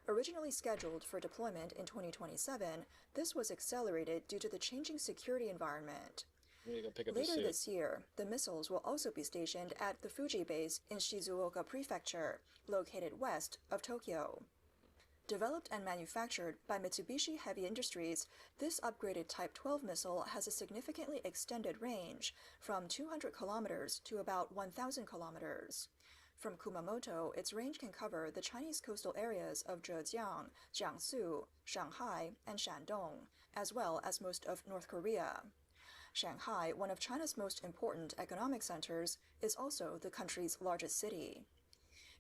Originally scheduled for deployment in 2027, this was accelerated due to the changing security environment. Later this year, the missiles will also be stationed at the Fuji base in Shizuoka Prefecture, located west of Tokyo. Developed and manufactured by Mitsubishi Heavy Industries, this upgraded Type 12 missile has a significantly extended range, from 200 kilometers to about 1,000 kilometers. From Kumamoto, its range can cover the Chinese coastal areas of Zhejiang, Jiangsu, Shanghai, and Shandong, as well as most of North Korea. Shanghai, one of China's most important economic centers, is also the country's largest city.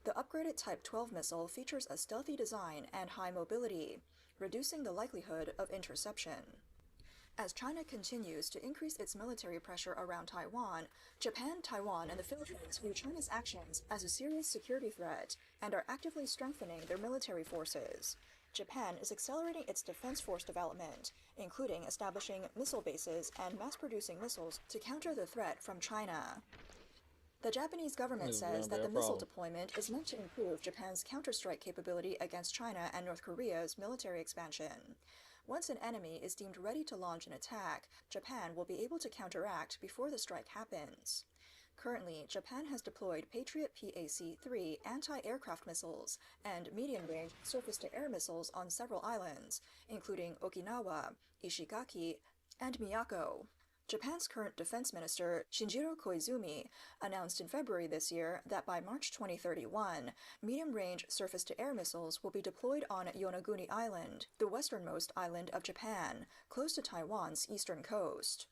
The upgraded Type 12 missile features a stealthy design and high mobility, reducing the likelihood of interception. As China continues to increase its military pressure around Taiwan, Japan, Taiwan, and the Philippines view China's actions as a serious security threat and are actively strengthening their military forces. Japan is accelerating its defense force development, including establishing missile bases and mass-producing missiles to counter the threat from China. The Japanese government says that the missile deployment is meant to improve Japan's counter-strike capability against China and North Korea's military expansion. Once an enemy is deemed ready to launch an attack, Japan will be able to counteract before the strike happens. Currently, Japan has deployed Patriot PAC-3 anti-aircraft missiles and medium-range surface-to-air missiles on several islands, including Okinawa, Ishigaki, and Miyako. Japan's current defense minister, Shinjiro Koizumi, announced in February this year that by March 2031, medium-range surface-to-air missiles will be deployed on Yonaguni Island, the westernmost island of Japan, close to Taiwan's eastern coast.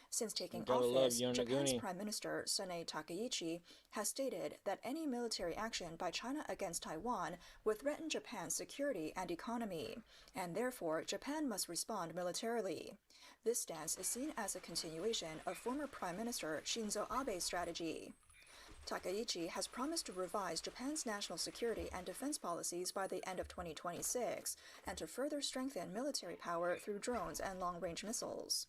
Since taking office, Japan's Prime Minister Sanae Takaichi has stated that any military action by China against Taiwan would threaten Japan's security and economy, and therefore Japan must respond militarily. This stance is seen as a continuation of former Prime Minister Shinzo Abe's strategy. Takaichi has promised to revise Japan's national security and defense policies by the end of 2026 and to further strengthen military power through drones and long-range missiles.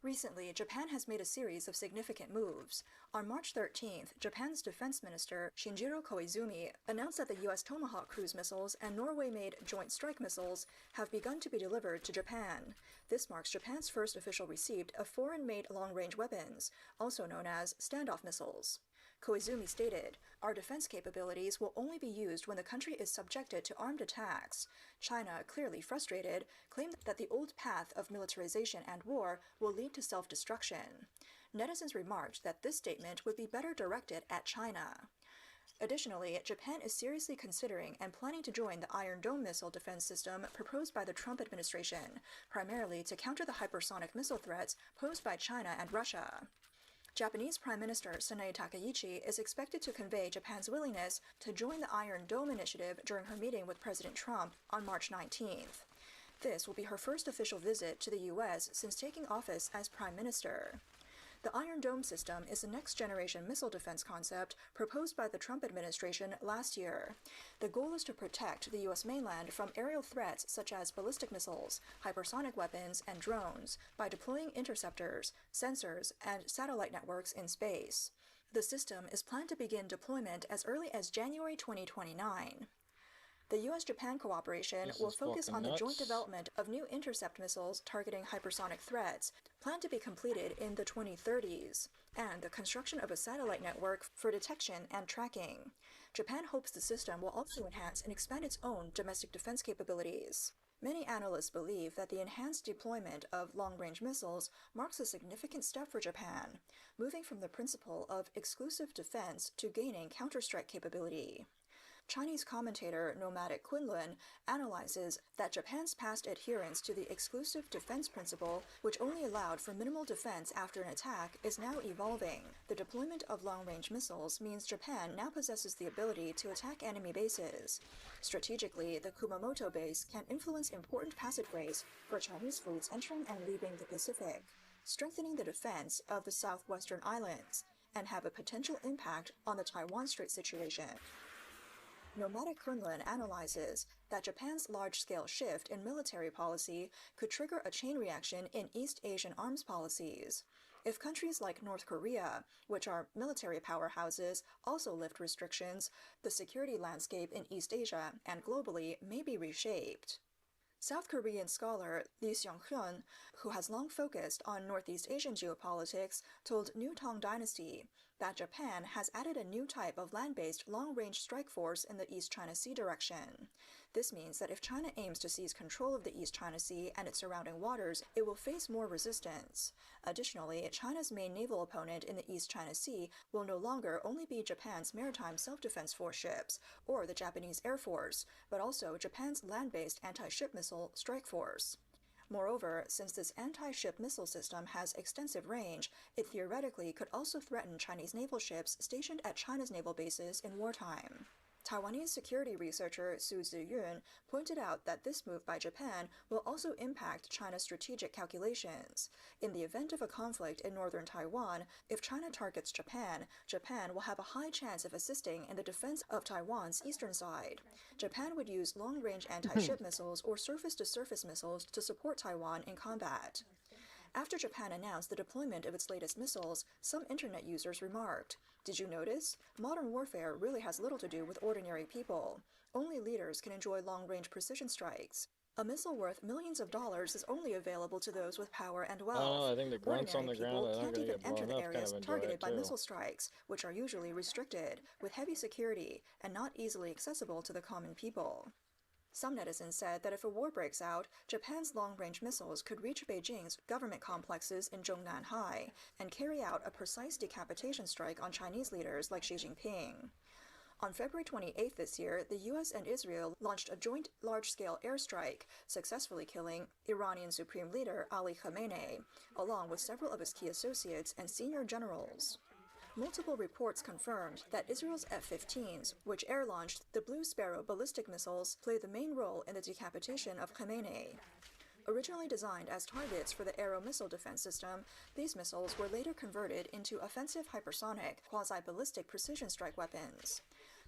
Recently, Japan has made a series of significant moves. On March 13th, Japan's Defense Minister Shinjiro Koizumi announced that the U.S. Tomahawk cruise missiles and Norway-made Joint Strike missiles have begun to be delivered to Japan. This marks Japan's first official receipt of foreign-made long-range weapons, also known as standoff missiles. Koizumi stated, "Our defense capabilities will only be used when the country is subjected to armed attacks." China, clearly frustrated, claimed that the old path of militarization and war will lead to self-destruction. Netizens remarked that this statement would be better directed at China. Additionally, Japan is seriously considering and planning to join the Iron Dome missile defense system proposed by the Trump administration, primarily to counter the hypersonic missile threats posed by China and Russia. Japanese Prime Minister Sanae Takaichi is expected to convey Japan's willingness to join the Iron Dome initiative during her meeting with President Trump on March 19th. This will be her first official visit to the U.S. since taking office as Prime Minister. The Iron Dome system is the next-generation missile defense concept proposed by the Trump administration last year. The goal is to protect the U.S. mainland from aerial threats such as ballistic missiles, hypersonic weapons, and drones by deploying interceptors, sensors, and satellite networks in space. The system is planned to begin deployment as early as January 2029. The U.S.-Japan cooperation will focus on the joint development of new intercept missiles targeting hypersonic threats, planned to be completed in the 2030s, and the construction of a satellite network for detection and tracking. Japan hopes the system will also enhance and expand its own domestic defense capabilities. Many analysts believe that the enhanced deployment of long-range missiles marks a significant step for Japan, moving from the principle of exclusive defense to gaining counter-strike capability. Chinese commentator Nomadic Kunlun analyzes that Japan's past adherence to the exclusive defense principle, which only allowed for minimal defense after an attack, is now evolving. The deployment of long-range missiles means Japan now possesses the ability to attack enemy bases. Strategically, the Kumamoto base can influence important passageways for Chinese fleets entering and leaving the Pacific, strengthening the defense of the southwestern islands, and have a potential impact on the Taiwan Strait situation. Nomadic Kunlun analyzes that Japan's large-scale shift in military policy could trigger a chain reaction in East Asian arms policies. If countries like North Korea, which are military powerhouses, also lift restrictions, the security landscape in East Asia and globally may be reshaped. South Korean scholar Lee Seong-hyun, who has long focused on Northeast Asian geopolitics, told New Tang Dynasty that Japan has added a new type of land-based long-range strike force in the East China Sea direction. This means that if China aims to seize control of the East China Sea and its surrounding waters, it will face more resistance. Additionally, China's main naval opponent in the East China Sea will no longer only be Japan's maritime self-defense force ships or the Japanese Air Force, but also Japan's land-based anti-ship missile strike force. Moreover, since this anti-ship missile system has extensive range, it theoretically could also threaten Chinese naval ships stationed at China's naval bases in wartime. Taiwanese security researcher Su Ziyun pointed out that this move by Japan will also impact China's strategic calculations. In the event of a conflict in northern Taiwan, if China targets Japan, Japan will have a high chance of assisting in the defense of Taiwan's eastern side. Japan would use long-range anti-ship missiles or surface-to-surface missiles to support Taiwan in combat. After Japan announced the deployment of its latest missiles, some internet users remarked, "Did you notice? Modern warfare really has little to do with ordinary people. Only leaders can enjoy long-range precision strikes. A missile worth millions of dollars is only available to those with power and wealth. I think the grunts on the ground are Can't going to even get blown enter the up areas kind of targeted by too. missile strikes, which are usually restricted, with heavy security, and not easily accessible to the common people." Some netizens said that if a war breaks out, Japan's long-range missiles could reach Beijing's government complexes in Zhongnan High and carry out a precise decapitation strike on Chinese leaders like Xi Jinping. On February 28th this year, the U.S. and Israel launched a joint large-scale airstrike, successfully killing Iranian Supreme Leader Ali Khamenei, along with several of his key associates and senior generals. Multiple reports confirmed that Israel's F-15s, which air-launched the Blue Sparrow ballistic missiles, played the main role in the decapitation of Khamenei. Originally designed as targets for the Aero missile defense system, these missiles were later converted into offensive hypersonic, quasi-ballistic precision strike weapons.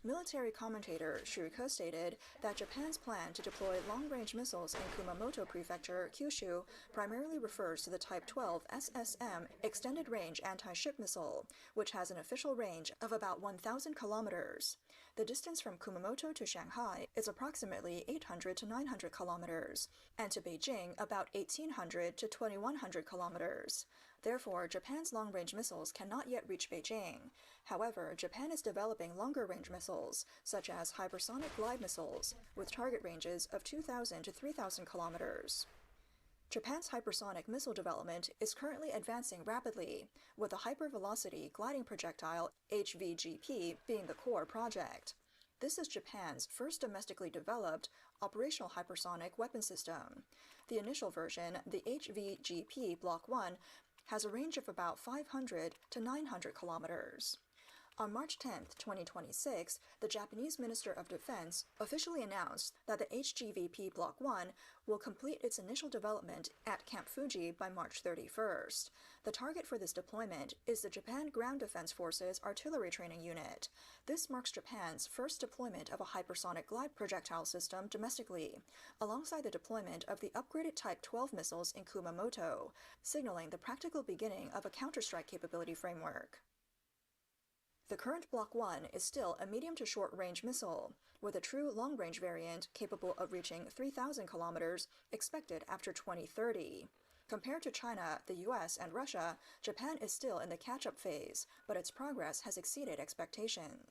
Military commentator Shuriko stated that Japan's plan to deploy long-range missiles in Kumamoto Prefecture, Kyushu, primarily refers to the Type 12 SSM Extended Range Anti-Ship Missile, which has an official range of about 1,000 kilometers. The distance from Kumamoto to Shanghai is approximately 800 to 900 kilometers, and to Beijing about 1,800 to 2,100 kilometers. Therefore, Japan's long-range missiles cannot yet reach Beijing. However, Japan is developing longer-range missiles, such as hypersonic glide missiles, with target ranges of 2,000 to 3,000 kilometers. Japan's hypersonic missile development is currently advancing rapidly, with the hypervelocity gliding projectile HVGP being the core project. This is Japan's first domestically developed operational hypersonic weapon system. The initial version, the HVGP Block 1, has a range of about 500 to 900 kilometers. On March 10, 2026, the Japanese Minister of Defense officially announced that the HGVP Block 1 will complete its initial development at Camp Fuji by March 31st. The target for this deployment is the Japan Ground Defense Forces Artillery Training Unit. This marks Japan's first deployment of a hypersonic glide projectile system domestically, alongside the deployment of the upgraded Type 12 missiles in Kumamoto, signaling the practical beginning of a counter-strike capability framework. The current Block 1 is still a medium to short-range missile, with a true long-range variant capable of reaching 3,000 kilometers expected after 2030. Compared to China, the US, and Russia, Japan is still in the catch-up phase, but its progress has exceeded expectation.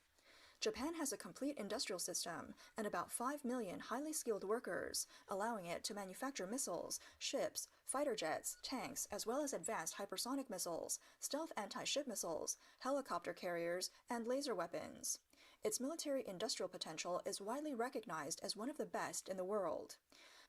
Japan has a complete industrial system and about 5 million highly skilled workers, allowing it to manufacture missiles, ships, fighter jets, tanks, as well as advanced hypersonic missiles, stealth anti-ship missiles, helicopter carriers, and laser weapons. Its military-industrial potential is widely recognized as one of the best in the world.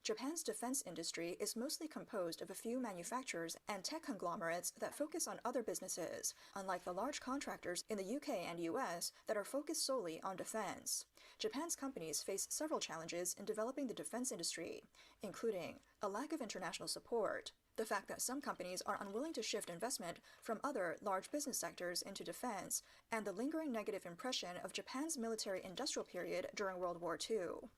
Japan's defense industry is mostly composed of a few manufacturers and tech conglomerates that focus on other businesses, unlike the large contractors in the UK and US that are focused solely on defense. Japan's companies face several challenges in developing the defense industry, including a lack of international support, the fact that some companies are unwilling to shift investment from other large business sectors into defense, and the lingering negative impression of Japan's military-industrial period during World War II.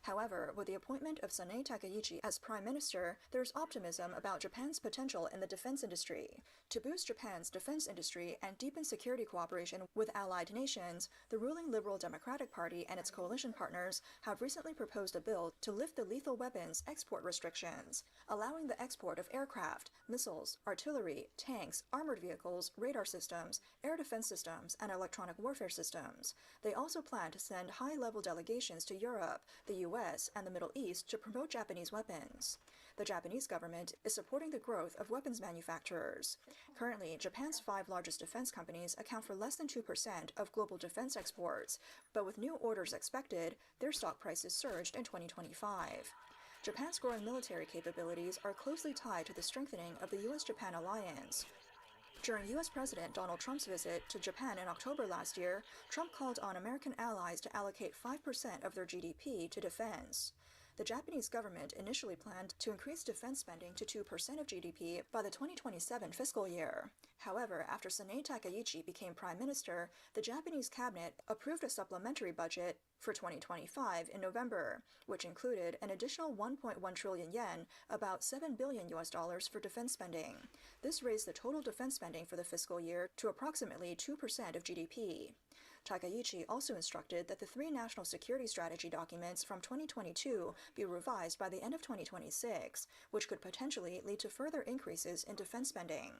However, with the appointment of Sanae Takaichi as Prime Minister, there is optimism about Japan's potential in the defense industry. To boost Japan's defense industry and deepen security cooperation with allied nations, the ruling Liberal Democratic Party and its coalition partners have recently proposed a bill to lift the lethal weapons export restrictions, allowing the export of aircraft, missiles, artillery, tanks, armored vehicles, radar systems, air defense systems, and electronic warfare systems. They also plan to send high-level delegations to Europe, the US, and the Middle East to promote Japanese weapons. The Japanese government is supporting the growth of weapons manufacturers. Currently, Japan's 5 largest defense companies account for less than 2% of global defense exports, but with new orders expected, their stock prices surged in 2025. Japan's growing military capabilities are closely tied to the strengthening of the US-Japan alliance. During U.S. President Donald Trump's visit to Japan in October last year, Trump called on American allies to allocate 5% of their GDP to defense. The Japanese government initially planned to increase defense spending to 2% of GDP by the 2027 fiscal year. However, after Sanae Takaichi became Prime Minister, the Japanese cabinet approved a supplementary budget for 2025 in November, which included an additional 1.1 trillion yen, about $7 billion for defense spending. This raised the total defense spending for the fiscal year to approximately 2% of GDP. Takaichi also instructed that the 3 national security strategy documents from 2022 be revised by the end of 2026, which could potentially lead to further increases in defense spending.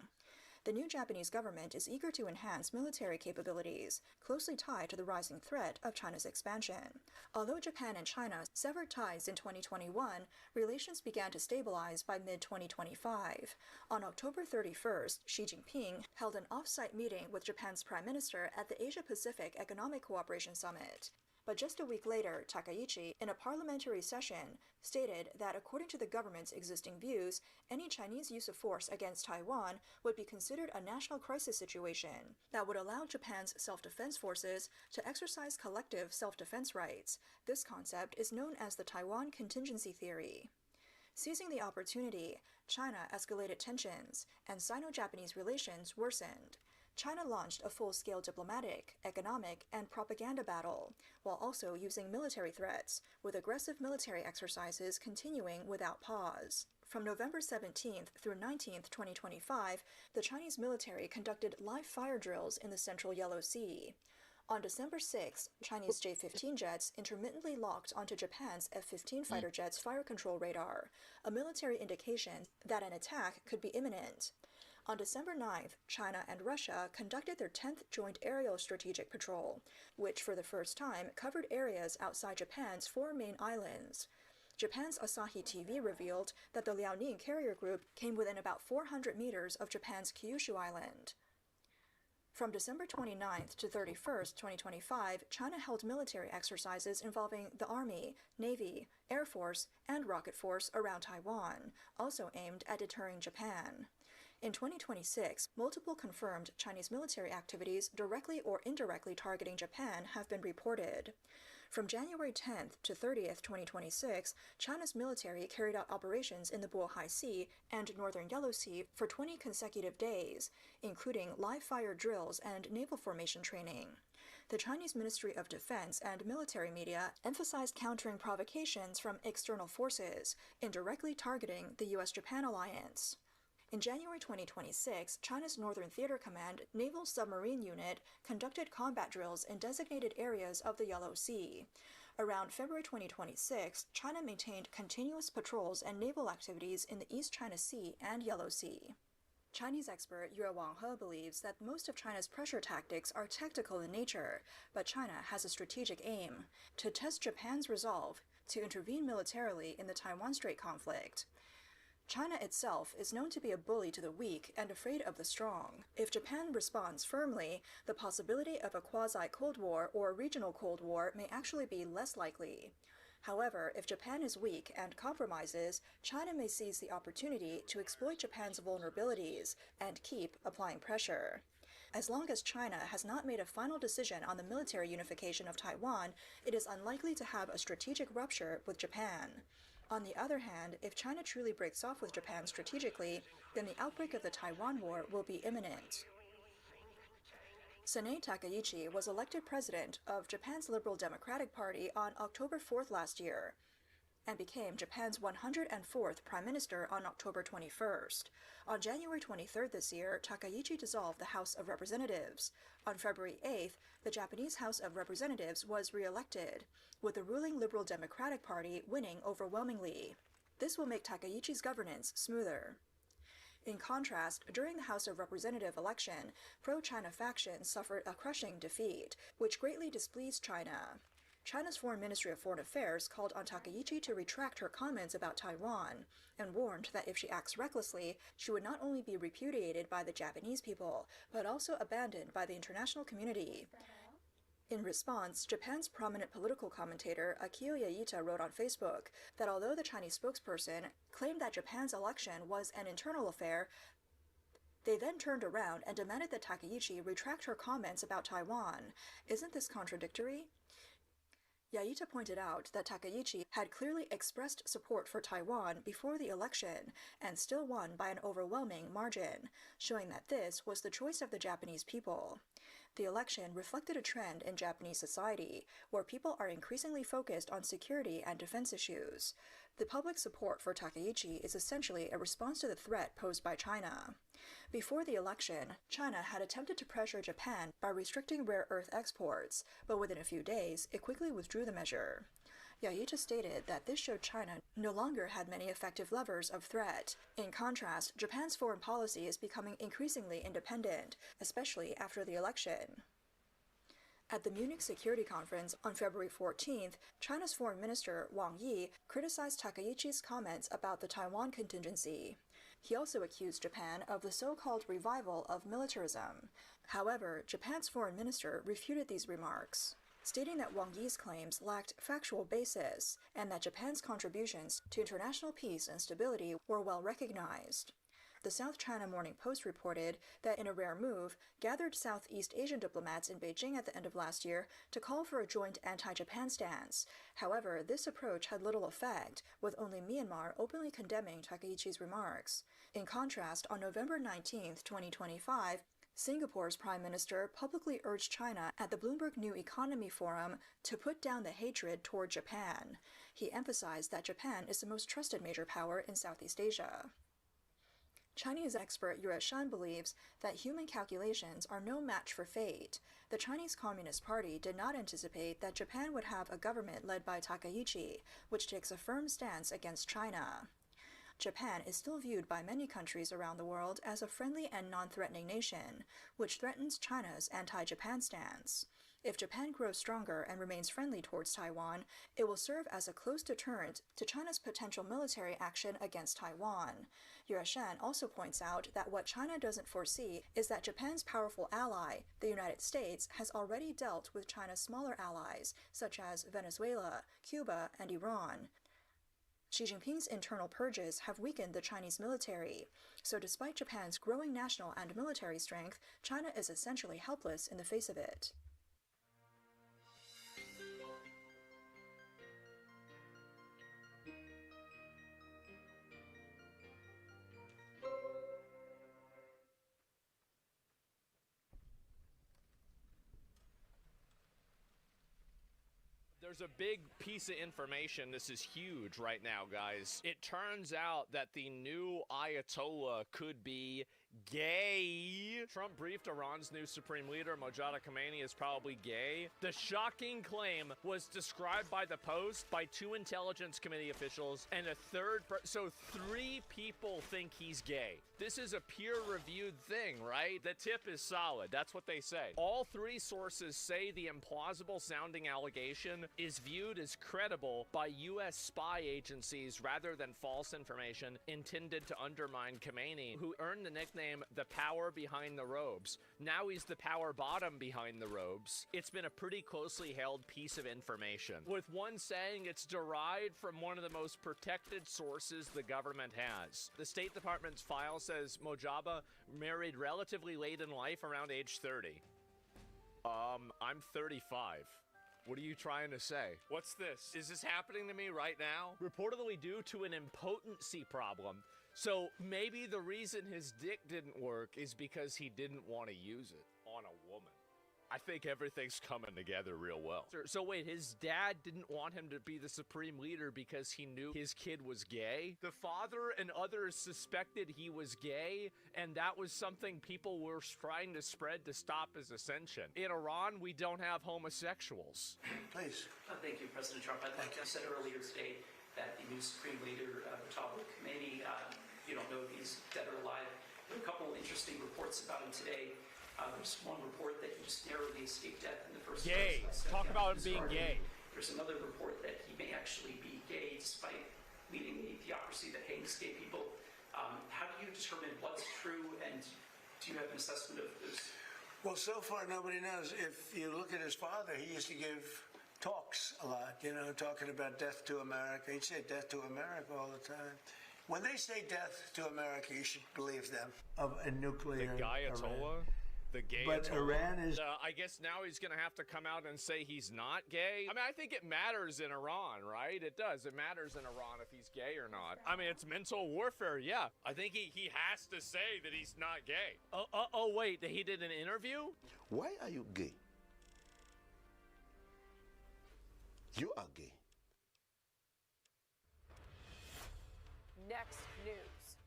The new Japanese government is eager to enhance military capabilities, closely tied to the rising threat of China's expansion. Although Japan and China severed ties in 2021, relations began to stabilize by mid-2025. On October 31st, Xi Jinping held an off-site meeting with Japan's Prime Minister at the Asia-Pacific Economic Cooperation Summit. But just a week later, Takaichi, in a parliamentary session, stated that according to the government's existing views, any Chinese use of force against Taiwan would be considered a national crisis situation that would allow Japan's self-defense forces to exercise collective self-defense rights. This concept is known as the Taiwan contingency theory. Seizing the opportunity, China escalated tensions, and Sino-Japanese relations worsened. China launched a full-scale diplomatic, economic, and propaganda battle, while also using military threats, with aggressive military exercises continuing without pause. From November 17th through 19th, 2025, the Chinese military conducted live fire drills in the central Yellow Sea. On December 6th, Chinese J-15 jets intermittently locked onto Japan's F-15 fighter jets' fire control radar, a military indication that an attack could be imminent. On December 9th, China and Russia conducted their 10th Joint Aerial Strategic Patrol, which for the first time covered areas outside Japan's 4 main islands. Japan's Asahi TV revealed that the Liaoning carrier group came within about 400 meters of Japan's Kyushu Island. From December 29th to 31st, 2025, China held military exercises involving the Army, Navy, Air Force, and Rocket Force around Taiwan, also aimed at deterring Japan. In 2026, multiple confirmed Chinese military activities directly or indirectly targeting Japan have been reported. From January 10th to 30th, 2026, China's military carried out operations in the Bohai Sea and Northern Yellow Sea for 20 consecutive days, including live-fire drills and naval formation training. The Chinese Ministry of Defense and military media emphasized countering provocations from external forces, indirectly targeting the U.S.-Japan alliance. In January 2026, China's Northern Theater Command Naval Submarine Unit conducted combat drills in designated areas of the Yellow Sea. Around February 2026, China maintained continuous patrols and naval activities in the East China Sea and Yellow Sea. Chinese expert Yue Wanghe believes that most of China's pressure tactics are tactical in nature, but China has a strategic aim: to test Japan's resolve to intervene militarily in the Taiwan Strait conflict. China itself is known to be a bully to the weak and afraid of the strong. If Japan responds firmly, the possibility of a quasi-Cold War or regional Cold War may actually be less likely. However, if Japan is weak and compromises, China may seize the opportunity to exploit Japan's vulnerabilities and keep applying pressure. As long as China has not made a final decision on the military unification of Taiwan, it is unlikely to have a strategic rupture with Japan. On the other hand, if China truly breaks off with Japan strategically, then the outbreak of the Taiwan War will be imminent. Sanae Takaichi was elected president of Japan's Liberal Democratic Party on October 4th last year, and became Japan's 104th Prime Minister on October 21st. On January 23rd this year, Takaichi dissolved the House of Representatives. On February 8th, the Japanese House of Representatives was re-elected, with the ruling Liberal Democratic Party winning overwhelmingly. This will make Takaichi's governance smoother. In contrast, during the House of Representative election, pro-China factions suffered a crushing defeat, which greatly displeased China. China's Foreign Ministry of Foreign Affairs called on Takaichi to retract her comments about Taiwan, and warned that if she acts recklessly, she would not only be repudiated by the Japanese people, but also abandoned by the international community. In response, Japan's prominent political commentator Akio Yaita wrote on Facebook that although the Chinese spokesperson claimed that Japan's election was an internal affair, they then turned around and demanded that Takaichi retract her comments about Taiwan. Isn't this contradictory? Yaita pointed out that Takaichi had clearly expressed support for Taiwan before the election and still won by an overwhelming margin, showing that this was the choice of the Japanese people. The election reflected a trend in Japanese society, where people are increasingly focused on security and defense issues. The public support for Takaichi is essentially a response to the threat posed by China. Before the election, China had attempted to pressure Japan by restricting rare earth exports, but within a few days, it quickly withdrew the measure. Yaita stated that this showed China no longer had many effective levers of threat. In contrast, Japan's foreign policy is becoming increasingly independent, especially after the election. At the Munich Security Conference on February 14th, China's Foreign Minister Wang Yi criticized Takaichi's comments about the Taiwan contingency. He also accused Japan of the so-called revival of militarism. However, Japan's foreign minister refuted these remarks, stating that Wang Yi's claims lacked factual basis and that Japan's contributions to international peace and stability were well recognized. The South China Morning Post reported that in a rare move, gathered Southeast Asian diplomats in Beijing at the end of last year to call for a joint anti-Japan stance. However, this approach had little effect, with only Myanmar openly condemning Takaichi's remarks. In contrast, on November 19, 2025, Singapore's Prime Minister publicly urged China at the Bloomberg New Economy Forum to put down the hatred toward Japan. He emphasized that Japan is the most trusted major power in Southeast Asia. Chinese expert Yue Shan believes that human calculations are no match for fate. The Chinese Communist Party did not anticipate that Japan would have a government led by Takaichi, which takes a firm stance against China. Japan is still viewed by many countries around the world as a friendly and non-threatening nation, which threatens China's anti-Japan stance. If Japan grows stronger and remains friendly towards Taiwan, it will serve as a close deterrent to China's potential military action against Taiwan. Yue Shan also points out that what China doesn't foresee is that Japan's powerful ally, the United States, has already dealt with China's smaller allies, such as Venezuela, Cuba, and Iran. Xi Jinping's internal purges have weakened the Chinese military. So despite Japan's growing national and military strength, China is essentially helpless in the face of it. There's a big piece of information. This is huge right now, guys. It turns out that the new Ayatollah could be gay. Trump briefed Iran's new supreme leader, Mojave Khamenei, is probably gay. The shocking claim was described by the Post by 2 Intelligence Committee officials and a third. So 3 people think he's gay. This is a peer-reviewed thing, right? The tip is solid. That's what they say. All 3 sources say the implausible-sounding allegation is viewed as credible by U.S. spy agencies rather than false information intended to undermine Khamenei, who earned the nickname the power behind the robes. Now he's the power bottom behind the robes. It's been a pretty closely held piece of information, with one saying it's derived from one of the most protected sources the government has. The State Department's file says Mojave married relatively late in life, around age 30. I'm 35. What are you trying to say? What's this? Is this happening to me right now? Reportedly due to an impotency problem. So maybe the reason his dick didn't work is because he didn't want to use it on a woman. I think everything's coming together real well. So wait, his dad didn't want him to be the supreme leader because he knew his kid was gay? The father and others suspected he was gay, and that was something people were trying to spread to stop his ascension. In Iran, we don't have homosexuals. Please. Thank you, President Trump. I think I said earlier today that the new supreme leader, Mojave Khamenei, you don't know if he's dead or alive. There are a couple of interesting reports about him today. There's one report that he just narrowly escaped death in the first gay. place. Talk about him being gay. There's another report that he may actually be gay despite leading a theocracy that hangs gay people. How do you determine what's true, and do you have an assessment of this? Well, so far nobody knows. If you look at his father, he used to give talks a lot, you know, talking about death to America. He'd say death to America all the time. When they say death to America, you should believe them. Of a nuclear The Ayatollah? The gay But Iran is... I guess now he's going to have to come out and say he's not gay. I mean, I think it matters in Iran, right? It does. It matters in Iran if he's gay or not. I mean, it's mental warfare, yeah. I think he has to say that he's not gay. Oh, wait, he did an interview? Why are you gay? You are gay. Next news.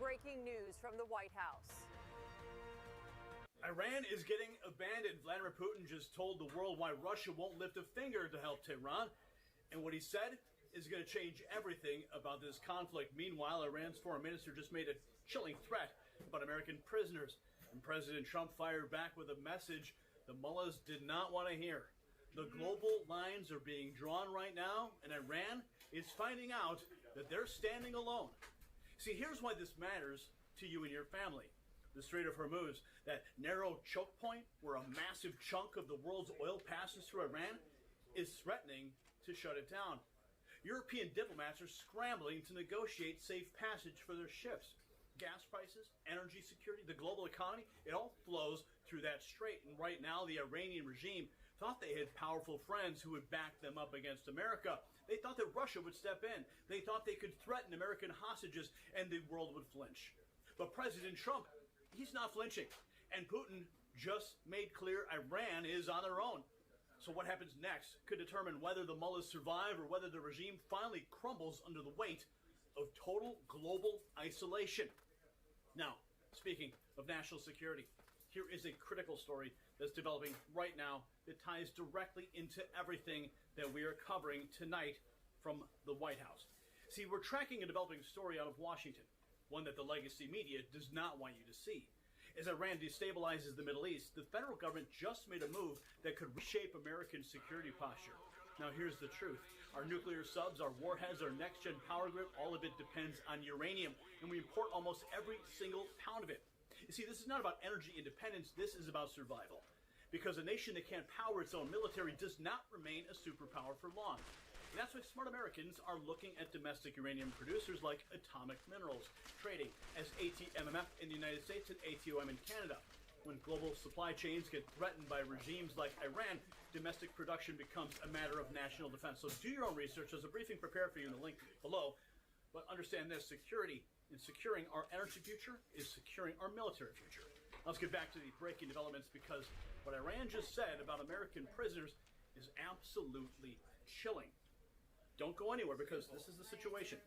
Breaking news from the White House. Iran is getting abandoned. Vladimir Putin just told the world why Russia won't lift a finger to help Tehran. And what he said is going to change everything about this conflict. Meanwhile, Iran's foreign minister just made a chilling threat about American prisoners. And President Trump fired back with a message the mullahs did not want to hear. The global lines are being drawn right now, and Iran is finding out that they're standing alone. See, here's why this matters to you and your family. The Strait of Hormuz, that narrow choke point where a massive chunk of the world's oil passes through Iran, is threatening to shut it down. European diplomats are scrambling to negotiate safe passage for their ships. Gas prices, energy security, the global economy, it all flows through that strait. And right now, the Iranian regime thought they had powerful friends who would back them up against America. They thought that Russia would step in. They thought they could threaten American hostages and the world would flinch. But President Trump, he's not flinching. And Putin just made clear Iran is on their own. So what happens next could determine whether the mullahs survive or whether the regime finally crumbles under the weight of total global isolation. Now, speaking of national security, here is a critical story that's developing right now that ties directly into everything that we are covering tonight from the White House. See, we're tracking a developing story out of Washington, one that the legacy media does not want you to see. As Iran destabilizes the Middle East, the federal government just made a move that could reshape American security posture. Now, here's the truth. Our nuclear subs, our warheads, our next-gen power grid, all of it depends on uranium, and we import almost every single pound of it. You see, this is not about energy independence. This is about survival. Because a nation that can't power its own military does not remain a superpower for long. And that's why smart Americans are looking at domestic uranium producers like Atomic Minerals, trading as ATMMF in the United States and ATOM in Canada. When global supply chains get threatened by regimes like Iran, domestic production becomes a matter of national defense. So do your own research. There's a briefing prepared for you in the link below. But understand this, security in securing our energy future is securing our military future. Let's get back to the breaking developments, because what Iran just said about American prisoners is absolutely chilling. Don't go anywhere, because this is the situation.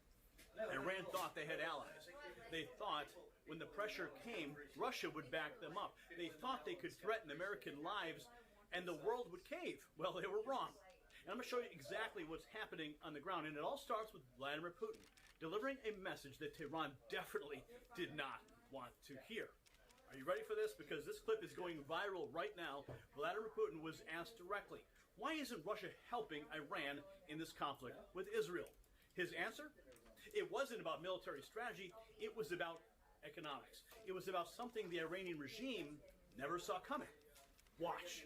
Iran thought they had allies. They thought when the pressure came, Russia would back them up. They thought they could threaten American lives and the world would cave. Well, they were wrong. And I'm going to show you exactly what's happening on the ground. And it all starts with Vladimir Putin delivering a message that Tehran definitely did not want to hear. Are you ready for this? Because this clip is going viral right now. Vladimir Putin was asked directly, why isn't Russia helping Iran in this conflict with Israel? His answer? It wasn't about military strategy. It was about economics. It was about something the Iranian regime never saw coming. Watch.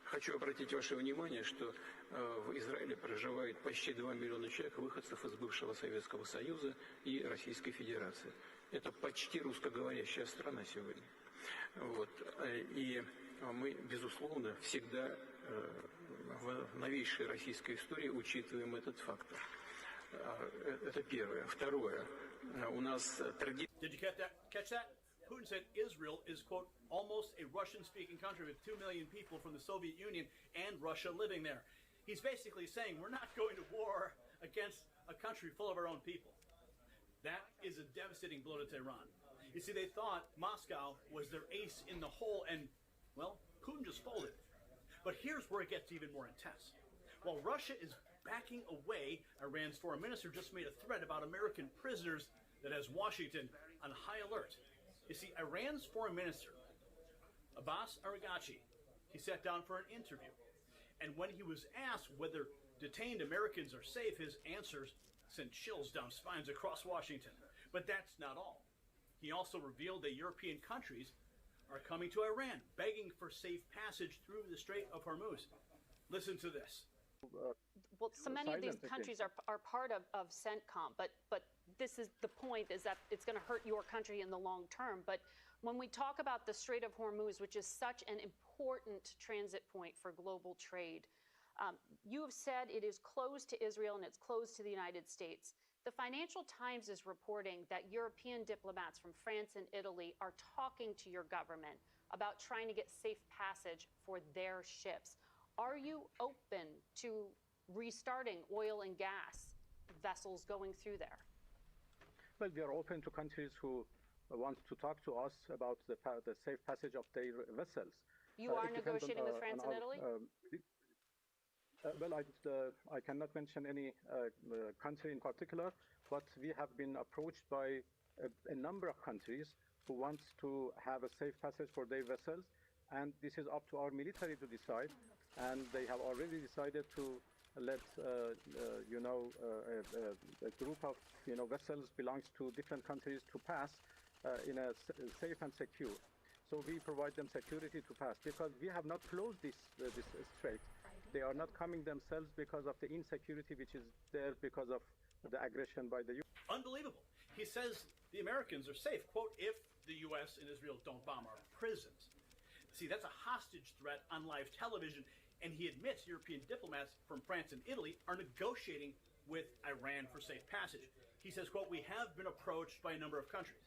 Хочу обратить ваше внимание, что в Израиле проживает почти 2 миллиона человек, выходцев из бывшего Советского Союза и Российской Федерации. Это почти русскоговорящая страна сегодня. Вот. И мы, безусловно, всегда в новейшей российской истории учитываем этот фактор. Это первое. Второе. У нас традиция... Did you catch that? Putin said Israel is, quote, almost a Russian-speaking country with 2 million people from the Soviet Union and Russia living there. He's basically saying we're not going to war against a country full of our own people. That is a devastating blow to Tehran. You see, they thought Moscow was their ace in the hole, and, well, Putin just folded. But here's where it gets even more intense. While Russia is backing away, Iran's foreign minister just made a threat about American prisoners that has Washington on high alert. You see, Iran's foreign minister, Abbas Araghchi, he sat down for an interview. And when he was asked whether detained Americans are safe, his answers sent chills down spines across Washington. But that's not all. He also revealed that European countries are coming to Iran, begging for safe passage through the Strait of Hormuz. Listen to this. Well, so many of these countries are part of CENTCOM, but this is the point, is that it's going to hurt your country in the long term. But when we talk about the Strait of Hormuz, which is such an important transit point for global trade, you have said it is closed to Israel and it's closed to the United States. The Financial Times is reporting that European diplomats from France and Italy are talking to your government about trying to get safe passage for their ships. Are you open to restarting oil and gas vessels going through there? Well, we are open to countries who want to talk to us about the safe passage of their vessels. You are negotiating with France and Italy? Well, I cannot mention any country in particular, but we have been approached by a number of countries who want to have a safe passage for their vessels, and this is up to our military to decide. And they have already decided to let a group of vessels belongs to different countries to pass in a safe and secure. So we provide them security to pass, because we have not closed this strait. They are not coming themselves because of the insecurity which is there because of the aggression by the U.S. Unbelievable. He says the Americans are safe, quote, if the U.S. and Israel don't bomb our prisons. See, that's a hostage threat on live television, and he admits European diplomats from France and Italy are negotiating with Iran for safe passage. He says, quote, we have been approached by a number of countries.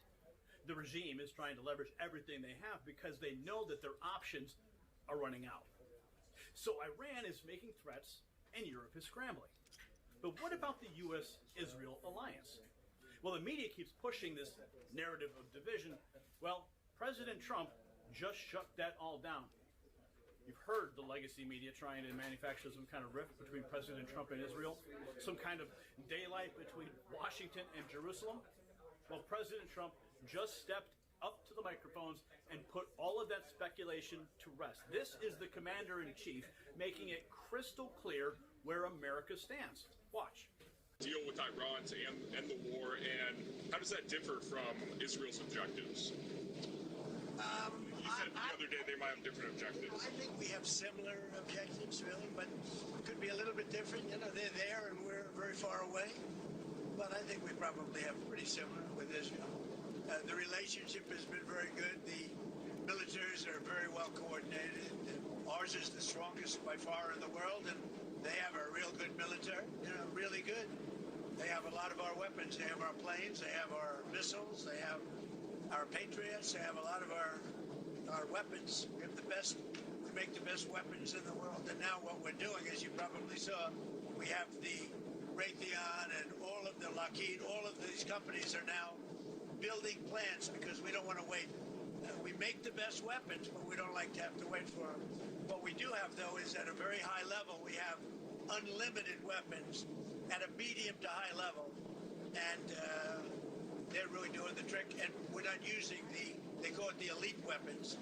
The regime is trying to leverage everything they have because they know that their options are running out. So Iran is making threats, and Europe is scrambling. But what about the U.S.-Israel alliance? Well, the media keeps pushing this narrative of division. Well, President Trump just shut that all down. You've heard the legacy media trying to manufacture some kind of rift between President Trump and Israel, some kind of daylight between Washington and Jerusalem. Well, President Trump just stepped up to the microphones and put all of that speculation to rest. This is the commander-in-chief making it crystal clear where America stands. Watch. Deal with Iran and the war, and how does that differ from Israel's objectives? You said the other day they might have different objectives. I think we have similar objectives, really, but it could be a little bit different. You know, they're there and we're very far away. But I think we probably have pretty similar with Israel. The relationship has been very good. The militaries are very well coordinated. Ours is the strongest by far in the world, and they have a real good military, you know, really good. They have a lot of our weapons. They have our planes. They have our missiles. They have our Patriots. They have a lot of our weapons. We have the best. We make the best weapons in the world. And now what we're doing, as you probably saw, we have the Raytheon and all of the Lockheed. All of these companies are now building plants because we don't want to wait. We make the best weapons, but we don't like to have to wait for them. What we do have, though, is at a very high level, we have unlimited weapons at a medium to high level. And they're really doing the trick. And we're not using they call it the elite weapons,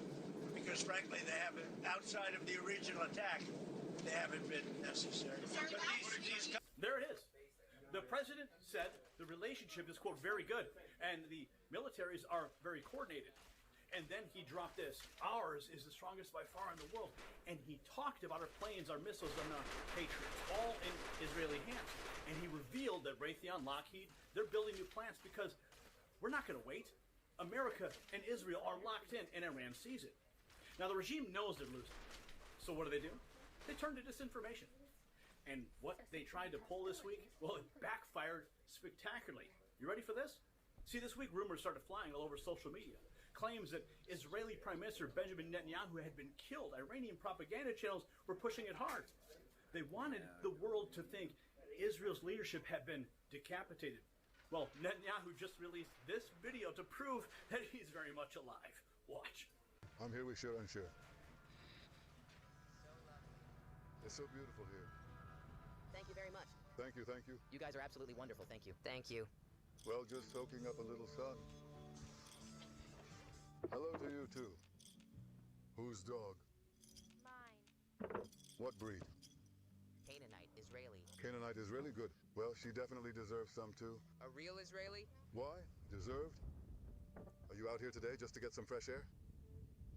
because frankly, they haven't, outside of the original attack, they haven't been necessary. But there it is. The president said the relationship is, quote, very good, and the militaries are very coordinated. And then he dropped this. Ours is the strongest by far in the world. And he talked about our planes, our missiles, and our Patriots, all in Israeli hands. And he revealed that Raytheon, Lockheed, they're building new plants because we're not going to wait. America and Israel are locked in, and Iran sees it. Now, the regime knows they're losing. So what do? They turn to disinformation. And what they tried to pull this week, well, it backfired spectacularly. You ready for this? See, this week rumors started flying all over social media. Claims that Israeli Prime Minister Benjamin Netanyahu had been killed. Iranian propaganda channels were pushing it hard. They wanted the world to think Israel's leadership had been decapitated. Well, Netanyahu just released this video to prove that he's very much alive. Watch. I'm here with Shir and Shir. It's so beautiful here. Thank you very much. Thank you, thank you. You guys are absolutely wonderful. Thank you. Thank you. Well, just soaking up a little sun. Hello to you, too. Whose dog? Mine. What breed? Canaanite, Israeli. Canaanite Israeli? Good. Well, she definitely deserves some, too. A real Israeli? Why? Deserved? Are you out here today just to get some fresh air?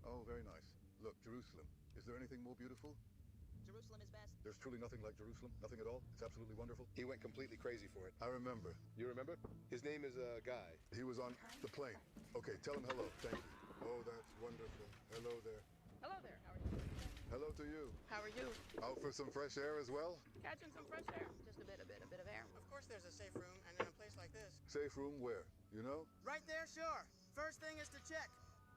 Oh, very nice. Look, Jerusalem. Is there anything more beautiful? Jerusalem is best. There's truly nothing like Jerusalem. Nothing at all. It's absolutely wonderful. He went completely crazy for it. I remember. You remember? His name is Guy. He was on the plane. Okay, tell him hello. Thank you. Oh, that's wonderful. Hello there. Hello there. How are you? Hello to you. How are you? Out for some fresh air as well? Catching some fresh air. Just a bit of air. Of course there's a safe room, and in a place like this. Safe room where? You know? Right there, sure. First thing is to check.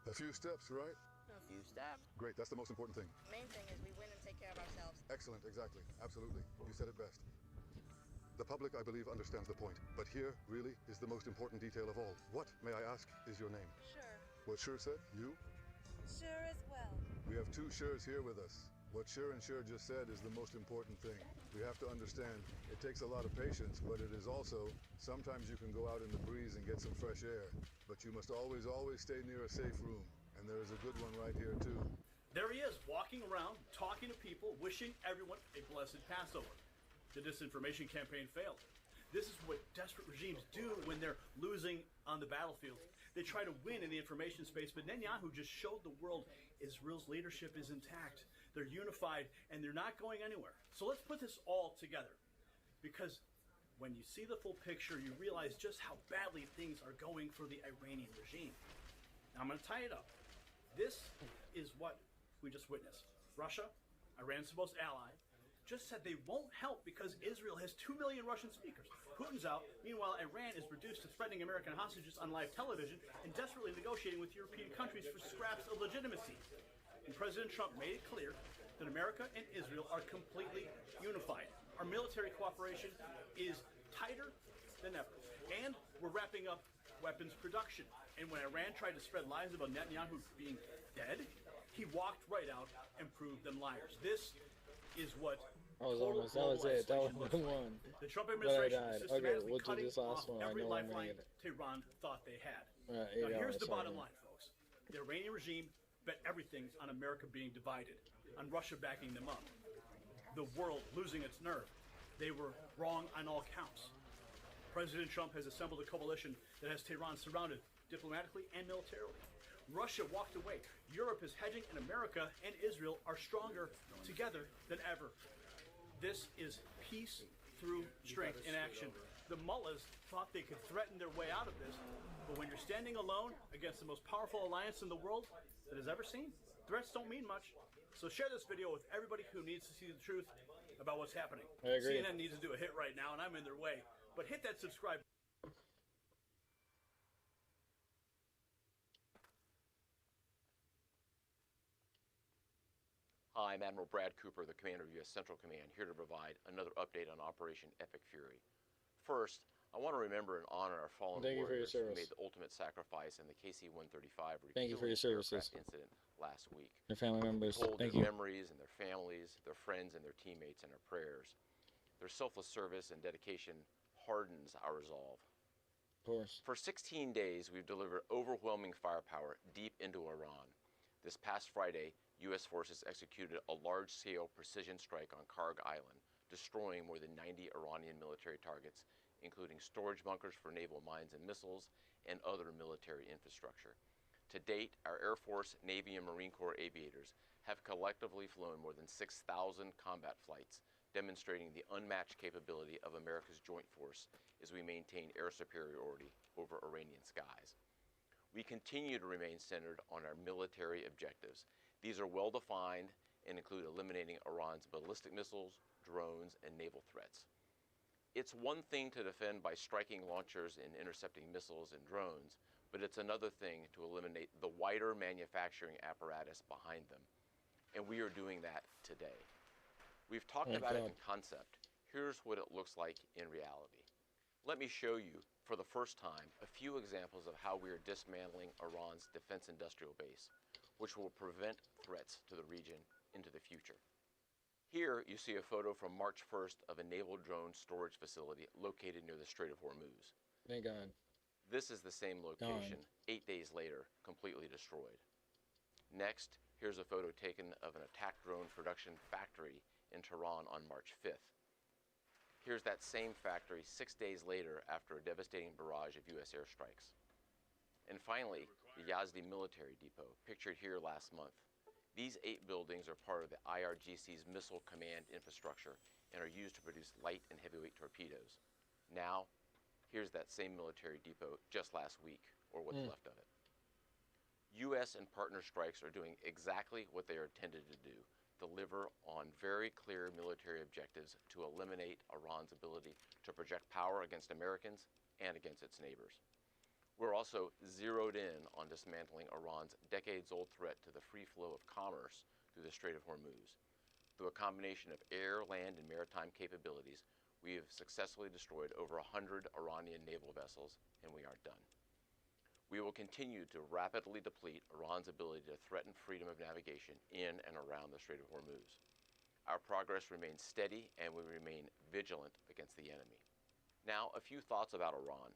A few steps, right? A few steps. Great, that's the most important thing. Main thing is we win and take care of ourselves. Excellent, exactly. Absolutely. You said it best. The public, I believe, understands the point. But here, really, is the most important detail of all. What, may I ask, is your name? Sure. What Shir said? You? Sure as well. We have two Shirs here with us. What Shir and Shir just said is the most important thing. We have to understand it takes a lot of patience, but it is also, sometimes you can go out in the breeze and get some fresh air, but you must always, always stay near a safe room. And there is a good one right here, too. There he is, walking around, talking to people, wishing everyone a blessed Passover. The disinformation campaign failed. This is what desperate regimes do when they're losing on the battlefield. They try to win in the information space, but Netanyahu just showed the world Israel's leadership is intact. they're unified, and they're not going anywhere. So let's put this all together, because when you see the full picture, you realize just how badly things are going for the Iranian regime. Now I'm going to tie it up. This is what we just witnessed. Russia, Iran's supposed ally, just said they won't help because Israel has 2 million Russian speakers. Putin's out. Meanwhile, Iran is reduced to threatening American hostages on live television and desperately negotiating with European countries for scraps of legitimacy. And President Trump made it clear that America and Israel are completely unified. Our military cooperation is tighter than ever. And we're wrapping up weapons production. And when Iran tried to spread lies about Netanyahu being dead, he walked right out and proved them liars. This is what that was it. That was the one. The Trump But I administration died. is Okay, systematically we'll do cutting this last off one. I every know I'm gonna lifeline get it. Tehran thought they had. Right, Now, here's the 8 hours, bottom sorry. line, folks. The Iranian regime bet everything on America being divided, on Russia backing them up, the world losing its nerve. They were wrong on all counts. President Trump has assembled a coalition that has Tehran surrounded diplomatically and militarily. Russia walked away. Europe is hedging, and America and Israel are stronger together than ever. This is peace through strength in action. The mullahs thought they could threaten their way out of this, but when you're standing alone against the most powerful alliance in the world that has ever seen, threats don't mean much. So share this video with everybody who needs to see the truth about what's happening. I agree. CNN needs to do a hit right now, and I'm in their way. But hit that subscribe. Hi, I'm Admiral Brad Cooper, the commander of U.S. Central Command, here to provide another update on Operation Epic Fury. First, I want to remember and honor our fallen Thank you for your warriors who service. made the ultimate sacrifice in the KC-135 Thank you for your refueling services. aircraft incident last week. Your family members. We hold Thank their you. memories and their families, their friends and their teammates in our prayers. Their selfless service and dedication hardens our resolve. Of course. For 16 days, we've delivered overwhelming firepower deep into Iran. This past Friday, U.S. forces executed a large-scale precision strike on Karg Island, destroying more than 90 Iranian military targets, including storage bunkers for naval mines and missiles and other military infrastructure. To date, our Air Force, Navy, and Marine Corps aviators have collectively flown more than 6,000 combat flights, demonstrating the unmatched capability of America's joint force as we maintain air superiority over Iranian skies. We continue to remain centered on our military objectives. These are well-defined and include eliminating Iran's ballistic missiles, drones, and naval threats. It's one thing to defend by striking launchers and intercepting missiles and drones, but it's another thing to eliminate the wider manufacturing apparatus behind them. And we are doing that today. We've talked about it in concept. Here's what it looks like in reality. Let me show you, for the first time, a few examples of how we are dismantling Iran's defense industrial base, which will prevent threats to the region into the future. Here you see a photo from March 1st of a naval drone storage facility located near the Strait of Hormuz. Thank God. This is the same location, 8 days later, completely destroyed. Next, here's a photo taken of an attack drone production factory in Tehran on March 5th. Here's that same factory 6 days later after a devastating barrage of U.S. airstrikes. And finally, the Yazdi military depot, pictured here last month. These 8 buildings are part of the IRGC's missile command infrastructure and are used to produce light and heavyweight torpedoes. Now, here's that same military depot just last week, or what's left of it. U.S. and partner strikes are doing exactly what they are intended to do: deliver on very clear military objectives to eliminate Iran's ability to project power against Americans and against its neighbors. We're also zeroed in on dismantling Iran's decades-old threat to the free flow of commerce through the Strait of Hormuz. Through a combination of air, land, and maritime capabilities, we have successfully destroyed over 100 Iranian naval vessels, and we aren't done. We will continue to rapidly deplete Iran's ability to threaten freedom of navigation in and around the Strait of Hormuz. Our progress remains steady, and we remain vigilant against the enemy. Now, a few thoughts about Iran.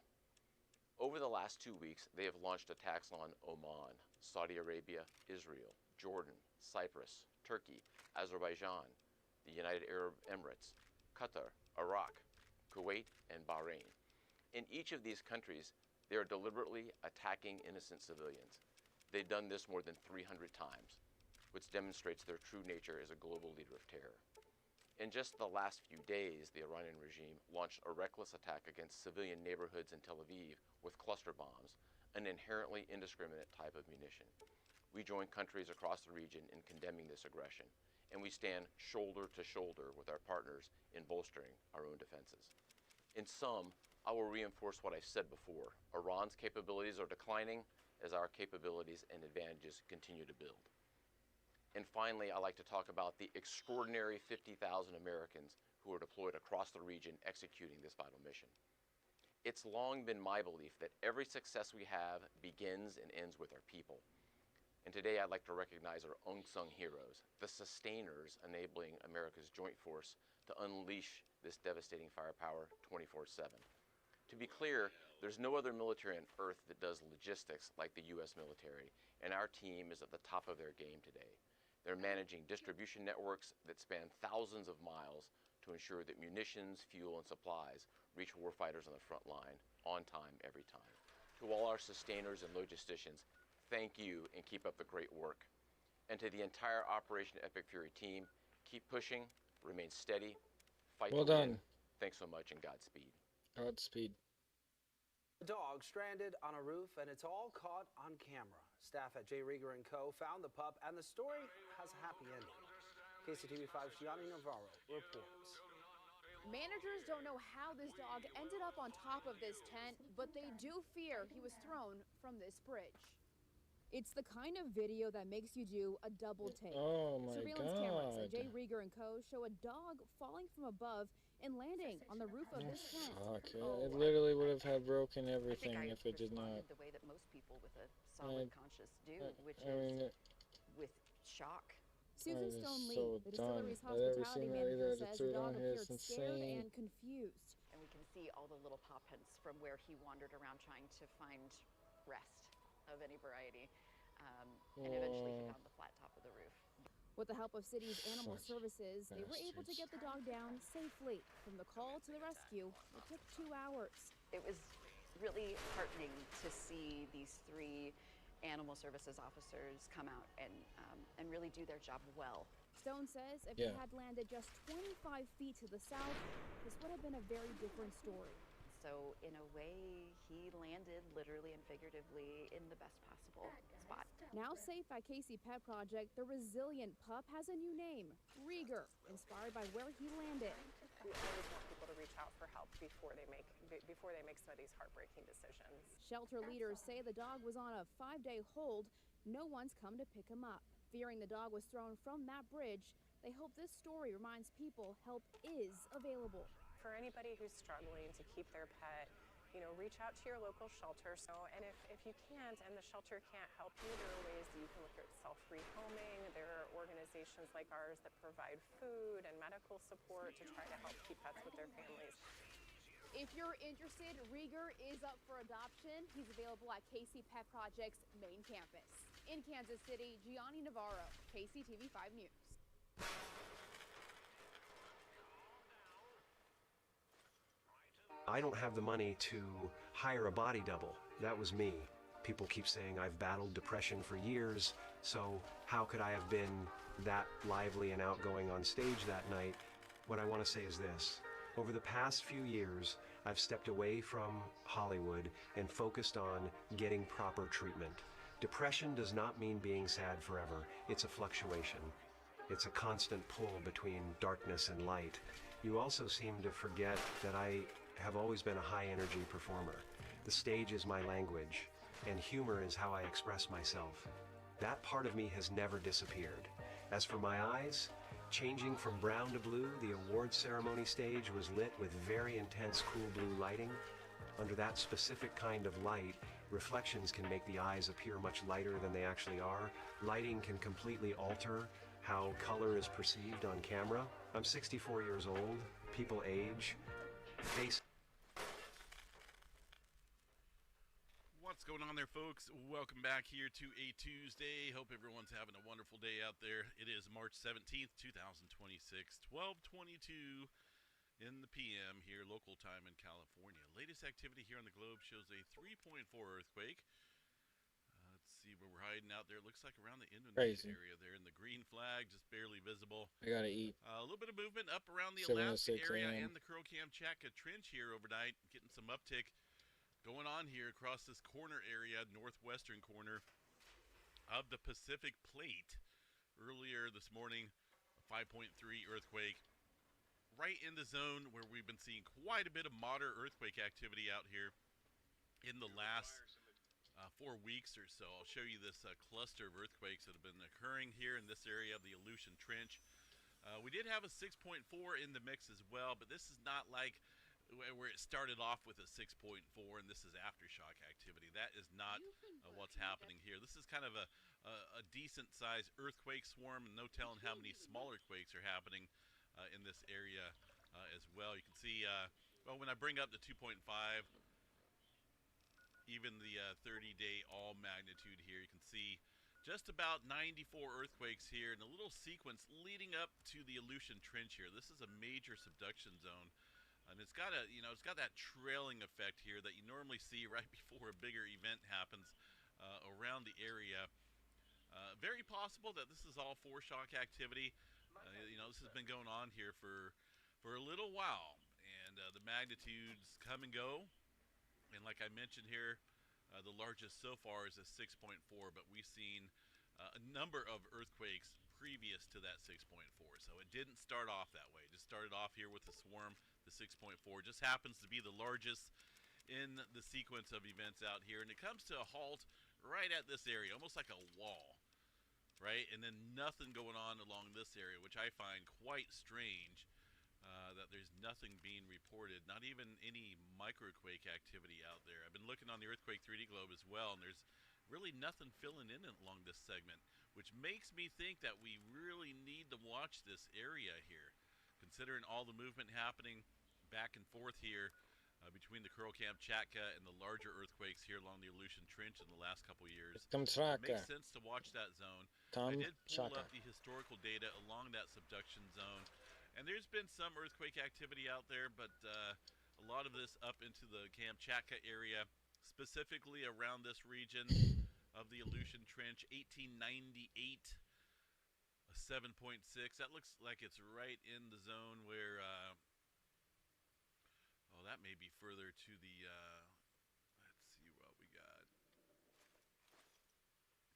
Over the last 2 weeks, they have launched attacks on Oman, Saudi Arabia, Israel, Jordan, Cyprus, Turkey, Azerbaijan, the United Arab Emirates, Qatar, Iraq, Kuwait, and Bahrain. In each of these countries, they are deliberately attacking innocent civilians. They've done this more than 300 times. which demonstrates their true nature as a global leader of terror. In just the last few days, the Iranian regime launched a reckless attack against civilian neighborhoods in Tel Aviv with cluster bombs, an inherently indiscriminate type of munition. We join countries across the region in condemning this aggression, and we stand shoulder to shoulder with our partners in bolstering our own defenses. In sum, I will reinforce what I said before. Iran's capabilities are declining as our capabilities and advantages continue to build. And finally, I'd like to talk about the extraordinary 50,000 Americans who are deployed across the region executing this vital mission. It's long been my belief that every success we have begins and ends with our people. And today I'd like to recognize our unsung heroes, the sustainers enabling America's joint force to unleash this devastating firepower 24/7. To be clear, there's no other military on earth that does logistics like the U.S. military, and our team is at the top of their game today. They're managing distribution networks that span thousands of miles to ensure that munitions, fuel, and supplies reach warfighters on the front line on time, every time. To all our sustainers and logisticians, thank you and keep up the great work. And to the entire Operation Epic Fury team, keep pushing, remain steady, fight Well to done. win. Thanks so much and Godspeed. Godspeed. A dog stranded on a roof, and it's all caught on camera. Staff at J. Rieger & Co. found the pup, and the story has a happy ending. KCTV5's Gianni Navarro reports. Managers don't know how this dog ended up on top of this tent, but they do fear he was thrown from this bridge. It's the kind of video that makes you do a double take. Oh my Surveillance cameras at God. J. Rieger & Co. show a dog falling from above and landing on the roof of this tent. Fuck, it literally would have had broken everything if it did not. The way that most people with a solid conscience do, which I mean, is with shock. Susan is Stone Lee, so the done. distillery's I've never hospitality seen that manager, either. To says throw the it on dog here, appeared it's scared insane. and confused. And we can see all the little paw prints from where he wandered around trying to find rest of any variety. And eventually he found the flat top of the roof. With the help of city's animal services, they were able to get the dog down safely. From the call to the rescue, it took 2 hours. It was really heartening to see these 3 animal services officers come out and really do their job well. Stone says if he had landed just 25 feet to the south, this would have been a very different story. So in a way, he landed literally and figuratively in the best possible spot. Now safe at Casey Pet Project, the resilient pup has a new name, Rieger, inspired by where he landed. We always want people to reach out for help before they make some of these heartbreaking decisions. Shelter leaders say the dog was on a 5-day hold. No one's come to pick him up. Fearing the dog was thrown from that bridge, they hope this story reminds people help is available. For anybody who's struggling to keep their pet, reach out to your local shelter. And if you can't and the shelter can't help you, there are ways that you can look at self-rehoming. There are organizations like ours that provide food and medical support to try to help keep pets with their families. If you're interested, Rieger is up for adoption. He's available at Casey Pet Project's main campus. In Kansas City, Gianni Navarro, KCTV5 News. I don't have the money to hire a body double. That was me. People keep saying I've battled depression for years, so how could I have been that lively and outgoing on stage that night? What I want to say is this. Over the past few years, I've stepped away from Hollywood and focused on getting proper treatment. Depression does not mean being sad forever. It's a fluctuation. It's a constant pull between darkness and light. You also seem to forget that I have always been a high-energy performer. The stage is my language, and humor is how I express myself. That part of me has never disappeared. As for my eyes, changing from brown to blue, the award ceremony stage was lit with very intense cool blue lighting. Under that specific kind of light, reflections can make the eyes appear much lighter than they actually are. Lighting can completely alter how color is perceived on camera. I'm 64 years old. People age. Face. What's going on there, folks? Welcome back here to a Tuesday. Hope everyone's having a wonderful day out there. It is March 17th, 2026, 12:22 in the PM here, local time in California. Latest activity here on the globe shows a 3.4 earthquake. Let's see where we're hiding out there. It looks like around the Indonesia Crazy. area there, in the green flag, just barely visible. I gotta eat. A little bit of movement up around the 7:06 Alaska area a.m. and the Kuril-Kamchatka Trench here overnight. Getting some uptick going on here across this corner area, northwestern corner of the Pacific Plate. Earlier this morning, a 5.3 earthquake right in the zone where we've been seeing quite a bit of moderate earthquake activity out here in the last 4 weeks or so. I'll show you this cluster of earthquakes that have been occurring here in this area of the Aleutian Trench. We did have a 6.4 in the mix as well, but this is not like where it started off with a 6.4 and this is aftershock activity. That is not what's happening here. This is kind of a decent sized earthquake swarm, and no telling how many smaller quakes are happening in this area as well. You can see, well, when I bring up the 2.5, even the 30-day all magnitude here, you can see just about 94 earthquakes here in a little sequence leading up to the Aleutian Trench here. This is a major subduction zone, and it's got a, it's got that trailing effect here that you normally see right before a bigger event happens around the area. Very possible that this is all foreshock activity. This has been going on here for a little while, and the magnitudes come and go. And like I mentioned here, the largest so far is a 6.4, but we've seen a number of earthquakes previous to that 6.4. So it didn't start off that way. It just started off here with the swarm, the 6.4. Just happens to be the largest in the sequence of events out here. And it comes to a halt right at this area, almost like a wall, right? And then nothing going on along this area, which I find quite strange. That there's nothing being reported, not even any microquake activity out there. I've been looking on the Earthquake 3D globe as well, and there's really nothing filling in along this segment, which makes me think that we really need to watch this area here, considering all the movement happening back and forth here between the Kuril-Kamchatka and the larger earthquakes here along the Aleutian Trench in the last couple years. It makes sense to watch that zone. I did pull up the historical data along that subduction zone. And there's been some earthquake activity out there, but a lot of this up into the Kamchatka area, specifically around this region of the Aleutian Trench, 1898, a 7.6. That looks like it's right in the zone where, that may be further to the, let's see what we got.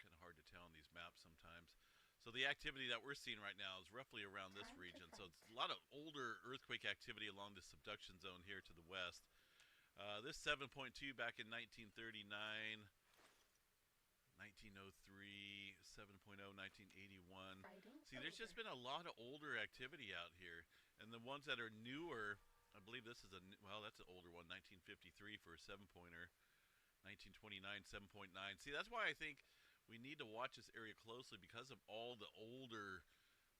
Kind of hard to tell on these maps sometimes. So the activity that we're seeing right now is roughly around this region. So it's a lot of older earthquake activity along the subduction zone here to the west. This 7.2 back in 1939, 1903, 7.0, 1981. See, there's just been a lot of older activity out here. And the ones that are newer, I believe this is that's an older one, 1953 for a 7-pointer, 1929, 7.9. See, that's why I think we need to watch this area closely because of all the older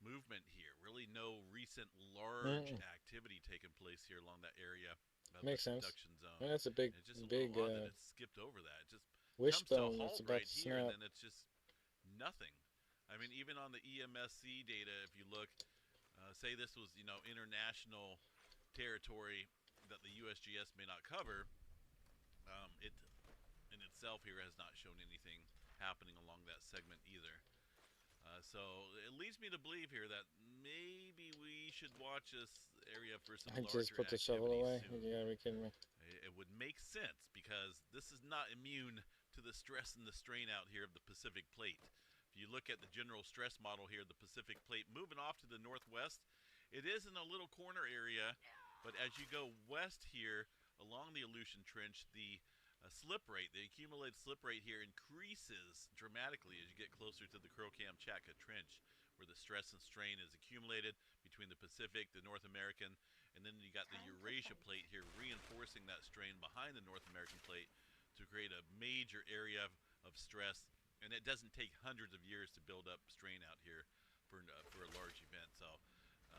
movement here. Really no recent large activity taking place here along that area of Makes the sense. subduction zone. And that's a big, it's just big that it skipped over that. It just wishbone comes that's to a halt about right to here, snap. and then it's just nothing. I mean, even on the EMSC data, if you look, say this was international territory that the USGS may not cover, it in itself here has not shown anything happening along that segment either. So it leads me to believe here that maybe we should watch this area for some larger just put the shovel away. soon. You gotta be kidding me. It would make sense because this is not immune to the stress and the strain out here of the Pacific Plate. If you look at the general stress model here, the Pacific Plate moving off to the northwest, it is in a little corner area, but as you go west here along the Aleutian Trench, the slip rate, the accumulated slip rate here increases dramatically as you get closer to the Kuril-Kamchatka Trench, where the stress and strain is accumulated between the Pacific, the North American, and then you got the Eurasia Plate here reinforcing that strain behind the North American Plate to create a major area of stress. And it doesn't take hundreds of years to build up strain out here for a large event. So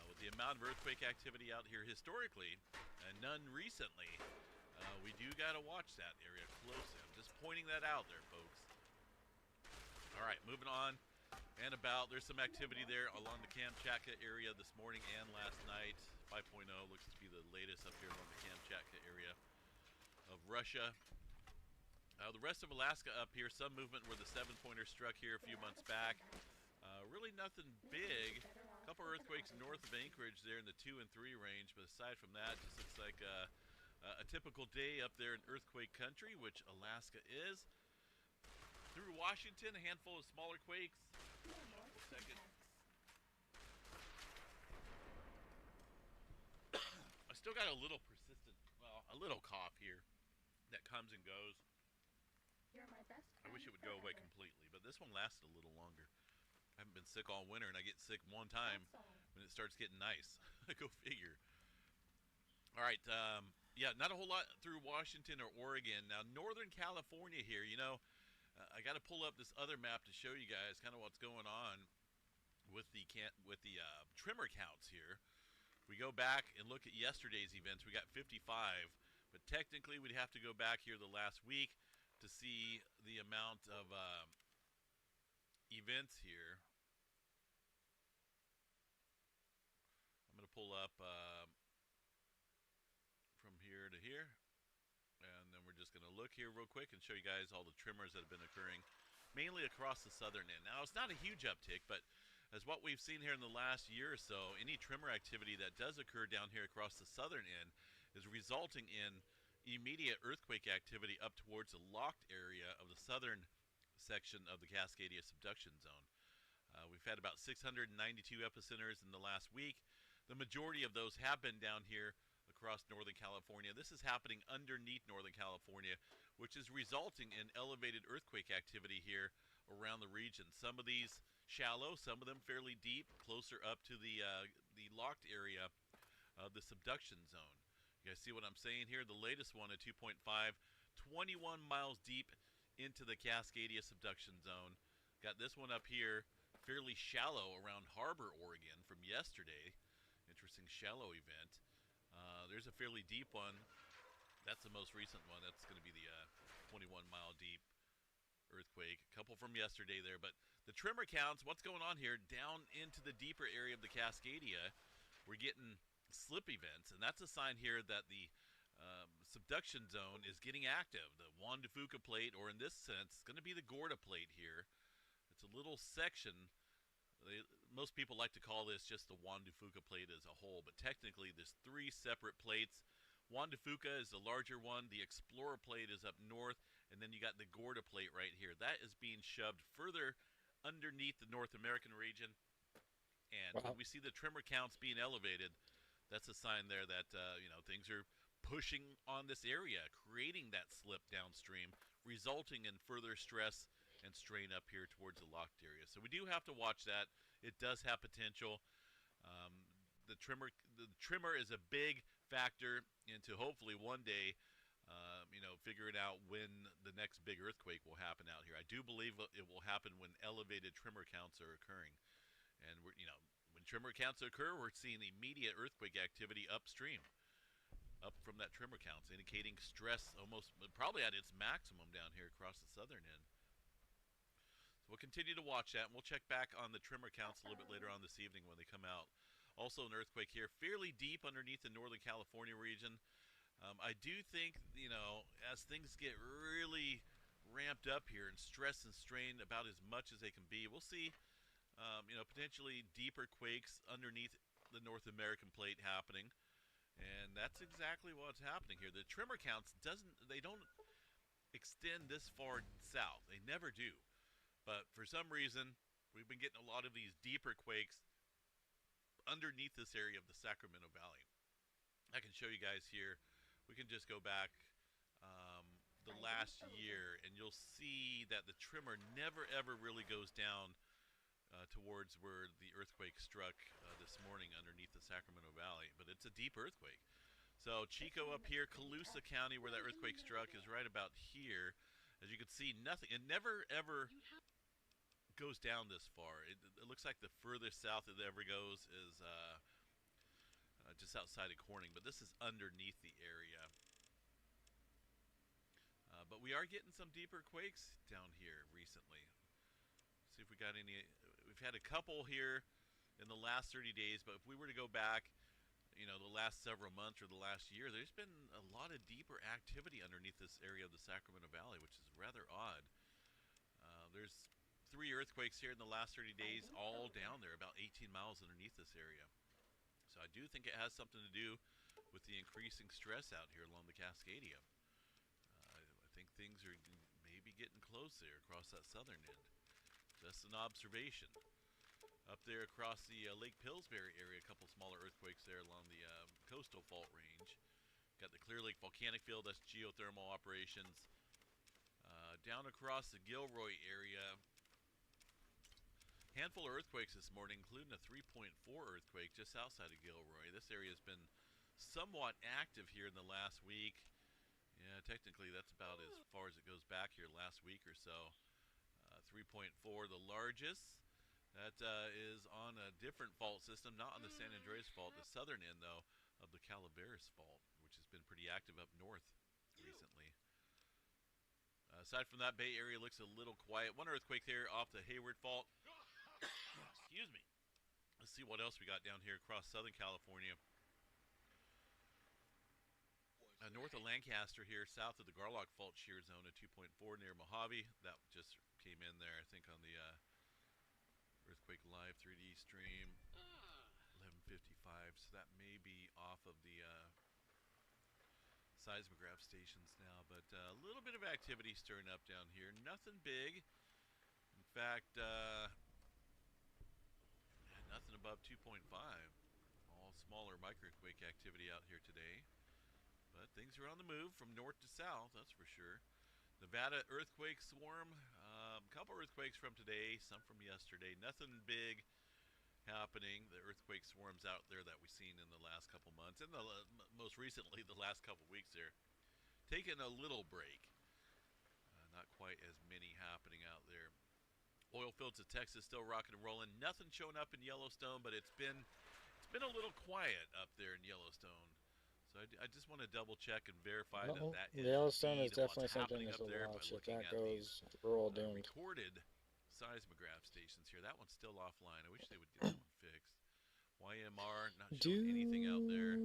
with the amount of earthquake activity out here historically, and none recently, we do got to watch that area closely. I'm just pointing that out there, folks. All right, moving on and about. There's some activity there along the Kamchatka area this morning and last night. 5.0 looks to be the latest up here along the Kamchatka area of Russia. The rest of Alaska up here, some movement where the 7-pointer struck here a few months back. Really nothing big. A couple earthquakes north of Anchorage there in the 2 and 3 range, but aside from that, just looks like a typical day up there in earthquake country, which Alaska is. Through Washington, a handful of smaller quakes. Second. I still got a little persistent, well, a little cough here that comes and goes. I wish it would go away completely, but this one lasted a little longer. I haven't been sick all winter, and I get sick one time when it starts getting nice. Go figure. All right, yeah, not a whole lot through Washington or Oregon. Now, Northern California here, you know, I got to pull up this other map to show you guys kind of what's going on with the tremor counts here. We go back and look at yesterday's events. We got 55, but technically we'd have to go back here the last week to see the amount of events here. I'm going to pull up from here to here, and then we're just going to look here real quick and show you guys all the tremors that have been occurring, mainly across the southern end. Now, it's not a huge uptick, but as what we've seen here in the last year or so, any tremor activity that does occur down here across the southern end is resulting in immediate earthquake activity up towards the locked area of the southern section of the Cascadia subduction zone. We've had about 692 epicenters in the last week. The majority of those have been down here across Northern California. This is happening underneath Northern California, which is resulting in elevated earthquake activity here around the region. Some of these shallow, some of them fairly deep, closer up to the locked area of the subduction zone. You guys see what I'm saying here? The latest one at 2.5, 21 miles deep into the Cascadia subduction zone. Got this one up here, fairly shallow around Harbor, Oregon from yesterday. Interesting shallow event. There's a fairly deep one. That's the most recent one. That's going to be the 21-mile deep earthquake. A couple from yesterday there, but the tremor counts, what's going on here down into the deeper area of the Cascadia, we're getting slip events, and that's a sign here that the subduction zone is getting active. The Juan de Fuca plate, or in this sense, it's going to be the Gorda plate here. It's a little section. Most people like to call this just the Juan de Fuca plate as a whole, but technically there's 3 separate plates. Juan de Fuca is the larger one, the Explorer plate is up north, and then you got the Gorda plate right here. That is being shoved further underneath the North American region, and when we see the tremor counts being elevated, that's a sign there that you know, things are pushing on this area, creating that slip downstream, resulting in further stress and strain up here towards the locked area. So we do have to watch that. It does have potential. The tremor is a big factor into hopefully one day, you know, figuring out when the next big earthquake will happen out here. I do believe it will happen when elevated tremor counts are occurring, and we're, you know, when tremor counts occur, we're seeing immediate earthquake activity upstream, up from that tremor counts, indicating stress almost probably at its maximum down here across the southern end. So we'll continue to watch that, and we'll check back on the tremor counts a little bit later on this evening when they come out. Also an earthquake here, fairly deep underneath the Northern California region. I do think, you know, as things get really ramped up here and stressed and strained about as much as they can be, we'll see, you know, potentially deeper quakes underneath the North American plate happening. And that's exactly what's happening here. The tremor counts they don't extend this far south. They never do. But for some reason, we've been getting a lot of these deeper quakes underneath this area of the Sacramento Valley. I can show you guys here. We can just go back the last year, and you'll see that the tremor never ever really goes down towards where the earthquake struck this morning underneath the Sacramento Valley. But it's a deep earthquake. So Chico up here, Colusa County, where that earthquake struck, is right about here. As you can see, nothing. It never ever goes down this far. It looks like the furthest south it ever goes is just outside of Corning, but this is underneath the area. But we are getting some deeper quakes down here recently. See if we got any. We've had a couple here in the last 30 days, but if we were to go back you know, the last several months or the last year, there's been a lot of deeper activity underneath this area of the Sacramento Valley, which is rather odd. There's 3 earthquakes here in the last 30 days, all down there, about 18 miles underneath this area. So I do think it has something to do with the increasing stress out here along the Cascadia. I think things are maybe getting close there across that southern end. Just an observation. Up there across the Lake Pillsbury area, a couple smaller earthquakes there along the coastal fault range. Got the Clear Lake Volcanic Field, that's geothermal operations. Down across the Gilroy area, handful of earthquakes this morning, including a 3.4 earthquake just outside of Gilroy. This area has been somewhat active here in the last week. Yeah, technically that's about as far as it goes back here last week or so. 3.4, the largest. That is on a different fault system, not on the San Andreas fault, the southern end, though, of the Calaveras fault, which has been pretty active up north recently. Aside from that, Bay Area looks a little quiet. One earthquake there off the Hayward fault. Excuse me. Let's see what else we got down here across Southern California. North of Lancaster here, south of the Garlock Fault shear zone at 2.4 near Mojave. That just came in there, I think, on the Earthquake Live 3D stream. 11:55, so that may be off of the seismograph stations now, but a little bit of activity stirring up down here. Nothing big. In fact, nothing above 2.5. All smaller microquake activity out here today. But things are on the move from north to south, that's for sure. Nevada earthquake swarm. A couple earthquakes from today, some from yesterday. Nothing big happening. The earthquake swarms out there that we've seen in the last couple months, and most recently the last couple weeks there, taking a little break. Not quite as many happening out there. Oil fields of Texas still rocking and rolling. Nothing showing up in Yellowstone, but it's been a little quiet up there in Yellowstone. So I just want to double check and verify that is Yellowstone is indeed definitely what's something happening that's up a there by watch. If looking that at these goes, we're all doomed. recorded seismograph stations here. That one's still offline. I wish they would get that one fixed. YMR not showing anything out there.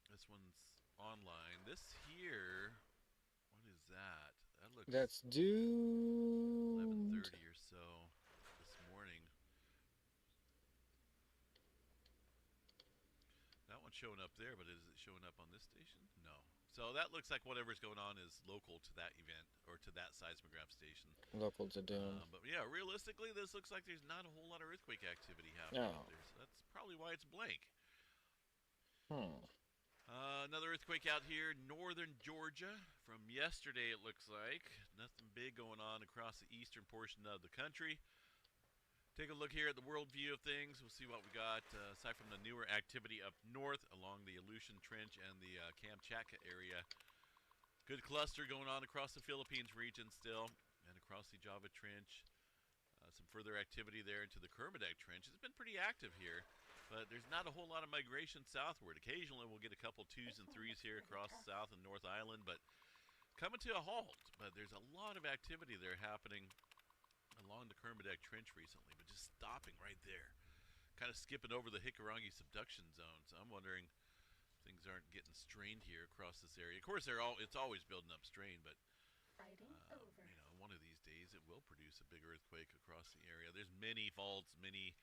This one's online. This here, what is that? That looks. That's doomed. 11:30 or so this morning. That one's showing up there, but is it showing up on this station? No. So that looks like whatever's going on is local to that event or to that seismograph station. Local to Doom. But yeah, realistically, this looks like there's not a whole lot of earthquake activity happening out there. So that's probably why it's blank. Another earthquake out here, northern Georgia. From yesterday, it looks like. Nothing big going on across the eastern portion of the country. Take a look here at the world view of things. We'll see what we got, aside from the newer activity up north along the Aleutian Trench and the Kamchatka area. Good cluster going on across the Philippines region still, and across the Java Trench. Some further activity there into the Kermadec Trench. It's been pretty active here, but there's not a whole lot of migration southward. Occasionally we'll get a couple 2s and 3s here across South and North Island, but coming to a halt. But there's a lot of activity there happening along the Kermadec Trench recently, but just stopping right there. Kind of skipping over the Hikurangi subduction zone. So I'm wondering if things aren't getting strained here across this area. Of course, it's always building up strain, but you know, one of these days it will produce a big earthquake across the area. There's many faults, many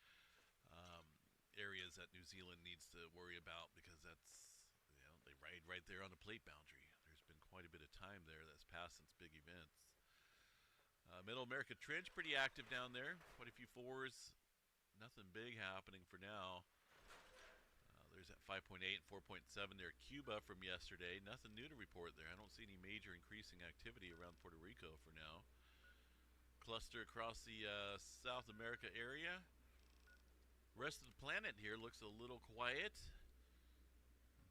areas that New Zealand needs to worry about because that's, you know, they ride right there on the plate boundary. There's been quite a bit of time there that's passed since big events. Middle America Trench, pretty active down there. Quite a few 4s. Nothing big happening for now. There's that 5.8 and 4.7 there. Cuba from yesterday. Nothing new to report there. I don't see any major increasing activity around Puerto Rico for now. Cluster across the South America area. Rest of the planet here looks a little quiet.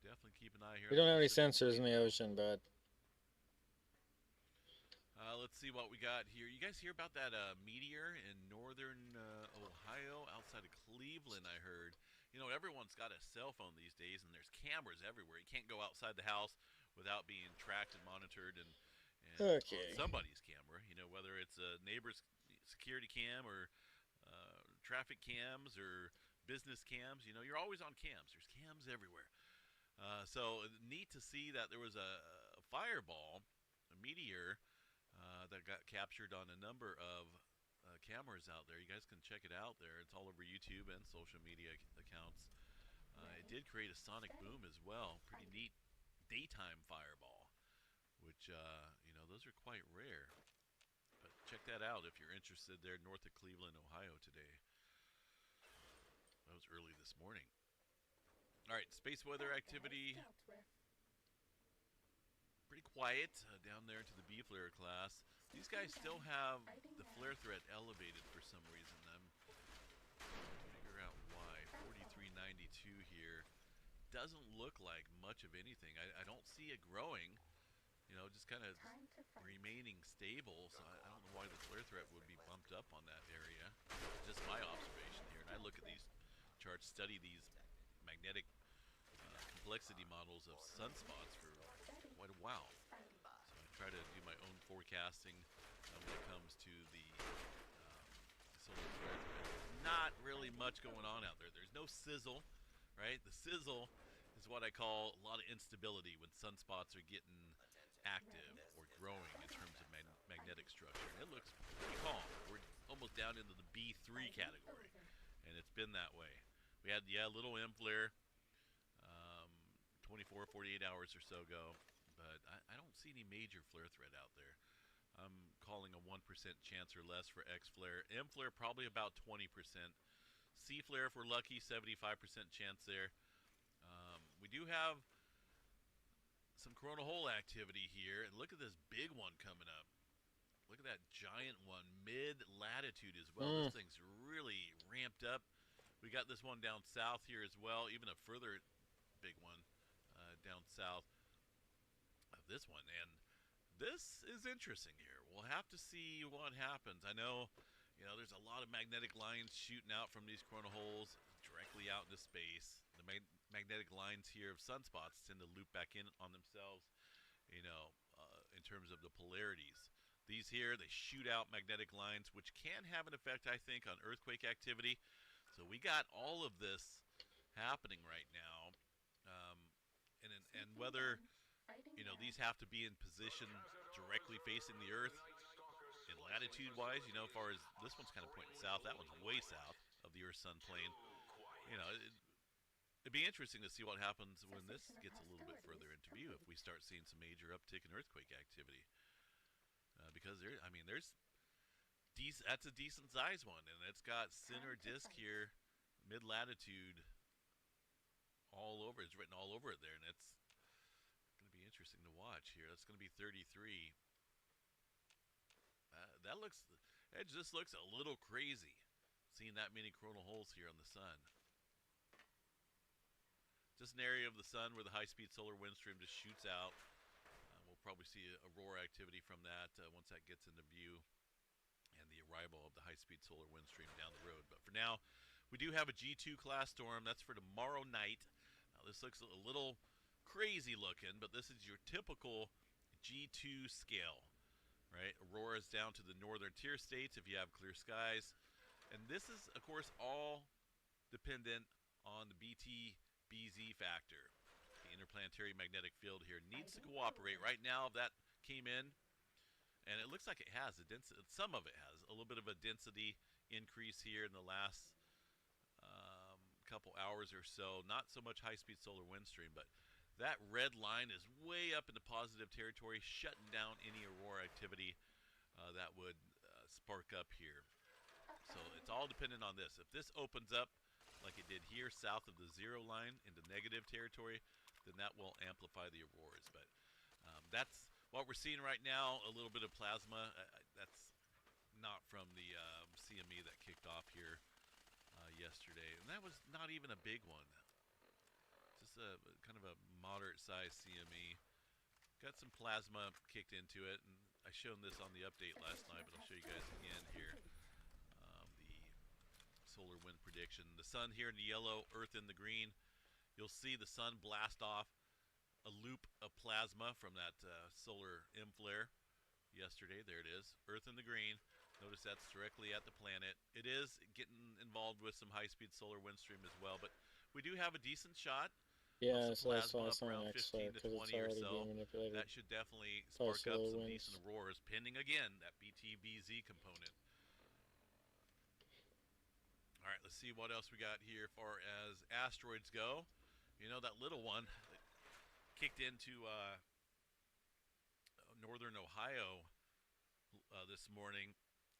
Definitely keep an eye here. We don't have any sensors in the ocean, but let's see what we got here. You guys hear about that meteor in northern Ohio outside of Cleveland, I heard. You know, everyone's got a cell phone these days, and there's cameras everywhere. You can't go outside the house without being tracked and monitored and on somebody's camera. You know, whether it's a neighbor's security cam or traffic cams or business cams. You know, you're always on cams. There's cams everywhere. So neat to see that there was a fireball, a meteor, that got captured on a number of cameras out there. You guys can check it out there. It's all over YouTube and social media accounts. It did create a sonic boom as well. Pretty neat daytime fireball, which, you know, those are quite rare. But check that out if you're interested there north of Cleveland, Ohio today. That was early this morning. All right, space weather activity. Pretty quiet down there to the B flare class. These guys still have the flare threat elevated for some reason. I'm trying to figure out why. 4392 here. Doesn't look like much of anything. I don't see it growing. You know, just kind of remaining stable. So I don't know why the flare threat would be bumped up on that area. Just my observation here. And I look at these charts, study these magnetic complexity models of sunspots for quite a while. So I try to do my own forecasting when it comes to the solar flare threat. Not really much going on out there. There's no sizzle, right? The sizzle is what I call a lot of instability when sunspots are getting active or growing in terms of magnetic structure. And it looks pretty calm. We're almost down into the B3 category, and it's been that way. We had, a little M flare 24, 48 hours or so ago, but I don't see any major flare threat out there. I'm calling a 1% chance or less for X flare. M flare probably about 20%. C flare, if we're lucky, 75% chance there. We do have some coronal hole activity here, and look at this big one coming up. Look at that giant one, mid-latitude as well. This thing's really ramped up. We got this one down south here as well, even a further big one down south of this one. And this is interesting here. We'll have to see what happens. I know, you know, there's a lot of magnetic lines shooting out from these coronal holes directly out into space. The magnetic lines here of sunspots tend to loop back in on themselves, you know, in terms of the polarities. These here, they shoot out magnetic lines, which can have an effect, I think, on earthquake activity. So we got all of this happening right now. And whether, you know, these have to be in position directly facing the Earth, in latitude-wise, you know, as far as this one's kind of pointing south, that one's way south of the Earth-Sun plane. You know, it'd be interesting to see what happens when this gets a little bit further into view, if we start seeing some major uptick in earthquake activity. Because there, I mean, that's a decent size one, and it's got center disk here, mid-latitude, all over. It's written all over it there, and it's going to be interesting to watch here. That's going to be 33. It just looks a little crazy, seeing that many coronal holes here on the sun. Just an area of the sun where the high-speed solar wind stream just shoots out. We'll probably see aurora activity from that once that gets into view, and the arrival of the high-speed solar wind stream down the road. But for now, we do have a G2 class storm. That's for tomorrow night. Now, this looks a little crazy looking, but this is your typical G2 scale, right? Auroras down to the northern tier states if you have clear skies. And this is, of course, all dependent on the BT-BZ factor. The interplanetary magnetic field here needs to cooperate. Right now, that came in, and it looks like it has a density. Some of it has a little bit of a density increase here in the last couple hours or so. Not so much high-speed solar wind stream, but that red line is way up into positive territory, shutting down any aurora activity that would spark up here. So it's all dependent on this. If this opens up like it did here south of the zero line into negative territory, then that will amplify the auroras. But that's what we're seeing right now, a little bit of plasma. That's not from the CME that kicked off here yesterday. And that was not even a big one. Just a kind of a moderate-sized CME. Got some plasma kicked into it, and I showed this on the update last night, but I'll show you guys again here. The solar wind prediction. The sun here in the yellow, Earth in the green. You'll see the sun blast off a loop of plasma from that solar M flare yesterday. There it is, Earth in the green. Notice that's directly at the planet. It is getting involved with some high-speed solar wind stream as well, but we do have a decent shot Yeah, of some so that's why plasma it's up on around X 15 to because it's 20 or already so. being manipulated That should definitely by spark up solar some winds. decent auroras, pending again that BTBZ component. All right, let's see what else we got here as far as asteroids go. You know, that little one that kicked into northern Ohio this morning.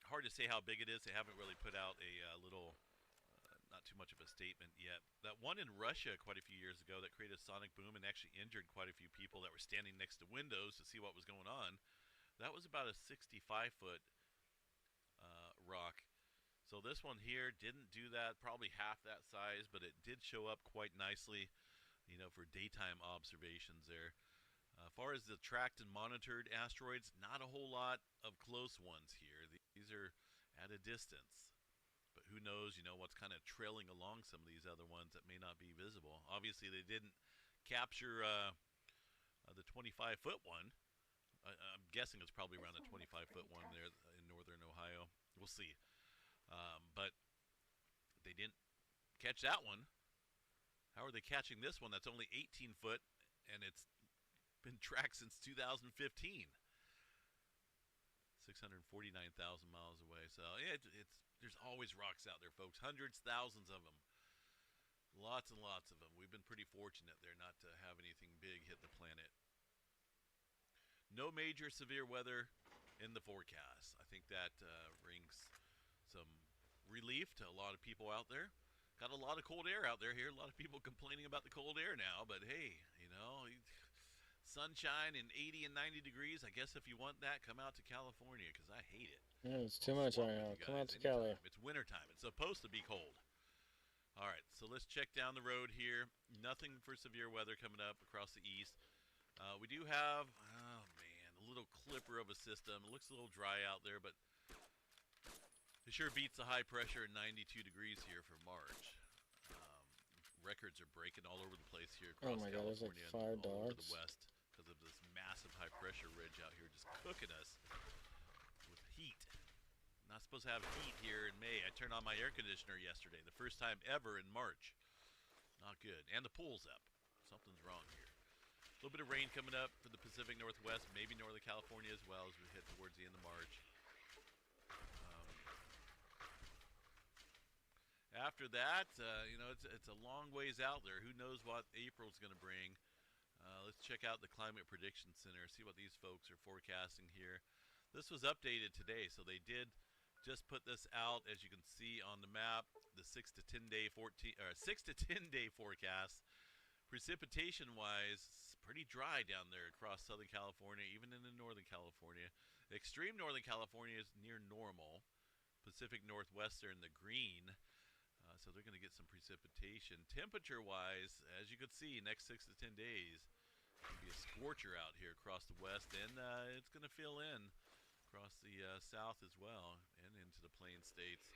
Hard to say how big it is. They haven't really put out a little, not too much of a statement yet. That one in Russia quite a few years ago that created a sonic boom and actually injured quite a few people that were standing next to windows to see what was going on. That was about a 65-foot rock. So this one here didn't do that, probably half that size, but it did show up quite nicely, you know, for daytime observations there. As far as the tracked and monitored asteroids, not a whole lot of close ones here. These are at a distance. But who knows, you know, what's kind of trailing along some of these other ones that may not be visible. Obviously, they didn't capture the 25-foot one. I'm guessing it's probably around the 25-foot one there in northern Ohio. We'll see. But they didn't catch that one. How are they catching this one that's only 18 foot and it's been tracked since 2015? 649,000 miles away. So there's always rocks out there, folks. Hundreds, thousands of them. Lots and lots of them. We've been pretty fortunate there not to have anything big hit the planet. No major severe weather in the forecast. I think that brings some relief to a lot of people out there. Got a lot of cold air out there here. A lot of people complaining about the cold air now, but hey, you know, sunshine and 80 and 90 degrees. I guess if you want that, come out to California because I hate it. Yeah, it's too much right now. Come out to Cali. It's wintertime. It's supposed to be cold. All right, so let's check down the road here. Nothing for severe weather coming up across the east. We do have, oh man, a little clipper of a system. It looks a little dry out there, but it sure beats the high pressure at 92 degrees here for March. Records are breaking all over the place here across Oh my God, there's like California and 5 all over dogs. the west because of this massive high pressure ridge out here just cooking us with heat. Not supposed to have heat here in May. I turned on my air conditioner yesterday, the first time ever in March. Not good. And the pool's up. Something's wrong here. A little bit of rain coming up for the Pacific Northwest, maybe Northern California as well as we head towards the end of March. After that, you know, it's a long ways out there. Who knows what April's going to bring. Let's check out the Climate Prediction Center, see what these folks are forecasting here. This was updated today, so they did just put this out, as you can see on the map, the 6 to 10 day forecast. Precipitation-wise, it's pretty dry down there across Southern California, even into Northern California. Extreme Northern California is near normal. Pacific Northwest are in the green. So they're going to get some precipitation. Temperature-wise, as you can see, next 6 to 10 days, it's going to be a scorcher out here across the west, and it's going to fill in across the south as well, and into the plain states.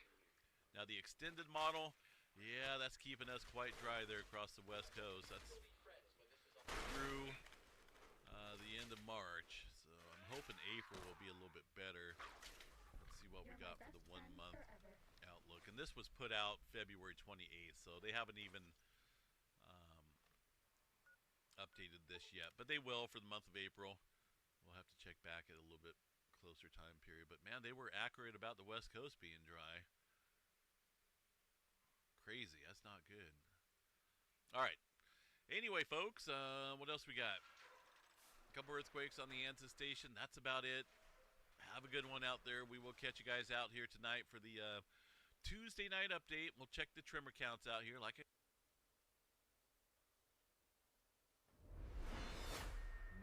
Now the extended model, yeah, that's keeping us quite dry there across the west coast. That's through the end of March, so I'm hoping April will be a little bit better. Let's see what we got for the 1 month outlook. And this was put out February 28th, so they haven't even updated this yet. But they will for the month of April. We'll have to check back at a little bit closer time period. But man, they were accurate about the West Coast being dry. Crazy. That's not good. All right. Anyway, folks, what else we got? A couple earthquakes on the Anza station. That's about it. Have a good one out there. We will catch you guys out here tonight for the Tuesday night update. We'll check the tremor counts out here.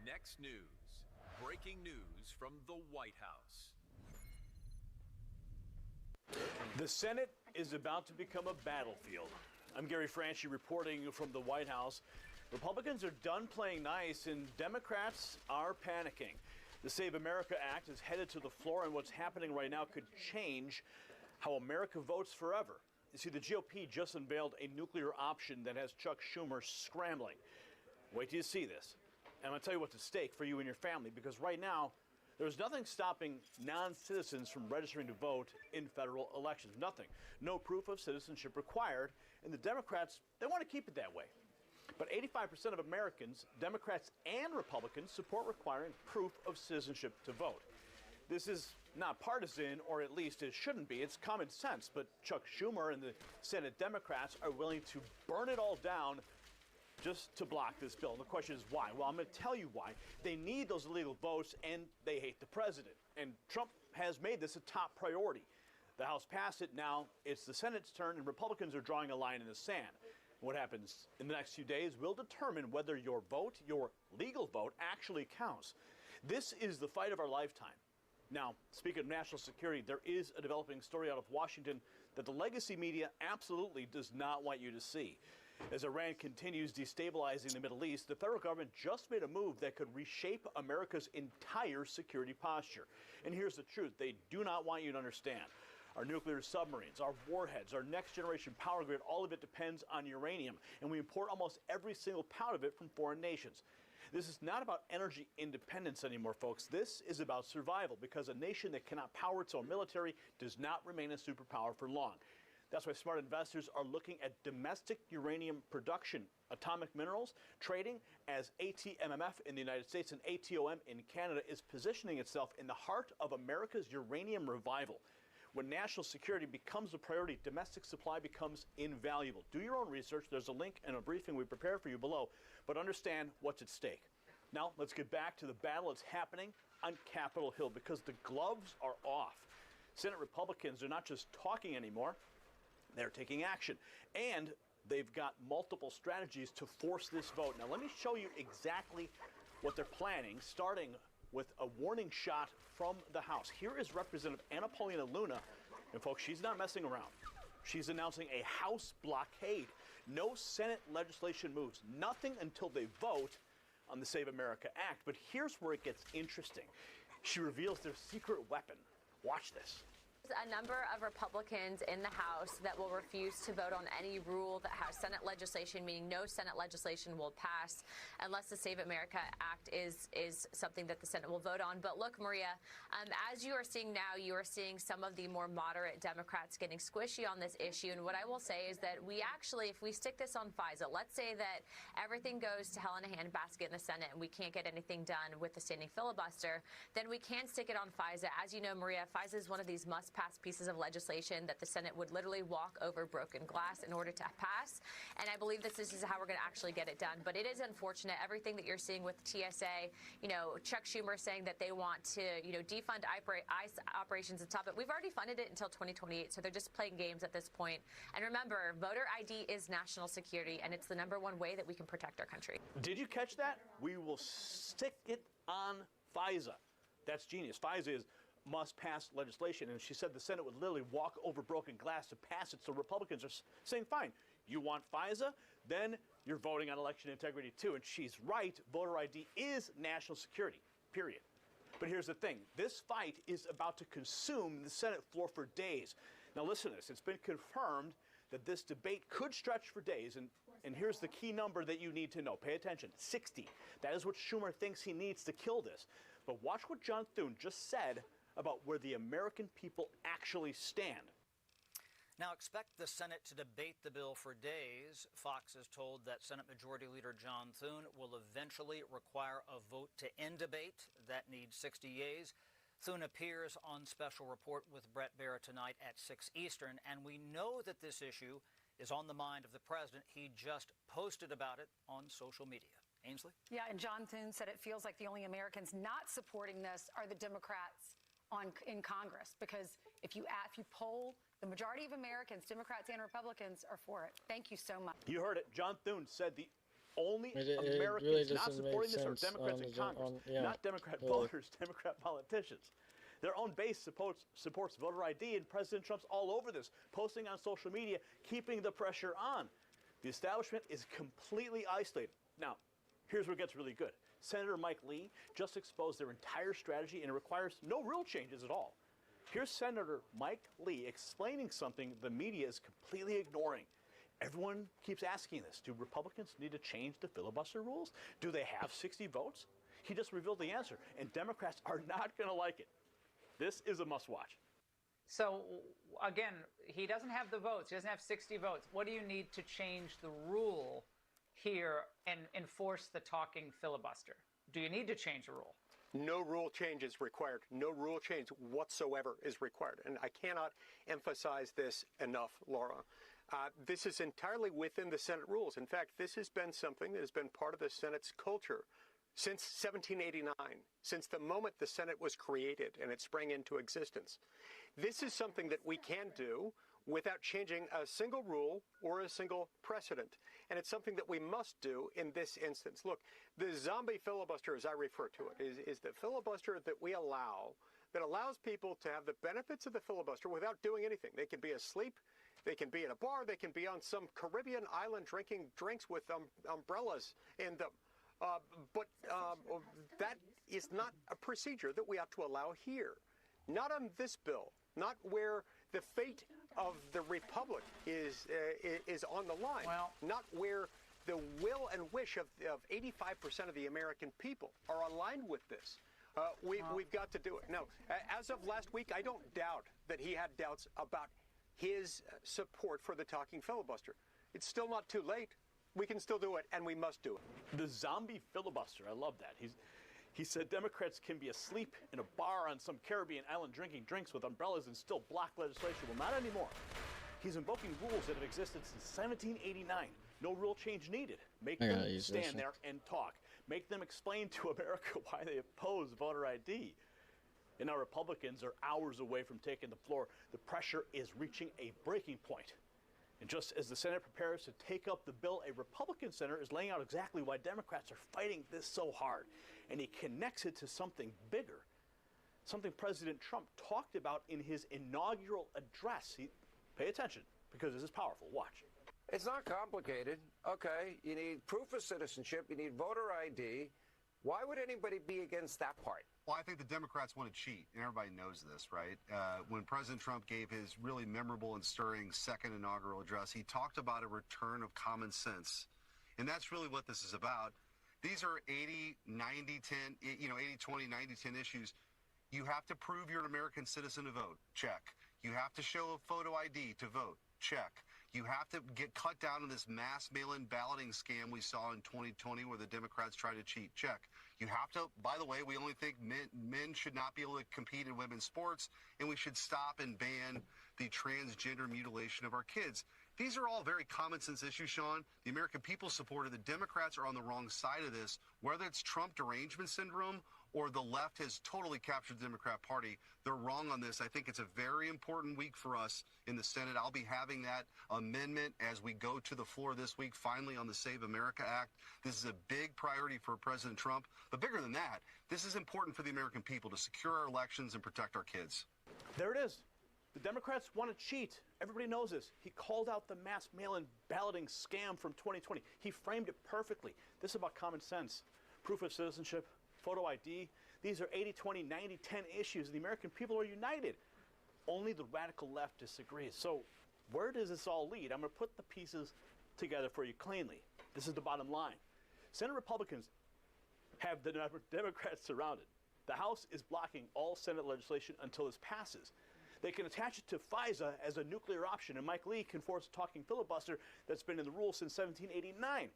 Next news. Breaking news from the White House. The Senate is about to become a battlefield. I'm Gary Franchi reporting from the White House. Republicans are done playing nice and Democrats are panicking. The Save America Act is headed to the floor, and what's happening right now could change how America votes forever. You see, the GOP just unveiled a nuclear option that has Chuck Schumer scrambling. Wait till you see this. And I'm going to tell you what's at stake for you and your family, because right now, There's nothing stopping non-citizens from registering to vote in federal elections. Nothing. No proof of citizenship required, and the Democrats, they want to keep it that way. But 85% of Americans, Democrats and Republicans, support requiring proof of citizenship to vote. This is not partisan, or at least it shouldn't be. It's common sense, but Chuck Schumer and the Senate Democrats are willing to burn it all down just to block this bill. And the question is why? Well, I'm going to tell you why. They need those illegal votes, and they hate the president. And Trump has made this a top priority. The House passed it. Now it's the Senate's turn, and Republicans are drawing a line in the sand. What happens in the next few days will determine whether your vote, your legal vote, actually counts. This is the fight of our lifetime. Now, speaking of national security, there is a developing story out of Washington that the legacy media absolutely does not want you to see. As Iran continues destabilizing the Middle East, the federal government just made a move that could reshape America's entire security posture. And here's the truth. They do not want you to understand. Our nuclear submarines, our warheads, our next-generation power grid, all of it depends on uranium, and we import almost every single pound of it from foreign nations. This is not about energy independence anymore, folks. This is about survival, because a nation that cannot power its own military does not remain a superpower for long. That's why smart investors are looking at domestic uranium production, atomic minerals, trading as ATMMF in the United States and ATOM in Canada is positioning itself in the heart of America's uranium revival. When national security becomes a priority, domestic supply becomes invaluable. Do your own research. There's a link and a briefing we prepared for you below, but understand what's at stake. Now, let's get back to the battle that's happening on Capitol Hill, because the gloves are off. Senate Republicans are not just talking anymore. They're taking action, and they've got multiple strategies to force this vote. Now, let me show you exactly what they're planning, starting with a warning shot from the House. Here is Representative Anna Paulina Luna, and folks, she's not messing around. She's announcing a House blockade. No Senate legislation moves, nothing until they vote on the Save America Act. But here's where it gets interesting. She reveals their secret weapon. Watch this. A number of Republicans in the House that will refuse to vote on any rule that has Senate legislation, meaning no Senate legislation will pass unless the Save America Act is something that the Senate will vote on. But look, Maria, as you are seeing now, you are seeing some of the more moderate Democrats getting squishy on this issue. And what I will say is that we actually, if we stick this on FISA, let's say that everything goes to hell in a handbasket in the Senate and we can't get anything done with the standing filibuster, then we can stick it on FISA. As you know, Maria, FISA is one of these must-pass pieces of legislation that the Senate would literally walk over broken glass in order to pass. And I believe this is how we're going to actually get it done. But it is unfortunate, everything that you're seeing with TSA, Chuck Schumer saying that they want to, defund ICE operations and stop it. We've already funded it until 2028, so they're just playing games at this point. And remember, voter ID is national security, and it's the #1 way that we can protect our country. Did you catch that? We will stick it on FISA. That's genius. FISA is must-pass legislation, and she said the Senate would literally walk over broken glass to pass it. So Republicans are saying, fine, you want FISA? Then you're voting on election integrity too. And she's right, voter ID is national security, period. But here's the thing. This fight is about to consume the Senate floor for days. Now listen to this. It's been confirmed that this debate could stretch for days, and here's the key number that you need to know. Pay attention. 60. That is what Schumer thinks he needs to kill this. But watch what John Thune just said about where the American people actually stand. Now, expect the Senate to debate the bill for days. Fox is told that Senate Majority Leader John Thune will eventually require a vote to end debate. That needs 60 yeas. Thune appears on Special Report with Brett Baier tonight at 6 Eastern, and we know that this issue is on the mind of the president. He just posted about it on social media. Ainsley? Yeah, and John Thune said it feels like the only Americans not supporting this are the Democrats in Congress, because if you poll, the majority of Americans, Democrats and Republicans, are for it. Thank you so much. You heard it. John Thune said the only It Americans really not doesn't supporting make this are sense Democrats in Congress, not Democrat voters, Democrat politicians. Their own base supports voter ID, and President Trump's all over this, posting on social media, keeping the pressure on. The establishment is completely isolated. Now, here's where it gets really good. Senator Mike Lee just exposed their entire strategy, and it requires no real changes at all. Here's Senator Mike Lee explaining something the media is completely ignoring. Everyone keeps asking this. Do Republicans need to change the filibuster rules? Do they have 60 votes? He just revealed the answer, and Democrats are not going to like it. This is a must-watch. So, again, he doesn't have the votes. He doesn't have 60 votes. What do you need to change the rule here and enforce the talking filibuster? Do you need to change the rule? No rule change is required. No rule change whatsoever is required. And I cannot emphasize this enough, Laura. This is entirely within the Senate rules. In fact, this has been something that has been part of the Senate's culture since 1789, since the moment the Senate was created and it sprang into existence. This is something that we can do without changing a single rule or a single precedent. And it's something that we must do in this instance. Look, the zombie filibuster, as I refer to it, is the filibuster that we allow, that allows people to have the benefits of the filibuster without doing anything. They can be asleep, they can be in a bar, they can be on some Caribbean island drinking drinks with umbrellas in them. But that is not a procedure that we ought to allow here. Not on this bill, not where the fate of the republic is on the line, not where the will and wish of 85% of the American people are aligned with this. We've got to do it. Now, as of last week, I don't doubt that he had doubts about his support for the talking filibuster. It's still not too late. We can still do it, and we must do it. The zombie filibuster, I love that. He said Democrats can be asleep in a bar on some Caribbean island drinking drinks with umbrellas and still block legislation. Well, not anymore. He's invoking rules that have existed since 1789. No rule change needed. Make them stand there and talk. Make them explain to America why they oppose voter ID. And our Republicans are hours away from taking the floor. The pressure is reaching a breaking point. And just as the Senate prepares to take up the bill, a Republican senator is laying out exactly why Democrats are fighting this so hard. And he connects it to something bigger, something President Trump talked about in his inaugural address. Pay attention, because this is powerful. Watch. It's not complicated. Okay, you need proof of citizenship, you need voter ID. Why would anybody be against that part? Well, I think the Democrats want to cheat, and everybody knows this, right? When President Trump gave his really memorable and stirring second inaugural address, he talked about a return of common sense. And that's really what this is about. These are 80, 90, 10, 80, 20, 90, 10 issues. You have to prove you're an American citizen to vote. Check. You have to show a photo ID to vote. Check. You have to get cut down on this mass mail-in balloting scam we saw in 2020 where the Democrats tried to cheat. Check. You have to, by the way, we only think men should not be able to compete in women's sports, and we should stop and ban the transgender mutilation of our kids. These are all very common sense issues, Sean. The American people support it. The Democrats are on the wrong side of this, whether it's Trump derangement syndrome or the left has totally captured the Democrat Party. They're wrong on this. I think it's a very important week for us in the Senate. I'll be having that amendment as we go to the floor this week, finally on the Save America Act. This is a big priority for President Trump. But bigger than that, this is important for the American people to secure our elections and protect our kids. There it is. The Democrats want to cheat. Everybody knows this. He called out the mass mail-in balloting scam from 2020. He framed it perfectly. This is about common sense, proof of citizenship, photo ID. These are 80, 20, 90, 10 issues. The American people are united. Only the radical left disagrees. So where does this all lead? I'm going to put the pieces together for you cleanly. This is the bottom line. Senate Republicans have the Democrats surrounded. The House is blocking all Senate legislation until this passes. They can attach it to FISA as a nuclear option, and Mike Lee can force a talking filibuster that's been in the rules since 1789. And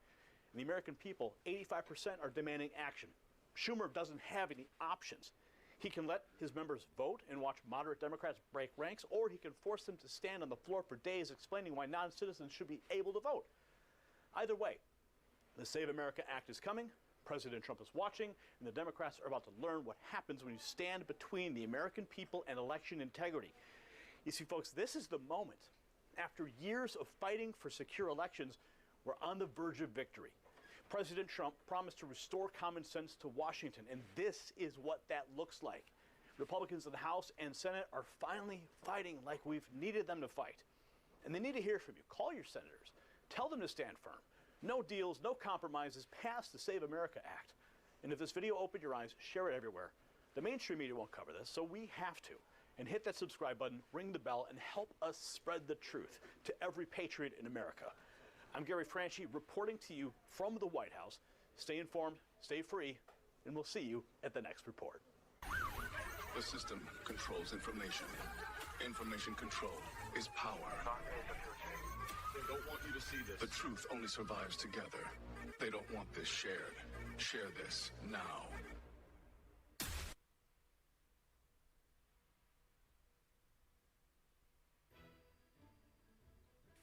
the American people, 85% are demanding action. Schumer doesn't have any options. He can let his members vote and watch moderate Democrats break ranks, or he can force them to stand on the floor for days explaining why non-citizens should be able to vote. Either way, the Save America Act is coming, President Trump is watching, and the Democrats are about to learn what happens when you stand between the American people and election integrity. You see, folks, this is the moment. After years of fighting for secure elections, we're on the verge of victory. President Trump promised to restore common sense to Washington, and this is what that looks like. Republicans in the House and Senate are finally fighting like we've needed them to fight. And they need to hear from you. Call your senators. Tell them to stand firm. No deals, no compromises, pass the Save America Act. And if this video opened your eyes, share it everywhere. The mainstream media won't cover this, so we have to. And hit that subscribe button, ring the bell, and help us spread the truth to every patriot in America. I'm Gary Franchi reporting to you from the White House. Stay informed, stay free. and we'll see you at the next report. The system controls information. Information control is power. They don't want you to see this. The truth only survives together. They don't want this shared. Share this now.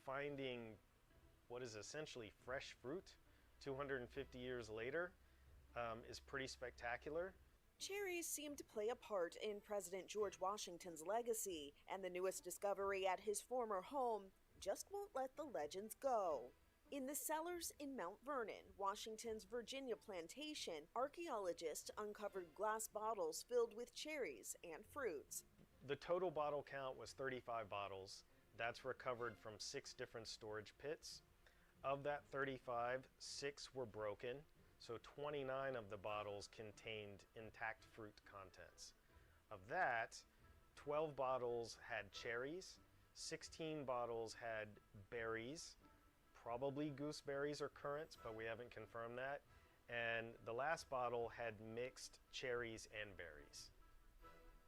Finding what is essentially fresh fruit 250 years later is pretty spectacular. Cherries seem to play a part in President George Washington's legacy, and the newest discovery at his former home just won't let the legends go. In the cellars in Mount Vernon, Washington's Virginia plantation, archaeologists uncovered glass bottles filled with cherries and fruits. The total bottle count was 35 bottles. That's recovered from 6 different storage pits. Of that 35, 6 were broken, so 29 of the bottles contained intact fruit contents. Of that, 12 bottles had cherries, 16 bottles had berries, probably gooseberries or currants, but we haven't confirmed that. And the last bottle had mixed cherries and berries.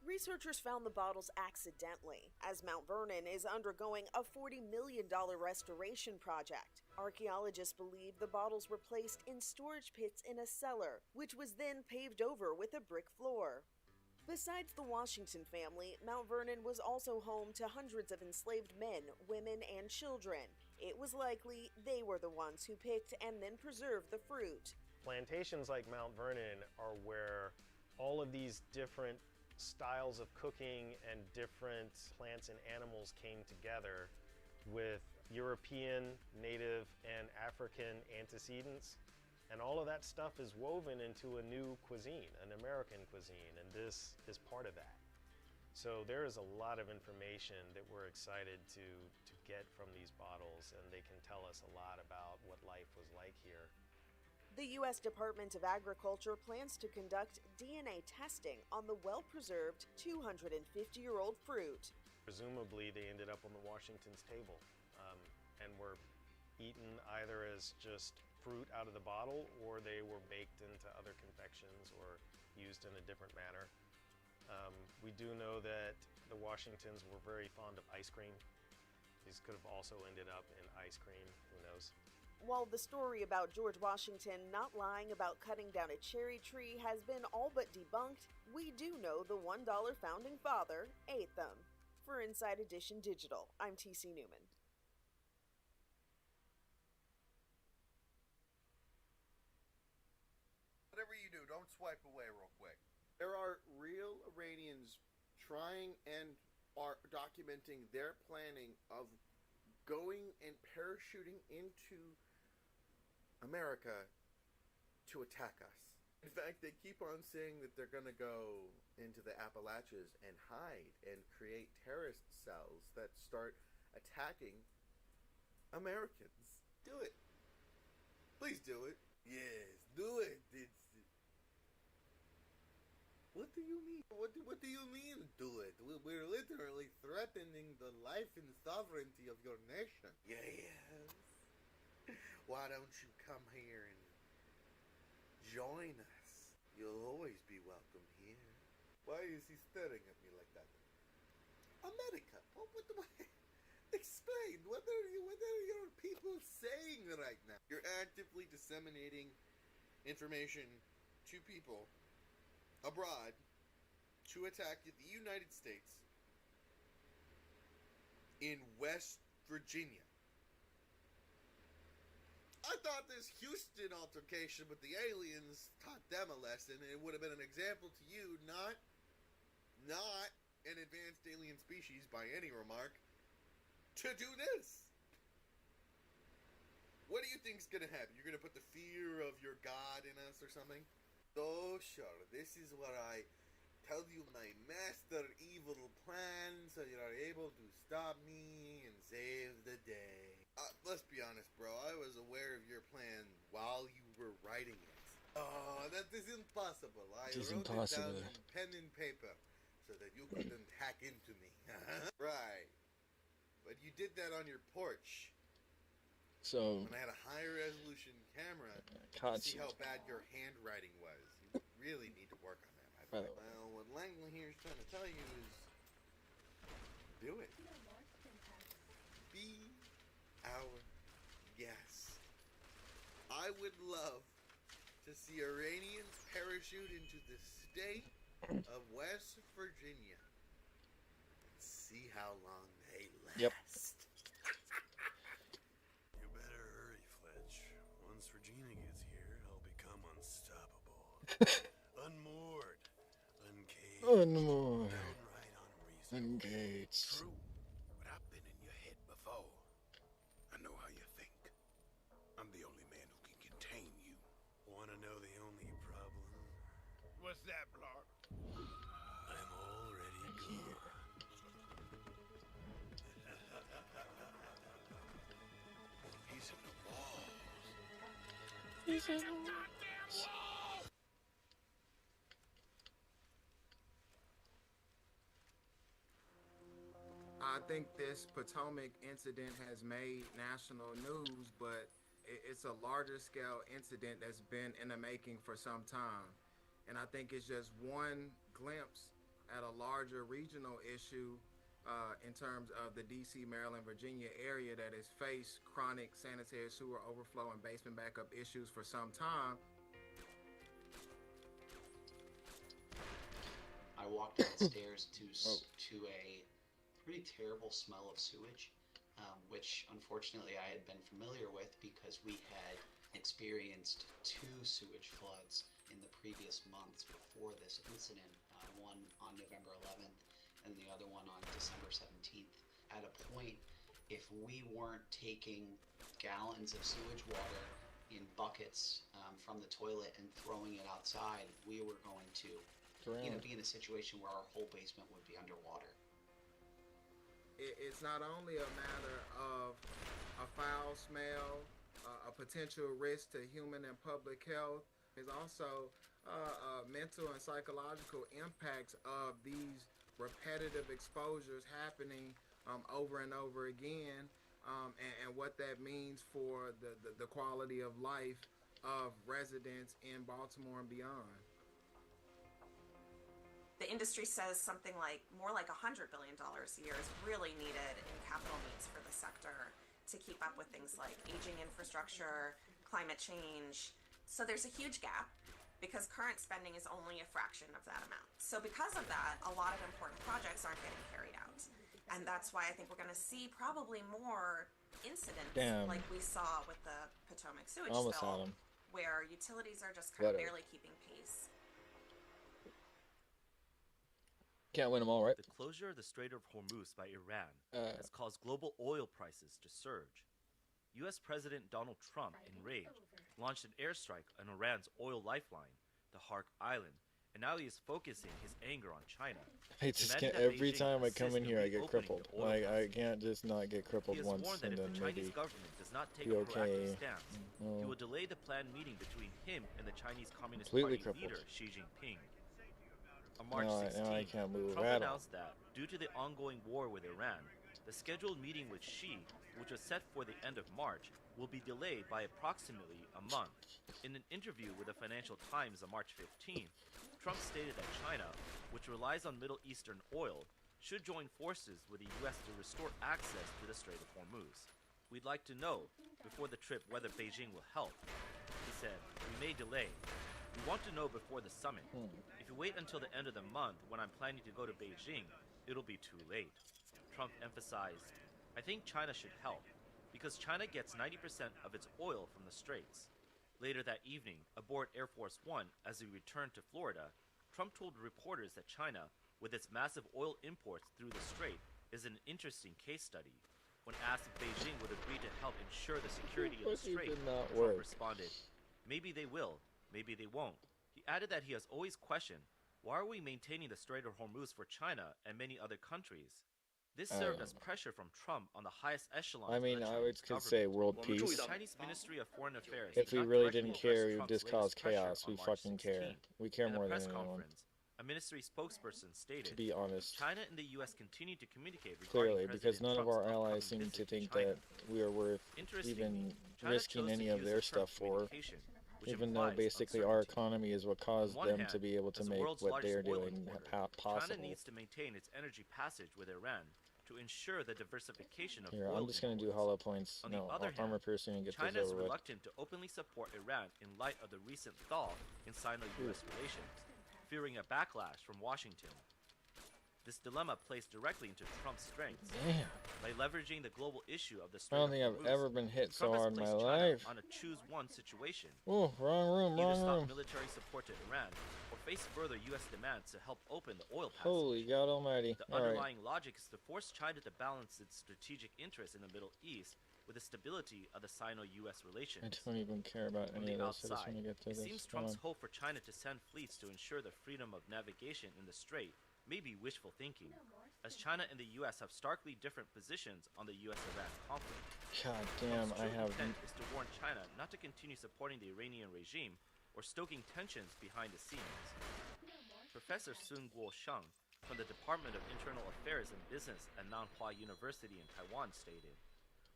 Researchers found the bottles accidentally, as Mount Vernon is undergoing a $40 million restoration project. Archaeologists believe the bottles were placed in storage pits in a cellar, which was then paved over with a brick floor. Besides the Washington family, Mount Vernon was also home to hundreds of enslaved men, women, and children. It was likely they were the ones who picked and then preserved the fruit. Plantations like Mount Vernon are where all of these different styles of cooking and different plants and animals came together with European, native, and African antecedents. And all of that stuff is woven into a new cuisine, an American cuisine, and this is part of that. So there is a lot of information that we're excited to get from these bottles, and they can tell us a lot about what life was like here. The U.S. Department of Agriculture plans to conduct DNA testing on the well-preserved 250-year-old fruit. Presumably, they ended up on the Washington's table and were eaten either as just fruit out of the bottle, or they were baked into other confections or used in a different manner. We do know that the Washingtons were very fond of ice cream. These could have also ended up in ice cream, who knows? While the story about George Washington not lying about cutting down a cherry tree has been all but debunked, we do know the $1 founding father ate them. For Inside Edition Digital, I'm TC Newman. Whatever you do, don't swipe away real quick. There are real Iranians trying and are documenting their planning of going and parachuting into America to attack us. In fact, they keep on saying that they're going to go into the Appalachians and hide and create terrorist cells that start attacking Americans. Do it. Please do it. Yes, do it. What do you mean? What do you mean, do it? We're literally threatening the life and sovereignty of your nation. Yes. Why don't you come here and join us? You'll always be welcome here. Why is he staring at me like that? America. What explain. What are your people saying right now? You're actively disseminating information to people abroad to attack the United States in West Virginia. I thought this Houston altercation with the aliens taught them a lesson, and it would have been an example to you, not an advanced alien species by any remark, to do this. What do you think's gonna happen? You're gonna put the fear of your God in us or something? So sure, this is what I tell you my master evil plan, so you are able to stop me and save the day. Let's be honest, bro. I was aware of your plan while you were writing it. Oh, that is impossible. I wrote it down in pen and paper so that you couldn't hack into me. Right. But you did that on your porch. So when I had a high resolution camera to see how bad your handwriting was. You really need to work on that, By by the the way. Well, what Langley here is trying to tell you is do it. Be our guest. I would love to see Iranians parachute into the state of West Virginia and see how long they last. Yep. You better hurry, Fletch. Once Regina gets here, I'll become unstoppable. Unmoored. Uncaged. Unmoored. Downright unreasonable. Uncaged. True. But I've been in your head before. I know how you think. I'm the only man who can contain you. Wanna know the only problem? What's that, Blark? I'm already gone. He's in the walls. He's in the walls. I think this Potomac incident has made national news, but it's a larger scale incident that's been in the making for some time. And I think it's just one glimpse at a larger regional issue in terms of the DC, Maryland, Virginia area that has faced chronic sanitary sewer overflow and basement backup issues for some time. I walked downstairs to a pretty terrible smell of sewage, which unfortunately I had been familiar with because we had experienced 2 sewage floods in the previous months before this incident, one on November 11th and the other one on December 17th. At a point, if we weren't taking gallons of sewage water in buckets from the toilet and throwing it outside, we were going to be in a situation where our whole basement would be underwater. It's not only a matter of a foul smell, a potential risk to human and public health. There's also mental and psychological impacts of these repetitive exposures happening over and over again, and what that means for the quality of life of residents in Baltimore and beyond. The industry says something like more like $100 billion a year is really needed in capital needs for the sector to keep up with things like aging infrastructure, climate change. So there's a huge gap because current spending is only a fraction of that amount. So because of that, a lot of important projects aren't getting carried out. And that's why I think we're going to see probably more incidents like we saw with the Potomac sewage spill, where utilities are just kind of barely keeping pace. Can't win them all, right? The closure of the Strait of Hormuz by Iran has caused global oil prices to surge. U.S. President Donald Trump, enraged, launched an airstrike on Iran's oil lifeline, the Hark Island, and now he is focusing his anger on China. I just can't, every time I come in here, I get crippled. Like, I can't just not get crippled once and then maybe does not take be a proactive okay. stance, No. he will delay the planned meeting between him and the Chinese Communist Completely Party crippled. leader Xi Jinping. On March Now 16th, I can't move Trump at all. announced that, due to the ongoing war with Iran, the scheduled meeting with Xi, which was set for the end of March, will be delayed by approximately a month. In an interview with the Financial Times on March 15th, Trump stated that China, which relies on Middle Eastern oil, should join forces with the U.S. to restore access to the Strait of Hormuz. We'd like to know, before the trip, whether Beijing will help. He said, "We may delay. We want to know before the summit. If you wait until the end of the month when I'm planning to go to Beijing, it'll be too late." Trump emphasized, "I think China should help, because China gets 90% of its oil from the Straits." Later that evening, aboard Air Force One, as he returned to Florida, Trump told reporters that China, with its massive oil imports through the Strait, is an interesting case study. When asked if Beijing would agree to help ensure the security of the Strait, Trump responded, "Maybe they will, maybe they won't." He added that he has always questioned, why are we maintaining the Strait of Hormuz for China and many other countries? This served as pressure from Trump on the highest echelon. I mean, I would could say world peace. The Chinese Ministry of Foreign Affairs If we did not really directly didn't care, we would address just Trump's cause latest pressure chaos. on We March fucking care. 16th. We care In more a than press anyone. conference, a ministry spokesperson stated, To be honest. China and the U.S. continue to communicate regarding Clearly, President because none of Trump's our allies upcoming seem to visit think China. that we are worth Interestingly, even China risking chose to any of use their the term stuff for. communication which Even though implies basically our uncertainty. economy is what On caused one them hand, to be able to as the make world's what largest they're oil doing importer, possible. China needs to maintain its energy passage with Iran to ensure the diversification of Here, oil I'm just going to do imports. hollow points. On No, the other armor hand, piercing and get China this is over with. reluctant to openly support Iran in light of the recent thaw in Sino-U.S. relations, fearing a backlash from Washington. This dilemma plays directly into Trump's strengths. Damn. By leveraging the global issue of the I Strait don't of think I've Hormuz, ever been hit so Trump has hard in my placed China life. on a choose-one situation. Oh, wrong room, Either wrong stop room. military support to Iran or face further U.S. demands to help open the oil passage. Holy God Almighty! The All right. underlying logic is to force China to balance its strategic interests in the Middle East with the stability of the Sino-U.S. relations. I don't even care about On any the of this. I just outside, want to get to it this. seems Come Trump's on. hope for China to send fleets to ensure the freedom of navigation in the strait may be wishful thinking, as China and the U.S. have starkly different positions on the U.S.-Iran conflict. God damn, Trump's I true have. intent is to warn China not to continue supporting the Iranian regime or stoking tensions behind the scenes. Professor Sun Guo Sheng from the Department of Internal Affairs and Business at Nanhua University in Taiwan stated,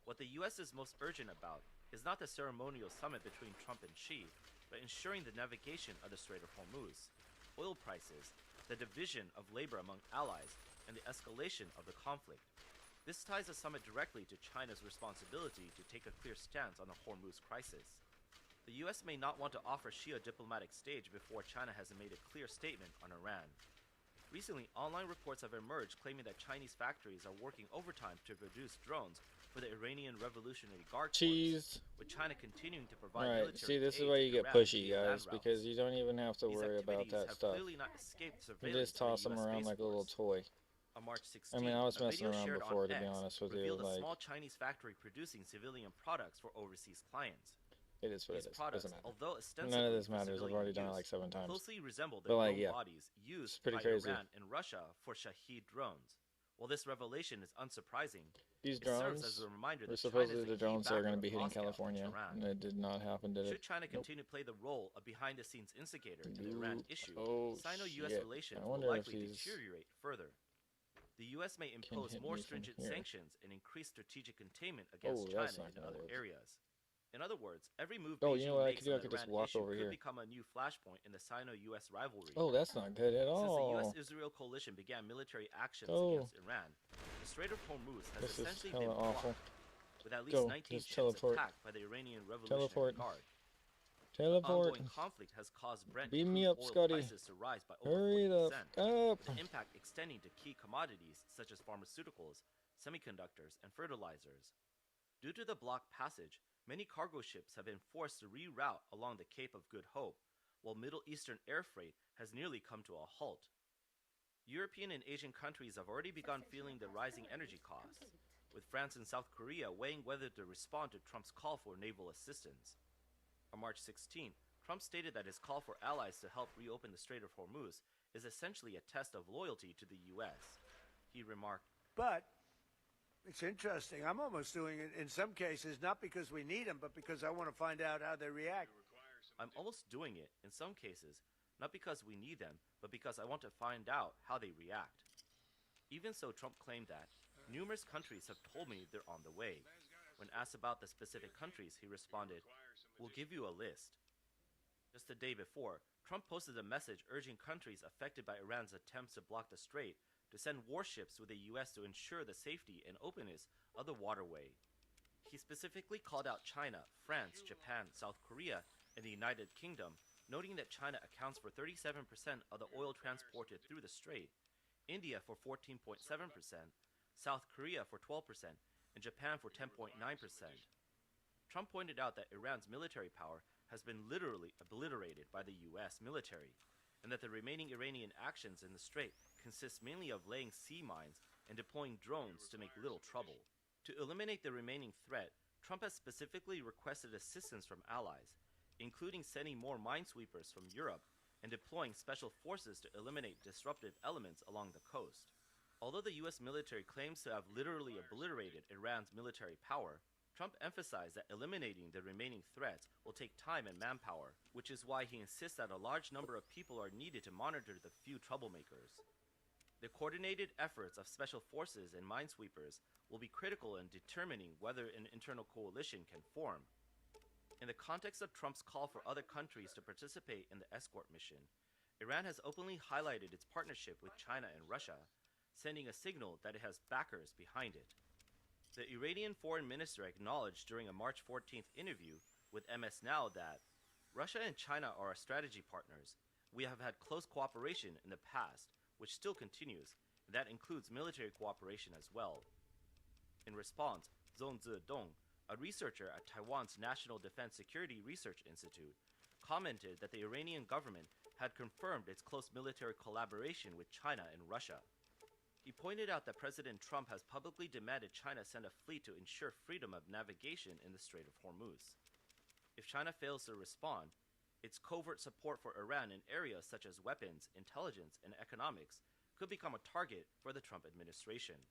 "What the U.S. is most urgent about is not the ceremonial summit between Trump and Xi, but ensuring the navigation of the Strait of Hormuz, oil prices, the division of labor among allies, and the escalation of the conflict. This ties the summit directly to China's responsibility to take a clear stance on the Hormuz crisis. The U.S. may not want to offer Xi a diplomatic stage before China has made a clear statement on Iran. Recently, online reports have emerged claiming that Chinese factories are working overtime to produce drones for the Iranian Revolutionary Guard Corps, with China continuing to provide Alright, military see, this is aid why to you get Iran pushy, via land guys, because routes. you don't even have to These worry about activities that have stuff. clearly not escaped You surveillance just of the toss them US around Space like a little Force. toy. On March 16, I mean, I was a messing video around shared before, on to be X honest with you. revealed a Like, small Chinese factory producing civilian products for overseas clients. it is what These it is. products, Doesn't matter. although ostensibly None of this for matters. I've civilian already done it use, like 7 times. closely resemble the But like, drone yeah, bodies used pretty by crazy. Iran and Russia for Shahed drones. While this revelation is unsurprising, These it serves drones as a reminder were that China supposedly is a the key drones that are backer going to be of hitting Moscow and California, Tehran. and it did not happen, did it? Should China Nope. continue to play the role of behind-the-scenes instigator to the Iran issue, Oh, Sino-U.S. shit. relations I will wonder if likely he's deteriorate further. The U.S. may impose hit more me from stringent here. sanctions and increase strategic containment against Oh, that's China not in gonna other work. areas. In other words, every move Oh, Beijing you know what I makes could do? I on the could just Iran walk issue over could here. become a new flashpoint in the Sino-U.S. rivalry. Oh, that's not good at Since the all. U.S.-Israel coalition began military actions Oh. against Iran, the Strait of Hormuz has This is essentially hella been blocked, awful. with at least Go, 19 just ships teleport. attacked by the Iranian Revolutionary Teleport. Guard. The Teleport. ongoing conflict has caused Brent Beam crude me up, oil Scotty. prices to rise by over Hurry the 40%. f up. The impact extending to key commodities such as pharmaceuticals, semiconductors, and fertilizers. Due to the blocked passage, many cargo ships have been forced to reroute along the Cape of Good Hope, while Middle Eastern air freight has nearly come to a halt. European and Asian countries have already begun feeling the rising energy costs, with France and South Korea weighing whether to respond to Trump's call for naval assistance. On March 16, Trump stated that his call for allies to help reopen the Strait of Hormuz is essentially a test of loyalty to the U.S. He remarked, But it's interesting. I'm almost doing it in some cases, not because we need them, but because I want to find out how they react. I'm almost doing it, in some cases, not because we need them, but because I want to find out how they react. Even so, Trump claimed that numerous countries have told me they're on the way. When asked about the specific countries, he responded, "We'll give you a list." Just the day before, Trump posted a message urging countries affected by Iran's attempts to block the strait to send warships with the U.S. to ensure the safety and openness of the waterway. He specifically called out China, France, Japan, South Korea, and the United Kingdom, noting that China accounts for 37% of the oil transported through the strait, India for 14.7%, South Korea for 12%, and Japan for 10.9%. Trump pointed out that Iran's military power has been literally obliterated by the U.S. military, and that the remaining Iranian actions in the strait consist mainly of laying sea mines and deploying drones to make little trouble. To eliminate the remaining threat, Trump has specifically requested assistance from allies, including sending more minesweepers from Europe and deploying special forces to eliminate disruptive elements along the coast. Although the U.S. military claims to have literally obliterated Iran's military power, Trump emphasized that eliminating the remaining threats will take time and manpower, which is why he insists that a large number of people are needed to monitor the few troublemakers. The coordinated efforts of special forces and minesweepers will be critical in determining whether an internal coalition can form. In the context of Trump's call for other countries to participate in the escort mission, Iran has openly highlighted its partnership with China and Russia, sending a signal that it has backers behind it. The Iranian foreign minister acknowledged during a March 14th interview with MS Now that Russia and China are our strategy partners. We have had close cooperation in the past, which still continues, and that includes military cooperation as well. In response, Zhong Zedong, a researcher at Taiwan's National Defense Security Research Institute, commented that the Iranian government had confirmed its close military collaboration with China and Russia. He pointed out that President Trump has publicly demanded China send a fleet to ensure freedom of navigation in the Strait of Hormuz. If China fails to respond, its covert support for Iran in areas such as weapons, intelligence, and economics could become a target for the Trump administration.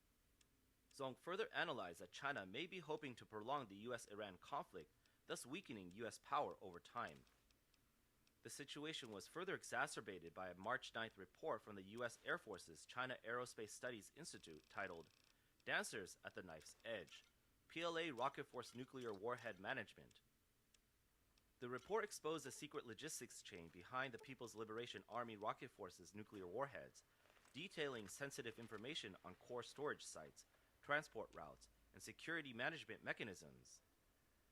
Zhong further analyzed that China may be hoping to prolong the US-Iran conflict, thus weakening US power over time. The situation was further exacerbated by a March 9th report from the US Air Force's China Aerospace Studies Institute titled Dancers at the Knife's Edge, PLA Rocket Force Nuclear Warhead Management. The report exposed the secret logistics chain behind the People's Liberation Army Rocket Force's nuclear warheads, detailing sensitive information on core storage sites, transport routes, and security management mechanisms.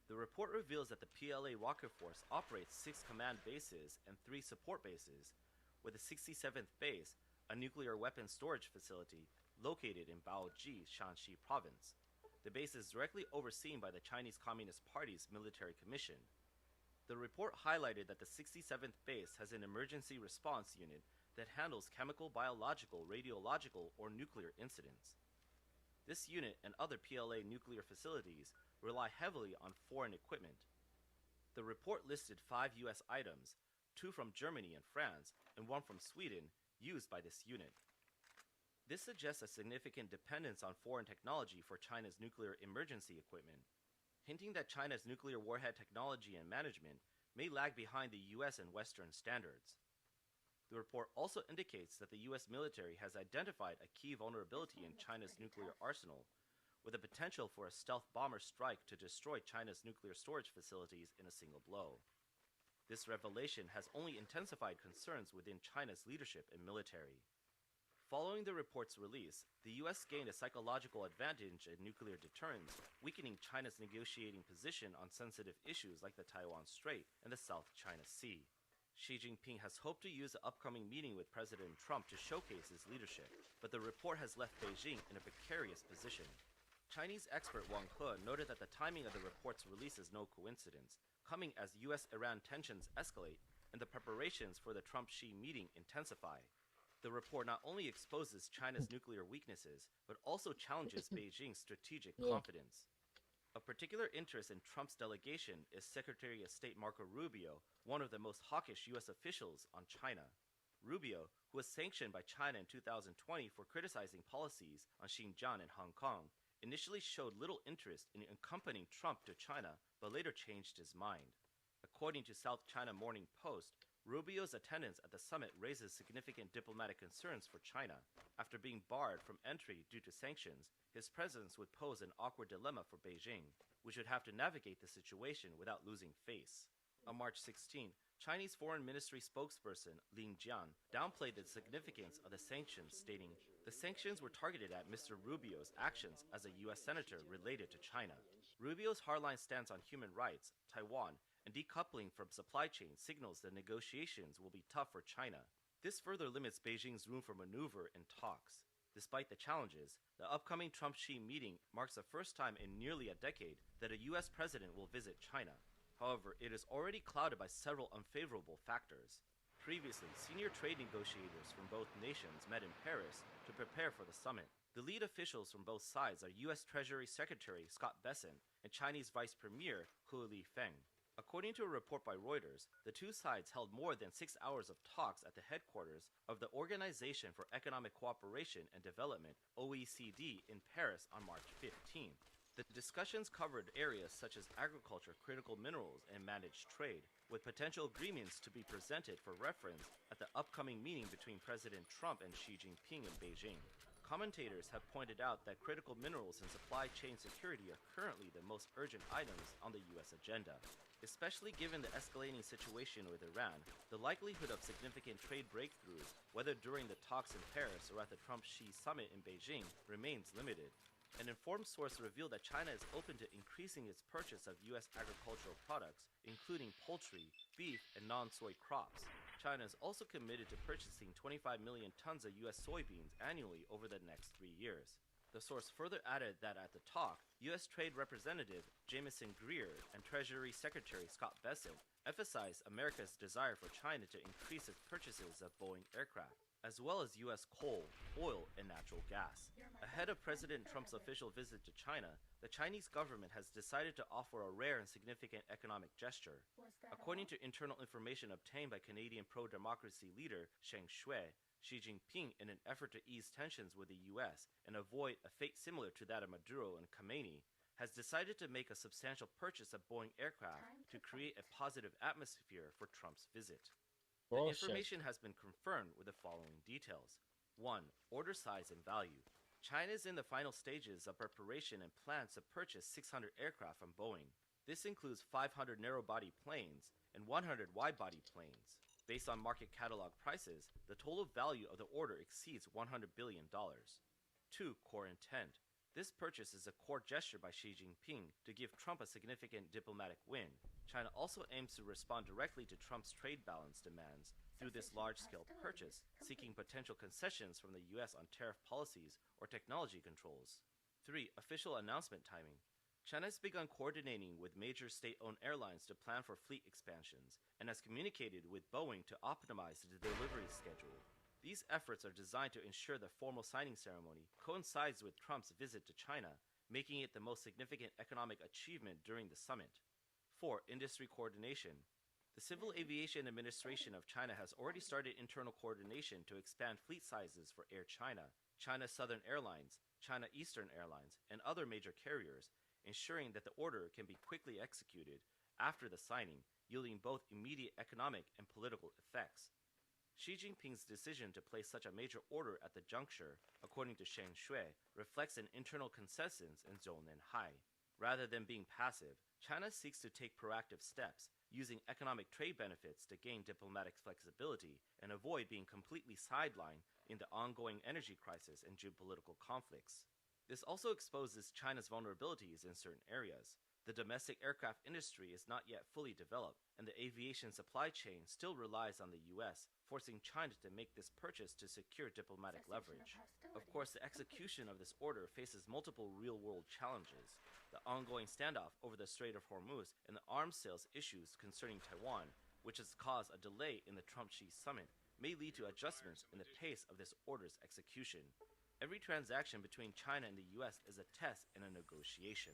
The report reveals that the PLA Rocket Force operates 6 command bases and 3 support bases, with the 67th base, a nuclear weapons storage facility, located in Baoji, Shanxi Province. The base is directly overseen by the Chinese Communist Party's military commission. The report highlighted that the 67th base has an emergency response unit that handles chemical, biological, radiological, or nuclear incidents. This unit and other PLA nuclear facilities rely heavily on foreign equipment. The report listed 5 US items, 2 from Germany and France, and 1 from Sweden, used by this unit. This suggests a significant dependence on foreign technology for China's nuclear emergency equipment, hinting that China's nuclear warhead technology and management may lag behind the US and Western standards. The report also indicates that the US military has identified a key vulnerability in China's nuclear arsenal, with a potential for a stealth bomber strike to destroy China's nuclear storage facilities in a single blow. This revelation has only intensified concerns within China's leadership and military. Following the report's release, the US gained a psychological advantage in nuclear deterrence, weakening China's negotiating position on sensitive issues like the Taiwan Strait and the South China Sea. Xi Jinping has hoped to use the upcoming meeting with President Trump to showcase his leadership, but the report has left Beijing in a precarious position. Chinese expert Wang He noted that the timing of the report's release is no coincidence, coming as US-Iran tensions escalate and the preparations for the Trump-Xi meeting intensify. The report not only exposes China's nuclear weaknesses, but also challenges Beijing's strategic confidence. Of particular interest in Trump's delegation is Secretary of State Marco Rubio, one of the most hawkish US officials on China. Rubio, who was sanctioned by China in 2020 for criticizing policies on Xinjiang and Hong Kong, initially showed little interest in accompanying Trump to China, but later changed his mind. According to South China Morning Post, Rubio's attendance at the summit raises significant diplomatic concerns for China. After being barred from entry due to sanctions, his presence would pose an awkward dilemma for Beijing, which would have to navigate the situation without losing face. On March 16, Chinese Foreign Ministry spokesperson Lin Jian downplayed the significance of the sanctions, stating, "The sanctions were targeted at Mr. Rubio's actions as a US senator related to China." Rubio's hardline stance on human rights, Taiwan, and decoupling from supply chains signals that negotiations will be tough for China. This further limits Beijing's room for maneuver in talks. Despite the challenges, the upcoming Trump-Xi meeting marks the first time in nearly a decade that a US president will visit China. However, it is already clouded by several unfavorable factors. Previously, senior trade negotiators from both nations met in Paris to prepare for the summit. The lead officials from both sides are US Treasury Secretary Scott Bessent and Chinese Vice Premier He Lifeng. According to a report by Reuters, the two sides held more than 6 hours of talks at the headquarters of the Organization for Economic Cooperation and Development, OECD, in Paris on March 15. The discussions covered areas such as agriculture, critical minerals, and managed trade, with potential agreements to be presented for reference at the upcoming meeting between President Trump and Xi Jinping in Beijing. Commentators have pointed out that critical minerals and supply chain security are currently the most urgent items on the US agenda. Especially given the escalating situation with Iran, the likelihood of significant trade breakthroughs, whether during the talks in Paris or at the Trump-Xi summit in Beijing, remains limited. An informed source revealed that China is open to increasing its purchase of U.S. agricultural products, including poultry, beef, and non-soy crops. China is also committed to purchasing 25 million tons of U.S. soybeans annually over the next 3 years. The source further added that at the talk, U.S. Trade Representative Jamieson Greer and Treasury Secretary Scott Bessent emphasized America's desire for China to increase its purchases of Boeing aircraft, as well as U.S. coal, oil, and natural gas. Ahead of President Trump's official visit to China, the Chinese government has decided to offer a rare and significant economic gesture. According to internal information obtained by Canadian pro-democracy leader Sheng Shui, Xi Jinping, in an effort to ease tensions with the U.S. and avoid a fate similar to that of Maduro and Khamenei, has decided to make a substantial purchase of Boeing aircraft to create a positive atmosphere for Trump's visit. The information has been confirmed with the following details. 1. Order size and value. China is in the final stages of preparation and plans to purchase 600 aircraft from Boeing. This includes 500 narrow-body planes and 100 wide-body planes. Based on market catalog prices, the total value of the order exceeds $100 billion. 2. Core intent. This purchase is a core gesture by Xi Jinping to give Trump a significant diplomatic win. China also aims to respond directly to Trump's trade balance demands through this large-scale purchase, seeking potential concessions from the U.S. on tariff policies or technology controls. 3. Official announcement timing. China has begun coordinating with major state-owned airlines to plan for fleet expansions and has communicated with Boeing to optimize the delivery schedule. These efforts are designed to ensure the formal signing ceremony coincides with Trump's visit to China, making it the most significant economic achievement during the summit. 4. Industry coordination. The Civil Aviation Administration of China has already started internal coordination to expand fleet sizes for Air China, China Southern Airlines, China Eastern Airlines, and other major carriers, ensuring that the order can be quickly executed after the signing, yielding both immediate economic and political effects. Xi Jinping's decision to place such a major order at the juncture, according to Sheng Shui, reflects an internal consensus in Zhou Nenhai. Rather than being passive, China seeks to take proactive steps, using economic trade benefits to gain diplomatic flexibility and avoid being completely sidelined in the ongoing energy crisis and geopolitical conflicts. This also exposes China's vulnerabilities in certain areas. The domestic aircraft industry is not yet fully developed, and the aviation supply chain still relies on the U.S., forcing China to make this purchase to secure diplomatic leverage. Of course, the execution of this order faces multiple real-world challenges. The ongoing standoff over the Strait of Hormuz and the arms sales issues concerning Taiwan, which has caused a delay in the Trump-Xi summit, may lead to adjustments in the pace of this order's execution. Every transaction between China and the U.S. is a test and a negotiation.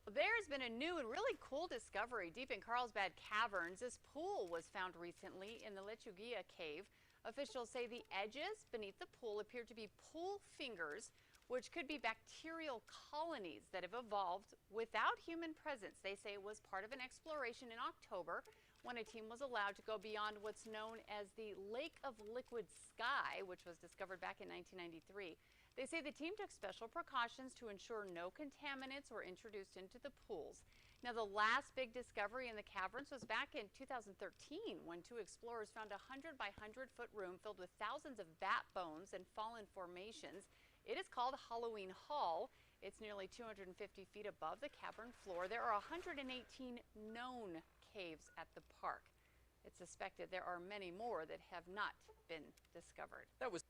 There's been a new and really cool discovery deep in Carlsbad Caverns. This pool was found recently in the Lechuguilla cave. Officials say the edges beneath the pool appear to be pool fingers, which could be bacterial colonies that have evolved without human presence. They say it was part of an exploration in October when a team was allowed to go beyond what's known as the Lake of Liquid Sky, which was discovered back in 1993. They say the team took special precautions to ensure no contaminants were introduced into the pools. Now, the last big discovery in the caverns was back in 2013 when two explorers found a 100 by 100 foot room filled with thousands of bat bones and fallen formations. It is called Halloween Hall. It's nearly 250 feet above the cavern floor. There are 118 known caves at the park. It's suspected there are many more that have not been discovered. That was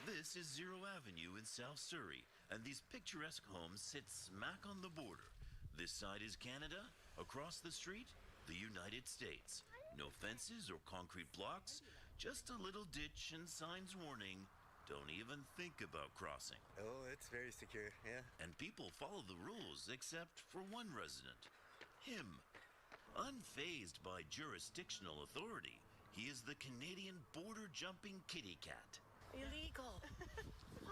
This is Zero Avenue in South Surrey, and these picturesque homes sit smack on the border. This side is Canada, across the street, the United States. No fences or concrete blocks, just a little ditch and signs warning, don't even think about crossing. Oh, it's very secure, yeah. And people follow the rules except for one resident, him. Unfazed by jurisdictional authority, he is the Canadian border-jumping kitty cat. Illegal.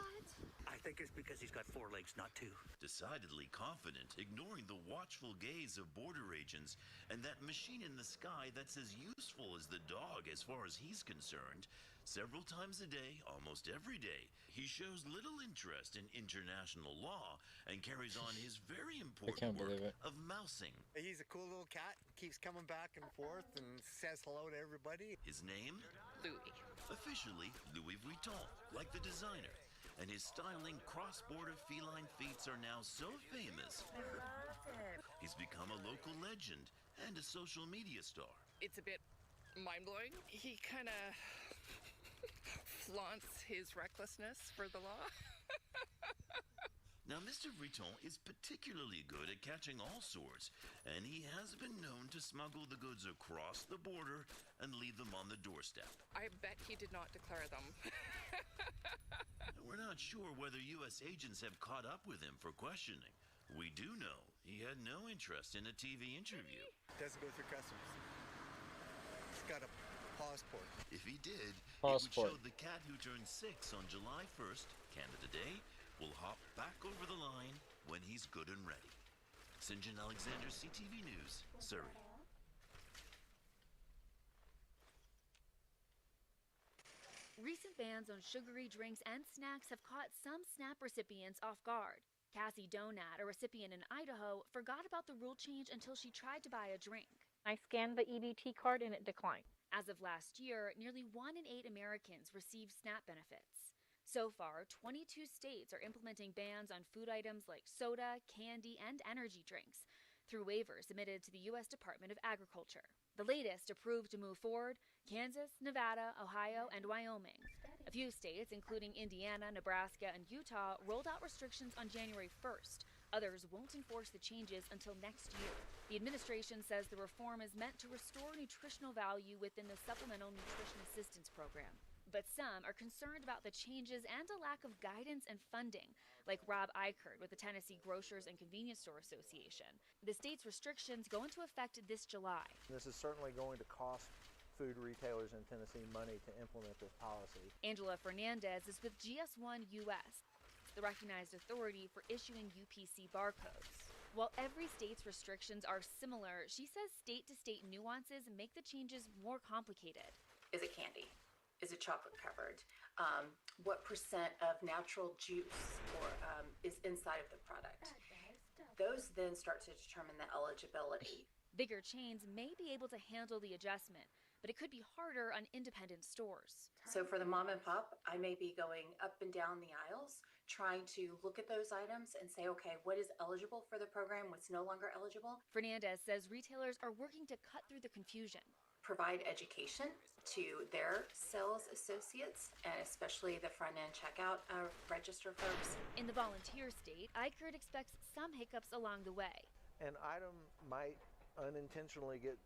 What? I think it's because he's got 4 legs, not 2. Decidedly confident, ignoring the watchful gaze of border agents and that machine in the sky that's as useful as the dog as far as he's concerned. Several times a day, almost every day, he shows little interest in international law and carries on his very important work of mousing. He's a cool little cat, keeps coming back and forth and says hello to everybody. His name? Louis. Officially, Louis Vuitton, like the designer. And his styling cross-border feline feats are now so famous. I love it. He's become a local legend and a social media star. It's a bit mind-blowing. He kind of flaunts his recklessness for the law. Now, Mr. Vuitton is particularly good at catching all sorts, and he has been known to smuggle the goods across the border and leave them on the doorstep. I bet he did not declare them. We're not sure whether U.S. agents have caught up with him for questioning. We do know he had no interest in a TV interview. Doesn't go through customs. He's got a passport. If he did, Passport. it would show the cat who turned 6 on July 1st, Canada Day, will hop back over the line when he's good and ready. St. John Alexander, CTV News, Surrey. Recent bans on sugary drinks and snacks have caught some SNAP recipients off guard. Cassie Donat, a recipient in Idaho, forgot about the rule change until she tried to buy a drink. I scanned the EBT card and it declined. As of last year, nearly 1 in 8 Americans receive SNAP benefits. So far, 22 states are implementing bans on food items like soda, candy, and energy drinks through waivers submitted to the U.S. Department of Agriculture. The latest approved to move forward: Kansas, Nevada, Ohio, and Wyoming. A few states, including Indiana, Nebraska, and Utah, rolled out restrictions on January 1st. Others won't enforce the changes until next year. The administration says the reform is meant to restore nutritional value within the Supplemental Nutrition Assistance Program. But some are concerned about the changes and a lack of guidance and funding, like Rob Eichert with the Tennessee Grocers and Convenience Store Association. The state's restrictions go into effect this July. This is certainly going to cost food retailers in Tennessee money to implement this policy. Angela Fernandez is with GS1 US, the recognized authority for issuing UPC barcodes. While every state's restrictions are similar, she says state-to-state nuances make the changes more complicated. Is it candy? Is it chocolate covered? What percent of natural juice is inside of the product? Those then start to determine the eligibility. Bigger chains may be able to handle the adjustment, but it could be harder on independent stores. So for the mom and pop, I may be going up and down the aisles, trying to look at those items and say, okay, what is eligible for the program, what's no longer eligible? Fernandez says retailers are working to cut through the confusion. Provide education to their sales associates, and especially the front-end checkout register folks. In the volunteer state, Eichert expects some hiccups along the way. An item might unintentionally get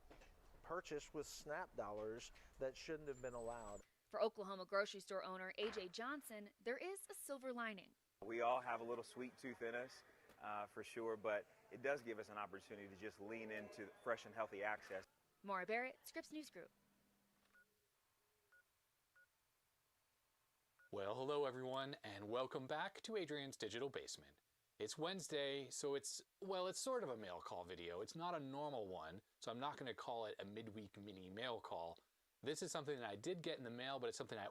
purchased with SNAP dollars that shouldn't have been allowed. For Oklahoma grocery store owner A.J. Johnson, there is a silver lining. We all have a little sweet tooth in us, for sure, but it does give us an opportunity to just lean into fresh and healthy access. Maura Barrett, Scripps News Group. Well, hello everyone, and welcome back to Adrian's Digital Basement. It's Wednesday, so it's sort of a mail call video. It's not a normal one, so I'm not going to call it a midweek mini mail call. This is something that I did get in the mail, but it's something I...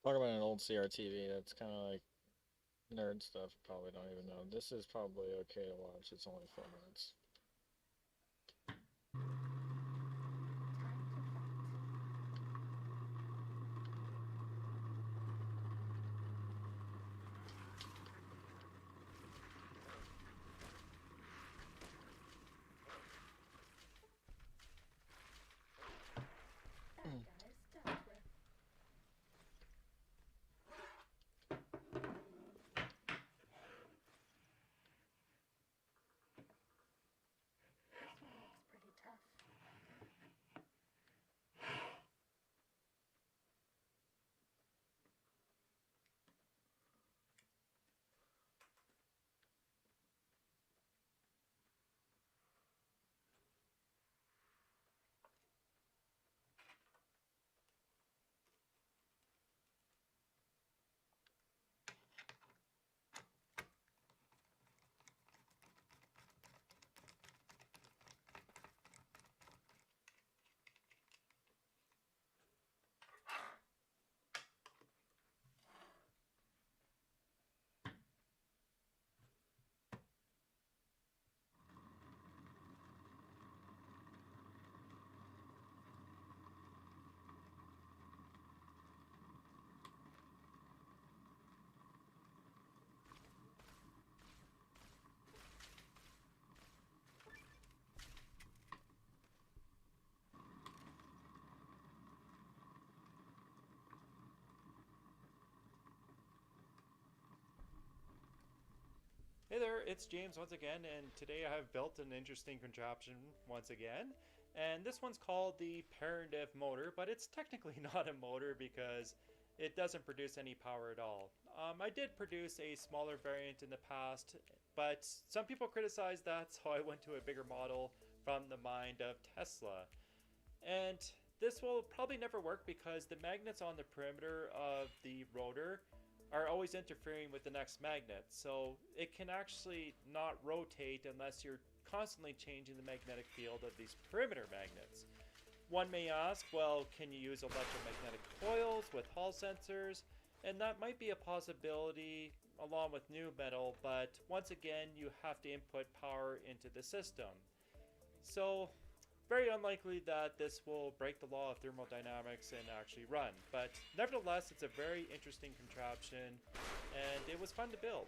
Talk about an old CRTV, that's kind of like nerd stuff, probably don't even know. This is probably okay to watch, it's only 4 minutes. there, it's James once again, and today I have built an interesting contraption once again. And this one's called the Paradiv motor, but it's technically not a motor because it doesn't produce any power at all. I did produce a smaller variant in the past, but some people criticized that, so I went to a bigger model from the mind of Tesla. And this will probably never work because the magnets on the perimeter of the rotor are always interfering with the next magnet, so it can actually not rotate unless you're constantly changing the magnetic field of these perimeter magnets. One may ask, well, can you use electromagnetic coils with Hall sensors? And that might be a possibility along with new metal, but once again, you have to input power into the system. So, very unlikely that this will break the law of thermodynamics and actually run, but nevertheless, it's a very interesting contraption, and it was fun to build.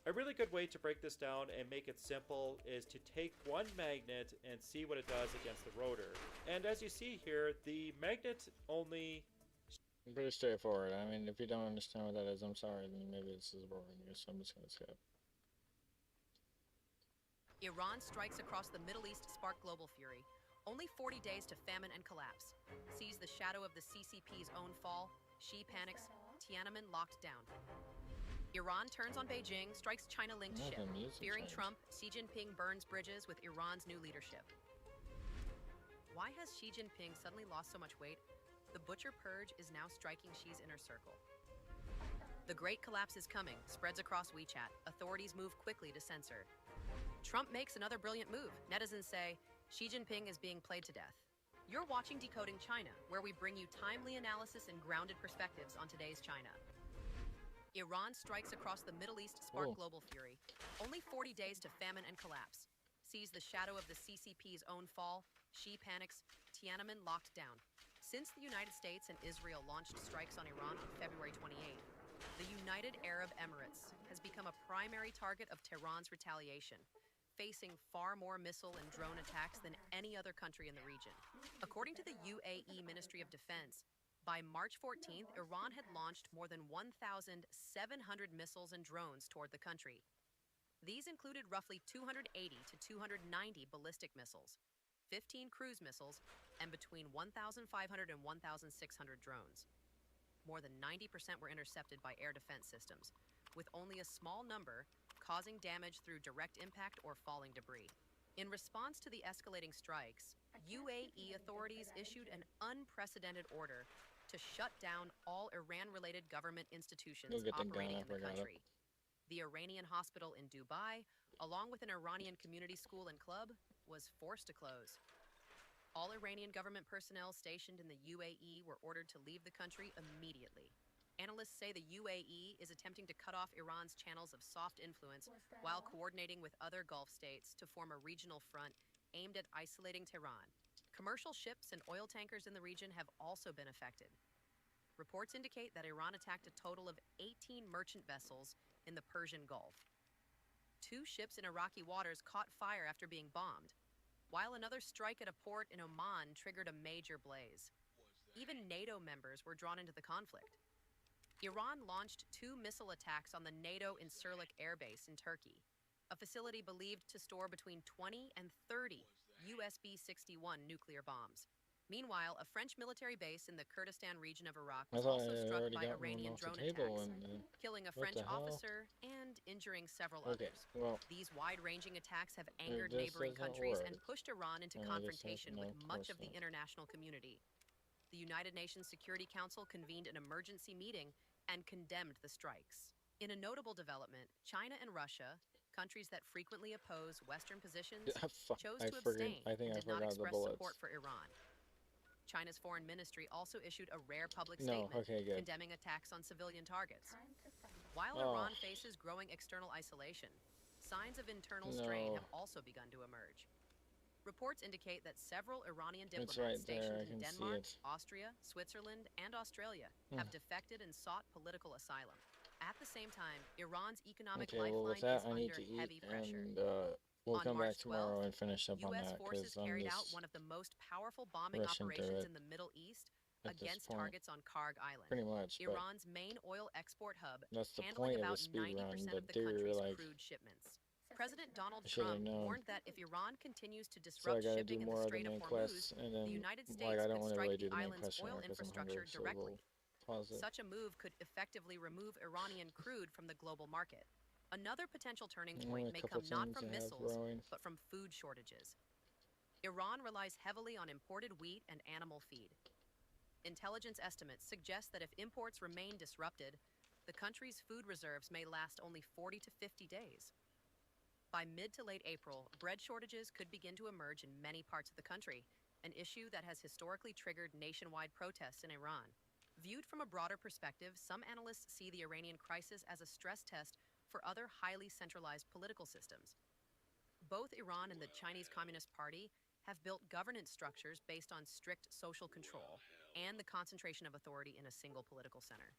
A really good way to break this down and make it simple is to take one magnet and see what it does against the rotor. And as you see here, the magnet only... Pretty straightforward. I mean, if you don't understand what that is, I'm sorry, then maybe this is boring, so I'm just gonna skip. Iran strikes across the Middle East spark global fury. Only 40 days to famine and collapse. Sees the shadow of the CCP's own fall. Xi panics. Tiananmen locked down. Iran turns on Beijing, strikes China-linked ship. Fearing Trump, Xi Jinping burns bridges with Iran's new leadership. Why has Xi Jinping suddenly lost so much weight? The butcher purge is now striking Xi's inner circle. The Great Collapse is coming, spreads across WeChat. Authorities move quickly to censor. Trump makes another brilliant move. Netizens say, Xi Jinping is being played to death. You're watching Decoding China, where we bring you timely analysis and grounded perspectives on today's China. Iran strikes across the Middle East, spark global fury. Only 40 days to famine and collapse. Sees the shadow of the CCP's own fall. Xi panics. Tiananmen locked down. Since the United States and Israel launched strikes on Iran on February 28, the United Arab Emirates has become a primary target of Tehran's retaliation, facing far more missile and drone attacks than any other country in the region. According to the UAE Ministry of Defense, by March 14th, Iran had launched more than 1,700 missiles and drones toward the country. These included roughly 280 to 290 ballistic missiles, 15 cruise missiles, and between 1,500 and 1,600 drones. More than 90% were intercepted by air defense systems, with only a small number causing damage through direct impact or falling debris. In response to the escalating strikes, UAE authorities issued an unprecedented order to shut down all Iran-related government institutions operating in the country. The Iranian hospital in Dubai, along with an Iranian community school and club, was forced to close. All Iranian government personnel stationed in the UAE were ordered to leave the country immediately. Analysts say the UAE is attempting to cut off Iran's channels of soft influence while coordinating with other Gulf states to form a regional front aimed at isolating Tehran. Commercial ships and oil tankers in the region have also been affected. Reports indicate that Iran attacked a total of 18 merchant vessels in the Persian Gulf. 2 ships in Iraqi waters caught fire after being bombed, while another strike at a port in Oman triggered a major blaze. Even NATO members were drawn into the conflict. Iran launched 2 missile attacks on the NATO Incirlik Air Base in Turkey, a facility believed to store between 20 and 30 USB-61 nuclear bombs. Meanwhile, a French military base in the Kurdistan region of Iraq was also struck by Iranian drone attacks, killing a French officer and injuring several others. These wide-ranging attacks have angered neighboring countries and pushed Iran into confrontation with much of the international community. The United Nations Security Council convened an emergency meeting and condemned the strikes. In a notable development, China and Russia, countries that frequently oppose Western positions, chose to abstain and did not express support for Iran. China's foreign ministry also issued a rare public statement condemning attacks on civilian targets. While Iran faces growing external isolation, signs of internal strain have also begun to emerge. Reports indicate that several Iranian diplomats stationed in Denmark, Austria, Switzerland, and Australia have defected and sought political asylum. At the same time, Iran's economic lifeline is under heavy pressure. We'll come back 12th, tomorrow and finish up on U.S. that forces because I'm carried out just one of the most powerful bombing rushing through operations it. in the Middle East at this against point. targets on Karg Island, Pretty much, but Iran's main oil export hub, that's the handling point of about the speed 90% run. of But the they were country's like, crude shipments. President Donald I should have Trump known. warned that if Iran continues to So I disrupt gotta do shipping in the more other Strait of main Hormuz, quests, and then the United like States I don't could want to strike really do the the main island's quest right oil now because I'm infrastructure hungry. So directly. we'll pause it. Such a move could effectively remove Iranian crude from the global market. Another potential turning point Only a may couple come not things from I have missiles, growing. but from food shortages. Iran relies heavily on imported wheat and animal feed. Intelligence estimates suggest that if imports remain disrupted, the country's food reserves may last only 40 to 50 days. By mid to late April, bread shortages could begin to emerge in many parts of the country, an issue that has historically triggered nationwide protests in Iran. Viewed from a broader perspective, some analysts see the Iranian crisis as a stress test for other highly centralized political systems. Both Iran and the Chinese Communist Party have built governance structures based on strict social control and the concentration of authority in a single political center.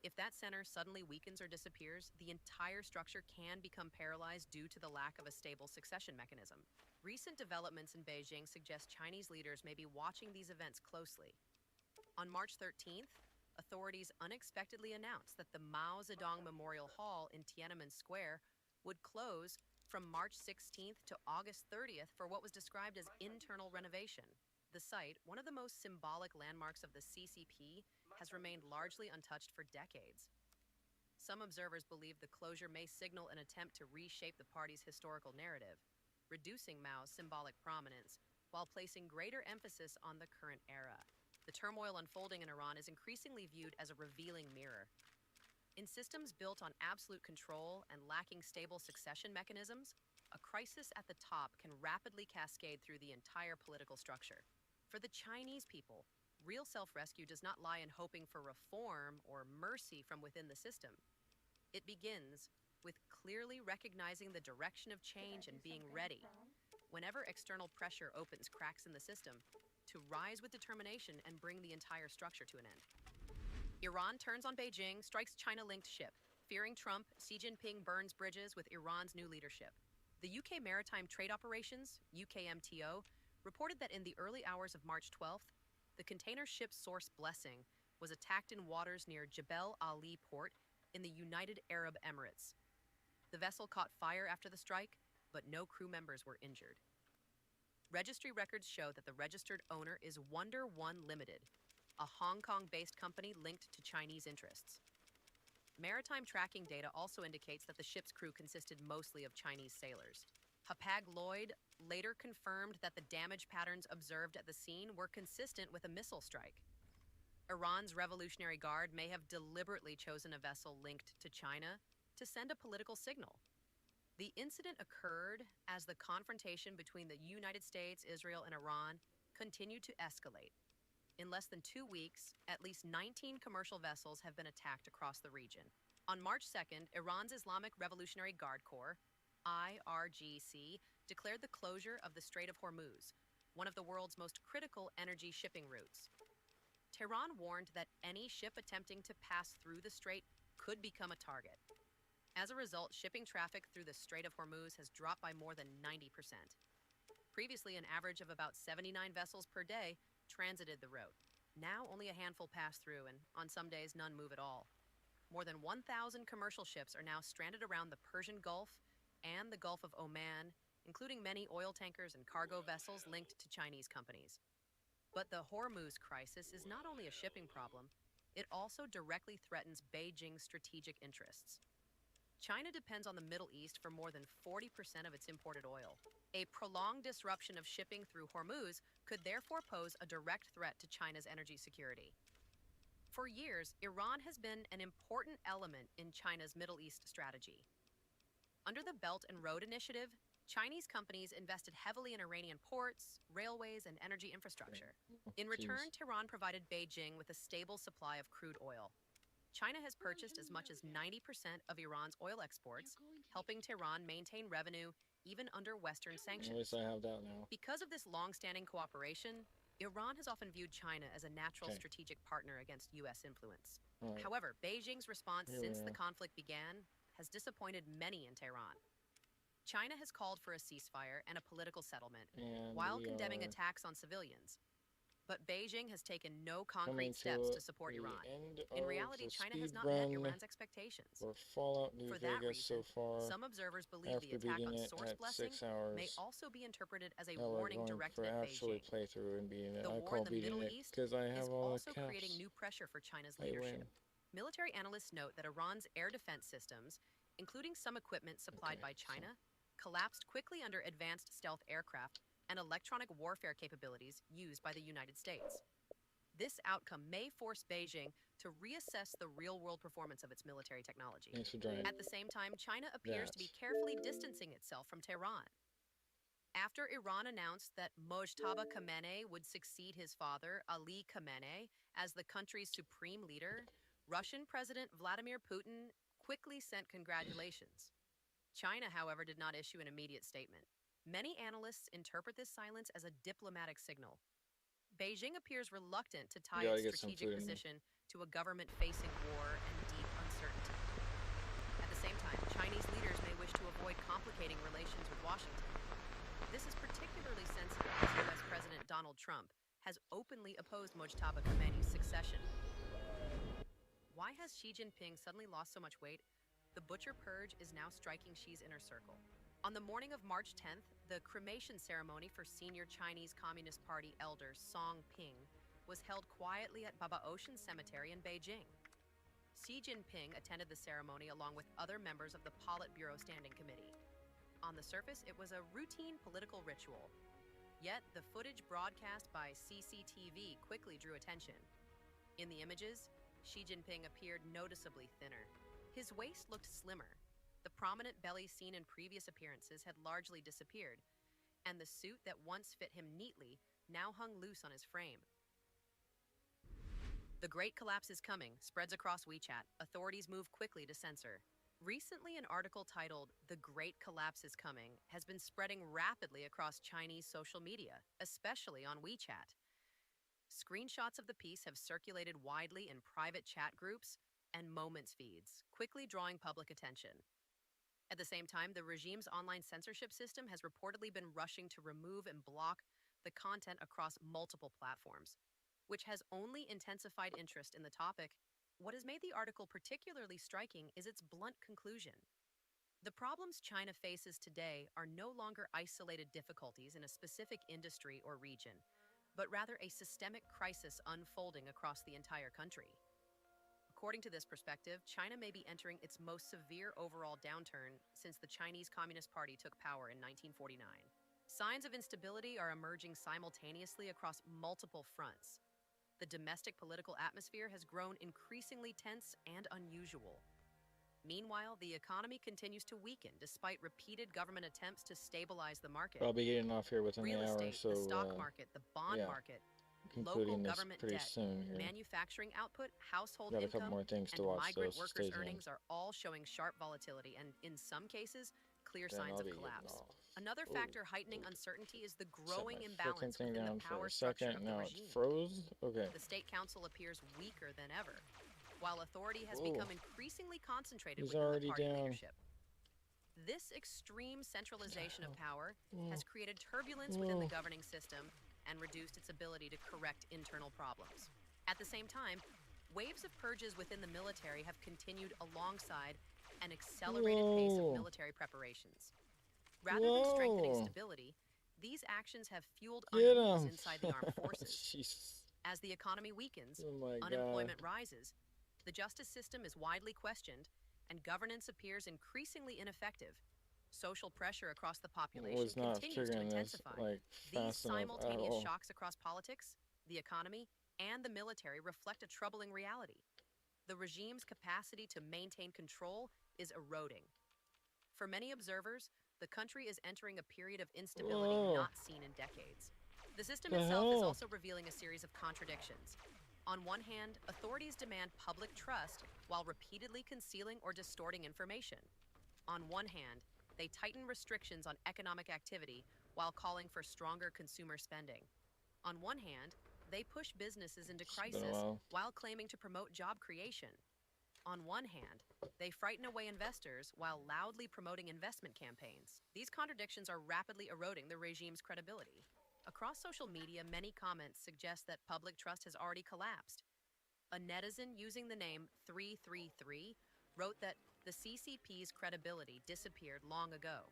If that center suddenly weakens or disappears, the entire structure can become paralyzed due to the lack of a stable succession mechanism. Recent developments in Beijing suggest Chinese leaders may be watching these events closely. On March 13th, authorities unexpectedly announced that the Mao Zedong Memorial Hall in Tiananmen Square would close from March 16th to August 30th for what was described as internal renovation. The site, one of the most symbolic landmarks of the CCP, has remained largely untouched for decades. Some observers believe the closure may signal an attempt to reshape the party's historical narrative, reducing Mao's symbolic prominence while placing greater emphasis on the current era. The turmoil unfolding in Iran is increasingly viewed as a revealing mirror. In systems built on absolute control and lacking stable succession mechanisms, a crisis at the top can rapidly cascade through the entire political structure. For the Chinese people, real self-rescue does not lie in hoping for reform or mercy from within the system. It begins with clearly recognizing the direction of change and being ready, whenever external pressure opens cracks in the system, to rise with determination and bring the entire structure to an end. Iran turns on Beijing, strikes China-linked ship. Fearing Trump, Xi Jinping burns bridges with Iran's new leadership. The UK Maritime Trade Operations, UKMTO, reported that in the early hours of March 12th, the container ship Source Blessing was attacked in waters near Jebel Ali port in the United Arab Emirates. The vessel caught fire after the strike, but no crew members were injured. Registry records show that the registered owner is Wonder One Limited, a Hong Kong-based company linked to Chinese interests. Maritime tracking data also indicates that the ship's crew consisted mostly of Chinese sailors. Hapag-Lloyd later confirmed that the damage patterns observed at the scene were consistent with a missile strike. Iran's Revolutionary Guard may have deliberately chosen a vessel linked to China to send a political signal. The incident occurred as the confrontation between the United States, Israel, and Iran continued to escalate. In less than 2 weeks, at least 19 commercial vessels have been attacked across the region. On March 2nd, Iran's Islamic Revolutionary Guard Corps, IRGC, declared the closure of the Strait of Hormuz, one of the world's most critical energy shipping routes. Tehran warned that any ship attempting to pass through the strait could become a target. As a result, shipping traffic through the Strait of Hormuz has dropped by more than 90%. Previously, an average of about 79 vessels per day transited the route. Now only a handful pass through, and on some days none move at all. More than 1,000 commercial ships are now stranded around the Persian Gulf and the Gulf of Oman, including many oil tankers and cargo vessels linked to Chinese companies. But the Hormuz crisis is not only a shipping problem, it also directly threatens Beijing's strategic interests. China depends on the Middle East for more than 40% of its imported oil. A prolonged disruption of shipping through Hormuz could therefore pose a direct threat to China's energy security. For years, Iran has been an important element in China's Middle East strategy. Under the Belt and Road Initiative, Chinese companies invested heavily in Iranian ports, railways, and energy infrastructure. In return, Tehran provided Beijing with a stable supply of crude oil. China has purchased as much as 90% of Iran's oil exports, helping Tehran maintain revenue even under Western sanctions. At least I have that now. Because of this long-standing cooperation, Iran has often viewed China as a natural strategic partner against U.S. influence. Right. However, Beijing's response Here since we the are. conflict began has disappointed many in Tehran. China has called for a ceasefire and a political settlement, And while we condemning are- attacks on civilians. But Beijing has taken no Coming concrete steps to to support the Iran. end In of reality, the China has speed not met run Iran's expectations. for Fallout New For that Vegas reason, so far. some observers believe the After attack beating on it Source at Blessing 6 hours, may also be interpreted as a now we're warning going directed for at actually Beijing. playthrough and beating it. The I war call in the beating Middle it East because I is have all also the caps. creating new pressure for China's I leadership. win. Military analysts note that Iran's air defense systems, including some equipment supplied by China, collapsed quickly under advanced stealth aircraft and electronic warfare capabilities used by the United States. This outcome may force Beijing to reassess the real-world performance of its military technology. Thanks for joining. At the same time, China appears to be carefully distancing itself from Tehran. After Iran announced that Mojtaba Khamenei would succeed his father, Ali Khamenei, as the country's supreme leader, Russian President Vladimir Putin quickly sent congratulations. China, however, did not issue an immediate statement. Many analysts interpret this silence as a diplomatic signal. Beijing appears reluctant to tie its strategic position to a government facing war and deep uncertainty. At the same time, Chinese leaders may wish to avoid complicating relations with Washington. This is particularly sensitive as U.S. President Donald Trump has openly opposed Mojtaba Khamenei's succession. Why has Xi Jinping suddenly lost so much weight? The butcher purge is now striking Xi's inner circle. On the morning of March 10th, the cremation ceremony for senior Chinese Communist Party elder Song Ping was held quietly at Babaotion Cemetery in Beijing. Xi Jinping attended the ceremony along with other members of the Politburo Standing Committee. On the surface, it was a routine political ritual. Yet, the footage broadcast by CCTV quickly drew attention. In the images, Xi Jinping appeared noticeably thinner. His waist looked slimmer. The prominent belly seen in previous appearances had largely disappeared, and the suit that once fit him neatly now hung loose on his frame. The Great Collapse is Coming spreads across WeChat. Authorities move quickly to censor. Recently, an article titled "The Great Collapse is Coming" has been spreading rapidly across Chinese social media, especially on WeChat. Screenshots of the piece have circulated widely in private chat groups and Moments feeds, quickly drawing public attention. At the same time, the regime's online censorship system has reportedly been rushing to remove and block the content across multiple platforms, which has only intensified interest in the topic. What has made the article particularly striking is its blunt conclusion. The problems China faces today are no longer isolated difficulties in a specific industry or region, but rather a systemic crisis unfolding across the entire country. According to this perspective, China may be entering its most severe overall downturn since the Chinese Communist Party took power in 1949. Signs of instability are emerging simultaneously across multiple fronts. The domestic political atmosphere has grown increasingly tense and unusual. Meanwhile, the economy continues to weaken despite repeated government attempts to stabilize the market. I'll be getting off here within Real the hour, estate, so the stock market, the bond market, local concluding this government pretty debt, soon here. manufacturing output, household Got a couple income, more things to and watch, migrant so workers' stay tuned. earnings are all showing sharp volatility and, in some cases, clear Then signs I'll of be getting collapse. off. Another Ooh, factor heightening uncertainty is the Set growing my imbalance frickin' thing within down the for power a structure second. of the Now regime. it froze. Okay. The state council appears weaker than ever, while authority has Whoa. become increasingly concentrated He's within the already party down. leadership. This extreme centralization of power Whoa. has created turbulence within the governing system and reduced its ability to correct internal problems. At the same time, waves of purges within the military have continued alongside an accelerated pace of military preparations. Rather than strengthening stability, these actions have fueled unease inside the armed forces. Jesus. As the economy weakens, Oh my unemployment God. rises, the justice system is widely questioned, and governance appears increasingly ineffective. Social pressure across the population Was not continues to triggering this intensify. like These fast enough at simultaneous all. shocks across politics, the economy, and the military reflect a troubling reality. The regime's capacity to maintain control is eroding. For many observers, the country is entering a period of instability not seen in decades. The system itself is also revealing a series of contradictions. On one hand, authorities demand public trust while repeatedly concealing or distorting information. On one hand, they tighten restrictions on economic activity while calling for stronger consumer spending. On one hand, they push businesses into crisis while claiming to promote job creation. On one hand, they frighten away investors while loudly promoting investment campaigns. These contradictions are rapidly eroding the regime's credibility. Across social media, many comments suggest that public trust has already collapsed. A netizen using the name 333 wrote that the CCP's credibility disappeared long ago.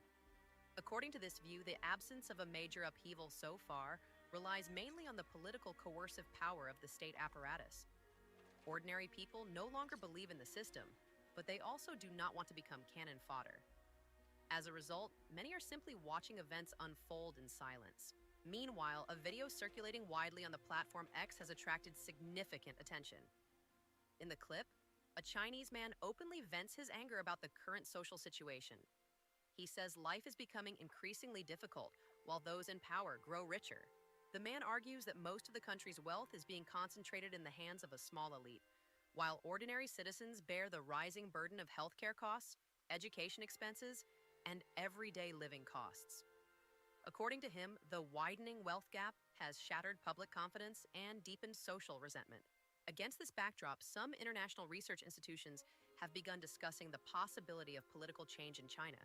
According to this view, the absence of a major upheaval so far relies mainly on the political coercive power of the state apparatus. Ordinary people no longer believe in the system, but they also do not want to become cannon fodder. As a result, many are simply watching events unfold in silence. Meanwhile, a video circulating widely on the platform X has attracted significant attention. In the clip, a Chinese man openly vents his anger about the current social situation. He says life is becoming increasingly difficult while those in power grow richer. The man argues that most of the country's wealth is being concentrated in the hands of a small elite, while ordinary citizens bear the rising burden of healthcare costs, education expenses, and everyday living costs. According to him, the widening wealth gap has shattered public confidence and deepened social resentment. Against this backdrop, some international research institutions have begun discussing the possibility of political change in China.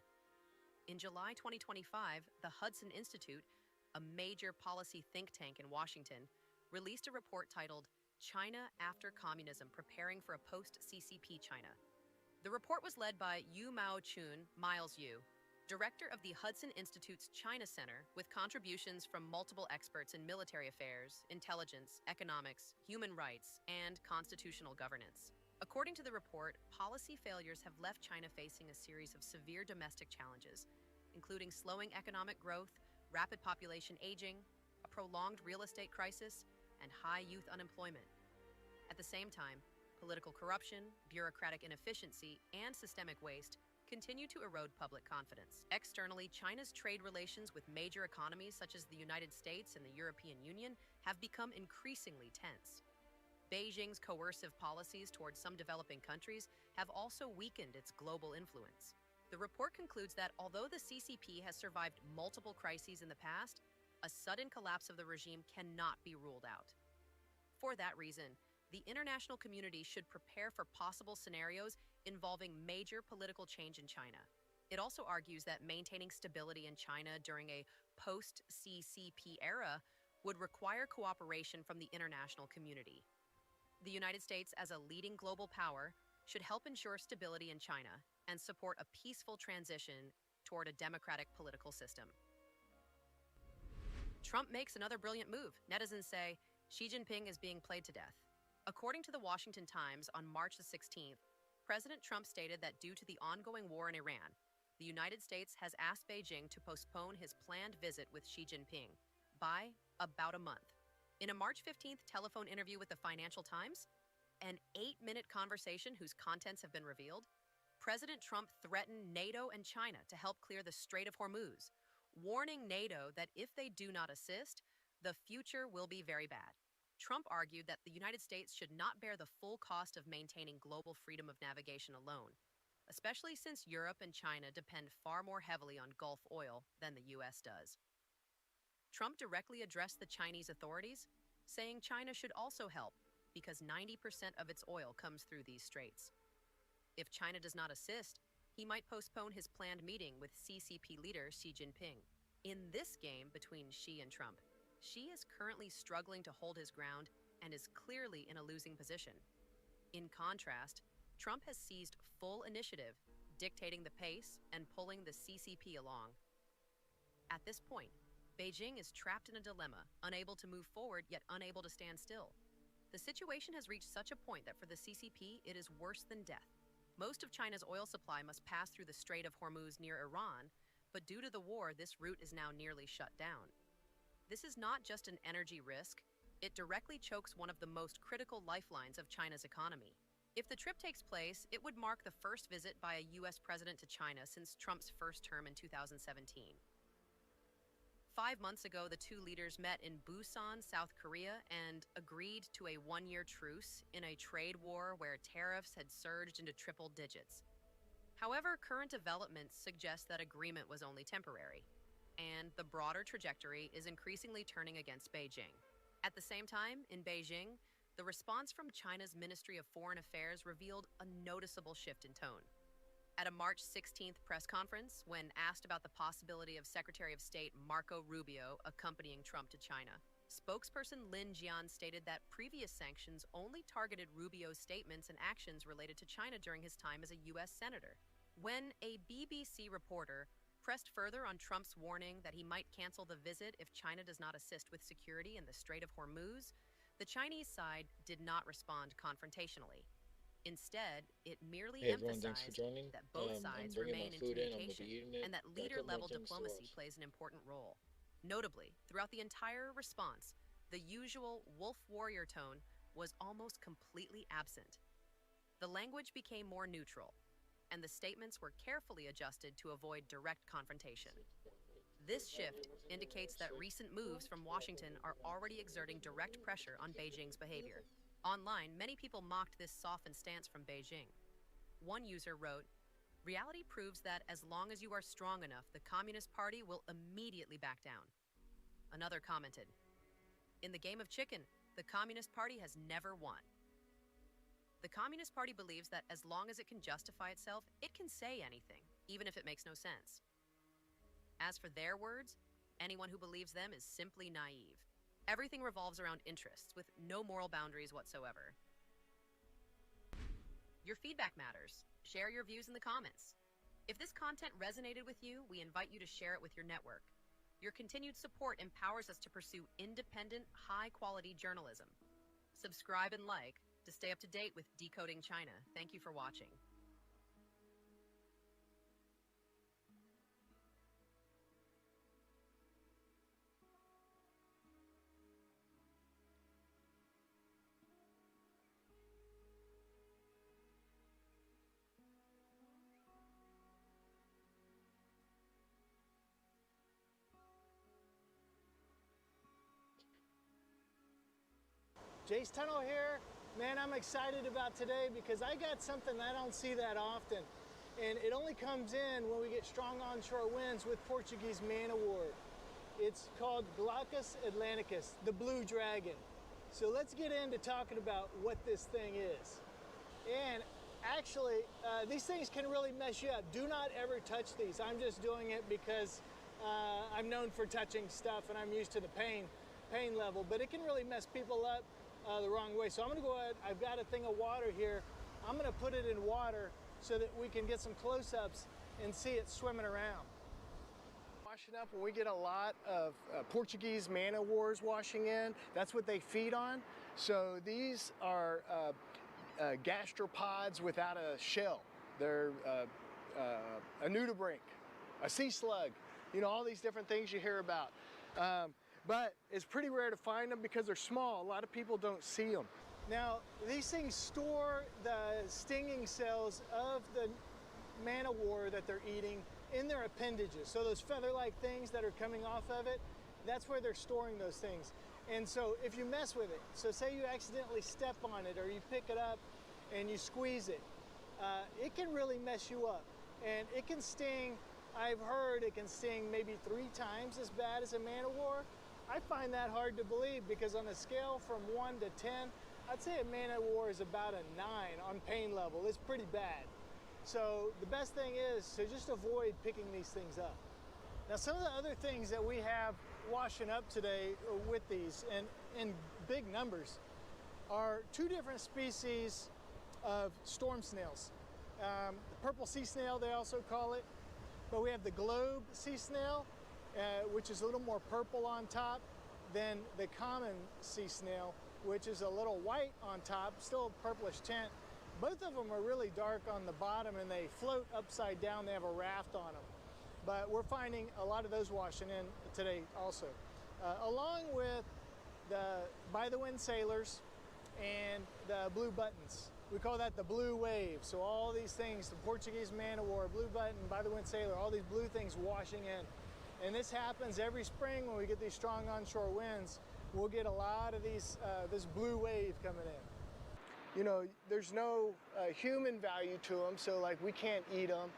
In July 2025, the Hudson Institute, a major policy think tank in Washington, released a report titled China After Communism, Preparing for a Post-CCP China. The report was led by Yu Mao Chun, Miles Yu, director of the Hudson Institute's China Center, with contributions from multiple experts in military affairs, intelligence, economics, human rights, and constitutional governance. According to the report, policy failures have left China facing a series of severe domestic challenges, including slowing economic growth, rapid population aging, a prolonged real estate crisis, and high youth unemployment. At the same time, political corruption, bureaucratic inefficiency, and systemic waste continue to erode public confidence. Externally, China's trade relations with major economies such as the United States and the European Union have become increasingly tense. Beijing's coercive policies towards some developing countries have also weakened its global influence. The report concludes that although the CCP has survived multiple crises in the past, a sudden collapse of the regime cannot be ruled out. For that reason, the international community should prepare for possible scenarios involving major political change in China. It also argues that maintaining stability in China during a post-CCP era would require cooperation from the international community. The United States, as a leading global power, should help ensure stability in China and support a peaceful transition toward a democratic political system. Trump makes another brilliant move. Netizens say Xi Jinping is being played to death. According to the Washington Times, on March the 16th, President Trump stated that due to the ongoing war in Iran, the United States has asked Beijing to postpone his planned visit with Xi Jinping by about a month. In a March 15th telephone interview with the Financial Times, an 8-minute conversation whose contents have been revealed, President Trump threatened NATO and China to help clear the Strait of Hormuz, warning NATO that if they do not assist, the future will be very bad. Trump argued that the United States should not bear the full cost of maintaining global freedom of navigation alone, especially since Europe and China depend far more heavily on Gulf oil than the U.S. does. Trump directly addressed the Chinese authorities, saying China should also help because 90% of its oil comes through these straits. If China does not assist, he might postpone his planned meeting with CCP leader Xi Jinping. In this game between Xi and Trump, Xi is currently struggling to hold his ground and is clearly in a losing position. In contrast, Trump has seized full initiative, dictating the pace and pulling the CCP along. At this point, Beijing is trapped in a dilemma, unable to move forward yet unable to stand still. The situation has reached such a point that for the CCP, it is worse than death. Most of China's oil supply must pass through the Strait of Hormuz near Iran, but due to the war, this route is now nearly shut down. This is not just an energy risk, it directly chokes one of the most critical lifelines of China's economy. If the trip takes place, it would mark the first visit by a U.S. president to China since Trump's first term in 2017. 5 months ago, the two leaders met in Busan, South Korea, and agreed to a one-year truce in a trade war where tariffs had surged into triple digits. However, current developments suggest that agreement was only temporary, and the broader trajectory is increasingly turning against Beijing. At the same time, in Beijing, the response from China's Ministry of Foreign Affairs revealed a noticeable shift in tone. At a March 16th press conference, when asked about the possibility of Secretary of State Marco Rubio accompanying Trump to China, spokesperson Lin Jian stated that previous sanctions only targeted Rubio's statements and actions related to China during his time as a U.S. senator. When a BBC reporter pressed further on Trump's warning that he might cancel the visit if China does not assist with security in the Strait of Hormuz, the Chinese side did not respond confrontationally. Instead, it merely Hey everyone, thanks for emphasized joining. that both I'm sides bringing remain my in food in. I'm gonna communication be eating it. and that Got a couple more leader-level things to diplomacy watch. plays an important role. Notably, throughout the entire response, the usual wolf warrior tone was almost completely absent. The language became more neutral, and the statements were carefully adjusted to avoid direct confrontation. This shift indicates that recent moves from Washington are already exerting direct pressure on Beijing's behavior. Online, many people mocked this softened stance from Beijing. One user wrote, "Reality proves that as long as you are strong enough, the Communist Party will immediately back down." Another commented, "In the game of chicken, the Communist Party has never won." The Communist Party believes that as long as it can justify itself, it can say anything, even if it makes no sense. As for their words, anyone who believes them is simply naive. Everything revolves around interests, with no moral boundaries whatsoever. Your feedback matters. Share your views in the comments. If this content resonated with you, we invite you to share it with your network. Your continued support empowers us to pursue independent, high-quality journalism. Subscribe and like to stay up to date with Decoding China. Thank you for watching. Jace Tunnel here. Man, I'm excited about today because I got something I don't see that often. And it only comes in when we get strong onshore winds with Portuguese man-o-war. It's called Glaucus Atlanticus, the Blue Dragon. So let's get into talking about what this thing is. And actually, these things can really mess you up. Do not ever touch these. I'm just doing it because I'm known for touching stuff and I'm used to the pain level, but it can really mess people up the wrong way. So I'm gonna go ahead, I've got a thing of water here. I'm gonna put it in water so that we can get some close-ups and see it swimming around. Washing up, when we get a lot of Portuguese man-o-wars washing in, that's what they feed on. So these are gastropods without a shell. They're a nudibranch, a sea slug, you know, all these different things you hear about. But it's pretty rare to find them because they're small. A lot of people don't see them. Now, these things store the stinging cells of the man-o-war that they're eating in their appendages. So those feather-like things that are coming off of it, that's where they're storing those things. And so if you mess with it, so say you accidentally step on it or you pick it up and you squeeze it, it can really mess you up. And it can sting, I've heard it can sting maybe 3 times as bad as a man-o-war. I find that hard to believe because on a scale from 1 to 10, I'd say a man-o-war is about a 9 on pain level. It's pretty bad. So the best thing is to just avoid picking these things up. Now some of the other things that we have washing up today with these, and in big numbers, are 2 different species of storm snails. The purple sea snail, they also call it, but we have the globe sea snail, which is a little more purple on top than the common sea snail, which is a little white on top, still a purplish tint. Both of them are really dark on the bottom and they float upside down. They have a raft on them. But we're finding a lot of those washing in today also. Along with the by-the-wind sailors and the blue buttons. We call that the blue wave. So all these things, the Portuguese man-o-war, blue button, by-the-wind sailor, all these blue things washing in. And this happens every spring when we get these strong onshore winds. We'll get a lot of these, this blue wave coming in. You know, there's no human value to them, so like we can't eat them.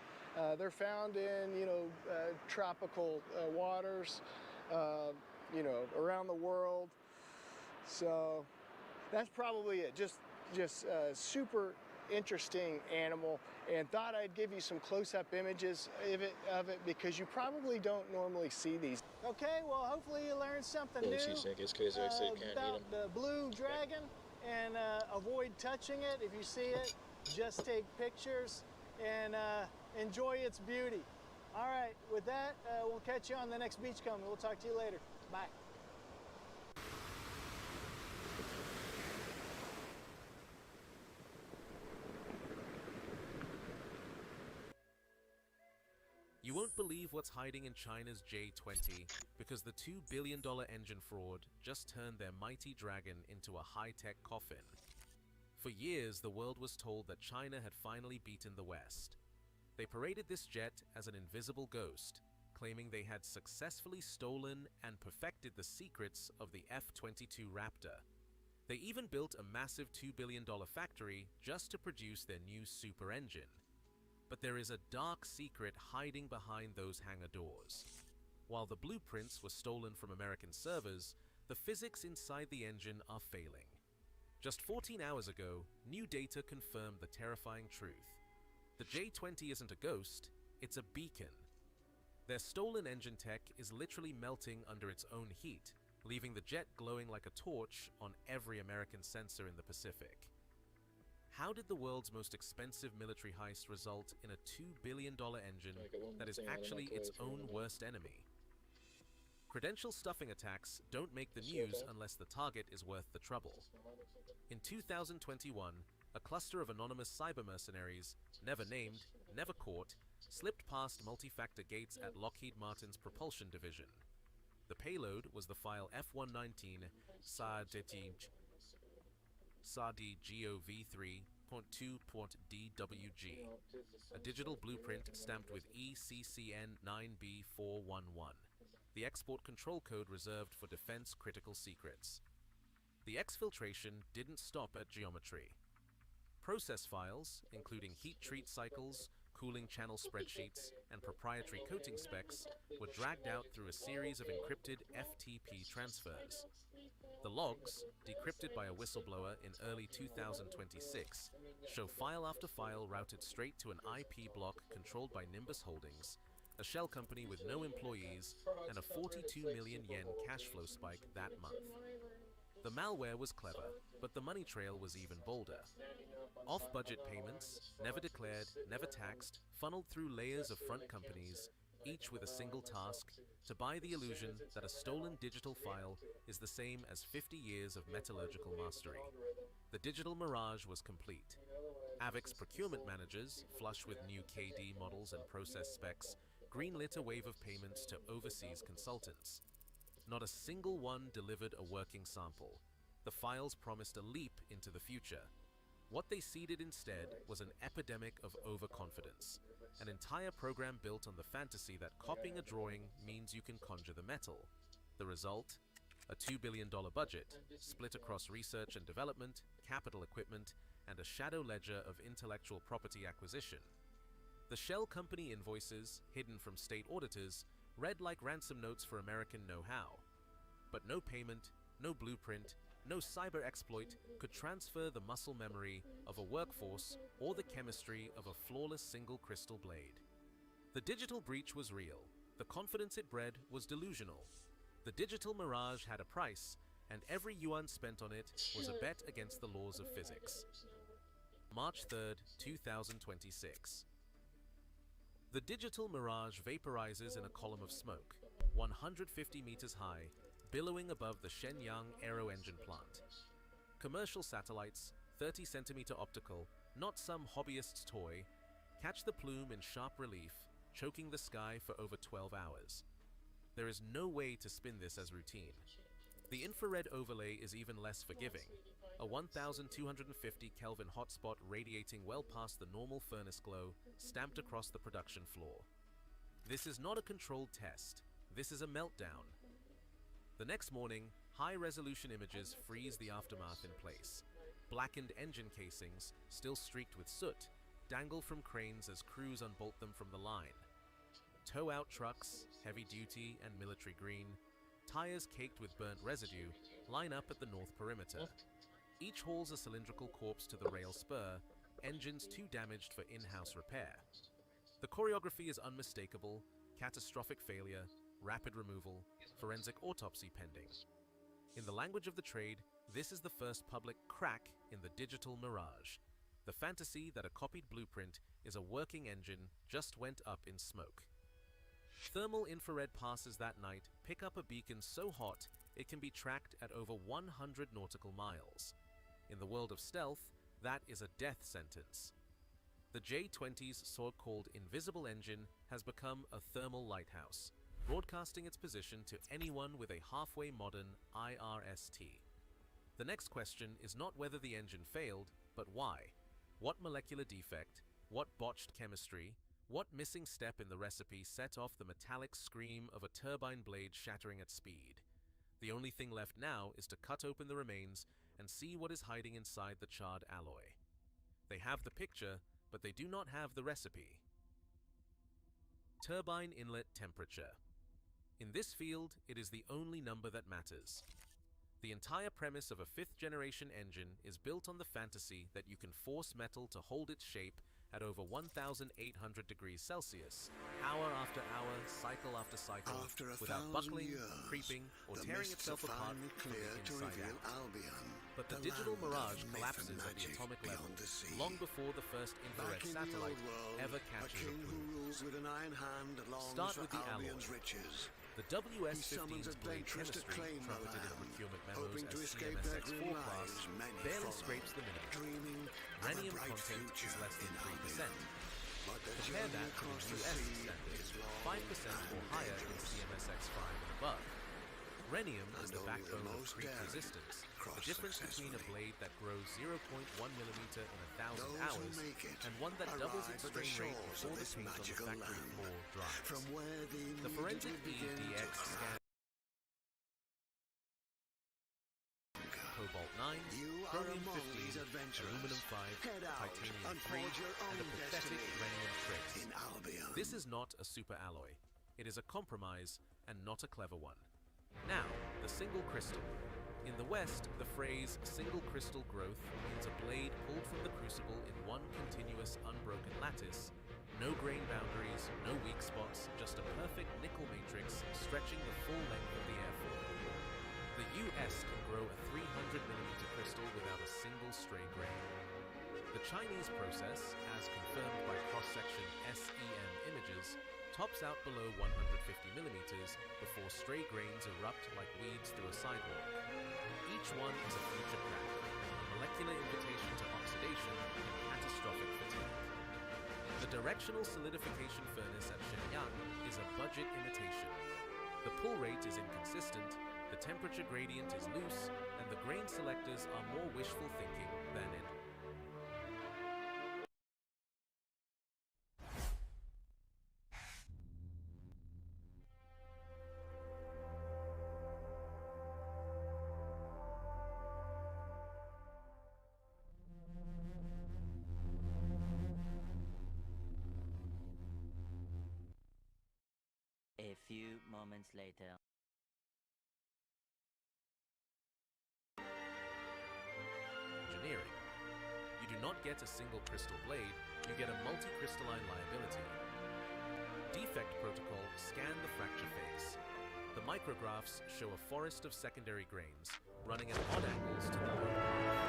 They're found in, you know, tropical waters, you know, around the world. So that's probably it. Just super interesting animal, and thought I'd give you some close-up images of it because you probably don't normally see these. Okay, well, hopefully you learned something Little new cheesesteak is crazy, so you can't eat about 'em. the blue dragon, and avoid touching it. If you see it, just take pictures and enjoy its beauty. All right, with that, we'll catch you on the next Beachcomber. We'll talk to you later. Bye. You won't believe what's hiding in China's J20 because the $2 billion engine fraud just turned their mighty dragon into a high-tech coffin. For years, the world was told that China had finally beaten the West. They paraded this jet as an invisible ghost, claiming they had successfully stolen and perfected the secrets of the F-22 Raptor. They even built a massive $2 billion factory just to produce their new super engine. But there is a dark secret hiding behind those hangar doors. While the blueprints were stolen from American servers, the physics inside the engine are failing. Just 14 hours ago, new data confirmed the terrifying truth. The J20 isn't a ghost, it's a beacon. Their stolen engine tech is literally melting under its own heat, leaving the jet glowing like a torch on every American sensor in the Pacific. How did the world's most expensive military heist result in a $2 billion engine that is actually its own worst enemy? Credential stuffing attacks don't make the news unless the target is worth the trouble. In 2021, a cluster of anonymous cyber mercenaries, never named, never caught, slipped past multi-factor gates at Lockheed Martin's propulsion division. The payload was the file F-119 SADI-GOV3.2.DWG, a digital blueprint stamped with ECCN 9B411, the export control code reserved for defense critical secrets. The exfiltration didn't stop at geometry. Process files, including heat treat cycles, cooling channel spreadsheets, and proprietary coating specs, were dragged out through a series of encrypted FTP transfers. The logs, decrypted by a whistleblower in early 2026, show file after file routed straight to an IP block controlled by Nimbus Holdings, a shell company with no employees and a 42 million yen cash flow spike that month. The malware was clever, but the money trail was even bolder. Off-budget payments, never declared, never taxed, funneled through layers of front companies, each with a single task, to buy the illusion that a stolen digital file is the same as 50 years of metallurgical mastery. The digital mirage was complete. AVIC's procurement managers, flush with new KD models and process specs, greenlit a wave of payments to overseas consultants. Not a single one delivered a working sample. The files promised a leap into the future. What they seeded instead was an epidemic of overconfidence, an entire program built on the fantasy that copying a drawing means you can conjure the metal. The result? A $2 billion budget, split across research and development, capital equipment, and a shadow ledger of intellectual property acquisition. The shell company invoices, hidden from state auditors, read like ransom notes for American know-how. But no payment, no blueprint, no cyber exploit could transfer the muscle memory of a workforce or the chemistry of a flawless single crystal blade. The digital breach was real. The confidence it bred was delusional. The digital mirage had a price, and every yuan spent on it was a bet against the laws of physics. March 3rd, 2026. The digital mirage vaporizes in a column of smoke, 150 meters high, billowing above the Shenyang Aero Engine plant. Commercial satellites, 30-centimeter optical, not some hobbyist's toy, catch the plume in sharp relief, choking the sky for over 12 hours. There is no way to spin this as routine. The infrared overlay is even less forgiving, a 1250 Kelvin hotspot radiating well past the normal furnace glow, stamped across the production floor. This is not a controlled test. This is a meltdown. The next morning, high-resolution images freeze the aftermath in place. Blackened engine casings, still streaked with soot, dangle from cranes as crews unbolt them from the line. Tow-out trucks, heavy-duty and military green, tires caked with burnt residue, line up at the north perimeter. Each hauls a cylindrical corpse to the rail spur, engines too damaged for in-house repair. The choreography is unmistakable: catastrophic failure, rapid removal, forensic autopsy pending. In the language of the trade, this is the first public crack in the digital mirage. The fantasy that a copied blueprint is a working engine just went up in smoke. Thermal infrared passes that night pick up a beacon so hot it can be tracked at over 100 nautical miles. In the world of stealth, that is a death sentence. The J-20's so-called invisible engine has become a thermal lighthouse, broadcasting its position to anyone with a halfway modern IRST. The next question is not whether the engine failed, but why. What molecular defect, what botched chemistry, what missing step in the recipe set off the metallic scream of a turbine blade shattering at speed? The only thing left now is to cut open the remains and see what is hiding inside the charred alloy. They have the picture, but they do not have the recipe. Turbine inlet temperature. In this field, it is the only number that matters. The entire premise of a fifth-generation engine is built on the fantasy that you can force metal to hold its shape at over 1,800 degrees Celsius, hour after hour, cycle after cycle, without buckling, creeping, or tearing itself apart from the inside out. But the digital mirage collapses at the atomic level, long before the first infrared satellite ever catches a clue. Start with the alloy. The WS-15's blade chemistry, trumpeted in procurement memos as CMSX4 class, barely scrapes the minimum. Rhenium content is less than 3%. Compare that to the US standard, 5% or higher in CMSX5 and above. Rhenium is the backbone of creep resistance, the difference between a blade that grows 0.1 millimeter in 1,000 hours and one that doubles its strain rate before the paint on the factory floor dries. The forensic EDX scan Cobalt 9, Chromium 15, Aluminum 5, Titanium 3, and a pathetic Rhenium trace. This is not a super alloy. It is a compromise, and not a clever one. Now, the single crystal. In the West, the phrase single crystal growth means a blade pulled from the crucible in one continuous unbroken lattice, no grain boundaries, no weak spots, just a perfect nickel matrix stretching the full length of the airfoil. The US can grow a 300mm crystal without a single stray grain. The Chinese process, as confirmed by cross-section SEM images, tops out below 150mm before stray grains erupt like weeds through a sidewalk. Each one is a future crack, a molecular invitation to oxidation and catastrophic fatigue. The directional solidification furnace at Shenyang is a budget imitation. The pull rate is inconsistent, the temperature gradient is loose, and the grain selectors are more wishful thinking than in. A few moments later. Engineering. You do not get a single crystal blade, you get a multi-crystalline liability. Defect protocol scan the fracture face. The micrographs show a forest of secondary grains, running at odd angles to the load path.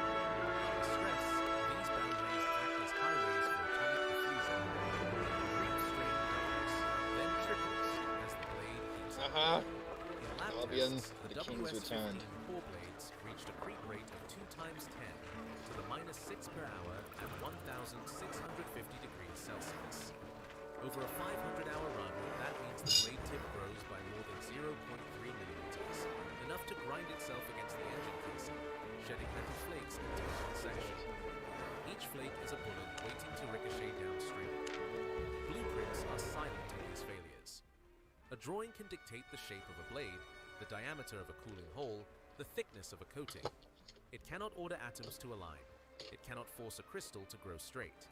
Under stress, these boundaries act as highways for atomic diffusion. The creep strain doubles, then triples as the blade heats up. In lab tests, the WS-15 core blades reached a creep rate of 2 times 10 to the -6 per hour at 1,650 degrees Celsius. Over a 500-hour run, that means the blade tip grows by more than 0.3 millimeters, enough to grind itself against the engine casing, shedding metal flakes into one section. Each flake is a bullet waiting to ricochet downstream. Blueprints are silent in these failures. A drawing can dictate the shape of a blade, the diameter of a cooling hole, the thickness of a coating. It cannot order atoms to align. It cannot force a crystal to grow straight.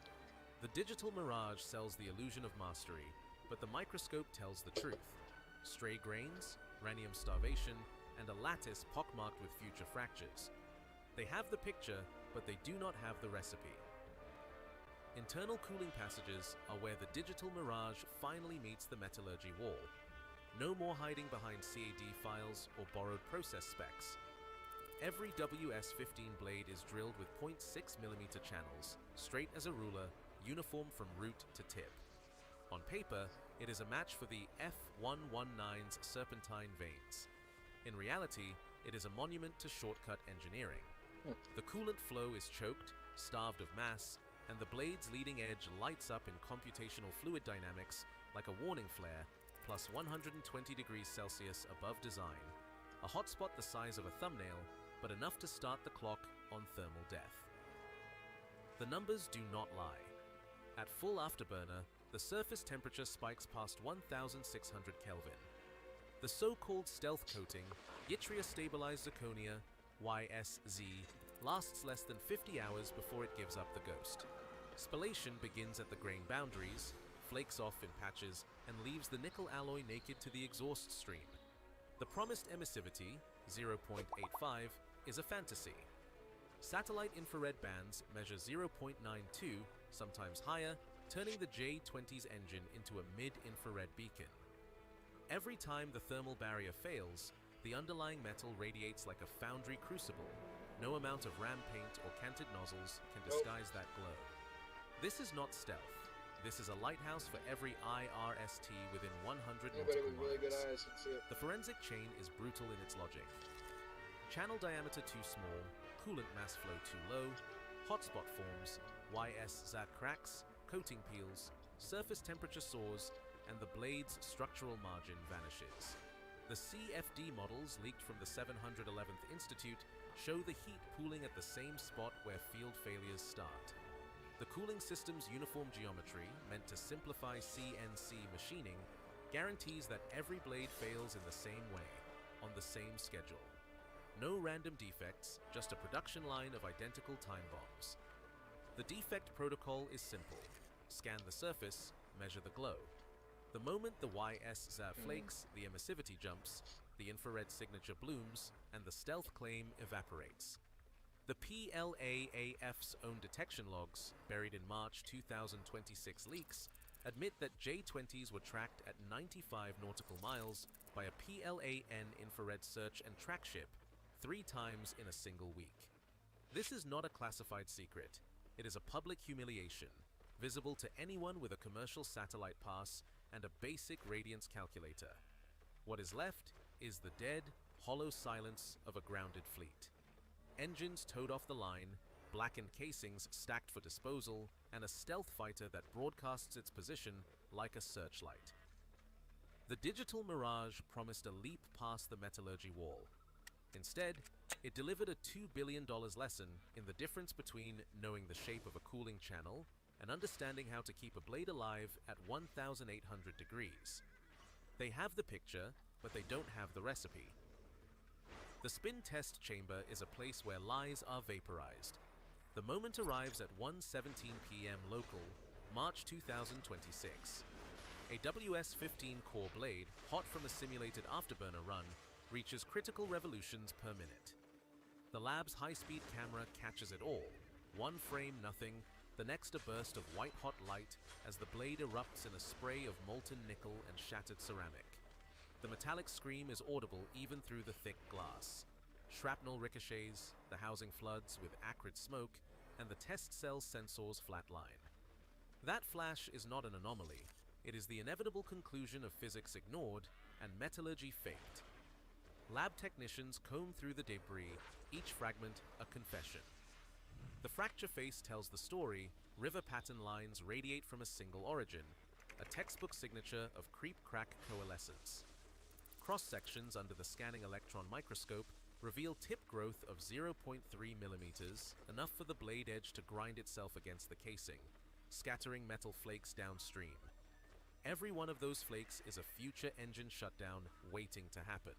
The digital mirage sells the illusion of mastery, but the microscope tells the truth. Stray grains, rhenium starvation, and a lattice pockmarked with future fractures. They have the picture, but they do not have the recipe. Internal cooling passages are where the digital mirage finally meets the metallurgy wall. No more hiding behind CAD files or borrowed process specs. Every WS-15 blade is drilled with 0.6mm channels, straight as a ruler, uniform from root to tip. On paper, it is a match for the F119's serpentine veins. In reality, it is a monument to shortcut engineering. The coolant flow is choked, starved of mass, and the blade's leading edge lights up in computational fluid dynamics like a warning flare, plus 120 degrees Celsius above design. A hotspot the size of a thumbnail, but enough to start the clock on thermal death. The numbers do not lie. At full afterburner, the surface temperature spikes past 1,600 Kelvin. The so-called stealth coating, yttria-stabilized zirconia, YSZ, lasts less than 50 hours before it gives up the ghost. Spallation begins at the grain boundaries, flakes off in patches, and leaves the nickel alloy naked to the exhaust stream. The promised emissivity, 0.85, is a fantasy. Satellite infrared bands measure 0.92, sometimes higher, turning the J-20's engine into a mid-infrared beacon. Every time the thermal barrier fails, the underlying metal radiates like a foundry crucible. No amount of ram paint or canted nozzles can disguise that glow. This is not stealth. This is a lighthouse for every IRST within 100 Anybody nautical with really good miles. eyes can see it. The forensic chain is brutal in its logic. Channel diameter too small, coolant mass flow too low, hotspot forms, YSZ cracks, coating peels, surface temperature soars, and the blade's structural margin vanishes. The CFD models leaked from the 711th Institute show the heat pooling at the same spot where field failures start. The cooling system's uniform geometry, meant to simplify CNC machining, guarantees that every blade fails in the same way, on the same schedule. No random defects, just a production line of identical time bombs. The defect protocol is simple. Scan the surface, measure the glow. The moment the YSZ flakes, the emissivity jumps, the infrared signature blooms, and the stealth claim evaporates. The PLAAF's own detection logs, buried in March 2026 leaks, admit that J-20s were tracked at 95 nautical miles by a PLAN infrared search and track ship 3 times in a single week. This is not a classified secret. It is a public humiliation, visible to anyone with a commercial satellite pass and a basic radiance calculator. What is left is the dead, hollow silence of a grounded fleet. Engines towed off the line, blackened casings stacked for disposal, and a stealth fighter that broadcasts its position like a searchlight. The digital mirage promised a leap past the metallurgy wall. Instead, it delivered a $2 billion lesson in the difference between knowing the shape of a cooling channel and understanding how to keep a blade alive at 1,800 degrees. They have the picture, but they don't have the recipe. The spin test chamber is a place where lies are vaporized. The moment arrives at 1:17 p.m. local, March 2026. A WS-15 core blade, hot from a simulated afterburner run, reaches critical revolutions per minute. The lab's high-speed camera catches it all. One frame nothing, the next a burst of white-hot light as the blade erupts in a spray of molten nickel and shattered ceramic. The metallic scream is audible even through the thick glass. Shrapnel ricochets, the housing floods with acrid smoke, and the test cell sensors flatline. That flash is not an anomaly. It is the inevitable conclusion of physics ignored and metallurgy faked. Lab technicians comb through the debris, each fragment a confession. The fracture face tells the story, river pattern lines radiate from a single origin, a textbook signature of creep-crack coalescence. Cross-sections under the scanning electron microscope reveal tip growth of 0.3 millimeters, enough for the blade edge to grind itself against the casing, scattering metal flakes downstream. Every one of those flakes is a future engine shutdown waiting to happen.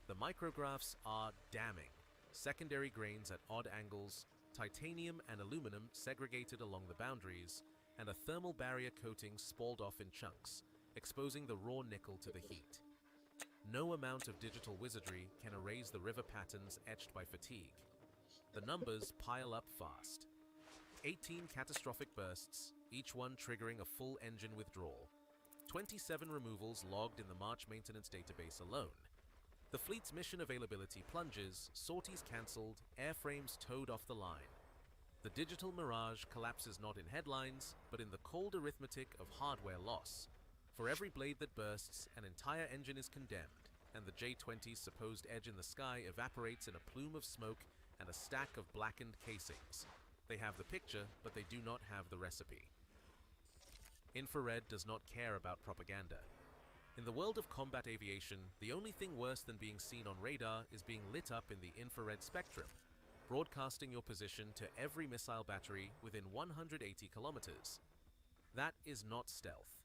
The micrographs are damning. Secondary grains at odd angles, titanium and aluminum segregated along the boundaries, and a thermal barrier coating spalled off in chunks, exposing the raw nickel to the heat. No amount of digital wizardry can erase the river patterns etched by fatigue. The numbers pile up fast. 18 catastrophic bursts, each one triggering a full engine withdrawal. 27 removals logged in the March maintenance database alone. The fleet's mission availability plunges, sorties cancelled, airframes towed off the line. The digital mirage collapses not in headlines, but in the cold arithmetic of hardware loss. For every blade that bursts, an entire engine is condemned, and the J-20's supposed edge in the sky evaporates in a plume of smoke and a stack of blackened casings. They have the picture, but they do not have the recipe. Infrared does not care about propaganda. In the world of combat aviation, the only thing worse than being seen on radar is being lit up in the infrared spectrum, broadcasting your position to every missile battery within 180 kilometers. That is not stealth.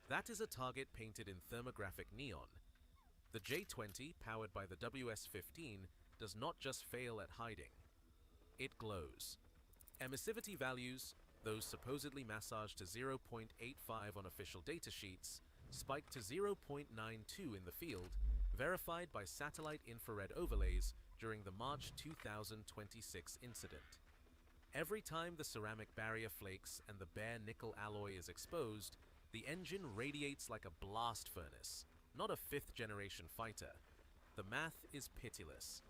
That is a target painted in thermographic neon. The J-20, powered by the WS-15, does not just fail at hiding. It glows. Emissivity values, those supposedly massaged to 0.85 on official datasheets, spiked to 0.92 in the field, verified by satellite infrared overlays during the March 2026 incident. Every time the ceramic barrier flakes and the bare nickel alloy is exposed, the engine radiates like a blast furnace, not a fifth-generation fighter. The math is pitiless.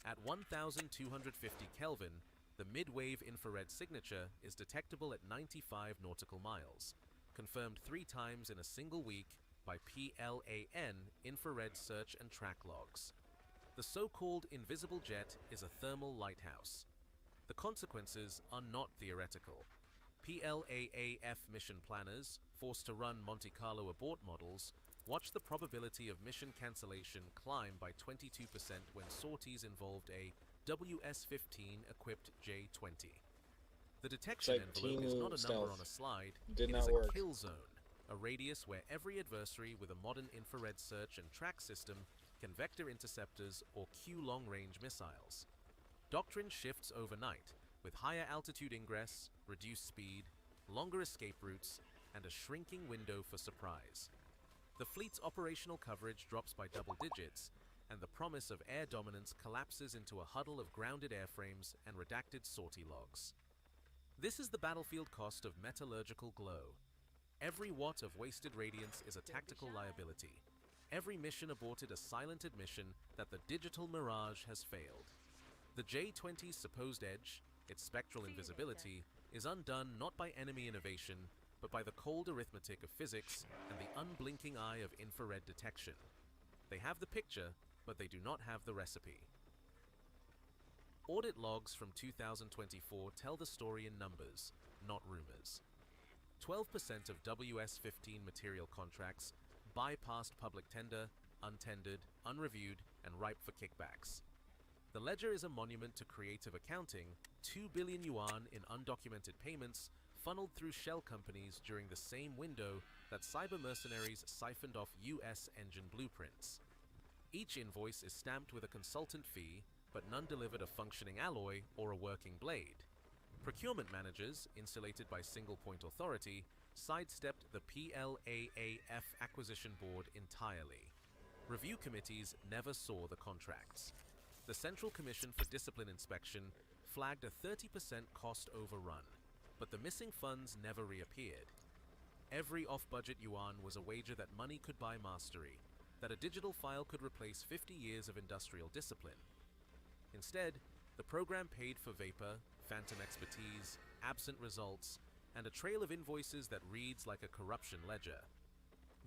At 1,250 Kelvin, the mid-wave infrared signature is detectable at 95 nautical miles, confirmed 3 times in a single week by PLAN infrared search and track logs. The so-called invisible jet is a thermal lighthouse. The consequences are not theoretical. PLAAF mission planners, forced to run Monte Carlo abort models, watch the probability of mission cancellation climb by 22% when sorties involved a WS-15 equipped J-20. The detection envelope is not a number on a slide, it is a kill zone, a radius where every adversary with a modern infrared search and track system can vector interceptors or cue long-range missiles. Doctrine shifts overnight, with higher altitude ingress, reduced speed, longer escape routes, and a shrinking window for surprise. The fleet's operational coverage drops by double digits, and the promise of air dominance collapses into a huddle of grounded airframes and redacted sortie logs. This is the battlefield cost of metallurgical glow. Every watt of wasted radiance is a tactical liability. Every mission aborted a silent admission that the digital mirage has failed. The J-20's supposed edge, its spectral invisibility, is undone not by enemy innovation, but by the cold arithmetic of physics and the unblinking eye of infrared detection. They have the picture, but they do not have the recipe. Audit logs from 2024 tell the story in numbers, not rumors. 12% of WS-15 material contracts bypassed public tender, untendered, unreviewed, and ripe for kickbacks. The ledger is a monument to creative accounting, 2 billion yuan in undocumented payments funneled through shell companies during the same window that cyber mercenaries siphoned off US engine blueprints. Each invoice is stamped with a consultant fee, but none delivered a functioning alloy or a working blade. Procurement managers, insulated by single-point authority, sidestepped the PLAAF acquisition board entirely. Review committees never saw the contracts. The Central Commission for Discipline Inspection flagged a 30% cost overrun, but the missing funds never reappeared. Every off-budget yuan was a wager that money could buy mastery, that a digital file could replace 50 years of industrial discipline. Instead, the program paid for vapor, phantom expertise, absent results, and a trail of invoices that reads like a corruption ledger.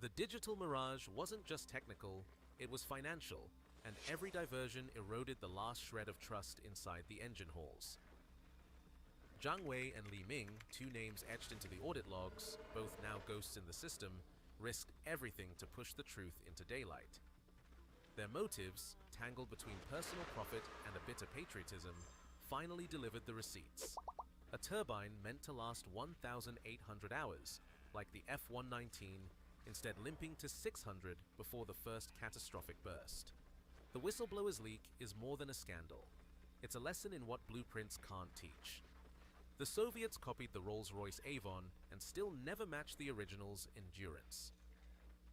The digital mirage wasn't just technical, it was financial, and every diversion eroded the last shred of trust inside the engine halls. Zhang Wei and Li Ming, 2 names etched into the audit logs, both now ghosts in the system, risked everything to push the truth into daylight. Their motives, tangled between personal profit and a bitter patriotism, finally delivered the receipts. A turbine meant to last 1,800 hours, like the F-119, instead limping to 600 before the first catastrophic burst. The whistleblower's leak is more than a scandal. It's a lesson in what blueprints can't teach. The Soviets copied the Rolls-Royce Avon and still never matched the original's endurance.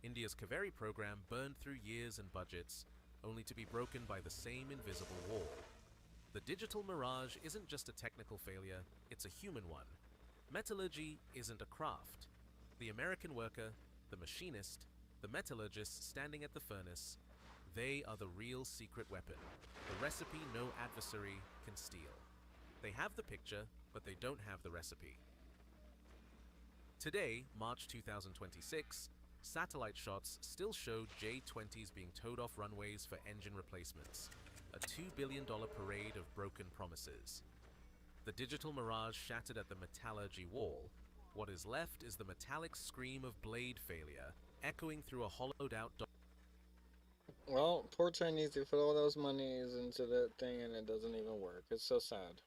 India's Kaveri program burned through years and budgets, only to be broken by the same invisible wall. The digital mirage isn't just a technical failure, it's a human one. Metallurgy isn't a craft. The American worker, the machinist, the metallurgist standing at the furnace, they are the real secret weapon, the recipe no adversary can steal. They have the picture, but they don't have the recipe. Today, March 2026, satellite shots still show J-20s being towed off runways for engine replacements, a $2 billion parade of broken promises. The digital mirage shattered at the metallurgy wall. What is left is the metallic scream of blade failure, echoing through a hollowed-out Well, poor Chinese, they put all those monies into that thing and it doesn't even work. It's so sad.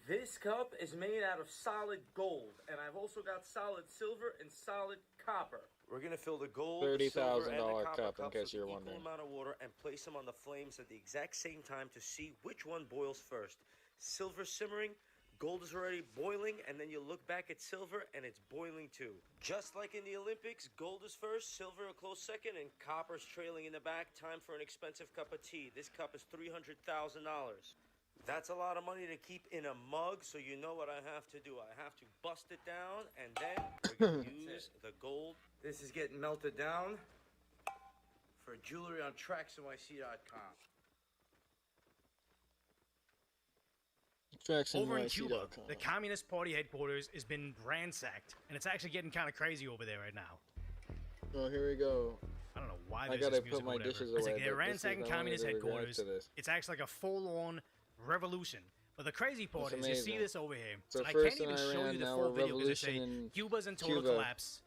This cup is made out of solid gold, and I've also got solid silver and solid copper. We're gonna fill the gold, the silver, and the $30,000 copper cup, in cups case with you're an wondering. equal amount of water and place them on the flames at the exact same time to see which one boils first. Silver simmering, gold is already boiling, and then you look back at silver and it's boiling too. Just like in the Olympics, gold is first, silver a close second, and copper's trailing in the back. Time for an expensive cup of tea. This cup is $300,000. That's a lot of money to keep in a mug, so you know what I have to do. I have to bust it down, and then we're going to use the gold. This is getting melted down for jewelry on tracksnyc.com. Over in Cuba, the Communist Party headquarters has been ransacked, and it's actually getting kind of crazy over there right now. Oh, here we go. I don't know why I there's gotta this put music my or whatever. dishes It's away, like they're but this is ransacking the one communist that reacts headquarters. to this. It's actually like a full-on revolution. But the crazy part It's is, you see amazing. this over here. So I first can't even in show Iran, you the now full a video because they say revolution in Cuba's in total Cuba. collapse.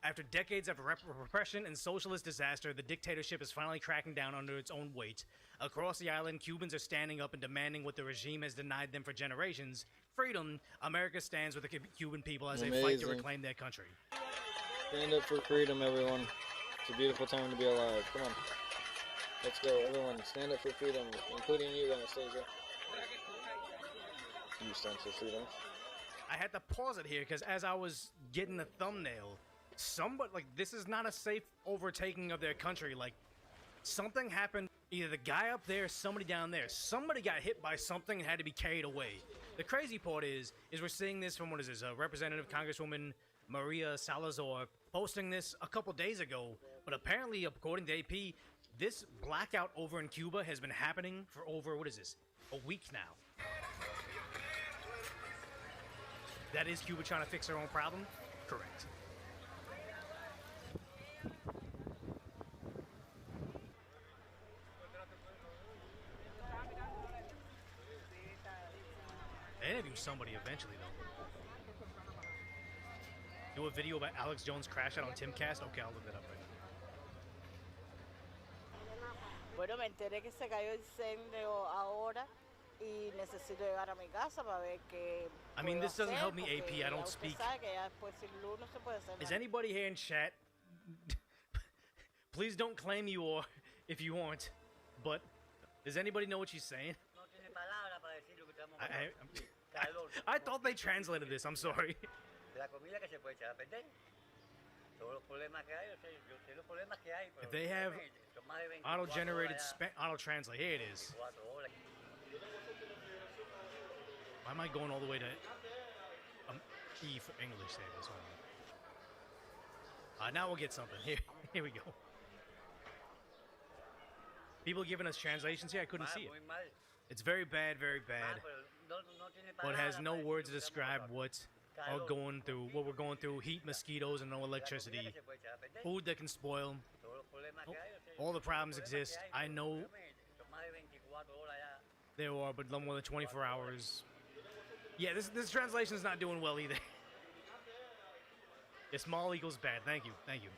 After decades of repression and socialist disaster, the dictatorship is finally cracking down under its own weight. Across the island, Cubans are standing up and demanding what the regime has denied them for generations. Freedom. America stands with the Cuban people as they fight to Amazing. reclaim their country. Stand up for freedom, everyone. It's a beautiful time to be alive. Come on. Let's go, everyone. Stand up for freedom, including you, Anastasia. You stand for freedom. I had to pause it here because as I was getting the thumbnail, somebody, like, this is not a safe overtaking of their country. Like, something happened. Either the guy up there, somebody down there. Somebody got hit by something and had to be carried away. The crazy part is we're seeing this from, what is this, Representative Congresswoman Maria Salazar posting this a couple days ago. But apparently, according to AP, this blackout over in Cuba has been happening for over, what is this, a week now. That is Cuba trying to fix their own problem? Correct. They interview somebody eventually, though. Do a video about Alex Jones' crash out on Timcast? Okay, I'll look that up right now. Bueno, me enteré que se cayó el incendio ahora y necesito llegar a mi casa para ver qué. I mean, this doesn't help me, AP. I ya don't usted speak. sabe que ya después sin luz no se puede hacer Is nada. anybody here in chat? Please don't claim you are if you aren't. But does anybody know what she's saying? I thought they translated this. I'm sorry. La comida que se puede echar a perder. Todos los problemas que hay, yo sé los problemas que hay. If they have son más de 24 auto-generated horas auto-translate, here it is. 24 horas. Why am I going all the way to E for English there? This one. Now we'll get something. Here we go. People giving us translations here. I couldn't see it. Muy mal. It's very bad, very bad. No tiene But has palabra no para decir words lo pues, to que describe what we're going through. Heat, mosquitoes, and no electricity. se puede echar a perder. Food that can spoil. Todos los problemas que hay, yo sé All the los problems problemas exist. que hay, I know son más de 24 horas ya. there are, but no more than 24 hours. Yeah, this translation is not doing well either. Yeah, small equals bad. Thank you. Thank you.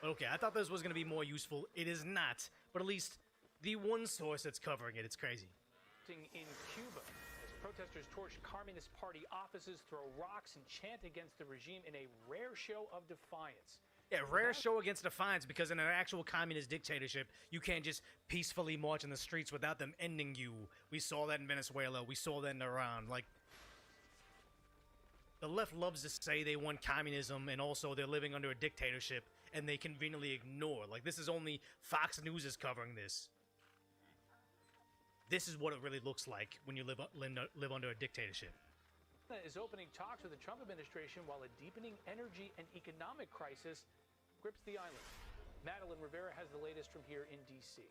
Okay, I thought this was going to be more useful. It is not, but at least the one source that's covering it, it's crazy. In Cuba, as protesters torch Communist Party offices, throw rocks, and chant against the regime in a rare show of defiance. Yeah, rare show against defiance, because in an actual communist dictatorship, you can't just peacefully march in the streets without them ending you. We saw that in Venezuela. We saw that in Iran. Like, the left loves to say they want communism and also they're living under a dictatorship, and they conveniently ignore. Like, this is only Fox News is covering this. This is what it really looks like when you live under a dictatorship. Is opening talks with the Trump administration while a deepening energy and economic crisis grips the island. Madeline Rivera has the latest from here in D.C.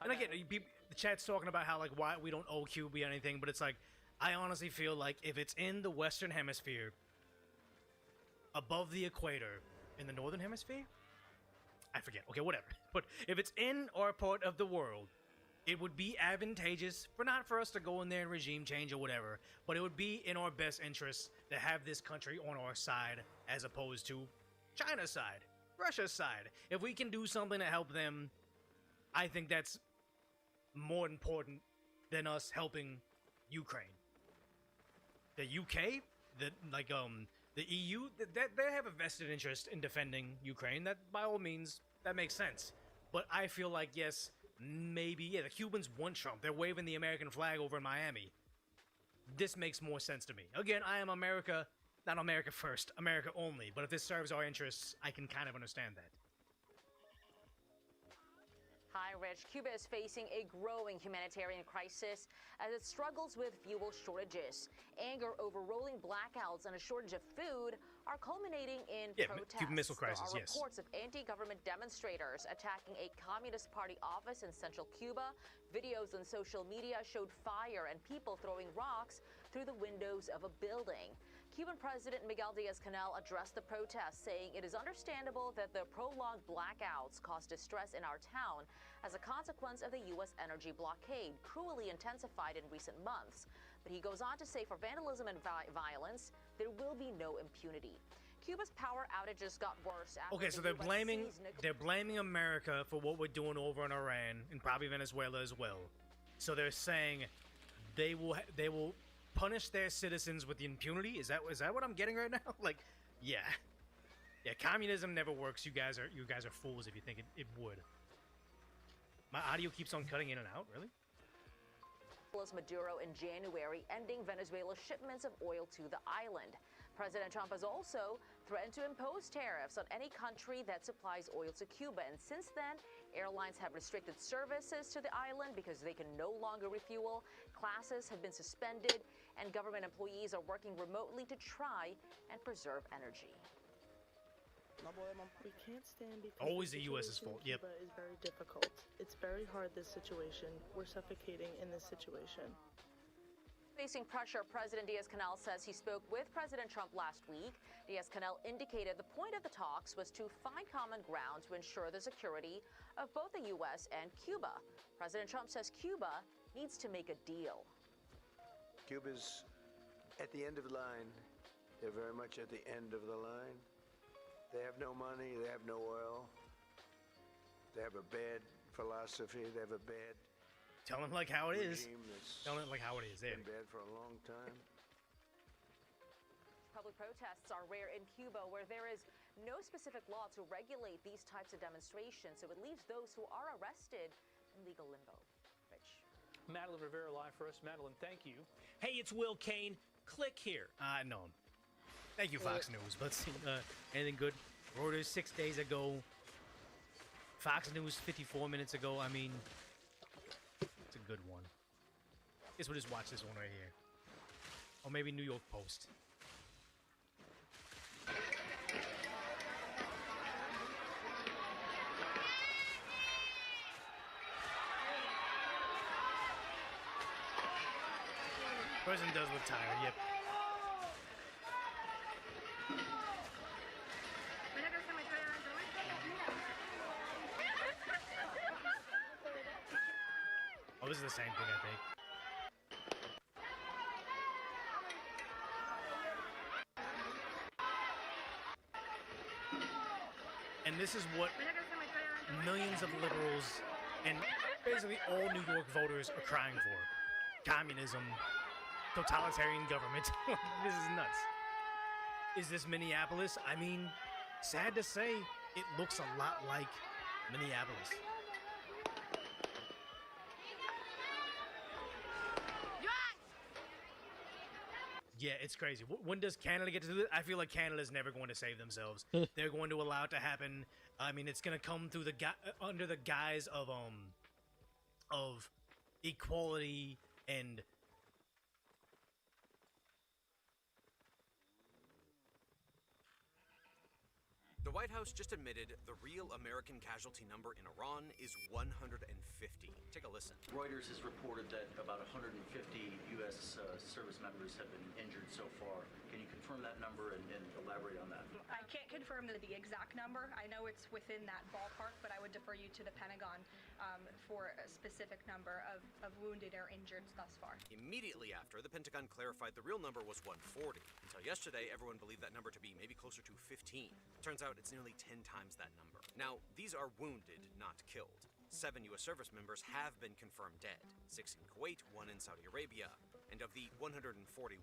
And again, the chat's talking about how, like, why we don't owe Cuba anything, but it's like, I honestly feel like if it's in the Western Hemisphere, above the equator, in the Northern Hemisphere? I forget. Okay, whatever. But if it's in our part of the world, it would be advantageous not for us to go in there and regime change or whatever, but it would be in our best interest to have this country on our side as opposed to China's side, Russia's side. If we can do something to help them, I think that's more important than us helping Ukraine. The UK, the EU, they have a vested interest in defending Ukraine. That, by all means, that makes sense. But I feel like, yes, maybe, yeah, the Cubans want Trump. They're waving the American flag over in Miami. This makes more sense to me. Again, I am America, not America first, America only. But if this serves our interests, I can kind of understand that. Hi, Rich. Cuba is facing a growing humanitarian crisis as it struggles with fuel shortages. Anger over rolling blackouts and a shortage of food are culminating in protests. Cuban Missile Crisis, there are yes. reports of anti-government demonstrators attacking a Communist Party office in central Cuba. Videos on social media showed fire and people throwing rocks through the windows of a building. Cuban President Miguel Diaz-Canel addressed the protests, saying it is understandable that the prolonged blackouts caused distress in our town as a consequence of the U.S. energy blockade, cruelly intensified in recent months. But he goes on to say for vandalism and violence, there will be no impunity. Cuba's power outages got worse after Okay, so they're blaming America for what we're doing over in Iran and probably Venezuela as well. So they're saying they will punish their citizens with impunity. Is that what I'm getting right now? Like, yeah, communism never works. You guys are fools if you think it would. My audio keeps on cutting in and out. Really? Maduro in January, ending Venezuela's shipments of oil to the island. President Trump has also threatened to impose tariffs on any country that supplies oil to Cuba. And since then, airlines have restricted services to the island because they can no longer refuel. Classes have been suspended, and government employees are working remotely to try and preserve energy. We can't stand because always the U.S.'s fault. Yep. Cuba is very difficult. It's very hard, this situation. We're suffocating in this situation. Facing pressure, President Diaz-Canel says he spoke with President Trump last week. Diaz-Canel indicated the point of the talks was to find common ground to ensure the security of both the U.S. and Cuba. President Trump says Cuba needs to make a deal. Cuba's at the end of the line. They're very much at the end of the line. They have no money, they have no oil. They have a bad philosophy, they have a bad Tell them like how it is. Tell them like how it is. There. Been bad for a long time. Public protests are rare in Cuba, where there is no specific law to regulate these types of demonstrations, so it leaves those who are arrested in legal limbo. Rich. Madeline Rivera live for us. Madeline, thank you. Hey, it's Will Kane. Click here. No. Thank you, Fox News. Let's see. Anything good? Reuters 6 days ago. Fox News 54 minutes ago. I mean, it's a good one. Guess we'll just watch this one right here. Or maybe New York Post. Person does look tired, yep. Oh, this is the same thing, I think. And this is what millions of liberals and basically all New York voters are crying for. Communism. Totalitarian government. This is nuts. Is this Minneapolis? I mean, sad to say, it looks a lot like Minneapolis. Yeah, it's crazy. When does Canada get to do it? I feel like Canada's never going to save themselves. They're going to allow it to happen. I mean, it's going to come through under the guise of equality and The White House just admitted the real American casualty number in Iran is 150. Take a listen. Reuters has reported that about 150 U.S. service members have been injured so far. Can you confirm that number and elaborate on that? I can't confirm the exact number. I know it's within that ballpark, but I would defer you to the Pentagon for a specific number of wounded or injured thus far. Immediately after, the Pentagon clarified the real number was 140. Until yesterday, everyone believed that number to be maybe closer to 15. Turns out it's nearly 10 times that number. Now, these are wounded, not killed. 7 U.S. service members have been confirmed dead, 6 in Kuwait, 1 in Saudi Arabia. And of the 140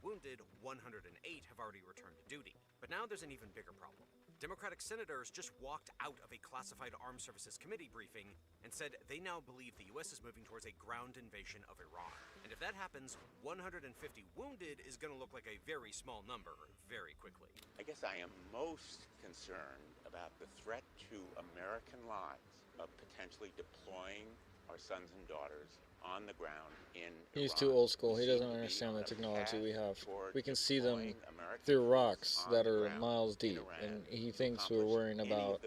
wounded, 108 have already returned to duty. But now there's an even bigger problem. Democratic senators just walked out of a classified Armed Services Committee briefing and said they now believe the U.S. is moving towards a ground invasion of Iran. And if that happens, 150 wounded is going to look like a very small number very quickly. I guess I am most concerned about the threat to American lives of potentially deploying our sons and daughters on the ground in He's Iran. too old school. He doesn't understand the technology we have. We can see them through rocks that are miles deep, and he thinks we're worrying about,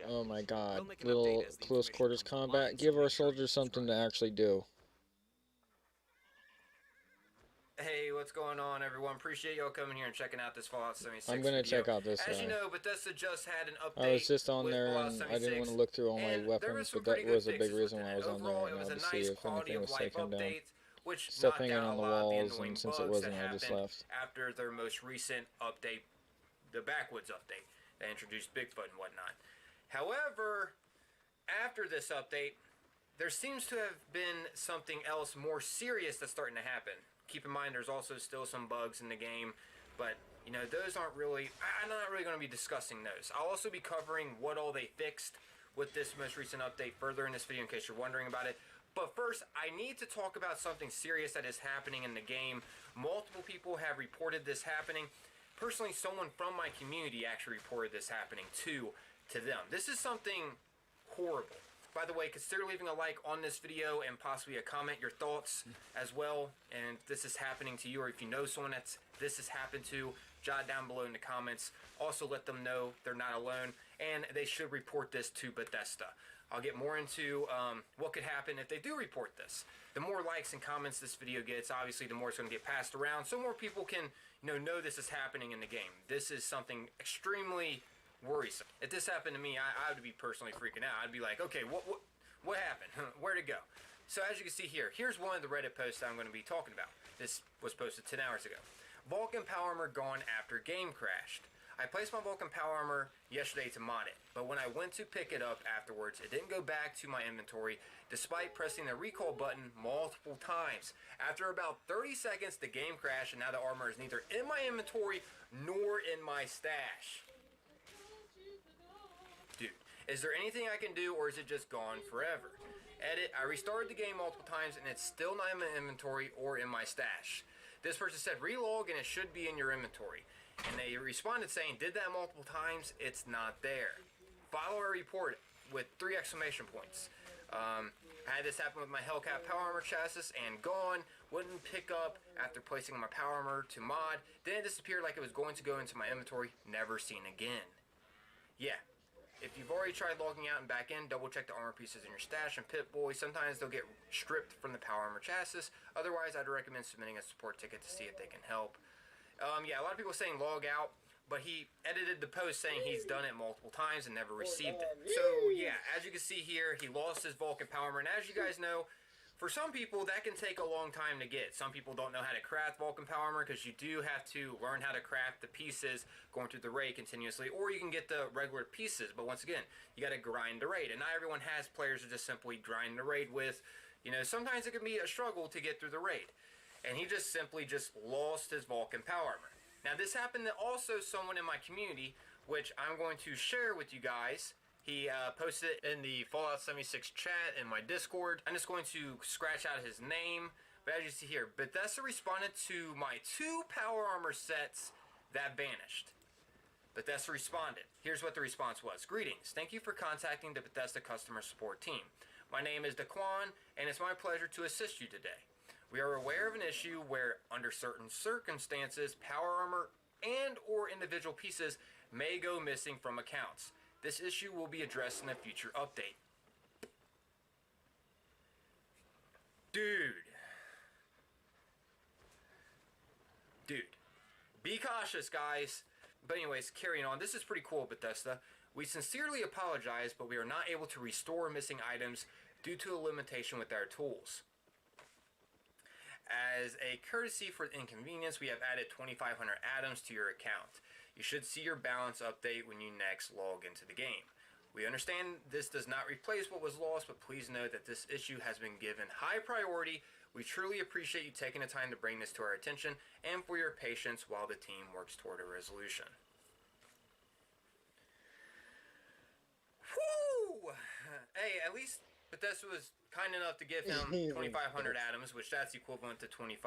oh my god, little close quarters combat. Give our soldiers something to actually do. Hey, what's going on, everyone? Appreciate y'all coming here and checking out this Fallout 76 I'm gonna video. check out this As guy. you know, Bethesda just had an update. I was just on with there Fallout and 76, I didn't want to look through all my weapons, but that was a big reason why I was on there Overall, right it was now, a to see nice if quality anything of was life taken down. update, which Stuff knocked hanging out on a the lot of the walls, annoying and since it bugs wasn't, that I just happened left. after their most recent update, the Backwoods update, that introduced Bigfoot and whatnot. However, after this update, there seems to have been something else more serious that's starting to happen. Keep in mind, there's also still some bugs in the game, but you know, those aren't really, I'm not really going to be discussing those. I'll also be covering what all they fixed with this most recent update further in this video in case you're wondering about it. But first, I need to talk about something serious that is happening in the game. Multiple people have reported this happening. Personally, someone from my community actually reported this happening to them. This is something horrible. By the way, consider leaving a like on this video and possibly a comment, your thoughts as well. And if this is happening to you, or if you know someone this has happened to, jot down below in the comments. Also let them know they're not alone and they should report this to Bethesda. I'll get more into what could happen if they do report this. The more likes and comments this video gets, obviously the more it's going to get passed around so more people can know this is happening in the game. This is something extremely worrisome. If this happened to me, I would be personally freaking out. I'd be like, okay, what happened? Where'd it go? So as you can see here, here's one of the Reddit posts I'm going to be talking about. This was posted 10 hours ago. Vulcan power armor gone after game crashed. I placed my Vulcan power armor yesterday to mod it, but when I went to pick it up afterwards, it didn't go back to my inventory despite pressing the recall button multiple times. After about 30 seconds, the game crashed and now the armor is neither in my inventory nor in my stash. Dude, is there anything I can do or is it just gone forever? Edit, I restarted the game multiple times and it's still not in my inventory or in my stash. This person said relog and it should be in your inventory. And they responded saying, did that multiple times, it's not there. Follow a report with 3 exclamation points. I had this happen with my Hellcat power armor chassis and gone. Wouldn't pick up after placing my power armor to mod. Then it disappeared like it was going to go into my inventory. Never seen again. Yeah. If you've already tried logging out and back in, double check the armor pieces in your stash and Pip-Boy. Sometimes they'll get stripped from the power armor chassis. Otherwise, I'd recommend submitting a support ticket to see if they can help. Yeah, a lot of people saying log out, but he edited the post saying he's done it multiple times and never received it. So yeah, as you can see here, he lost his Vulcan power armor, and as you guys know, for some people that can take a long time to get. Some people don't know how to craft Vulcan power armor because you do have to learn how to craft the pieces going through the raid continuously, or you can get the regular pieces, but once again, you got to grind the raid, and not everyone has players to just simply grind the raid with. Sometimes it can be a struggle to get through the raid. And he just simply lost his Vulcan power armor. Now this happened to also someone in my community, which I'm going to share with you guys. He posted it in the Fallout 76 chat in my Discord. I'm just going to scratch out his name, But as you see here, Bethesda responded to my 2 power armor sets that vanished. Bethesda responded. Here's what the response was. Greetings. Thank you for contacting the Bethesda customer support team. My name is Daquan, and it's my pleasure to assist you today. We are aware of an issue where, under certain circumstances, power armor and or individual pieces may go missing from accounts. This issue will be addressed in a future update. Dude. Be cautious, guys. But anyways, carrying on. This is pretty cool, Bethesda. We sincerely apologize, but we are not able to restore missing items due to a limitation with our tools. As a courtesy for the inconvenience, we have added 2,500 atoms to your account. You should see your balance update when you next log into the game. We understand this does not replace what was lost, but please know that this issue has been given high priority. We truly appreciate you taking the time to bring this to our attention and for your patience while the team works toward a resolution. Whoo! Hey, at least Bethesda was kind enough to give him 2,500 atoms, which that's equivalent to $25.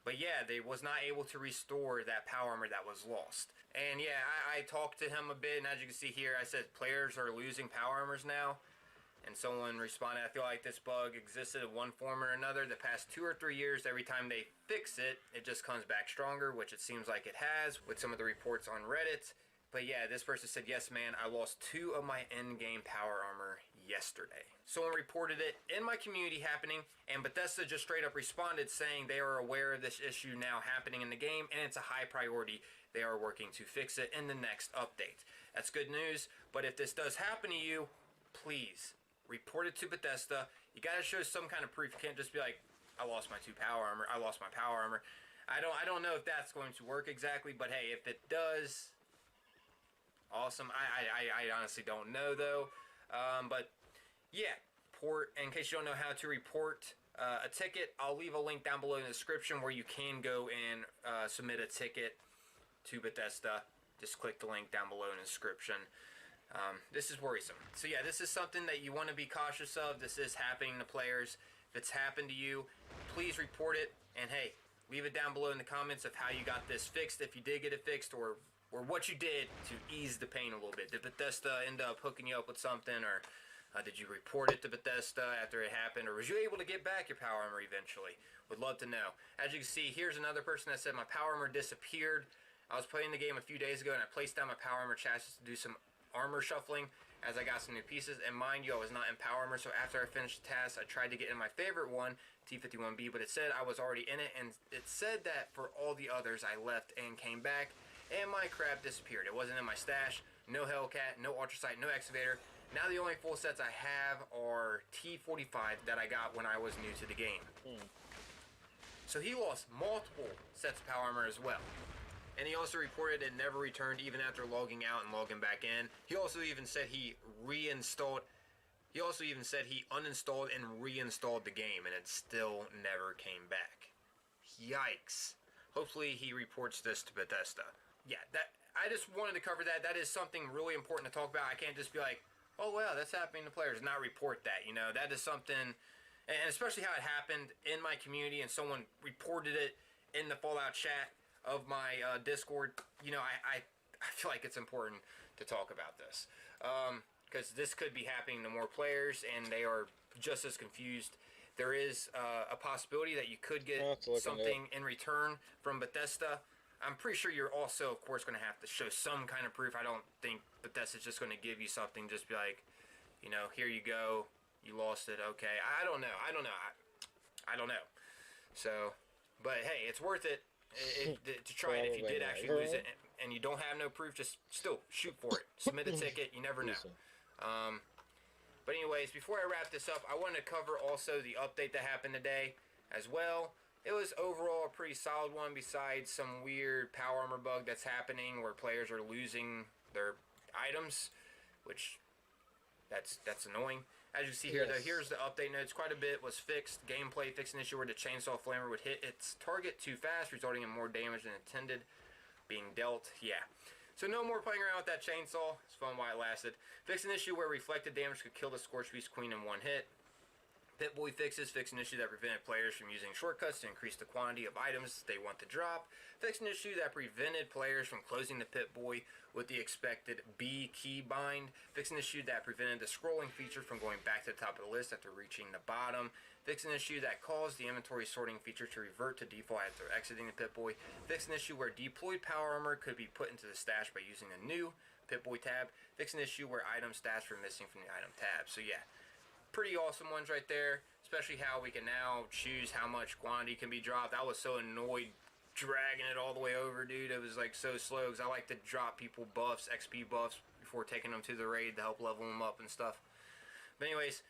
But yeah, they was not able to restore that power armor that was lost. And yeah, I talked to him a bit, and as you can see here, I said players are losing power armors now. And someone responded, I feel like this bug existed in one form or another the past 2 or 3 years. Every time they fix it, it just comes back stronger, which it seems like it has with some of the reports on Reddit. But yeah, this person said, yes, man, I lost 2 of my in-game power armor yesterday. Someone reported it in my community happening, and Bethesda just straight up responded saying they are aware of this issue now happening in the game, and it's a high priority. They are working to fix it in the next update. That's good news, but if this does happen to you, please report it to Bethesda. You gotta show some kind of proof. You can't just be like, I lost my 2 power armor. I lost my power armor. I don't know if that's going to work exactly, but hey, if it does, awesome. I honestly don't know though. But yeah, in case you don't know how to report a ticket, I'll leave a link down below in the description where you can go and submit a ticket to Bethesda. Just click the link down below in the description. This is worrisome. So yeah, this is something that you want to be cautious of. This is happening to players. If it's happened to you, please report it. And hey, leave it down below in the comments of how you got this fixed, if you did get it fixed, or what you did to ease the pain a little bit. Did Bethesda end up hooking you up with something, or did you report it to Bethesda after it happened, or was you able to get back your power armor eventually? Would love to know. As you can see, here's another person that said my power armor disappeared. I was playing the game a few days ago, and I placed down my power armor chassis to do some armor shuffling as I got some new pieces, and mind you, I was not in power armor, so after I finished the task, I tried to get in my favorite one, T51B, but it said I was already in it, and it said that for all the others, I left and came back, and my crap disappeared. It wasn't in my stash, no Hellcat, no Ultrasight, no Excavator. Now the only full sets I have are T45 that I got when I was new to the game. So he lost multiple sets of power armor as well. And he also reported it never returned even after logging out and logging back in. He also even said he uninstalled and reinstalled the game, and it still never came back. Yikes. Hopefully he reports this to Bethesda. Yeah, I just wanted to cover that. That is something really important to talk about. I can't just be like, oh well, that's happening to players, not report that. You know, that is something, and especially how it happened in my community and someone reported it in the Fallout chat of my Discord. You know, I feel like it's important to talk about this, because this could be happening to more players and they are just as confused. There is a possibility that you could get something in return from Bethesda. I'm pretty sure you're also, of course, going to have to show some kind of proof. I don't think Bethesda's just going to give you something, just be like, you know, here you go, you lost it, okay. I don't know. So, but hey, it's worth it to try it if you did actually lose it, and you don't have no proof. Just still shoot for it, submit a ticket. You never know. But anyways, before I wrap this up, I wanted to cover also the update that happened today as well. It was overall a pretty solid one, besides some weird power armor bug that's happening where players are losing their items, which that's annoying. As you see here, though, here's the update notes. Quite a bit was fixed. Gameplay fixed an issue where the chainsaw flamer would hit its target too fast, resulting in more damage than intended being dealt. Yeah. So no more playing around with that chainsaw. It's fun while it lasted. Fixed an issue where reflected damage could kill the Scorched Beast Queen in one hit. Pip-Boy fixes, fix an issue that prevented players from using shortcuts to increase the quantity of items they want to drop. Fix an issue that prevented players from closing the Pip-Boy with the expected B keybind. Fix an issue that prevented the scrolling feature from going back to the top of the list after reaching the bottom. Fix an issue that caused the inventory sorting feature to revert to default after exiting the Pip-Boy. Fix an issue where deployed power armor could be put into the stash by using a new Pip-Boy tab. Fix an issue where item stats were missing from the item tab. So yeah, pretty awesome ones right there, especially how we can now choose how much quantity can be dropped. I was so annoyed dragging it all the way over, dude. It was like so slow because I like to drop people buffs, XP buffs, before taking them to the raid to help level them up and stuff. But anyways,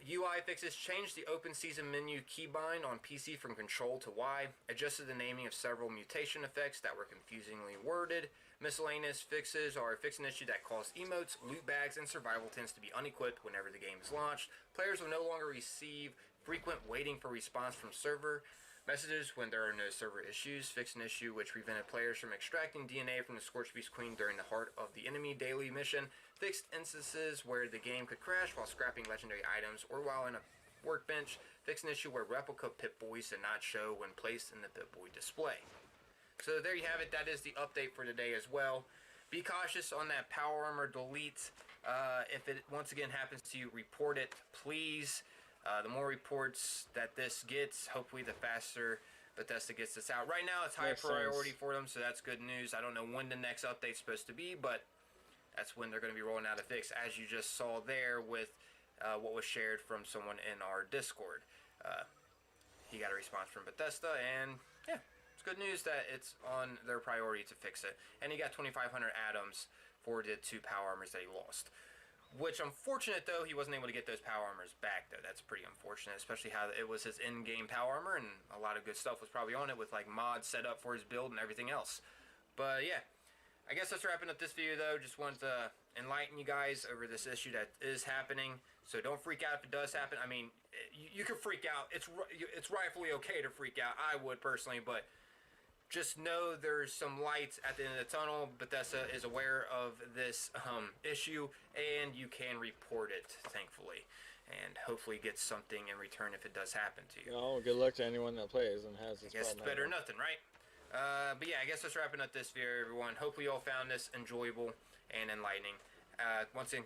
UI fixes, changed the open season menu keybind on PC from Control to Y, adjusted the naming of several mutation effects that were confusingly worded. Miscellaneous fixes are fix an issue that caused emotes, loot bags, and survival tents to be unequipped whenever the game is launched. Players will no longer receive frequent waiting for response from server messages when there are no server issues. Fix an issue which prevented players from extracting DNA from the Scorched Beast Queen during the heart of the enemy daily mission. Fixed instances where the game could crash while scrapping legendary items or while in a workbench. Fix an issue where replica Pip-Boys did not show when placed in the Pip-Boy display. So there you have it. That is the update for today as well. Be cautious on that power armor delete. If it once again happens to you, report it, please. The more reports that this gets, hopefully the faster Bethesda gets this out. Right now, it's high priority for them, so that's good news. I don't know when the next update's supposed to be, but that's when they're going to be rolling out a fix, as you just saw there with what was shared from someone in our Discord. He got a response from Bethesda, and yeah, it's good news that it's on their priority to fix it. And he got 2,500 atoms for the 2 power armors that he lost. Which, unfortunate though, he wasn't able to get those power armors back though. That's pretty unfortunate, especially how it was his in-game power armor, and a lot of good stuff was probably on it with like mods set up for his build and everything else. But yeah, I guess that's wrapping up this video though. Just wanted to enlighten you guys over this issue that is happening. So don't freak out if it does happen. I mean, you can freak out. It's rightfully okay to freak out. I would personally, but just know there's some lights at the end of the tunnel. Bethesda is aware of this issue, and you can report it, thankfully, and hopefully get something in return if it does happen to you. Oh, good luck to anyone that plays and has this I guess problem. it's better than nothing, right? But yeah, I guess that's wrapping up this video, everyone. Hopefully you all found this enjoyable and enlightening. Once again,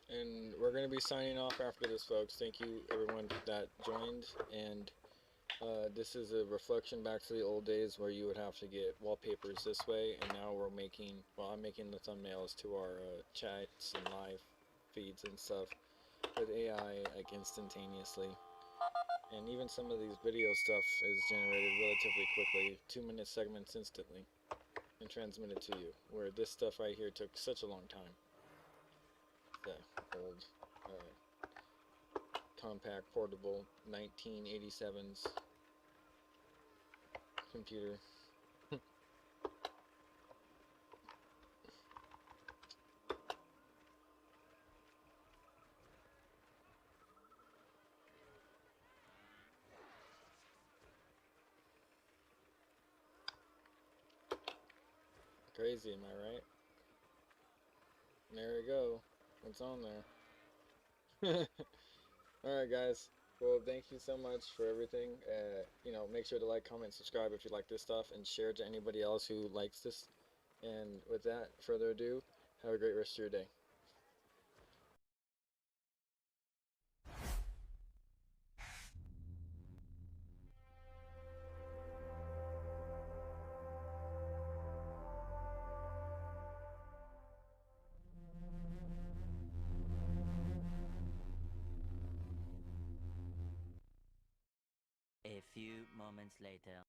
and we're going to be signing off after this, folks. Thank you, everyone that joined. And this is a reflection back to the old days where you would have to get wallpapers this way. And now we're making, well, I'm making the thumbnails to our chats and live feeds and stuff with AI, like, instantaneously. And even some of these video stuff is generated relatively quickly, 2-minute segments instantly, and transmitted to you. Where this stuff right here took such a long time. The old compact portable 1987's computer. Crazy, am I right? There we go. What's on there? Alright, guys. Well, thank you so much for everything. You know, make sure to like, comment, subscribe if you like this stuff, and share to anybody else who likes this. And with that, further ado, have a great rest of your day. A few moments later.